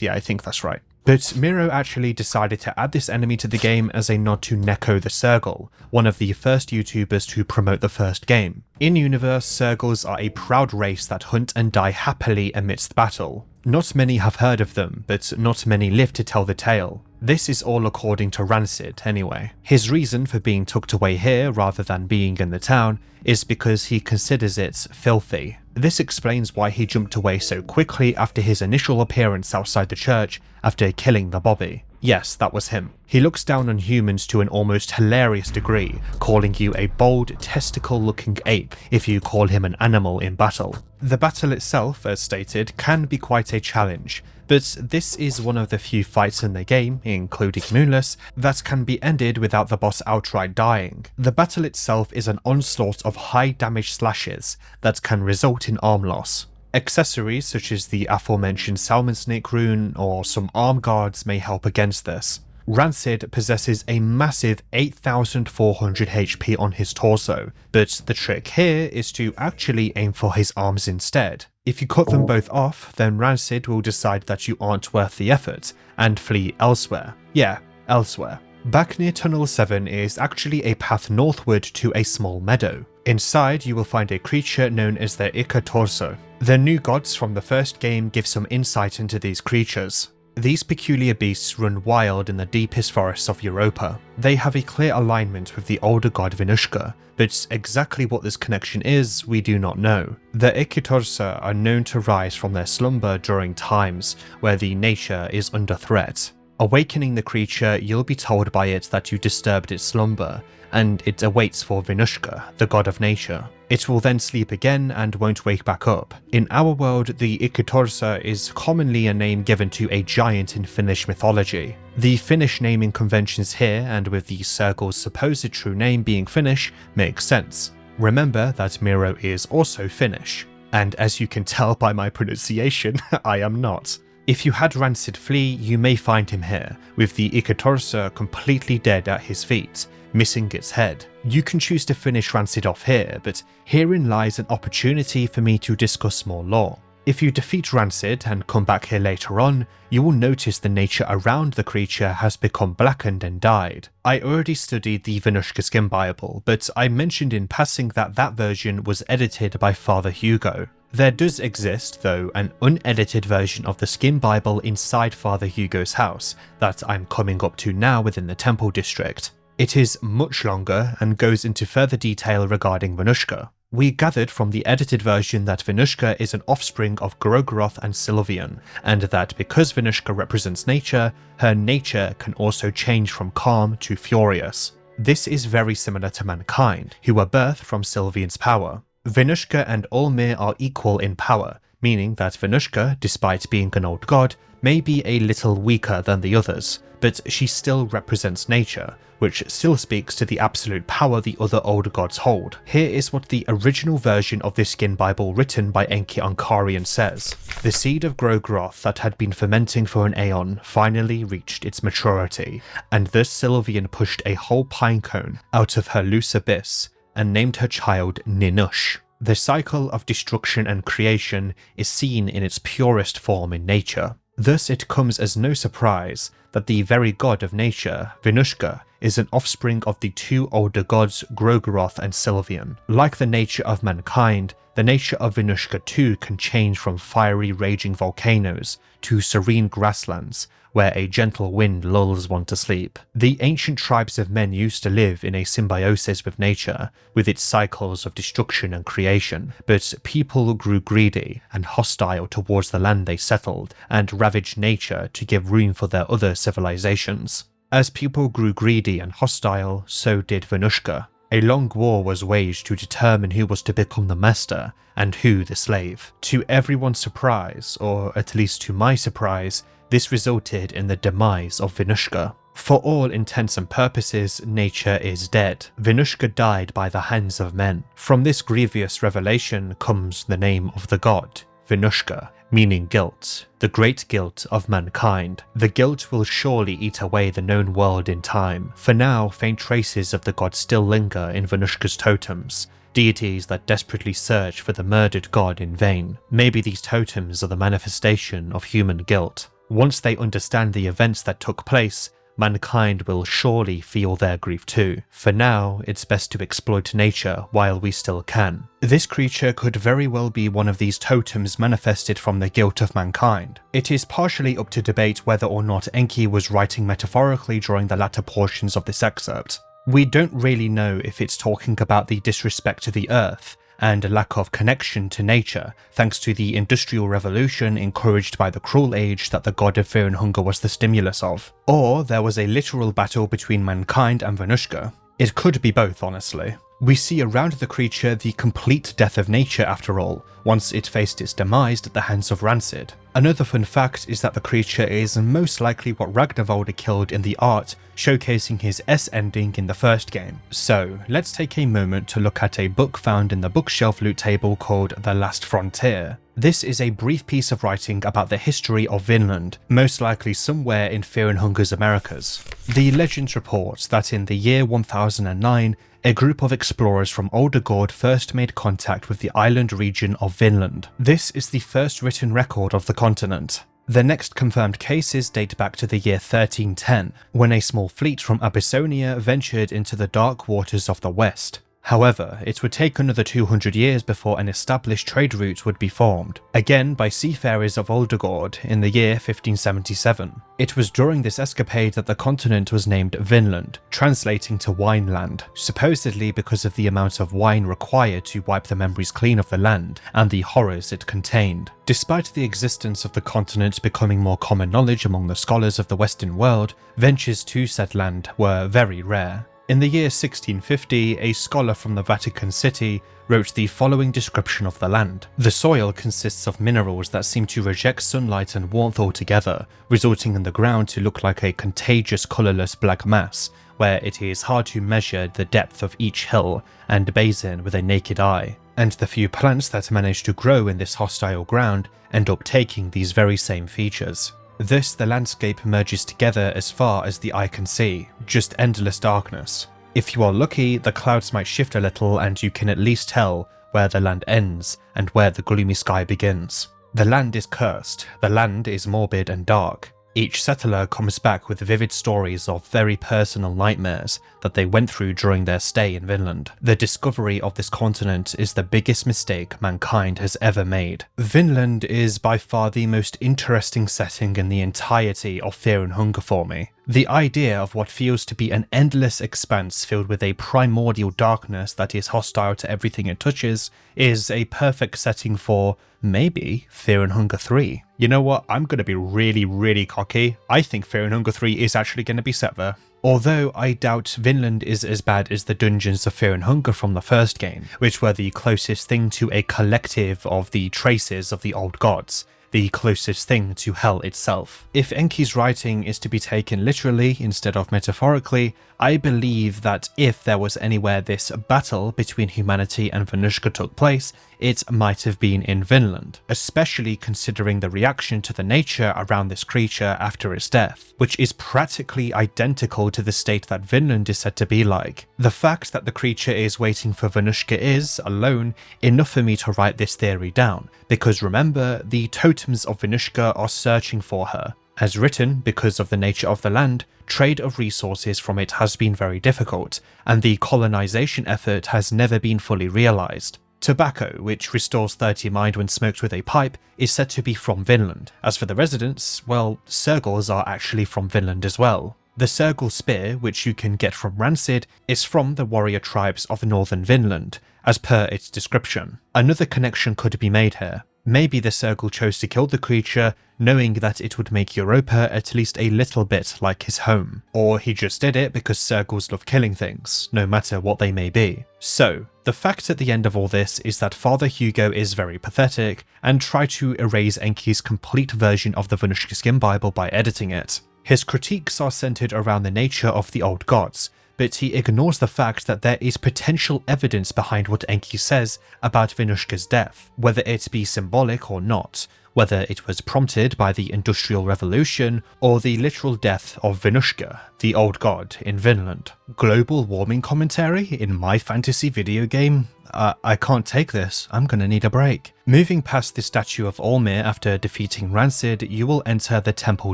yeah, I think that's right. But Miro actually decided to add this enemy to the game as a nod to Neko the Sergal, one of the first YouTubers to promote the first game. In-universe, Sergals are a proud race that hunt and die happily amidst battle. Not many have heard of them, but not many live to tell the tale. This is all according to Rancid, anyway. His reason for being tucked away here rather than being in the town is because he considers it filthy. This explains why he jumped away so quickly after his initial appearance outside the church after killing the Bobby. Yes, that was him. He looks down on humans to an almost hilarious degree, calling you a bold, testicle-looking ape if you call him an animal in battle. The battle itself, as stated, can be quite a challenge, but this is one of the few fights in the game, including Moonless, that can be ended without the boss outright dying. The battle itself is an onslaught of high damage slashes that can result in arm loss. Accessories such as the aforementioned Salmon Snake rune or some arm guards may help against this. Rancid possesses a massive 8,400 HP on his torso, but the trick here is to actually aim for his arms instead. If you cut them both off, then Rancid will decide that you aren't worth the effort and flee elsewhere. Yeah, elsewhere. Back near Tunnel 7 is actually a path northward to a small meadow. Inside you will find a creature known as the Ikatorso. The new gods from the first game give some insight into these creatures. These peculiar beasts run wild in the deepest forests of Europa. They have a clear alignment with the older god Vinushka, but exactly what this connection is, we do not know. The Ikitorsa are known to rise from their slumber during times where the nature is under threat. Awakening the creature, you'll be told by it that you disturbed its slumber, and it awaits for Vinushka, the god of nature. It will then sleep again and won't wake back up. In our world, the Ikitorsa is commonly a name given to a giant in Finnish mythology. The Finnish naming conventions here, and with the Sergal's supposed true name being Finnish, makes sense. Remember that Miro is also Finnish, and as you can tell by my pronunciation, I am not. If you had Rancid flee, you may find him here, with the Ikitorsa completely dead at his feet, missing its head. You can choose to finish Rancid off here, but herein lies an opportunity for me to discuss more lore. If you defeat Rancid and come back here later on, you will notice the nature around the creature has become blackened and died. I already studied the Vinushka Skin Bible, but I mentioned in passing that that version was edited by Father Hugo. There does exist, though, an unedited version of the Skin Bible inside Father Hugo's house that I'm coming up to now within the Temple District. It is much longer and goes into further detail regarding Vinushka. We gathered from the edited version that Vinushka is an offspring of Grogroth and Sylvian, and that because Vinushka represents nature, her nature can also change from calm to furious. This is very similar to mankind, who were birthed from Sylvian's power. Vinushka and Olmir are equal in power, meaning that Vinushka, despite being an old god, may be a little weaker than the others, but she still represents nature, which still speaks to the absolute power the other older gods hold. Here is what the original version of this Skin Bible written by Enki Ankarian says. The seed of Grogroth that had been fermenting for an aeon finally reached its maturity, and thus Sylvian pushed a whole pine cone out of her loose abyss and named her child Ninush. The cycle of destruction and creation is seen in its purest form in nature. Thus it comes as no surprise that the very god of nature, Vinushka, is an offspring of the two older gods Grogroth and Sylvian. Like the nature of mankind, the nature of Vinushka too can change from fiery raging volcanoes to serene grasslands, where a gentle wind lulls one to sleep. The ancient tribes of men used to live in a symbiosis with nature, with its cycles of destruction and creation, but people grew greedy and hostile towards the land they settled, and ravaged nature to give room for their other civilizations. As people grew greedy and hostile, so did Vinushka. A long war was waged to determine who was to become the master and who the slave. To everyone's surprise, or at least to my surprise, This resulted in the demise of Venushka. For all intents and purposes, nature is dead. Venushka died by the hands of men. From this grievous revelation comes the name of the god, Venushka, meaning guilt, the great guilt of mankind. The guilt will surely eat away the known world in time. For now, faint traces of the god still linger in Venushka's totems, deities that desperately search for the murdered god in vain. Maybe these totems are the manifestation of human guilt. Once they understand the events that took place, mankind will surely feel their grief too. For now, it's best to exploit nature while we still can. This creature could very well be one of these totems manifested from the guilt of mankind. It is partially up to debate whether or not Enki was writing metaphorically during the latter portions of this excerpt. We don't really know if it's talking about the disrespect to the earth and a lack of connection to nature, thanks to the Industrial Revolution encouraged by the cruel age that the god of fear and hunger was the stimulus of. Or there was a literal battle between mankind and Venushka. It could be both, honestly. We see around the creature the complete death of nature after all, once it faced its demise at the hands of Rancid. Another fun fact is that the creature is most likely what Ragnarvalda killed in the art, showcasing his S ending in the first game. So, let's take a moment to look at a book found in the bookshelf loot table called The Last Frontier. This is a brief piece of writing about the history of Vinland, most likely somewhere in Fear and Hunger's Americas. The legend reports that in the year 1009, a group of explorers from Oldegård first made contact with the island region of Vinland. This is the first written record of the continent. The next confirmed cases date back to the year 1310, when a small fleet from Abyssonia ventured into the dark waters of the west. However, it would take another 200 years before an established trade route would be formed, again by seafarers of Oldegård in the year 1577. It was during this escapade that the continent was named Vinland, translating to wine land, supposedly because of the amount of wine required to wipe the memories clean of the land and the horrors it contained. Despite the existence of the continent becoming more common knowledge among the scholars of the Western world, ventures to said land were very rare. In the year 1650, a scholar from the Vatican City wrote the following description of the land. The soil consists of minerals that seem to reject sunlight and warmth altogether, resulting in the ground to look like a contagious colourless black mass, where it is hard to measure the depth of each hill and basin with a naked eye. And the few plants that manage to grow in this hostile ground end up taking these very same features. Thus, the landscape merges together as far as the eye can see, just endless darkness. If you are lucky, the clouds might shift a little and you can at least tell where the land ends and where the gloomy sky begins. The land is cursed, the land is morbid and dark. Each settler comes back with vivid stories of very personal nightmares that they went through during their stay in Vinland. The discovery of this continent is the biggest mistake mankind has ever made. Vinland is by far the most interesting setting in the entirety of Fear and Hunger for me. The idea of what feels to be an endless expanse filled with a primordial darkness that is hostile to everything it touches is a perfect setting for, maybe, Fear and Hunger 3. You know what, I'm going to be really cocky. I think Fear and Hunger 3 is actually going to be set there. Although I doubt Vinland is as bad as the dungeons of Fear and Hunger from the first game, which were the closest thing to a collective of the traces of the old gods, the closest thing to hell itself. If Enki's writing is to be taken literally instead of metaphorically, I believe that if there was anywhere this battle between humanity and Venushka took place, it might have been in Vinland, especially considering the reaction to the nature around this creature after its death, which is practically identical to the state that Vinland is said to be like. The fact that the creature is waiting for Venushka is, alone, enough for me to write this theory down, because remember, the totems of Venushka are searching for her. As written, because of the nature of the land, trade of resources from it has been very difficult, and the colonization effort has never been fully realized. Tobacco, which restores 30 mind when smoked with a pipe, is said to be from Vinland. As for the residents, well, circles are actually from Vinland as well. The Circle Spear, which you can get from Rancid, is from the warrior tribes of northern Vinland, as per its description. Another connection could be made here. Maybe the circle chose to kill the creature knowing that it would make Europa at least a little bit like his home. Or he just did it because circles love killing things, no matter what they may be. So, the fact at the end of all this is that Father Hugo is very pathetic and tried to erase Enki's complete version of the Venushka Skin Bible by editing it. His critiques are centered around the nature of the old gods, but he ignores the fact that there is potential evidence behind what Enki says about Venushka's death, whether it be symbolic or not, whether it was prompted by the Industrial Revolution or the literal death of Venushka, the old god in Vinland. Global warming commentary in my fantasy video game? I can't take this, I'm gonna need a break. Moving past the statue of Olmir after defeating Rancid, you will enter the Temple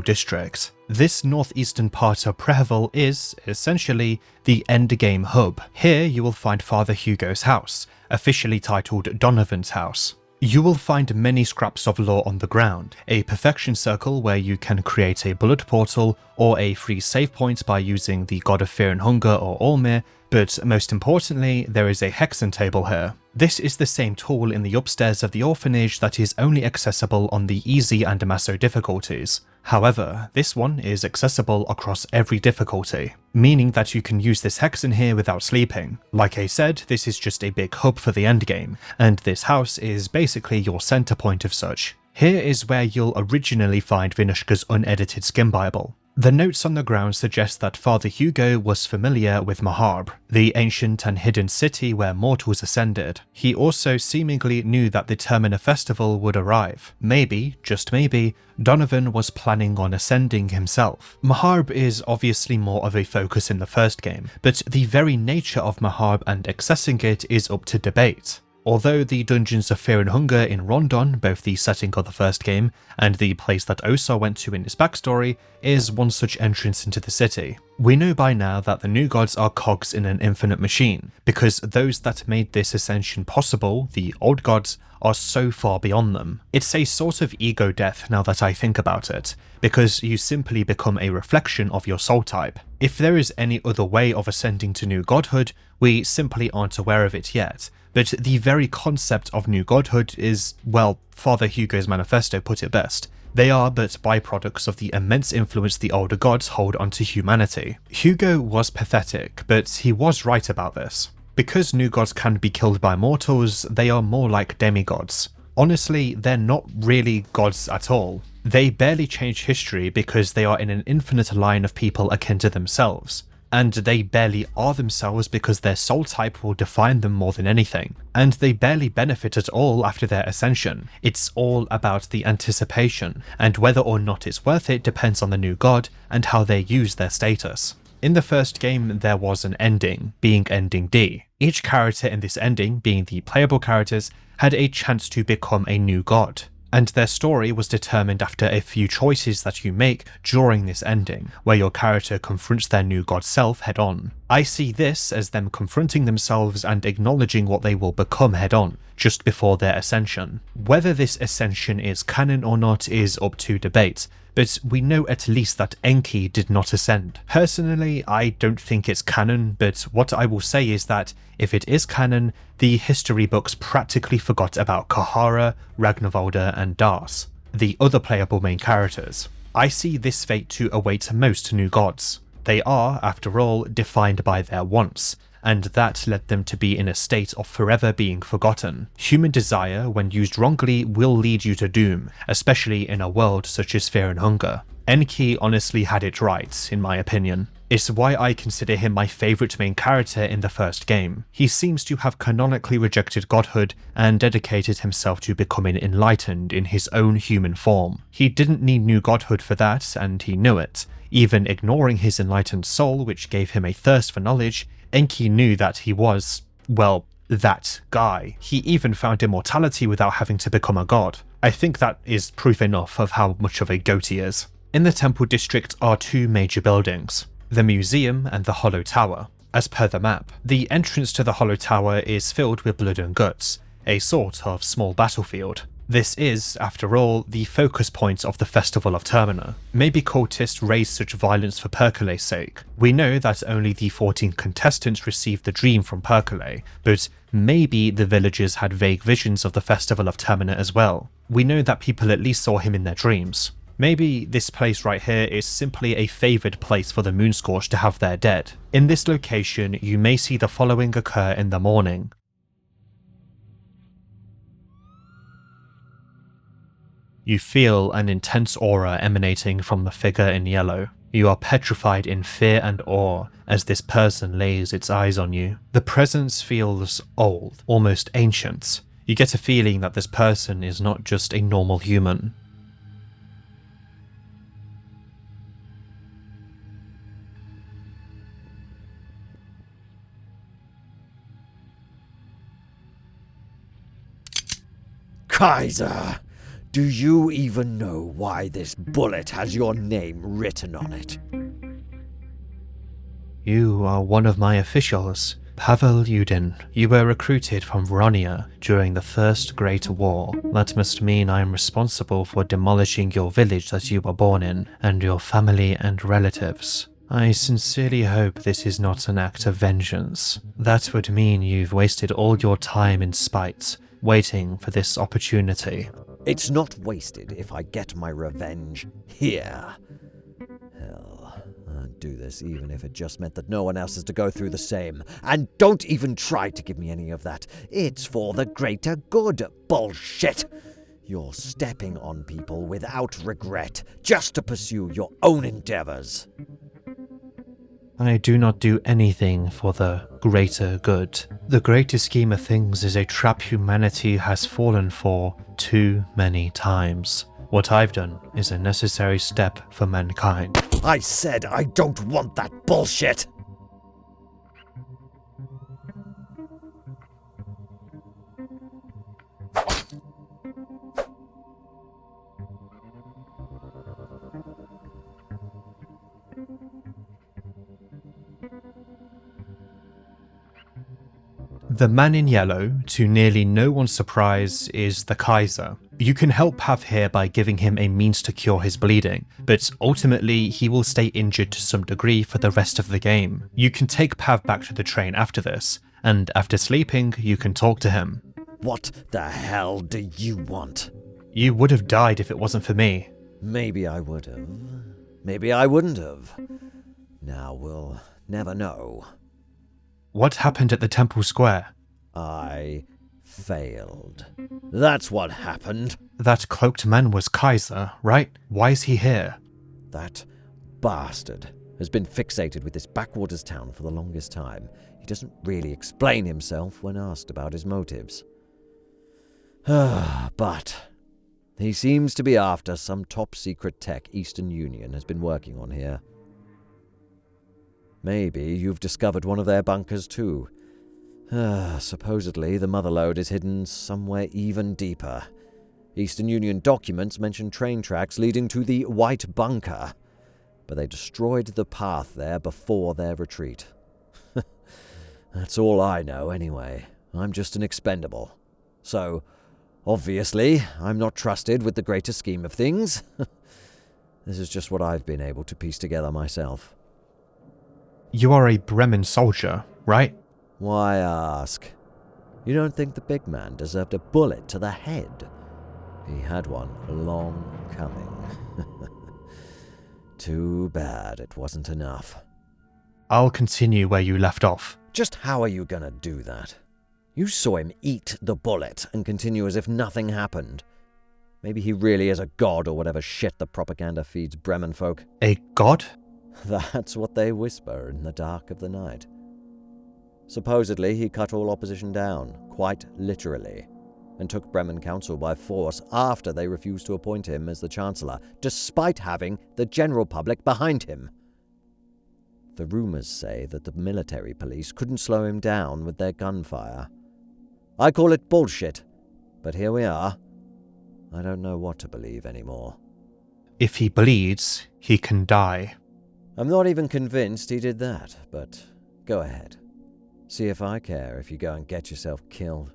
District. This northeastern part of Prehevil is, essentially, the endgame hub. Here you will find Father Hugo's house, officially titled Donovan's house. You will find many scraps of lore on the ground, a perfection circle where you can create a blood portal or a free save point by using the God of Fear and Hunger or Olmir, but most importantly, there is a hexen table here. This is the same tool in the upstairs of the orphanage that is only accessible on the easy and Masoch difficulties. However, this one is accessible across every difficulty, meaning that you can use this hexen here without sleeping. Like I said, this is just a big hub for the endgame, and this house is basically your center point of such. Here is where you'll originally find Venushka's unedited skin Bible. The notes on the ground suggest that Father Hugo was familiar with Macabre, the ancient and hidden city where mortals ascended. He also seemingly knew that the Termina festival would arrive. Maybe, just maybe, Donovan was planning on ascending himself. Macabre is obviously more of a focus in the first game, but the very nature of Macabre and accessing it is up to debate. Although the Dungeons of Fear and Hunger in Rondon, both the setting of the first game and the place that Osa went to in his backstory, is one such entrance into the city. We know by now that the new gods are cogs in an infinite machine, because those that made this ascension possible, the old gods, are so far beyond them. It's a sort of ego death now that I think about it, because you simply become a reflection of your soul type. If there is any other way of ascending to new godhood, we simply aren't aware of it yet. But the very concept of new godhood is, well, Father Hugo's manifesto put it best. They are but byproducts of the immense influence the older gods hold onto humanity. Hugo was pathetic, but he was right about this. Because new gods can be killed by mortals, they are more like demigods. Honestly, they're not really gods at all. They barely change history because they are in an infinite line of people akin to themselves. And they barely are themselves because their soul type will define them more than anything. And they barely benefit at all after their ascension. It's all about the anticipation, and whether or not it's worth it depends on the new god and how they use their status. In the first game, there was an ending, being Ending D. Each character in this ending, being the playable characters, had a chance to become a new god. And their story was determined after a few choices that you make during this ending, where your character confronts their new god self head on. I see this as them confronting themselves and acknowledging what they will become head on, just before their ascension. Whether this ascension is canon or not is up to debate, but we know at least that Enki did not ascend. Personally, I don't think it's canon, but what I will say is that if it is canon, the history books practically forgot about Kahara, Ragnvalda and Das, the other playable main characters. I see this fate to await most new gods. They are, after all, defined by their wants, and that led them to be in a state of forever being forgotten. Human desire, when used wrongly, will lead you to doom, especially in a world such as Fear and Hunger. Enki honestly had it right, in my opinion. It's why I consider him my favourite main character in the first game. He seems to have canonically rejected godhood and dedicated himself to becoming enlightened in his own human form. He didn't need new godhood for that, and he knew it. Even ignoring his enlightened soul, which gave him a thirst for knowledge, Enki knew that he was, well, that guy. He even found immortality without having to become a god. I think that is proof enough of how much of a goat he is. In the Temple District are two major buildings, the Museum and the Hollow Tower. As per the map, the entrance to the Hollow Tower is filled with blood and guts, a sort of small battlefield. This is, after all, the focus point of the Festival of Termina. Maybe cultists raised such violence for Percole's sake. We know that only the 14 contestants received the dream from Percole, but maybe the villagers had vague visions of the Festival of Termina as well. We know that people at least saw him in their dreams. Maybe this place right here is simply a favoured place for the Moonscorched to have their dead. In this location, you may see the following occur in the morning. You feel an intense aura emanating from the figure in yellow. You are petrified in fear and awe as this person lays its eyes on you. The presence feels old, almost ancient. You get a feeling that this person is not just a normal human. Kaiser, do you even know why this bullet has your name written on it? You are one of my officials, Pavel Yudin. You were recruited from Veronia during the First Great War. That must mean I am responsible for demolishing your village that you were born in, and your family and relatives. I sincerely hope this is not an act of vengeance. That would mean you've wasted all your time in spite, waiting for this opportunity. It's not wasted if I get my revenge here. Hell, I'd do this even if it just meant that no one else has to go through the same. And don't even try to give me any of that. It's for the greater good. Bullshit! You're stepping on people without regret, just to pursue your own endeavors. I do not do anything for the greater good. The greater scheme of things is a trap humanity has fallen for too many times. What I've done is a necessary step for mankind. I said I don't want that bullshit! The man in yellow, to nearly no one's surprise, is the Kaiser. You can help Pav here by giving him a means to cure his bleeding, but ultimately he will stay injured to some degree for the rest of the game. You can take Pav back to the train after this, and after sleeping, you can talk to him. What the hell do you want? You would have died if it wasn't for me. Maybe I would have. Maybe I wouldn't have. Now we'll never know. What happened at the Temple Square? I failed. That's what happened. That cloaked man was Kaiser, right? Why is he here? That bastard has been fixated with this backwaters town for the longest time. He doesn't really explain himself when asked about his motives. But he seems to be after some top-secret tech Eastern Union has been working on here. Maybe you've discovered one of their bunkers too. Supposedly the motherlode is hidden somewhere even deeper. Eastern Union documents mention train tracks leading to the White Bunker, but they destroyed the path there before their retreat. That's all I know anyway. I'm just an expendable. So, obviously, I'm not trusted with the greater scheme of things. This is just what I've been able to piece together myself. You are a Bremen soldier, right? Why ask? You don't think the big man deserved a bullet to the head? He had one long coming. Too bad it wasn't enough. I'll continue where you left off. Just how are you gonna do that? You saw him eat the bullet and continue as if nothing happened. Maybe he really is a god or whatever shit the propaganda feeds Bremen folk. A god? That's what they whisper in the dark of the night. Supposedly, he cut all opposition down, quite literally, and took Bremen Council by force after they refused to appoint him as the Chancellor, despite having the general public behind him. The rumors say that the military police couldn't slow him down with their gunfire. I call it bullshit, but here we are. I don't know what to believe anymore. If he bleeds, he can die. I'm not even convinced he did that, but go ahead. See if I care if you go and get yourself killed.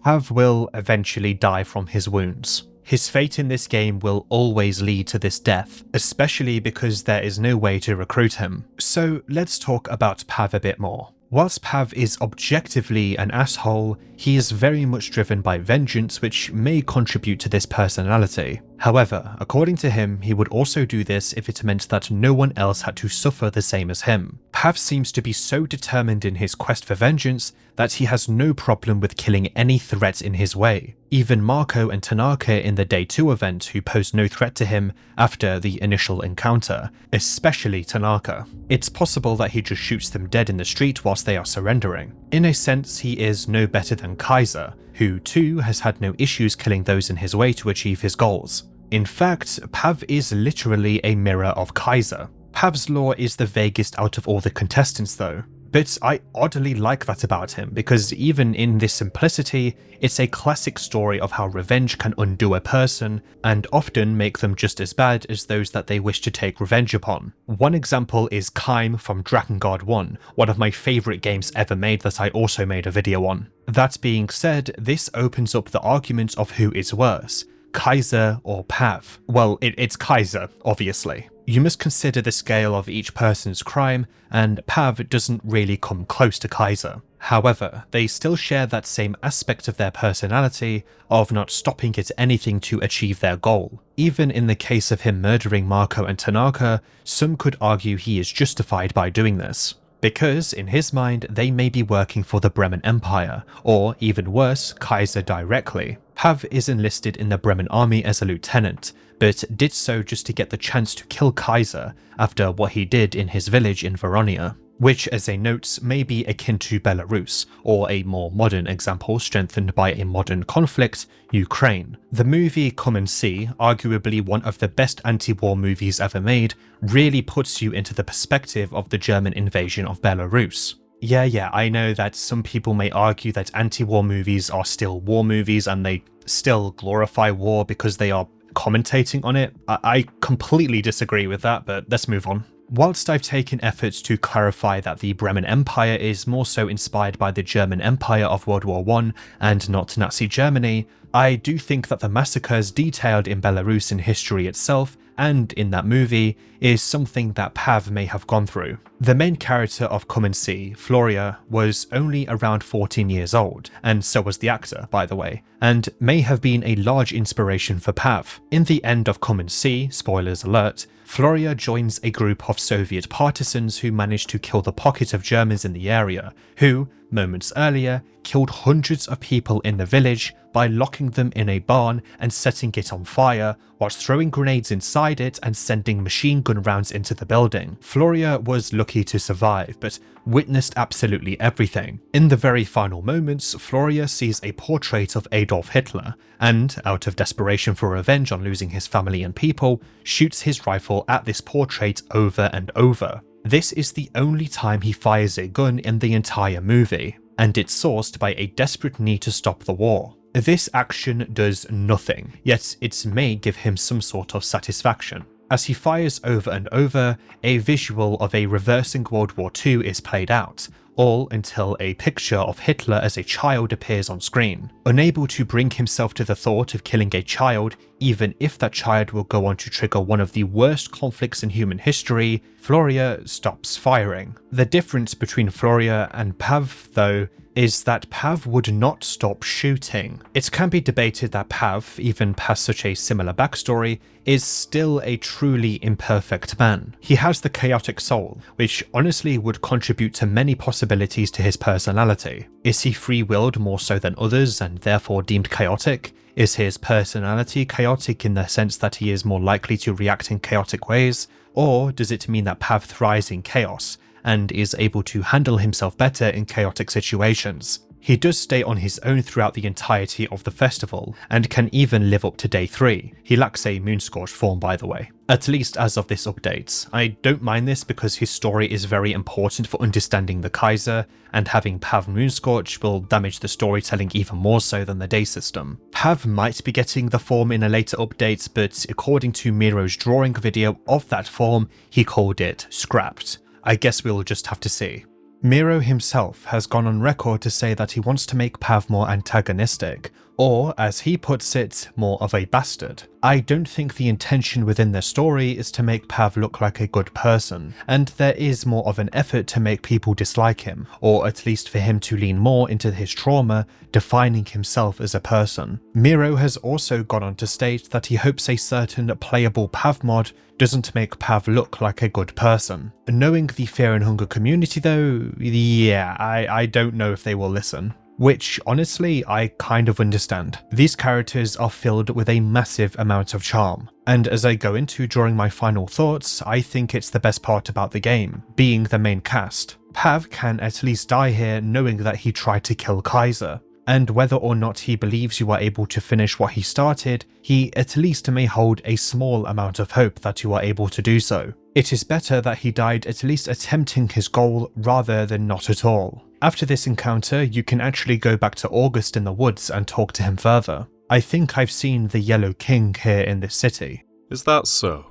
Pav will eventually die from his wounds. His fate in this game will always lead to this death, especially because there is no way to recruit him. So let's talk about Pav a bit more. Whilst Pav is objectively an asshole, he is very much driven by vengeance, which may contribute to this personality. However, according to him, he would also do this if it meant that no one else had to suffer the same as him. Pav seems to be so determined in his quest for vengeance that he has no problem with killing any threat in his way. Even Marco and Tanaka in the Day 2 event who posed no threat to him after the initial encounter, especially Tanaka. It's possible that he just shoots them dead in the street whilst they are surrendering. In a sense, he is no better than Kaiser, who too has had no issues killing those in his way to achieve his goals. In fact, Pav is literally a mirror of Kaiser. Pav's lore is the vaguest out of all the contestants though, but I oddly like that about him because even in this simplicity, it's a classic story of how revenge can undo a person and often make them just as bad as those that they wish to take revenge upon. One example is Kaim from Drakengard 1, one of my favourite games ever made that I also made a video on. That being said, this opens up the argument of who is worse, Kaiser or Pav. Well, it's Kaiser, obviously. You must consider the scale of each person's crime, and Pav doesn't really come close to Kaiser. However, they still share that same aspect of their personality of not stopping at anything to achieve their goal. Even in the case of him murdering Marco and Tanaka, some could argue he is justified by doing this. Because, in his mind, they may be working for the Bremen Empire, or even worse, Kaiser directly. Pav is enlisted in the Bremen army as a lieutenant, but did so just to get the chance to kill Kaiser after what he did in his village in Veronia, which as a note may be akin to Belarus, or a more modern example strengthened by a modern conflict, Ukraine. The movie Come and See, arguably one of the best anti-war movies ever made, really puts you into the perspective of the German invasion of Belarus. Yeah, I know that some people may argue that anti-war movies are still war movies and they still glorify war because they are commentating on it. I completely disagree with that, but let's move on. Whilst I've taken efforts to clarify that the Bremen Empire is more so inspired by the German Empire of World War I and not Nazi Germany, I do think that the massacres detailed in Belarus in history itself and in that movie is something that Pav may have gone through. The main character of Come and See, Floria, was only around 14 years old, and so was the actor, by the way, and may have been a large inspiration for Pav. In the end of Come and See, spoilers alert, Floria joins a group of Soviet partisans who managed to kill the pocket of Germans in the area, who, moments earlier, killed hundreds of people in the village by locking them in a barn and setting it on fire, whilst throwing grenades inside it and sending machine gun rounds into the building. Floria was lucky to survive, but witnessed absolutely everything. In the very final moments, Floria sees a portrait of Adolf Hitler, and, out of desperation for revenge on losing his family and people, shoots his rifle at this portrait over and over. This is the only time he fires a gun in the entire movie, and it's sourced by a desperate need to stop the war. This action does nothing, yet it may give him some sort of satisfaction. As he fires over and over, a visual of a reversing World War II is played out, all until a picture of Hitler as a child appears on screen. Unable to bring himself to the thought of killing a child, even if that child will go on to trigger one of the worst conflicts in human history, Floria stops firing. The difference between Floria and Pav, though, is that Pav would not stop shooting. It can be debated that Pav, even past such a similar backstory, is still a truly imperfect man. He has the chaotic soul, which honestly would contribute to many possibilities to his personality. Is he free-willed more so than others and therefore deemed chaotic? Is his personality chaotic in the sense that he is more likely to react in chaotic ways? Or does it mean that Pav thrives in chaos and is able to handle himself better in chaotic situations? He does stay on his own throughout the entirety of the festival, and can even live up to Day 3. He lacks a Moonscorch form, by the way. At least as of this update. I don't mind this because his story is very important for understanding the Kaiser, and having Pav Moonscorch will damage the storytelling even more so than the day system. Pav might be getting the form in a later update, but according to Miro's drawing video of that form, he called it scrapped. I guess we'll just have to see. Miro himself has gone on record to say that he wants to make Pav more antagonistic, or, as he puts it, more of a bastard. I don't think the intention within their story is to make Pav look like a good person, and there is more of an effort to make people dislike him, or at least for him to lean more into his trauma, defining himself as a person. Miro has also gone on to state that he hopes a certain playable Pav mod doesn't make Pav look like a good person. Knowing the Fear and Hunger community though, yeah, I don't know if they will listen. Which, honestly, I kind of understand. These characters are filled with a massive amount of charm, and as I go into during my final thoughts, I think it's the best part about the game, being the main cast. Pav can at least die here knowing that he tried to kill Kaiser, and whether or not he believes you are able to finish what he started, he at least may hold a small amount of hope that you are able to do so. It is better that he died at least attempting his goal rather than not at all. After this encounter, you can actually go back to August in the woods and talk to him further. I think I've seen the Yellow King here in this city. Is that so?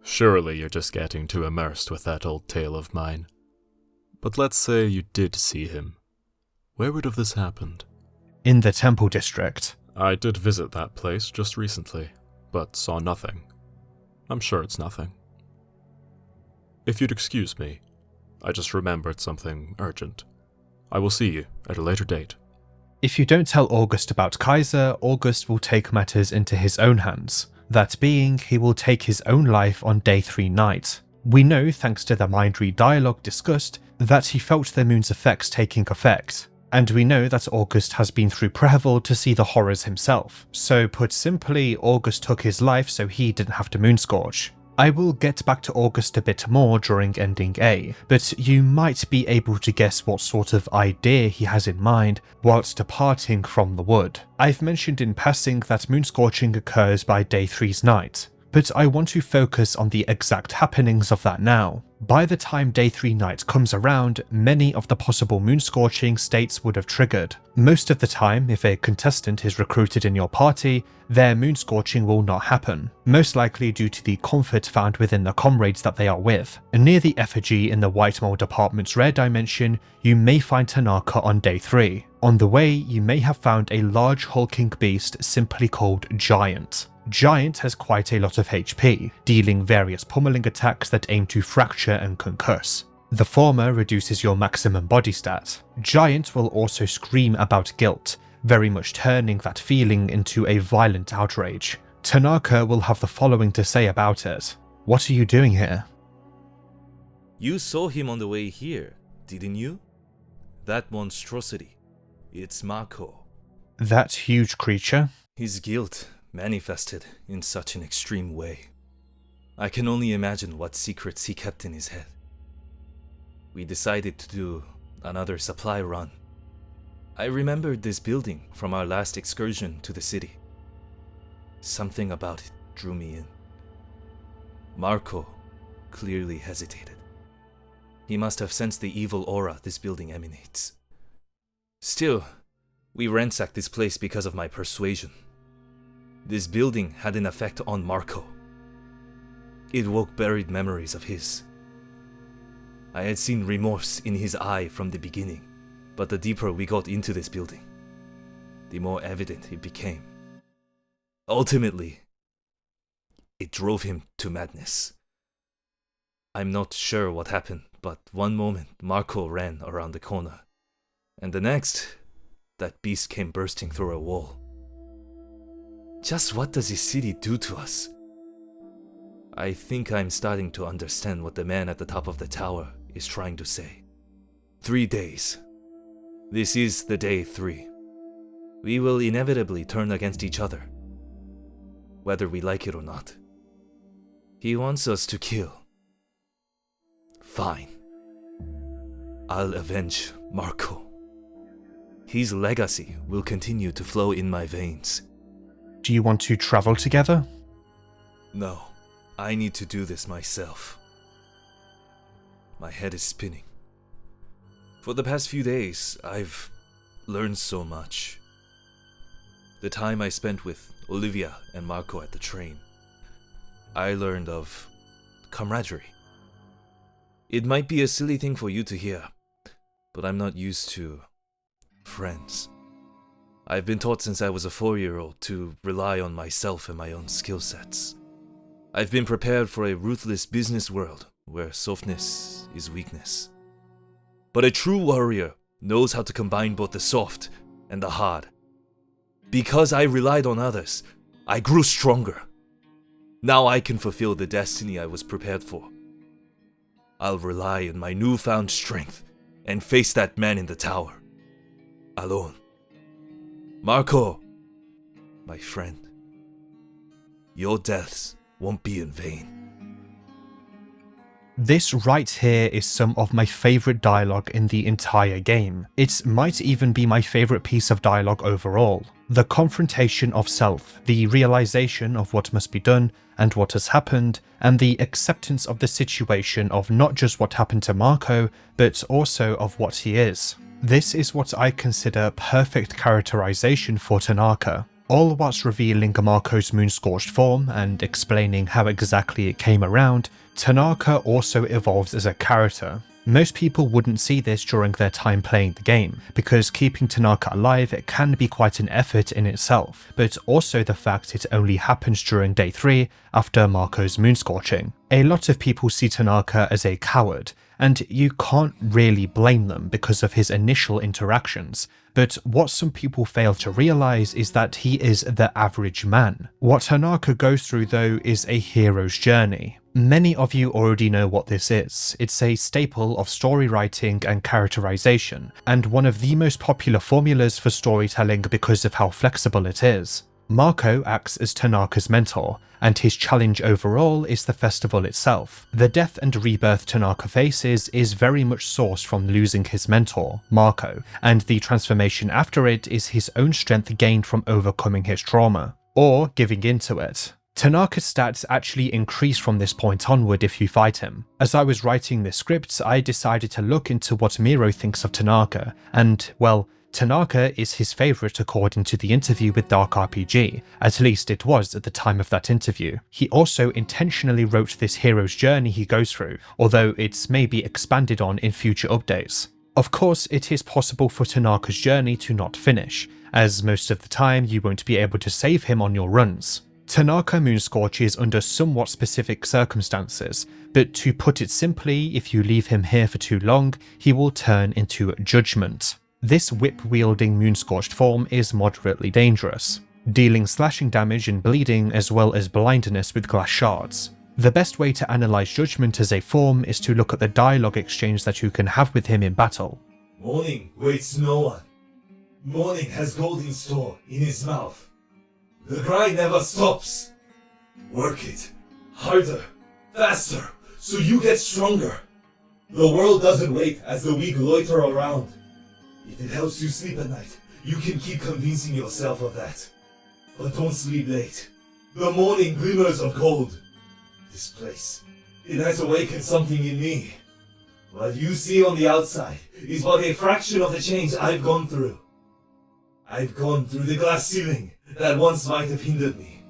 Surely you're just getting too immersed with that old tale of mine. But let's say you did see him. Where would have this happened? In the Temple District. I did visit that place just recently, but saw nothing. I'm sure it's nothing. If you'd excuse me, I just remembered something urgent. I will see you at a later date. If you don't tell August about Kaiser, August will take matters into his own hands. That being, he will take his own life on day 3 night. We know, thanks to the mind read dialogue discussed, that he felt the moon's effects taking effect. And we know that August has been through Prehevil to see the horrors himself. So put simply, August took his life so he didn't have to moonscorch. I will get back to August a bit more during Ending A, but you might be able to guess what sort of idea he has in mind whilst departing from the wood. I've mentioned in passing that moonscorching occurs by day 3's night, but I want to focus on the exact happenings of that now. By the time day 3 night comes around, many of the possible moonscorching states would have triggered. Most of the time, if a contestant is recruited in your party, their moonscorching will not happen, most likely due to the comfort found within the comrades that they are with. Near the effigy in the White Mold Department's rare dimension, you may find Tanaka on day 3. On the way, you may have found a large hulking beast simply called Giant. Giant has quite a lot of HP, dealing various pummeling attacks that aim to fracture and concuss. The former reduces your maximum body stat. Giant will also scream about guilt, very much turning that feeling into a violent outrage. Tanaka will have the following to say about it. What are you doing here? You saw him on the way here, didn't you? That monstrosity. It's Mako. That huge creature? His guilt manifested in such an extreme way. I can only imagine what secrets he kept in his head. We decided to do another supply run. I remembered this building from our last excursion to the city. Something about it drew me in. Marco clearly hesitated. He must have sensed the evil aura this building emanates. Still, we ransacked this place because of my persuasion. This building had an effect on Marco. It woke buried memories of his. I had seen remorse in his eye from the beginning, but the deeper we got into this building, the more evident it became. Ultimately, it drove him to madness. I'm not sure what happened, but one moment Marco ran around the corner, and the next, that beast came bursting through a wall. Just what does this city do to us? I think I'm starting to understand what the man at the top of the tower is trying to say. 3 days. This is the day 3. We will inevitably turn against each other, whether we like it or not. He wants us to kill. Fine. I'll avenge Marco. His legacy will continue to flow in my veins. Do you want to travel together? No, I need to do this myself. My head is spinning. For the past few days, I've learned so much. The time I spent with Olivia and Marco at the train, I learned of camaraderie. It might be a silly thing for you to hear, but I'm not used to friends. I've been taught since I was a 4-year-old to rely on myself and my own skill sets. I've been prepared for a ruthless business world where softness is weakness. But a true warrior knows how to combine both the soft and the hard. Because I relied on others, I grew stronger. Now I can fulfill the destiny I was prepared for. I'll rely on my newfound strength and face that man in the tower. Alone. Marco, my friend, your deaths won't be in vain. This right here is some of my favourite dialogue in the entire game. It might even be my favourite piece of dialogue overall. The confrontation of self, the realisation of what must be done and what has happened, and the acceptance of the situation of not just what happened to Marco, but also of what he is. This is what I consider perfect characterisation for Tanaka. All whilst revealing Marco's moon-scorched form and explaining how exactly it came around, Tanaka also evolves as a character. Most people wouldn't see this during their time playing the game, because keeping Tanaka alive can be quite an effort in itself, but also the fact it only happens during day 3 after Marco's moon-scorching. A lot of people see Tanaka as a coward, and you can't really blame them because of his initial interactions, but what some people fail to realise is that he is the average man. What Tanaka goes through though is a hero's journey. Many of you already know what this is. It's a staple of story writing and characterization, and one of the most popular formulas for storytelling because of how flexible it is. Marco acts as Tanaka's mentor, and his challenge overall is the festival itself. The death and rebirth Tanaka faces is very much sourced from losing his mentor, Marco, and the transformation after it is his own strength gained from overcoming his trauma, or giving into it. Tanaka's stats actually increase from this point onward if you fight him. As I was writing this script, I decided to look into what Miro thinks of Tanaka, and, well, Tanaka is his favourite according to the interview with Dark RPG, at least it was at the time of that interview. He also intentionally wrote this hero's journey he goes through, although it's maybe expanded on in future updates. Of course, it is possible for Tanaka's journey to not finish, as most of the time you won't be able to save him on your runs. Tanaka moonscorches under somewhat specific circumstances, but to put it simply, if you leave him here for too long, he will turn into judgment. This whip-wielding moonscorched form is moderately dangerous, dealing slashing damage and bleeding as well as blindness with glass shards. The best way to analyse judgment as a form is to look at the dialogue exchange that you can have with him in battle. Morning waits no one. Morning has gold in store in his mouth. The grind never stops. Work it. Harder. Faster. So you get stronger. The world doesn't wait as the weak loiter around. If it helps you sleep at night, you can keep convincing yourself of that. But don't sleep late. The morning glimmers of gold. This place, it has awakened something in me. What you see on the outside is but a fraction of the change I've gone through. I've gone through the glass ceiling that once might have hindered me.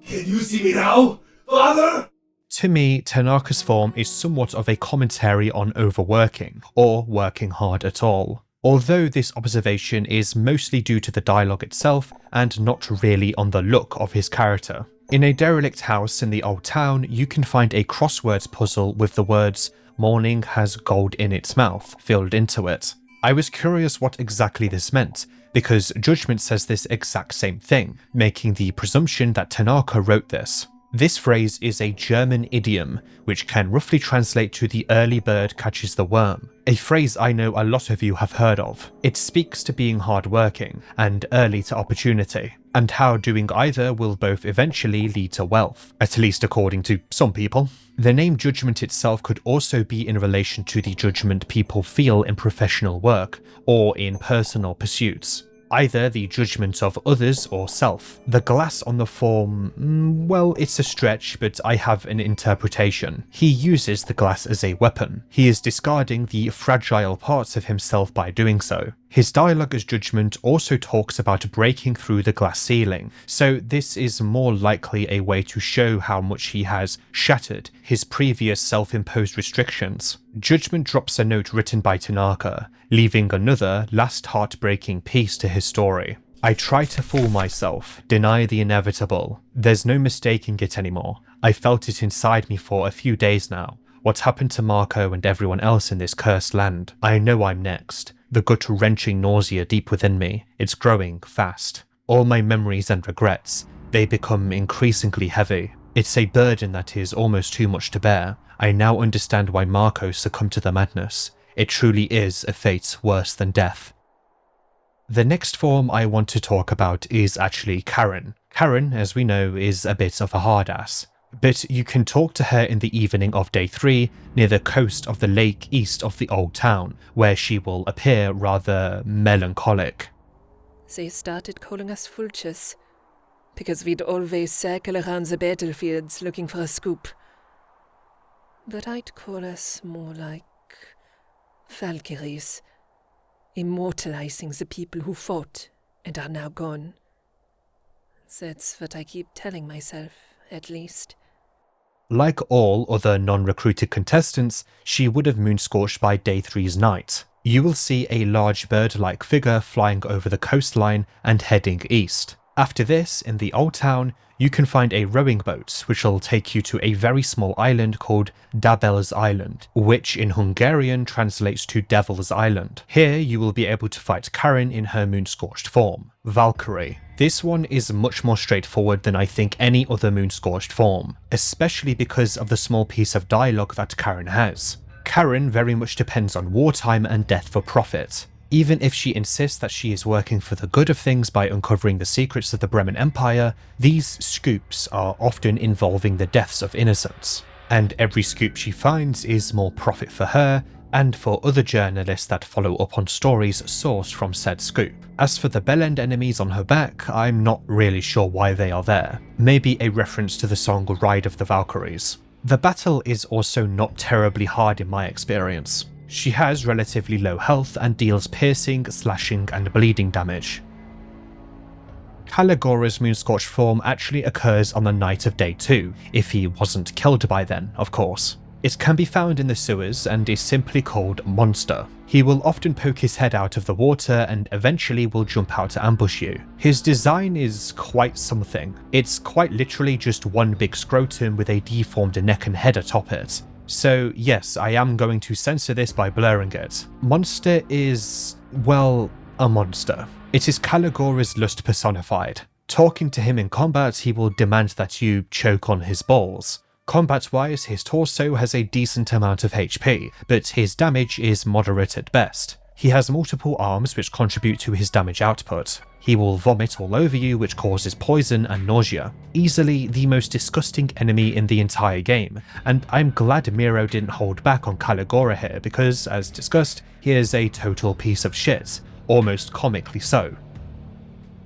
Can you see me now, Father? To me, Tanaka's form is somewhat of a commentary on overworking, or working hard at all. Although this observation is mostly due to the dialogue itself, and not really on the look of his character. In a derelict house in the old town, you can find a crosswords puzzle with the words, "Morning has gold in its mouth," filled into it. I was curious what exactly this meant, because Judgment says this exact same thing, making the presumption that Tanaka wrote this. This phrase is a German idiom, which can roughly translate to "the early bird catches the worm," a phrase I know a lot of you have heard of. It speaks to being hardworking and early to opportunity, and how doing either will both eventually lead to wealth, at least according to some people. The name Judgment itself could also be in relation to the judgment people feel in professional work, or in personal pursuits. Either the judgment of others or self. The glass on the form, well, it's a stretch, but I have an interpretation. He uses the glass as a weapon. He is discarding the fragile parts of himself by doing so. His dialogue as Judgment also talks about breaking through the glass ceiling, so this is more likely a way to show how much he has shattered his previous self-imposed restrictions. Judgment drops a note written by Tanaka, leaving another last heartbreaking piece to his story. I try to fool myself, deny the inevitable. There's no mistaking it anymore. I felt it inside me for a few days now. What's happened to Marco and everyone else in this cursed land? I know I'm next. The gut-wrenching nausea deep within me. It's growing fast. All my memories and regrets, they become increasingly heavy. It's a burden that is almost too much to bear. I now understand why Marco succumbed to the madness. It truly is a fate worse than death. The next form I want to talk about is actually Karen. Karen, as we know, is a bit of a hard ass. But you can talk to her in the evening of day 3 near the coast of the lake east of the old town, where she will appear rather melancholic. They started calling us vultures, because we'd always circle around the battlefields looking for a scoop. But I'd call us more like Valkyries, immortalizing the people who fought and are now gone. That's what I keep telling myself, at least. Like all other non-recruited contestants, she would have moonscorched by day 3's night. You will see a large bird-like figure flying over the coastline and heading east. After this, in the old town, you can find a rowing boat which will take you to a very small island called Dabel's Island, which in Hungarian translates to Devil's Island. Here you will be able to fight Karen in her moonscorched form, Valkyrie. This one is much more straightforward than I think any other moonscorched form, especially because of the small piece of dialogue that Karen has. Karen very much depends on wartime and death for profit. Even if she insists that she is working for the good of things by uncovering the secrets of the Bremen Empire, these scoops are often involving the deaths of innocents. And every scoop she finds is more profit for her and for other journalists that follow up on stories sourced from said scoop. As for the bellend enemies on her back, I'm not really sure why they are there. Maybe a reference to the song Ride of the Valkyries. The battle is also not terribly hard in my experience. She has relatively low health and deals piercing, slashing and bleeding damage. Caligora's moonscorched form actually occurs on the night of day 2, if he wasn't killed by then, of course. It can be found in the sewers and is simply called Monster. He will often poke his head out of the water and eventually will jump out to ambush you. His design is quite something. It's quite literally just one big scrotum with a deformed neck and head atop it. So yes, I am going to censor this by blurring it. Monster is, well, a monster. It is Caligora's lust personified. Talking to him in combat, he will demand that you choke on his balls. Combat-wise, his torso has a decent amount of HP, but his damage is moderate at best. He has multiple arms which contribute to his damage output. He will vomit all over you, which causes poison and nausea. Easily the most disgusting enemy in the entire game, and I'm glad Miro didn't hold back on Caligora here because, as discussed, he is a total piece of shit, almost comically so.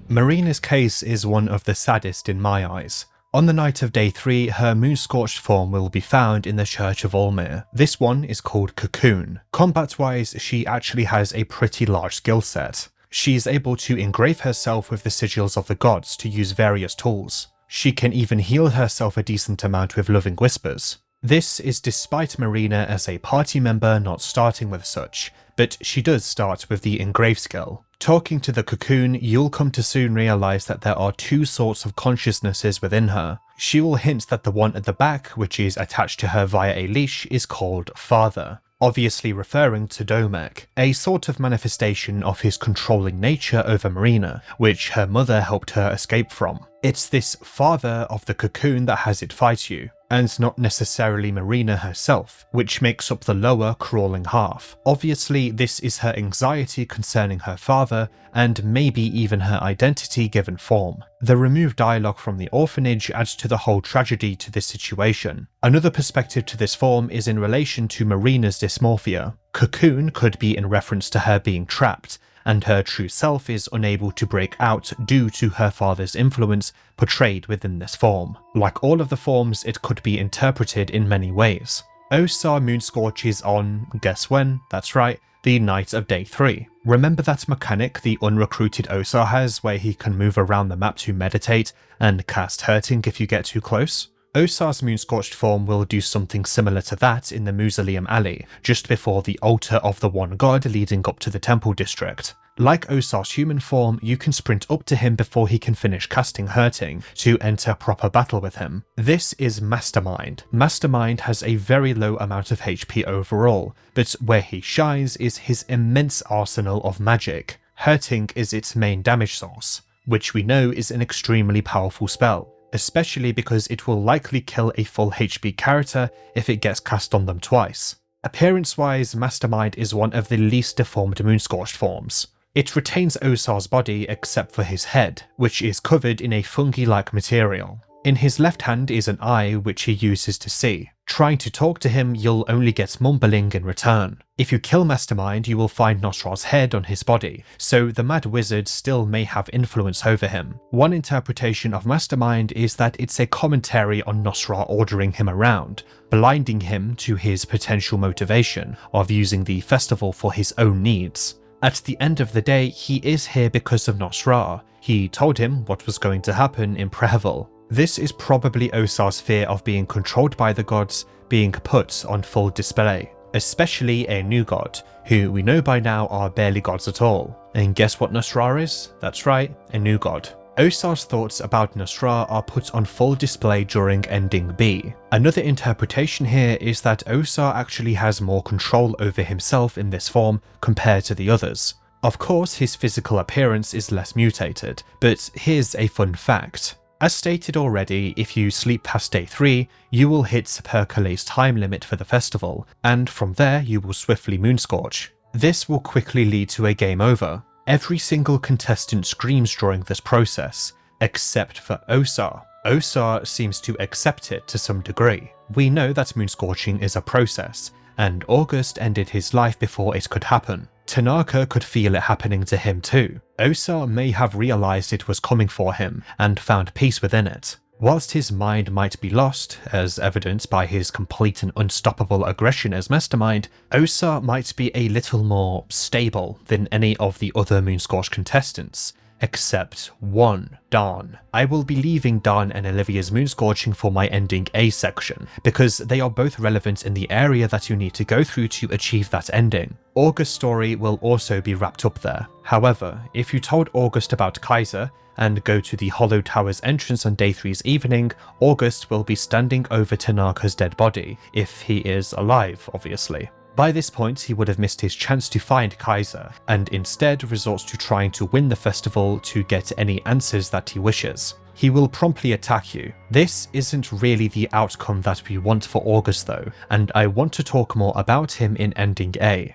Marina's case is one of the saddest in my eyes. On the night of day 3, her moonscorched form will be found in the Church of Olmir. This one is called Cocoon. Combat-wise, she actually has a pretty large skill set. She is able to engrave herself with the sigils of the gods to use various tools. She can even heal herself a decent amount with loving whispers. This is despite Marina as a party member not starting with such, but she does start with the engrave skill. Talking to the Cocoon, you'll come to soon realise that there are two sorts of consciousnesses within her. She will hint that the one at the back, which is attached to her via a leash, is called Father, obviously referring to Domek, a sort of manifestation of his controlling nature over Marina, which her mother helped her escape from. It's this father of the Cocoon that has it fight you, and not necessarily Marina herself, which makes up the lower crawling half. Obviously, this is her anxiety concerning her father, and maybe even her identity given form. The removed dialogue from the orphanage adds to the whole tragedy to this situation. Another perspective to this form is in relation to Marina's dysmorphia. Cocoon could be in reference to her being trapped, and her true self is unable to break out due to her father's influence portrayed within this form. Like all of the forms, it could be interpreted in many ways. Osar moonscorches on, guess when, that's right, the night of day 3. Remember that mechanic the unrecruited Osar has where he can move around the map to meditate and cast hurting if you get too close? Osar's moonscorched form will do something similar to that in the Mausoleum Alley, just before the altar of the one god leading up to the temple district. Like Osar's human form, you can sprint up to him before he can finish casting Hurting to enter proper battle with him. This is Mastermind. Mastermind has a very low amount of HP overall, but where he shines is his immense arsenal of magic. Hurting is its main damage source, which we know is an extremely powerful spell, especially because it will likely kill a full HP character if it gets cast on them twice. Appearance-wise, Mastermind is one of the least deformed Moonscorched forms. It retains Osar's body except for his head, which is covered in a fungi-like material. In his left hand is an eye which he uses to see. Trying to talk to him, you'll only get mumbling in return. If you kill Mastermind, you will find Nosra's head on his body, so the Mad Wizard still may have influence over him. One interpretation of Mastermind is that it's a commentary on Nosra ordering him around, blinding him to his potential motivation of using the festival for his own needs. At the end of the day, he is here because of Nosra. He told him what was going to happen in Prehevil. This is probably Osar's fear of being controlled by the gods being put on full display, especially a new god, who we know by now are barely gods at all. And guess what Nosra is? That's right, a new god. Osar's thoughts about Nosra are put on full display during Ending B. Another interpretation here is that Osar actually has more control over himself in this form compared to the others. Of course, his physical appearance is less mutated, but here's a fun fact. As stated already, if you sleep past day 3, you will hit Percole's time limit for the festival, and from there you will swiftly Moonscorch. This will quickly lead to a game over. Every single contestant screams during this process, except for Osar. Osar seems to accept it to some degree. We know that Moonscorching is a process, and August ended his life before it could happen. Tanaka could feel it happening to him too. Osar may have realized it was coming for him and found peace within it. Whilst his mind might be lost, as evidenced by his complete and unstoppable aggression as Mastermind, Osar might be a little more stable than any of the other Moonscorched contestants, except one, Dan. I will be leaving Dan and Olivia's Moonscorching for my Ending A section, because they are both relevant in the area that you need to go through to achieve that ending. August's story will also be wrapped up there. However, if you told August about Kaiser, and go to the Hollow Tower's entrance on day 3's evening, August will be standing over Tanaka's dead body, if he is alive, obviously. By this point, he would have missed his chance to find Kaiser, and instead resorts to trying to win the festival to get any answers that he wishes. He will promptly attack you. This isn't really the outcome that we want for August though, and I want to talk more about him in Ending A.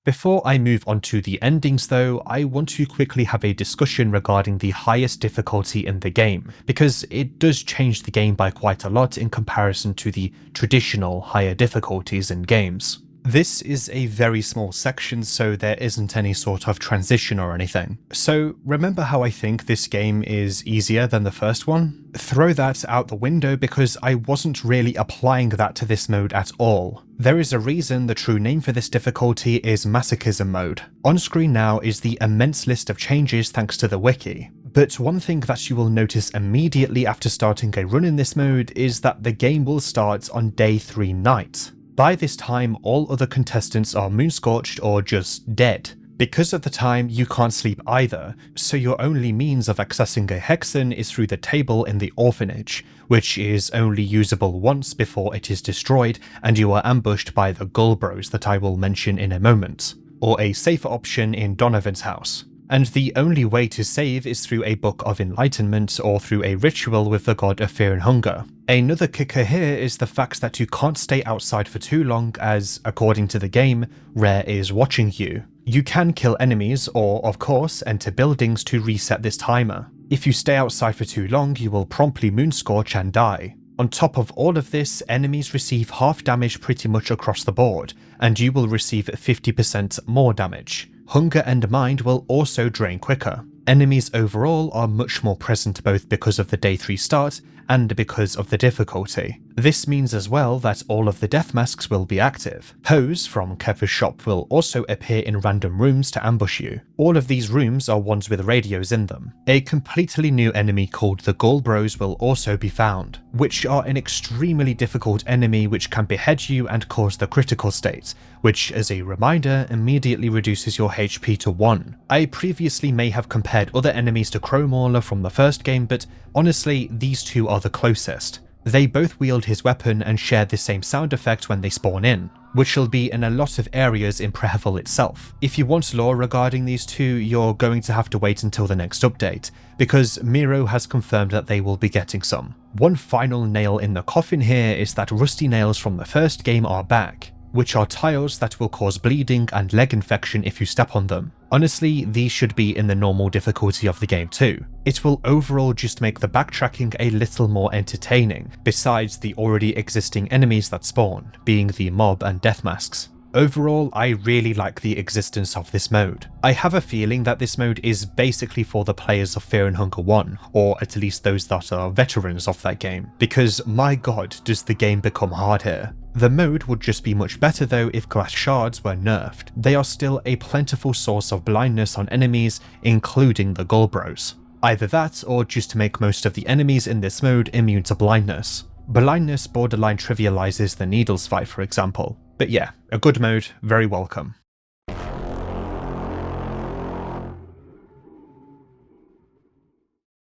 Before I move on to the endings though, I want to quickly have a discussion regarding the highest difficulty in the game, because it does change the game by quite a lot in comparison to the traditional higher difficulties in games. This is a very small section, so there isn't any sort of transition or anything. So remember how I think this game is easier than the first one? Throw that out the window because I wasn't really applying that to this mode at all. There is a reason the true name for this difficulty is Masochism mode. On screen now is the immense list of changes thanks to the wiki. But one thing that you will notice immediately after starting a run in this mode is that the game will start on day 3 night. By this time, all other contestants are Moonscorched or just dead. Because of the time, you can't sleep either, so your only means of accessing a hexen is through the table in the orphanage, which is only usable once before it is destroyed and you are ambushed by the Gullbros that I will mention in a moment, or a safer option in Donovan's house. And the only way to save is through a Book of Enlightenment or through a ritual with the god of fear and hunger. Another kicker here is the fact that you can't stay outside for too long as, according to the game, Rare is watching you. You can kill enemies or, of course, enter buildings to reset this timer. If you stay outside for too long, you will promptly Moonscorch and die. On top of all of this, enemies receive half damage pretty much across the board, and you will receive 50% more damage. Hunger and mind will also drain quicker. Enemies overall are much more present both because of the day 3 start and because of the difficulty. This means as well that all of the death masks will be active. Hose from Kevin's shop will also appear in random rooms to ambush you. All of these rooms are ones with radios in them. A completely new enemy called the Ghoul Bros will also be found, which are an extremely difficult enemy which can behead you and cause the critical state, which, as a reminder, immediately reduces your HP to 1. I previously may have compared other enemies to Crowmauler from the first game, but honestly, these two are the closest. They both wield his weapon and share the same sound effect when they spawn in, which will be in a lot of areas in Prehevil itself. If you want lore regarding these two, you're going to have to wait until the next update, because Miro has confirmed that they will be getting some. One final nail in the coffin here is that rusty nails from the first game are back, which are tiles that will cause bleeding and leg infection if you step on them. Honestly, these should be in the normal difficulty of the game too. It will overall just make the backtracking a little more entertaining, besides the already existing enemies that spawn, being the mob and death masks. Overall, I really like the existence of this mode. I have a feeling that this mode is basically for the players of Fear and Hunger 1, or at least those that are veterans of that game, because my god does the game become hard here. The mode would just be much better though if glass shards were nerfed. They are still a plentiful source of blindness on enemies, including the Ghoul Bros. Either that, or just to make most of the enemies in this mode immune to blindness. Blindness borderline trivializes the needles fight, for example. But yeah, a good mode, very welcome.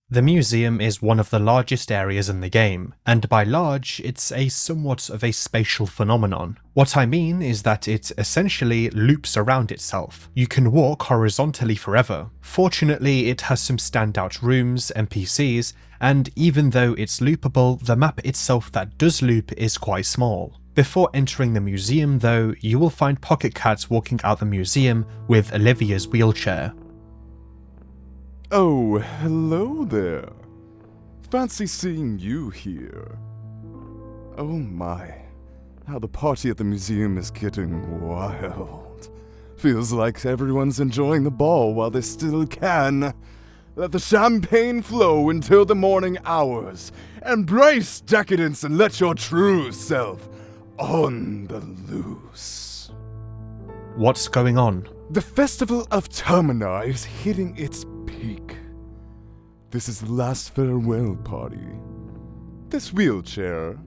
The museum is one of the largest areas in the game, and by large, it's a somewhat of a spatial phenomenon. What I mean is that it essentially loops around itself. You can walk horizontally forever. Fortunately, it has some standout rooms, NPCs, and even though it's loopable, the map itself that does loop is quite small. Before entering the museum though, you will find Pocket Cats walking out the museum with Olivia's wheelchair. Oh, hello there. Fancy seeing you here. Oh my, how the party at the museum is getting wild. Feels like everyone's enjoying the ball while they still can. Let the champagne flow until the morning hours. Embrace decadence and let your true self on the loose. What's going on? The Festival of Termina is hitting its peak. This is the last farewell party. This wheelchair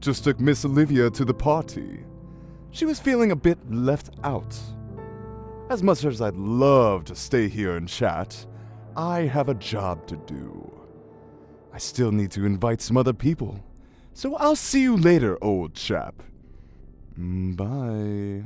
just took Miss Olivia to the party. She was feeling a bit left out. As much as I'd love to stay here and chat, I have a job to do. I still need to invite some other people. So I'll see you later, old chap. Bye.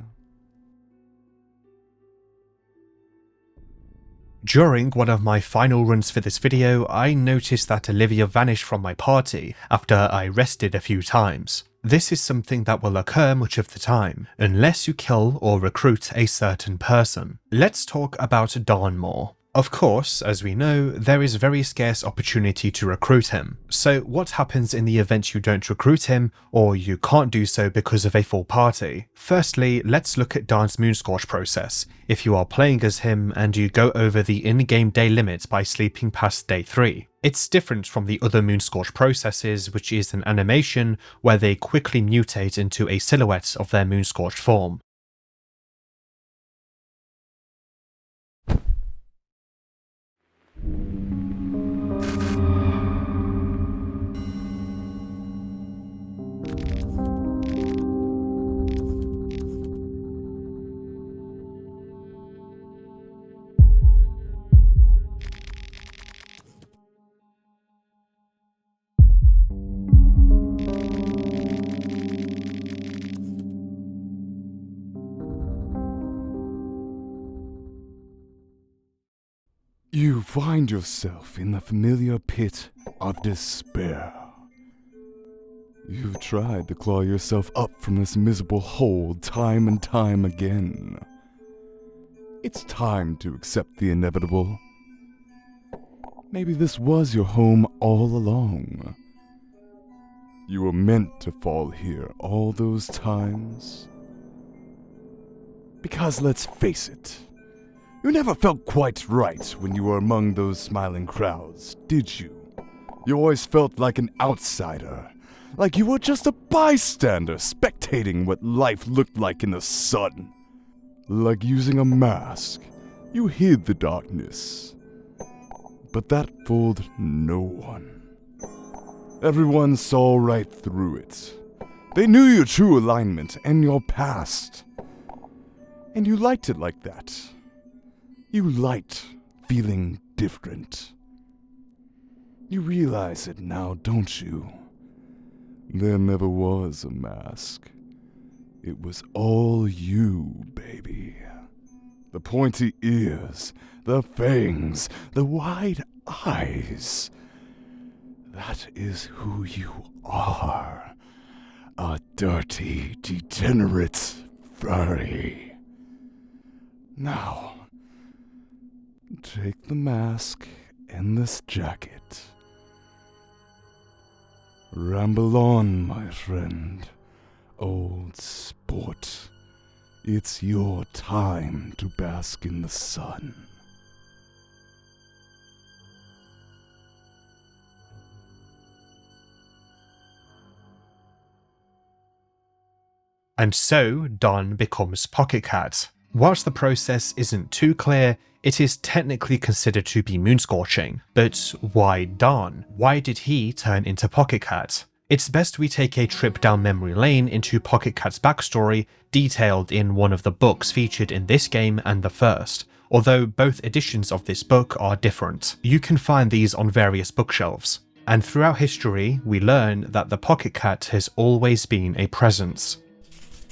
During one of my final runs for this video, I noticed that Olivia vanished from my party after I rested a few times. This is something that will occur much of the time, unless you kill or recruit a certain person. Let's talk about Dawn more. Of course, as we know, there is very scarce opportunity to recruit him. So what happens in the event you don't recruit him, or you can't do so because of a full party? Firstly, let's look at Dawn's Moonscorch process. If you are playing as him and you go over the in-game day limit by sleeping past day 3. It's different from the other Moonscorch processes, which is an animation where they quickly mutate into a silhouette of their Moonscorched form. You find yourself in the familiar pit of despair. You've tried to claw yourself up from this miserable hole time and time again. It's time to accept the inevitable. Maybe this was your home all along. You were meant to fall here all those times. Because let's face it, you never felt quite right when you were among those smiling crowds, did you? You always felt like an outsider, like you were just a bystander spectating what life looked like in the sun. Like using a mask, you hid the darkness. But that fooled no one. Everyone saw right through it. They knew your true alignment and your past. And you liked it like that. You liked feeling different. You realize it now, don't you? There never was a mask. It was all you, baby. The pointy ears, the fangs, the wide eyes. That is who you are. A dirty, degenerate furry. Now, take the mask and this jacket. Ramble on, my friend. Old sport. It's your time to bask in the sun. And so Don becomes Pocket Cat. Whilst the process isn't too clear, it is technically considered to be moonscorching. But why Don? Why did he turn into Pocket Cat? It's best we take a trip down memory lane into Pocket Cat's backstory, detailed in one of the books featured in this game and the first, although both editions of this book are different. You can find these on various bookshelves. And throughout history, we learn that the Pocket Cat has always been a presence.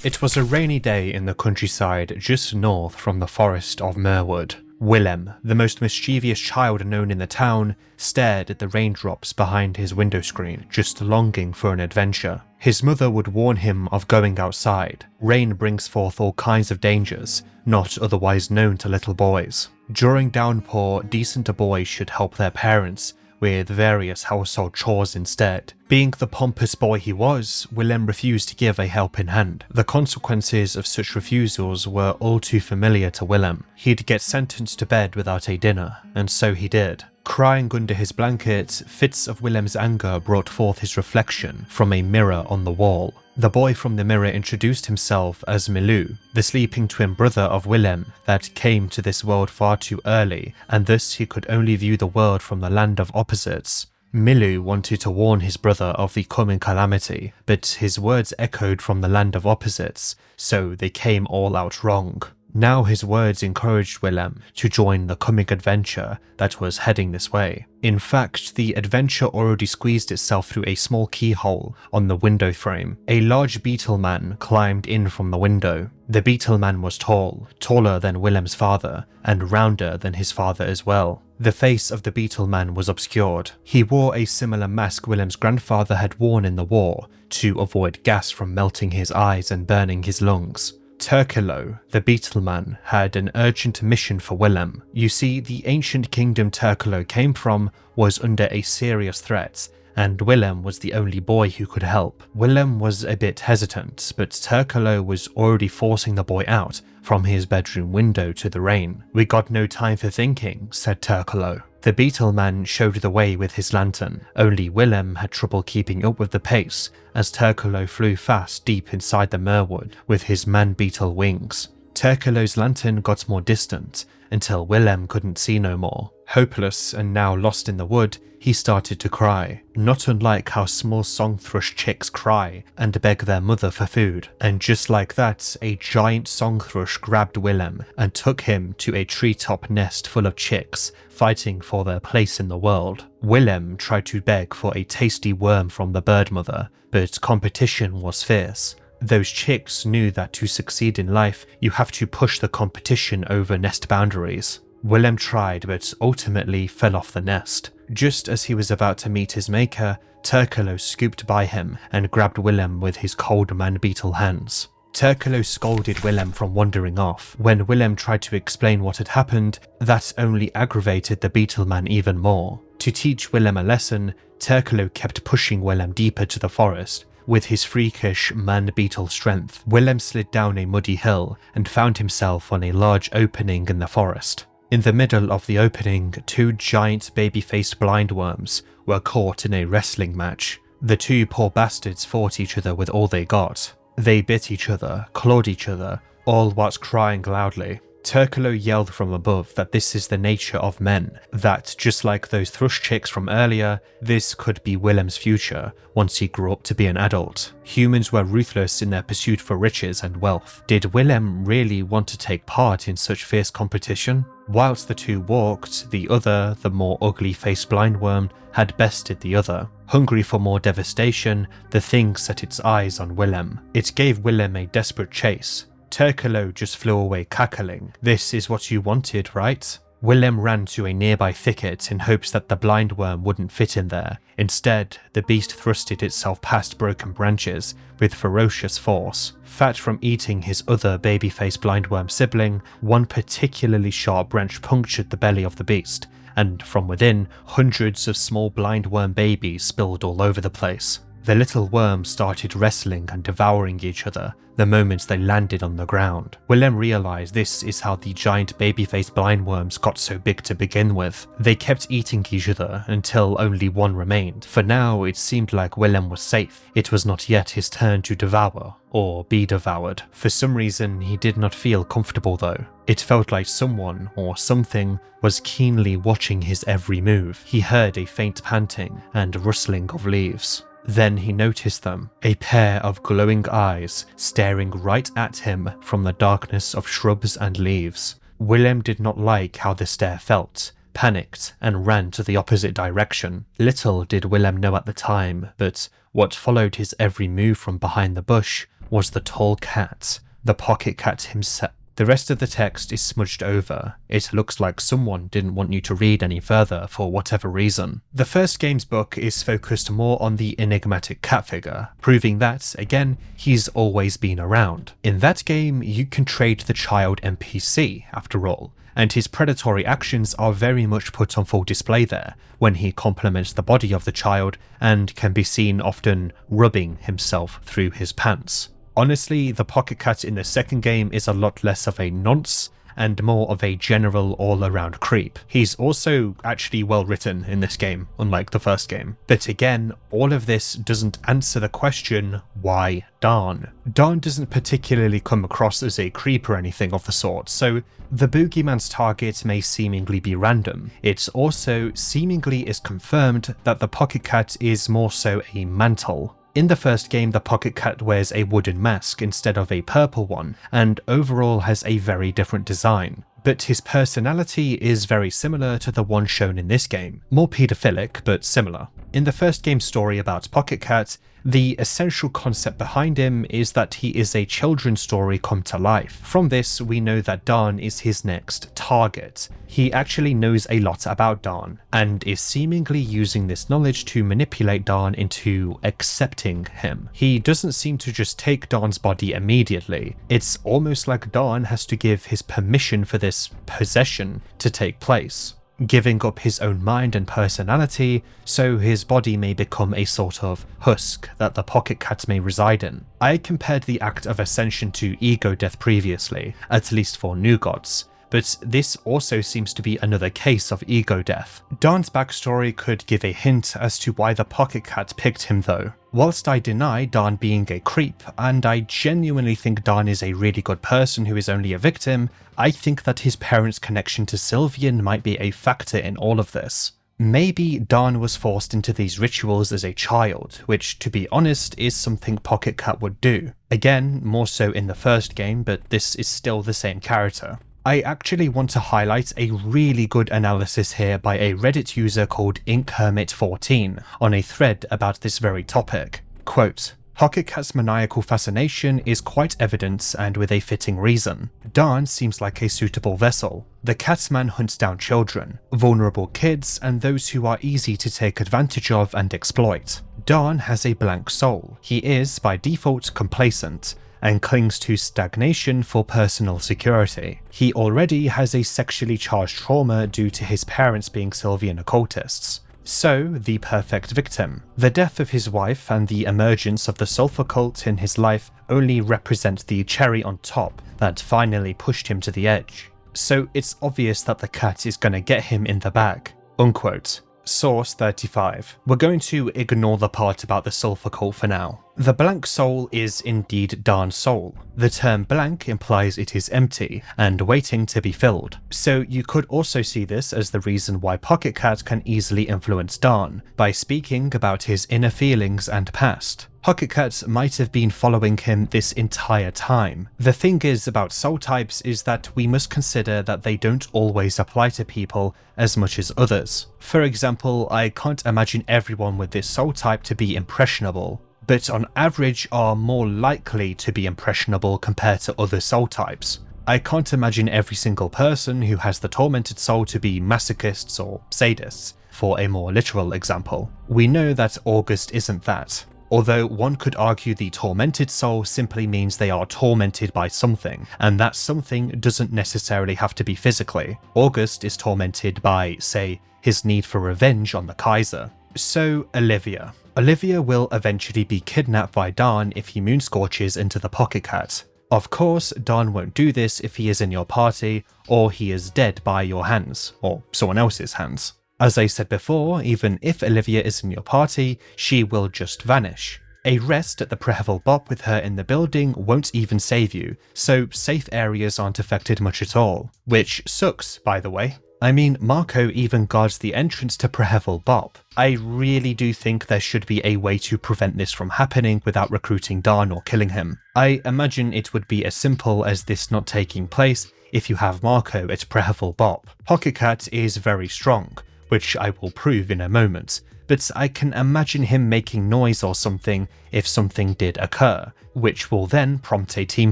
It was a rainy day in the countryside just north from the forest of Merwood. Willem, the most mischievous child known in the town, stared at the raindrops behind his window screen, just longing for an adventure. His mother would warn him of going outside. Rain brings forth all kinds of dangers, not otherwise known to little boys. During downpour, decent boys should help their parents with various household chores instead. Being the pompous boy he was, Willem refused to give a helping hand. The consequences of such refusals were all too familiar to Willem. He'd get sentenced to bed without a dinner, and so he did. Crying under his blanket, fits of Willem's anger brought forth his reflection from a mirror on the wall. The boy from the mirror introduced himself as Milou, the sleeping twin brother of Willem that came to this world far too early, and thus he could only view the world from the land of opposites. Milou wanted to warn his brother of the coming calamity, but his words echoed from the land of opposites, so they came all out wrong. Now his words encouraged Willem to join the coming adventure that was heading this way. In fact, the adventure already squeezed itself through a small keyhole on the window frame. A large beetle man climbed in from the window. The beetle man was tall, taller than Willem's father, and rounder than his father as well. The face of the beetle man was obscured. He wore a similar mask Willem's grandfather had worn in the war to avoid gas from melting his eyes and burning his lungs. Turkilo, the Beetleman, had an urgent mission for Willem. You see, the ancient kingdom Turkilo came from was under a serious threat, and Willem was the only boy who could help. Willem was a bit hesitant, but Turkilo was already forcing the boy out from his bedroom window to the rain. "We got no time for thinking," said Turkilo. The Beetleman showed the way with his lantern, only Willem had trouble keeping up with the pace, as Turkilo flew fast deep inside the Merwood with his man-beetle wings. Turkilo's lantern got more distant, until Willem couldn't see no more. Hopeless and now lost in the wood, he started to cry, not unlike how small song thrush chicks cry and beg their mother for food. And just like that, a giant song thrush grabbed Willem and took him to a treetop nest full of chicks fighting for their place in the world. Willem tried to beg for a tasty worm from the bird mother, but competition was fierce. Those chicks knew that to succeed in life, you have to push the competition over nest boundaries. Willem tried, but ultimately fell off the nest. Just as he was about to meet his maker, Turkilo scooped by him and grabbed Willem with his cold man-beetle hands. Turkilo scolded Willem from wandering off. When Willem tried to explain what had happened, that only aggravated the beetle man even more. To teach Willem a lesson, Turkilo kept pushing Willem deeper to the forest. With his freakish man-beetle strength, Willem slid down a muddy hill and found himself on a large opening in the forest. In the middle of the opening, two giant baby-faced blindworms were caught in a wrestling match. The two poor bastards fought each other with all they got. They bit each other, clawed each other, all whilst crying loudly. Turkolo yelled from above that this is the nature of men, that just like those thrush chicks from earlier, this could be Willem's future once he grew up to be an adult. Humans were ruthless in their pursuit for riches and wealth. Did Willem really want to take part in such fierce competition? Whilst the two walked, the other, the more ugly-faced blindworm, had bested the other. Hungry for more devastation, the thing set its eyes on Willem. It gave Willem a desperate chase. Turkolo just flew away cackling. This is what you wanted, right? Willem ran to a nearby thicket in hopes that the blindworm wouldn't fit in there. Instead, the beast thrusted itself past broken branches with ferocious force. Fat from eating his other baby-faced blindworm sibling, one particularly sharp branch punctured the belly of the beast, and from within, hundreds of small blindworm babies spilled all over the place. The little worms started wrestling and devouring each other the moment they landed on the ground. Willem realized this is how the giant baby-faced blindworms got so big to begin with. They kept eating each other until only one remained. For now, it seemed like Willem was safe. It was not yet his turn to devour, or be devoured. For some reason, he did not feel comfortable though. It felt like someone, or something, was keenly watching his every move. He heard a faint panting and rustling of leaves. Then he noticed them, a pair of glowing eyes staring right at him from the darkness of shrubs and leaves. Willem did not like how the stare felt, panicked, and ran to the opposite direction. Little did Willem know at the time, but what followed his every move from behind the bush was the tall cat, the pocket cat himself. The rest of the text is smudged over. It looks like someone didn't want you to read any further for whatever reason. The first game's book is focused more on the enigmatic cat figure, proving that, again, he's always been around. In that game, you can trade the child NPC, after all, and his predatory actions are very much put on full display there, when he compliments the body of the child and can be seen often rubbing himself through his pants. Honestly, the pocket cat in the second game is a lot less of a nonce and more of a general all-around creep. He's also actually well written in this game, unlike the first game. But again, all of this doesn't answer the question, why Darn? Darn doesn't particularly come across as a creep or anything of the sort, so the boogeyman's target may seemingly be random. It also seemingly is confirmed that the pocket cat is more so a mantle. In the first game, the pocket cat wears a wooden mask instead of a purple one, and overall has a very different design. But his personality is very similar to the one shown in this game, more paedophilic but similar. In the first game's story about Pocket Cat, the essential concept behind him is that he is a children's story come to life. From this, we know that Darn is his next target. He actually knows a lot about Darn, and is seemingly using this knowledge to manipulate Darn into accepting him. He doesn't seem to just take Darn's body immediately. It's almost like Darn has to give his permission for this possession to take place, giving up his own mind and personality so his body may become a sort of husk that the pocket cat may reside in. I compared the act of ascension to ego death previously, at least for new gods, but this also seems to be another case of ego death. Darn's backstory could give a hint as to why the pocket cat picked him though. Whilst I deny Darn being a creep, and I genuinely think Darn is a really good person who is only a victim, I think that his parents' connection to Sylvian might be a factor in all of this. Maybe Darn was forced into these rituals as a child, which, to be honest, is something Pocket Cat would do. Again, more so in the first game, but this is still the same character. I actually want to highlight a really good analysis here by a Reddit user called InkHermit14 on a thread about this very topic. Quote, Pocket Cat's maniacal fascination is quite evident and with a fitting reason. Darn seems like a suitable vessel. The Catsman hunts down children, vulnerable kids, and those who are easy to take advantage of and exploit. Darn has a blank soul. He is, by default, complacent, and clings to stagnation for personal security. He already has a sexually charged trauma due to his parents being Sylvian occultists. So, the perfect victim. The death of his wife and the emergence of the Sulfur cult in his life only represent the cherry on top that finally pushed him to the edge. So it's obvious that the cat is gonna get him in the bag. Unquote. Source 35. We're going to ignore the part about the sulfur cult for now. The blank soul is indeed Darn's soul. The term blank implies it is empty and waiting to be filled. So you could also see this as the reason why Pocket Cat can easily influence Darn, by speaking about his inner feelings and past. Pocket Cat might have been following him this entire time. The thing is about soul types is that we must consider that they don't always apply to people as much as others. For example, I can't imagine everyone with this soul type to be impressionable, but on average are more likely to be impressionable compared to other soul types. I can't imagine every single person who has the tormented soul to be masochists or sadists, for a more literal example. We know that August isn't that. Although one could argue the tormented soul simply means they are tormented by something, and that something doesn't necessarily have to be physically. August is tormented by, say, his need for revenge on the Kaiser. So, Olivia. Olivia will eventually be kidnapped by Darn if he moonscorches into the Pocket Cat. Of course, Darn won't do this if he is in your party, or he is dead by your hands, or someone else's hands. As I said before, even if Olivia is in your party, she will just vanish. A rest at the Prehevil Bop with her in the building won't even save you, so safe areas aren't affected much at all. Which sucks, by the way. I mean, Marco even guards the entrance to Prehevil Bop. I really do think there should be a way to prevent this from happening without recruiting Darn or killing him. I imagine it would be as simple as this not taking place if you have Marco at Prehevil Bop. Pocket Cat is very strong, which I will prove in a moment, but I can imagine him making noise or something if something did occur, which will then prompt a team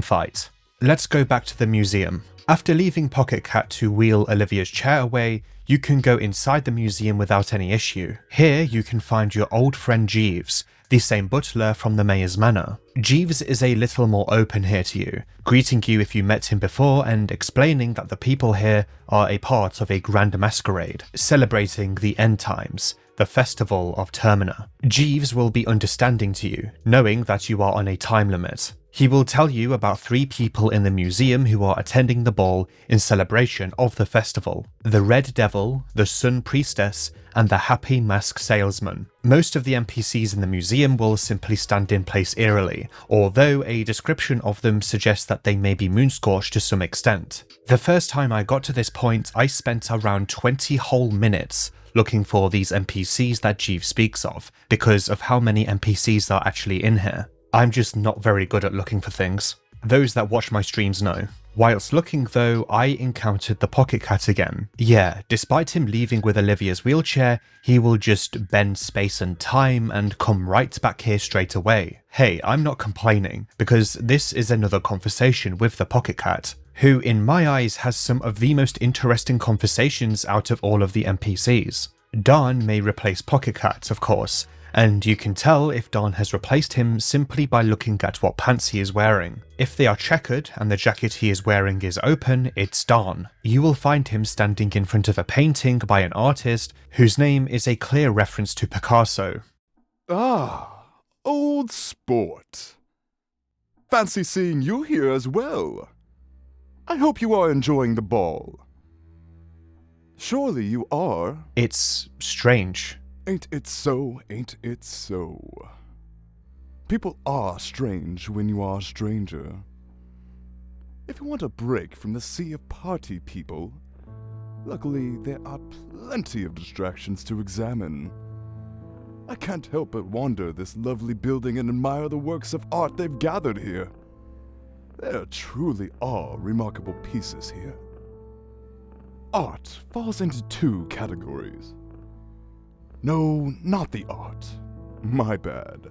fight. Let's go back to the museum. After leaving Pocket Cat to wheel Olivia's chair away, you can go inside the museum without any issue. Here you can find your old friend Jeeves, the same butler from the mayor's manor. Jeeves is a little more open here to you, greeting you if you met him before and explaining that the people here are a part of a grand masquerade, celebrating the end times, the Festival of Termina. Jeeves will be understanding to you, knowing that you are on a time limit. He will tell you about 3 people in the museum who are attending the ball in celebration of the festival: the Red Devil, the Sun Priestess, and the Happy Mask Salesman. Most of the NPCs in the museum will simply stand in place eerily, although a description of them suggests that they may be moonscorched to some extent. The first time I got to this point, I spent around 20 whole minutes looking for these NPCs that Jeeves speaks of, because of how many NPCs are actually in here. I'm just not very good at looking for things. Those that watch my streams know. Whilst looking though, I encountered the Pocket Cat again. Yeah, despite him leaving with Olivia's wheelchair, he will just bend space and time and come right back here straight away. Hey, I'm not complaining, because this is another conversation with the Pocket Cat, who in my eyes has some of the most interesting conversations out of all of the NPCs. Darn may replace Pocket Cat, of course, and you can tell if Darn has replaced him simply by looking at what pants he is wearing. If they are checkered and the jacket he is wearing is open, it's Darn. You will find him standing in front of a painting by an artist whose name is a clear reference to Picasso. Ah, old sport. Fancy seeing you here as well. I hope you are enjoying the ball. Surely you are. It's strange. Ain't it so, ain't it so? People are strange when you are a stranger. If you want a break from the sea of party people, luckily there are plenty of distractions to examine. I can't help but wander this lovely building and admire the works of art they've gathered here. There truly are remarkable pieces here. Art falls into 2 categories. No, not the art. My bad.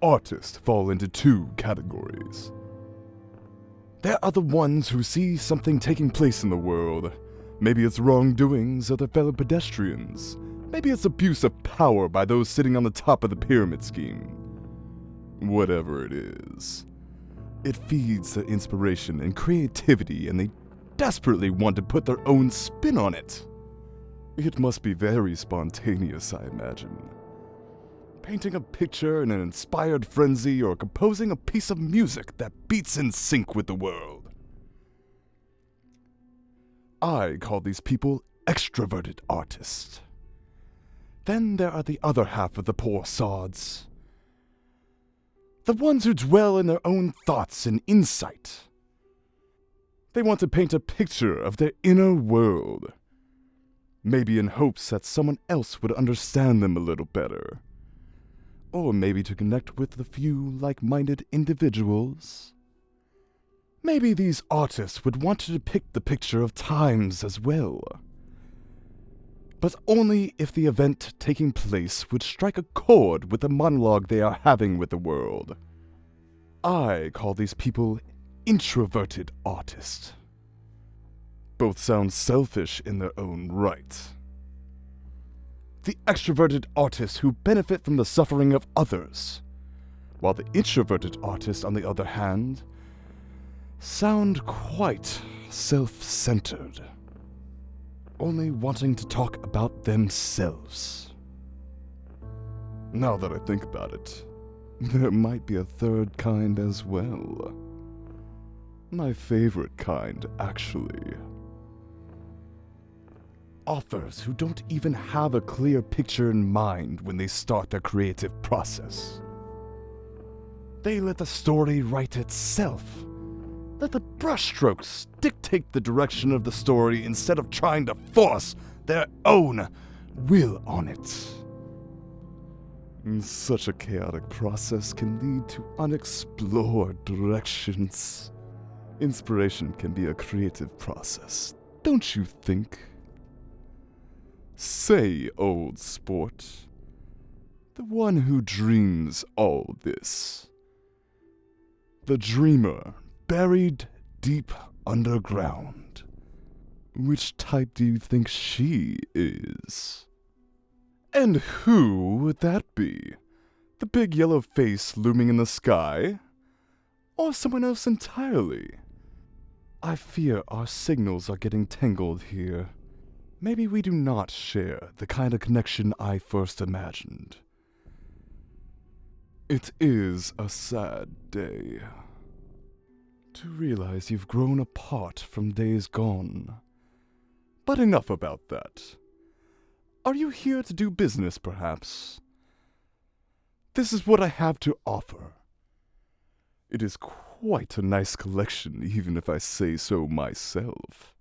Artists fall into 2 categories. There are the ones who see something taking place in the world. Maybe it's wrongdoings of their fellow pedestrians. Maybe it's abuse of power by those sitting on the top of the pyramid scheme. Whatever it is, it feeds their inspiration and creativity, and they desperately want to put their own spin on it. It must be very spontaneous, I imagine. Painting a picture in an inspired frenzy or composing a piece of music that beats in sync with the world. I call these people extroverted artists. then there are the other half of the poor sods. The ones who dwell in their own thoughts and insight. They want to paint a picture of their inner world, maybe in hopes that someone else would understand them a little better, or maybe to connect with a few like-minded individuals. Maybe these artists would want to depict the picture of times as well, but only if the event taking place would strike a chord with the monologue they are having with the world. I call these people introverted artists. Both sound selfish in their own right. The extroverted artists who benefit from the suffering of others, while the introverted artists, on the other hand, sound quite self-centered, only wanting to talk about themselves. Now that I think about it, there might be a third kind as well. My favorite kind, actually. Authors who don't even have a clear picture in mind when they start their creative process. They let the story write itself. Let the brushstrokes dictate the direction of the story instead of trying to force their own will on it. Such a chaotic process can lead to unexplored directions. Inspiration can be a creative process, don't you think? Say, old sport, the one who dreams all this. The dreamer buried deep underground. Which type do you think she is? And who would that be? The big yellow face looming in the sky? Or someone else entirely? I fear our signals are getting tangled here. Maybe we do not share the kind of connection I first imagined. It is a sad day to realize you've grown apart from days gone. But enough about that. Are you here to do business, perhaps? This is what I have to offer. It is quite a nice collection, even if I say so myself.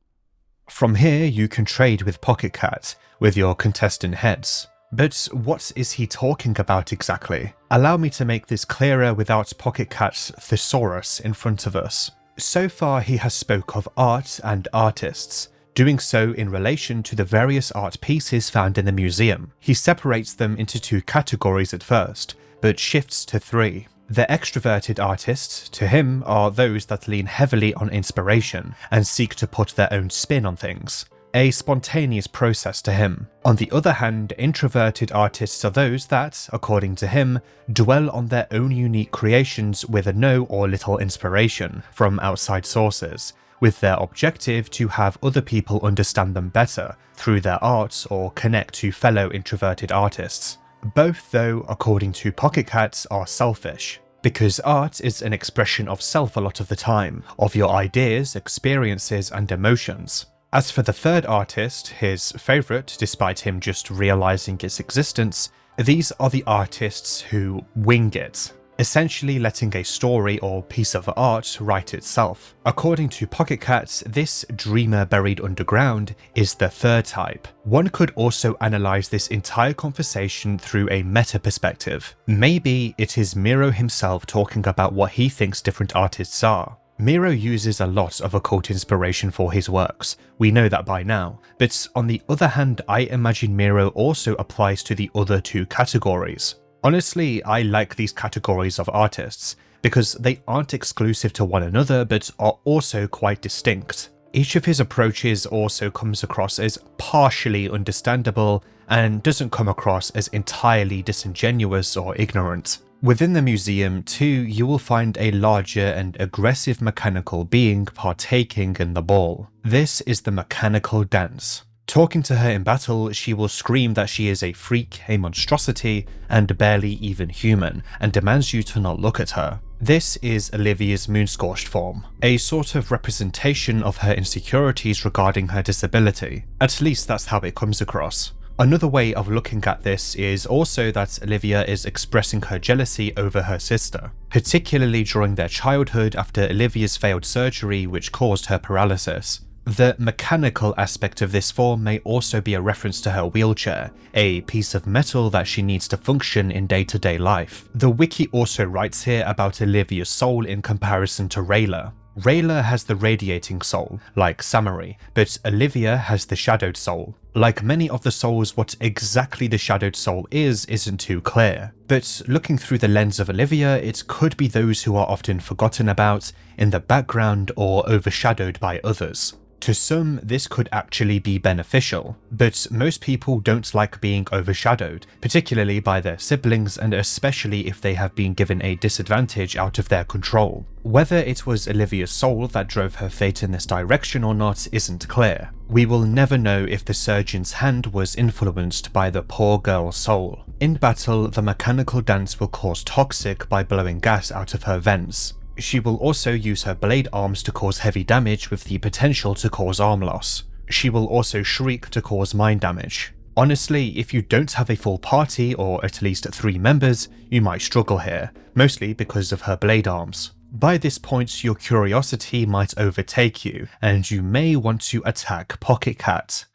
From here, you can trade with Pocket Cat with your contestant heads. But what is he talking about exactly? Allow me to make this clearer without Pocket Cat's thesaurus in front of us. So far, he has spoke of art and artists, doing so in relation to the various art pieces found in the museum. He separates them into two categories at first, but shifts to three. The extroverted artists, to him, are those that lean heavily on inspiration and seek to put their own spin on things. A spontaneous process to him. On the other hand, introverted artists are those that, according to him, dwell on their own unique creations with no or little inspiration from outside sources, with their objective to have other people understand them better through their art or connect to fellow introverted artists. Both, though, according to Pocket Cat, are selfish, because art is an expression of self a lot of the time, of your ideas, experiences, and emotions. As for the third artist, his favourite, despite him just realising its existence, these are the artists who wing it, essentially letting a story or piece of art write itself. According to Pocket Cat, this dreamer buried underground is the third type. One could also analyse this entire conversation through a meta perspective. Maybe it is Miro himself talking about what he thinks different artists are. Miro uses a lot of occult inspiration for his works, we know that by now, but on the other hand, I imagine Miro also applies to the other two categories. Honestly, I like these categories of artists, because they aren't exclusive to one another but are also quite distinct. Each of his approaches also comes across as partially understandable and doesn't come across as entirely disingenuous or ignorant. Within the museum too, you will find a larger and aggressive mechanical being partaking in the ball. This is the mechanical dance. Talking to her in battle, she will scream that she is a freak, a monstrosity, and barely even human, and demands you to not look at her. This is Olivia's moonscorched form, a sort of representation of her insecurities regarding her disability. At least that's how it comes across. Another way of looking at this is also that Olivia is expressing her jealousy over her sister, particularly during their childhood after Olivia's failed surgery which caused her paralysis. The mechanical aspect of this form may also be a reference to her wheelchair, a piece of metal that she needs to function in day-to-day life. The wiki also writes here about Olivia's soul in comparison to Rayla. Rayla has the radiating soul, like Samari, but Olivia has the shadowed soul. Like many of the souls, what exactly the shadowed soul isn't too clear. But looking through the lens of Olivia, it could be those who are often forgotten about, in the background, or overshadowed by others. To some, this could actually be beneficial, but most people don't like being overshadowed, particularly by their siblings and especially if they have been given a disadvantage out of their control. Whether it was Olivia's soul that drove her fate in this direction or not isn't clear. We will never know if the surgeon's hand was influenced by the poor girl's soul. In battle, the mechanical dance will cause toxic by blowing gas out of her vents. She will also use her blade arms to cause heavy damage with the potential to cause arm loss. She will also shriek to cause mind damage. Honestly, if you don't have a full party, or at least 3 members, you might struggle here, mostly because of her blade arms. By this point, your curiosity might overtake you, and you may want to attack Pocket Cat.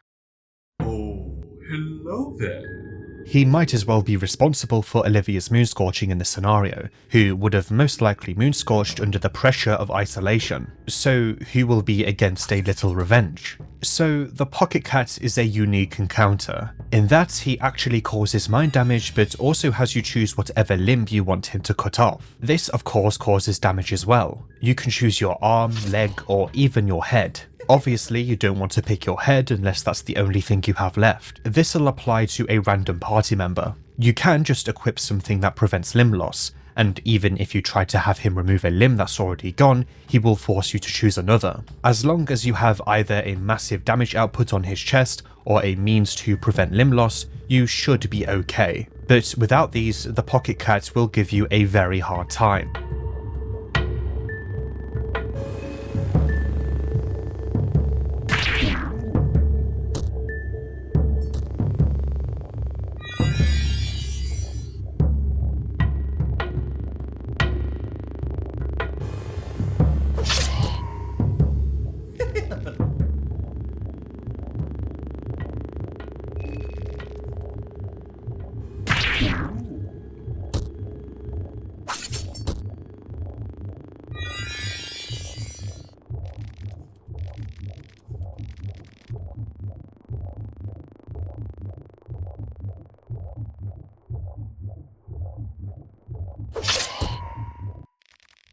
Oh, hello there. He might as well be responsible for Olivia's moonscorching in this scenario, who would have most likely moonscorched under the pressure of isolation, so who will be against a little revenge? So the Pocket Cat is a unique encounter, in that he actually causes mind damage but also has you choose whatever limb you want him to cut off. This of course causes damage as well. You can choose your arm, leg, or even your head. Obviously, you don't want to pick your head unless that's the only thing you have left. This will apply to a random party member. You can just equip something that prevents limb loss, and even if you try to have him remove a limb that's already gone, he will force you to choose another. As long as you have either a massive damage output on his chest or a means to prevent limb loss, you should be okay. But without these, the Pocket Cat will give you a very hard time.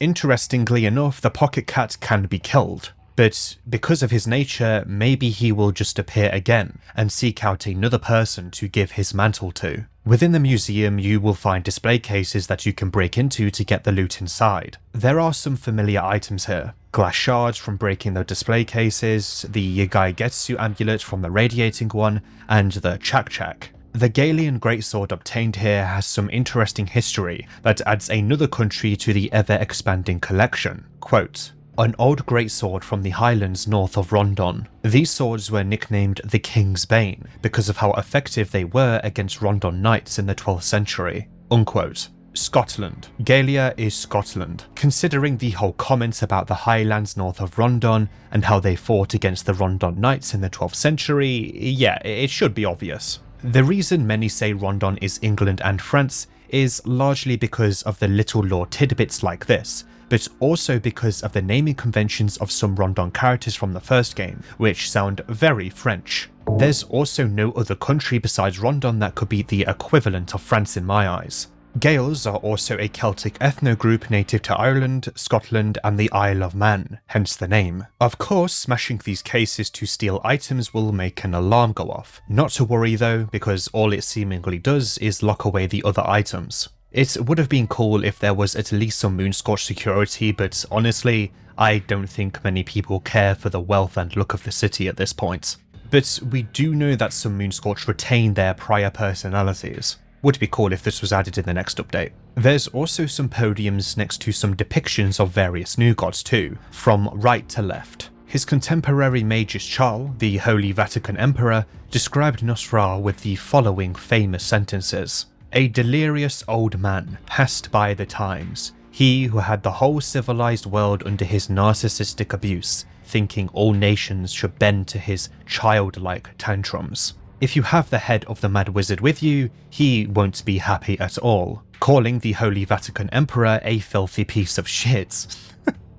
Interestingly enough, the Pocket Cat can be killed, but because of his nature, maybe he will just appear again and seek out another person to give his mantle to. Within the museum, you will find display cases that you can break into to get the loot inside. There are some familiar items here. Glass shards from breaking the display cases, the Gaigetsu amulet from the radiating one, and the Chak-Chak. The Galian greatsword obtained here has some interesting history that adds another country to the ever-expanding collection. Quote, an old greatsword from the highlands north of Rondon. These swords were nicknamed the King's Bane because of how effective they were against Rondon knights in the 12th century. Unquote. Scotland. Galia is Scotland. Considering the whole comment about the highlands north of Rondon and how they fought against the Rondon knights in the 12th century, yeah, it should be obvious. The reason many say Rondon is England and France is largely because of the little lore tidbits like this, but also because of the naming conventions of some Rondon characters from the first game, which sound very French. There's also no other country besides Rondon that could be the equivalent of France in my eyes. Gaels are also a Celtic ethno-group native to Ireland, Scotland, and the Isle of Man, hence the name. Of course, smashing these cases to steal items will make an alarm go off. Not to worry though, because all it seemingly does is lock away the other items. It would have been cool if there was at least some Moonscorch security, but honestly, I don't think many people care for the wealth and look of the city at this point. But we do know that some Moonscorch retain their prior personalities. Would be cool if this was added in the next update. There's also some podiums next to some depictions of various new gods too, from right to left. His contemporary Magus Charles, the Holy Vatican Emperor, described Nosra with the following famous sentences. "A delirious old man, passed by the times, he who had the whole civilized world under his narcissistic abuse, thinking all nations should bend to his childlike tantrums. If you have the head of the Mad Wizard with you, he won't be happy at all," calling the Holy Vatican Emperor a filthy piece of shit.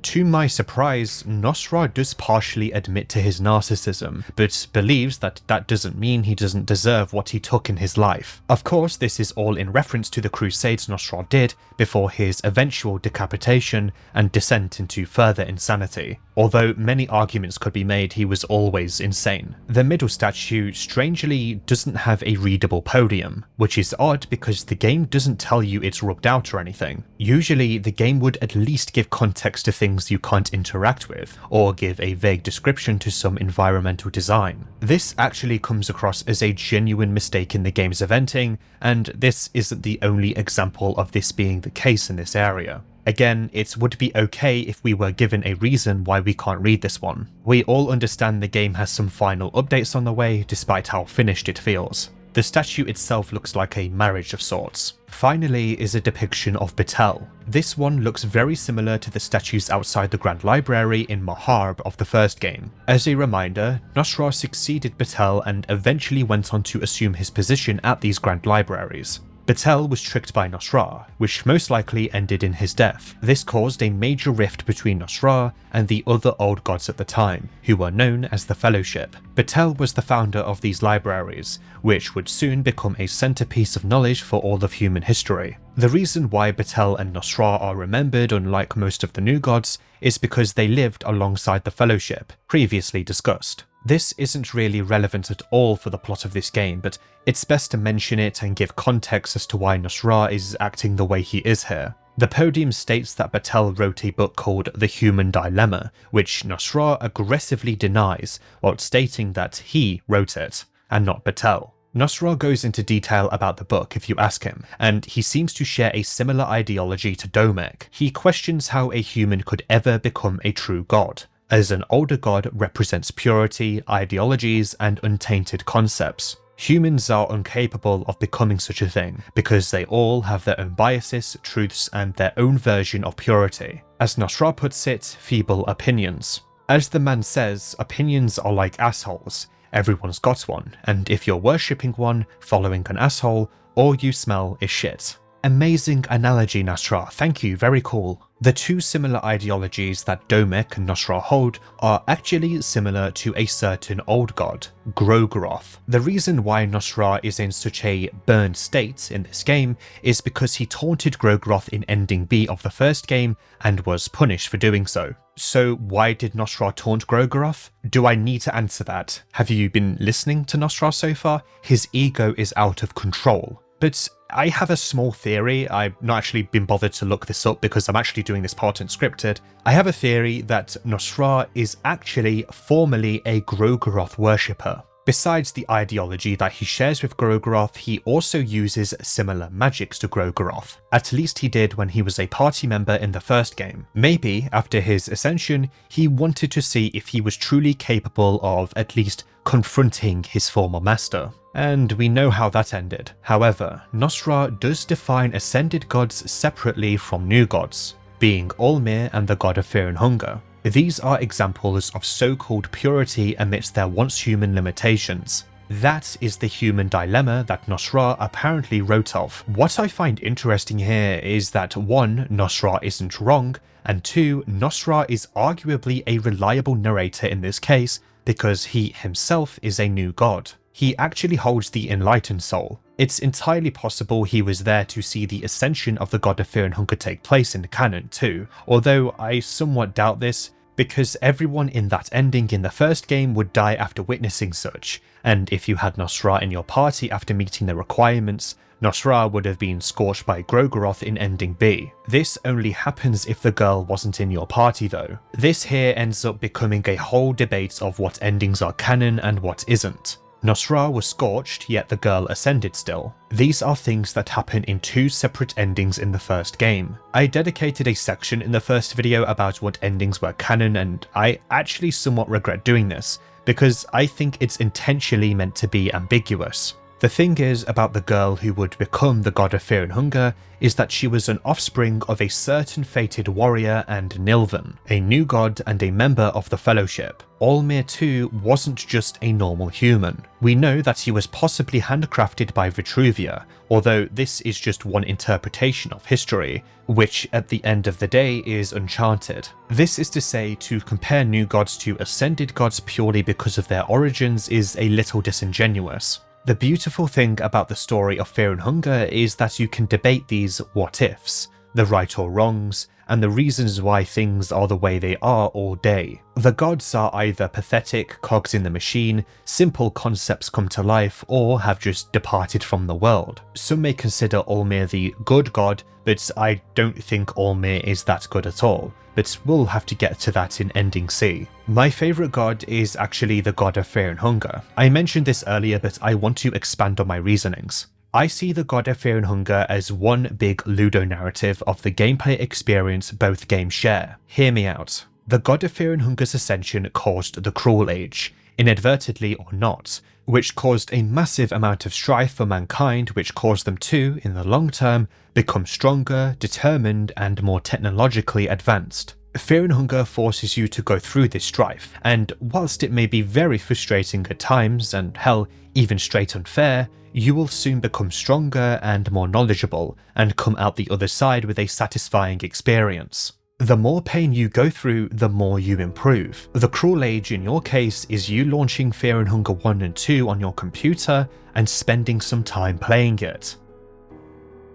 To my surprise, Nosra does partially admit to his narcissism, but believes that that doesn't mean he doesn't deserve what he took in his life. Of course, this is all in reference to the crusades Nosra did before his eventual decapitation and descent into further insanity, although many arguments could be made he was always insane. The middle statue strangely doesn't have a readable podium, which is odd because the game doesn't tell you it's rubbed out or anything. Usually, the game would at least give context to things you can't interact with, or give a vague description to some environmental design. This actually comes across as a genuine mistake in the game's eventing, and this isn't the only example of this being the case in this area. Again, it would be okay if we were given a reason why we can't read this one. We all understand the game has some final updates on the way, despite how finished it feels. The statue itself looks like a marriage of sorts. Finally is a depiction of Batel. This one looks very similar to the statues outside the Grand Library in Macabre of the first game. As a reminder, Nosra succeeded Batel and eventually went on to assume his position at these Grand Libraries. Batel was tricked by Nosra, which most likely ended in his death. This caused a major rift between Nosra and the other old gods at the time, who were known as the Fellowship. Batel was the founder of these libraries, which would soon become a centerpiece of knowledge for all of human history. The reason why Batel and Nosra are remembered unlike most of the new gods is because they lived alongside the Fellowship, previously discussed. This isn't really relevant at all for the plot of this game, but it's best to mention it and give context as to why Nosra is acting the way he is here. The podium states that Batel wrote a book called The Human Dilemma, which Nosra aggressively denies, while stating that he wrote it, and not Batel. Nosra goes into detail about the book if you ask him, and he seems to share a similar ideology to Domek. He questions how a human could ever become a true god, as an older god represents purity, ideologies, and untainted concepts. Humans are incapable of becoming such a thing because they all have their own biases, truths, and their own version of purity. As Nosra puts it, feeble opinions. As the man says, opinions are like assholes. Everyone's got one, and if you're worshipping one, following an asshole, all you smell is shit. Amazing analogy, Nosra, thank you, very cool. The two similar ideologies that Domek and Nosra hold are actually similar to a certain old god, Grogroth. The reason why Nosra is in such a burned state in this game is because he taunted Grogroth in Ending B of the first game and was punished for doing so. So why did Nosra taunt Grogroth? Do I need to answer that? Have you been listening to Nosra so far? His ego is out of control. But I have a small theory. I've not actually been bothered to look this up because I'm actually doing this part unscripted. I have a theory that Nosra is actually formally a Grogroth worshipper. Besides the ideology that he shares with Grogroth, he also uses similar magics to Grogroth. At least he did when he was a party member in the first game. Maybe, after his ascension, he wanted to see if he was truly capable of at least confronting his former master. And we know how that ended. However, Nosra does define ascended gods separately from new gods, being Olmir and the god of fear and hunger. These are examples of so-called purity amidst their once human limitations. That is the human dilemma that Nosra apparently wrote of. What I find interesting here is that 1. Nosra isn't wrong, and 2. Nosra is arguably a reliable narrator in this case because he himself is a new god. He actually holds the enlightened soul. It's entirely possible he was there to see the ascension of the god of fear and hunger take place in the canon too, although I somewhat doubt this, because everyone in that ending in the first game would die after witnessing such, and if you had Nosra in your party after meeting the requirements, Nosra would have been scorched by Grogroth in Ending B. This only happens if the girl wasn't in your party though. This here ends up becoming a whole debate of what endings are canon and what isn't. Nosra was scorched, yet the girl ascended still. These are things that happen in 2 separate endings in the first game. I dedicated a section in the first video about what endings were canon, and I actually somewhat regret doing this, because I think it's intentionally meant to be ambiguous. The thing is about the girl who would become the god of fear and hunger is that she was an offspring of a certain fated warrior and Nilvan, a new god and a member of the Fellowship. Olmir too wasn't just a normal human. We know that he was possibly handcrafted by Vitruvia, although this is just one interpretation of history, which at the end of the day is uncharted. This is to say, to compare new gods to ascended gods purely because of their origins is a little disingenuous. The beautiful thing about the story of Fear and Hunger is that you can debate these what-ifs, the right or wrongs, and the reasons why things are the way they are all day. The gods are either pathetic cogs in the machine, simple concepts come to life, or have just departed from the world. Some may consider Olmir the good god, but I don't think Olmir is that good at all. But we'll have to get to that in Ending C. My favourite god is actually the god of fear and hunger. I mentioned this earlier, but I want to expand on my reasonings. I see the god of fear and hunger as one big Ludo narrative of the gameplay experience both games share. Hear me out. The god of fear and hunger's ascension caused the Cruel Age, inadvertently or not, which caused a massive amount of strife for mankind, which caused them to, in the long term, become stronger, determined, and more technologically advanced. Fear and hunger forces you to go through this strife, and whilst it may be very frustrating at times, and hell, even straight unfair, you will soon become stronger and more knowledgeable, and come out the other side with a satisfying experience. The more pain you go through, the more you improve. The Cruel Age in your case is you launching Fear and Hunger 1 and 2 on your computer and spending some time playing it.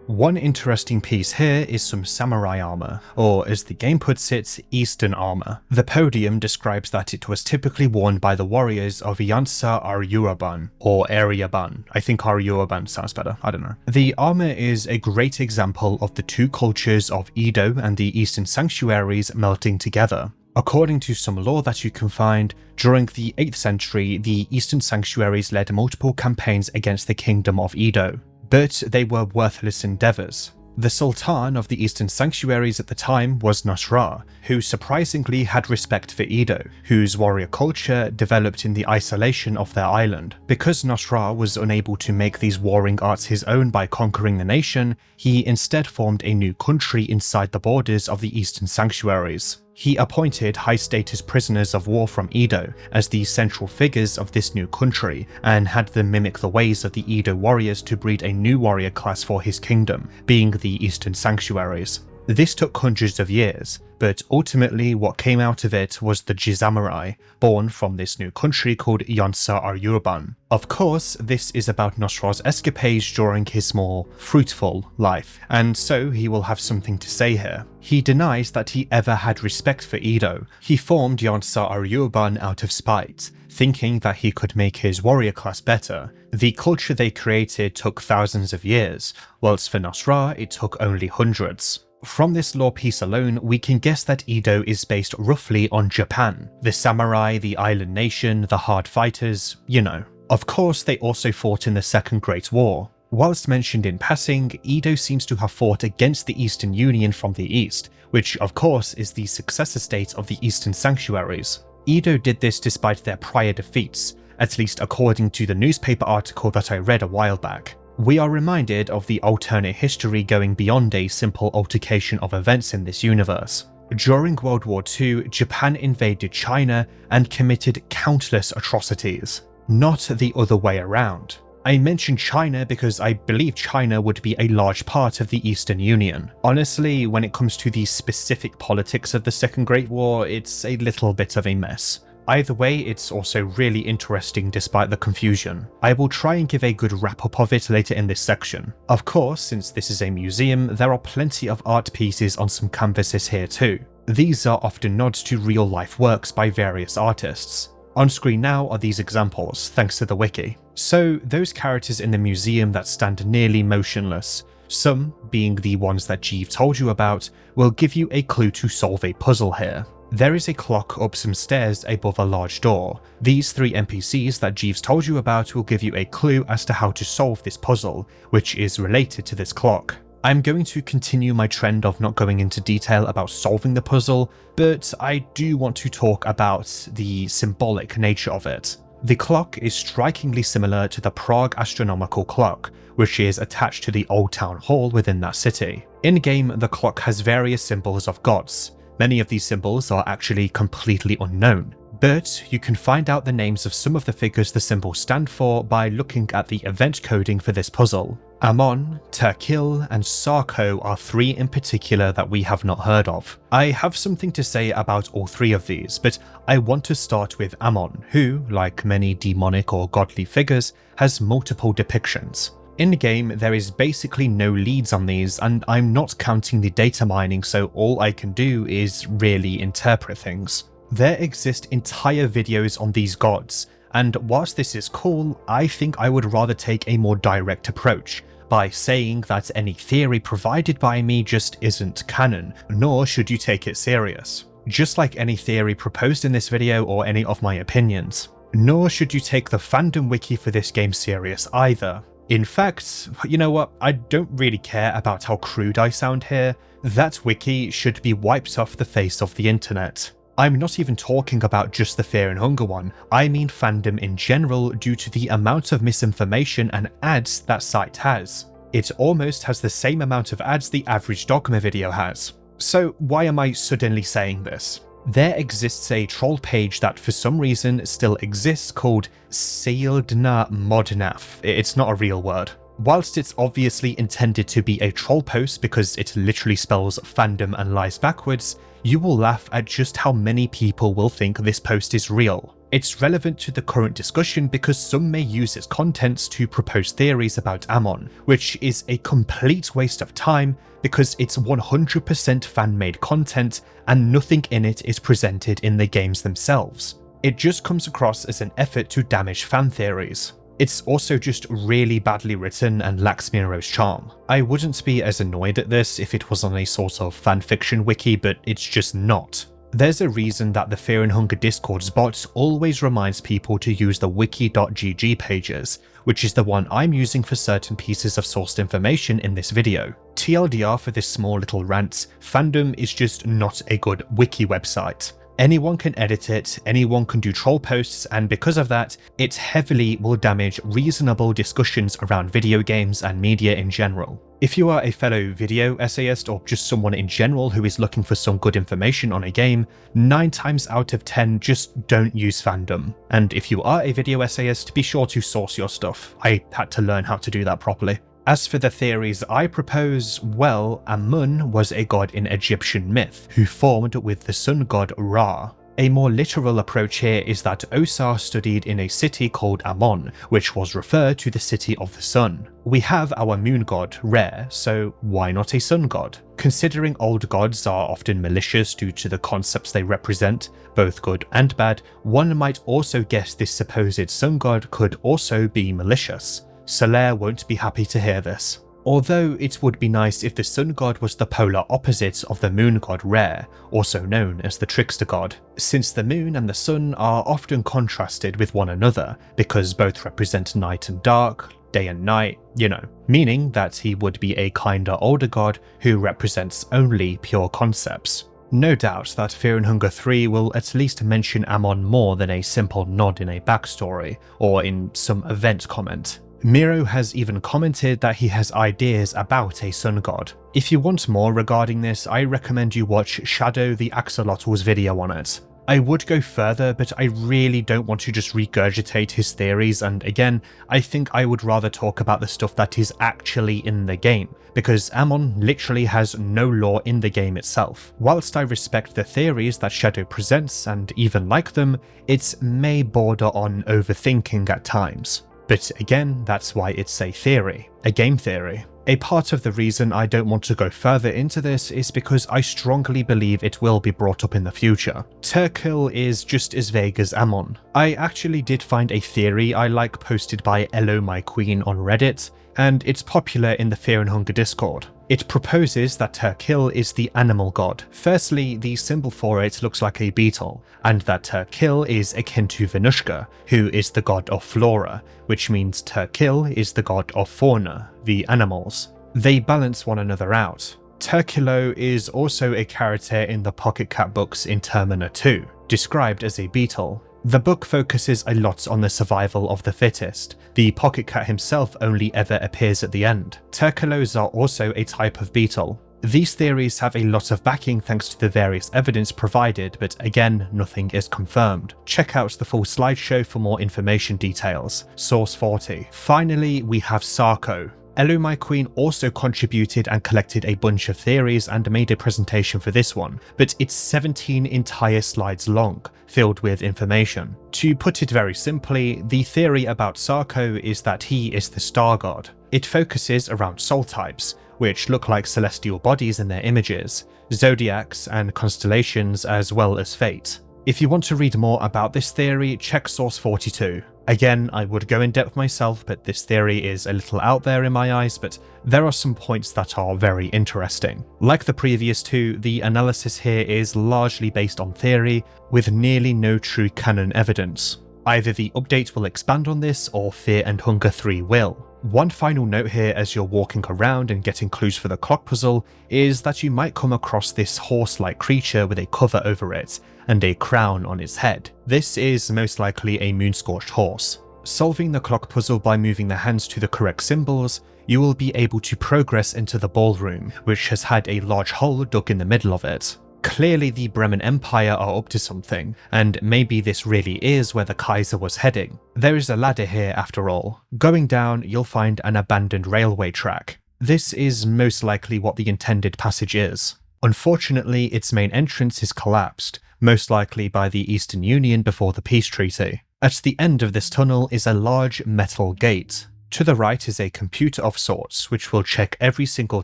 One interesting piece here is some samurai armor, or as the game puts it, Eastern armor. The podium describes that it was typically worn by the warriors of Yansa Aryuraban, or Aryaban. I think Aryuraban sounds better, I don't know. The armor is a great example of the two cultures of Edo and the Eastern sanctuaries melting together. According to some lore that you can find, during the 8th century, the Eastern sanctuaries led multiple campaigns against the kingdom of Edo. But they were worthless endeavours. The Sultan of the Eastern Sanctuaries at the time was Nosra, who surprisingly had respect for Edo, whose warrior culture developed in the isolation of their island. Because Nosra was unable to make these warring arts his own by conquering the nation, he instead formed a new country inside the borders of the Eastern Sanctuaries. He appointed high-status prisoners of war from Edo as the central figures of this new country, and had them mimic the ways of the Edo warriors to breed a new warrior class for his kingdom, being the Eastern Sanctuaries. This took hundreds of years, but ultimately what came out of it was the Jisamurai, born from this new country called Yansa Aryuraban. Of course, this is about Nosra's escapades during his more fruitful life, and so he will have something to say here. He denies that he ever had respect for Edo. He formed Yansa Aryuraban out of spite, thinking that he could make his warrior class better. The culture they created took thousands of years, whilst for Nosra it took only hundreds. From this lore piece alone, we can guess that Edo is based roughly on Japan. The samurai, the island nation, the hard fighters, you know. Of course, they also fought in the Second Great War. Whilst mentioned in passing, Edo seems to have fought against the Eastern Union from the east, which of course is the successor state of the Eastern Sanctuaries. Edo did this despite their prior defeats, at least according to the newspaper article that I read a while back. We are reminded of the alternate history going beyond a simple altercation of events in this universe. During World War II, Japan invaded China and committed countless atrocities, not the other way around. I mention China because I believe China would be a large part of the Eastern Union. Honestly, when it comes to the specific politics of the Second Great War, it's a little bit of a mess. Either way, it's also really interesting despite the confusion. I will try and give a good wrap-up of it later in this section. Of course, since this is a museum, there are plenty of art pieces on some canvases here too. These are often nods to real-life works by various artists. On screen now are these examples, thanks to the wiki. So, those characters in the museum that stand nearly motionless, some, being the ones that Jeeve told you about, will give you a clue to solve a puzzle here. There is a clock up some stairs above a large door. These 3 NPCs that Jeeves told you about will give you a clue as to how to solve this puzzle, which is related to this clock. I'm going to continue my trend of not going into detail about solving the puzzle, but I do want to talk about the symbolic nature of it. The clock is strikingly similar to the Prague astronomical clock, which is attached to the old town hall within that city. In-game, the clock has various symbols of gods. Many of these symbols are actually completely unknown, but you can find out the names of some of the figures the symbols stand for by looking at the event coding for this puzzle. Amon, Terkil, and Sarko are 3 in particular that we have not heard of. I have something to say about all 3 of these, but I want to start with Amon, who, like many demonic or godly figures, has multiple depictions. In-game, there is basically no leads on these, and I'm not counting the data mining, so all I can do is really interpret things. There exist entire videos on these gods, and whilst this is cool, I think I would rather take a more direct approach, by saying that any theory provided by me just isn't canon, nor should you take it serious. Just like any theory proposed in this video or any of my opinions. Nor should you take the fandom wiki for this game serious either. In fact, you know what, I don't really care about how crude I sound here. That wiki should be wiped off the face of the internet. I'm not even talking about just the Fear and Hunger one, I mean fandom in general due to the amount of misinformation and ads that site has. It almost has the same amount of ads the average Dogma video has. So why am I suddenly saying this? There exists a troll page that for some reason still exists called Sealdna Modnaf. It's not a real word. Whilst it's obviously intended to be a troll post because it literally spells fandom and lies backwards, you will laugh at just how many people will think this post is real. It's relevant to the current discussion because some may use its contents to propose theories about Amon, which is a complete waste of time because it's 100% fan-made content and nothing in it is presented in the games themselves. It just comes across as an effort to damage fan theories. It's also just really badly written and lacks Miro's charm. I wouldn't be as annoyed at this if it was on a sort of fanfiction wiki, but it's just not. There's a reason that the Fear and Hunger Discord's bot always reminds people to use the wiki.gg pages, which is the one I'm using for certain pieces of sourced information in this video. TLDR for this small little rant, fandom is just not a good wiki website. Anyone can edit it, anyone can do troll posts, and because of that, it heavily will damage reasonable discussions around video games and media in general. If you are a fellow video essayist or just someone in general who is looking for some good information on a game, 9 times out of 10 just don't use fandom. And if you are a video essayist, be sure to source your stuff. I had to learn how to do that properly. As for the theories I propose, well, Amun was a god in Egyptian myth who formed with the sun god Ra. A more literal approach here is that Osar studied in a city called Amon, which was referred to the city of the sun. We have our moon god, Re, so why not a sun god? Considering old gods are often malicious due to the concepts they represent, both good and bad, one might also guess this supposed sun god could also be malicious. Solaire won't be happy to hear this. Although it would be nice if the sun god was the polar opposite of the moon god Re, also known as the trickster god, since the moon and the sun are often contrasted with one another because both represent night and dark, day and night, you know, meaning that he would be a kinder older god who represents only pure concepts. No doubt that Fear and Hunger 3 will at least mention Amon more than a simple nod in a backstory or in some event comment. Miro has even commented that he has ideas about a sun god. If you want more regarding this, I recommend you watch Shadow the Axolotl's video on it. I would go further, but I really don't want to just regurgitate his theories, and again, I think I would rather talk about the stuff that is actually in the game, because Amon literally has no lore in the game itself. Whilst I respect the theories that Shadow presents and even like them, it may border on overthinking at times. But again, that's why it's a theory, a game theory. A part of the reason I don't want to go further into this is because I strongly believe it will be brought up in the future. Terkil is just as vague as Amon. I actually did find a theory I like posted by Elo My Queen on Reddit, and it's popular in the Fear and Hunger Discord. It proposes that Terkil is the animal god. Firstly, the symbol for it looks like a beetle, and that Terkil is akin to Venushka, who is the god of flora, which means Terkil is the god of fauna, the animals. They balance one another out. Terkilo is also a character in the Pocket Cat books in Termina 2, described as a beetle. The book focuses a lot on the survival of the fittest. The Pocket Cat himself only ever appears at the end. Terkilos are also a type of beetle. These theories have a lot of backing thanks to the various evidence provided, but again, nothing is confirmed. Check out the full slideshow for more information details. Source 40. Finally, we have Sarko. Elu My Queen also contributed and collected a bunch of theories and made a presentation for this one, but it's 17 entire slides long, filled with information. To put it very simply, the theory about Sarko is that he is the star god. It focuses around soul types, which look like celestial bodies in their images, zodiacs and constellations, as well as fate. If you want to read more about this theory, check Source 42. Again, I would go in depth myself, but this theory is a little out there in my eyes, but there are some points that are very interesting. Like the previous two, the analysis here is largely based on theory, with nearly no true canon evidence. Either the update will expand on this, or Fear and Hunger 3 will. One final note here as you're walking around and getting clues for the clock puzzle is that you might come across this horse-like creature with a cover over it and a crown on its head. This is most likely a moon-scorched horse. Solving the clock puzzle by moving the hands to the correct symbols, you will be able to progress into the ballroom, which has had a large hole dug in the middle of it. Clearly the Bremen Empire are up to something, and maybe this really is where the Kaiser was heading. There is a ladder here after all. Going down, you'll find an abandoned railway track. This is most likely what the intended passage is. Unfortunately, its main entrance is collapsed, most likely by the Eastern Union before the peace treaty. At the end of this tunnel is a large metal gate. To the right is a computer of sorts, which will check every single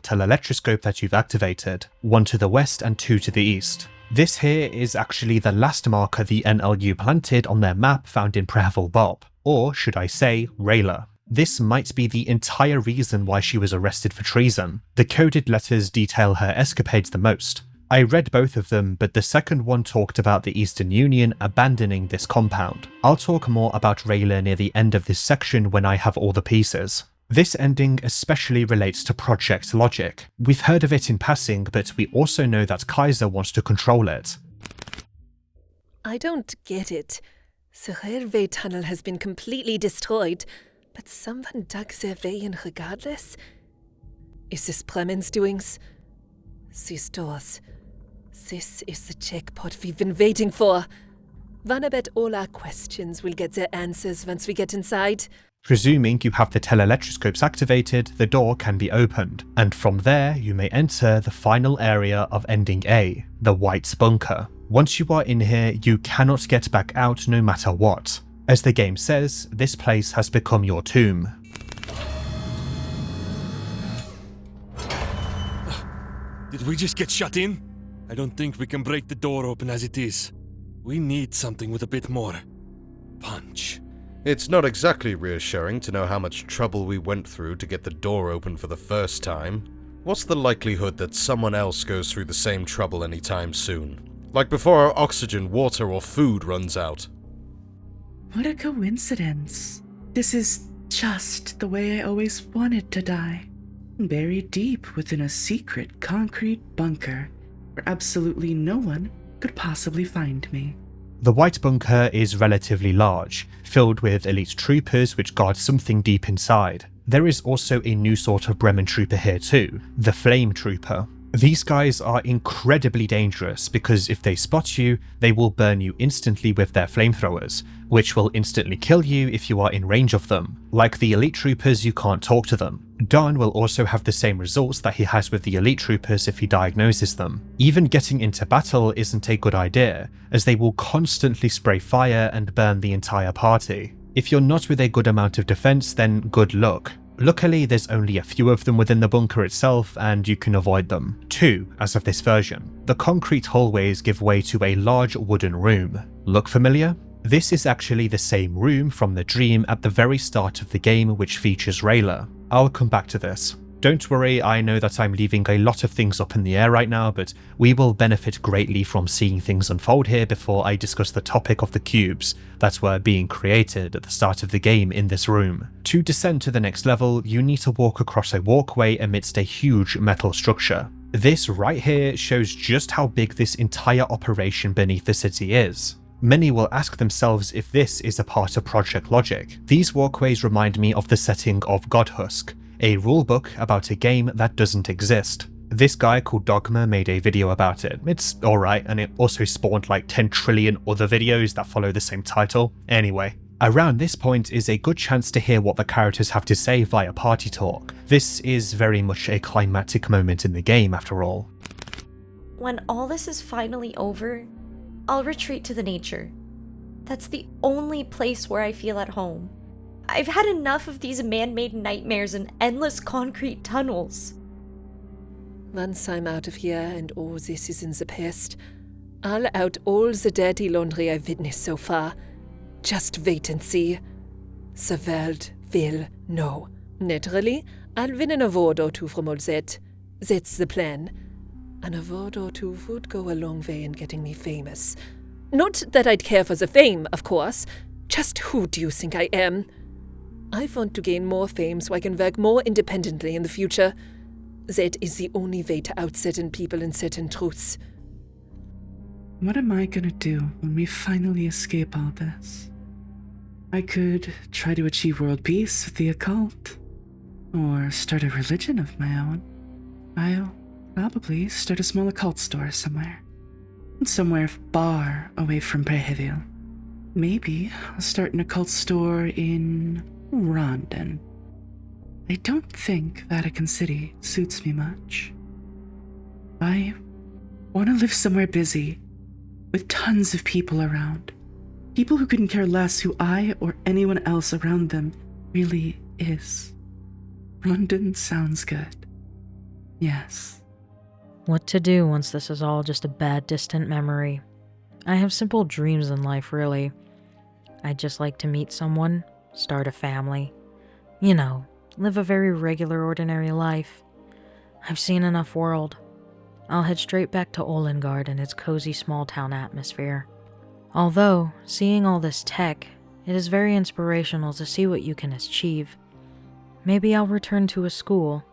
telelectroscope that you've activated, one to the west and two to the east. This here is actually the last marker the NLU planted on their map found in Prehevil Bob, or should I say, Rayla. This might be the entire reason why she was arrested for treason. The coded letters detail her escapades the most. I read both of them, but the second one talked about the Eastern Union abandoning this compound. I'll talk more about Rayla near the end of this section when I have all the pieces. This ending especially relates to Project Logic. We've heard of it in passing, but we also know that Kaiser wants to control it. I don't get it. The railway tunnel has been completely destroyed, but someone dug their way in regardless? Is this Bremen's doings? These doors. This is the jackpot we've been waiting for. Wanna bet all our questions will get their answers once we get inside? Presuming you have the telelectroscopes activated, the door can be opened, and from there you may enter the final area of Ending A, the White Bunker. Once you are in here, you cannot get back out no matter what. As the game says, this place has become your tomb. Did we just get shut in? I don't think we can break the door open as it is. We need something with a bit more punch. It's not exactly reassuring to know how much trouble we went through to get the door open for the first time. What's the likelihood that someone else goes through the same trouble anytime soon? Like before our oxygen, water, or food runs out. What a coincidence. This is just the way I always wanted to die. Buried deep within a secret concrete bunker where absolutely no one could possibly find me. The White Bunker is relatively large, filled with elite troopers which guard something deep inside. There is also a new sort of Bremen trooper here too, the Flame Trooper. These guys are incredibly dangerous because if they spot you, they will burn you instantly with their flamethrowers, which will instantly kill you if you are in range of them. Like the elite troopers, you can't talk to them. Don will also have the same results that he has with the elite troopers if he diagnoses them. Even getting into battle isn't a good idea, as they will constantly spray fire and burn the entire party. If you're not with a good amount of defense, then good luck. Luckily, there's only a few of them within the bunker itself, and you can avoid them. 2, as of this version. The concrete hallways give way to a large wooden room. Look familiar? This is actually the same room from the dream at the very start of the game which features Rayla. I'll come back to this. Don't worry, I know that I'm leaving a lot of things up in the air right now, but we will benefit greatly from seeing things unfold here before I discuss the topic of the cubes that were being created at the start of the game in this room. To descend to the next level, you need to walk across a walkway amidst a huge metal structure. This right here shows just how big this entire operation beneath the city is. Many will ask themselves if this is a part of Project Logic. These walkways remind me of the setting of Godhusk, a rulebook about a game that doesn't exist. This guy called Dogma made a video about it. It's alright, and it also spawned like 10 trillion other videos that follow the same title. Anyway, around this point is a good chance to hear what the characters have to say via party talk. This is very much a climactic moment in the game after all. When all this is finally over, I'll retreat to the nature. That's the only place where I feel at home. I've had enough of these man-made nightmares and endless concrete tunnels. Once I'm out of here and all this is in the past, I'll out all the dirty laundry I've witnessed so far. Just wait and see. The world will know. Naturally, I'll win an award or two from all that. That's the plan. An award or two would go a long way in getting me famous. Not that I'd care for the fame, of course. Just who do you think I am? I want to gain more fame so I can work more independently in the future. That is the only way to out certain people and certain truths. What am I gonna do when we finally escape all this? I could try to achieve world peace with the occult, or start a religion of my own. I'll probably start a small occult store somewhere far away from Prehevil. Maybe I'll start an occult store in Rondon. I don't think Vatican City suits me much. I want to live somewhere busy, with tons of people around. People who couldn't care less who I or anyone else around them really is. Rondon sounds good. Yes. What to do once this is all just a bad, distant memory? I have simple dreams in life, really. I'd just like to meet someone, start a family. You know, live a very regular, ordinary life. I've seen enough world. I'll head straight back to Olengard and its cozy small-town atmosphere. Although, seeing all this tech, it is very inspirational to see what you can achieve. Maybe I'll return to a school.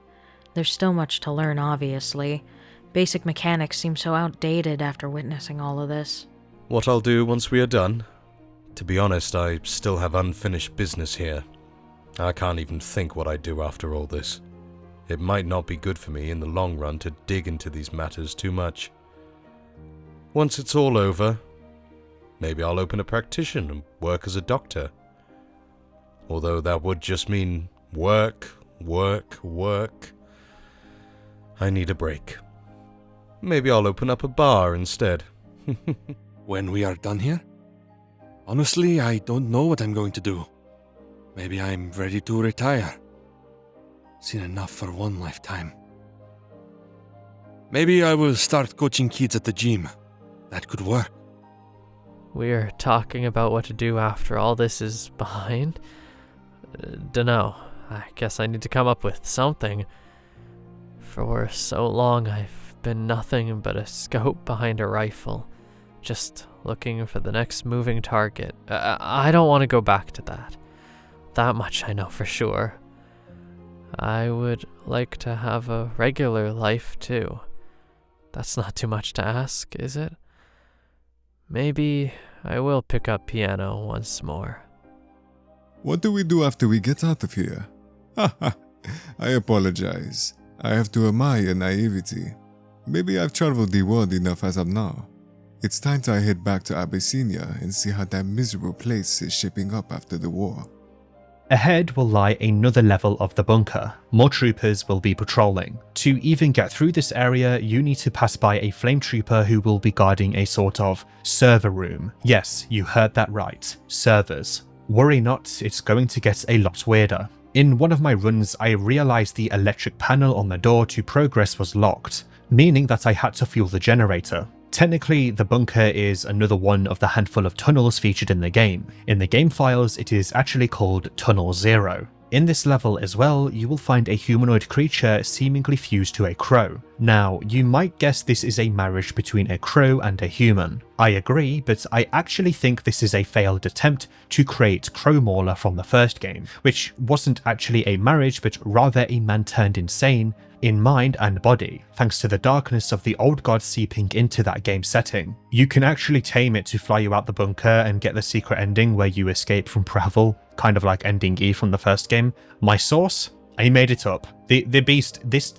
There's still much to learn, obviously. Basic mechanics seem so outdated after witnessing all of this. What I'll do once we are done? To be honest, I still have unfinished business here. I can't even think what I'd do after all this. It might not be good for me in the long run to dig into these matters too much. Once it's all over, maybe I'll open a practitioner and work as a doctor. Although that would just mean work. I need a break. Maybe I'll open up a bar instead. When we are done here? Honestly, I don't know what I'm going to do. Maybe I'm ready to retire. Seen enough for one lifetime. Maybe I will start coaching kids at the gym. That could work. We're talking about what to do after all this is behind? Dunno. I guess I need to come up with something. For so long I've been nothing but a scope behind a rifle, just looking for the next moving target. I don't want to go back to that. That much I know for sure. I would like to have a regular life too. That's not too much to ask, is it? Maybe I will pick up piano once more. What do we do after we get out of here? I apologize. I have to admire your naivety. Maybe I've traveled the world enough as of now. It's time to head back to Abyssinia and see how that miserable place is shaping up after the war. Ahead will lie another level of the bunker. More troopers will be patrolling. To even get through this area, you need to pass by a flame trooper who will be guarding a sort of server room. Yes, you heard that right. Servers. Worry not, it's going to get a lot weirder. In one of my runs, I realized the electric panel on the door to progress was locked, meaning that I had to fuel the generator. Technically, the bunker is another one of the handful of tunnels featured in the game. In the game files, it is actually called Tunnel 0. In this level as well, you will find a humanoid creature seemingly fused to a crow. Now, you might guess this is a marriage between a crow and a human. I agree, but I actually think this is a failed attempt to create Crow Mauler from the first game, which wasn't actually a marriage but rather a man turned insane in mind and body, thanks to the darkness of the old god seeping into that game setting. You can actually tame it to fly you out the bunker and get the secret ending where you escape from Prehevil, kind of like ending E from the first game. My source? I made it up. The beast, this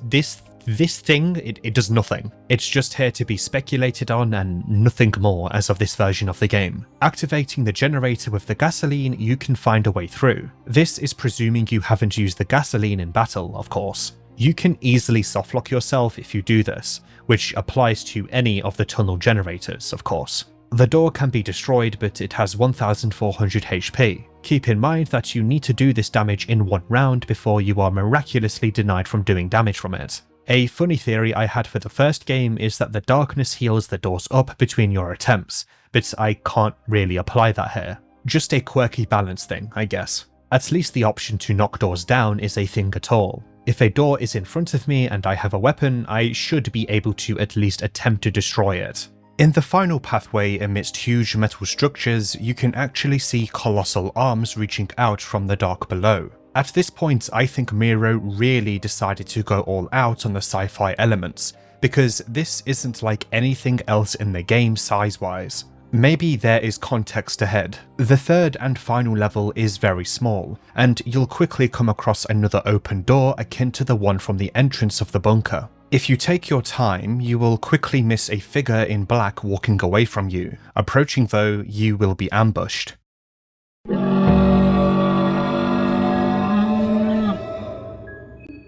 thing, it does nothing. It's just here to be speculated on and nothing more as of this version of the game. Activating the generator with the gasoline, you can find a way through. This is presuming you haven't used the gasoline in battle, of course. You can easily softlock yourself if you do this, which applies to any of the tunnel generators, of course. The door can be destroyed, but it has 1400 HP. Keep in mind that you need to do this damage in one round before you are miraculously denied from doing damage from it. A funny theory I had for the first game is that the darkness heals the doors up between your attempts, but I can't really apply that here. Just a quirky balance thing, I guess. At least the option to knock doors down is a thing at all. If a door is in front of me and I have a weapon, I should be able to at least attempt to destroy it. In the final pathway amidst huge metal structures, you can actually see colossal arms reaching out from the dark below. At this point, I think Miro really decided to go all out on the sci-fi elements, because this isn't like anything else in the game size-wise. Maybe there is context ahead. The third and final level is very small, and you'll quickly come across another open door akin to the one from the entrance of the bunker. If you take your time, you will quickly miss a figure in black walking away from you. Approaching though, you will be ambushed.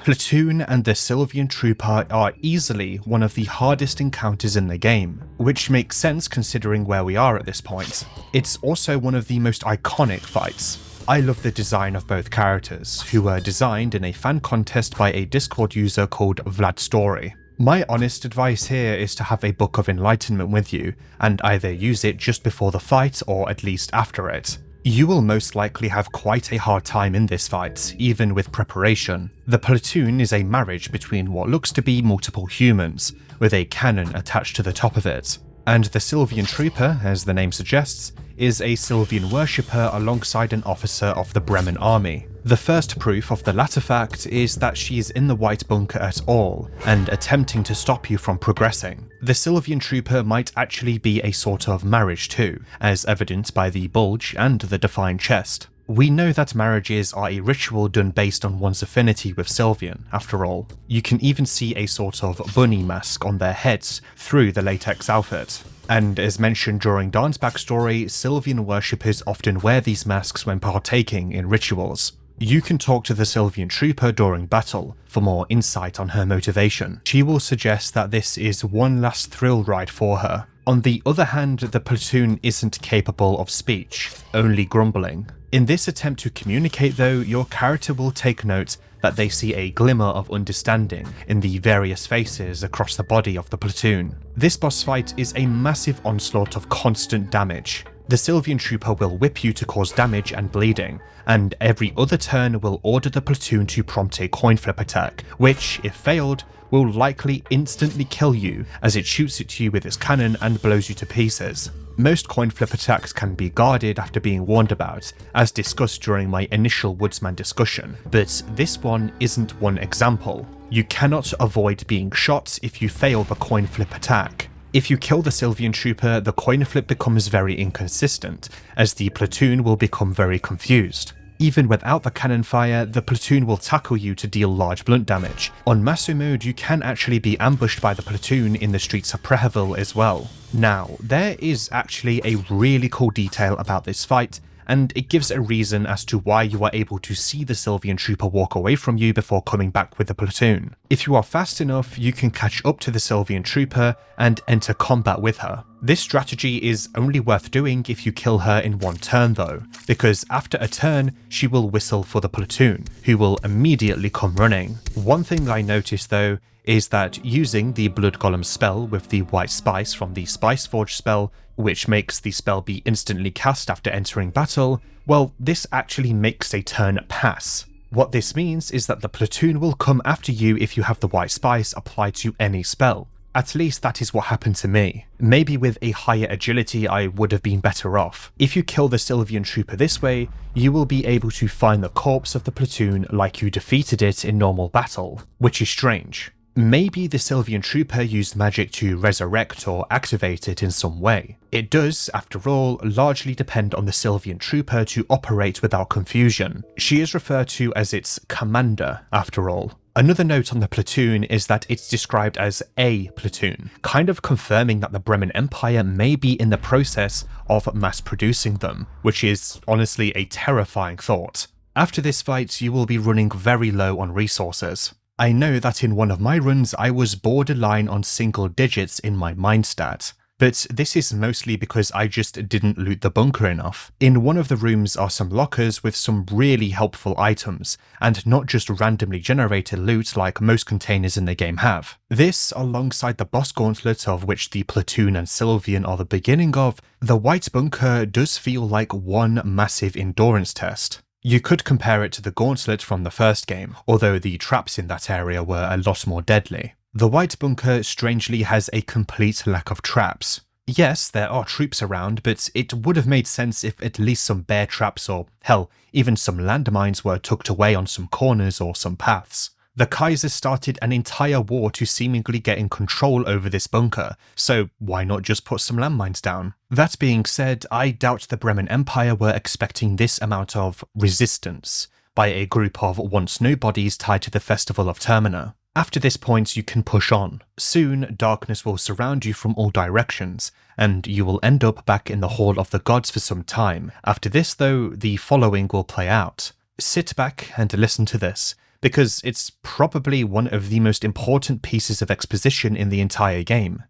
Platoon and the Sylvian Trooper are easily one of the hardest encounters in the game, which makes sense considering where we are at this point. It's also one of the most iconic fights. I love the design of both characters, who were designed in a fan contest by a Discord user called Vlad Story. My honest advice here is to have a Book of Enlightenment with you, and either use it just before the fight or at least after it. You will most likely have quite a hard time in this fight, even with preparation. The platoon is a marriage between what looks to be multiple humans, with a cannon attached to the top of it. And the Sylvian Trooper, as the name suggests, is a Sylvian worshipper alongside an officer of the Bremen army. The first proof of the latter fact is that she is in the White Bunker at all, and attempting to stop you from progressing. The Sylvian Trooper might actually be a sort of marriage too, as evidenced by the bulge and the defined chest. We know that marriages are a ritual done based on one's affinity with Sylvian, after all. You can even see a sort of bunny mask on their heads through the latex outfit. And as mentioned during Dawn's backstory, Sylvian worshippers often wear these masks when partaking in rituals. You can talk to the Sylvian Trooper during battle for more insight on her motivation. She will suggest that this is one last thrill ride for her. On the other hand, the platoon isn't capable of speech, only grumbling. In this attempt to communicate though, your character will take note that they see a glimmer of understanding in the various faces across the body of the platoon. This boss fight is a massive onslaught of constant damage. The Sylvian Trooper will whip you to cause damage and bleeding, and every other turn will order the platoon to prompt a coin flip attack, which, if failed, will likely instantly kill you as it shoots at you with its cannon and blows you to pieces. Most coin flip attacks can be guarded after being warned about, as discussed during my initial Woodsman discussion, but this one isn't one example. You cannot avoid being shot if you fail the coin flip attack. If you kill the Sylvian Trooper, the coin flip becomes very inconsistent, as the platoon will become very confused. Even without the cannon fire, the platoon will tackle you to deal large blunt damage. On Masoch mode, you can actually be ambushed by the platoon in the streets of Prehevil as well. Now, there is actually a really cool detail about this fight, and it gives a reason as to why you are able to see the Sylvian Trooper walk away from you before coming back with the platoon. If you are fast enough, you can catch up to the Sylvian Trooper and enter combat with her. This strategy is only worth doing if you kill her in one turn though, because after a turn, she will whistle for the platoon, who will immediately come running. One thing I noticed though is that using the Blood Golem spell with the white spice from the Spice Forge spell, which makes the spell be instantly cast after entering battle, well, this actually makes a turn pass. What this means is that the platoon will come after you if you have the white spice applied to any spell. At least that is what happened to me. Maybe with a higher agility I would have been better off. If you kill the Sylvian trooper this way, you will be able to find the corpse of the platoon like you defeated it in normal battle, which is strange. Maybe the Sylvian trooper used magic to resurrect or activate it in some way. It does, after all, largely depend on the Sylvian trooper to operate without confusion. She is referred to as its commander, after all. Another note on the platoon is that it's described as a platoon, kind of confirming that the Bremen Empire may be in the process of mass producing them, which is honestly a terrifying thought. After this fight, you will be running very low on resources. I know that in one of my runs I was borderline on single digits in my mind stat, but this is mostly because I just didn't loot the bunker enough. In one of the rooms are some lockers with some really helpful items, and not just randomly generated loot like most containers in the game have. This, alongside the boss gauntlet of which the platoon and Sylvian are the beginning of, the white bunker does feel like one massive endurance test. You could compare it to the gauntlet from the first game, although the traps in that area were a lot more deadly. The white bunker strangely has a complete lack of traps. Yes, there are troops around, but it would have made sense if at least some bear traps or, hell, even some landmines were tucked away on some corners or some paths. The Kaiser started an entire war to seemingly get in control over this bunker, so why not just put some landmines down? That being said, I doubt the Bremen Empire were expecting this amount of resistance by a group of once nobodies tied to the Festival of Termina. After this point, you can push on. Soon, darkness will surround you from all directions, and you will end up back in the Hall of the Gods for some time. After this, though, the following will play out. Sit back and listen to this, because it's probably one of the most important pieces of exposition in the entire game.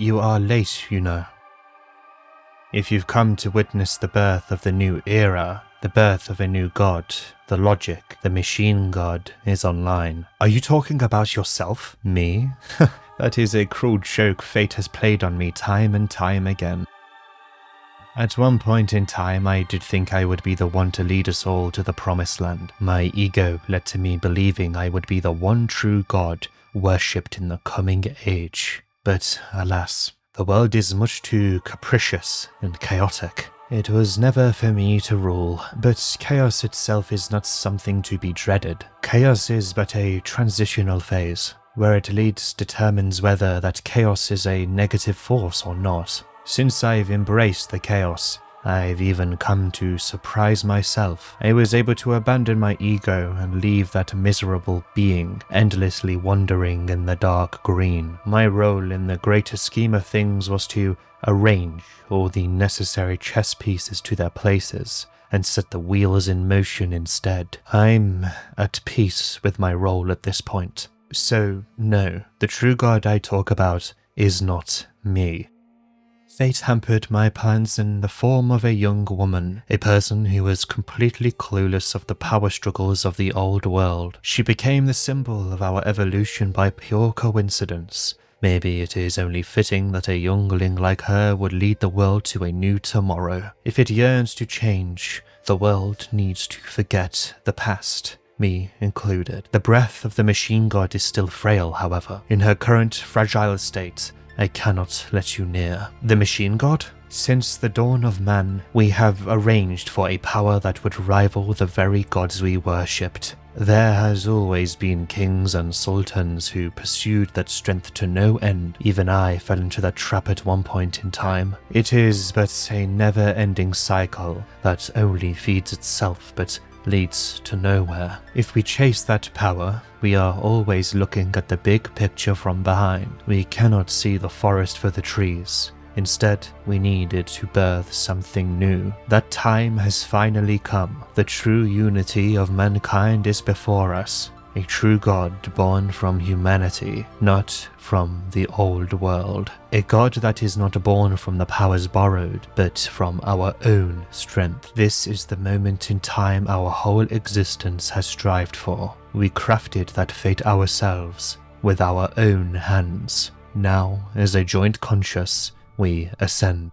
You are late, you know. If you've come to witness the birth of the new era, the birth of a new god, the logic, the machine god is online. Are you talking about yourself? Me? That is a cruel joke fate has played on me time and time again. At one point in time, I did think I would be the one to lead us all to the promised land. My ego led to me believing I would be the one true god worshipped in the coming age. But alas, the world is much too capricious and chaotic. It was never for me to rule, but chaos itself is not something to be dreaded. Chaos is but a transitional phase. Where it leads determines whether that chaos is a negative force or not. Since I've embraced the chaos, I've even come to surprise myself. I was able to abandon my ego and leave that miserable being endlessly wandering in the dark green. My role in the greater scheme of things was to arrange all the necessary chess pieces to their places and set the wheels in motion instead. I'm at peace with my role at this point. So no, the true god I talk about is not me. Fate hampered my plans in the form of a young woman, a person who was completely clueless of the power struggles of the old world. She became the symbol of our evolution by pure coincidence. Maybe it is only fitting that a youngling like her would lead the world to a new tomorrow. If it yearns to change, the world needs to forget the past. Me included. The breath of the machine god is still frail, however. In her current fragile state, I cannot let you near. The machine god? Since the dawn of man, we have arranged for a power that would rival the very gods we worshipped. There has always been kings and sultans who pursued that strength to no end. Even I fell into that trap at one point in time. It is but a never-ending cycle that only feeds itself but leads to nowhere. If we chase that power, we are always looking at the big picture from behind. We cannot see the forest for the trees. Instead, we needed to birth something new. That time has finally come. The true unity of mankind is before us. a true god born from humanity, not from the old world. A god that is not born from the powers borrowed, but from our own strength. This is the moment in time our whole existence has strived for. We crafted that fate ourselves, with our own hands. Now, as a joint conscious, we ascend.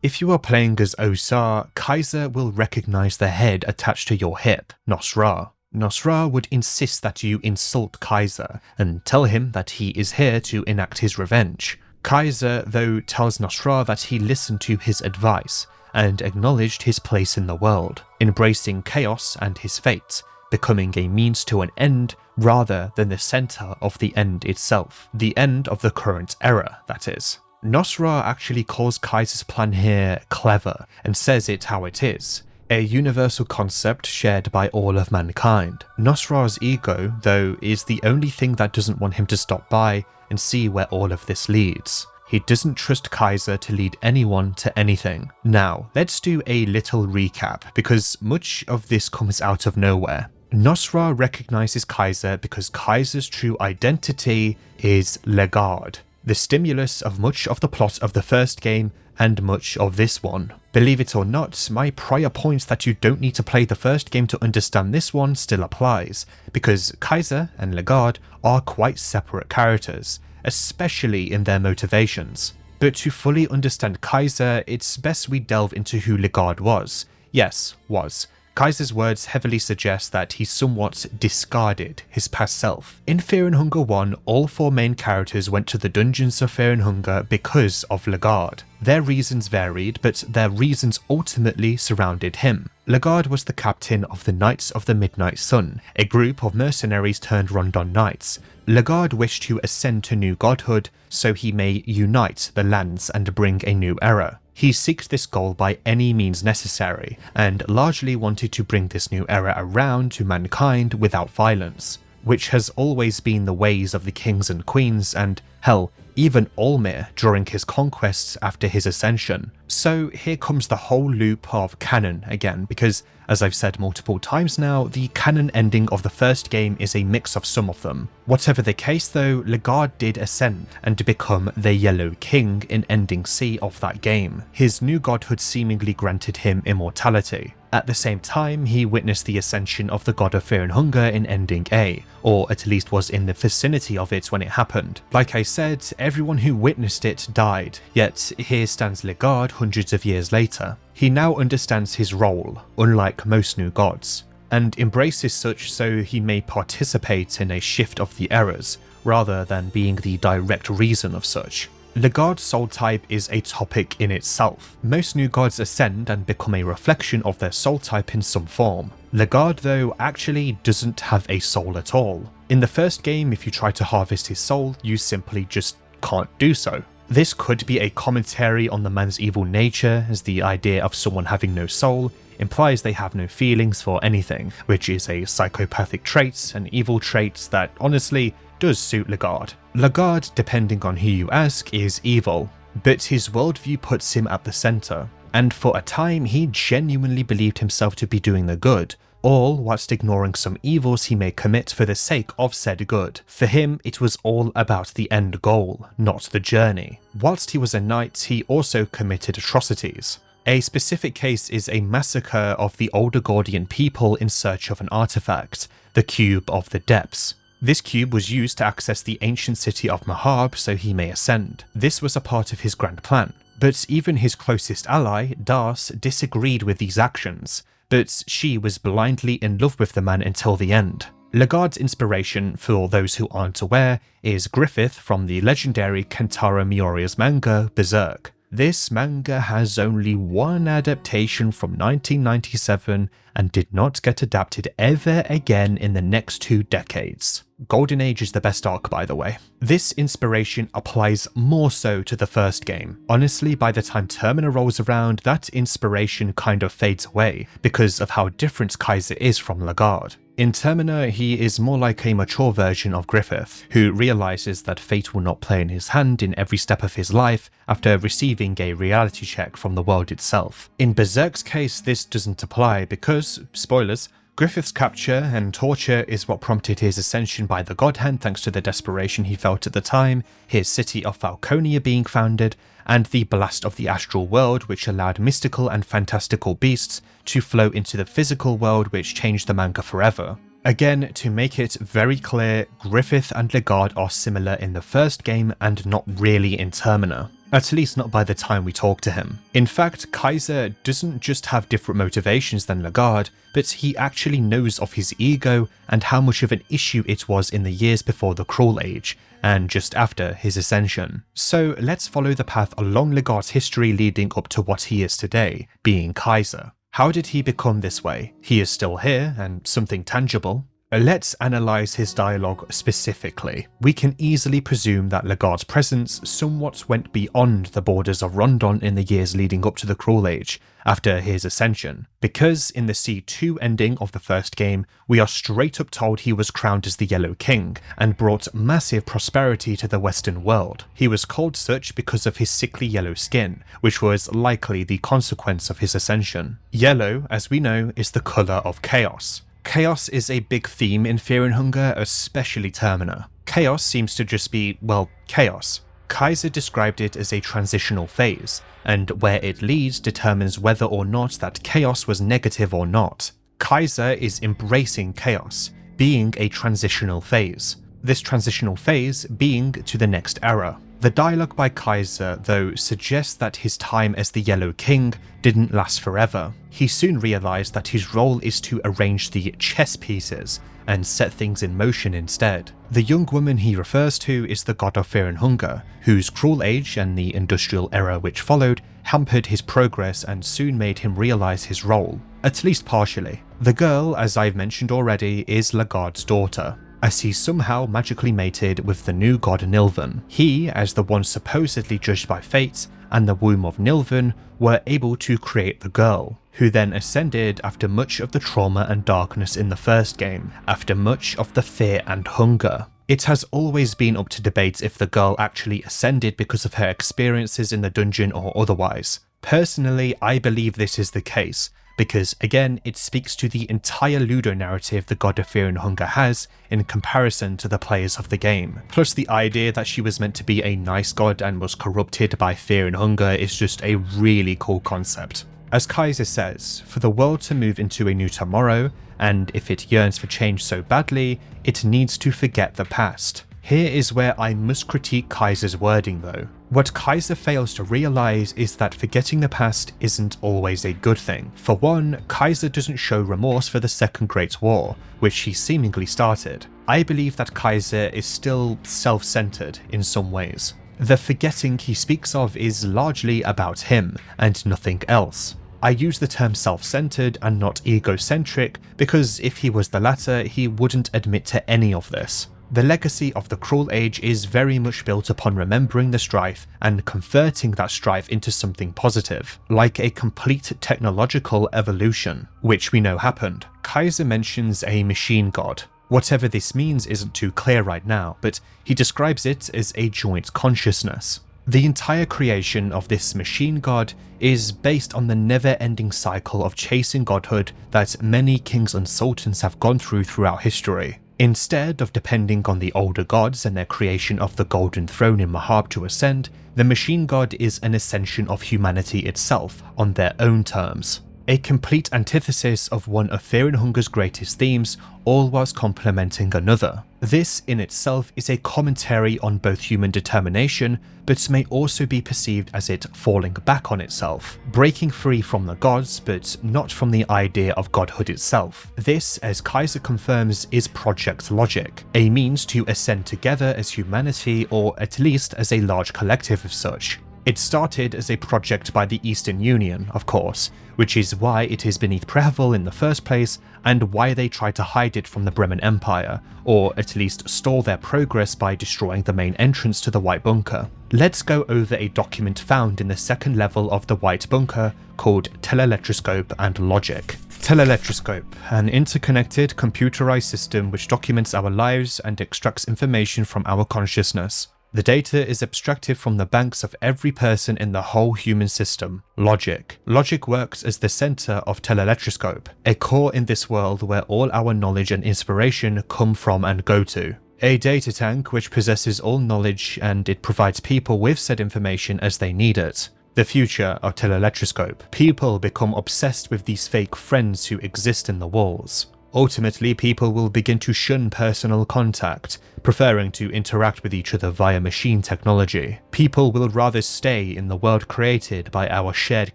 If you are playing as Osar, Kaiser will recognize the head attached to your hip, Nosra. Nosra would insist that you insult Kaiser and tell him that he is here to enact his revenge. Kaiser, though, tells Nosra that he listened to his advice and acknowledged his place in the world, embracing chaos and his fate, becoming a means to an end rather than the center of the end itself, the end of the current era, that is. Nosra actually calls Kaiser's plan here clever and says it how it is, a universal concept shared by all of mankind. Nosra's ego, though, is the only thing that doesn't want him to stop by and see where all of this leads. He doesn't trust Kaiser to lead anyone to anything. Now, let's do a little recap, because much of this comes out of nowhere. Nosra recognizes Kaiser because Kaiser's true identity is Legard, the stimulus of much of the plot of the first game and much of this one. Believe it or not, my prior point that you don't need to play the first game to understand this one still applies, because Kaiser and Legard are quite separate characters, especially in their motivations. But to fully understand Kaiser, it's best we delve into who Legard was. Yes, was. Kaiser's words heavily suggest that he somewhat discarded his past self. In Fear and Hunger 1, all 4 main characters went to the dungeons of Fear and Hunger because of Legard. Their reasons varied, but their reasons ultimately surrounded him. Legard was the captain of the Knights of the Midnight Sun, a group of mercenaries turned Rondon Knights. Legard wished to ascend to new godhood so he may unite the lands and bring a new era. He seeks this goal by any means necessary, and largely wanted to bring this new era around to mankind without violence, which has always been the ways of the kings and queens and, hell, even Olmir during his conquests after his ascension. So here comes the whole loop of canon again, because, as I've said multiple times now, the canon ending of the first game is a mix of some of them. Whatever the case though, Legard did ascend and become the Yellow King in Ending C of that game. His new godhood seemingly granted him immortality. At the same time, he witnessed the ascension of the God of Fear and Hunger in Ending A, or at least was in the vicinity of it when it happened. Like I said, everyone who witnessed it died, yet here stands Legard hundreds of years later. He now understands his role, unlike most new gods, and embraces such so he may participate in a shift of the eras, rather than being the direct reason of such. Legard's soul type is a topic in itself. Most new gods ascend and become a reflection of their soul type in some form. Legard, though, actually doesn't have a soul at all. In the first game, if you try to harvest his soul, you simply just can't do so. This could be a commentary on the man's evil nature, as the idea of someone having no soul implies they have no feelings for anything, which is a psychopathic trait, an evil trait that honestly does suit Legard. Legard, depending on who you ask, is evil, but his worldview puts him at the center, and for a time he genuinely believed himself to be doing the good, all whilst ignoring some evils he may commit for the sake of said good. For him, it was all about the end goal, not the journey. Whilst he was a knight, he also committed atrocities. A specific case is a massacre of the older Gordian people in search of an artifact, the Cube of the Depths. This cube was used to access the ancient city of Macabre so he may ascend. This was a part of his grand plan, but even his closest ally, Das, disagreed with these actions, but she was blindly in love with the man until the end. Legard's inspiration, for those who aren't aware, is Griffith from the legendary Kentaro Miura's manga Berserk. This manga has only one adaptation from 1997 and did not get adapted ever again in the next 2 decades. Golden Age is the best arc, by the way. This inspiration applies more so to the first game. Honestly, by the time Termina rolls around, that inspiration kind of fades away because of how different Kaiser is from Legard. In Termina, he is more like a mature version of Griffith, who realizes that fate will not play in his hand in every step of his life after receiving a reality check from the world itself. In Berserk's case, this doesn't apply because, spoilers, Griffith's capture and torture is what prompted his ascension by the God Hand thanks to the desperation he felt at the time, his city of Falconia being founded, and the blast of the astral world which allowed mystical and fantastical beasts to flow into the physical world, which changed the manga forever. Again, to make it very clear, Griffith and Legard are similar in the first game and not really in Termina. At least not by the time we talk to him. In fact, Kaiser doesn't just have different motivations than Legard, but he actually knows of his ego and how much of an issue it was in the years before the Cruel Age, and just after his ascension. So let's follow the path along Legard's history leading up to what he is today, being Kaiser. How did he become this way? He is still here, and something tangible. Let's analyse his dialogue specifically. We can easily presume that Legard's presence somewhat went beyond the borders of Rondon in the years leading up to the Cruel Age, after his ascension, because in the C2 ending of the first game, we are straight up told he was crowned as the Yellow King, and brought massive prosperity to the Western world. He was called such because of his sickly yellow skin, which was likely the consequence of his ascension. Yellow, as we know, is the colour of chaos. Chaos is a big theme in Fear and Hunger, especially Termina. Chaos seems to just be, well, chaos. Kaiser described it as a transitional phase, and where it leads determines whether or not that chaos was negative or not. Kaiser is embracing chaos, being a transitional phase. This transitional phase being to the next era. The dialogue by Kaiser, though, suggests that his time as the Yellow King didn't last forever. He soon realised that his role is to arrange the chess pieces and set things in motion instead. The young woman he refers to is the god of Fear and Hunger, whose cruel age and the industrial era which followed hampered his progress and soon made him realise his role, at least partially. The girl, as I've mentioned already, is Legard's daughter, as he somehow magically mated with the new god Nilvan. He, as the one supposedly judged by fate, and the womb of Nilvan, were able to create the girl, who then ascended after much of the trauma and darkness in the first game, after much of the fear and hunger. It has always been up to debate if the girl actually ascended because of her experiences in the dungeon or otherwise. Personally, I believe this is the case, because again, it speaks to the entire Ludo narrative the God of Fear and Hunger has in comparison to the players of the game. Plus the idea that she was meant to be a nice god and was corrupted by fear and hunger is just a really cool concept. As Kaiser says, for the world to move into a new tomorrow, and if it yearns for change so badly, it needs to forget the past. Here is where I must critique Kaiser's wording though. What Kaiser fails to realise is that forgetting the past isn't always a good thing. For one, Kaiser doesn't show remorse for the Second Great War, which he seemingly started. I believe that Kaiser is still self-centered in some ways. The forgetting he speaks of is largely about him, and nothing else. I use the term self-centered and not egocentric because if he was the latter, he wouldn't admit to any of this. The legacy of the Cruel Age is very much built upon remembering the strife and converting that strife into something positive, like a complete technological evolution, which we know happened. Kaiser mentions a machine god. Whatever this means isn't too clear right now, but he describes it as a joint consciousness. The entire creation of this machine god is based on the never-ending cycle of chasing godhood that many kings and sultans have gone through throughout history. Instead of depending on the older gods and their creation of the Golden Throne in Macabre to ascend, the machine god is an ascension of humanity itself on their own terms. A complete antithesis of one of Fear and Hunger's greatest themes, all whilst complementing another. This in itself is a commentary on both human determination, but may also be perceived as it falling back on itself, breaking free from the gods, but not from the idea of godhood itself. This, as Kaiser confirms, is Project Logic, a means to ascend together as humanity, or at least as a large collective of such. It started as a project by the Eastern Union, of course, which is why it is beneath Prehevil in the first place, and why they tried to hide it from the Bremen Empire, or at least stall their progress by destroying the main entrance to the White Bunker. Let's go over a document found in the second level of the White Bunker called Telelectroscope and Logic. Telelectroscope, an interconnected computerized system which documents our lives and extracts information from our consciousness. The data is abstracted from the banks of every person in the whole human system. Logic. Logic works as the center of telelectroscope, a core in this world where all our knowledge and inspiration come from and go to. A data tank which possesses all knowledge, and it provides people with said information as they need it. The future of telelectroscope. People become obsessed with these fake friends who exist in the walls. Ultimately, people will begin to shun personal contact, preferring to interact with each other via machine technology. People will rather stay in the world created by our shared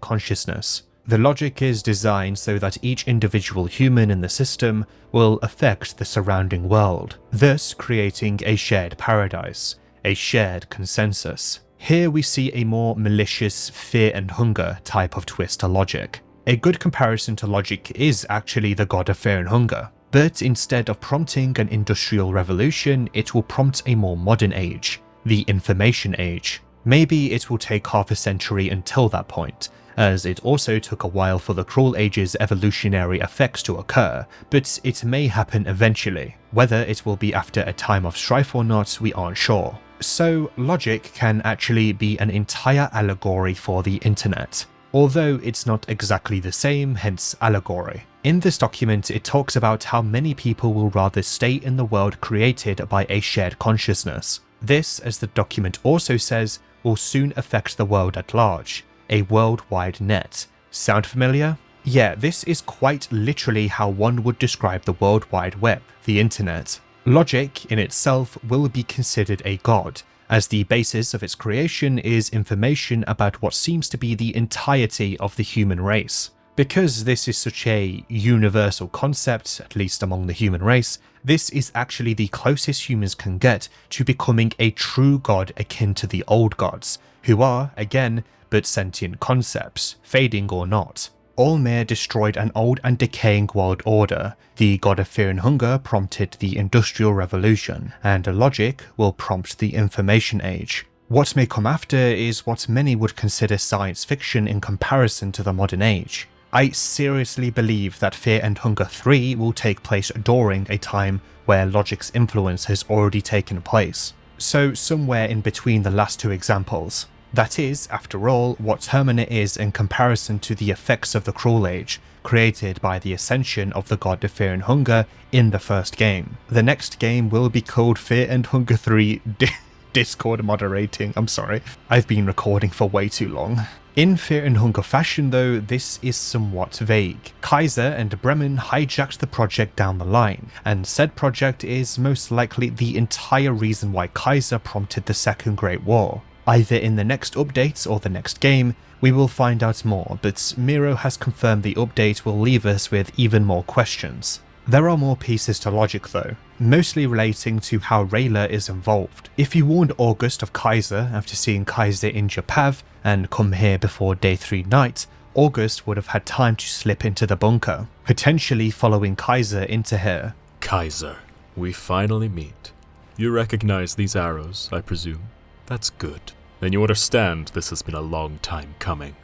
consciousness. The logic is designed so that each individual human in the system will affect the surrounding world, thus creating a shared paradise, a shared consensus. Here we see a more malicious fear and hunger type of twist to logic. A good comparison to logic is actually the God of Fear and Hunger, but instead of prompting an industrial revolution, it will prompt a more modern age, the information age. Maybe it will take half a century until that point, as it also took a while for the Cruel Age's evolutionary effects to occur, but it may happen eventually. Whether it will be after a time of strife or not, we aren't sure. So logic can actually be an entire allegory for the internet. Although it's not exactly the same, hence allegory. In this document, it talks about how many people will rather stay in the world created by a shared consciousness. This, as the document also says, will soon affect the world at large, a worldwide net. Sound familiar? Yeah, this is quite literally how one would describe the World Wide Web, the internet. Logic in itself will be considered a god, as the basis of its creation is information about what seems to be the entirety of the human race. Because this is such a universal concept, at least among the human race, this is actually the closest humans can get to becoming a true god akin to the old gods, who are, again, but sentient concepts, fading or not. Allmere destroyed an old and decaying world order. The God of Fear and Hunger prompted the Industrial Revolution, and logic will prompt the Information Age. What may come after is what many would consider science fiction in comparison to the modern age. I seriously believe that Fear and Hunger 3 will take place during a time where logic's influence has already taken place. So somewhere in between the last two examples. That is, after all, what Termina is in comparison to the effects of the Cruel Age, created by the ascension of the God of Fear and Hunger in the first game. The next game will be called Fear and Hunger 3 Discord moderating. I'm sorry, I've been recording for way too long. In Fear and Hunger fashion though, this is somewhat vague. Kaiser and Bremen hijacked the project down the line, and said project is most likely the entire reason why Kaiser prompted the Second Great War. Either in the next update or the next game, we will find out more, but Miro has confirmed the update will leave us with even more questions. There are more pieces to logic though, mostly relating to how Rayla is involved. If you warned August of Kaiser after seeing Kaiser in Japav and come here before day 3 night, August would have had time to slip into the bunker, potentially following Kaiser into here. Kaiser, we finally meet. You recognize these arrows, I presume? That's good. Then you understand this has been a long time coming.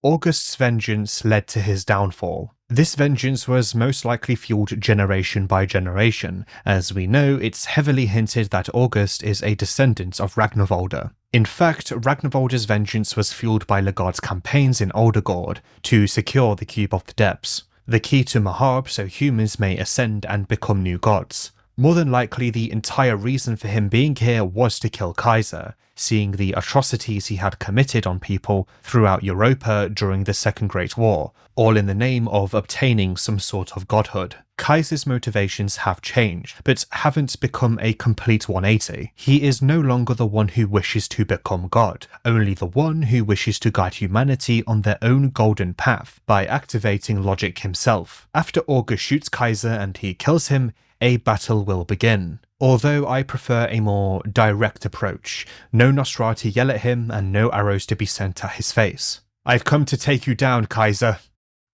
August's vengeance led to his downfall. This vengeance was most likely fueled generation by generation. As we know, it's heavily hinted that August is a descendant of Ragnarvolder. In fact, Ragnarvolder's vengeance was fueled by Legard's campaigns in Oldegord to secure the Cube of the Depths, the key to macabre so humans may ascend and become new gods. More than likely, the entire reason for him being here was to kill Kaiser, seeing the atrocities he had committed on people throughout Europa during the Second Great War, all in the name of obtaining some sort of godhood. Kaiser's motivations have changed, but haven't become a complete 180. He is no longer the one who wishes to become God, only the one who wishes to guide humanity on their own golden path by activating logic himself. After August shoots Kaiser and he kills him, a battle will begin. Although I prefer a more direct approach, no Nostrati yell at him and no arrows to be sent at his face. I've come to take you down, Kaiser.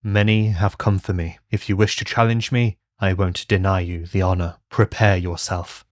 Many have come for me. If you wish to challenge me, I won't deny you the honor. Prepare yourself.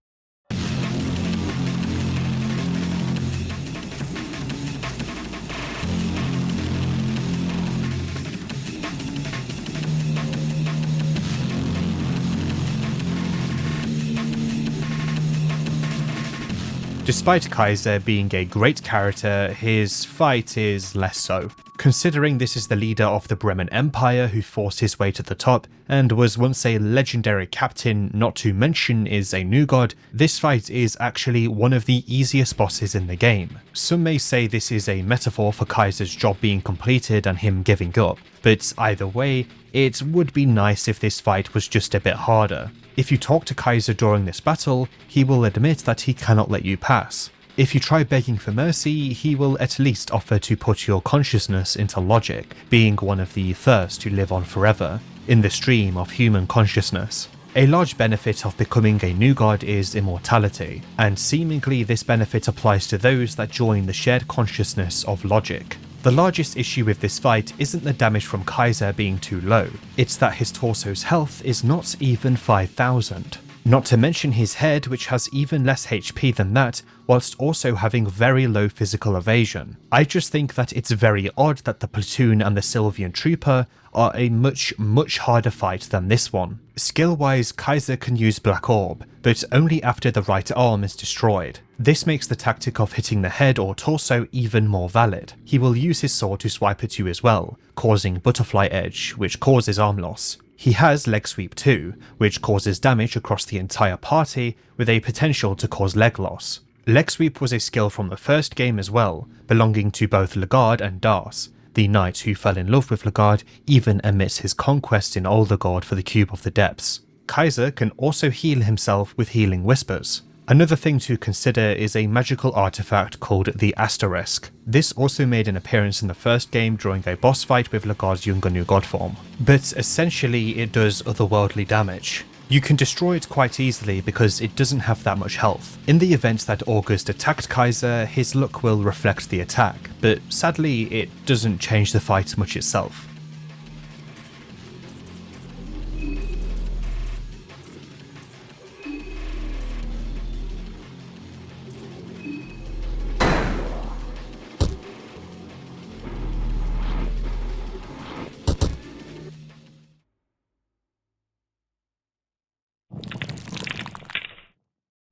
Despite Kaiser being a great character, his fight is less so. Considering this is the leader of the Bremen Empire who forced his way to the top and was once a legendary captain, not to mention is a new god, this fight is actually one of the easiest bosses in the game. Some may say this is a metaphor for Kaiser's job being completed and him giving up, but either way, it would be nice if this fight was just a bit harder. If you talk to Kaiser during this battle, he will admit that he cannot let you pass. If you try begging for mercy, he will at least offer to put your consciousness into logic, being one of the first to live on forever, in the stream of human consciousness. A large benefit of becoming a new god is immortality, and seemingly this benefit applies to those that join the shared consciousness of logic. The largest issue with this fight isn't the damage from Kaiser being too low, it's that his torso's health is not even 5,000. Not to mention his head, which has even less HP than that, whilst also having very low physical evasion. I just think that it's very odd that the platoon and the Sylvian Trooper are a much harder fight than this one. Skill-wise, Kaiser can use Black Orb, but only after the right arm is destroyed. This makes the tactic of hitting the head or torso even more valid. He will use his sword to swipe at you as well, causing Butterfly Edge, which causes arm loss. He has Leg Sweep too, which causes damage across the entire party with a potential to cause leg loss. Leg Sweep was a skill from the first game as well, belonging to both Legard and Das. The knight who fell in love with Legard even amidst his conquest in Oldergard for the Cube of the Depths. Kaiser can also heal himself with Healing Whispers. Another thing to consider is a magical artifact called the Asterisk. This also made an appearance in the first game during a boss fight with Legard's younger new god form, but essentially it does otherworldly damage. You can destroy it quite easily because it doesn't have that much health. In the event that August attacked Kaiser, his luck will reflect the attack, but sadly it doesn't change the fight much itself.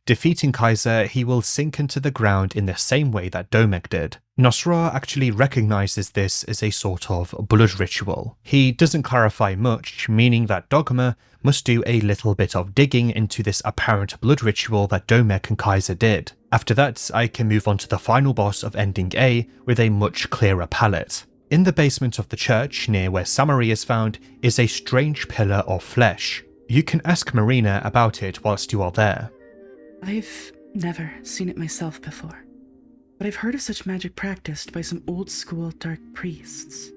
Defeating Kaiser, he will sink into the ground in the same way that Domek did. Nosra actually recognizes this as a sort of blood ritual. He doesn't clarify much, meaning that Dogma must do a little bit of digging into this apparent blood ritual that Domek and Kaiser did. After that, I can move on to the final boss of Ending A with a much clearer palette. In the basement of the church, near where Samari is found, is a strange pillar of flesh. You can ask Marina about it whilst you are there. I've never seen it myself before, but I've heard of such magic practiced by some old-school dark priests.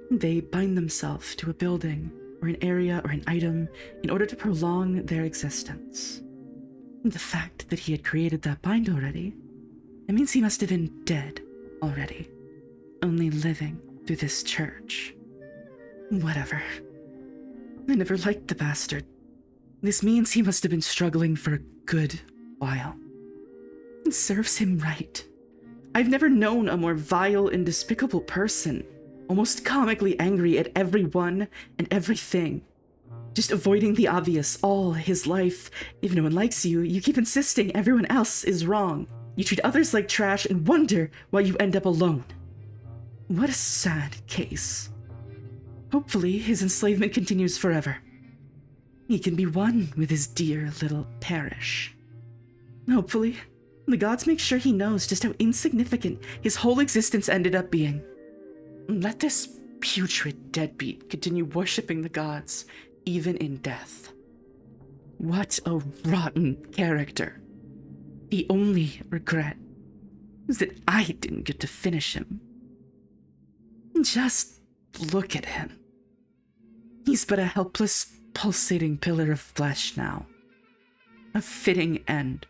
They bind themselves to a building, or an area, or an item in order to prolong their existence. The fact that he had created that bind already, it means he must have been dead already, only living through this church. Whatever. I never liked the bastard. This means he must have been struggling for a good while. It serves him right. I've never known a more vile and despicable person, almost comically angry at everyone and everything. Just avoiding the obvious all his life. If no one likes you, you keep insisting everyone else is wrong. You treat others like trash and wonder why you end up alone. What a sad case. Hopefully, his enslavement continues forever. He can be one with his dear little parish. Hopefully, the gods make sure he knows just how insignificant his whole existence ended up being. Let this putrid deadbeat continue worshipping the gods, even in death. What a rotten character. The only regret is that I didn't get to finish him. Just look at him. He's but a helpless, pulsating pillar of flesh now. A fitting end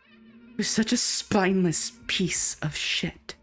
for such a spineless piece of shit.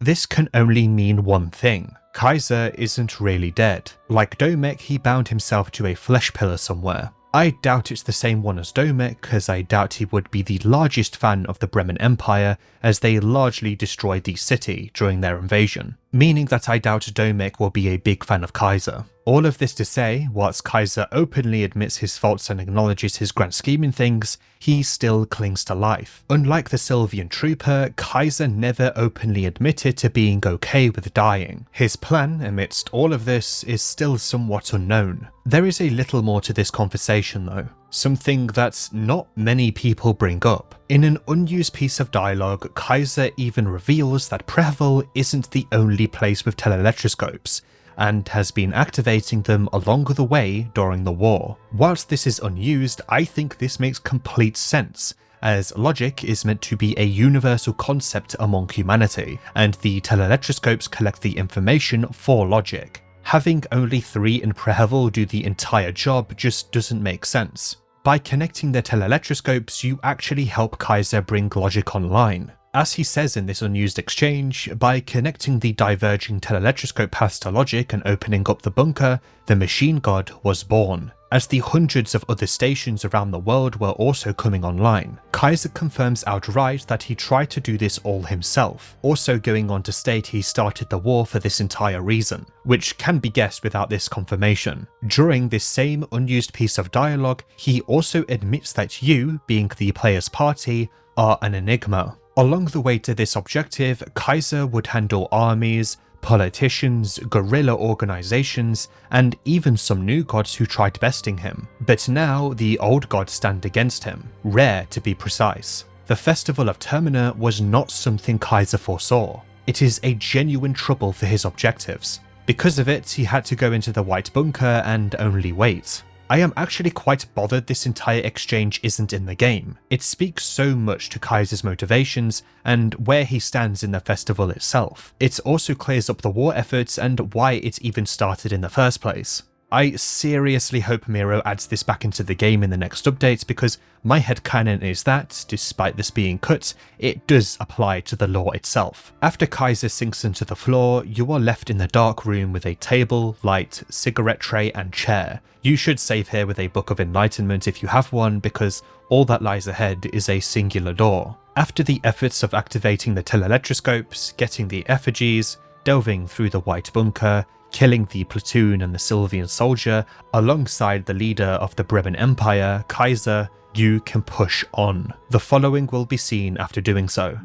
This can only mean one thing. Kaiser isn't really dead. Like Domek, he bound himself to a flesh pillar somewhere. I doubt it's the same one as Domek, because I doubt he would be the largest fan of the Bremen Empire, as they largely destroyed the city during their invasion. meaning that I doubt Domek will be a big fan of Kaiser. All of this to say, whilst Kaiser openly admits his faults and acknowledges his grand scheme in things, he still clings to life. Unlike the Sylvian trooper, Kaiser never openly admitted to being okay with dying. His plan, amidst all of this, is still somewhat unknown. There is a little more to this conversation though, something that not many people bring up. In an unused piece of dialogue, Kaiser even reveals that Prehevil isn't the only place with teleelectroscopes, and has been activating them along the way during the war. Whilst this is unused, I think this makes complete sense, as logic is meant to be a universal concept among humanity, and the teleelectroscopes collect the information for logic. Having only 3 in Prehevil do the entire job just doesn't make sense. By connecting the teleelectroscopes, you actually help Kaiser bring logic online. As he says in this unused exchange, by connecting the diverging teleelectroscope paths to logic and opening up the bunker, the machine god was born. As the hundreds of other stations around the world were also coming online, Kaiser confirms outright that he tried to do this all himself, also going on to state he started the war for this entire reason, which can be guessed without this confirmation. During this same unused piece of dialogue, he also admits that you, being the player's party, are an enigma. Along the way to this objective, Kaiser would handle armies, politicians, guerrilla organizations, and even some new gods who tried besting him. But now the old gods stand against him, rare to be precise. The Festival of Termina was not something Kaiser foresaw. It is a genuine trouble for his objectives. Because of it, he had to go into the White Bunker and only wait. I am actually quite bothered this entire exchange isn't in the game. It speaks so much to Kaiser's motivations and where he stands in the festival itself. It also clears up the war efforts and why it even started in the first place. I seriously hope Miro adds this back into the game in the next update, because my headcanon is that, despite this being cut, it does apply to the lore itself. After Kaiser sinks into the floor, you are left in the dark room with a table, light, cigarette tray and chair. You should save here with a Book of Enlightenment if you have one, because all that lies ahead is a singular door. After the efforts of activating the teleelectroscopes, getting the effigies, delving through the White Bunker, killing the platoon and the Sylvian soldier, alongside the leader of the Bremen Empire, Kaiser, you can push on. The following will be seen after doing so.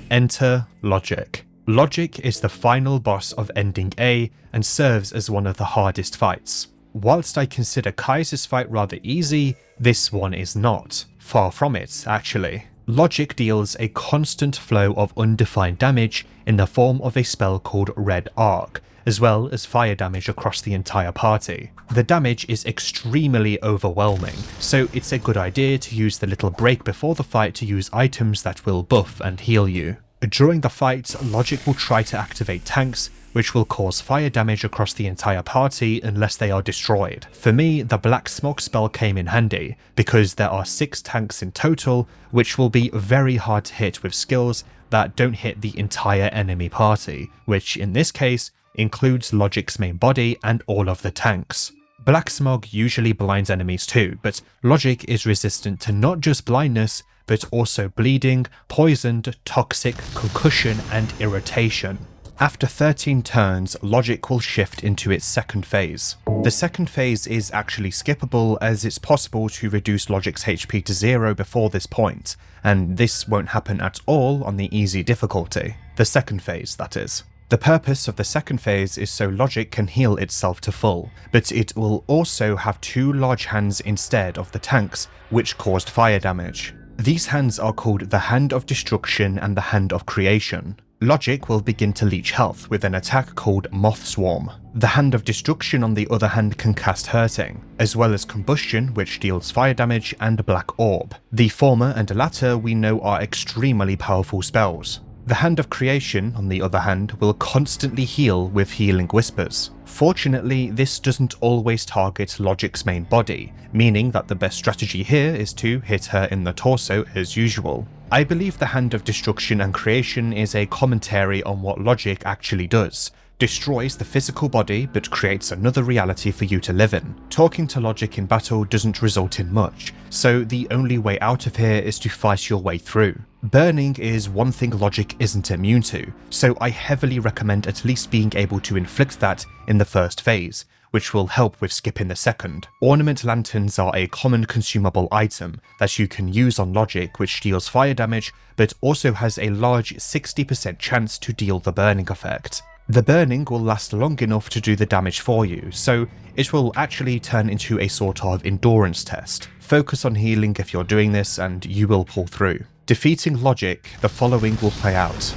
Enter Logic. Logic is the final boss of Ending A and serves as one of the hardest fights. Whilst I consider Kaiser's fight rather easy, this one is not. Far from it, actually. Logic deals a constant flow of undefined damage in the form of a spell called Red Arc, as well as fire damage across the entire party. The damage is extremely overwhelming, so it's a good idea to use the little break before the fight to use items that will buff and heal you. During the fight, Logic will try to activate tanks, which will cause fire damage across the entire party unless they are destroyed. For me, the Black Smoke spell came in handy, because there are 6 tanks in total, which will be very hard to hit with skills that don't hit the entire enemy party, which in this case includes Logic's main body and all of the tanks. Black Smog usually blinds enemies too, but Logic is resistant to not just blindness, but also bleeding, poisoned, toxic, concussion, and irritation. After 13 turns, Logic will shift into its second phase. The second phase is actually skippable, as it's possible to reduce Logic's HP to 0 before this point, and this won't happen at all on the easy difficulty. The second phase, that is. The purpose of the second phase is so Logic can heal itself to full, but it will also have 2 large hands instead of the tanks, which caused fire damage. These hands are called the Hand of Destruction and the Hand of Creation. Logic will begin to leech health with an attack called Moth Swarm. The Hand of Destruction on the other hand can cast Hurting, as well as Combustion, which deals fire damage, and Black Orb. The former and latter we know are extremely powerful spells. The Hand of Creation, on the other hand, will constantly heal with Healing Whispers. Fortunately, this doesn't always target Logic's main body, meaning that the best strategy here is to hit her in the torso as usual. I believe the Hand of Destruction and Creation is a commentary on what Logic actually does. Destroys the physical body but creates another reality for you to live in. Talking to Logic in battle doesn't result in much, so the only way out of here is to fight your way through. Burning is one thing Logic isn't immune to, so I heavily recommend at least being able to inflict that in the first phase, which will help with skipping the second. Ornament lanterns are a common consumable item that you can use on Logic, which deals fire damage but also has a large 60% chance to deal the burning effect. The burning will last long enough to do the damage for you, so it will actually turn into a sort of endurance test. Focus on healing if you're doing this and you will pull through. Defeating Logic, the following will play out.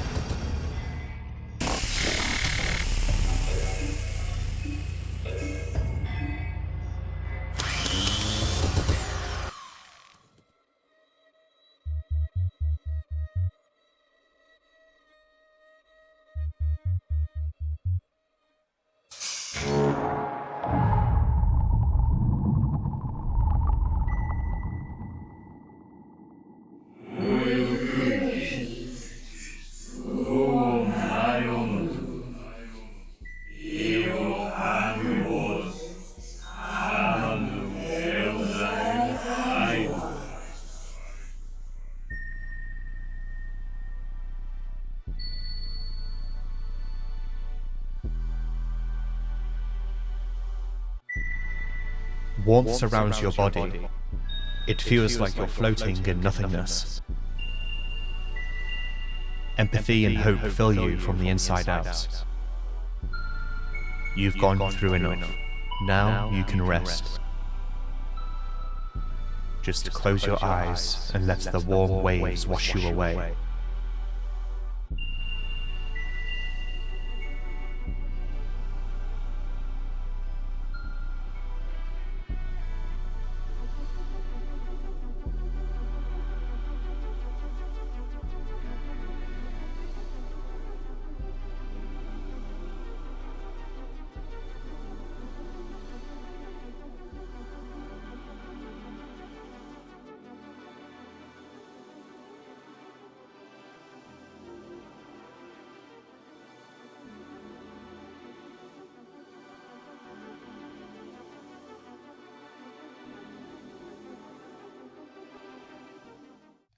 Warmth surrounds your body. It feels like you're floating in nothingness. Empathy and hope fill you from the inside out. You've gone through enough. Now you can rest. Just close your eyes and let the warm waves wash you away.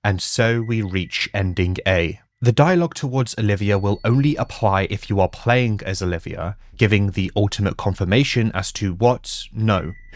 And so we reach ending A. The dialogue towards Olivia will only apply if you are playing as Olivia, giving the ultimate confirmation as to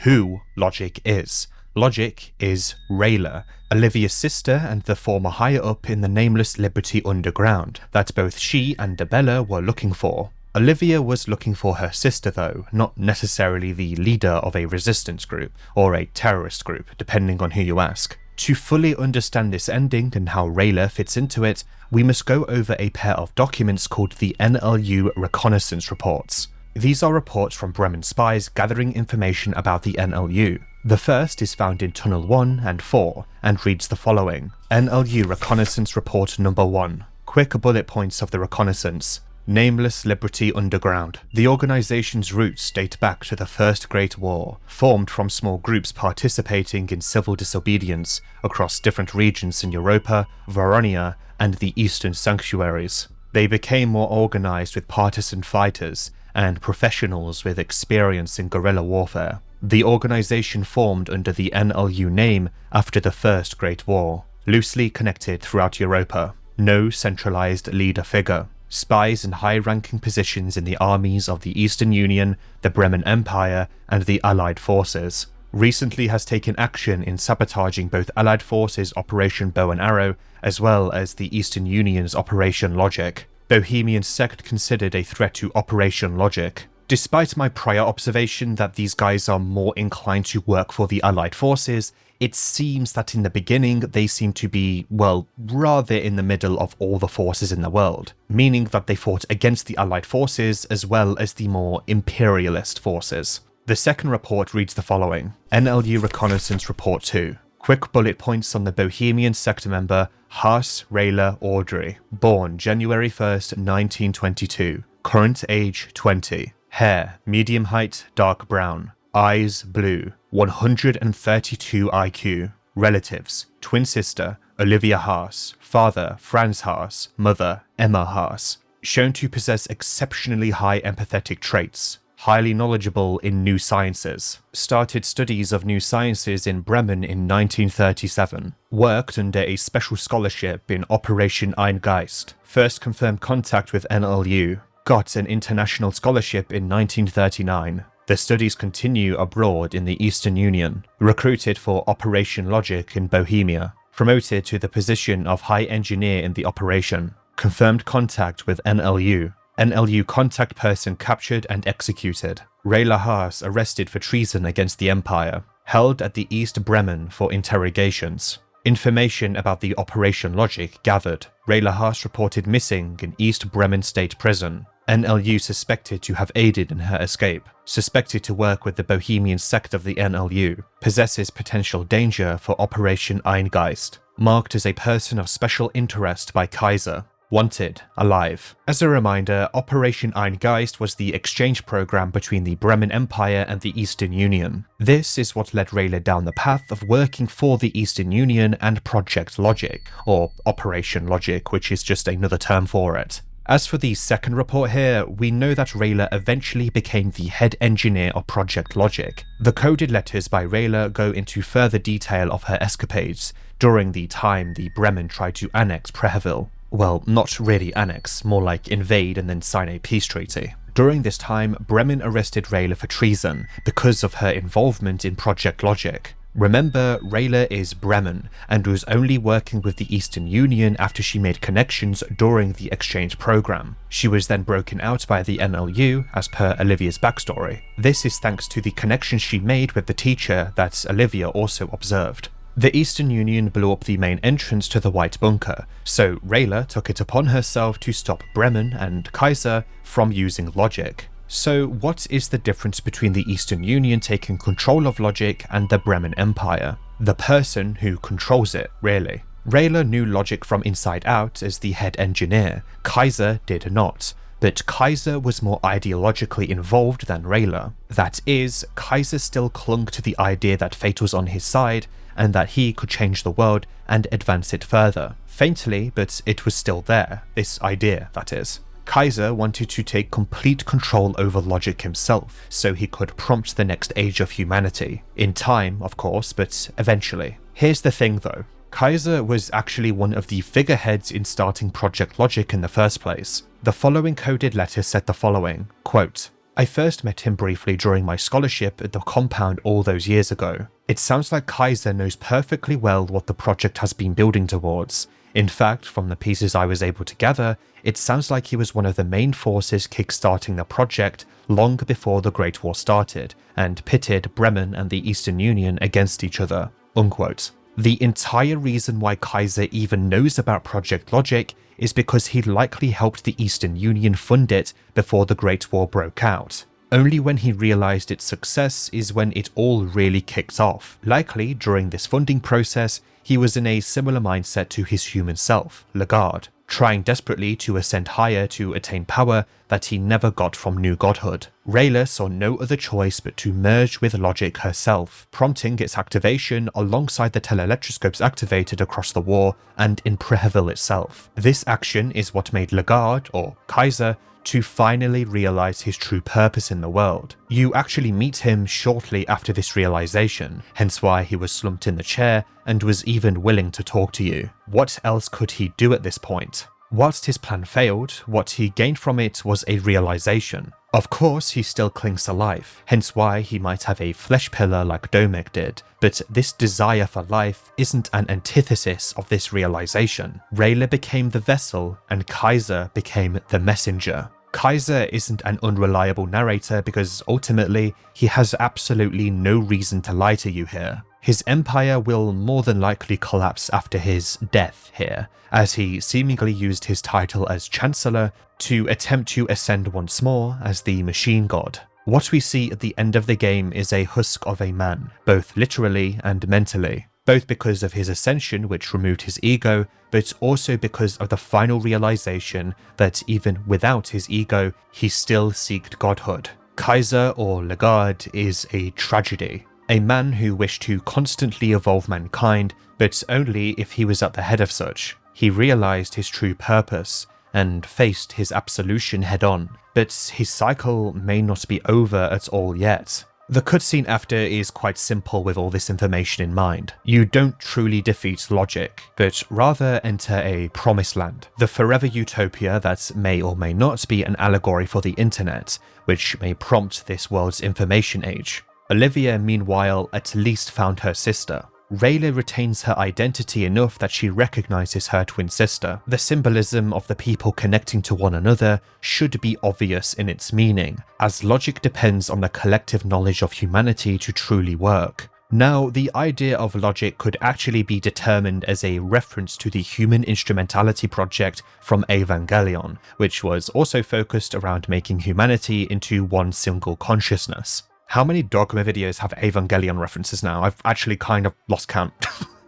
who Logic is. Logic is Rayla, Olivia's sister and the former higher-up in the nameless Liberty Underground that both she and Bella were looking for. Olivia was looking for her sister though, not necessarily the leader of a resistance group, or a terrorist group, depending on who you ask. To fully understand this ending and how Rayla fits into it, we must go over a pair of documents called the NLU Reconnaissance Reports. These are reports from Bremen spies gathering information about the NLU. The first is found in Tunnel 1 and 4 and reads the following. NLU Reconnaissance Report Number 1. Quick bullet points of the reconnaissance. Nameless Liberty Underground. The organization's roots date back to the First Great War, formed from small groups participating in civil disobedience across different regions in Europa, Varonia, and the Eastern Sanctuaries. They became more organized with partisan fighters and professionals with experience in guerrilla warfare. The organization formed under the NLU name after the First Great War, loosely connected throughout Europa. No centralized leader figure. Spies in high-ranking positions in the armies of the Eastern Union, the Bremen Empire, and the Allied forces. Recently has taken action in sabotaging both Allied forces' Operation Bow and Arrow, as well as the Eastern Union's Operation Logic. Bohemian sect considered a threat to Operation Logic. Despite my prior observation that these guys are more inclined to work for the Allied forces, it seems that in the beginning they seem to be, well, rather in the middle of all the forces in the world, meaning that they fought against the Allied forces as well as the more imperialist forces. The second report reads the following: NLU Reconnaissance Report 2. Quick bullet points on the Bohemian sector member Haas Rayla Audrey, born January 1st, 1922, current age 20, hair medium height dark brown, eyes blue, 132 IQ, relatives, twin sister Olivia Haas, father Franz Haas, mother Emma Haas, shown to possess exceptionally high empathetic traits, highly knowledgeable in new sciences, started studies of new sciences in Bremen in 1937, worked under a special scholarship in Operation Eingeist, first confirmed contact with NLU, got an international scholarship in 1939. The studies continue abroad in the Eastern Union, recruited for Operation Logic in Bohemia, promoted to the position of High Engineer in the operation, confirmed contact with NLU, NLU contact person captured and executed, Rayla Haas arrested for treason against the Empire, held at the East Bremen for interrogations. Information about the Operation Logic gathered, Rayla Haas reported missing in East Bremen State Prison, NLU suspected to have aided in her escape, suspected to work with the Bohemian sect of the NLU, possesses potential danger for Operation Eingeist, marked as a person of special interest by Kaiser, wanted alive. As a reminder, Operation Eingeist was the exchange program between the Bremen Empire and the Eastern Union. This is what led Rayla down the path of working for the Eastern Union and Project Logic, or Operation Logic, which is just another term for it. As for the second report here, we know that Rayla eventually became the head engineer of Project Logic. The coded letters by Rayla go into further detail of her escapades during the time the Bremen tried to annex Prehevil. Well, not really annex, more like invade and then sign a peace treaty. During this time, Bremen arrested Rayla for treason because of her involvement in Project Logic. Remember, Rayla is Bremen and was only working with the Eastern Union after she made connections during the exchange program. She was then broken out by the NLU, as per Olivia's backstory. This is thanks to the connections she made with the teacher that Olivia also observed. The Eastern Union blew up the main entrance to the White Bunker, so Rayla took it upon herself to stop Bremen and Kaiser from using Logic. So what is the difference between the Eastern Union taking control of Logic and the Bremen Empire? The person who controls it, really. Rayla knew Logic from inside out as the head engineer, Kaiser did not. But Kaiser was more ideologically involved than Rayla. That is, Kaiser still clung to the idea that fate was on his side, and that he could change the world and advance it further. Faintly, but it was still there, this idea, that is. Kaiser wanted to take complete control over Logic himself, so he could prompt the next age of humanity. In time, of course, but eventually. Here's the thing though. Kaiser was actually one of the figureheads in starting Project Logic in the first place. The following coded letter said the following, quote, I first met him briefly during my scholarship at the compound all those years ago. It sounds like Kaiser knows perfectly well what the project has been building towards. In fact, from the pieces I was able to gather, it sounds like he was one of the main forces kickstarting the project long before the Great War started, and pitted Bremen and the Eastern Union against each other. Unquote. The entire reason why Kaiser even knows about Project Logic is because he likely helped the Eastern Union fund it before the Great War broke out. Only when he realized its success is when it all really kicked off. Likely, during this funding process, he was in a similar mindset to his human self, Lagarde, trying desperately to ascend higher to attain power that he never got from New Godhood. Rayla saw no other choice but to merge with Logic herself, prompting its activation alongside the teleelectroscopes activated across the war and in Prehevil itself. This action is what made Lagarde, or Kaiser, to finally realize his true purpose in the world. You actually meet him shortly after this realization, hence why he was slumped in the chair and was even willing to talk to you. What else could he do at this point? Whilst his plan failed, what he gained from it was a realization. Of course, he still clings to life, hence why he might have a flesh pillar like Domek did, but this desire for life isn't an antithesis of this realization. Rayla became the vessel, and Kaiser became the messenger. Kaiser isn't an unreliable narrator because ultimately he has absolutely no reason to lie to you here. His empire will more than likely collapse after his death here, as he seemingly used his title as Chancellor to attempt to ascend once more as the Machine God. What we see at the end of the game is a husk of a man, both literally and mentally, both because of his ascension, which removed his ego, but also because of the final realization that even without his ego, he still seeked godhood. Kaiser, or Legard, is a tragedy. A man who wished to constantly evolve mankind, but only if he was at the head of such. He realized his true purpose, and faced his absolution head-on, but his cycle may not be over at all yet. The cutscene after is quite simple with all this information in mind. You don't truly defeat logic, but rather enter a promised land, the forever utopia that may or may not be an allegory for the internet, which may prompt this world's information age. Olivia, meanwhile, at least found her sister. Rayla retains her identity enough that she recognizes her twin sister. The symbolism of the people connecting to one another should be obvious in its meaning, as logic depends on the collective knowledge of humanity to truly work. Now, the idea of logic could actually be determined as a reference to the Human Instrumentality project from Evangelion, which was also focused around making humanity into one single consciousness. How many Dogma videos have Evangelion references now? I've actually kind of lost count.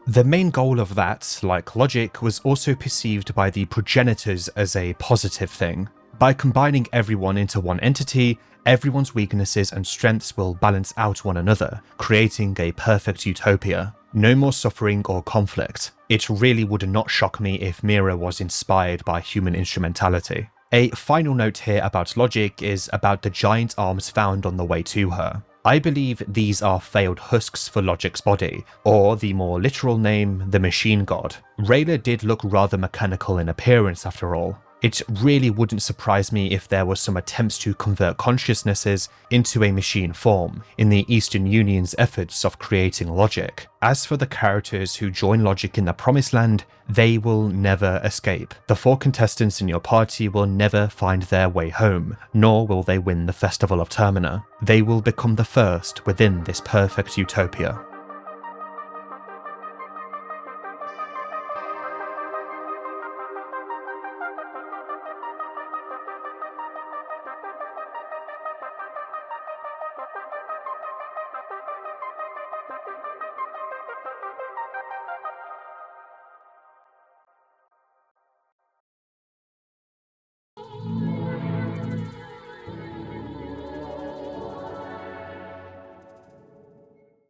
The main goal of that, like logic, was also perceived by the progenitors as a positive thing. By combining everyone into one entity, everyone's weaknesses and strengths will balance out one another, creating a perfect utopia. No more suffering or conflict. It really would not shock me if Mira was inspired by human instrumentality. A final note here about logic is about the giant arms found on the way to her. I believe these are failed husks for Logic's body, or the more literal name, the Machine God. Rayla did look rather mechanical in appearance after all. It really wouldn't surprise me if there were some attempts to convert consciousnesses into a machine form in the Eastern Union's efforts of creating Logic. As for the characters who join Logic in the Promised Land, they will never escape. The 4 contestants in your party will never find their way home, nor will they win the Festival of Termina. They will become the first within this perfect utopia.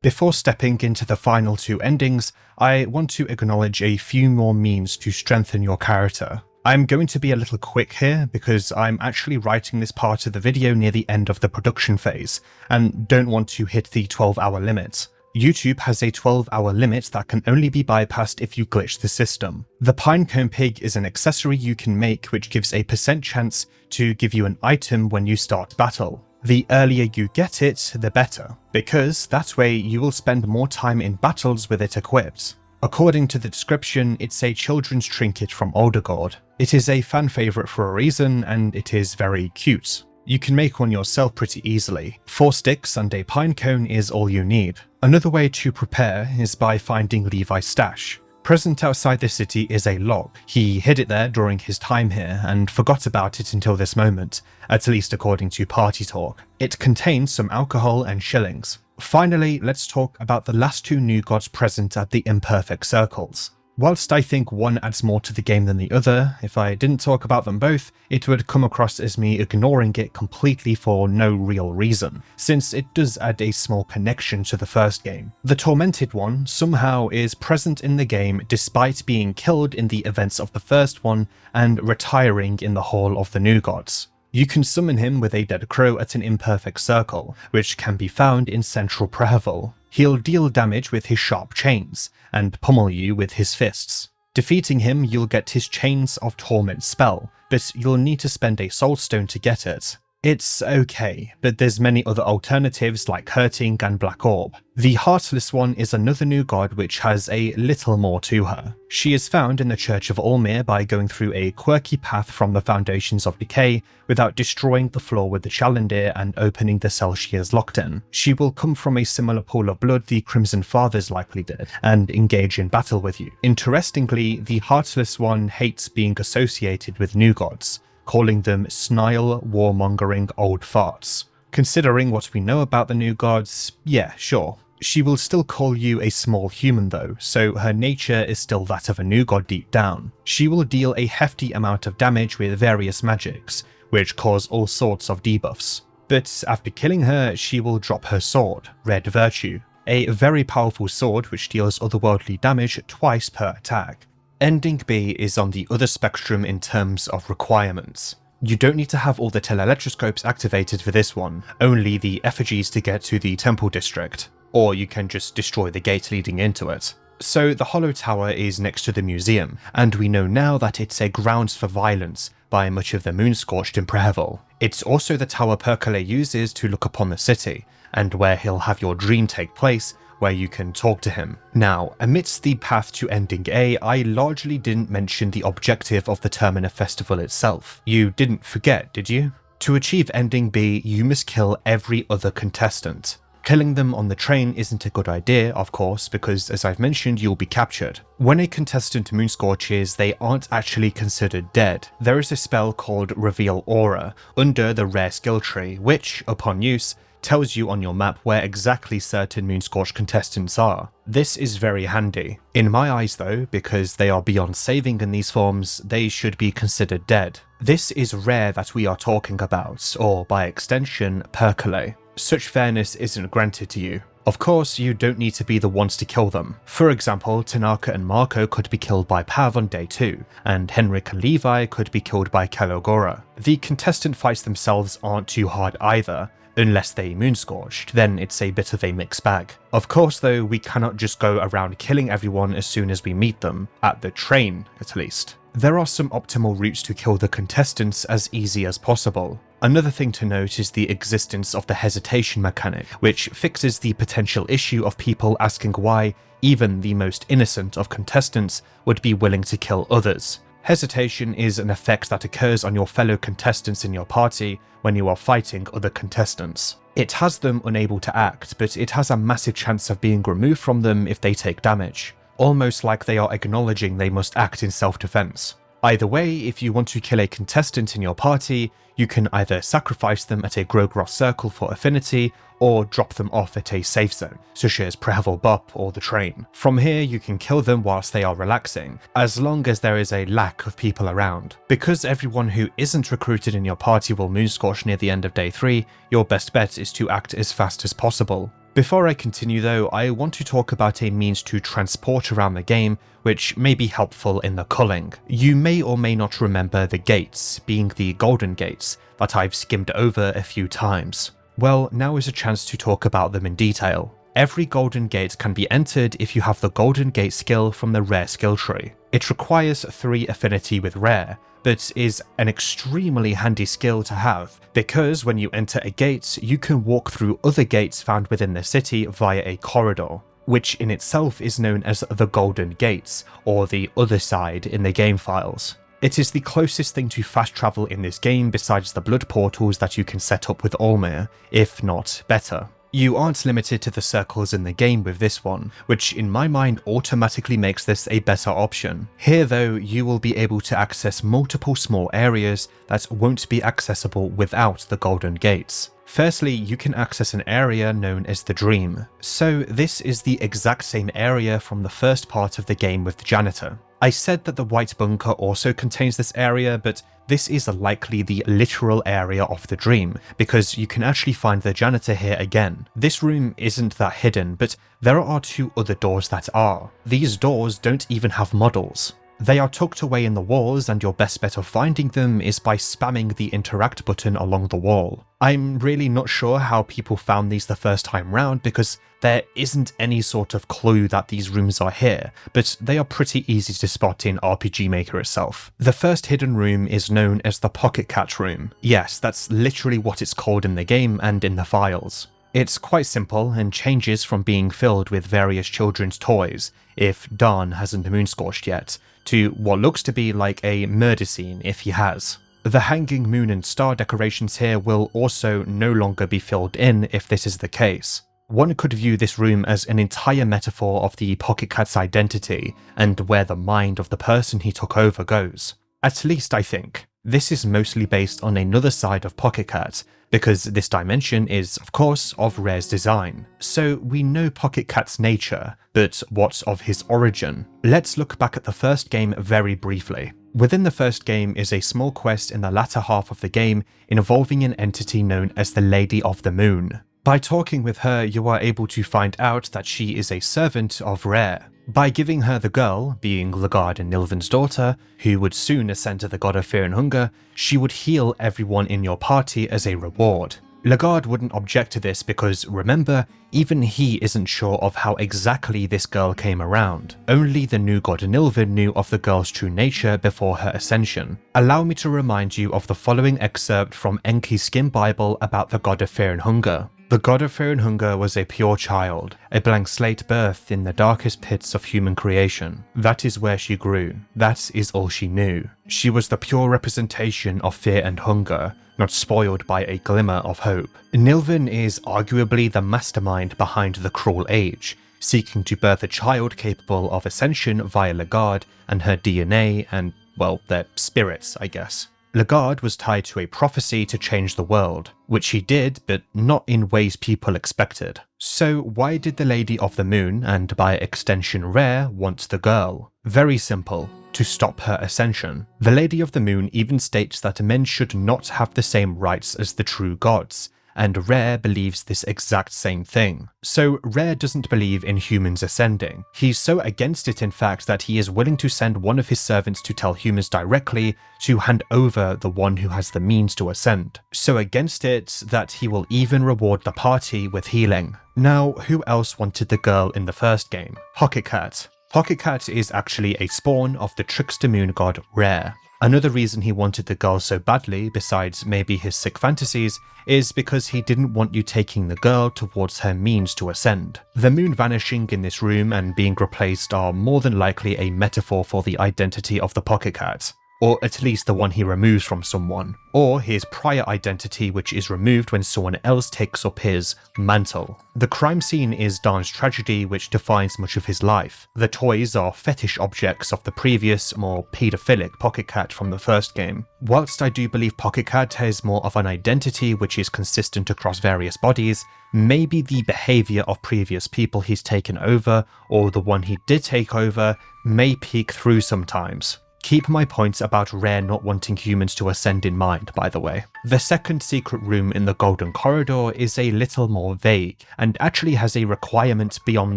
Before stepping into the final 2 endings, I want to acknowledge a few more means to strengthen your character. I'm going to be a little quick here because I'm actually writing this part of the video near the end of the production phase, and don't want to hit the 12-hour limit. YouTube has a 12-hour limit that can only be bypassed if you glitch the system. The Pinecone Pig is an accessory you can make which gives a % chance to give you an item when you start battle. The earlier you get it, the better, because that way you will spend more time in battles with it equipped. According to the description, it's a children's trinket from Oldegard. It is a fan favourite for a reason, and it is very cute. You can make one yourself pretty easily. 4 sticks and a pine cone is all you need. Another way to prepare is by finding Levi's stash. Present outside the city is a log. He hid it there during his time here and forgot about it until this moment, at least according to party talk. It contains some alcohol and shillings. Finally, let's talk about the last 2 new gods present at the Imperfect Circles. Whilst I think one adds more to the game than the other, if I didn't talk about them both, it would come across as me ignoring it completely for no real reason, since it does add a small connection to the first game. The Tormented One somehow is present in the game despite being killed in the events of the first one and retiring in the Hall of the New Gods. You can summon him with a dead crow at an imperfect circle, which can be found in central Prehevil. He'll deal damage with his sharp chains, and pummel you with his fists. Defeating him, you'll get his Chains of Torment spell, but you'll need to spend a soul stone to get it. It's okay, but there's many other alternatives like Hurting and Black Orb. The Heartless one is another new god which has a little more to her. She is found in the Church of Ulmir by going through a quirky path from the Foundations of Decay without destroying the floor with the Chalandir and opening the cell she is locked in. She will come from a similar pool of blood the Crimson Fathers likely did, and engage in battle with you. Interestingly, the Heartless one hates being associated with new gods, calling them snile, warmongering old farts. Considering what we know about the new gods, yeah, sure. She will still call you a small human though, so her nature is still that of a new god deep down. She will deal a hefty amount of damage with various magics, which cause all sorts of debuffs. But after killing her, she will drop her sword, Red Virtue, a very powerful sword which deals otherworldly damage twice per attack. Ending B is on the other spectrum in terms of requirements. You don't need to have all the telelectroscopes activated for this one, only the effigies to get to the temple district, or you can just destroy the gate leading into it. So the Hollow Tower is next to the museum, and we know now that it's a grounds for violence by much of the Moonscorched in Prehevil. It's also the tower Perkele uses to look upon the city, and where he'll have your dream take place, where you can talk to him. Now, amidst the path to ending A, I largely didn't mention the objective of the Termina festival itself. You didn't forget, did you? To achieve ending B, you must kill every other contestant. Killing them on the train isn't a good idea, of course, because as I've mentioned, you'll be captured. When a contestant moonscorches, they aren't actually considered dead. There is a spell called Reveal Aura under the rare skill tree, which, upon use, tells you on your map where exactly certain Moonscorched contestants are. This is very handy. In my eyes though, because they are beyond saving in these forms, they should be considered dead. This is rare that we are talking about, or by extension, Perkele. Such fairness isn't granted to you. Of course, you don't need to be the ones to kill them. For example, Tanaka and Marco could be killed by Pav on day 2, and Henrik and Levi could be killed by Kalogora. The contestant fights themselves aren't too hard either, unless they moonscorched, then it's a bit of a mixed bag. Of course though, we cannot just go around killing everyone as soon as we meet them, at the train at least. There are some optimal routes to kill the contestants as easy as possible. Another thing to note is the existence of the hesitation mechanic, which fixes the potential issue of people asking why even the most innocent of contestants would be willing to kill others. Hesitation is an effect that occurs on your fellow contestants in your party when you are fighting other contestants. It has them unable to act, but it has a massive chance of being removed from them if they take damage, almost like they are acknowledging they must act in self-defense. Either way, if you want to kill a contestant in your party, you can either sacrifice them at a Grogroth circle for affinity, or drop them off at a safe zone, such as Prehevil Bop or the train. From here, you can kill them whilst they are relaxing, as long as there is a lack of people around. Because everyone who isn't recruited in your party will moonscorch near the end of day 3, your best bet is to act as fast as possible. Before I continue though, I want to talk about a means to transport around the game, which may be helpful in the culling. You may or may not remember the gates, being the golden gates, that I've skimmed over a few times. Well, now is a chance to talk about them in detail. Every golden gate can be entered if you have the golden gate skill from the rare skill tree. It requires 3 affinity with rare, but is an extremely handy skill to have, because when you enter a gate, you can walk through other gates found within the city via a corridor, which in itself is known as the Golden Gates, or the other side in the game files. It is the closest thing to fast travel in this game besides the blood portals that you can set up with Ulmir, if not better. You aren't limited to the circles in the game with this one, which in my mind automatically makes this a better option. Here though, you will be able to access multiple small areas that won't be accessible without the Golden Gates. Firstly, you can access an area known as the Dream. So this is the exact same area from the first part of the game with the janitor. I said that the White Bunker also contains this area, but this is likely the literal area of the Dream, because you can actually find the janitor here again. This room isn't that hidden, but there are 2 other doors that are. These doors don't even have models. They are tucked away in the walls, and your best bet of finding them is by spamming the interact button along the wall. I'm really not sure how people found these the first time round because there isn't any sort of clue that these rooms are here, but they are pretty easy to spot in RPG Maker itself. The first hidden room is known as the Pocket Cat Room. Yes, that's literally what it's called in the game and in the files. It's quite simple and changes from being filled with various children's toys, if Darn hasn't moonscorched yet, to what looks to be like a murder scene if he has. The hanging moon and star decorations here will also no longer be filled in if this is the case. One could view this room as an entire metaphor of the Pocket Cat's identity and where the mind of the person he took over goes. At least I think. This is mostly based on another side of Pocket Cat, because this dimension is, of course, of Rare's design. So we know Pocket Cat's nature, but what of his origin? Let's look back at the first game very briefly. Within the first game is a small quest in the latter half of the game involving an entity known as the Lady of the Moon. By talking with her, you are able to find out that she is a servant of Rare. By giving her the girl, being Lagard and Nilvin's daughter, who would soon ascend to the god of fear and hunger, she would heal everyone in your party as a reward. Lagard wouldn't object to this because, remember, even he isn't sure of how exactly this girl came around. Only the new god Nilvin knew of the girl's true nature before her ascension. Allow me to remind you of the following excerpt from Enki's Skin Bible about the god of fear and hunger. The god of fear and hunger was a pure child, a blank slate birth in the darkest pits of human creation. That is where she grew. That is all she knew. She was the pure representation of fear and hunger, not spoiled by a glimmer of hope. Nilvin is arguably the mastermind behind the cruel age, seeking to birth a child capable of ascension via Lagard and her DNA and, well, their spirits, I guess. Lagard was tied to a prophecy to change the world, which he did, but not in ways people expected. So why did the Lady of the Moon, and by extension Rare, want the girl? Very simple. To stop her ascension. The Lady of the Moon even states that men should not have the same rights as the true gods, and Rare believes this exact same thing. So Rare doesn't believe in humans ascending. He's so against it in fact that he is willing to send one of his servants to tell humans directly to hand over the one who has the means to ascend. So against it that he will even reward the party with healing. Now, who else wanted the girl in the first game? Pocket Cat. Pocket Cat is actually a spawn of the trickster moon god Rare. Another reason he wanted the girl so badly, besides maybe his sick fantasies, is because he didn't want you taking the girl towards her means to ascend. The moon vanishing in this room and being replaced are more than likely a metaphor for the identity of the Pocket Cat. Or at least the one he removes from someone, or his prior identity which is removed when someone else takes up his mantle. The crime scene is Darn's tragedy which defines much of his life. The toys are fetish objects of the previous, more paedophilic Pocket Cat from the first game. Whilst I do believe Pocket Cat has more of an identity which is consistent across various bodies, maybe the behaviour of previous people he's taken over, or the one he did take over, may peek through sometimes. Keep my points about Rare not wanting humans to ascend in mind, by the way. The second secret room in the Golden Corridor is a little more vague, and actually has a requirement beyond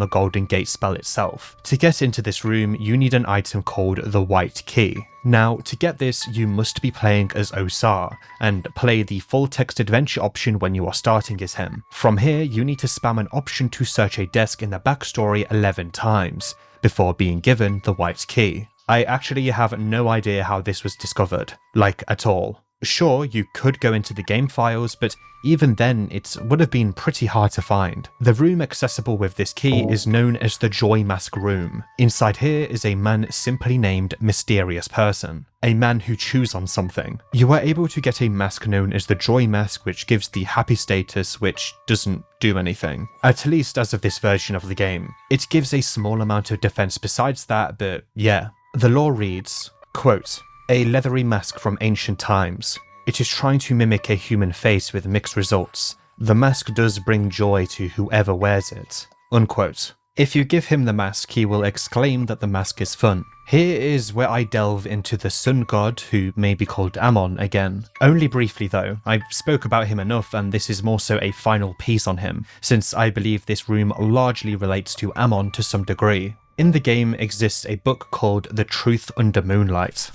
the Golden Gate spell itself. To get into this room, you need an item called the White Key. Now, to get this, you must be playing as Osar, and play the full text adventure option when you are starting as him. From here, you need to spam an option to search a desk in the backstory 11 times, before being given the White Key. I actually have no idea how this was discovered, like at all. Sure, you could go into the game files, but even then it would have been pretty hard to find. The room accessible with this key is known as the Joy Mask Room. Inside here is a man simply named Mysterious Person, a man who chews on something. You are able to get a mask known as the Joy Mask which gives the happy status which doesn't do anything, at least as of this version of the game. It gives a small amount of defense besides that, but yeah. The lore reads, quote, "A leathery mask from ancient times. It is trying to mimic a human face with mixed results. The mask does bring joy to whoever wears it." Unquote. If you give him the mask, he will exclaim that the mask is fun. Here is where I delve into the sun god, who may be called Ammon again. Only briefly though, I spoke about him enough and this is more so a final piece on him, since I believe this room largely relates to Ammon to some degree. In the game exists a book called The Truth Under Moonlight.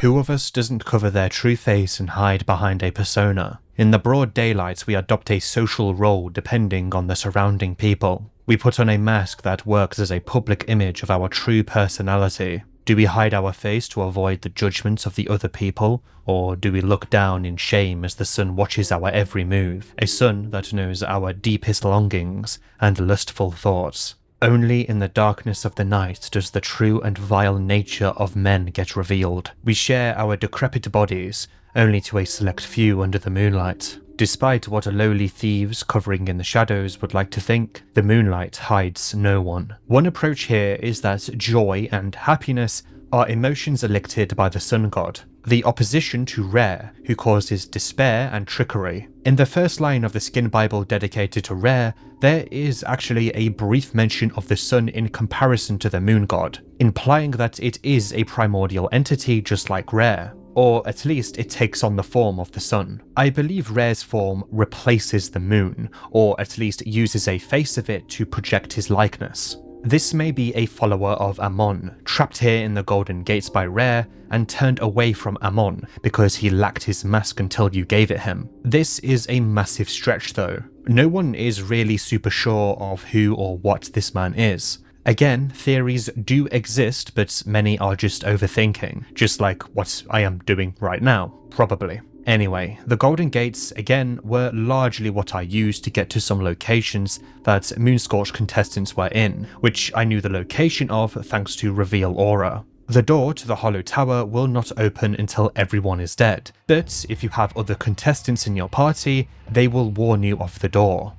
Who of us doesn't cover their true face and hide behind a persona? In the broad daylight, we adopt a social role depending on the surrounding people. We put on a mask that works as a public image of our true personality. Do we hide our face to avoid the judgments of the other people, or do we look down in shame as the sun watches our every move, a sun that knows our deepest longings and lustful thoughts? Only in the darkness of the night does the true and vile nature of men get revealed. We share our decrepit bodies only to a select few under the moonlight. Despite what lowly thieves covering in the shadows would like to think, the moonlight hides no one. One approach here is that joy and happiness are emotions elected by the sun god, the opposition to Rare, who causes despair and trickery. In the first line of the Skin Bible dedicated to Rare, there is actually a brief mention of the sun in comparison to the moon god, implying that it is a primordial entity just like Rare. Or at least it takes on the form of the sun. I believe Rare's form replaces the moon, or at least uses a face of it to project his likeness. This may be a follower of Ammon, trapped here in the Golden Gates by Rare, and turned away from Ammon because he lacked his mask until you gave it him. This is a massive stretch though. No one is really super sure of who or what this man is. Again, theories do exist, but many are just overthinking, just like what I am doing right now, probably. Anyway, the Golden Gates, again, were largely what I used to get to some locations that Moonscorch contestants were in, which I knew the location of thanks to Reveal Aura. The door to the Hollow Tower will not open until everyone is dead, but if you have other contestants in your party, they will warn you of the door.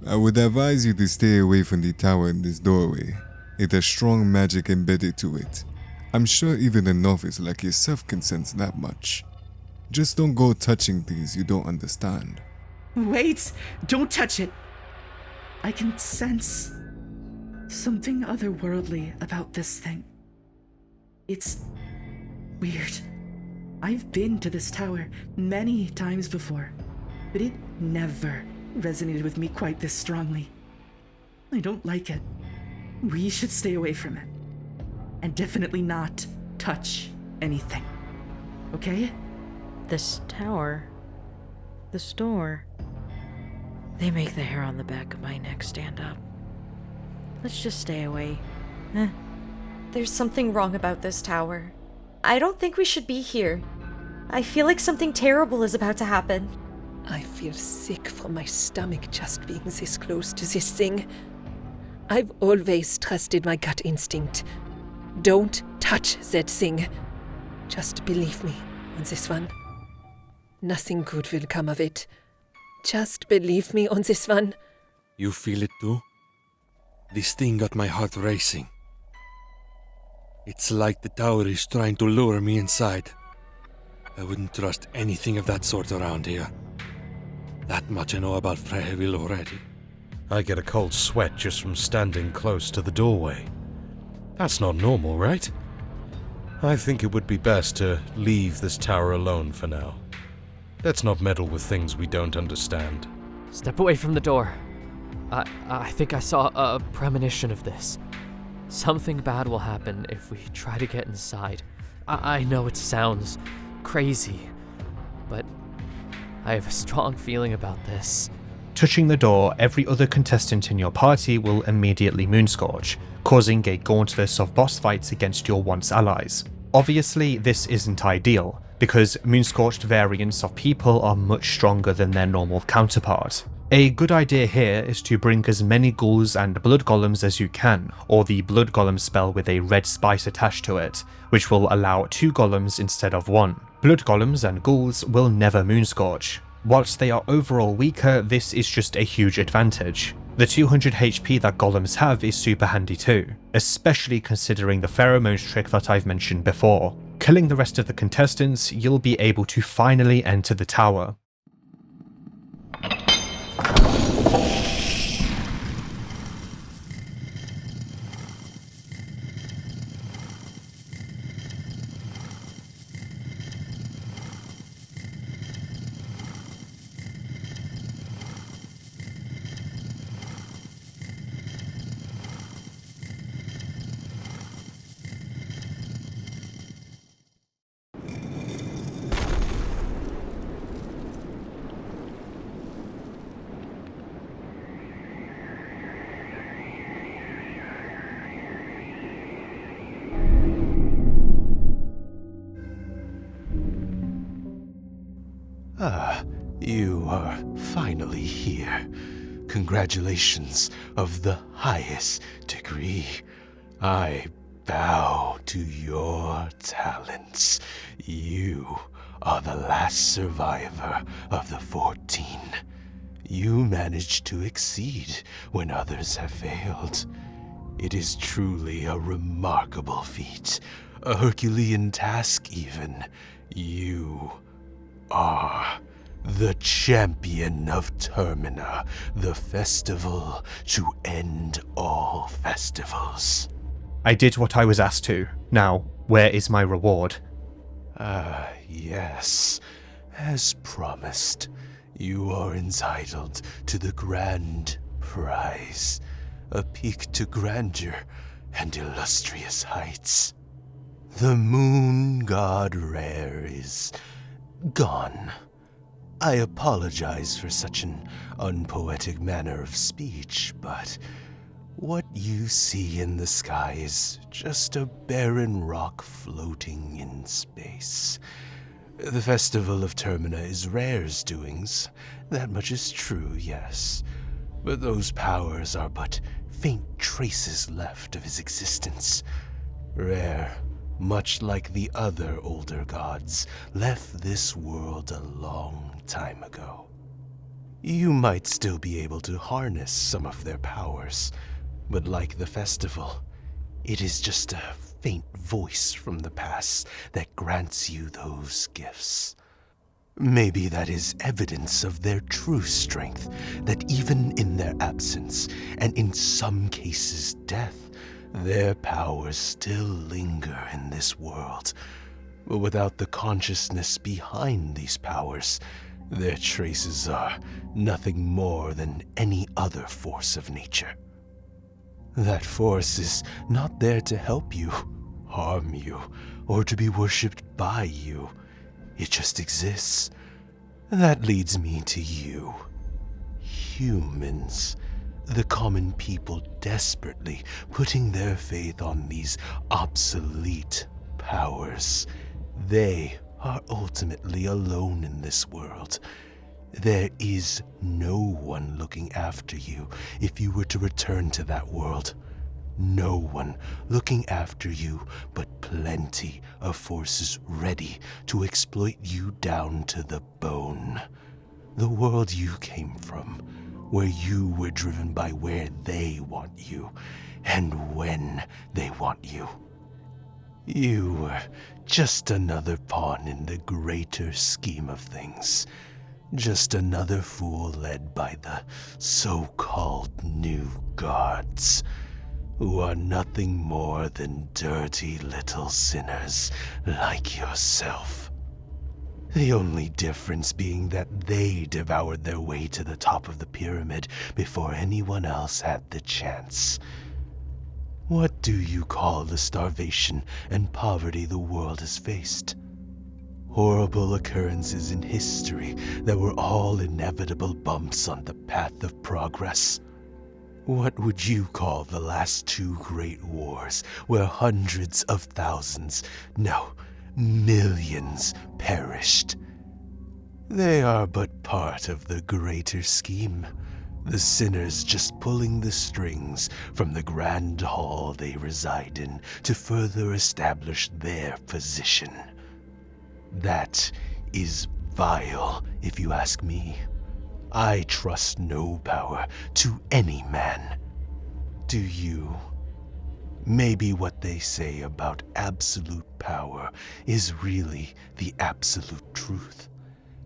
I would advise you to stay away from the tower in this doorway. It has strong magic embedded to it. I'm sure even a novice like yourself can sense that much. Just don't go touching things you don't understand. Wait! Don't touch it! I can sense something otherworldly about this thing. It's weird. I've been to this tower many times before, but it never resonated with me quite this strongly. I don't like it. We should stay away from it. And definitely not touch anything. Okay? This tower, this door, they make the hair on the back of my neck stand up. Let's just stay away. There's something wrong about this tower. I don't think we should be here. I feel like something terrible is about to happen. I feel sick from my stomach just being this close to this thing. I've always trusted my gut instinct. Don't touch that thing. Just believe me on this one. Nothing good will come of it. Just believe me on this one. You feel it too? This thing got my heart racing. It's like the tower is trying to lure me inside. I wouldn't trust anything of that sort around here. That much I know about Prehevil already. I get a cold sweat just from standing close to the doorway. That's not normal, right? I think it would be best to leave this tower alone for now. Let's not meddle with things we don't understand. Step away from the door. I think I saw a premonition of this. Something bad will happen if we try to get inside. I know it sounds crazy, but I have a strong feeling about this. Touching the door, every other contestant in your party will immediately Moonscorch, causing a gauntlet of boss fights against your once allies. Obviously, this isn't ideal, because Moonscorched variants of people are much stronger than their normal counterpart. A good idea here is to bring as many ghouls and blood golems as you can, or the blood golem spell with a red spice attached to it, which will allow 2 golems instead of 1. Blood golems and ghouls will never Moonscorch. Whilst they are overall weaker, this is just a huge advantage. The 200 HP that golems have is super handy too, especially considering the pheromones trick that I've mentioned before. Killing the rest of the contestants, you'll be able to finally enter the tower. You are finally here. Congratulations of the highest degree. I bow to your talents. You are the last survivor of the 14. You managed to exceed when others have failed. It is truly a remarkable feat, a Herculean task even. You are the champion of Termina, the festival to end all festivals. I did what I was asked to. Now, where is my reward? Yes. As promised, you are entitled to the grand prize, a peak to grandeur and illustrious heights. The moon god rare is gone. I apologize for such an unpoetic manner of speech, but what you see in the sky is just a barren rock floating in space. The Festival of Termina is Rare's doings. That much is true, yes. But those powers are but faint traces left of his existence. Rare, much like the other older gods, left this world a long time ago. You might still be able to harness some of their powers, but like the festival, it is just a faint voice from the past that grants you those gifts. Maybe that is evidence of their true strength, that even in their absence, and in some cases death, their powers still linger in this world. But without the consciousness behind these powers, their traces are nothing more than any other force of nature. That force is not there to help you, harm you, or to be worshipped by you. It just exists. That leads me to you. Humans, the common people desperately putting their faith on these obsolete powers. They are ultimately alone in this world. There is no one looking after you if you were to return to that world. No one looking after you, but plenty of forces ready to exploit you down to the bone. The world you came from, where you were driven by where they want you, and when they want you. You were just another pawn in the greater scheme of things. Just another fool led by the so-called new gods, who are nothing more than dirty little sinners like yourself. The only difference being that they devoured their way to the top of the pyramid before anyone else had the chance. What do you call the starvation and poverty the world has faced? Horrible occurrences in history that were all inevitable bumps on the path of progress. What would you call the last two great wars, where hundreds of thousands, no, millions perished? They are but part of the greater scheme. The sinners just pulling the strings from the grand hall they reside in to further establish their position. That is vile, if you ask me. I trust no power to any man. Do you? Maybe what they say about absolute power is really the absolute truth.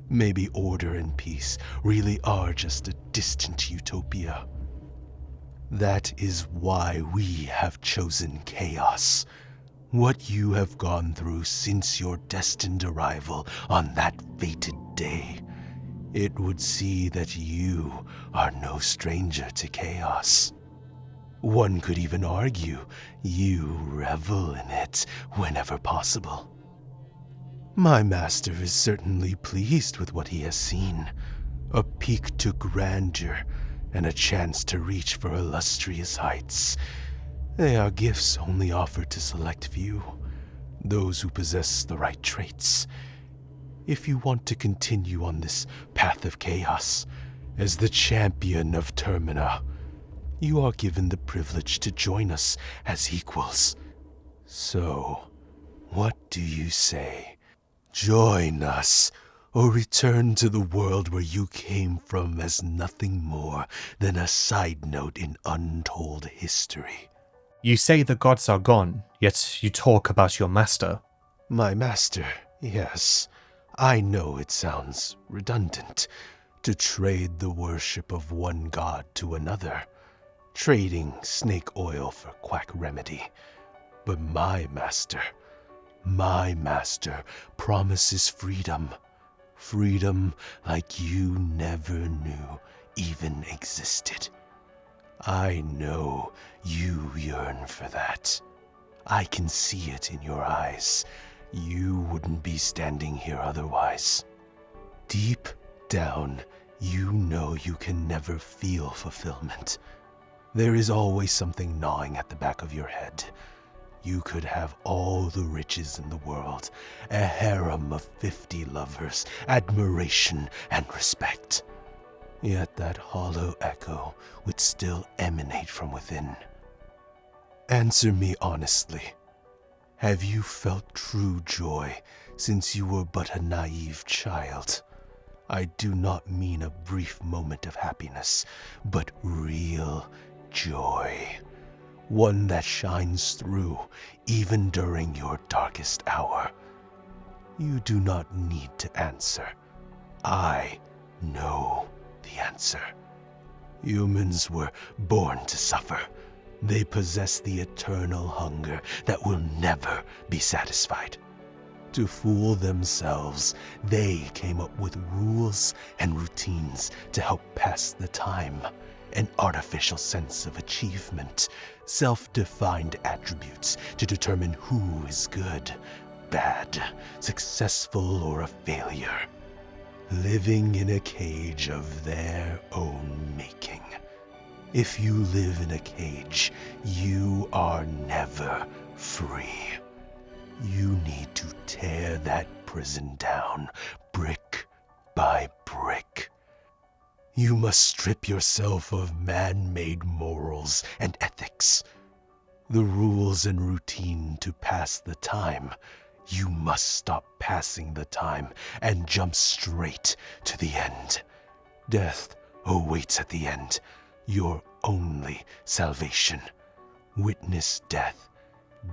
Maybe order and peace really are just a distant utopia. That is why we have chosen chaos. What you have gone through since your destined arrival on that fated day, it would see that you are no stranger to chaos. One could even argue you revel in it whenever possible. My master is certainly pleased with what he has seen. A peak to grandeur and a chance to reach for illustrious heights. They are gifts only offered to select few, those who possess the right traits. If you want to continue on this path of chaos, as the champion of Termina, you are given the privilege to join us as equals. So, what do you say? Join us, or return to the world where you came from as nothing more than a side note in untold history. You say the gods are gone, yet you talk about your master. My master, yes. I know it sounds redundant to trade the worship of one god to another, trading snake oil for quack remedy. But my master promises freedom. Freedom like you never knew even existed. I know you yearn for that. I can see it in your eyes. You wouldn't be standing here otherwise. Deep down, you know you can never feel fulfillment. There is always something gnawing at the back of your head. You could have all the riches in the world, a harem of 50 lovers, admiration, and respect. Yet that hollow echo would still emanate from within. Answer me honestly. Have you felt true joy since you were but a naive child? I do not mean a brief moment of happiness, but real joy. One that shines through even during your darkest hour. You do not need to answer. I know the answer. Humans were born to suffer. They possess the eternal hunger that will never be satisfied. To fool themselves, they came up with rules and routines to help pass the time. An artificial sense of achievement, self-defined attributes to determine who is good, bad, successful, or a failure. Living in a cage of their own making. If you live in a cage, you are never free. You need to tear that prison down, brick by brick. You must strip yourself of man-made morals and ethics. The rules and routine to pass the time. You must stop passing the time and jump straight to the end. Death awaits at the end. Your only salvation. Witness death,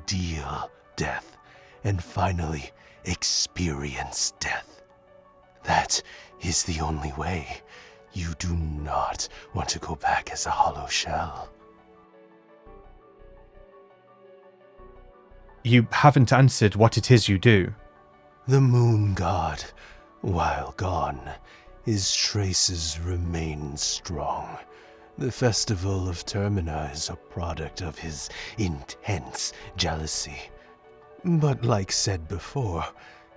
deal death, and finally experience death. That is the only way. You do not want to go back as a hollow shell. You haven't answered what it is you do. The moon god, while gone, his traces remain strong. The Festival of Termina is a product of his intense jealousy. But like said before,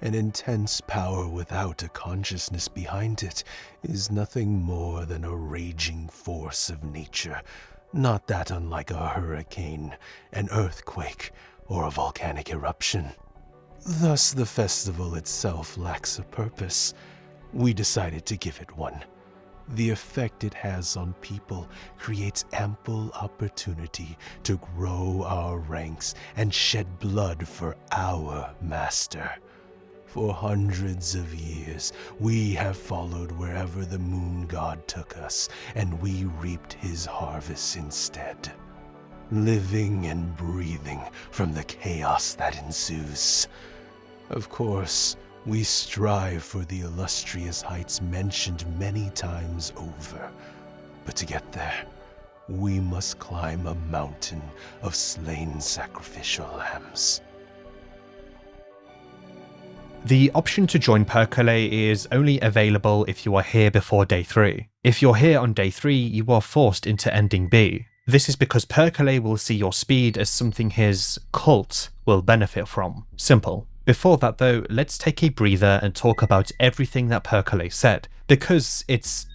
an intense power without a consciousness behind it is nothing more than a raging force of nature, not that unlike a hurricane, an earthquake, or a volcanic eruption. Thus the festival itself lacks a purpose. We decided to give it one. The effect it has on people creates ample opportunity to grow our ranks and shed blood for our master. For hundreds of years, we have followed wherever the moon god took us, and we reaped his harvest instead. Living and breathing from the chaos that ensues. Of course, we strive for the illustrious heights mentioned many times over. But to get there, we must climb a mountain of slain sacrificial lambs. The option to join Percolate is only available if you are here before day 3. If you're here on day 3, you are forced into ending B. This is because Percolate will see your speed as something his cult will benefit from. Simple. Before that though, let's take a breather and talk about everything that Percolate said, because it's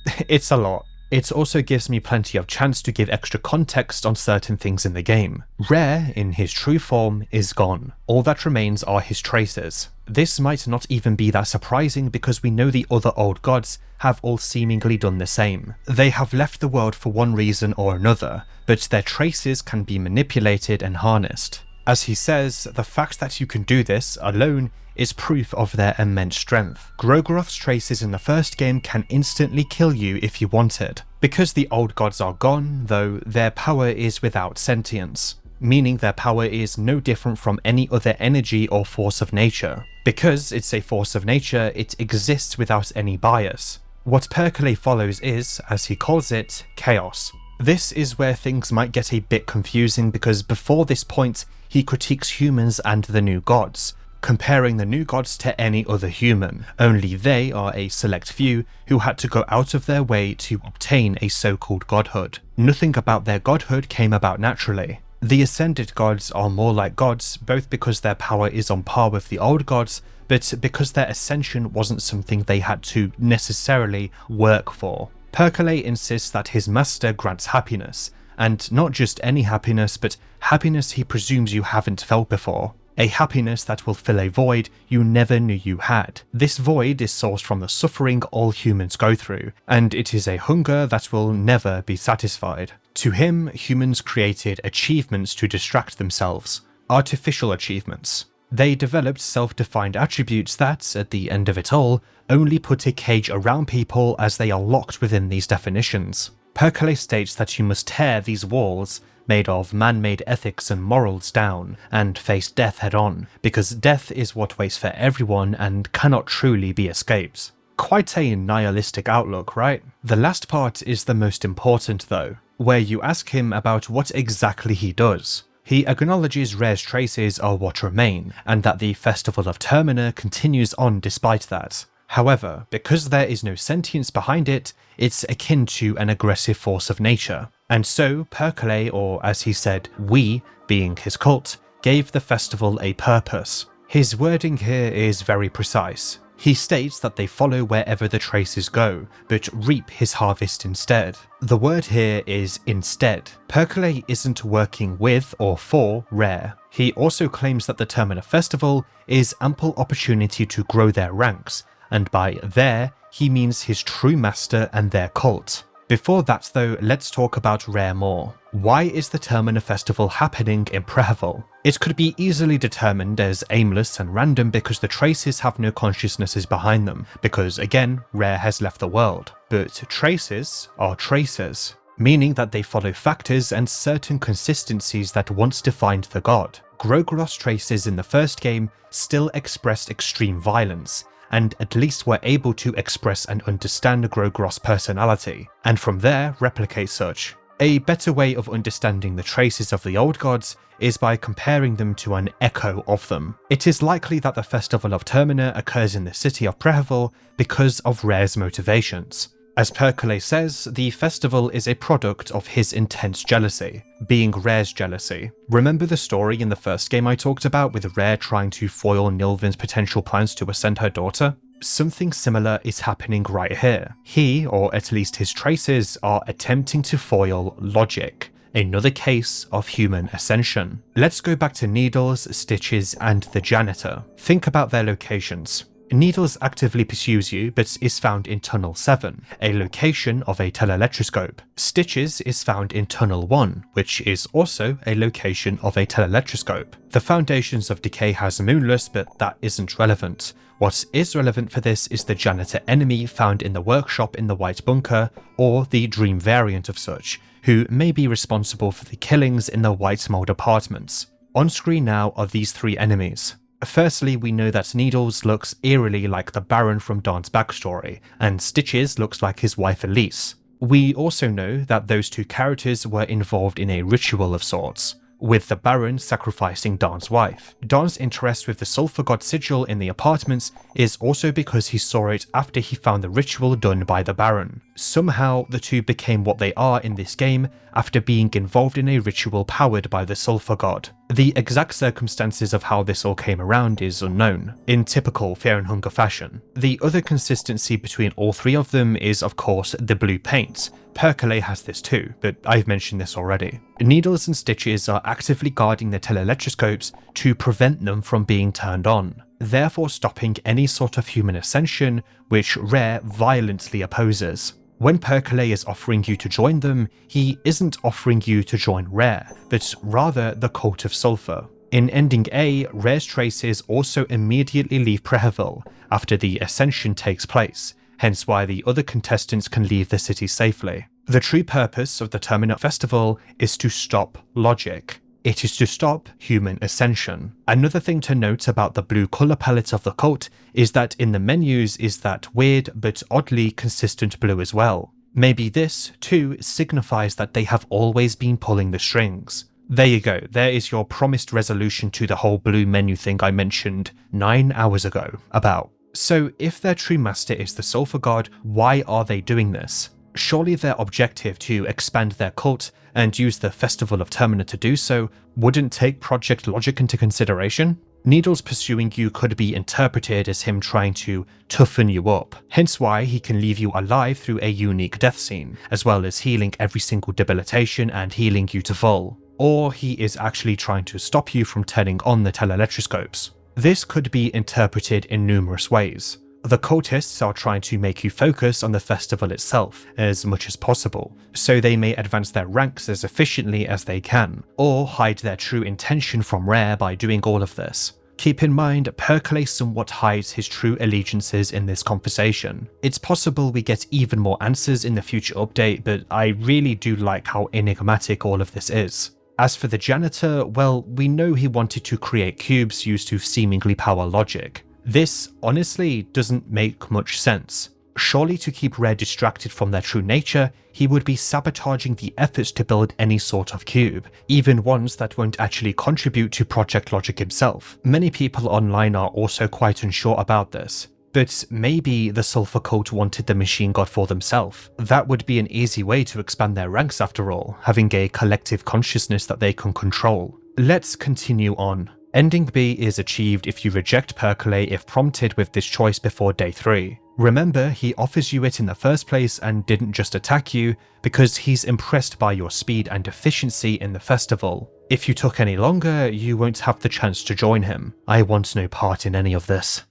a lot. It also gives me plenty of chance to give extra context on certain things in the game. Rare, in his true form, is gone. All that remains are his traces. This might not even be that surprising because we know the other old gods have all seemingly done the same. They have left the world for one reason or another, but their traces can be manipulated and harnessed. As he says, the fact that you can do this alone is proof of their immense strength. Grogroth's traces in the first game can instantly kill you if you wanted. Because the old gods are gone, though, their power is without sentience, meaning their power is no different from any other energy or force of nature. Because it's a force of nature, it exists without any bias. What Perkele follows is, as he calls it, chaos. This is where things might get a bit confusing because before this point, he critiques humans and the new gods, comparing the new gods to any other human, only they are a select few who had to go out of their way to obtain a so-called godhood. Nothing about their godhood came about naturally. The ascended gods are more like gods, both because their power is on par with the old gods, but because their ascension wasn't something they had to necessarily work for. Perkele insists that his master grants happiness, and not just any happiness, but happiness he presumes you haven't felt before. A happiness that will fill a void you never knew you had. This void is sourced from the suffering all humans go through, and it is a hunger that will never be satisfied. To him, humans created achievements to distract themselves, artificial achievements. They developed self-defined attributes that, at the end of it all, only put a cage around people as they are locked within these definitions. Perkele states that you must tear these walls made of man-made ethics and morals down, and face death head-on, because death is what waits for everyone and cannot truly be escaped. Quite a nihilistic outlook, right? The last part is the most important though, where you ask him about what exactly he does. He acknowledges Rare's traces are what remain, and that the Festival of Termina continues on despite that. However, because there is no sentience behind it, it's akin to an aggressive force of nature. And so, Perkele, or as he said, we, being his cult, gave the festival a purpose. His wording here is very precise. He states that they follow wherever the traces go, but reap his harvest instead. The word here is instead. Perkele isn't working with or for Rare. He also claims that the Termina Festival is ample opportunity to grow their ranks, and by their, he means his true master and their cult. Before that though, let's talk about Rare more. Why is the Termina Festival happening in Prehevil? It could be easily determined as aimless and random because the traces have no consciousnesses behind them, because again, Rare has left the world. But traces are traces, meaning that they follow factors and certain consistencies that once defined the god. Grogroth's traces in the first game still expressed extreme violence, and at least were able to express and understand Grogroth's personality, and from there replicate such. A better way of understanding the traces of the old gods is by comparing them to an echo of them. It is likely that the Festival of Termina occurs in the city of Prehevil because of Rare's motivations. As Perkele says, the festival is a product of his intense jealousy, being Rare's jealousy. Remember the story in the first game I talked about with Rare trying to foil Nilvin's potential plans to ascend her daughter? Something similar is happening right here. He, or at least his traces, are attempting to foil logic. Another case of human ascension. Let's go back to Needles, Stitches, and the janitor. Think about their locations. Needles actively pursues you, but is found in Tunnel 7, a location of a telelectroscope. Stitches is found in Tunnel 1, which is also a location of a telelectroscope. The Foundations of Decay has Moonless, but that isn't relevant. What is relevant for this is the janitor enemy found in the workshop in the White Bunker, or the dream variant of such, who may be responsible for the killings in the White Mold apartments. On screen now are these three enemies. Firstly, we know that Needles looks eerily like the Baron from Dawn's backstory, and Stitches looks like his wife Elise. We also know that those two characters were involved in a ritual of sorts, with the Baron sacrificing Dawn's wife. Dawn's interest with the Sulfur God sigil in the apartments is also because he saw it after he found the ritual done by the Baron. Somehow, the two became what they are in this game after being involved in a ritual powered by the Sulfur God. The exact circumstances of how this all came around is unknown, in typical Fear and Hunger fashion. The other consistency between all three of them is, of course, the blue paint. Percolate has this too, but I've mentioned this already. Needles and Stitches are actively guarding the teleelectroscopes to prevent them from being turned on, therefore stopping any sort of human ascension, which Rare violently opposes. When Percolate is offering you to join them, he isn't offering you to join Rare, but rather the Cult of Sulfur. In Ending A, Rare's traces also immediately leave Prehevil after the ascension takes place, hence why the other contestants can leave the city safely. The true purpose of the Termina Festival is to stop logic. It is to stop human ascension. Another thing to note about the blue colour palette of the cult is that in the menus is that weird but oddly consistent blue as well. Maybe this, too, signifies that they have always been pulling the strings. There you go, there is your promised resolution to the whole blue menu thing I mentioned 9 hours ago about. So if their true master is the Sulfur God, why are they doing this? Surely their objective to expand their cult and use the Festival of Termina to do so wouldn't take Project Logic into consideration? Needles pursuing you could be interpreted as him trying to toughen you up, hence why he can leave you alive through a unique death scene, as well as healing every single debilitation and healing you to full. Or he is actually trying to stop you from turning on the teleelectroscopes. This could be interpreted in numerous ways. The cultists are trying to make you focus on the festival itself as much as possible, so they may advance their ranks as efficiently as they can, or hide their true intention from Rare by doing all of this. Keep in mind, Percolate somewhat hides his true allegiances in this conversation. It's possible we get even more answers in the future update, but I really do like how enigmatic all of this is. As for the janitor, well, we know he wanted to create cubes used to seemingly power logic. This, honestly, doesn't make much sense. Surely to keep Rare distracted from their true nature, he would be sabotaging the efforts to build any sort of cube, even ones that won't actually contribute to Project Logic himself. Many people online are also quite unsure about this. But maybe the Sulfur Cult wanted the machine god for themselves. That would be an easy way to expand their ranks after all, having a collective consciousness that they can control. Let's continue on. Ending B is achieved if you reject Percolate if prompted with this choice before day 3. Remember, he offers you it in the first place and didn't just attack you because he's impressed by your speed and efficiency in the festival. If you took any longer, you won't have the chance to join him. I want no part in any of this.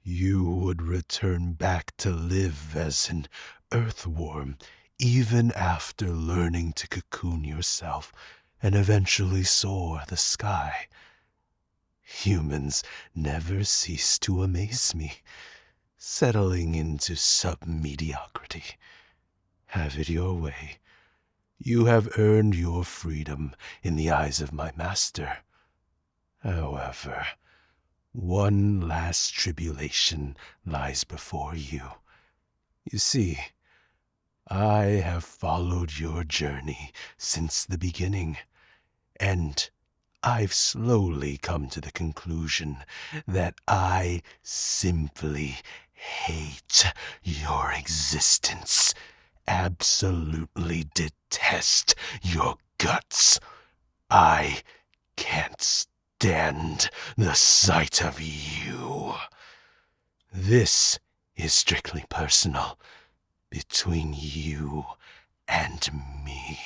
You would return back to live as an earthworm even after learning to cocoon yourself and eventually soar the sky. Humans never cease to amaze me, settling into sub-mediocrity. Have it your way. You have earned your freedom in the eyes of my master. However, one last tribulation lies before you. You see, I have followed your journey since the beginning, and I've slowly come to the conclusion that I simply hate your existence, absolutely detest your guts. I can't stand the sight of you. This is strictly personal, between you and me.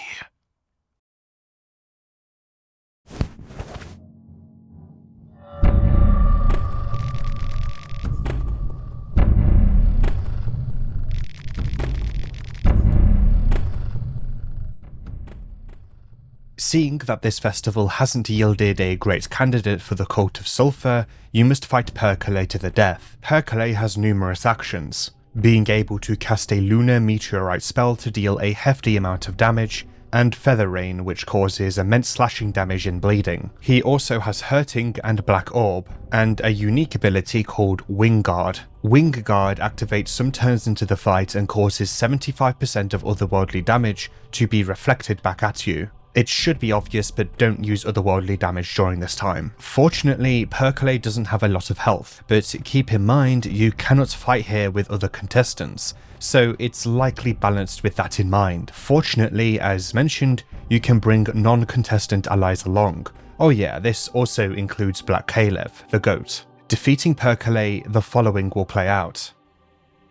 Seeing that this festival hasn't yielded a great candidate for the Cult of Sulfur, you must fight Percolate to the death. Percolate has numerous actions, being able to cast a lunar meteorite spell to deal a hefty amount of damage, and Feather Rain, which causes immense slashing damage and bleeding. He also has Hurting and Black Orb, and a unique ability called Wing Guard. Wing Guard activates some turns into the fight and causes 75% of otherworldly damage to be reflected back at you. It should be obvious, but don't use otherworldly damage during this time. Fortunately, Percolate doesn't have a lot of health, but keep in mind you cannot fight here with other contestants, so it's likely balanced with that in mind. Fortunately, as mentioned, you can bring non-contestant allies along. Oh yeah, this also includes Black Caleb, the goat. Defeating Percolate, the following will play out.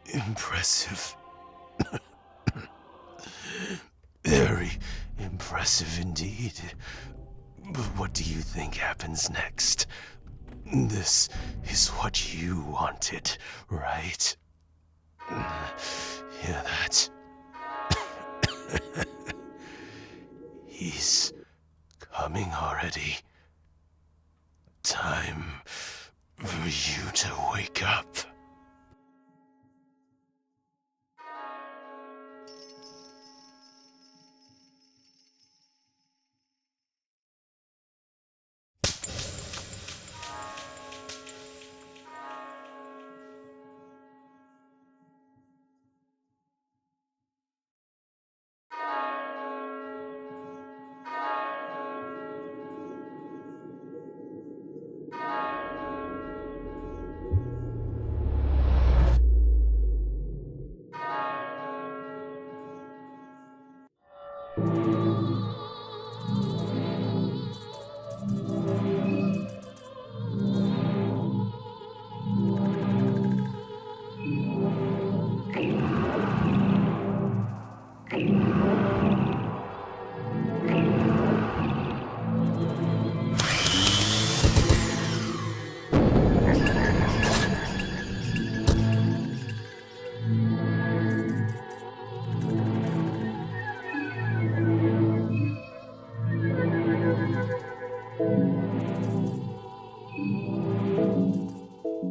Impressive. Very impressive indeed. But what do you think happens next? This is what you wanted, right? Hear that? He's coming already. Time for you to wake up.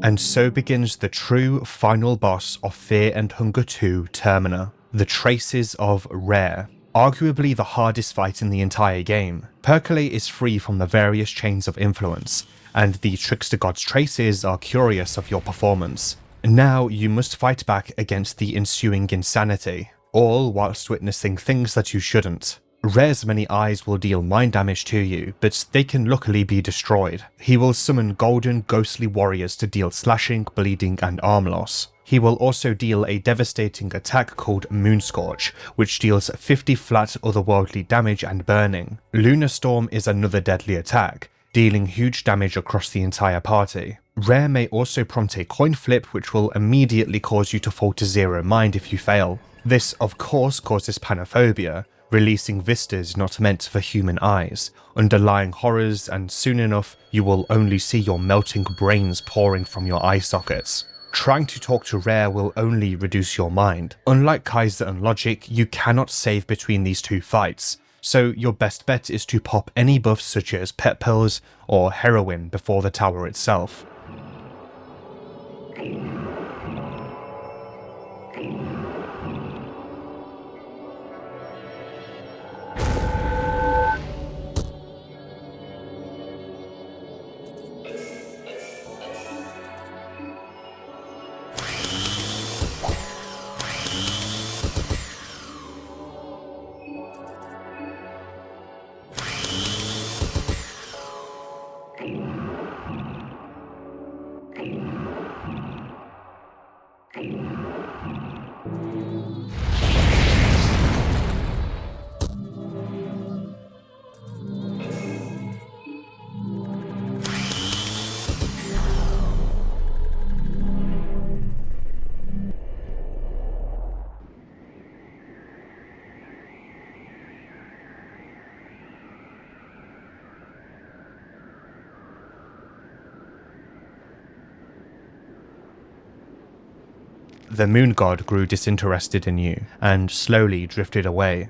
And so begins the true final boss of Fear and Hunger 2 Termina, the Traces of Rare. Arguably the hardest fight in the entire game. Percolate is free from the various chains of influence, and the Trickster God's traces are curious of your performance. Now you must fight back against the ensuing insanity, all whilst witnessing things that you shouldn't. Rare's many eyes will deal mind damage to you, but they can luckily be destroyed. He will summon golden ghostly warriors to deal slashing, bleeding and arm loss. He will also deal a devastating attack called Moonscorch, which deals 50 flat otherworldly damage and burning. Lunar Storm is another deadly attack, dealing huge damage across the entire party. Rare may also prompt a coin flip, which will immediately cause you to fall to 0 mind if you fail. This of course causes panophobia, releasing vistas not meant for human eyes, underlying horrors, and soon enough you will only see your melting brains pouring from your eye sockets. Trying to talk to Rare will only reduce your mind. Unlike Kaiser and Logic, you cannot save between these two fights, so your best bet is to pop any buffs such as pet pills or heroin before the tower itself. The moon god grew disinterested in you, and slowly drifted away.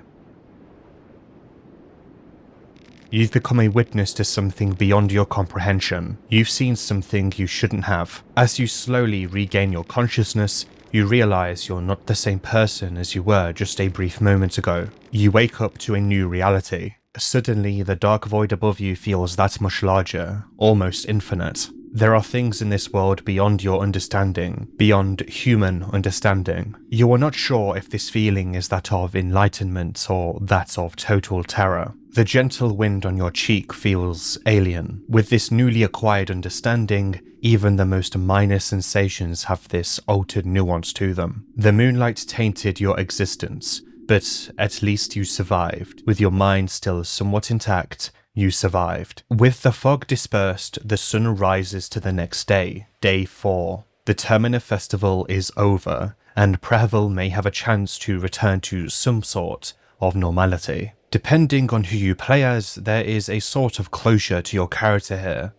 You've become a witness to something beyond your comprehension. You've seen something you shouldn't have. As you slowly regain your consciousness, you realize you're not the same person as you were just a brief moment ago. You wake up to a new reality. Suddenly, the dark void above you feels that much larger, almost infinite. There are things in this world beyond your understanding, beyond human understanding. You are not sure if this feeling is that of enlightenment or that of total terror. The gentle wind on your cheek feels alien. With this newly acquired understanding, even the most minor sensations have this altered nuance to them. The moonlight tainted your existence, but at least you survived. With your mind still somewhat intact, you survived. With the fog dispersed, the sun rises to the next day, day 4. The Termina festival is over, and Prehevil may have a chance to return to some sort of normality. Depending on who you play as, there is a sort of closure to your character here.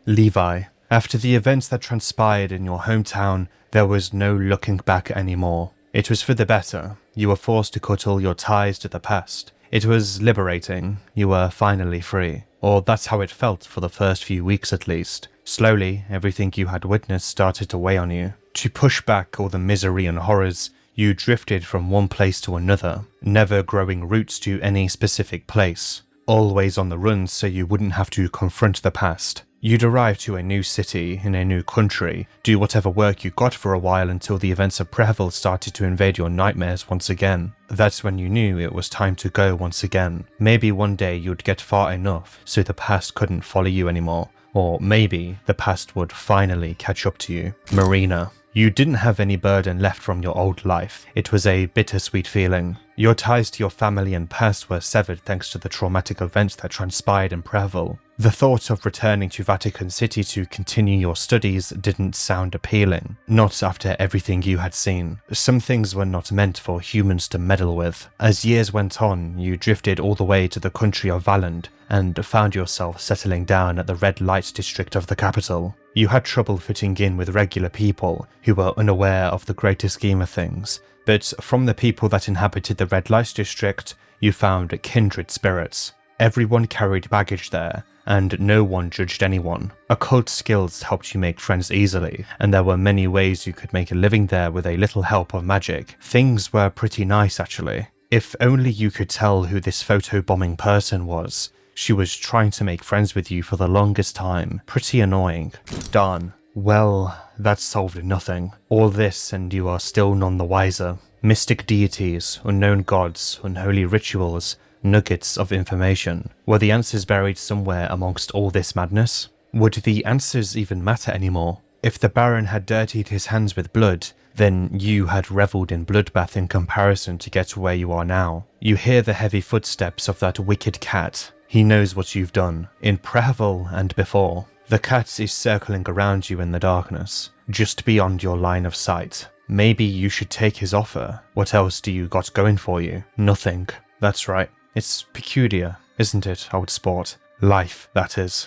Levi. After the events that transpired in your hometown, there was no looking back anymore. It was for the better. You were forced to cut all your ties to the past. It was liberating. You were finally free. Or that's how it felt for the first few weeks at least. Slowly, everything you had witnessed started to weigh on you. To push back all the misery and horrors, you drifted from one place to another, never growing roots to any specific place. Always on the run so you wouldn't have to confront the past. You'd arrive to a new city, in a new country, do whatever work you got for a while until the events of Prehevil started to invade your nightmares once again. That's when you knew it was time to go once again. Maybe one day you'd get far enough so the past couldn't follow you anymore. Or maybe the past would finally catch up to you. Marina. You didn't have any burden left from your old life. It was a bittersweet feeling. Your ties to your family and past were severed thanks to the traumatic events that transpired in Prehevil. The thought of returning to Vatican City to continue your studies didn't sound appealing. Not after everything you had seen. Some things were not meant for humans to meddle with. As years went on, you drifted all the way to the country of Valand and found yourself settling down at the red light district of the capital. You had trouble fitting in with regular people who were unaware of the greater scheme of things, but from the people that inhabited the red light district, you found kindred spirits. Everyone carried baggage there, and no one judged anyone. Occult skills helped you make friends easily, and there were many ways you could make a living there with a little help of magic. Things were pretty nice actually. If only you could tell who this photobombing person was. She was trying to make friends with you for the longest time. Pretty annoying. Darn. Well, that solved nothing. All this and you are still none the wiser. Mystic deities, unknown gods, unholy rituals, nuggets of information. Were the answers buried somewhere amongst all this madness? Would the answers even matter anymore? If the Baron had dirtied his hands with blood, then you had revelled in bloodbath in comparison to get to where you are now. You hear the heavy footsteps of that wicked cat. He knows what you've done, in Prehevil and before. The cat is circling around you in the darkness, just beyond your line of sight. Maybe you should take his offer. What else do you got going for you? Nothing. That's right. It's peculiar, isn't it, old sport? Life, that is.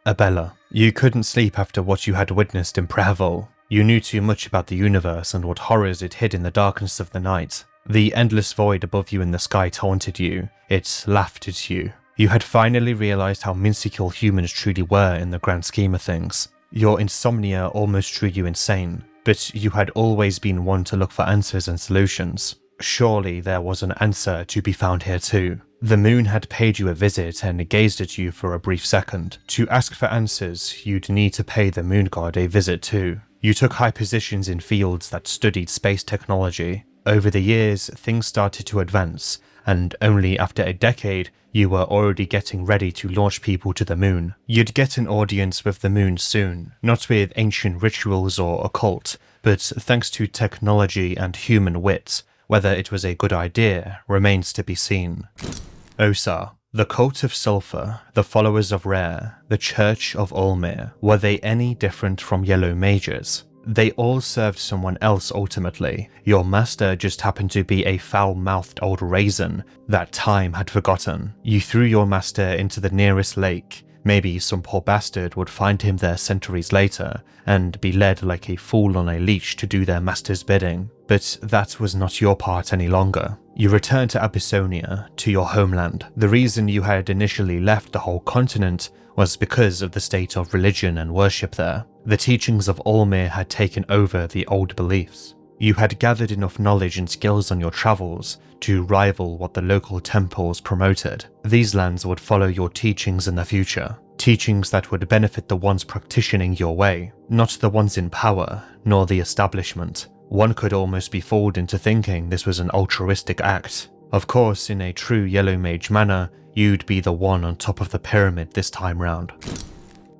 Abella. You couldn't sleep after what you had witnessed in Prehevil. You knew too much about the universe and what horrors it hid in the darkness of the night. The endless void above you in the sky taunted you. It laughed at you. You had finally realized how minuscule humans truly were in the grand scheme of things. Your insomnia almost drew you insane, but you had always been one to look for answers and solutions. Surely there was an answer to be found here too. The moon had paid you a visit and gazed at you for a brief second. To ask for answers, you'd need to pay the moon god a visit too. You took high positions in fields that studied space technology. Over the years, things started to advance, and only after a decade, you were already getting ready to launch people to the moon. You'd get an audience with the moon soon, not with ancient rituals or occult, but thanks to technology and human wit. Whether it was a good idea remains to be seen. Osa. The cult of Sulfur, the followers of Rare, the Church of Olmir, were they any different from Yellow Mages? They all served someone else ultimately. Your master just happened to be a foul-mouthed old raisin that time had forgotten. You threw your master into the nearest lake. Maybe some poor bastard would find him there centuries later and be led like a fool on a leash to do their master's bidding. But that was not your part any longer. You returned to Abyssonia, to your homeland. The reason you had initially left the whole continent was because of the state of religion and worship there. The teachings of Olmir had taken over the old beliefs. You had gathered enough knowledge and skills on your travels to rival what the local temples promoted. These lands would follow your teachings in the future. Teachings that would benefit the ones practicing your way, not the ones in power, nor the establishment. One could almost be fooled into thinking this was an altruistic act. Of course, in a true Yellow Mage manner, you'd be the one on top of the pyramid this time round.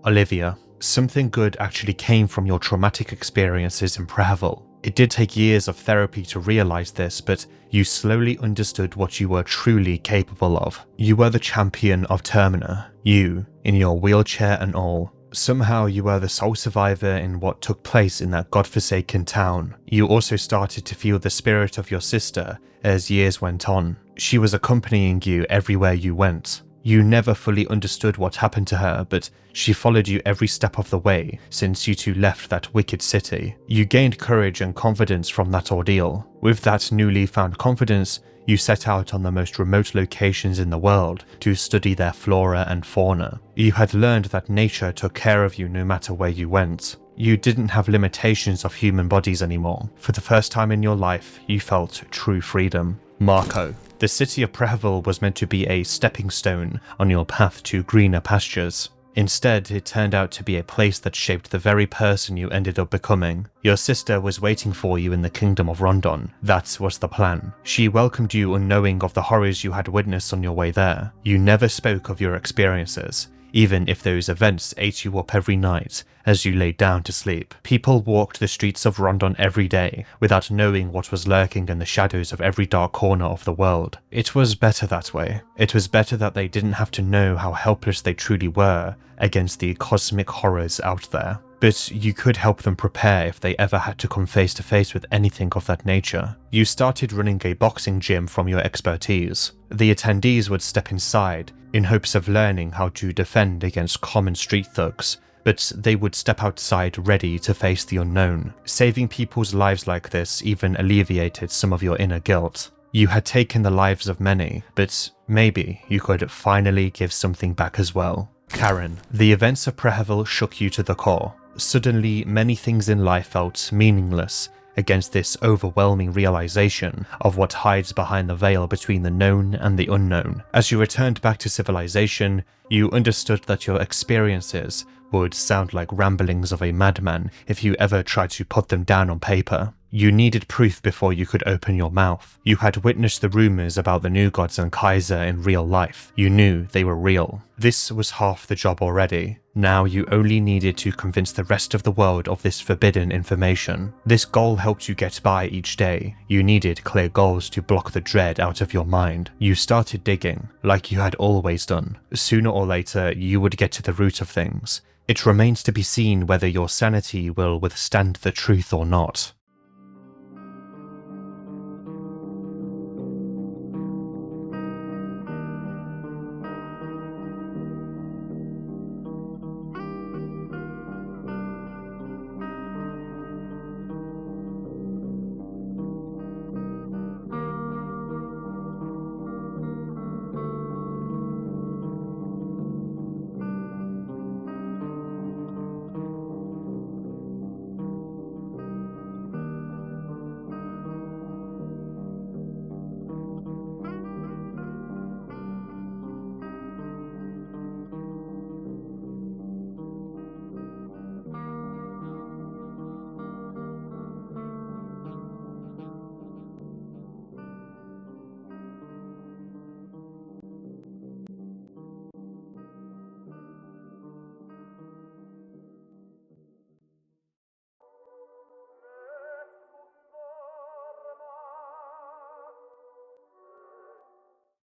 Olivia, something good actually came from your traumatic experiences in Prehevil. It did take years of therapy to realize this, but you slowly understood what you were truly capable of. You were the champion of Termina. You, in your wheelchair and all. Somehow you were the sole survivor in what took place in that godforsaken town. You also started to feel the spirit of your sister as years went on. She was accompanying you everywhere you went. You never fully understood what happened to her, but she followed you every step of the way since you two left that wicked city. You gained courage and confidence from that ordeal. With that newly found confidence, you set out on the most remote locations in the world to study their flora and fauna. You had learned that nature took care of you no matter where you went. You didn't have limitations of human bodies anymore. For the first time in your life, you felt true freedom. Marco. The city of Prehevil was meant to be a stepping stone on your path to greener pastures. Instead, it turned out to be a place that shaped the very person you ended up becoming. Your sister was waiting for you in the kingdom of Rondon. That was the plan. She welcomed you unknowing of the horrors you had witnessed on your way there. You never spoke of your experiences, even if those events ate you up every night as you laid down to sleep. People walked the streets of Rondon every day without knowing what was lurking in the shadows of every dark corner of the world. It was better that way. It was better that they didn't have to know how helpless they truly were against the cosmic horrors out there. But you could help them prepare if they ever had to come face to face with anything of that nature. You started running a boxing gym from your expertise. The attendees would step inside in hopes of learning how to defend against common street thugs, but they would step outside ready to face the unknown. Saving people's lives like this even alleviated some of your inner guilt. You had taken the lives of many, but maybe you could finally give something back as well. Karen, the events of Prehevil shook you to the core. Suddenly, many things in life felt meaningless against this overwhelming realization of what hides behind the veil between the known and the unknown. As you returned back to civilization, you understood that your experiences would sound like ramblings of a madman if you ever tried to put them down on paper. You needed proof before you could open your mouth. You had witnessed the rumors about the New Gods and Kaiser in real life. You knew they were real. This was half the job already. Now you only needed to convince the rest of the world of this forbidden information. This goal helped you get by each day. You needed clear goals to block the dread out of your mind. You started digging, like you had always done. Sooner or later, you would get to the root of things. It remains to be seen whether your sanity will withstand the truth or not.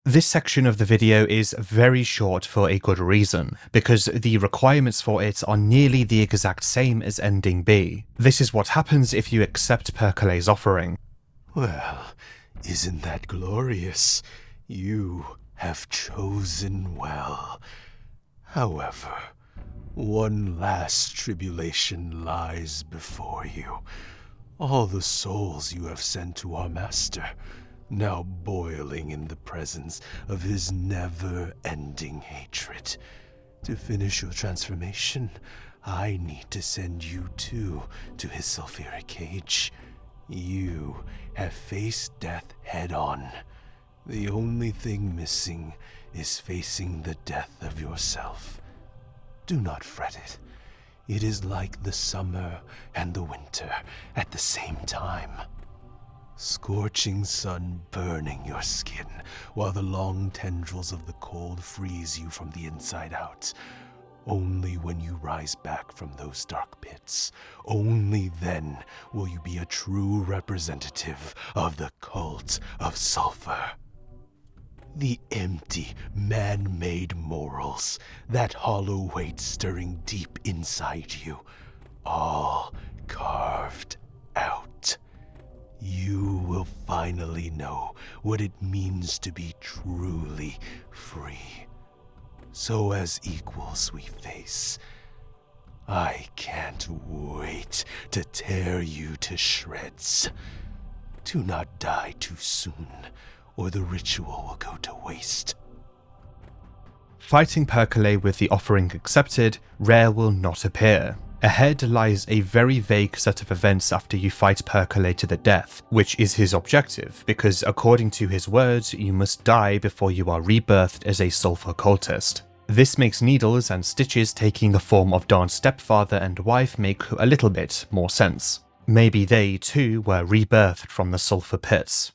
This section of the video is very short for a good reason, because the requirements for it are nearly the exact same as ending B. This is what happens if you accept Percolet's offering. Well, isn't that glorious? You have chosen well. However, one last tribulation lies before you. All the souls you have sent to our master, now boiling in the presence of his never-ending hatred. To finish your transformation, I need to send you too to his sulfuric cage. You have faced death head-on. The only thing missing is facing the death of yourself. Do not fret it. It is like the summer and the winter at the same time. Scorching sun burning your skin, while the long tendrils of the cold freeze you from the inside out. Only when you rise back from those dark pits, only then will you be a true representative of the cult of Sulfur. The empty, man-made morals, that hollow weight stirring deep inside you, all carved out. You will finally know what it means to be truly free. So as equals we face. I can't wait to tear you to shreds. Do not die too soon, or the ritual will go to waste. Fighting Perkele with the offering accepted, Rare will not appear. Ahead lies a very vague set of events after you fight Perkele to the death, which is his objective, because according to his words, you must die before you are rebirthed as a Sulfur cultist. This makes Needles and Stitches taking the form of Dawn's stepfather and wife make a little bit more sense. Maybe they too were rebirthed from the Sulfur pits.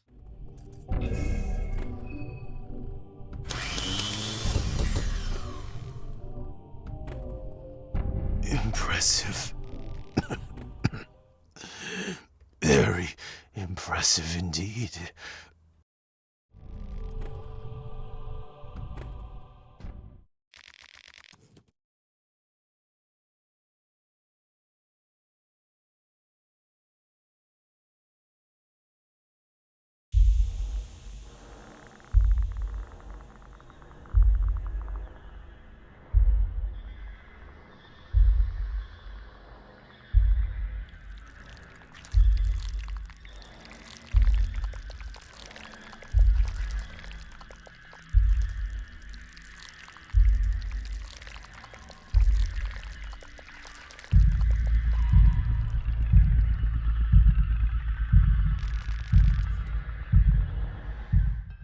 Impressive. Very impressive indeed.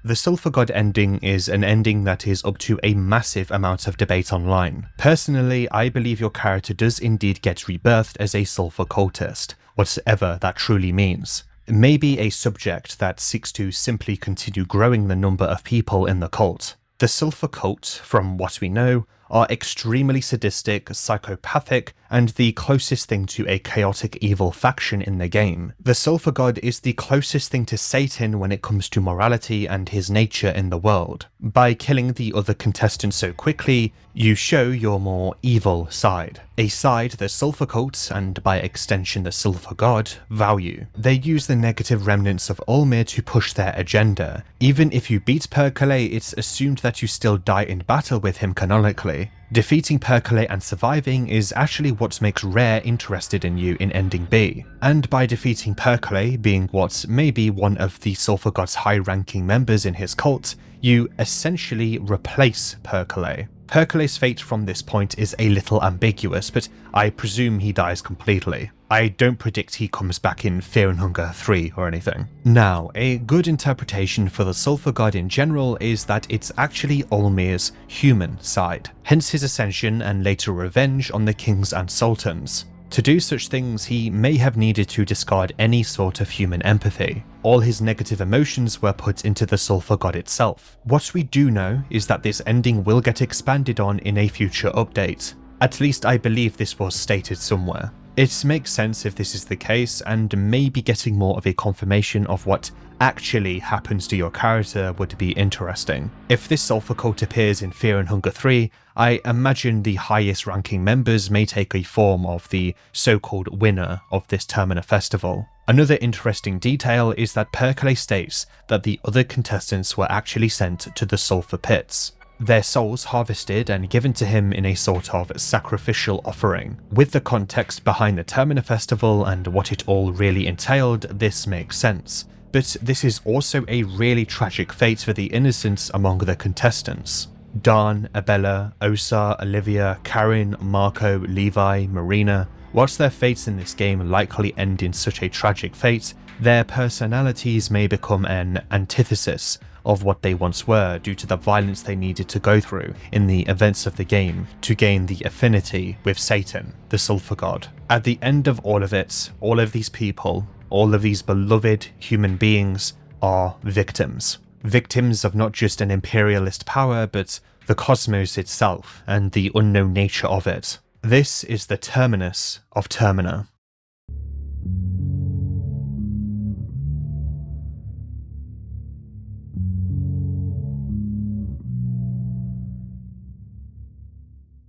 The Sulfur God ending is an ending that is up to a massive amount of debate online. Personally, I believe your character does indeed get rebirthed as a Sulfur cultist, whatever that truly means. Maybe a subject that seeks to simply continue growing the number of people in the cult. The Sulfur cult, from what we know, are extremely sadistic, psychopathic, and the closest thing to a chaotic evil faction in the game. The Sulfur God is the closest thing to Satan when it comes to morality and his nature in the world. By killing the other contestants so quickly, you show your more evil side. A side the Sulfur cult, and by extension the Sulfur God, value. They use the negative remnants of Ulmir to push their agenda. Even if you beat Perkele, it's assumed that you still die in battle with him canonically. Defeating Perkele and surviving is actually what makes Rare interested in you in Ending B, and by defeating Perkele, being what may be one of the Sulfur God's high-ranking members in his cult, you essentially replace Perkele. Perkele's fate from this point is a little ambiguous, but I presume he dies completely. I don't predict he comes back in Fear and Hunger 3 or anything. Now, a good interpretation for the Sulfur God in general is that it's actually Ulmir's human side, hence his ascension and later revenge on the kings and sultans. To do such things, he may have needed to discard any sort of human empathy. All his negative emotions were put into the Sulfur God itself. What we do know is that this ending will get expanded on in a future update. At least I believe this was stated somewhere. It makes sense if this is the case, and maybe getting more of a confirmation of what actually happens to your character would be interesting. If this Sulfur cult appears in Fear and Hunger 3, I imagine the highest ranking members may take a form of the so-called winner of this Termina festival. Another interesting detail is that Perkele states that the other contestants were actually sent to the Sulfur pits. Their souls harvested and given to him in a sort of sacrificial offering. With the context behind the Termina festival and what it all really entailed, this makes sense. But this is also a really tragic fate for the innocents among the contestants. Dawn, Abella, Osa, Olivia, Karen, Marco, Levi, Marina. Whilst their fates in this game likely end in such a tragic fate, their personalities may become an antithesis, of what they once were due to the violence they needed to go through in the events of the game to gain the affinity with Satan, the Sulfur God. At the end of all of it, all of these people, all of these beloved human beings are victims. Victims of not just an imperialist power, but the cosmos itself and the unknown nature of it. This is the terminus of Termina.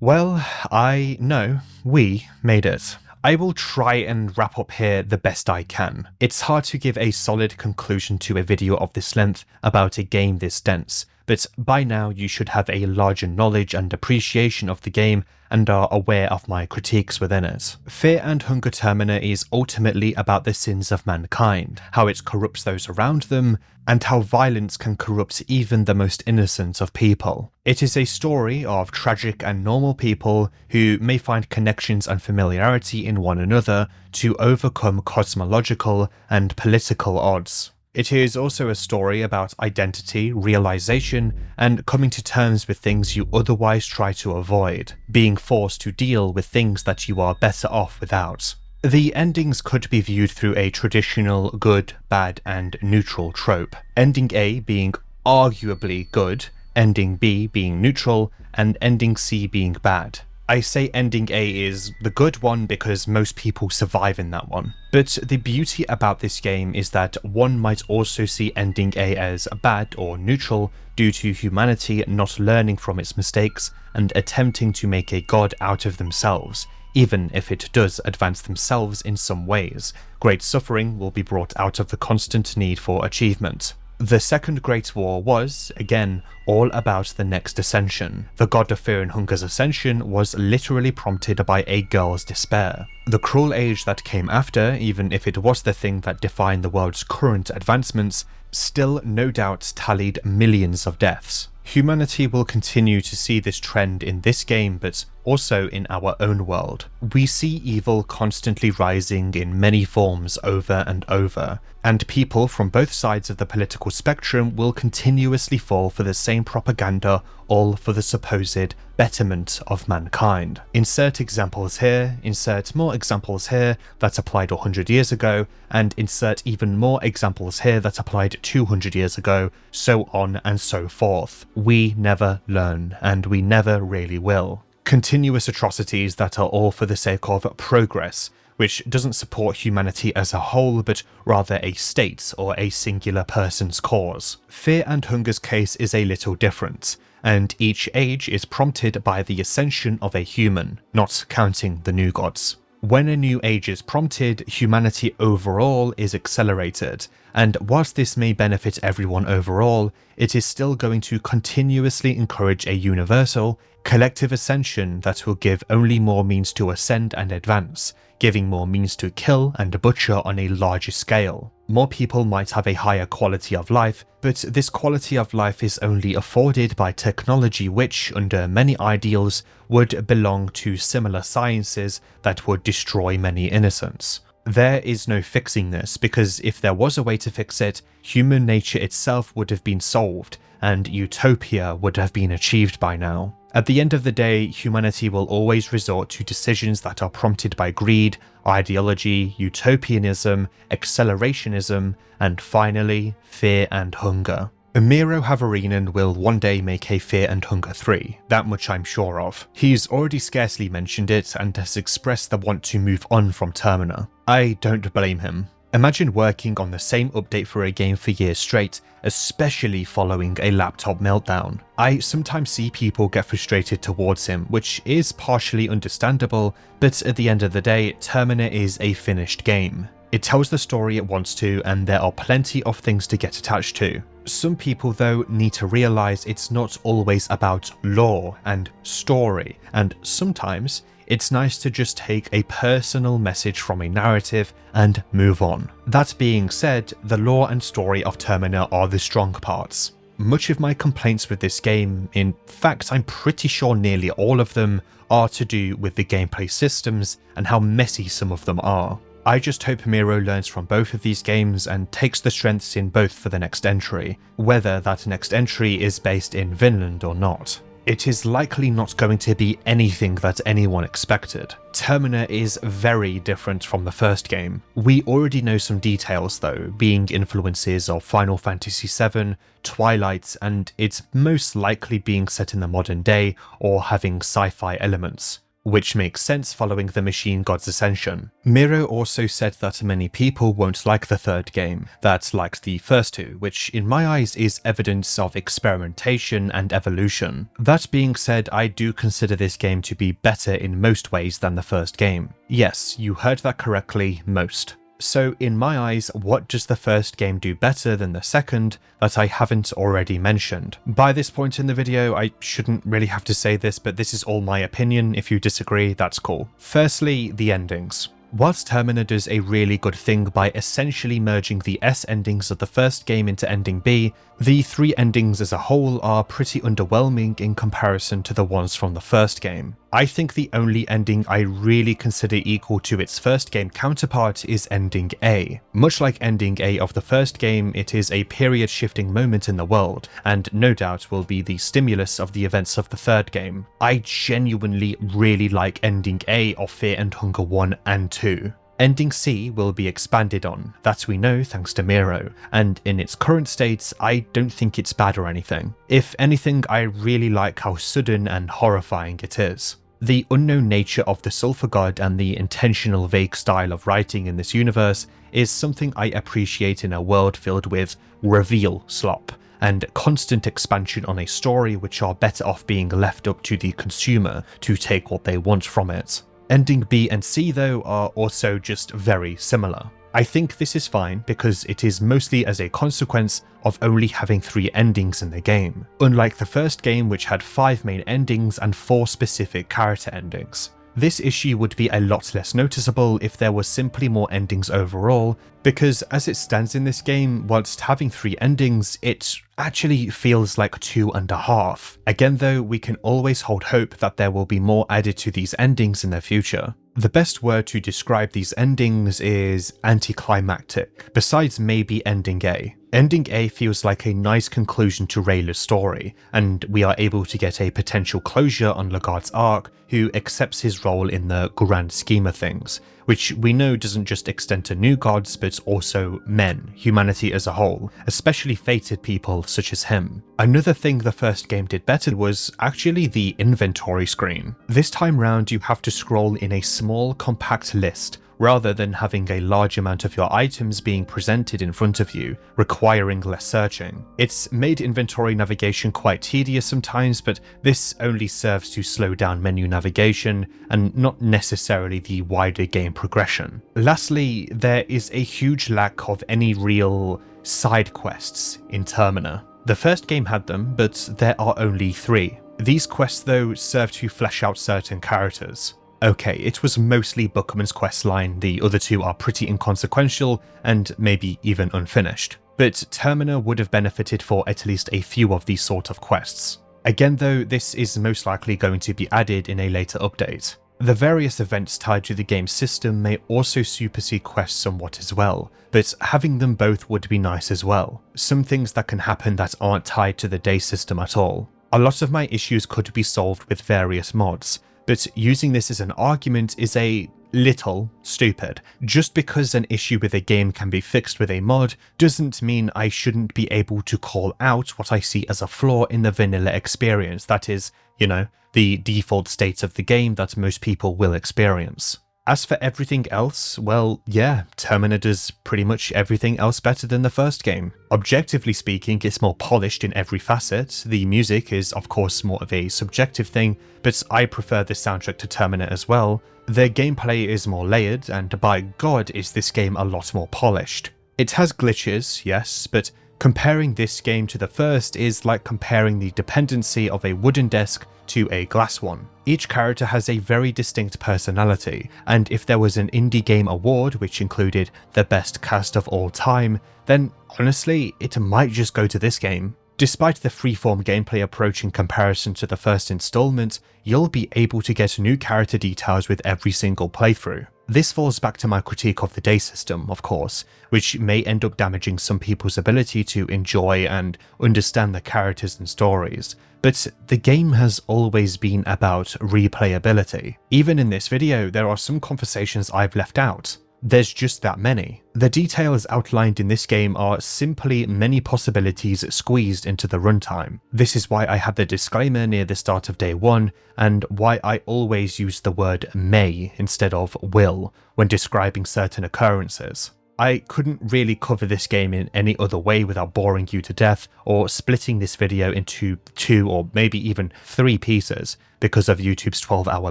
Well, I know we made it. I will try and wrap up here the best I can. It's hard to give a solid conclusion to a video of this length about a game this dense, but by now you should have a larger knowledge and appreciation of the game and are aware of my critiques within it. Fear and Hunger Termina is ultimately about the sins of mankind, how it corrupts those around them, and how violence can corrupt even the most innocent of people. It is a story of tragic and normal people who may find connections and familiarity in one another to overcome cosmological and political odds. It is also a story about identity, realization, and coming to terms with things you otherwise try to avoid, being forced to deal with things that you are better off without. The endings could be viewed through a traditional good, bad, and neutral trope, ending A being arguably good, ending B being neutral, and ending C being bad. I say ending A is the good one because most people survive in that one. But the beauty about this game is that one might also see ending A as bad or neutral due to humanity not learning from its mistakes and attempting to make a god out of themselves, even if it does advance themselves in some ways. Great suffering will be brought out of the constant need for achievement. The Second Great War was, again, all about the next ascension. The god of fear and hunger's ascension was literally prompted by a girl's despair. The cruel age that came after, even if it was the thing that defined the world's current advancements, still no doubt tallied millions of deaths. Humanity will continue to see this trend in this game, but also in our own world. We see evil constantly rising in many forms over and over, and people from both sides of the political spectrum will continuously fall for the same propaganda, all for the supposed betterment of mankind. Insert examples here, insert more examples here that applied 100 years ago, and insert even more examples here that applied 200 years ago, so on and so forth. We never learn, and we never really will. Continuous atrocities that are all for the sake of progress, which doesn't support humanity as a whole, but rather a state or a singular person's cause. Fear and Hunger's case is a little different, and each age is prompted by the ascension of a human, not counting the new gods. When a new age is prompted, humanity overall is accelerated, and whilst this may benefit everyone overall, it is still going to continuously encourage a universal, collective ascension that will give only more means to ascend and advance, giving more means to kill and butcher on a larger scale. More people might have a higher quality of life, but this quality of life is only afforded by technology which, under many ideals, would belong to similar sciences that would destroy many innocents. There is no fixing this, because if there was a way to fix it, human nature itself would have been solved, and utopia would have been achieved by now. At the end of the day, humanity will always resort to decisions that are prompted by greed, ideology, utopianism, accelerationism, and finally, fear and hunger. Miro Havarinen will one day make a Fear and Hunger 3, that much I'm sure of. He's already scarcely mentioned it and has expressed the want to move on from Termina. I don't blame him. Imagine working on the same update for a game for years straight, especially following a laptop meltdown. I sometimes see people get frustrated towards him, which is partially understandable, but at the end of the day, Termina is a finished game. It tells the story it wants to, and there are plenty of things to get attached to. Some people, though, need to realize it's not always about lore and story, and sometimes it's nice to just take a personal message from a narrative and move on. That being said, the lore and story of Termina are the strong parts. Much of my complaints with this game, in fact I'm pretty sure nearly all of them, are to do with the gameplay systems and how messy some of them are. I just hope Miro learns from both of these games and takes the strengths in both for the next entry, whether that next entry is based in Vinland or not. It is likely not going to be anything that anyone expected. Termina is very different from the first game. We already know some details though, being influences of Final Fantasy VII, Twilight, and it's most likely being set in the modern day or having sci-fi elements, which makes sense following the Machine God's ascension. Miro also said that many people won't like the third game, that liked the first two, which in my eyes is evidence of experimentation and evolution. That being said, I do consider this game to be better in most ways than the first game. Yes, you heard that correctly, most. So in my eyes, what does the first game do better than the second that I haven't already mentioned? By this point in the video, I shouldn't really have to say this, but this is all my opinion. If you disagree, that's cool. Firstly, the endings. Whilst Termina does a really good thing by essentially merging the S endings of the first game into ending B, the three endings as a whole are pretty underwhelming in comparison to the ones from the first game. I think the only ending I really consider equal to its first game counterpart is Ending A. Much like Ending A of the first game, it is a period-shifting moment in the world, and no doubt will be the stimulus of the events of the third game. I genuinely really like Ending A of Fear and Hunger 1 and 2. Ending C will be expanded on, that we know thanks to Miro, and in its current state, I don't think it's bad or anything. If anything, I really like how sudden and horrifying it is. The unknown nature of the Sulfur God and the intentional vague style of writing in this universe is something I appreciate in a world filled with reveal slop and constant expansion on a story which are better off being left up to the consumer to take what they want from it. Ending B and C though are also just very similar. I think this is fine because it is mostly as a consequence of only having 3 endings in the game, unlike the first game which had 5 main endings and 4 specific character endings. This issue would be a lot less noticeable if there was simply more endings overall, because as it stands in this game, whilst having 3 endings, it actually feels like 2.5. Again though, we can always hold hope that there will be more added to these endings in the future. The best word to describe these endings is anticlimactic, besides maybe Ending A. Ending A feels like a nice conclusion to Rayla's story, and we are able to get a potential closure on Lagarde's arc, who accepts his role in the grand scheme of things, which we know doesn't just extend to new gods but also men, humanity as a whole, especially fated people such as him. Another thing the first game did better was actually the inventory screen. This time round you have to scroll in a small compact list rather than having a large amount of your items being presented in front of you, requiring less searching. It's made inventory navigation quite tedious sometimes, but this only serves to slow down menu navigation and not necessarily the wider game progression. Lastly, there is a huge lack of any real side quests in Termina. The first game had them, but there are only 3. These quests though serve to flesh out certain characters. Okay, it was mostly Buckman's questline, the other 2 are pretty inconsequential and maybe even unfinished. But Termina would have benefited for at least a few of these sort of quests. Again though, this is most likely going to be added in a later update. The various events tied to the game's system may also supersede quests somewhat as well, but having them both would be nice as well. Some things that can happen that aren't tied to the day system at all. A lot of my issues could be solved with various mods, but using this as an argument is a little stupid. Just because an issue with a game can be fixed with a mod doesn't mean I shouldn't be able to call out what I see as a flaw in the vanilla experience, that is, you know, the default state of the game that most people will experience. As for everything else, well, yeah, Termina does pretty much everything else better than the first game. Objectively speaking, it's more polished in every facet. The music is, of course, more of a subjective thing, but I prefer the soundtrack to Termina as well. The gameplay is more layered, and by God is this game a lot more polished. It has glitches, yes, but comparing this game to the first is like comparing the dependency of a wooden desk to a glass one. Each character has a very distinct personality, and if there was an indie game award which included the best cast of all time, then honestly, it might just go to this game. Despite the freeform gameplay approach in comparison to the first installment, you'll be able to get new character details with every single playthrough. This falls back to my critique of the day system, of course, which may end up damaging some people's ability to enjoy and understand the characters and stories. But the game has always been about replayability. Even in this video, there are some conversations I've left out. There's just that many. The details outlined in this game are simply many possibilities squeezed into the runtime. This is why I had the disclaimer near the start of day 1, and why I always use the word may instead of will when describing certain occurrences. I couldn't really cover this game in any other way without boring you to death or splitting this video into 2 or maybe even 3 pieces because of YouTube's 12-hour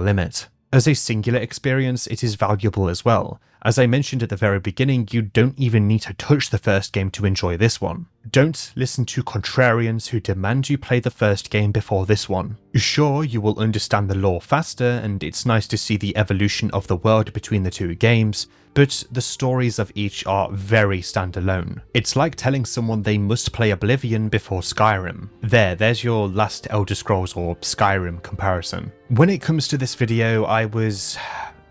limit. As a singular experience, it is valuable as well. As I mentioned at the very beginning, you don't even need to touch the first game to enjoy this one. Don't listen to contrarians who demand you play the first game before this one. Sure, you will understand the lore faster, and it's nice to see the evolution of the world between the 2 games, but the stories of each are very standalone. It's like telling someone they must play Oblivion before Skyrim. There's your last Elder Scrolls or Skyrim comparison. When it comes to this video, I was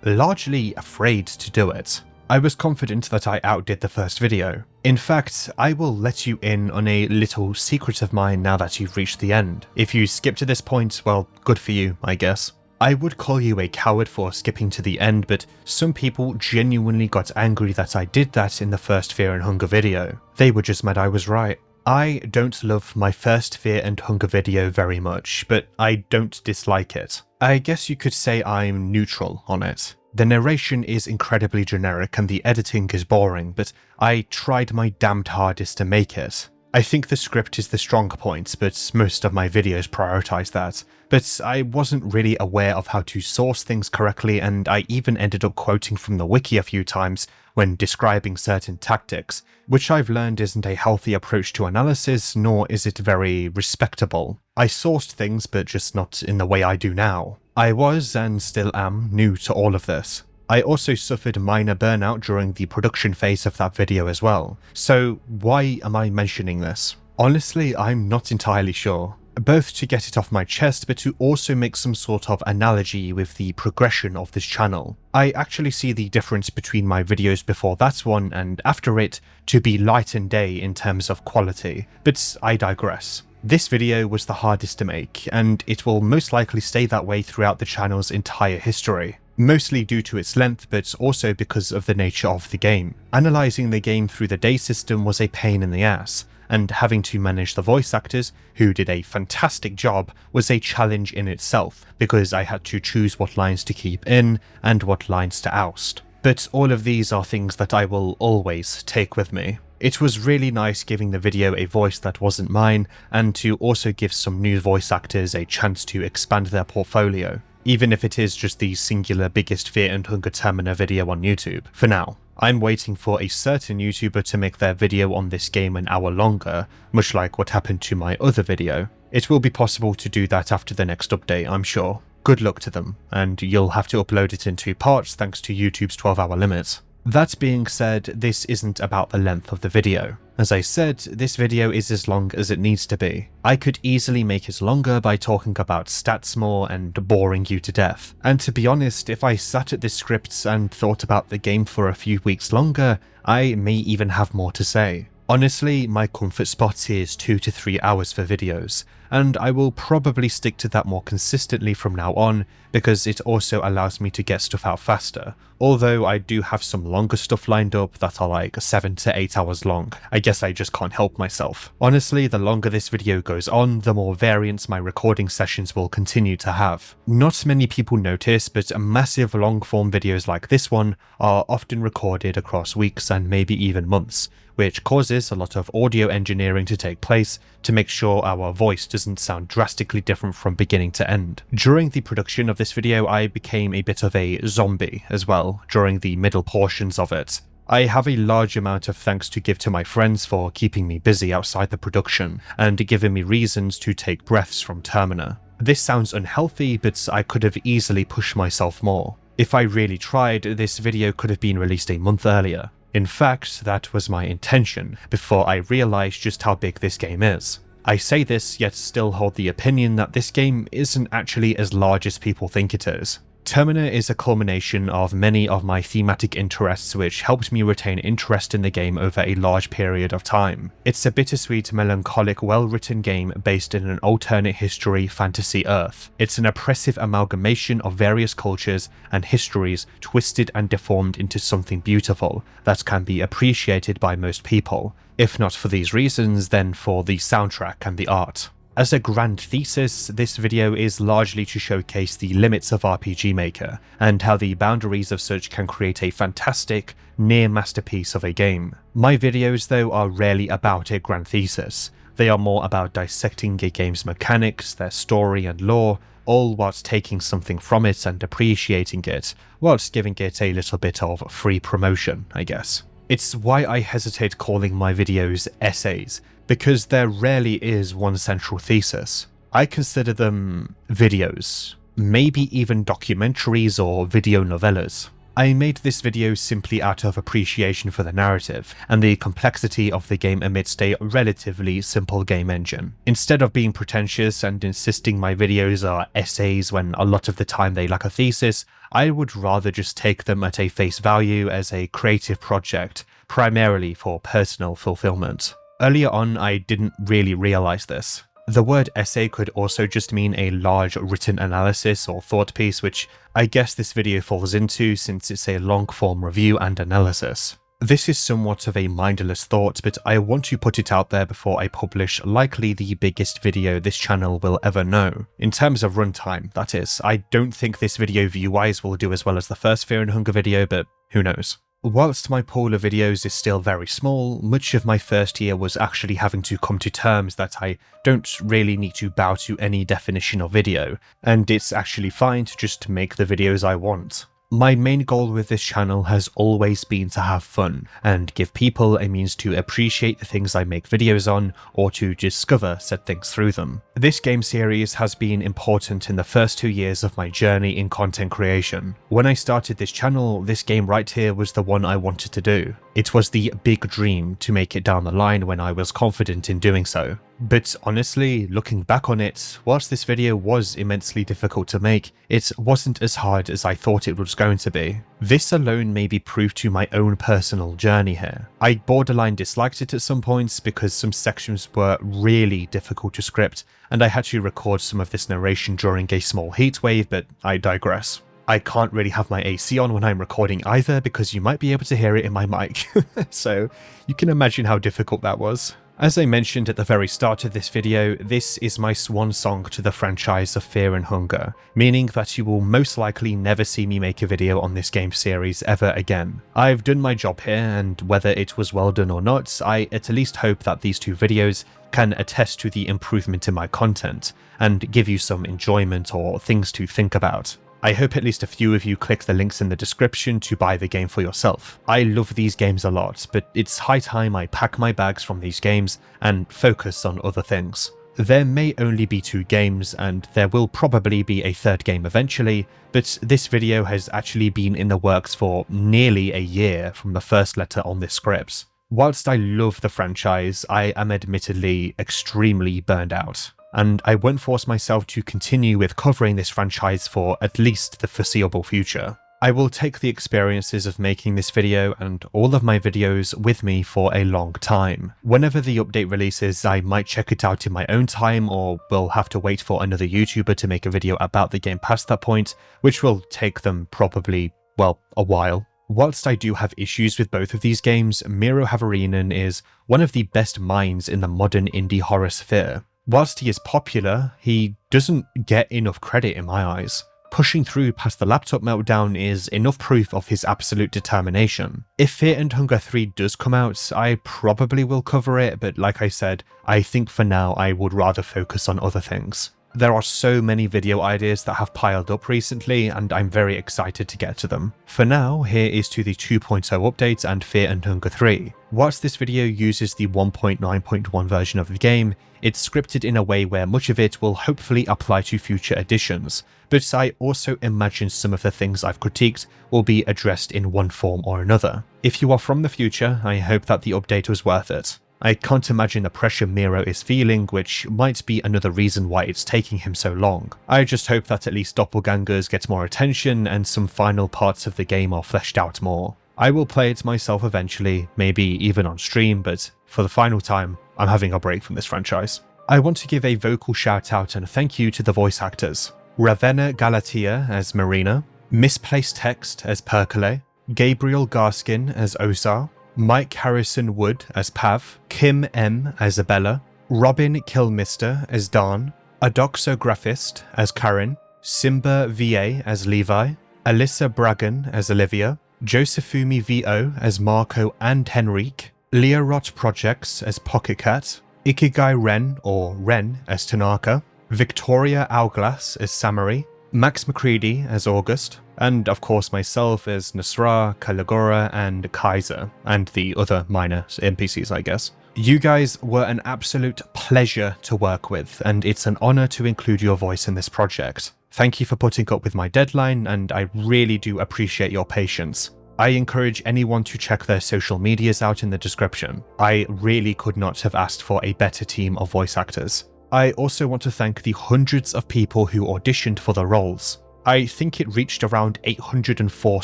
largely afraid to do it. I was confident that I outdid the first video. In fact, I will let you in on a little secret of mine now that you've reached the end. If you skip to this point, well, good for you, I guess. I would call you a coward for skipping to the end, but some people genuinely got angry that I did that in the first Fear and Hunger video. They were just mad I was right. I don't love my first Fear and Hunger video very much, but I don't dislike it. I guess you could say I'm neutral on it. The narration is incredibly generic and the editing is boring, but I tried my damned hardest to make it. I think the script is the strong point, but most of my videos prioritize that. But I wasn't really aware of how to source things correctly, and I even ended up quoting from the wiki a few times when describing certain tactics, which I've learned isn't a healthy approach to analysis, nor is it very respectable. I sourced things, but just not in the way I do now. I was, and still am, new to all of this. I also suffered minor burnout during the production phase of that video as well. So why am I mentioning this? Honestly, I'm not entirely sure. Both to get it off my chest, but to also make some sort of analogy with the progression of this channel. I actually see the difference between my videos before that one and after it to be light and day in terms of quality, but I digress. This video was the hardest to make, and it will most likely stay that way throughout the channel's entire history. Mostly due to its length, but also because of the nature of the game. Analysing the game through the day system was a pain in the ass, and having to manage the voice actors, who did a fantastic job, was a challenge in itself, because I had to choose what lines to keep in and what lines to oust. But all of these are things that I will always take with me. It was really nice giving the video a voice that wasn't mine, and to also give some new voice actors a chance to expand their portfolio, even if it is just the singular biggest Fear and Hunger Termina video on YouTube, for now. I'm waiting for a certain YouTuber to make their video on this game an hour longer, much like what happened to my other video. It will be possible to do that after the next update, I'm sure. Good luck to them, and you'll have to upload it in 2 parts thanks to YouTube's 12-hour limit. That being said, this isn't about the length of the video. As I said, this video is as long as it needs to be. I could easily make it longer by talking about stats more and boring you to death. And to be honest, if I sat at this script and thought about the game for a few weeks longer, I may even have more to say. Honestly, my comfort spot is 2 to 3 hours for videos, and I will probably stick to that more consistently from now on because it also allows me to get stuff out faster. Although I do have some longer stuff lined up that are like 7 to 8 hours long. I guess I just can't help myself. Honestly, the longer this video goes on, the more variance my recording sessions will continue to have. Not many people notice, but massive long-form videos like this one are often recorded across weeks and maybe even months, which causes a lot of audio engineering to take place to make sure our voice doesn't sound drastically different from beginning to end. During the production of this video, I became a bit of a zombie as well during the middle portions of it. I have a large amount of thanks to give to my friends for keeping me busy outside the production and giving me reasons to take breaths from Termina. This sounds unhealthy, but I could have easily pushed myself more. If I really tried, this video could have been released a month earlier. In fact, that was my intention, before I realised just how big this game is. I say this, yet still hold the opinion that this game isn't actually as large as people think it is. Termina is a culmination of many of my thematic interests which helped me retain interest in the game over a large period of time. It's a bittersweet, melancholic, well-written game based in an alternate history fantasy Earth. It's an oppressive amalgamation of various cultures and histories twisted and deformed into something beautiful that can be appreciated by most people. If not for these reasons, then for the soundtrack and the art. As a grand thesis, this video is largely to showcase the limits of RPG Maker, and how the boundaries of such can create a fantastic, near masterpiece of a game. My videos though are rarely about a grand thesis. They are more about dissecting a game's mechanics, their story and lore, all whilst taking something from it and appreciating it, whilst giving it a little bit of free promotion, I guess. It's why I hesitate calling my videos essays, because there rarely is one central thesis. I consider them videos, maybe even documentaries or video novellas. I made this video simply out of appreciation for the narrative and the complexity of the game amidst a relatively simple game engine. Instead of being pretentious and insisting my videos are essays when a lot of the time they lack a thesis, I would rather just take them at a face value as a creative project, primarily for personal fulfillment. Earlier on, I didn't really realize this. The word essay could also just mean a large written analysis or thought piece, which I guess this video falls into since it's a long-form review and analysis. This is somewhat of a mindless thought, but I want to put it out there before I publish likely the biggest video this channel will ever know. In terms of runtime, that is. I don't think this video view-wise will do as well as the first Fear and Hunger video, but who knows. Whilst my pool of videos is still very small, much of my first year was actually having to come to terms that I don't really need to bow to any definition of video, and it's actually fine to just make the videos I want. My main goal with this channel has always been to have fun, and give people a means to appreciate the things I make videos on, or to discover said things through them. This game series has been important in the first 2 years of my journey in content creation. When I started this channel, this game right here was the one I wanted to do. It was the big dream to make it down the line when I was confident in doing so. But honestly, looking back on it, whilst this video was immensely difficult to make, it wasn't as hard as I thought it was going to be. This alone may be proof to my own personal journey here. I borderline disliked it at some points because some sections were really difficult to script, and I had to record some of this narration during a small heatwave, but I digress. I can't really have my AC on when I'm recording either because you might be able to hear it in my mic, so you can imagine how difficult that was. As I mentioned at the very start of this video, this is my swan song to the franchise of Fear and Hunger, meaning that you will most likely never see me make a video on this game series ever again. I've done my job here, and whether it was well done or not, I at least hope that these 2 videos can attest to the improvement in my content, and give you some enjoyment or things to think about. I hope at least a few of you click the links in the description to buy the game for yourself. I love these games a lot, but it's high time I pack my bags from these games and focus on other things. There may only be 2 games, and there will probably be a 3rd game eventually, but this video has actually been in the works for nearly a year from the first letter on this script. Whilst I love the franchise, I am admittedly extremely burned out, and I won't force myself to continue with covering this franchise for at least the foreseeable future. I will take the experiences of making this video and all of my videos with me for a long time. Whenever the update releases, I might check it out in my own time, or will have to wait for another YouTuber to make a video about the game past that point, which will take them probably, well, a while. Whilst I do have issues with both of these games, Miro Havarinen is one of the best minds in the modern indie horror sphere. Whilst he is popular, he doesn't get enough credit in my eyes. Pushing through past the laptop meltdown is enough proof of his absolute determination. If Fear and Hunger 3 does come out, I probably will cover it, but like I said, I think for now I would rather focus on other things. There are so many video ideas that have piled up recently, and I'm very excited to get to them. For now, here is to the 2.0 update and Fear and Hunger 3. Whilst this video uses the 1.9.1 version of the game, it's scripted in a way where much of it will hopefully apply to future editions, but I also imagine some of the things I've critiqued will be addressed in one form or another. If you are from the future, I hope that the update was worth it. I can't imagine the pressure Miro is feeling, which might be another reason why it's taking him so long. I just hope that at least Doppelgangers gets more attention and some final parts of the game are fleshed out more. I will play it myself eventually, maybe even on stream, but for the final time, I'm having a break from this franchise. I want to give a vocal shout out and thank you to the voice actors. Ravenna Galatea as Marina, Misplaced Text as Perkele, Gabriel Garskin as Osar, Mike Harrison Wood as Pav, Kim M as Abella, Robin Kilmister as Dan, Adoxographist as Karen, Simba VA as Levi, Alyssa Bragan as Olivia, Josephumi VO as Marco and Henrique, Leorot Projects as Pocket Cat, Ikigai Ren or Ren as Tanaka, Victoria Auglass as Samari, Max McCready as August, and of course myself as Nasra, Caligora, and Kaiser, and the other minor NPCs, I guess. You guys were an absolute pleasure to work with, and it's an honor to include your voice in this project. Thank you for putting up with my deadline, and I really do appreciate your patience. I encourage anyone to check their social medias out in the description. I really could not have asked for a better team of voice actors. I also want to thank the hundreds of people who auditioned for the roles. I think it reached around 804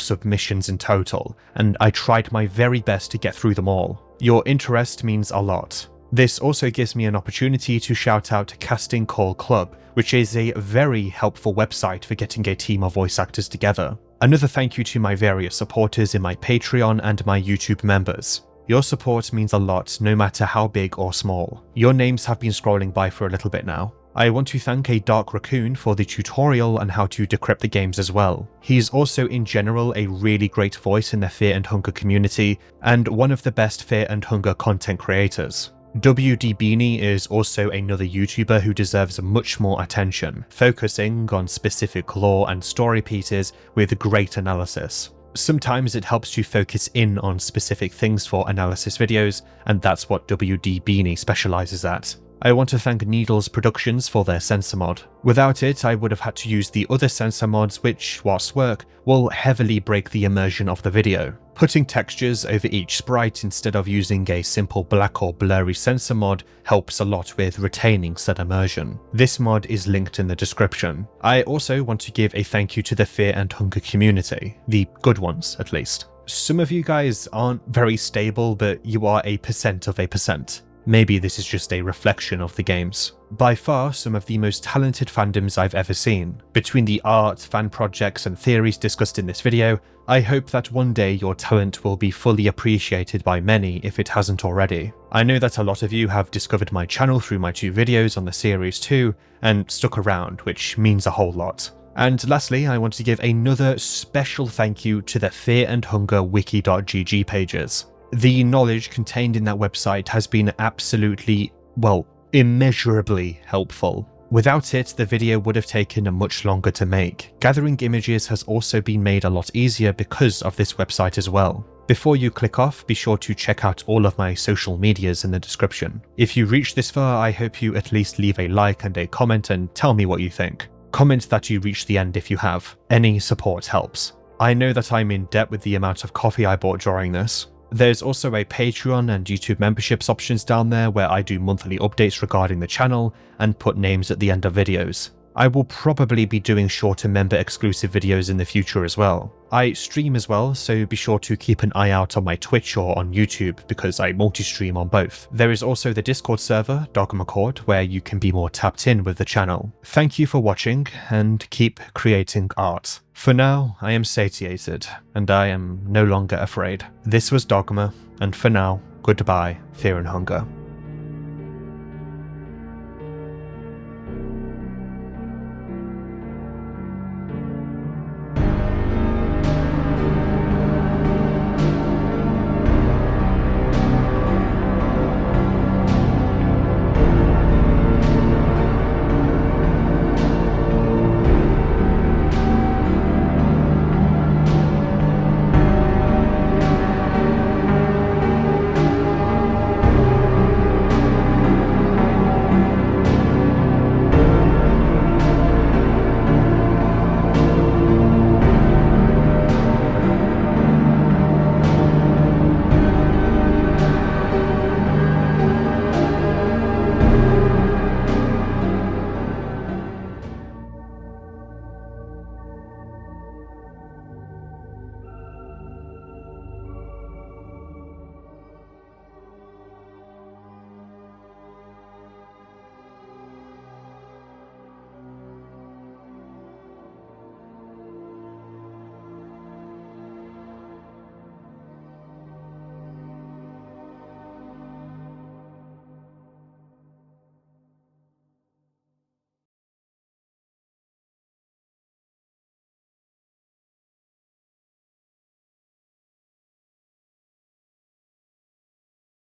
submissions in total, and I tried my very best to get through them all. Your interest means a lot. This also gives me an opportunity to shout out Casting Call Club, which is a very helpful website for getting a team of voice actors together. Another thank you to my various supporters in my Patreon and my YouTube members. Your support means a lot, no matter how big or small. Your names have been scrolling by for a little bit now. I want to thank a Dark Raccoon for the tutorial on how to decrypt the games as well. He's also in general a really great voice in the Fear and Hunger community, and one of the best Fear and Hunger content creators. WD Beanie is also another YouTuber who deserves much more attention, focusing on specific lore and story pieces with great analysis. Sometimes it helps to focus in on specific things for analysis videos, and that's what WD Beanie specializes at. I want to thank Needles Productions for their censor mod. Without it, I would have had to use the other censor mods which, whilst work, will heavily break the immersion of the video. Putting textures over each sprite instead of using a simple black or blurry censor mod helps a lot with retaining said immersion. This mod is linked in the description. I also want to give a thank you to the Fear and Hunger community, the good ones at least. Some of you guys aren't very stable, but you are a % of a %. Maybe this is just a reflection of the games. By far, some of the most talented fandoms I've ever seen. Between the art, fan projects, and theories discussed in this video, I hope that one day your talent will be fully appreciated by many if it hasn't already. I know that a lot of you have discovered my channel through my 2 videos on the series too, and stuck around, which means a whole lot. And lastly, I want to give another special thank you to the Fear and Hunger wiki.gg pages. The knowledge contained in that website has been absolutely, well, immeasurably helpful. Without it, the video would have taken much longer to make. Gathering images has also been made a lot easier because of this website as well. Before you click off, be sure to check out all of my social medias in the description. If you reached this far, I hope you at least leave a like and a comment and tell me what you think. Comment that you reached the end if you have. Any support helps. I know that I'm in debt with the amount of coffee I bought during this. There's also a Patreon and YouTube memberships options down there where I do monthly updates regarding the channel and put names at the end of videos. I will probably be doing shorter member exclusive videos in the future as well. I stream as well, so be sure to keep an eye out on my Twitch or on YouTube because I multi-stream on both. There is also the Discord server, Dogmacord, where you can be more tapped in with the channel. Thank you for watching and keep creating art. For now, I am satiated and I am no longer afraid. This was Dogma, and for now, goodbye, Fear and Hunger.